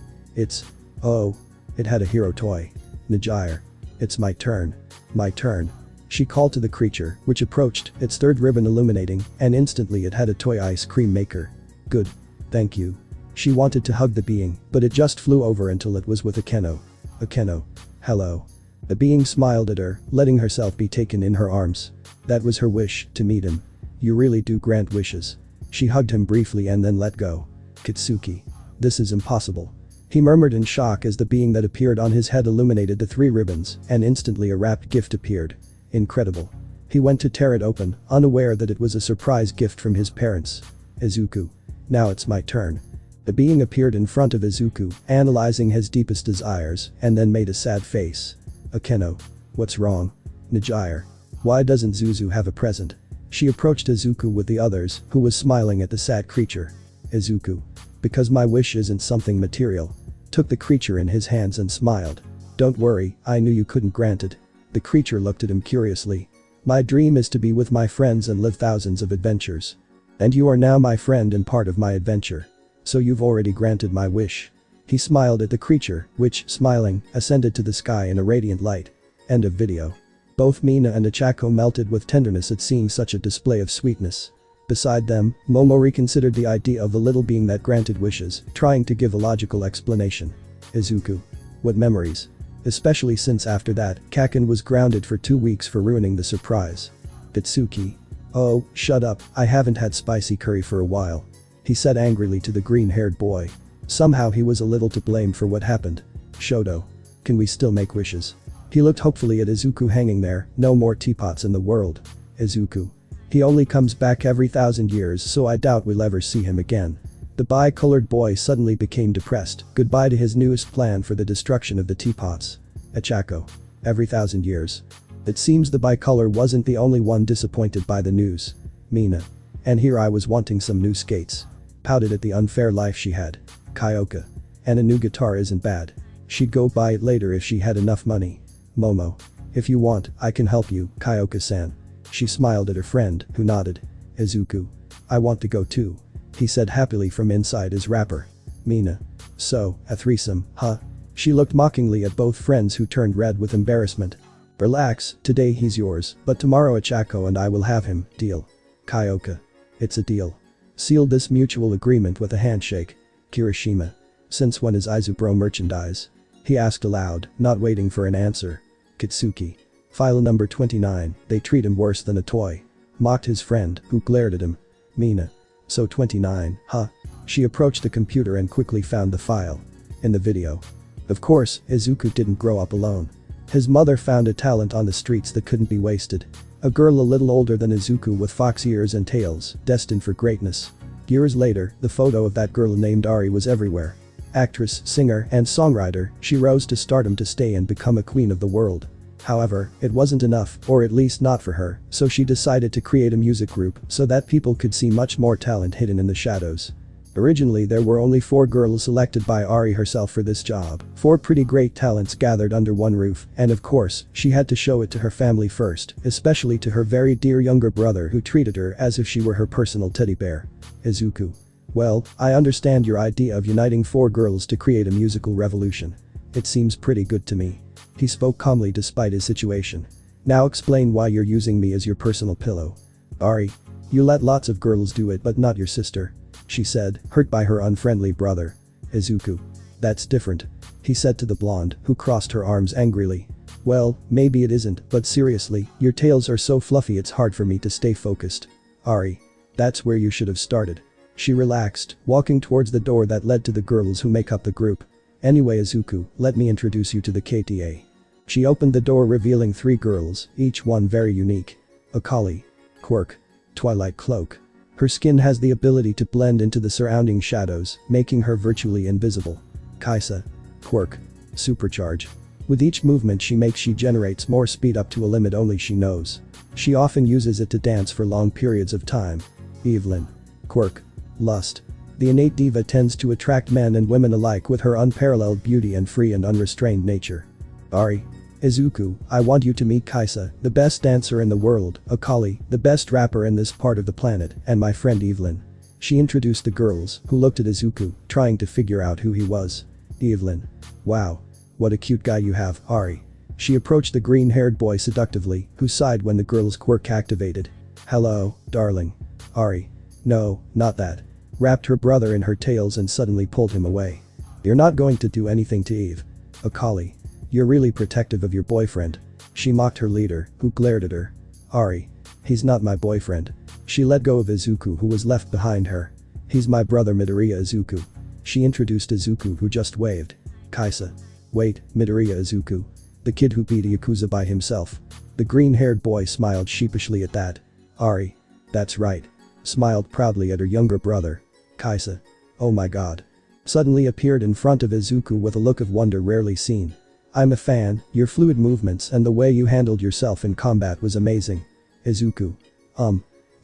Oh. It had a hero toy. Nejire. It's my turn. My turn. She called to the creature, which approached, its third ribbon illuminating, and instantly it had a toy ice cream maker. Good. Thank you. She wanted to hug the being, but it just flew over until it was with Akeno. Akeno. Hello. The being smiled at her, letting herself be taken in her arms. That was her wish, to meet him. You really do grant wishes. She hugged him briefly and then let go. Kitsuki. This is impossible. He murmured in shock as the being that appeared on his head illuminated the 3 ribbons, and instantly a wrapped gift appeared. Incredible. He went to tear it open, unaware that it was a surprise gift from his parents. Izuku. Now it's my turn. The being appeared in front of Izuku, analyzing his deepest desires, and then made a sad face. Akeno. What's wrong? Nejire. Why doesn't Zuzu have a present? She approached Izuku with the others, who was smiling at the sad creature. Izuku. Because my wish isn't something material. Took the creature in his hands and smiled. Don't worry, I knew you couldn't grant it. The creature looked at him curiously. My dream is to be with my friends and live thousands of adventures. And you are now my friend and part of my adventure. So you've already granted my wish. He smiled at the creature, which, smiling, ascended to the sky in a radiant light. End of video. Both Mina and Ichako melted with tenderness at seeing such a display of sweetness. Beside them, Momo reconsidered the idea of the little being that granted wishes, trying to give a logical explanation. Izuku. What memories? Especially since after that, Kaken was grounded for 2 weeks for ruining the surprise. Bitsuki. Oh, shut up, I haven't had spicy curry for a while. He said angrily to the green-haired boy. Somehow he was a little to blame for what happened. Shoto. Can we still make wishes? He looked hopefully at Izuku hanging there, no more teapots in the world. Izuku. He only comes back every 1,000 years, so I doubt we'll ever see him again. The bi-colored boy suddenly became depressed, goodbye to his newest plan for the destruction of the teapots. Ichako. Every 1,000 years. It seems the bicolor wasn't the only one disappointed by the news. Mina. And here I was wanting some new skates. Pouted at the unfair life she had. Kyoka. And a new guitar isn't bad. She'd go buy it later if she had enough money. Momo. If you want, I can help you, Kyoka-san. She smiled at her friend, who nodded. Izuku. I want to go too. He said happily from inside his wrapper. Mina. So, a threesome, huh? She looked mockingly at both friends who turned red with embarrassment. Relax, today he's yours, but tomorrow Ichako and I will have him, deal. Kyoka. It's a deal. Sealed this mutual agreement with a handshake. Kirishima. Since when is Izubro merchandise? He asked aloud, not waiting for an answer. Kitsuki. File number 29, they treat him worse than a toy. Mocked his friend, who glared at him. Mina. So 29, huh? She approached the computer and quickly found the file. In the video. Of course, Izuku didn't grow up alone. His mother found a talent on the streets that couldn't be wasted. A girl a little older than Izuku with fox ears and tails, destined for greatness. Years later, the photo of that girl named Ari was everywhere. Actress, singer, and songwriter, she rose to stardom to stay and become a queen of the world. However, it wasn't enough, or at least not for her, so she decided to create a music group so that people could see much more talent hidden in the shadows. Originally there were only 4 girls selected by Ari herself for this job, 4 pretty great talents gathered under one roof, and of course, she had to show it to her family first, especially to her very dear younger brother who treated her as if she were her personal teddy bear. Izuku. Well, I understand your idea of uniting 4 girls to create a musical revolution. It seems pretty good to me. He spoke calmly despite his situation. Now explain why you're using me as your personal pillow. Ari. You let lots of girls do it but not your sister. She said, hurt by her unfriendly brother. Izuku. That's different. He said to the blonde, who crossed her arms angrily. Well, maybe it isn't, but seriously, your tails are so fluffy it's hard for me to stay focused. Ari. That's where you should have started. She relaxed, walking towards the door that led to the girls who make up the group. Anyway Izuku, let me introduce you to the KTA. She opened the door revealing 3 girls, each one very unique. Akali. Quirk. Twilight Cloak. Her skin has the ability to blend into the surrounding shadows, making her virtually invisible. Kaisa. Quirk. Supercharge. With each movement she makes she generates more speed up to a limit only she knows. She often uses it to dance for long periods of time. Evelyn. Quirk. Lust. The innate diva tends to attract men and women alike with her unparalleled beauty and free and unrestrained nature. Ari. Izuku, I want you to meet Kaisa, the best dancer in the world, Akali, the best rapper in this part of the planet, and my friend Evelyn. She introduced the girls, who looked at Izuku, trying to figure out who he was. Evelyn. Wow. What a cute guy you have, Ari. She approached the green-haired boy seductively, who sighed when the girl's quirk activated. Hello, darling. Ari. No, not that. Wrapped her brother in her tails and suddenly pulled him away. You're not going to do anything to Eve. Akali. You're really protective of your boyfriend. She mocked her leader, who glared at her. Ari. He's not my boyfriend. She let go of Izuku who was left behind her. He's my brother Midoriya Izuku. She introduced Izuku, who just waved. Kaisa. Wait, Midoriya Izuku. The kid who beat Yakuza by himself. The green-haired boy smiled sheepishly at that. Ari. That's right. Smiled proudly at her younger brother. Kaisa. Oh my god. Suddenly appeared in front of Izuku with a look of wonder rarely seen. I'm a fan, your fluid movements and the way you handled yourself in combat was amazing. Izuku.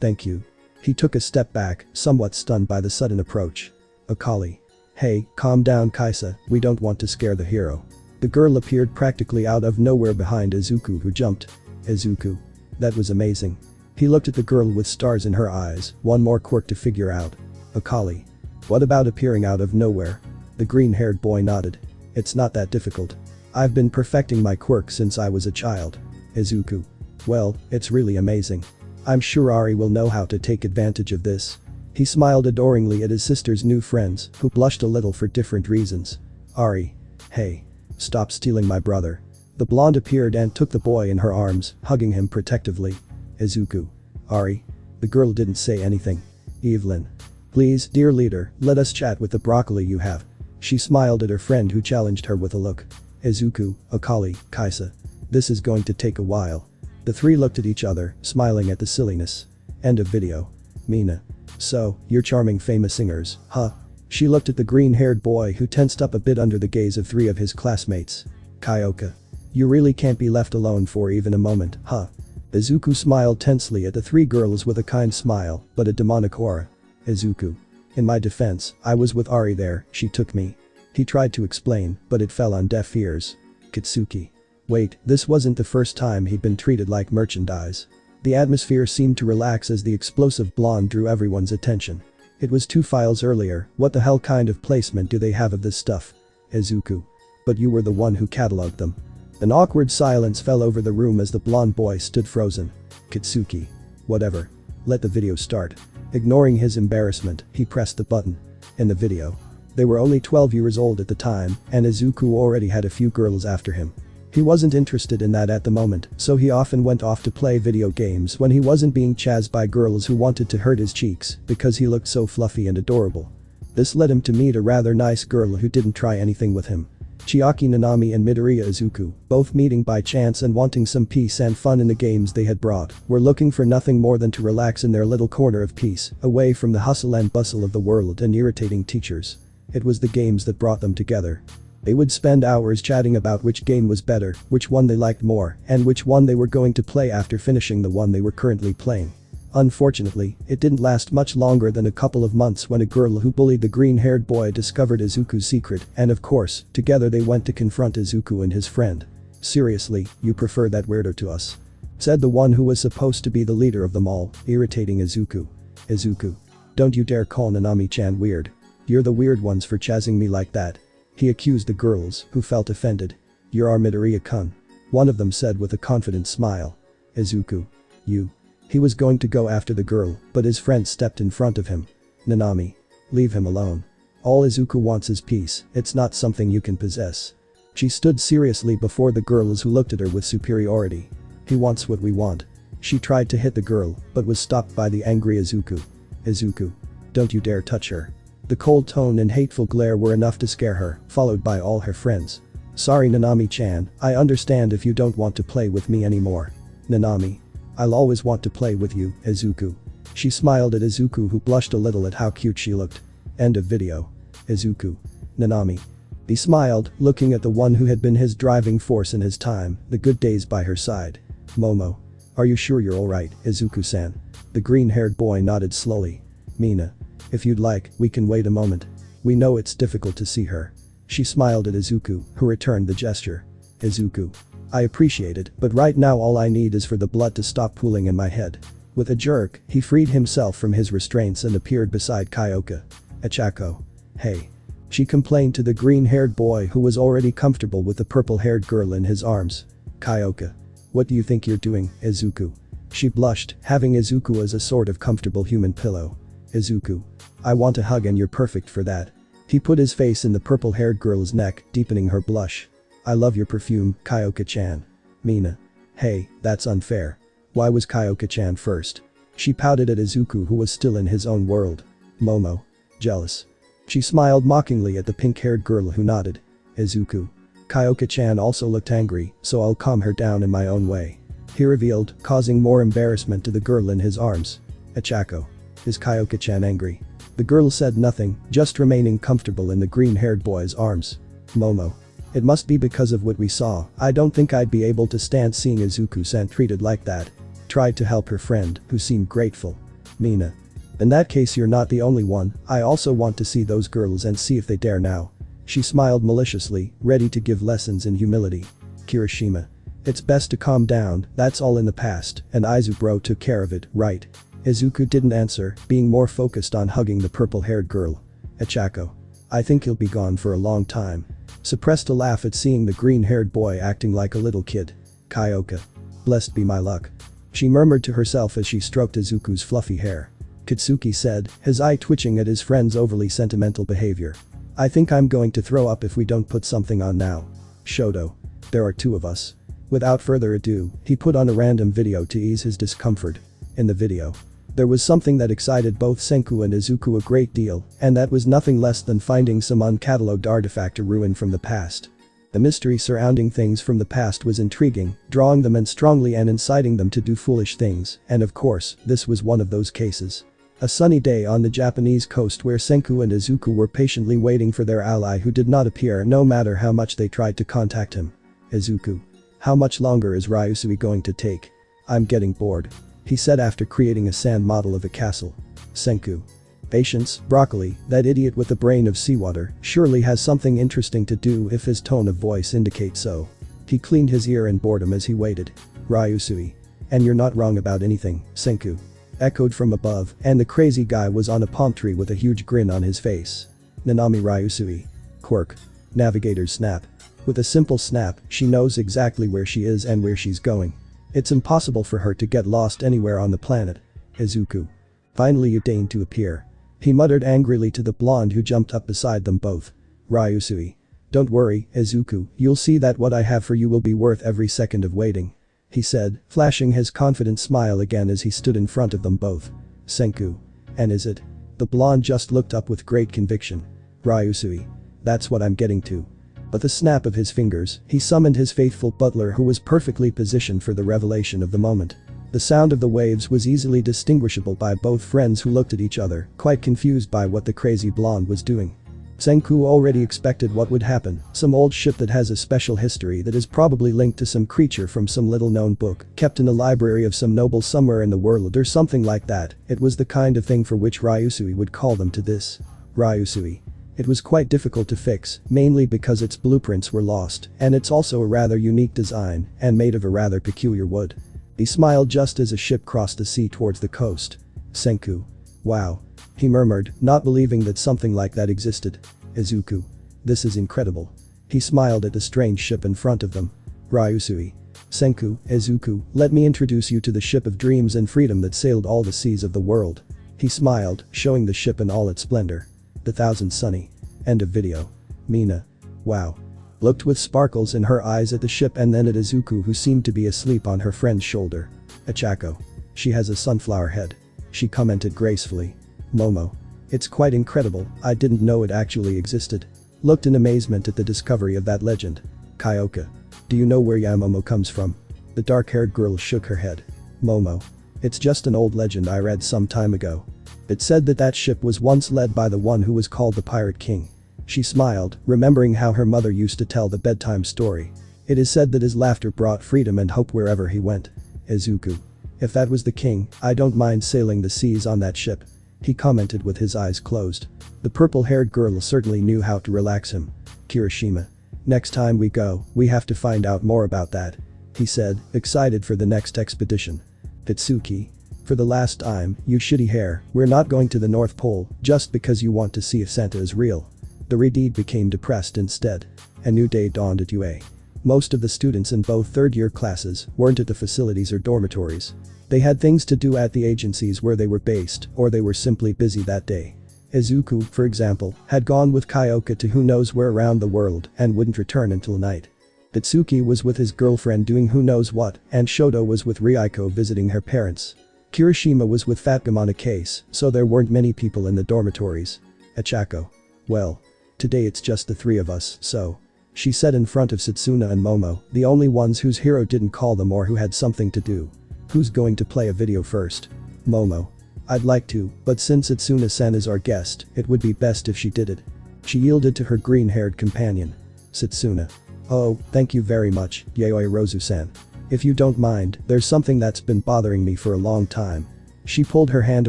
Thank you. He took a step back, somewhat stunned by the sudden approach. Akali. Hey, calm down Kaisa, we don't want to scare the hero. The girl appeared practically out of nowhere behind Izuku, who jumped. Izuku. That was amazing. He looked at the girl with stars in her eyes, one more quirk to figure out. Akali. What about appearing out of nowhere? The green-haired boy nodded. It's not that difficult. I've been perfecting my quirk since I was a child. Izuku. Well, it's really amazing. I'm sure Ari will know how to take advantage of this. He smiled adoringly at his sister's new friends, who blushed a little for different reasons. Ari. Hey. Stop stealing my brother. The blonde appeared and took the boy in her arms, hugging him protectively. Izuku. Ari. The girl didn't say anything. Evelyn. Please, dear leader, let us chat with the broccoli you have. She smiled at her friend who challenged her with a look. Izuku, Akali, Kaisa. This is going to take a while. The three looked at each other, smiling at the silliness. End of video. Mina. So, you're charming famous singers, huh? She looked at the green-haired boy who tensed up a bit under the gaze of three of his classmates. Kyoka. You really can't be left alone for even a moment, huh? Izuku smiled tensely at the three girls with a kind smile, but a demonic aura. Izuku. In my defense, I was with Ari there, she took me. He tried to explain, but it fell on deaf ears. Kitsuki. Wait, this wasn't the first time he'd been treated like merchandise. The atmosphere seemed to relax as the explosive blonde drew everyone's attention. It was 2 files earlier, what the hell kind of placement do they have of this stuff? Izuku. But you were the one who cataloged them. An awkward silence fell over the room as the blonde boy stood frozen. Kitsuki. Whatever. Let the video start. Ignoring his embarrassment, he pressed the button. In the video. They were only 12 years old at the time, and Izuku already had a few girls after him. He wasn't interested in that at the moment, so he often went off to play video games when he wasn't being chased by girls who wanted to hurt his cheeks because he looked so fluffy and adorable. This led him to meet a rather nice girl who didn't try anything with him. Chiaki Nanami and Midoriya Izuku, both meeting by chance and wanting some peace and fun in the games they had brought, were looking for nothing more than to relax in their little corner of peace, away from the hustle and bustle of the world and irritating teachers. It was the games that brought them together. They would spend hours chatting about which game was better, which one they liked more, and which one they were going to play after finishing the one they were currently playing. Unfortunately, it didn't last much longer than a couple of months when a girl who bullied the green-haired boy discovered Izuku's secret, and of course, together they went to confront Izuku and his friend. Seriously, you prefer that weirdo to us? Said the one who was supposed to be the leader of them all, irritating Izuku. Izuku. Don't you dare call Nanami-chan weird. You're the weird ones for chazzing me like that. He accused the girls, who felt offended. You're our Midoriya-kun. One of them said with a confident smile. Izuku. You. He was going to go after the girl, but his friend stepped in front of him. Nanami. Leave him alone. All Izuku wants is peace, it's not something you can possess. She stood seriously before the girls who looked at her with superiority. He wants what we want. She tried to hit the girl, but was stopped by the angry Izuku. Izuku. Don't you dare touch her. The cold tone and hateful glare were enough to scare her, followed by all her friends. Sorry Nanami-chan, I understand if you don't want to play with me anymore. Nanami. I'll always want to play with you, Izuku. She smiled at Izuku, who blushed a little at how cute she looked. End of video. Izuku. Nanami. He smiled, looking at the one who had been his driving force in his time, the good days by her side. Momo. Are you sure you're alright, Izuku-san? The green-haired boy nodded slowly. Mina. If you'd like, we can wait a moment. We know it's difficult to see her. She smiled at Izuku, who returned the gesture. Izuku. I appreciate it, but right now all I need is for the blood to stop pooling in my head. With a jerk, he freed himself from his restraints and appeared beside Kyoka. Achako. Hey. She complained to the green-haired boy who was already comfortable with the purple-haired girl in his arms. Kyoka. What do you think you're doing, Izuku? She blushed, having Izuku as a sort of comfortable human pillow. Izuku. I want a hug and you're perfect for that. He put his face in the purple-haired girl's neck, deepening her blush. I love your perfume, Kyoka-chan. Mina. Hey, that's unfair. Why was Kyoka-chan first? She pouted at Izuku, who was still in his own world. Momo. Jealous. She smiled mockingly at the pink-haired girl who nodded. Izuku. Kyoka-chan also looked angry, so I'll calm her down in my own way. He revealed, causing more embarrassment to the girl in his arms. Achako. Is Kyoka-chan angry? The girl said nothing, just remaining comfortable in the green-haired boy's arms. Momo. It must be because of what we saw. I don't think I'd be able to stand seeing Izuku-san treated like that. Tried to help her friend, who seemed grateful. Mina. In that case you're not the only one, I also want to see those girls and see if they dare now. She smiled maliciously, ready to give lessons in humility. Kirishima. It's best to calm down, that's all in the past, and Izuku took care of it, right? Izuku didn't answer, being more focused on hugging the purple-haired girl. Achako. I think he'll be gone for a long time. Suppressed a laugh at seeing the green-haired boy acting like a little kid. Kyoka. Blessed be my luck. She murmured to herself as she stroked Izuku's fluffy hair. Katsuki said, his eye twitching at his friend's overly sentimental behavior. I think I'm going to throw up if we don't put something on now. Shoto. There are two of us. Without further ado, he put on a random video to ease his discomfort. In the video, there was something that excited both Senku and Izuku a great deal, and that was nothing less than finding some uncatalogued artifact or ruin from the past. The mystery surrounding things from the past was intriguing, drawing them in strongly and inciting them to do foolish things, and of course, this was one of those cases. A sunny day on the Japanese coast where Senku and Izuku were patiently waiting for their ally who did not appear no matter how much they tried to contact him. Izuku. How much longer is Ryusui going to take? I'm getting bored. He said after creating a sand model of a castle. Senku. Patience, broccoli, that idiot with the brain of seawater, surely has something interesting to do if his tone of voice indicates so. He cleaned his ear in boredom as he waited. Ryusui. And you're not wrong about anything, Senku. Echoed from above, and the crazy guy was on a palm tree with a huge grin on his face. Nanami Ryusui. Quirk. Navigator's snap. With a simple snap, she knows exactly where she is and where she's going. It's impossible for her to get lost anywhere on the planet. Izuku. Finally you deigned to appear. He muttered angrily to the blonde who jumped up beside them both. Ryusui. Don't worry, Izuku, you'll see that what I have for you will be worth every second of waiting. He said, flashing his confident smile again as he stood in front of them both. Senku. And is it? The blonde just looked up with great conviction. Ryusui. That's what I'm getting to. But the snap of his fingers, he summoned his faithful butler who was perfectly positioned for the revelation of the moment. The sound of the waves was easily distinguishable by both friends who looked at each other, quite confused by what the crazy blonde was doing. Senku already expected what would happen, some old ship that has a special history that is probably linked to some creature from some little-known book, kept in a library of some noble somewhere in the world or something like that. It was the kind of thing for which Ryusui would call them to this. Ryusui. It was quite difficult to fix, mainly because its blueprints were lost, and it's also a rather unique design, and made of a rather peculiar wood. He smiled just as a ship crossed the sea towards the coast. Senku. Wow. He murmured, not believing that something like that existed. Izuku. This is incredible. He smiled at the strange ship in front of them. Ryusui. Senku, Izuku, let me introduce you to the ship of dreams and freedom that sailed all the seas of the world. He smiled, showing the ship in all its splendor. The Thousand Sunny. End of video. Mina. Wow. Looked with sparkles in her eyes at the ship and then at Izuku who seemed to be asleep on her friend's shoulder. Achako. She has a sunflower head. She commented gracefully. Momo. It's quite incredible, I didn't know it actually existed. Looked in amazement at the discovery of that legend. Kyoka. Do you know where Yamomo comes from? The dark-haired girl shook her head. Momo. It's just an old legend I read some time ago. It said that that ship was once led by the one who was called the Pirate King. She smiled, remembering how her mother used to tell the bedtime story. It is said that his laughter brought freedom and hope wherever he went. Izuku. If that was the king, I don't mind sailing the seas on that ship. He commented with his eyes closed. The purple-haired girl certainly knew how to relax him. Kirishima. Next time we go, we have to find out more about that. He said, excited for the next expedition. Hitsuki. For the last time, you shitty hair, we're not going to the North Pole just because you want to see if Santa is real. The Redeed became depressed instead. A new day dawned at UA. Most of the students in both third-year classes weren't at the facilities or dormitories. They had things to do at the agencies where they were based, or they were simply busy that day. Izuku, for example, had gone with Kyoka to who knows where around the world and wouldn't return until night. Tatsuki was with his girlfriend doing who knows what, and Shoto was with Ryuko visiting her parents. Kirishima was with Fatgum on a case, so there weren't many people in the dormitories. Achako. Well. Today it's just the three of us, so. She said in front of Setsuna and Momo, the only ones whose hero didn't call them or who had something to do. Who's going to play a video first? Momo. I'd like to, but since Setsuna-san is our guest, it would be best if she did it. She yielded to her green-haired companion. Setsuna. Oh, thank you very much, Yayoi Rozu-san. If you don't mind, there's something that's been bothering me for a long time. She pulled her hand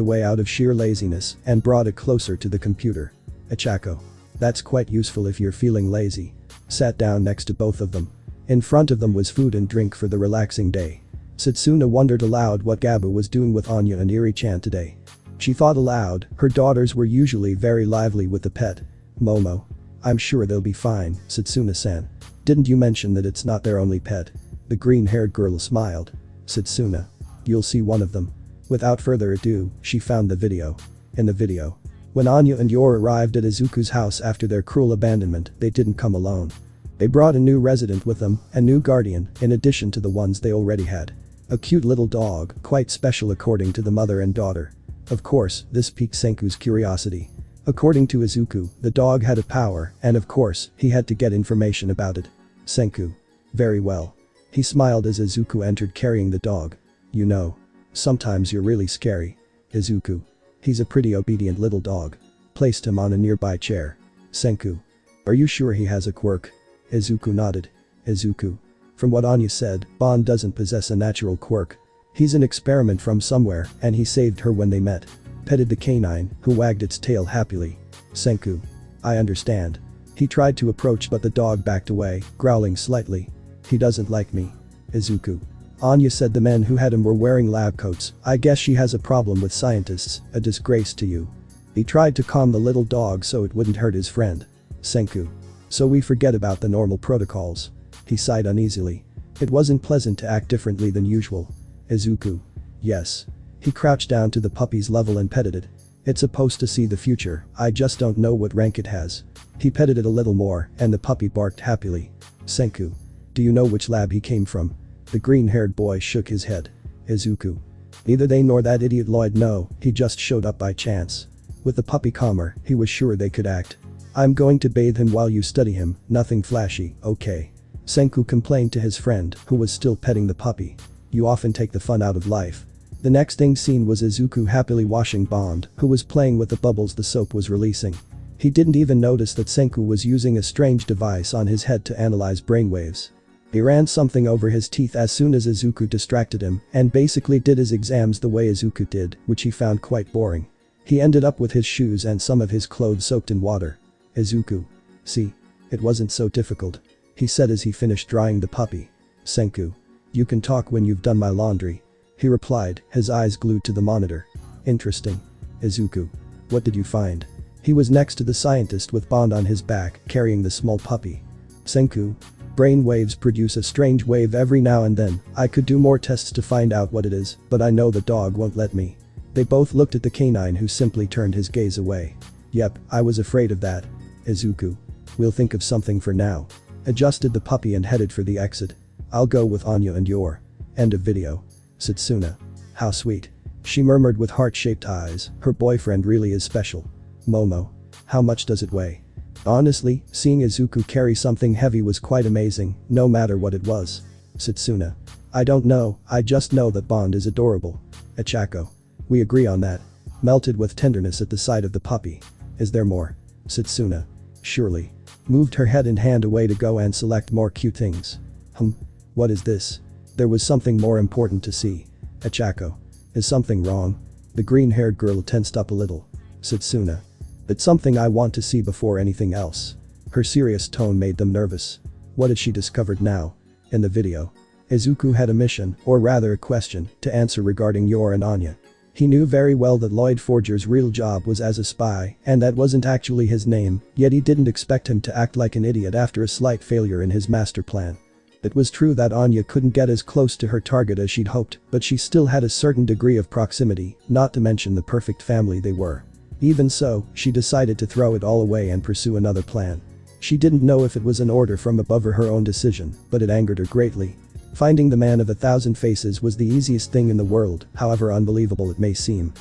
away out of sheer laziness and brought it closer to the computer. Ichako. That's quite useful if you're feeling lazy. Sat down next to both of them. In front of them was food and drink for the relaxing day. Setsuna wondered aloud what Gabu was doing with Anya and Iri-chan today. She thought aloud, her daughters were usually very lively with the pet. Momo. I'm sure they'll be fine, Setsuna-san. Didn't you mention that it's not their only pet? The green-haired girl smiled. Setsuna. You'll see one of them. Without further ado, she found the video. In the video. When Anya and Yor arrived at Izuku's house after their cruel abandonment, they didn't come alone. They brought a new resident with them, a new guardian, in addition to the ones they already had. A cute little dog, quite special according to the mother and daughter. Of course, this piqued Senku's curiosity. According to Izuku, the dog had a power, and of course, he had to get information about it. Senku. Very well. He smiled as Izuku entered carrying the dog. You know. Sometimes you're really scary. Izuku. He's a pretty obedient little dog. Placed him on a nearby chair. Senku. Are you sure he has a quirk? Izuku nodded. Izuku. From what Anya said, Bond doesn't possess a natural quirk. He's an experiment from somewhere, and he saved her when they met. Petted the canine, who wagged its tail happily. Senku. I understand. He tried to approach but the dog backed away, growling slightly. He doesn't like me. Izuku. Anya said the men who had him were wearing lab coats. I guess she has a problem with scientists, a disgrace to you. He tried to calm the little dog so it wouldn't hurt his friend. Senku. So we forget about the normal protocols. He sighed uneasily. It wasn't pleasant to act differently than usual. Izuku. Yes. He crouched down to the puppy's level and petted it. It's supposed to see the future, I just don't know what rank it has. He petted it a little more, and the puppy barked happily. Senku. Do you know which lab he came from? The green-haired boy shook his head. Izuku. Neither they nor that idiot Lloyd know, he just showed up by chance. With the puppy calmer, he was sure they could act. I'm going to bathe him while you study him, nothing flashy, okay. Senku complained to his friend, who was still petting the puppy. You often take the fun out of life. The next thing seen was Izuku happily washing Bond, who was playing with the bubbles the soap was releasing. He didn't even notice that Senku was using a strange device on his head to analyze brainwaves. He ran something over his teeth as soon as Izuku distracted him and basically did his exams the way Izuku did, which he found quite boring. He ended up with his shoes and some of his clothes soaked in water. Izuku. See? It wasn't so difficult. He said as he finished drying the puppy. Senku. You can talk when you've done my laundry. He replied, his eyes glued to the monitor. Interesting. Izuku. What did you find? He was next to the scientist with Bond on his back, carrying the small puppy. Senku. Brain waves produce a strange wave every now and then. I could do more tests to find out what it is, but I know the dog won't let me. They both looked at the canine who simply turned his gaze away. Yep, I was afraid of that. Izuku. We'll think of something for now. Adjusted the puppy and headed for the exit. I'll go with Anya and Yor. End of video. Setsuna. How sweet. She murmured with heart-shaped eyes, her boyfriend really is special. Momo. How much does it weigh? Honestly, seeing Izuku carry something heavy was quite amazing, no matter what it was. Setsuna. I don't know, I just know that Bond is adorable. Ichako. We agree on that. Melted with tenderness at the sight of the puppy. Is there more? Setsuna. Surely. Moved her head and hand away to go and select more cute things. What is this? There was something more important to see. Ichako. Is something wrong? The green-haired girl tensed up a little. Setsuna. It's something I want to see before anything else. Her serious tone made them nervous. What had she discovered now? In the video. Izuku had a mission, or rather a question, to answer regarding Yor and Anya. He knew very well that Lloyd Forger's real job was as a spy, and that wasn't actually his name, yet he didn't expect him to act like an idiot after a slight failure in his master plan. It was true that Anya couldn't get as close to her target as she'd hoped, but she still had a certain degree of proximity, not to mention the perfect family they were. Even so, she decided to throw it all away and pursue another plan. She didn't know if it was an order from above or her own decision, but it angered her greatly. Finding the man of 1,000 faces was the easiest thing in the world, however unbelievable it may seem.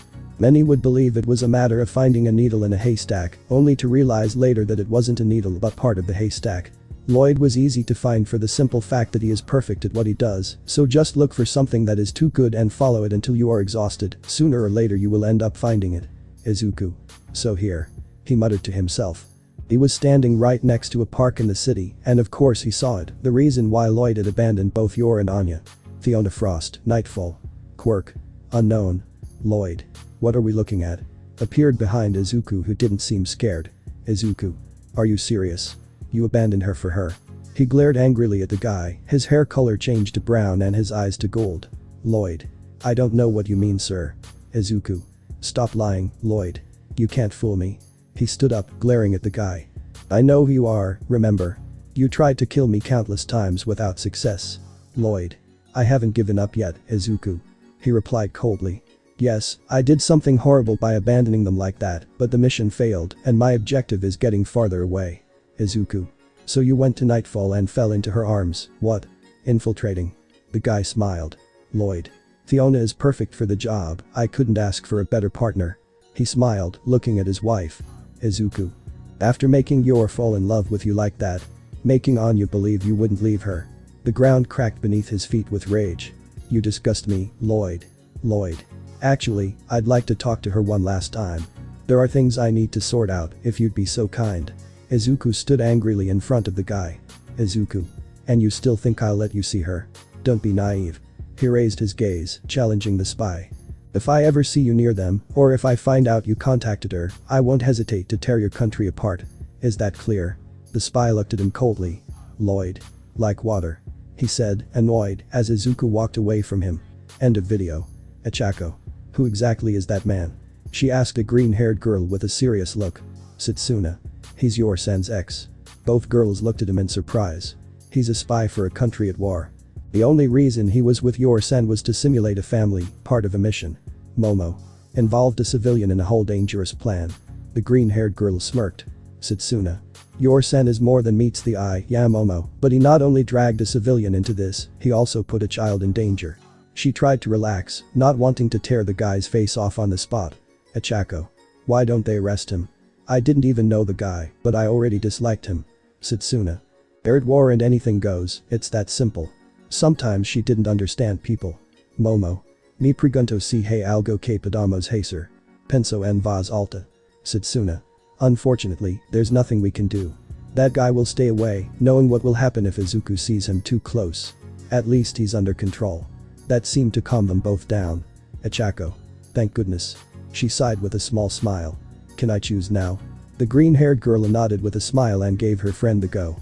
Many would believe it was a matter of finding a needle in a haystack, only to realize later that it wasn't a needle but part of the haystack. Lloyd was easy to find for the simple fact that he is perfect at what he does, so just look for something that is too good and follow it until you are exhausted. Sooner or later you will end up finding it. Izuku. So here. He muttered to himself. He was standing right next to a park in the city, and of course he saw it, the reason why Lloyd had abandoned both Yor and Anya. Fiona Frost, Nightfall. Quirk. Unknown. Lloyd. What are we looking at? Appeared behind Izuku, who didn't seem scared. Izuku. Are you serious? You abandoned her for her. He glared angrily at the guy, his hair color changed to brown and his eyes to gold. Lloyd. I don't know what you mean, sir. Izuku. Stop lying, Lloyd. You can't fool me. He stood up, glaring at the guy. I know who you are, remember? You tried to kill me countless times without success. Lloyd. I haven't given up yet, Izuku. He replied coldly. Yes, I did something horrible by abandoning them like that, but the mission failed and my objective is getting farther away. Izuku. So you went to Nightfall and fell into her arms, what? Infiltrating. The guy smiled. Lloyd. Fiona is perfect for the job, I couldn't ask for a better partner. He smiled, looking at his wife. Izuku. After making Yor fall in love with you like that, making Anya believe you wouldn't leave her. The ground cracked beneath his feet with rage. You disgust me, Lloyd. Lloyd. Actually, I'd like to talk to her one last time. There are things I need to sort out, if you'd be so kind. Izuku stood angrily in front of the guy. Izuku. And you still think I'll let you see her? Don't be naive. He raised his gaze, challenging the spy. If I ever see you near them, or if I find out you contacted her, I won't hesitate to tear your country apart. Is that clear? The spy looked at him coldly. Lloyd. Like water. He said, annoyed, as Izuku walked away from him. End of video. Ichako. Who exactly is that man? She asked a green-haired girl with a serious look. Setsuna. He's Yor-sen's ex. Both girls looked at him in surprise. He's a spy for a country at war. The only reason he was with Yor-sen was to simulate a family, part of a mission. Momo. Involved a civilian in a whole dangerous plan. The green-haired girl smirked. Setsuna. Yor-sen is more than meets the eye, yeah Momo, but he not only dragged a civilian into this, he also put a child in danger. She tried to relax, not wanting to tear the guy's face off on the spot. Ichako. Why don't they arrest him? I didn't even know the guy, but I already disliked him. Setsuna. They're at war and anything goes, it's that simple. Sometimes she didn't understand people. Momo. Mi pregunto si hay algo que podamos hacer. Penso en voz alta. Setsuna. Unfortunately, there's nothing we can do. That guy will stay away, knowing what will happen if Izuku sees him too close. At least he's under control. That seemed to calm them both down. Ichako. Thank goodness. She sighed with a small smile. Can I choose now? The green-haired girl nodded with a smile and gave her friend the go.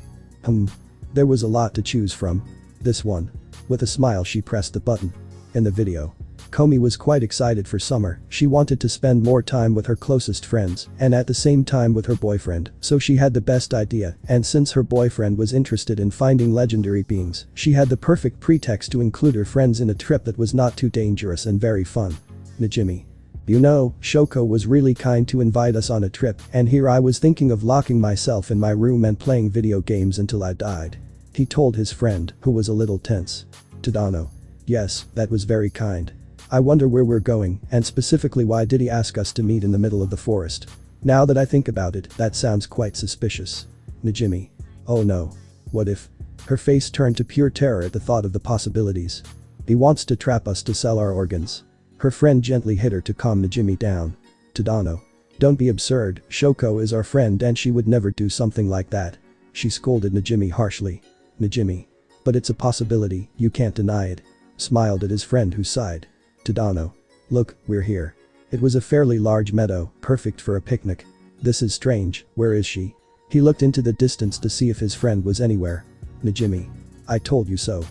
There was a lot to choose from. This one. With a smile she pressed the button. In the video. Komi was quite excited for summer, she wanted to spend more time with her closest friends and at the same time with her boyfriend, so she had the best idea, and since her boyfriend was interested in finding legendary beings, she had the perfect pretext to include her friends in a trip that was not too dangerous and very fun. Najimi. You know, Shoko was really kind to invite us on a trip, and here I was thinking of locking myself in my room and playing video games until I died. He told his friend, who was a little tense. Tadano. Yes, that was very kind. I wonder where we're going, and specifically why did he ask us to meet in the middle of the forest? Now that I think about it, that sounds quite suspicious. Najimi. Oh no. What if? Her face turned to pure terror at the thought of the possibilities. He wants to trap us to sell our organs. Her friend gently hit her to calm Najimi down. Tadano. Don't be absurd, Shoko is our friend and she would never do something like that. She scolded Najimi harshly. Najimi. But it's a possibility, you can't deny it. Smiled at his friend who sighed. Tadano. Look, we're here. It was a fairly large meadow, perfect for a picnic. This is strange, where is she? He looked into the distance to see if his friend was anywhere. Najimi. I told you so.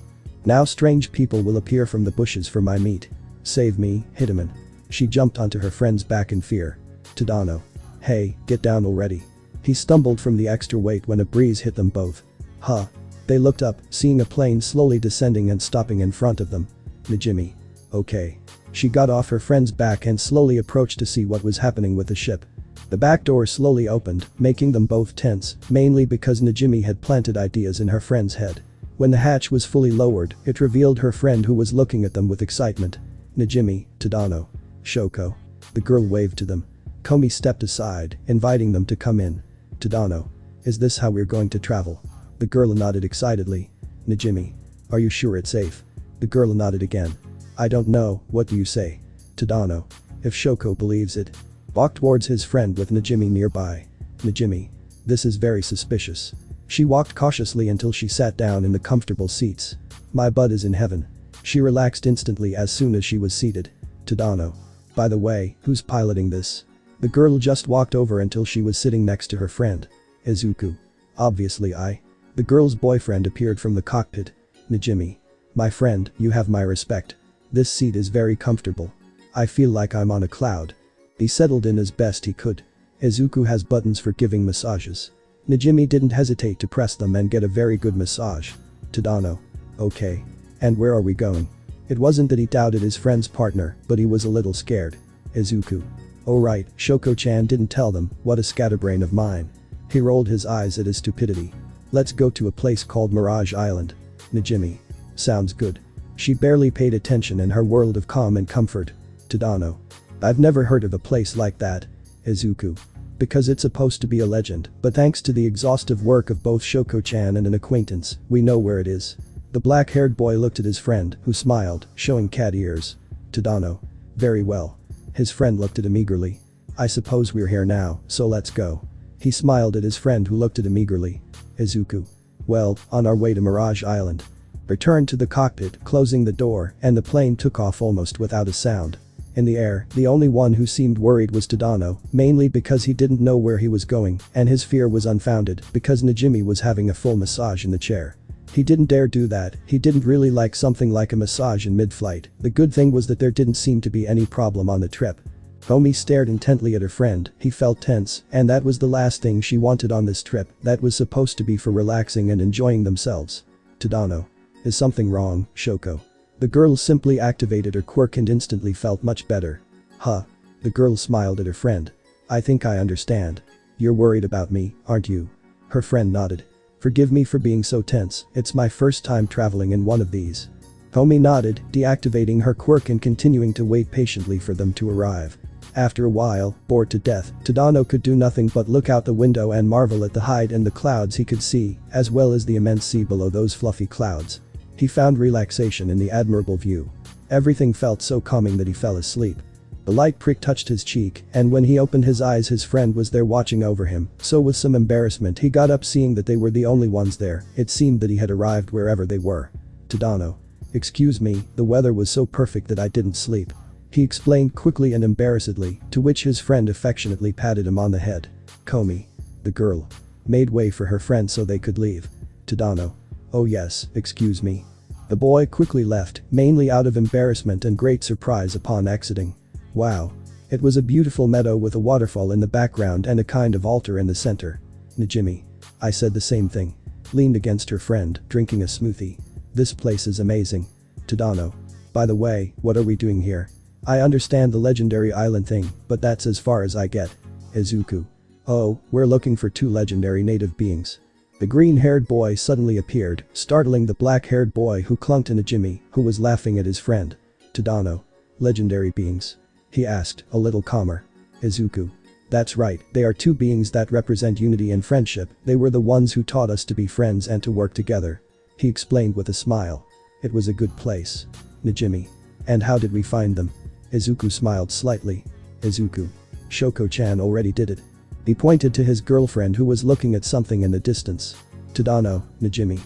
Now strange people will appear from the bushes for my meat. Save me, Hitaman. She jumped onto her friend's back in fear. Tadano. Hey, get down already. He stumbled from the extra weight when a breeze hit them both. Huh. They looked up, seeing a plane slowly descending and stopping in front of them. Najimi. Okay. She got off her friend's back and slowly approached to see what was happening with the ship. The back door slowly opened, making them both tense, mainly because Najimi had planted ideas in her friend's head. When the hatch was fully lowered, it revealed her friend who was looking at them with excitement. Najimi, Tadano. Shoko. The girl waved to them. Komi stepped aside, inviting them to come in. Tadano. Is this how we're going to travel? The girl nodded excitedly. Nejire. Are you sure it's safe? The girl nodded again. I don't know, what do you say? Tadano. If Shoko believes it. Walked towards his friend with Nejire nearby. Nejire. This is very suspicious. She walked cautiously until she sat down in the comfortable seats. My butt is in heaven. She relaxed instantly as soon as she was seated. Tadano. By the way, who's piloting this? The girl just walked over until she was sitting next to her friend. Izuku. Obviously I. The girl's boyfriend appeared from the cockpit. Nejire. My friend, you have my respect. This seat is very comfortable. I feel like I'm on a cloud. He settled in as best he could. Izuku has buttons for giving massages. Nejire didn't hesitate to press them and get a very good massage. Tadano. Okay. And where are we going? It wasn't that he doubted his friend's partner, but he was a little scared. Izuku. Oh right, Shoko-chan didn't tell them, what a scatterbrain of mine. He rolled his eyes at his stupidity. Let's go to a place called Mirage Island. Nejire. Sounds good. She barely paid attention in her world of calm and comfort. Tadano. I've never heard of a place like that. Izuku. Because it's supposed to be a legend, but thanks to the exhaustive work of both Shoko-chan and an acquaintance, we know where it is. The black-haired boy looked at his friend, who smiled, showing cat ears. Tadano. Very well. His friend looked at him eagerly. I suppose we're here now, so let's go. He smiled at his friend who looked at him eagerly. Izuku. Well, on our way to Mirage Island. Returned to the cockpit, closing the door, and the plane took off almost without a sound. In the air, the only one who seemed worried was Tadano, mainly because he didn't know where he was going, and his fear was unfounded because Nejire was having a full massage in the chair. He didn't dare do that, he didn't really like something like a massage in mid-flight. The good thing was that there didn't seem to be any problem on the trip. Komi stared intently at her friend, he felt tense, and that was the last thing she wanted on this trip that was supposed to be for relaxing and enjoying themselves. Tadano. Is something wrong, Shoko? The girl simply activated her quirk and instantly felt much better. Huh. The girl smiled at her friend. I think I understand. You're worried about me, aren't you? Her friend nodded. Forgive me for being so tense, it's my first time traveling in one of these. Komi nodded, deactivating her quirk and continuing to wait patiently for them to arrive. After a while, bored to death, Tadano could do nothing but look out the window and marvel at the height and the clouds he could see, as well as the immense sea below those fluffy clouds. He found relaxation in the admirable view. Everything felt so calming that he fell asleep. The light prick touched his cheek, and when he opened his eyes his friend was there watching over him, so with some embarrassment he got up seeing that they were the only ones there. It seemed that he had arrived wherever they were. Tadano. Excuse me, the weather was so perfect that I didn't sleep. He explained quickly and embarrassedly, to which his friend affectionately patted him on the head. Komi. The girl. Made way for her friend so they could leave. Tadano. Oh yes, excuse me. The boy quickly left, mainly out of embarrassment and great surprise upon exiting. Wow. It was a beautiful meadow with a waterfall in the background and a kind of altar in the center. Nejire. I said the same thing. Leaned against her friend, drinking a smoothie. This place is amazing. Tadano. By the way, what are we doing here? I understand the legendary island thing, but that's as far as I get. Izuku. Oh, we're looking for two legendary native beings. The green-haired boy suddenly appeared, startling the black-haired boy who clung to Nejire, who was laughing at his friend. Tadano. Legendary beings? He asked, a little calmer. Izuku. That's right, they are two beings that represent unity and friendship, they were the ones who taught us to be friends and to work together. He explained with a smile. It was a good place. Nejire. And how did we find them? Izuku smiled slightly. Izuku. Shoko-chan already did it. He pointed to his girlfriend who was looking at something in the distance. Tadano. Nejire.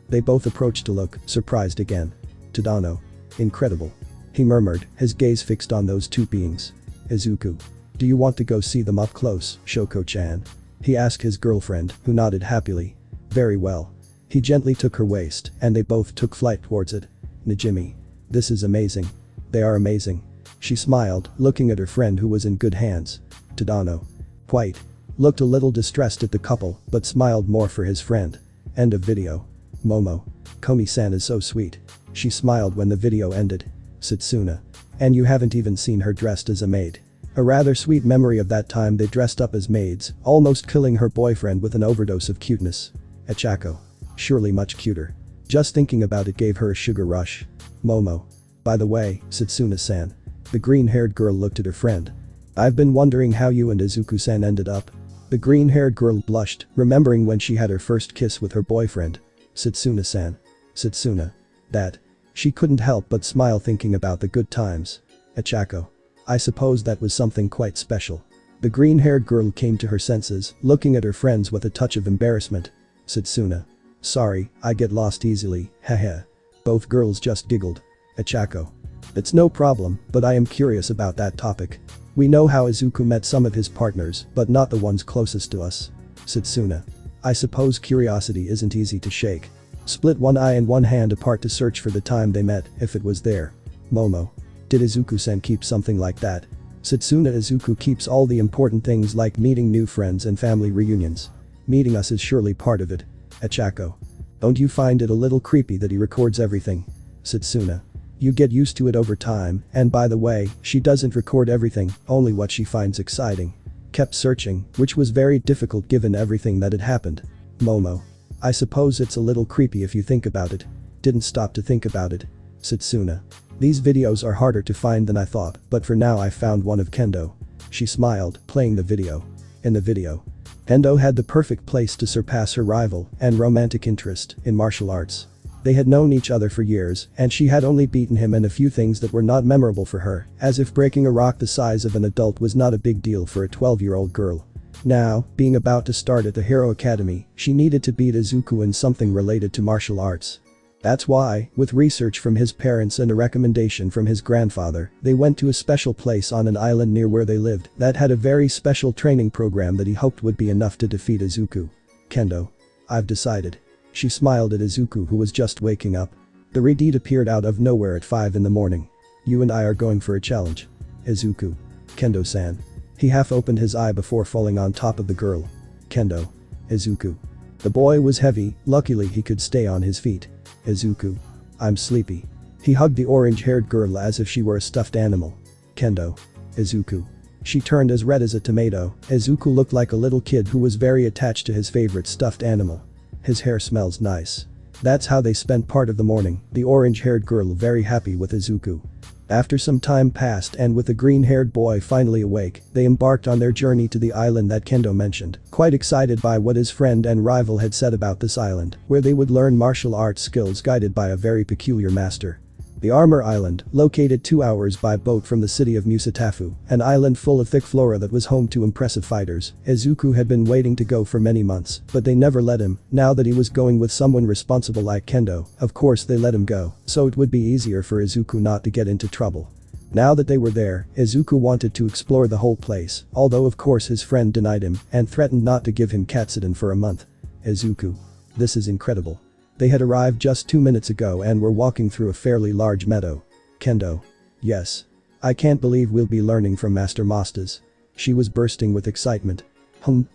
They both approached to look, surprised again. Tadano. Incredible. He murmured, his gaze fixed on those two beings. Izuku. Do you want to go see them up close, Shoko-chan? He asked his girlfriend, who nodded happily. Very well. He gently took her waist, and they both took flight towards it. Nejire. This is amazing. They are amazing. She smiled, looking at her friend who was in good hands. Tadano. Quite. Looked a little distressed at the couple, but smiled more for his friend. End of video. Momo. Komi-san is so sweet. She smiled when the video ended. Setsuna. And you haven't even seen her dressed as a maid. A rather sweet memory of that time they dressed up as maids, almost killing her boyfriend with an overdose of cuteness. Echako. Surely much cuter. Just thinking about it gave her a sugar rush. Momo. By the way, Setsuna-san. The green-haired girl looked at her friend. I've been wondering how you and Izuku-san ended up. The green-haired girl blushed, remembering when she had her first kiss with her boyfriend. Setsuna-san. Setsuna. That. She couldn't help but smile thinking about the good times. Achako. I suppose that was something quite special. The green-haired girl came to her senses, looking at her friends with a touch of embarrassment. Setsuna. Sorry, I get lost easily, haha. Both girls just giggled. Achako. It's no problem, but I am curious about that topic. We know how Izuku met some of his partners, but not the ones closest to us. Setsuna. I suppose curiosity isn't easy to shake. Split one eye and one hand apart to search for the time they met, if it was there. Momo. Did Izuku-san keep something like that? Setsuna. Izuku keeps all the important things like meeting new friends and family reunions. Meeting us is surely part of it. Achako. Don't you find it a little creepy that he records everything? Setsuna. You get used to it over time, and by the way, she doesn't record everything, only what she finds exciting. Kept searching, which was very difficult given everything that had happened. Momo. I suppose it's a little creepy if you think about it. Didn't stop to think about it. Setsuna. These videos are harder to find than I thought, but for now I found one of Kendo. She smiled, playing the video. In the video, Kendo had the perfect place to surpass her rival and romantic interest in martial arts. They had known each other for years, and she had only beaten him in a few things that were not memorable for her, as if breaking a rock the size of an adult was not a big deal for a 12-year-old girl. Now, being about to start at the Hero Academy, she needed to beat Izuku in something related to martial arts. That's why, with research from his parents and a recommendation from his grandfather, they went to a special place on an island near where they lived that had a very special training program that he hoped would be enough to defeat Izuku. Kendo. I've decided. She smiled at Izuku, who was just waking up. The Redeed appeared out of nowhere at 5 in the morning. You and I are going for a challenge. Izuku. Kendo-san. He half opened his eye before falling on top of the girl. Kendo. Izuku. The boy was heavy, luckily he could stay on his feet. Izuku. I'm sleepy. He hugged the orange-haired girl as if she were a stuffed animal. Kendo. Izuku. She turned as red as a tomato. Izuku looked like a little kid who was very attached to his favorite stuffed animal. His hair smells nice. That's how they spent part of the morning, the orange-haired girl very happy with Izuku. After some time passed and with the green-haired boy finally awake, they embarked on their journey to the island that Kendo mentioned, quite excited by what his friend and rival had said about this island, where they would learn martial arts skills guided by a very peculiar master. The Armor Island, located 2 hours by boat from the city of Musatafu, an island full of thick flora that was home to impressive fighters. Izuku had been waiting to go for many months, but they never let him. Now that he was going with someone responsible like Kendo, of course they let him go, so it would be easier for Izuku not to get into trouble. Now that they were there, Izuku wanted to explore the whole place, although of course his friend denied him and threatened not to give him Katsudon for a month. Izuku. This is incredible. They had arrived just 2 minutes ago and were walking through a fairly large meadow. Kendo. Yes. I can't believe we'll be learning from Master Mostas. She was bursting with excitement.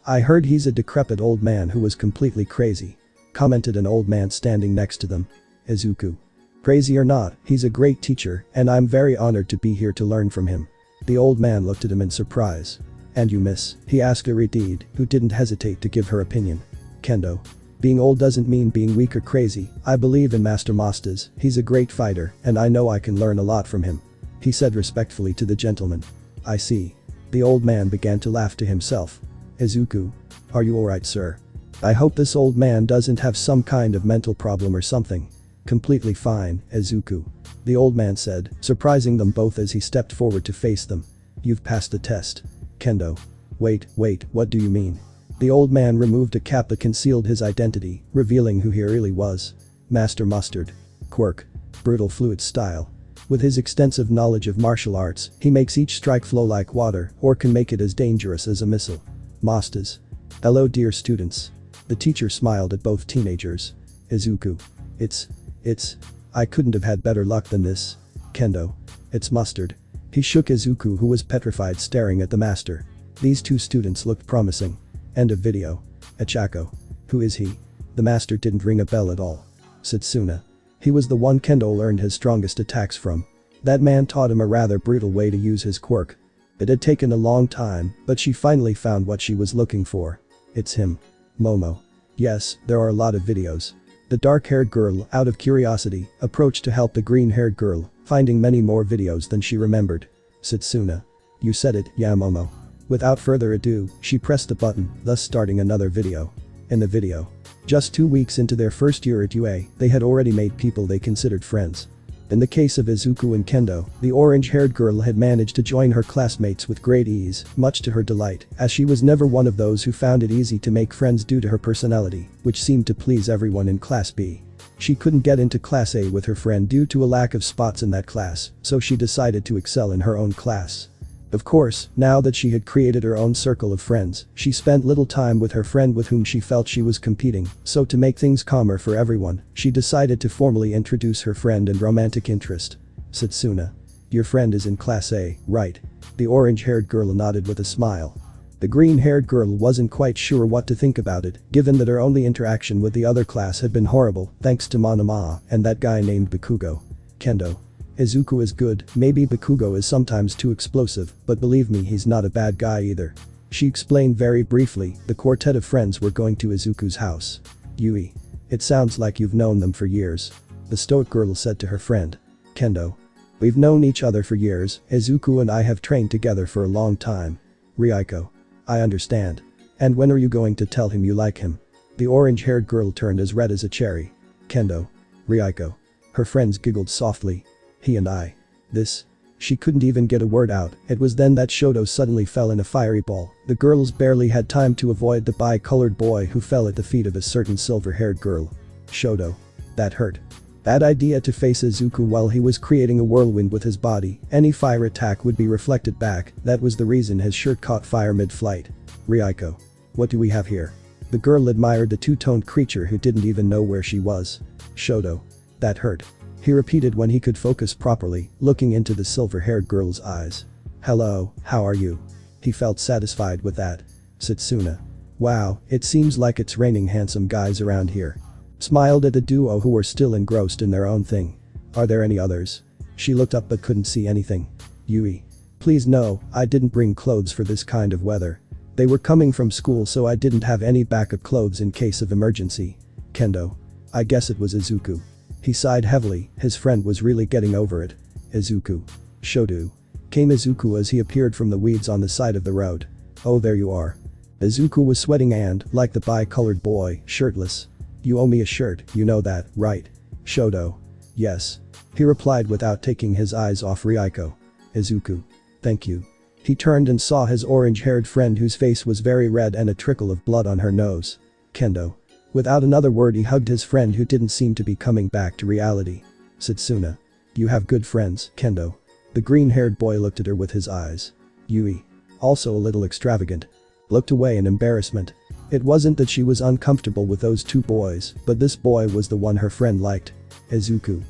I heard he's a decrepit old man who was completely crazy. Commented an old man standing next to them. Izuku. Crazy or not, he's a great teacher and I'm very honored to be here to learn from him. The old man looked at him in surprise. And you miss? He asked Iridide, who didn't hesitate to give her opinion. Kendo. Being old doesn't mean being weak or crazy. I believe in Master Mostas, he's a great fighter and I know I can learn a lot from him. He said respectfully to the gentleman. I see. The old man began to laugh to himself. Izuku. Are you alright, sir? I hope this old man doesn't have some kind of mental problem or something. Completely fine, Izuku. The old man said, surprising them both as he stepped forward to face them. You've passed the test. Kendo. Wait, what do you mean? The old man removed a cap that concealed his identity, revealing who he really was. Master Mustard. Quirk. Brutal fluid style. With his extensive knowledge of martial arts, he makes each strike flow like water or can make it as dangerous as a missile. Mostas. Hello dear students. The teacher smiled at both teenagers. Izuku. It's. I couldn't have had better luck than this. Kendo. It's Mustard. He shook Izuku, who was petrified, staring at the master. These two students looked promising. End of video. Achako. Who is he? The master didn't ring a bell at all. Setsuna. He was the one Kendo learned his strongest attacks from. That man taught him a rather brutal way to use his quirk. It had taken a long time, but she finally found what she was looking for. It's him. Momo. Yes, there are a lot of videos. The dark-haired girl, out of curiosity, approached to help the green-haired girl, finding many more videos than she remembered. Setsuna. You said it, yeah Momo. Without further ado, she pressed a button, thus starting another video. In the video. Just 2 weeks into their first year at UA, they had already made people they considered friends. In the case of Izuku and Kendo, the orange-haired girl had managed to join her classmates with great ease, much to her delight, as she was never one of those who found it easy to make friends due to her personality, which seemed to please everyone in Class B. She couldn't get into Class A with her friend due to a lack of spots in that class, so she decided to excel in her own class. Of course, now that she had created her own circle of friends, she spent little time with her friend with whom she felt she was competing, so to make things calmer for everyone, she decided to formally introduce her friend and romantic interest. Setsuna. Your friend is in Class A, right? The orange-haired girl nodded with a smile. The green-haired girl wasn't quite sure what to think about it, given that her only interaction with the other class had been horrible, thanks to Monoma and that guy named Bakugo. Kendo. Izuku is good, maybe Bakugo is sometimes too explosive, but believe me he's not a bad guy either. She explained very briefly, the quartet of friends were going to Izuku's house. Yui. It sounds like you've known them for years. The stoic girl said to her friend. Kendo. We've known each other for years, Izuku and I have trained together for a long time. Ryuko. I understand. And when are you going to tell him you like him? The orange-haired girl turned as red as a cherry. Kendo. Ryuko. Her friends giggled softly. He and I. This. She couldn't even get a word out. It was then that Shoto suddenly fell in a fiery ball. The girls barely had time to avoid the bi-colored boy who fell at the feet of a certain silver-haired girl. Shoto. That hurt. Bad idea to face Izuku while he was creating a whirlwind with his body. Any fire attack would be reflected back, that was the reason his shirt caught fire mid-flight. Ryuko. What do we have here? The girl admired the two-toned creature who didn't even know where she was. Shoto. That hurt. He repeated when he could focus properly, looking into the silver-haired girl's eyes. Hello, how are you? He felt satisfied with that. Setsuna. Wow, it seems like it's raining handsome guys around here. Smiled at the duo who were still engrossed in their own thing. Are there any others? She looked up but couldn't see anything. Yui. Please no, I didn't bring clothes for this kind of weather. They were coming from school so I didn't have any backup clothes in case of emergency. Kendo. I guess it was Izuku. He sighed heavily, his friend was really getting over it. Izuku. Shoto. Came Izuku as he appeared from the weeds on the side of the road. Oh there you are. Izuku was sweating and, like the bi-colored boy, shirtless. You owe me a shirt, you know that, right? Shoto. Yes. He replied without taking his eyes off Ryuko. Izuku. Thank you. He turned and saw his orange-haired friend whose face was very red and a trickle of blood on her nose. Kendo. Without another word he hugged his friend who didn't seem to be coming back to reality. Setsuna. You have good friends, Kendo. The green-haired boy looked at her with his eyes. Yui. Also a little extravagant. Looked away in embarrassment. It wasn't that she was uncomfortable with those two boys, but this boy was the one her friend liked. Izuku.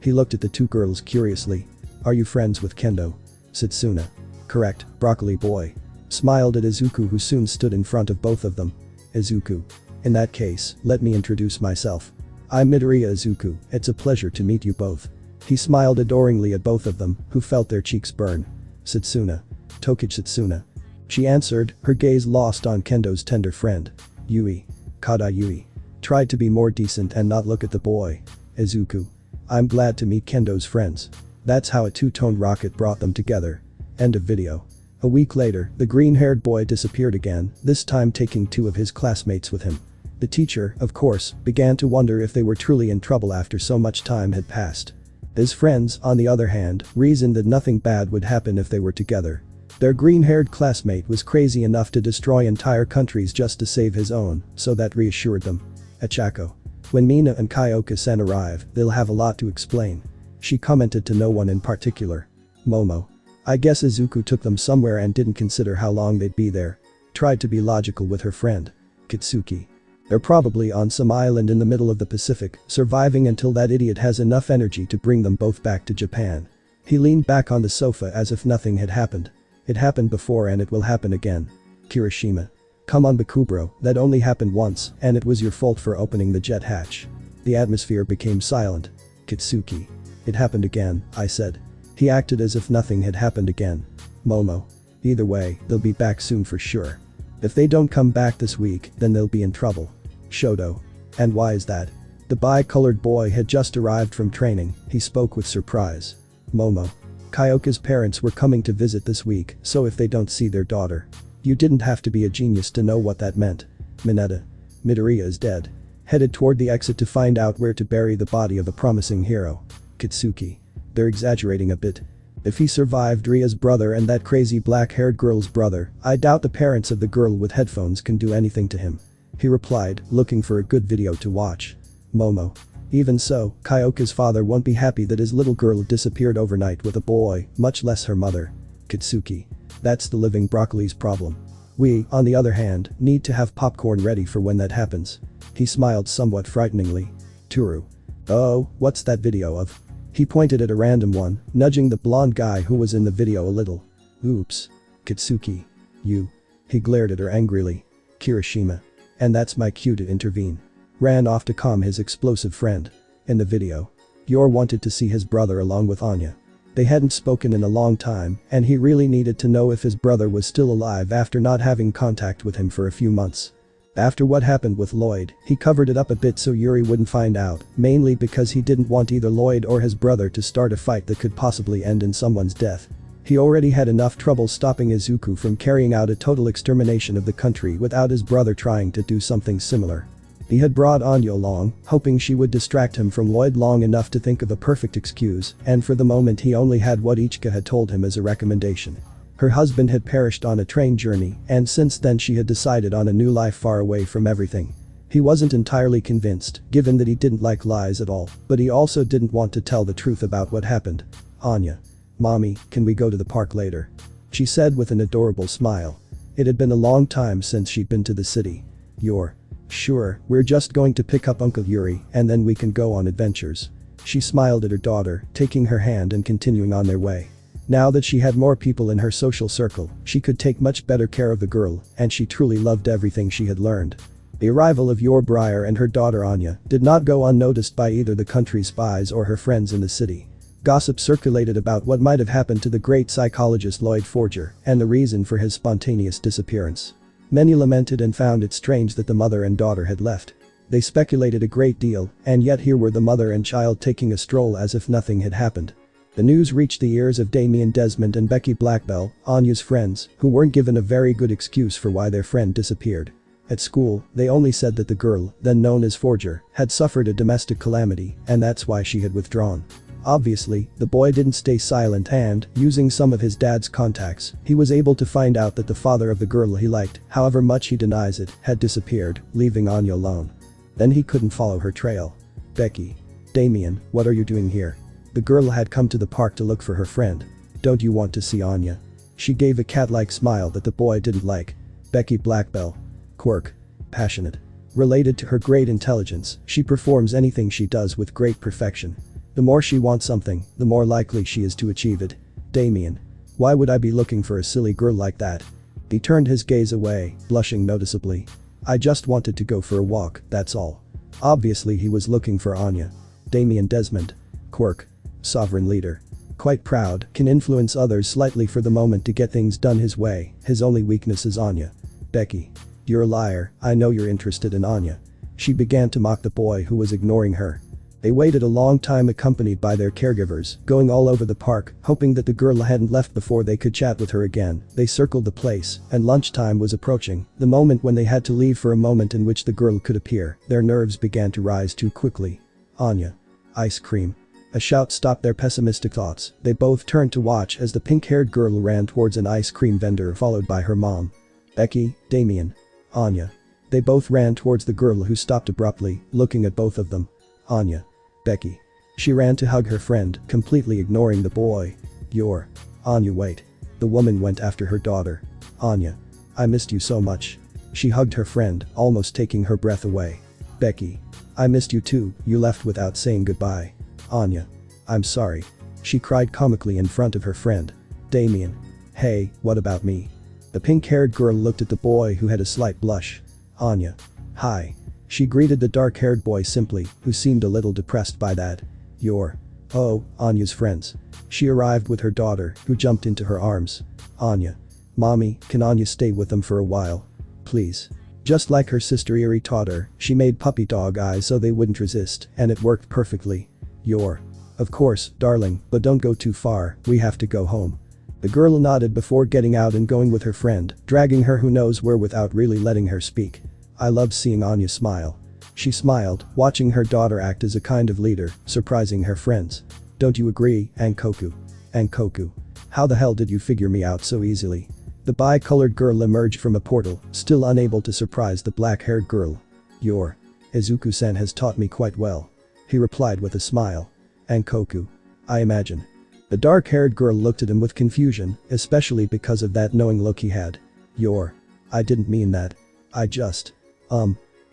He looked at the two girls curiously. Are you friends with Kendo? Setsuna. Correct, broccoli boy. Smiled at Izuku who soon stood in front of both of them. Izuku. In that case, let me introduce myself. I'm Midoriya Izuku, it's a pleasure to meet you both. He smiled adoringly at both of them, who felt their cheeks burn. Setsuna. Tokage Setsuna. She answered, her gaze lost on Kendo's tender friend. Yui. Kada Yui. Tried to be more decent and not look at the boy. Izuku. I'm glad to meet Kendo's friends. That's how a two-toned rocket brought them together. End of video. A week later, the green-haired boy disappeared again, this time taking 2 of his classmates with him. The teacher, of course, began to wonder if they were truly in trouble after so much time had passed. His friends, on the other hand, reasoned that nothing bad would happen if they were together. Their green-haired classmate was crazy enough to destroy entire countries just to save his own, so that reassured them. Achako. When Mina and Kyoka-san arrive, they'll have a lot to explain. She commented to no one in particular. Momo. I guess Izuku took them somewhere and didn't consider how long they'd be there. Tried to be logical with her friend. Kitsuki. They're probably on some island in the middle of the Pacific, surviving until that idiot has enough energy to bring them both back to Japan. He leaned back on the sofa as if nothing had happened. It happened before and it will happen again. Kirishima. Come on Bakubro, that only happened once, and it was your fault for opening the jet hatch. The atmosphere became silent. Kitsuki. It happened again, I said. He acted as if nothing had happened again. Momo. Either way, they'll be back soon for sure. If they don't come back this week, then they'll be in trouble. Shoto. And why is that? The bi-colored boy had just arrived from training, he spoke with surprise. Momo. Kyoka's parents were coming to visit this week, so if they don't see their daughter. You didn't have to be a genius to know what that meant. Mineta. Midoriya is dead. Headed toward the exit to find out where to bury the body of a promising hero. Kitsuki. They're exaggerating a bit. If he survived Ria's brother and that crazy black-haired girl's brother, I doubt the parents of the girl with headphones can do anything to him. He replied, looking for a good video to watch. Momo. Even so, Kyoka's father won't be happy that his little girl disappeared overnight with a boy, much less her mother. Kitsuki. That's the living broccoli's problem. We, on the other hand, need to have popcorn ready for when that happens. He smiled somewhat frighteningly. Toru. Oh, what's that video of? He pointed at a random one, nudging the blonde guy who was in the video a little. Oops. Kitsuki. You. He glared at her angrily. Kirishima. And that's my cue to intervene. Ran off to calm his explosive friend. In the video. Yor wanted to see his brother along with Anya. They hadn't spoken in a long time, and he really needed to know if his brother was still alive after not having contact with him for a few months. After what happened with Lloyd, he covered it up a bit so Yuri wouldn't find out, mainly because he didn't want either Lloyd or his brother to start a fight that could possibly end in someone's death. He already had enough trouble stopping Izuku from carrying out a total extermination of the country without his brother trying to do something similar. He had brought Anya along, hoping she would distract him from Lloyd long enough to think of a perfect excuse, and for the moment he only had what Ichika had told him as a recommendation. Her husband had perished on a train journey, and since then she had decided on a new life far away from everything. He wasn't entirely convinced, given that he didn't like lies at all, but he also didn't want to tell the truth about what happened. Anya. Mommy, can we go to the park later? She said with an adorable smile. It had been a long time since she'd been to the city. You're. Sure, we're just going to pick up Uncle Yuri, and then we can go on adventures. She smiled at her daughter, taking her hand and continuing on their way. Now that she had more people in her social circle, she could take much better care of the girl, and she truly loved everything she had learned. The arrival of Yor Briar and her daughter Anya did not go unnoticed by either the country's spies or her friends in the city. Gossip circulated about what might have happened to the great psychologist Lloyd Forger and the reason for his spontaneous disappearance. Many lamented and found it strange that the mother and daughter had left. They speculated a great deal, and yet here were the mother and child taking a stroll as if nothing had happened. The news reached the ears of Damien Desmond and Becky Blackbell, Anya's friends, who weren't given a very good excuse for why their friend disappeared. At school, they only said that the girl, then known as Forger, had suffered a domestic calamity, and that's why she had withdrawn. Obviously, the boy didn't stay silent and, using some of his dad's contacts, he was able to find out that the father of the girl he liked, however much he denies it, had disappeared, leaving Anya alone. Then he couldn't follow her trail. Becky. Damien, what are you doing here? The girl had come to the park to look for her friend. Don't you want to see Anya? She gave a cat-like smile that the boy didn't like. Becky Blackbell. Quirk. Passionate. Related to her great intelligence, she performs anything she does with great perfection. The more she wants something, the more likely she is to achieve it. Damien. Why would I be looking for a silly girl like that? He turned his gaze away, blushing noticeably. I just wanted to go for a walk, that's all. Obviously he was looking for Anya. Damien Desmond. Quirk. Sovereign leader. Quite proud, can influence others slightly for the moment to get things done his way, his only weakness is Anya. Becky. You're a liar, I know you're interested in Anya. She began to mock the boy who was ignoring her. They waited a long time accompanied by their caregivers, going all over the park, hoping that the girl hadn't left before they could chat with her again. They circled the place, and lunchtime was approaching, the moment when they had to leave for a moment in which the girl could appear. Their nerves began to rise too quickly. Anya. Ice cream. A shout stopped their pessimistic thoughts. They both turned to watch as the pink-haired girl ran towards an ice cream vendor followed by her mom. Becky, Damien. Anya. They both ran towards the girl who stopped abruptly, looking at both of them. Anya. Becky. She ran to hug her friend, completely ignoring the boy. You're. Anya wait. The woman went after her daughter. Anya. I missed you so much. She hugged her friend, almost taking her breath away. Becky. I missed you too, you left without saying goodbye. Anya. I'm sorry. She cried comically in front of her friend. Damien. Hey, what about me? The pink-haired girl looked at the boy who had a slight blush. Anya. Hi. She greeted the dark-haired boy simply, who seemed a little depressed by that. You're. Oh, Anya's friends. She arrived with her daughter, who jumped into her arms. Anya. Mommy, can Anya stay with them for a while? Please. Just like her sister Eri taught her, she made puppy dog eyes so they wouldn't resist, and it worked perfectly. You're. Of course, darling, but don't go too far, we have to go home. The girl nodded before getting out and going with her friend, dragging her who knows where without really letting her speak. I loved seeing Anya smile. She smiled, watching her daughter act as a kind of leader, surprising her friends. Don't you agree, Ankoku? Ankoku. How the hell did you figure me out so easily? The bi-colored girl emerged from a portal, still unable to surprise the black-haired girl. Your Izuku-san has taught me quite well. He replied with a smile. Ankoku. I imagine. The dark-haired girl looked at him with confusion, especially because of that knowing look he had. I didn't mean that. I just.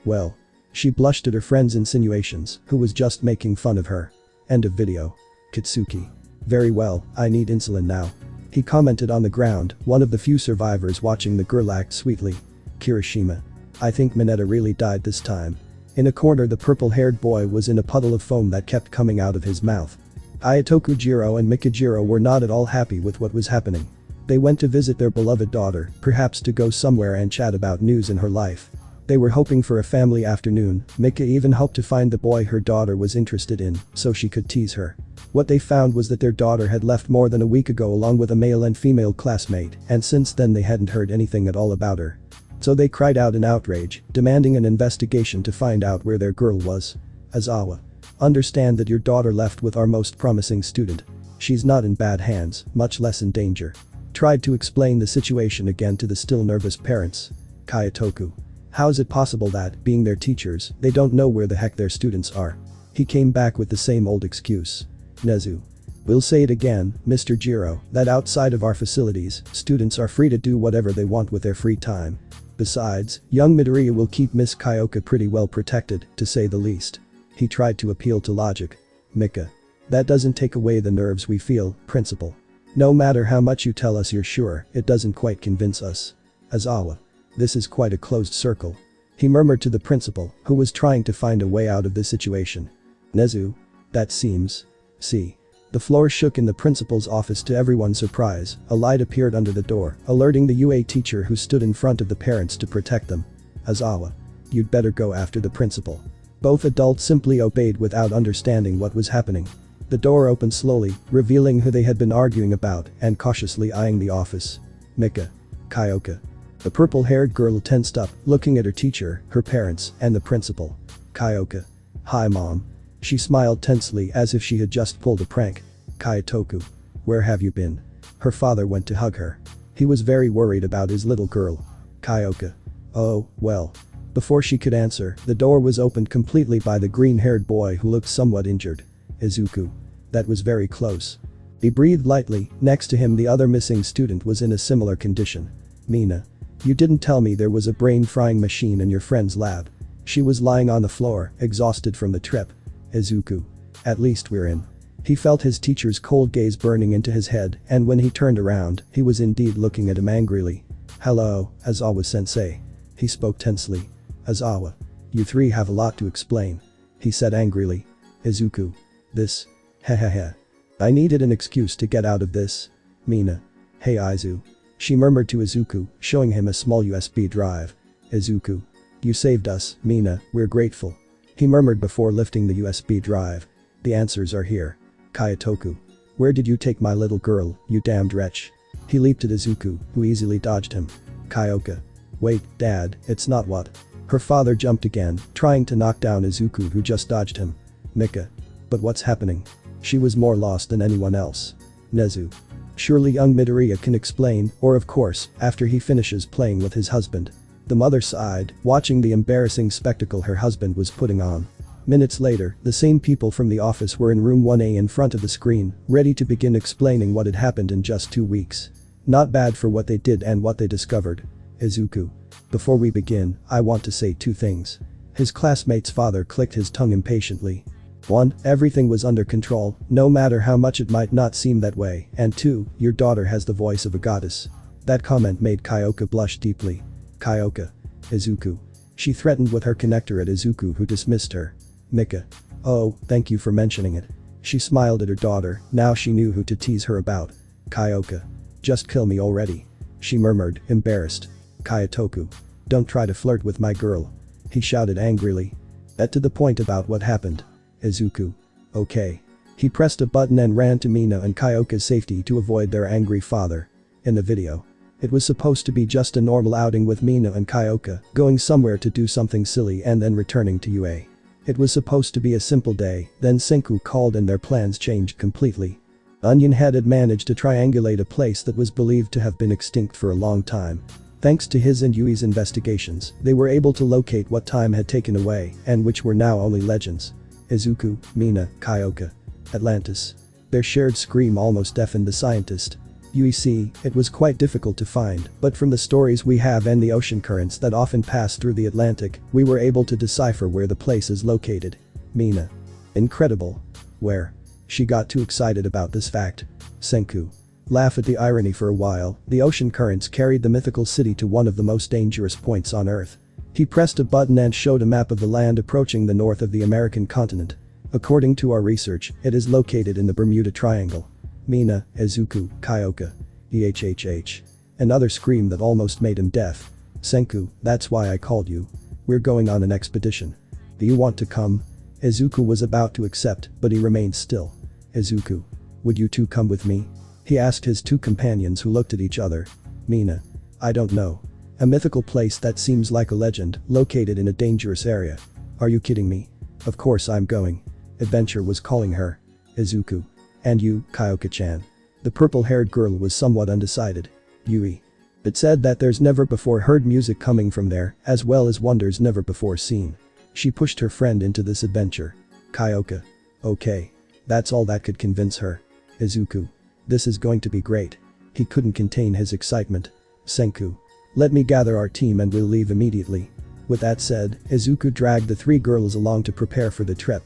Well. She blushed at her friend's insinuations, who was just making fun of her. End of video. Kitsuki. Very well, I need insulin now. He commented on the ground, one of the few survivors watching the girl act sweetly. Kirishima. I think Mineta really died this time. In a corner the purple-haired boy was in a puddle of foam that kept coming out of his mouth. Ayatokujiro and Mikajiro were not at all happy with what was happening. They went to visit their beloved daughter, perhaps to go somewhere and chat about news in her life. They were hoping for a family afternoon. Mika even hoped to find the boy her daughter was interested in, so she could tease her. What they found was that their daughter had left more than a week ago along with a male and female classmate, and since then they hadn't heard anything at all about her. So they cried out in outrage, demanding an investigation to find out where their girl was. Azawa. Understand that your daughter left with our most promising student. She's not in bad hands, much less in danger. Tried to explain the situation again to the still nervous parents. Kayatoku. How is it possible that, being their teachers, they don't know where the heck their students are? He came back with the same old excuse. Nezu. We'll say it again, Mr. Jiro, that outside of our facilities, students are free to do whatever they want with their free time. Besides, young Midoriya will keep Miss Kyoka pretty well protected, to say the least. He tried to appeal to logic. Mika. That doesn't take away the nerves we feel, principal. No matter how much you tell us you're sure, it doesn't quite convince us. Azawa. This is quite a closed circle. He murmured to the principal, who was trying to find a way out of the situation. Nezu. That seems. See. The floor shook in the principal's office to everyone's surprise. A light appeared under the door, alerting the UA teacher who stood in front of the parents to protect them. Azawa. You'd better go after the principal. Both adults simply obeyed without understanding what was happening. The door opened slowly, revealing who they had been arguing about and cautiously eyeing the office. Mika. Kyoka. The purple-haired girl tensed up, looking at her teacher, her parents, and the principal. Kyoka. Hi mom. She smiled tensely as if she had just pulled a prank. Kyotoku. Where have you been? Her father went to hug her. He was very worried about his little girl. Kyoka. Oh, well. Before she could answer, the door was opened completely by the green-haired boy who looked somewhat injured. Izuku. That was very close. He breathed lightly. Next to him the other missing student was in a similar condition. Mina. You didn't tell me there was a brain-frying machine in your friend's lab. She was lying on the floor, exhausted from the trip. Izuku. At least we're in. He felt his teacher's cold gaze burning into his head, and when he turned around, he was indeed looking at him angrily. Hello, Azawa-sensei. He spoke tensely. Azawa. You three have a lot to explain. He said angrily. Izuku. This. Hehehe. I needed an excuse to get out of this. Mina. Hey Izu. She murmured to Izuku, showing him a small USB drive. Izuku. You saved us, Mina, we're grateful. He murmured before lifting the USB drive. The answers are here. Kyotoku. Where did you take my little girl, you damned wretch? He leaped at Izuku, who easily dodged him. Kyoka. Wait, Dad, it's not what? Her father jumped again, trying to knock down Izuku who just dodged him. Mika. But what's happening? She was more lost than anyone else. Nezu. Surely young Midoriya can explain, or of course, after he finishes playing with his husband. The mother sighed, watching the embarrassing spectacle her husband was putting on. Minutes later, the same people from the office were in room 1A in front of the screen, ready to begin explaining what had happened in just 2 weeks. Not bad for what they did and what they discovered. Izuku. Before we begin, I want to say 2 things. His classmate's father clicked his tongue impatiently. 1. Everything was under control, no matter how much it might not seem that way, and 2. Your daughter has the voice of a goddess. That comment made Kyoka blush deeply. Kyoka. Izuku. She threatened with her connector at Izuku who dismissed her. Mika. Oh, thank you for mentioning it. She smiled at her daughter, now she knew who to tease her about. Kyoka. Just kill me already. She murmured, embarrassed. Kyotoku. Don't try to flirt with my girl. He shouted angrily. That to the point about what happened. Izuku. Okay. He pressed a button and ran to Mina and Kyoka's safety to avoid their angry father. In the video, it was supposed to be just a normal outing with Mina and Kyoka going somewhere to do something silly and then returning to UA. It was supposed to be a simple day, then Senku called and their plans changed completely. Onionhead had managed to triangulate a place that was believed to have been extinct for a long time. Thanks to his and Yui's investigations, they were able to locate what time had taken away and which were now only legends. Izuku, Mina, Kyoka. Atlantis. Their shared scream almost deafened the scientist. UEC, it was quite difficult to find, but from the stories we have and the ocean currents that often pass through the Atlantic, we were able to decipher where the place is located. Mina. Incredible. Where? She got too excited about this fact. Senku. Laugh at the irony for a while, the ocean currents carried the mythical city to one of the most dangerous points on Earth. He pressed a button and showed a map of the land approaching the north of the American continent. According to our research, it is located in the Bermuda Triangle. Mina, Izuku, Kyoka. EHHH. Another scream that almost made him deaf. Senku, that's why I called you. We're going on an expedition. Do you want to come? Izuku was about to accept, but he remained still. Izuku. Would you two come with me? He asked his two companions who looked at each other. Mina. I don't know. A mythical place that seems like a legend, located in a dangerous area. Are you kidding me? Of course I'm going. Adventure was calling her. Izuku. And you, Kyoka-chan. The purple-haired girl was somewhat undecided. Yui. It said that there's never before heard music coming from there, as well as wonders never before seen. She pushed her friend into this adventure. Kyoka. Okay. That's all that could convince her. Izuku. This is going to be great. He couldn't contain his excitement. Senku. Let me gather our team and we'll leave immediately. With that said, Izuku dragged the three girls along to prepare for the trip.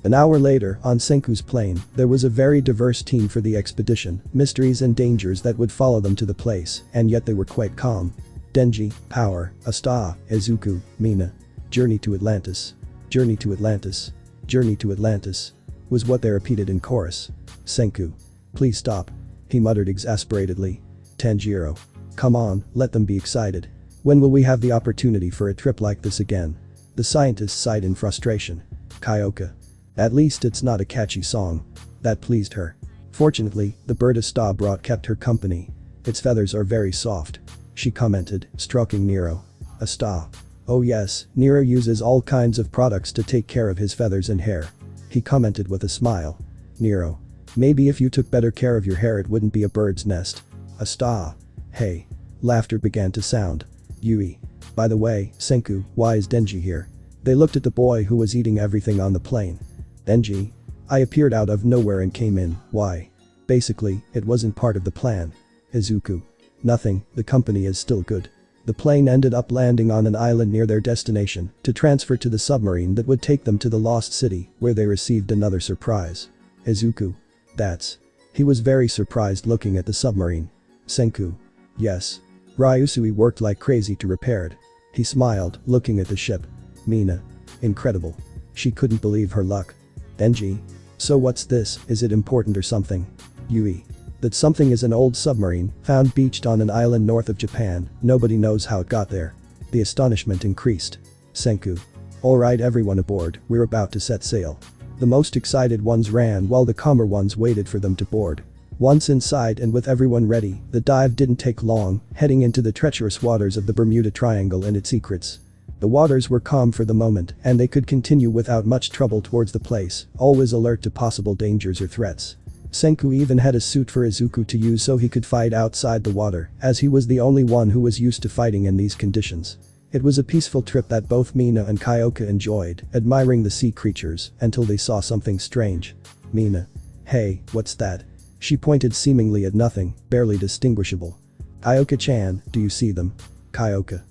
An hour later, on Senku's plane, there was a very diverse team for the expedition, mysteries and dangers that would follow them to the place, and yet they were quite calm. Denji, Power, Asta, Izuku, Mina. Journey to Atlantis. Journey to Atlantis. Journey to Atlantis. Was what they repeated in chorus. Senku. Please stop. He muttered exasperatedly. Tanjiro. Come on, let them be excited. When will we have the opportunity for a trip like this again? The scientist sighed in frustration. Kyoka. At least it's not a catchy song. That pleased her. Fortunately, the bird Asta brought kept her company. Its feathers are very soft. She commented, stroking Nero. Asta. Oh yes, Nero uses all kinds of products to take care of his feathers and hair. He commented with a smile. Nero. Maybe if you took better care of your hair it wouldn't be a bird's nest. Asta. Hey. Laughter began to sound. Yui. By the way, Senku, why is Denji here? They looked at the boy who was eating everything on the plane. Denji. I appeared out of nowhere and came in, why? Basically, it wasn't part of the plan. Izuku. Nothing, the company is still good. The plane ended up landing on an island near their destination to transfer to the submarine that would take them to the lost city where they received another surprise. Izuku. That's. He was very surprised looking at the submarine. Senku. Yes. Ryusui worked like crazy to repair it. He smiled, looking at the ship. Mina. Incredible. She couldn't believe her luck. Denji. So what's this, is it important or something? Yui. That something is an old submarine, found beached on an island north of Japan, nobody knows how it got there. The astonishment increased. Senku. Alright everyone aboard, we're about to set sail. The most excited ones ran while the calmer ones waited for them to board. Once inside and with everyone ready, the dive didn't take long, heading into the treacherous waters of the Bermuda Triangle and its secrets. The waters were calm for the moment, and they could continue without much trouble towards the place, always alert to possible dangers or threats. Senku even had a suit for Izuku to use so he could fight outside the water, as he was the only one who was used to fighting in these conditions. It was a peaceful trip that both Mina and Kyoka enjoyed, admiring the sea creatures, until they saw something strange. Mina. Hey, what's that? She pointed seemingly at nothing, barely distinguishable. Kyoka-chan, do you see them? Kyoka.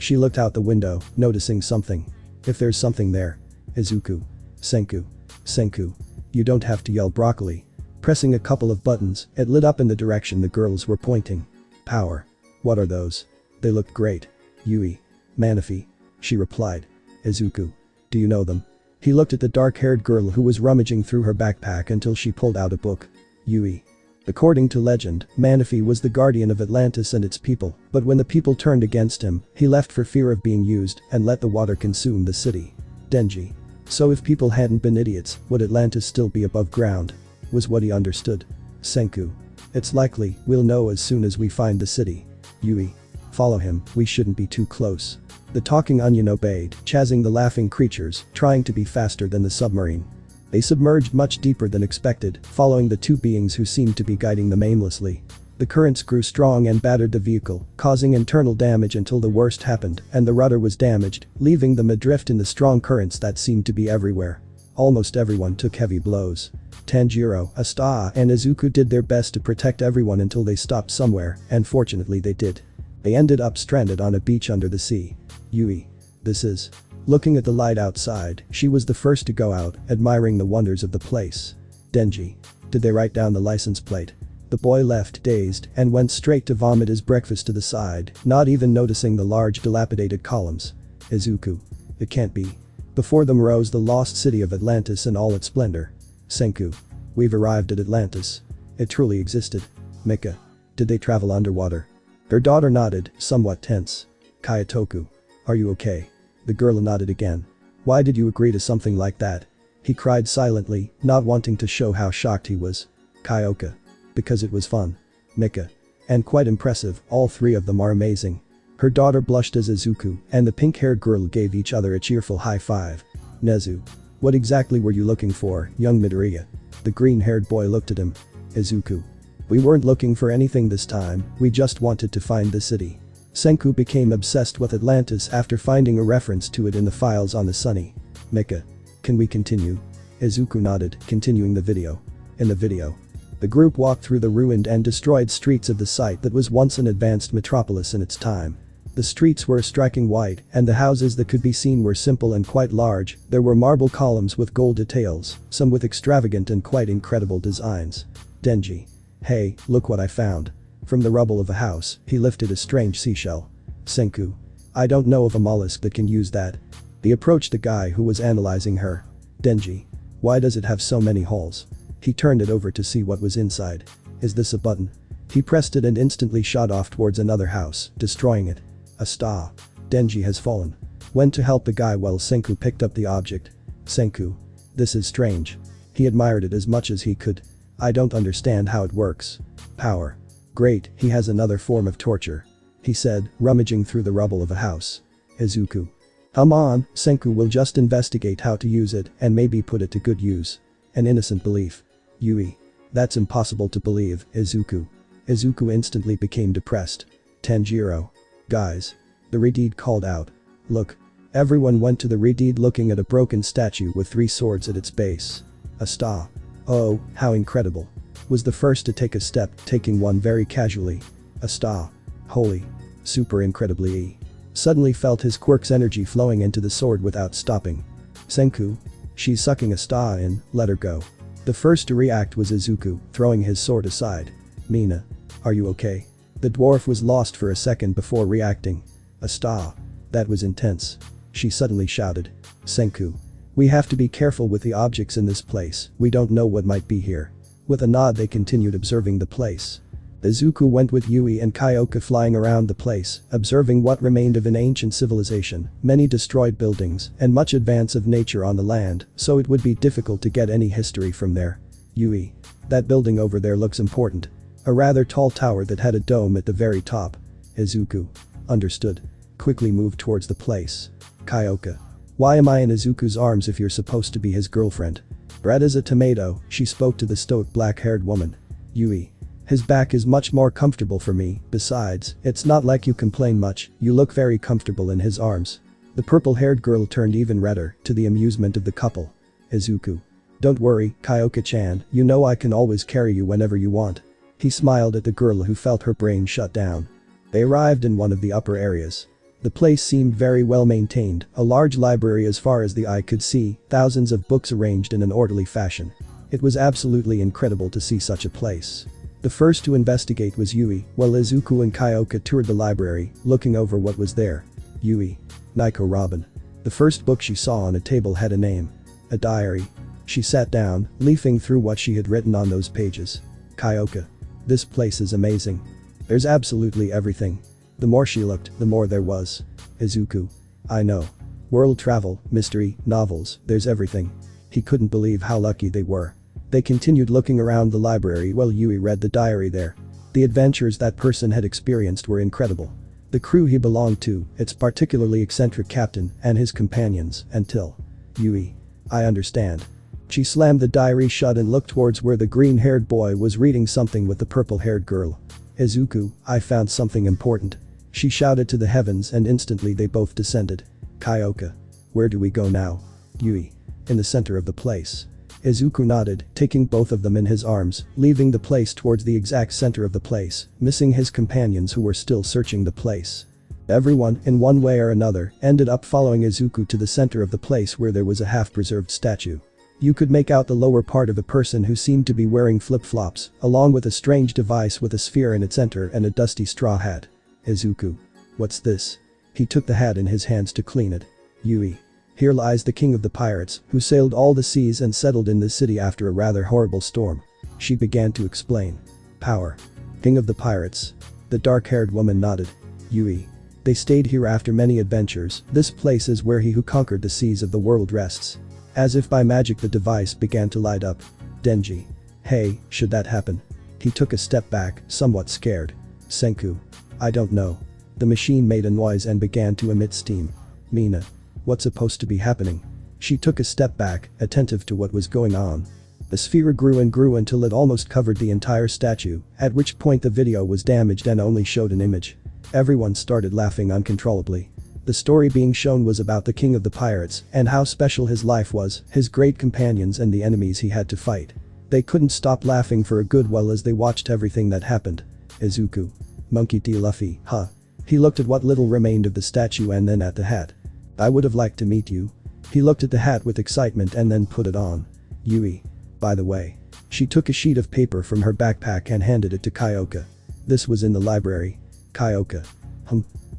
She looked out the window, noticing something. If there's something there. Izuku. Senku. Senku. You don't have to yell broccoli. Pressing a couple of buttons, it lit up in the direction the girls were pointing. Power. What are those? They look great. Yui. Manaphy. She replied. Izuku. Do you know them? He looked at the dark-haired girl who was rummaging through her backpack until she pulled out a book. Yui. According to legend, Manaphy was the guardian of Atlantis and its people, but when the people turned against him, he left for fear of being used and let the water consume the city. Denji. So if people hadn't been idiots, would Atlantis still be above ground? Was what he understood. Senku. It's likely, we'll know as soon as we find the city. Yui. Follow him, we shouldn't be too close. The talking onion obeyed, chasing the laughing creatures, trying to be faster than the submarine. They submerged much deeper than expected, following the two beings who seemed to be guiding them aimlessly. The currents grew strong and battered the vehicle, causing internal damage until the worst happened, and the rudder was damaged, leaving them adrift in the strong currents that seemed to be everywhere. Almost everyone took heavy blows. Tanjiro, Asta, and Izuku did their best to protect everyone until they stopped somewhere, and fortunately they did. They ended up stranded on a beach under the sea. Yui. This is. Looking at the light outside, she was the first to go out, admiring the wonders of the place. Denji. Did they write down the license plate? The boy left dazed and went straight to vomit his breakfast to the side, not even noticing the large dilapidated columns. Izuku. It can't be. Before them rose the lost city of Atlantis in all its splendor. Senku. We've arrived at Atlantis. It truly existed. Mika. Did they travel underwater? Her daughter nodded, somewhat tense. Kayatoku. Are you okay? The girl nodded again. Why did you agree to something like that? He cried silently, not wanting to show how shocked he was. Kyoka. Because it was fun. Mika. And quite impressive, all three of them are amazing. Her daughter blushed as Izuku and the pink-haired girl gave each other a cheerful high five. Nezu. What exactly were you looking for, young Midoriya? The green-haired boy looked at him. Izuku. We weren't looking for anything this time, we just wanted to find the city. Senku became obsessed with Atlantis after finding a reference to it in the files on the Sunny. Mika. Can we continue? Izuku nodded, continuing the video. In the video. The group walked through the ruined and destroyed streets of the site that was once an advanced metropolis in its time. The streets were a striking white, and the houses that could be seen were simple and quite large. There were marble columns with gold details, some with extravagant and quite incredible designs. Denji. Hey, look what I found. From the rubble of a house, he lifted a strange seashell. Senku. I don't know of a mollusk that can use that. He approached the guy who was analyzing her. Denji. Why does it have so many holes? He turned it over to see what was inside. Is this a button? He pressed it and instantly shot off towards another house, destroying it. Asta. Denji has fallen. Went to help the guy while Senku picked up the object. Senku. This is strange. He admired it as much as he could. I don't understand how it works. Power. Great, he has another form of torture. He said, rummaging through the rubble of a house. Izuku. Come on, Senku will just investigate how to use it and maybe put it to good use. An innocent belief. Yui. That's impossible to believe, Izuku. Izuku instantly became depressed. Tanjiro. Guys. The Redeed called out. Look. Everyone went to the Redeed looking at a broken statue with 3 swords at its base. Asta. Oh, how incredible. Was the first to take a step, taking one very casually. Asta. Holy. Super incredibly. Suddenly felt his quirk's energy flowing into the sword without stopping. Senku. She's sucking Asta in, let her go. The first to react was Izuku, throwing his sword aside. Mina. Are you okay? The dwarf was lost for a second before reacting. Asta. That was intense. She suddenly shouted. Senku. We have to be careful with the objects in this place, we don't know what might be here. With a nod they continued observing the place. Izuku went with Yui and Kyoka flying around the place, observing what remained of an ancient civilization, many destroyed buildings, and much advance of nature on the land, so it would be difficult to get any history from there. Yui. That building over there looks important. A rather tall tower that had a dome at the very top. Izuku. Understood. Quickly moved towards the place. Kyoka. Why am I in Izuku's arms if you're supposed to be his girlfriend? Red as a tomato, she spoke to the stoic black-haired woman. Yui. His back is much more comfortable for me, besides, it's not like you complain much, you look very comfortable in his arms. The purple-haired girl turned even redder, to the amusement of the couple. Izuku. Don't worry, Kyoka-chan, you know I can always carry you whenever you want. He smiled at the girl who felt her brain shut down. They arrived in one of the upper areas. The place seemed very well maintained, a large library as far as the eye could see, thousands of books arranged in an orderly fashion. It was absolutely incredible to see such a place. The first to investigate was Yui, while Izuku and Kyoka toured the library, looking over what was there. Yui. Nico Robin. The first book she saw on a table had a name. A diary. She sat down, leafing through what she had written on those pages. Kyoka. This place is amazing. There's absolutely everything. The more she looked, the more there was. Izuku. I know. World travel, mystery, novels, there's everything. He couldn't believe how lucky they were. They continued looking around the library while Yui read the diary there. The adventures that person had experienced were incredible. The crew he belonged to, its particularly eccentric captain, and his companions, until… Yui. I understand. She slammed the diary shut and looked towards where the green-haired boy was reading something with the purple-haired girl. Izuku, I found something important. She shouted to the heavens and instantly they both descended. Kyoka. Where do we go now? Yui. In the center of the place. Izuku nodded, taking both of them in his arms, leaving the place towards the exact center of the place, missing his companions who were still searching the place. Everyone, in one way or another, ended up following Izuku to the center of the place where there was a half-preserved statue. You could make out the lower part of a person who seemed to be wearing flip-flops, along with a strange device with a sphere in its center and a dusty straw hat. Izuku. What's this? He took the hat in his hands to clean it. Yui. Here lies the king of the pirates, who sailed all the seas and settled in this city after a rather horrible storm. She began to explain. Power. King of the pirates. The dark-haired woman nodded. Yui. They stayed here after many adventures. This place is where he who conquered the seas of the world rests. As if by magic the device began to light up. Denji. Hey, should that happen? He took a step back, somewhat scared. Senku. I don't know. The machine made a noise and began to emit steam. Mina. What's supposed to be happening? She took a step back, attentive to what was going on. The sphere grew and grew until it almost covered the entire statue, at which point the video was damaged and only showed an image. Everyone started laughing uncontrollably. The story being shown was about the king of the pirates and how special his life was, his great companions and the enemies he had to fight. They couldn't stop laughing for a good while as they watched everything that happened. Izuku. Monkey D. Luffy, huh? He looked at what little remained of the statue and then at the hat. I would have liked to meet you. He looked at the hat with excitement and then put it on. Yui. By the way. She took a sheet of paper from her backpack and handed it to Kyoka. This was in the library. Kyoka.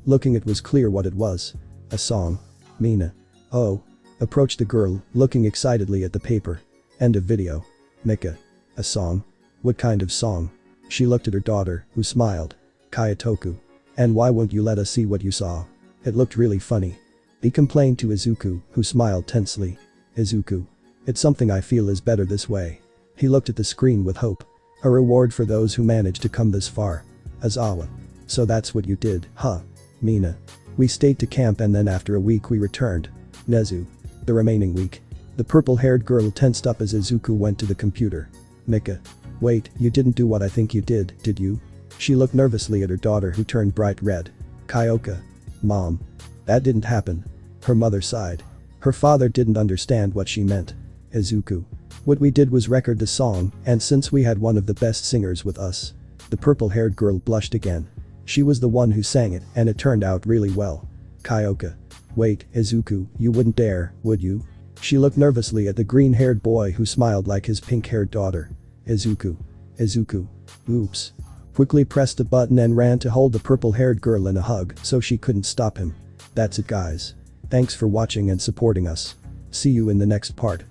Looking it was clear what it was. A song. Mina. Oh. Approached the girl, looking excitedly at the paper. End of video. Mika. A song? What kind of song? She looked at her daughter, who smiled. Kyotoku. And why won't you let us see what you saw? It looked really funny. He complained to Izuku, who smiled tensely. Izuku. It's something I feel is better this way. He looked at the screen with hope. A reward for those who managed to come this far. Azawa. So that's what you did, huh? Mina. We stayed to camp and then after a week we returned. Nezu. The remaining week. The purple-haired girl tensed up as Izuku went to the computer. Mika. Wait, you didn't do what I think you did you? She looked nervously at her daughter who turned bright red. Kyoka. Mom. That didn't happen. Her mother sighed. Her father didn't understand what she meant. Izuku. What we did was record the song, and since we had one of the best singers with us. The purple-haired girl blushed again. She was the one who sang it, and it turned out really well. Kyoka. Wait, Izuku, you wouldn't dare, would you? She looked nervously at the green-haired boy who smiled like his pink-haired daughter. Izuku. Izuku. Oops. Quickly pressed the button and ran to hold the purple-haired girl in a hug so she couldn't stop him. That's it guys. Thanks for watching and supporting us. See you in the next part.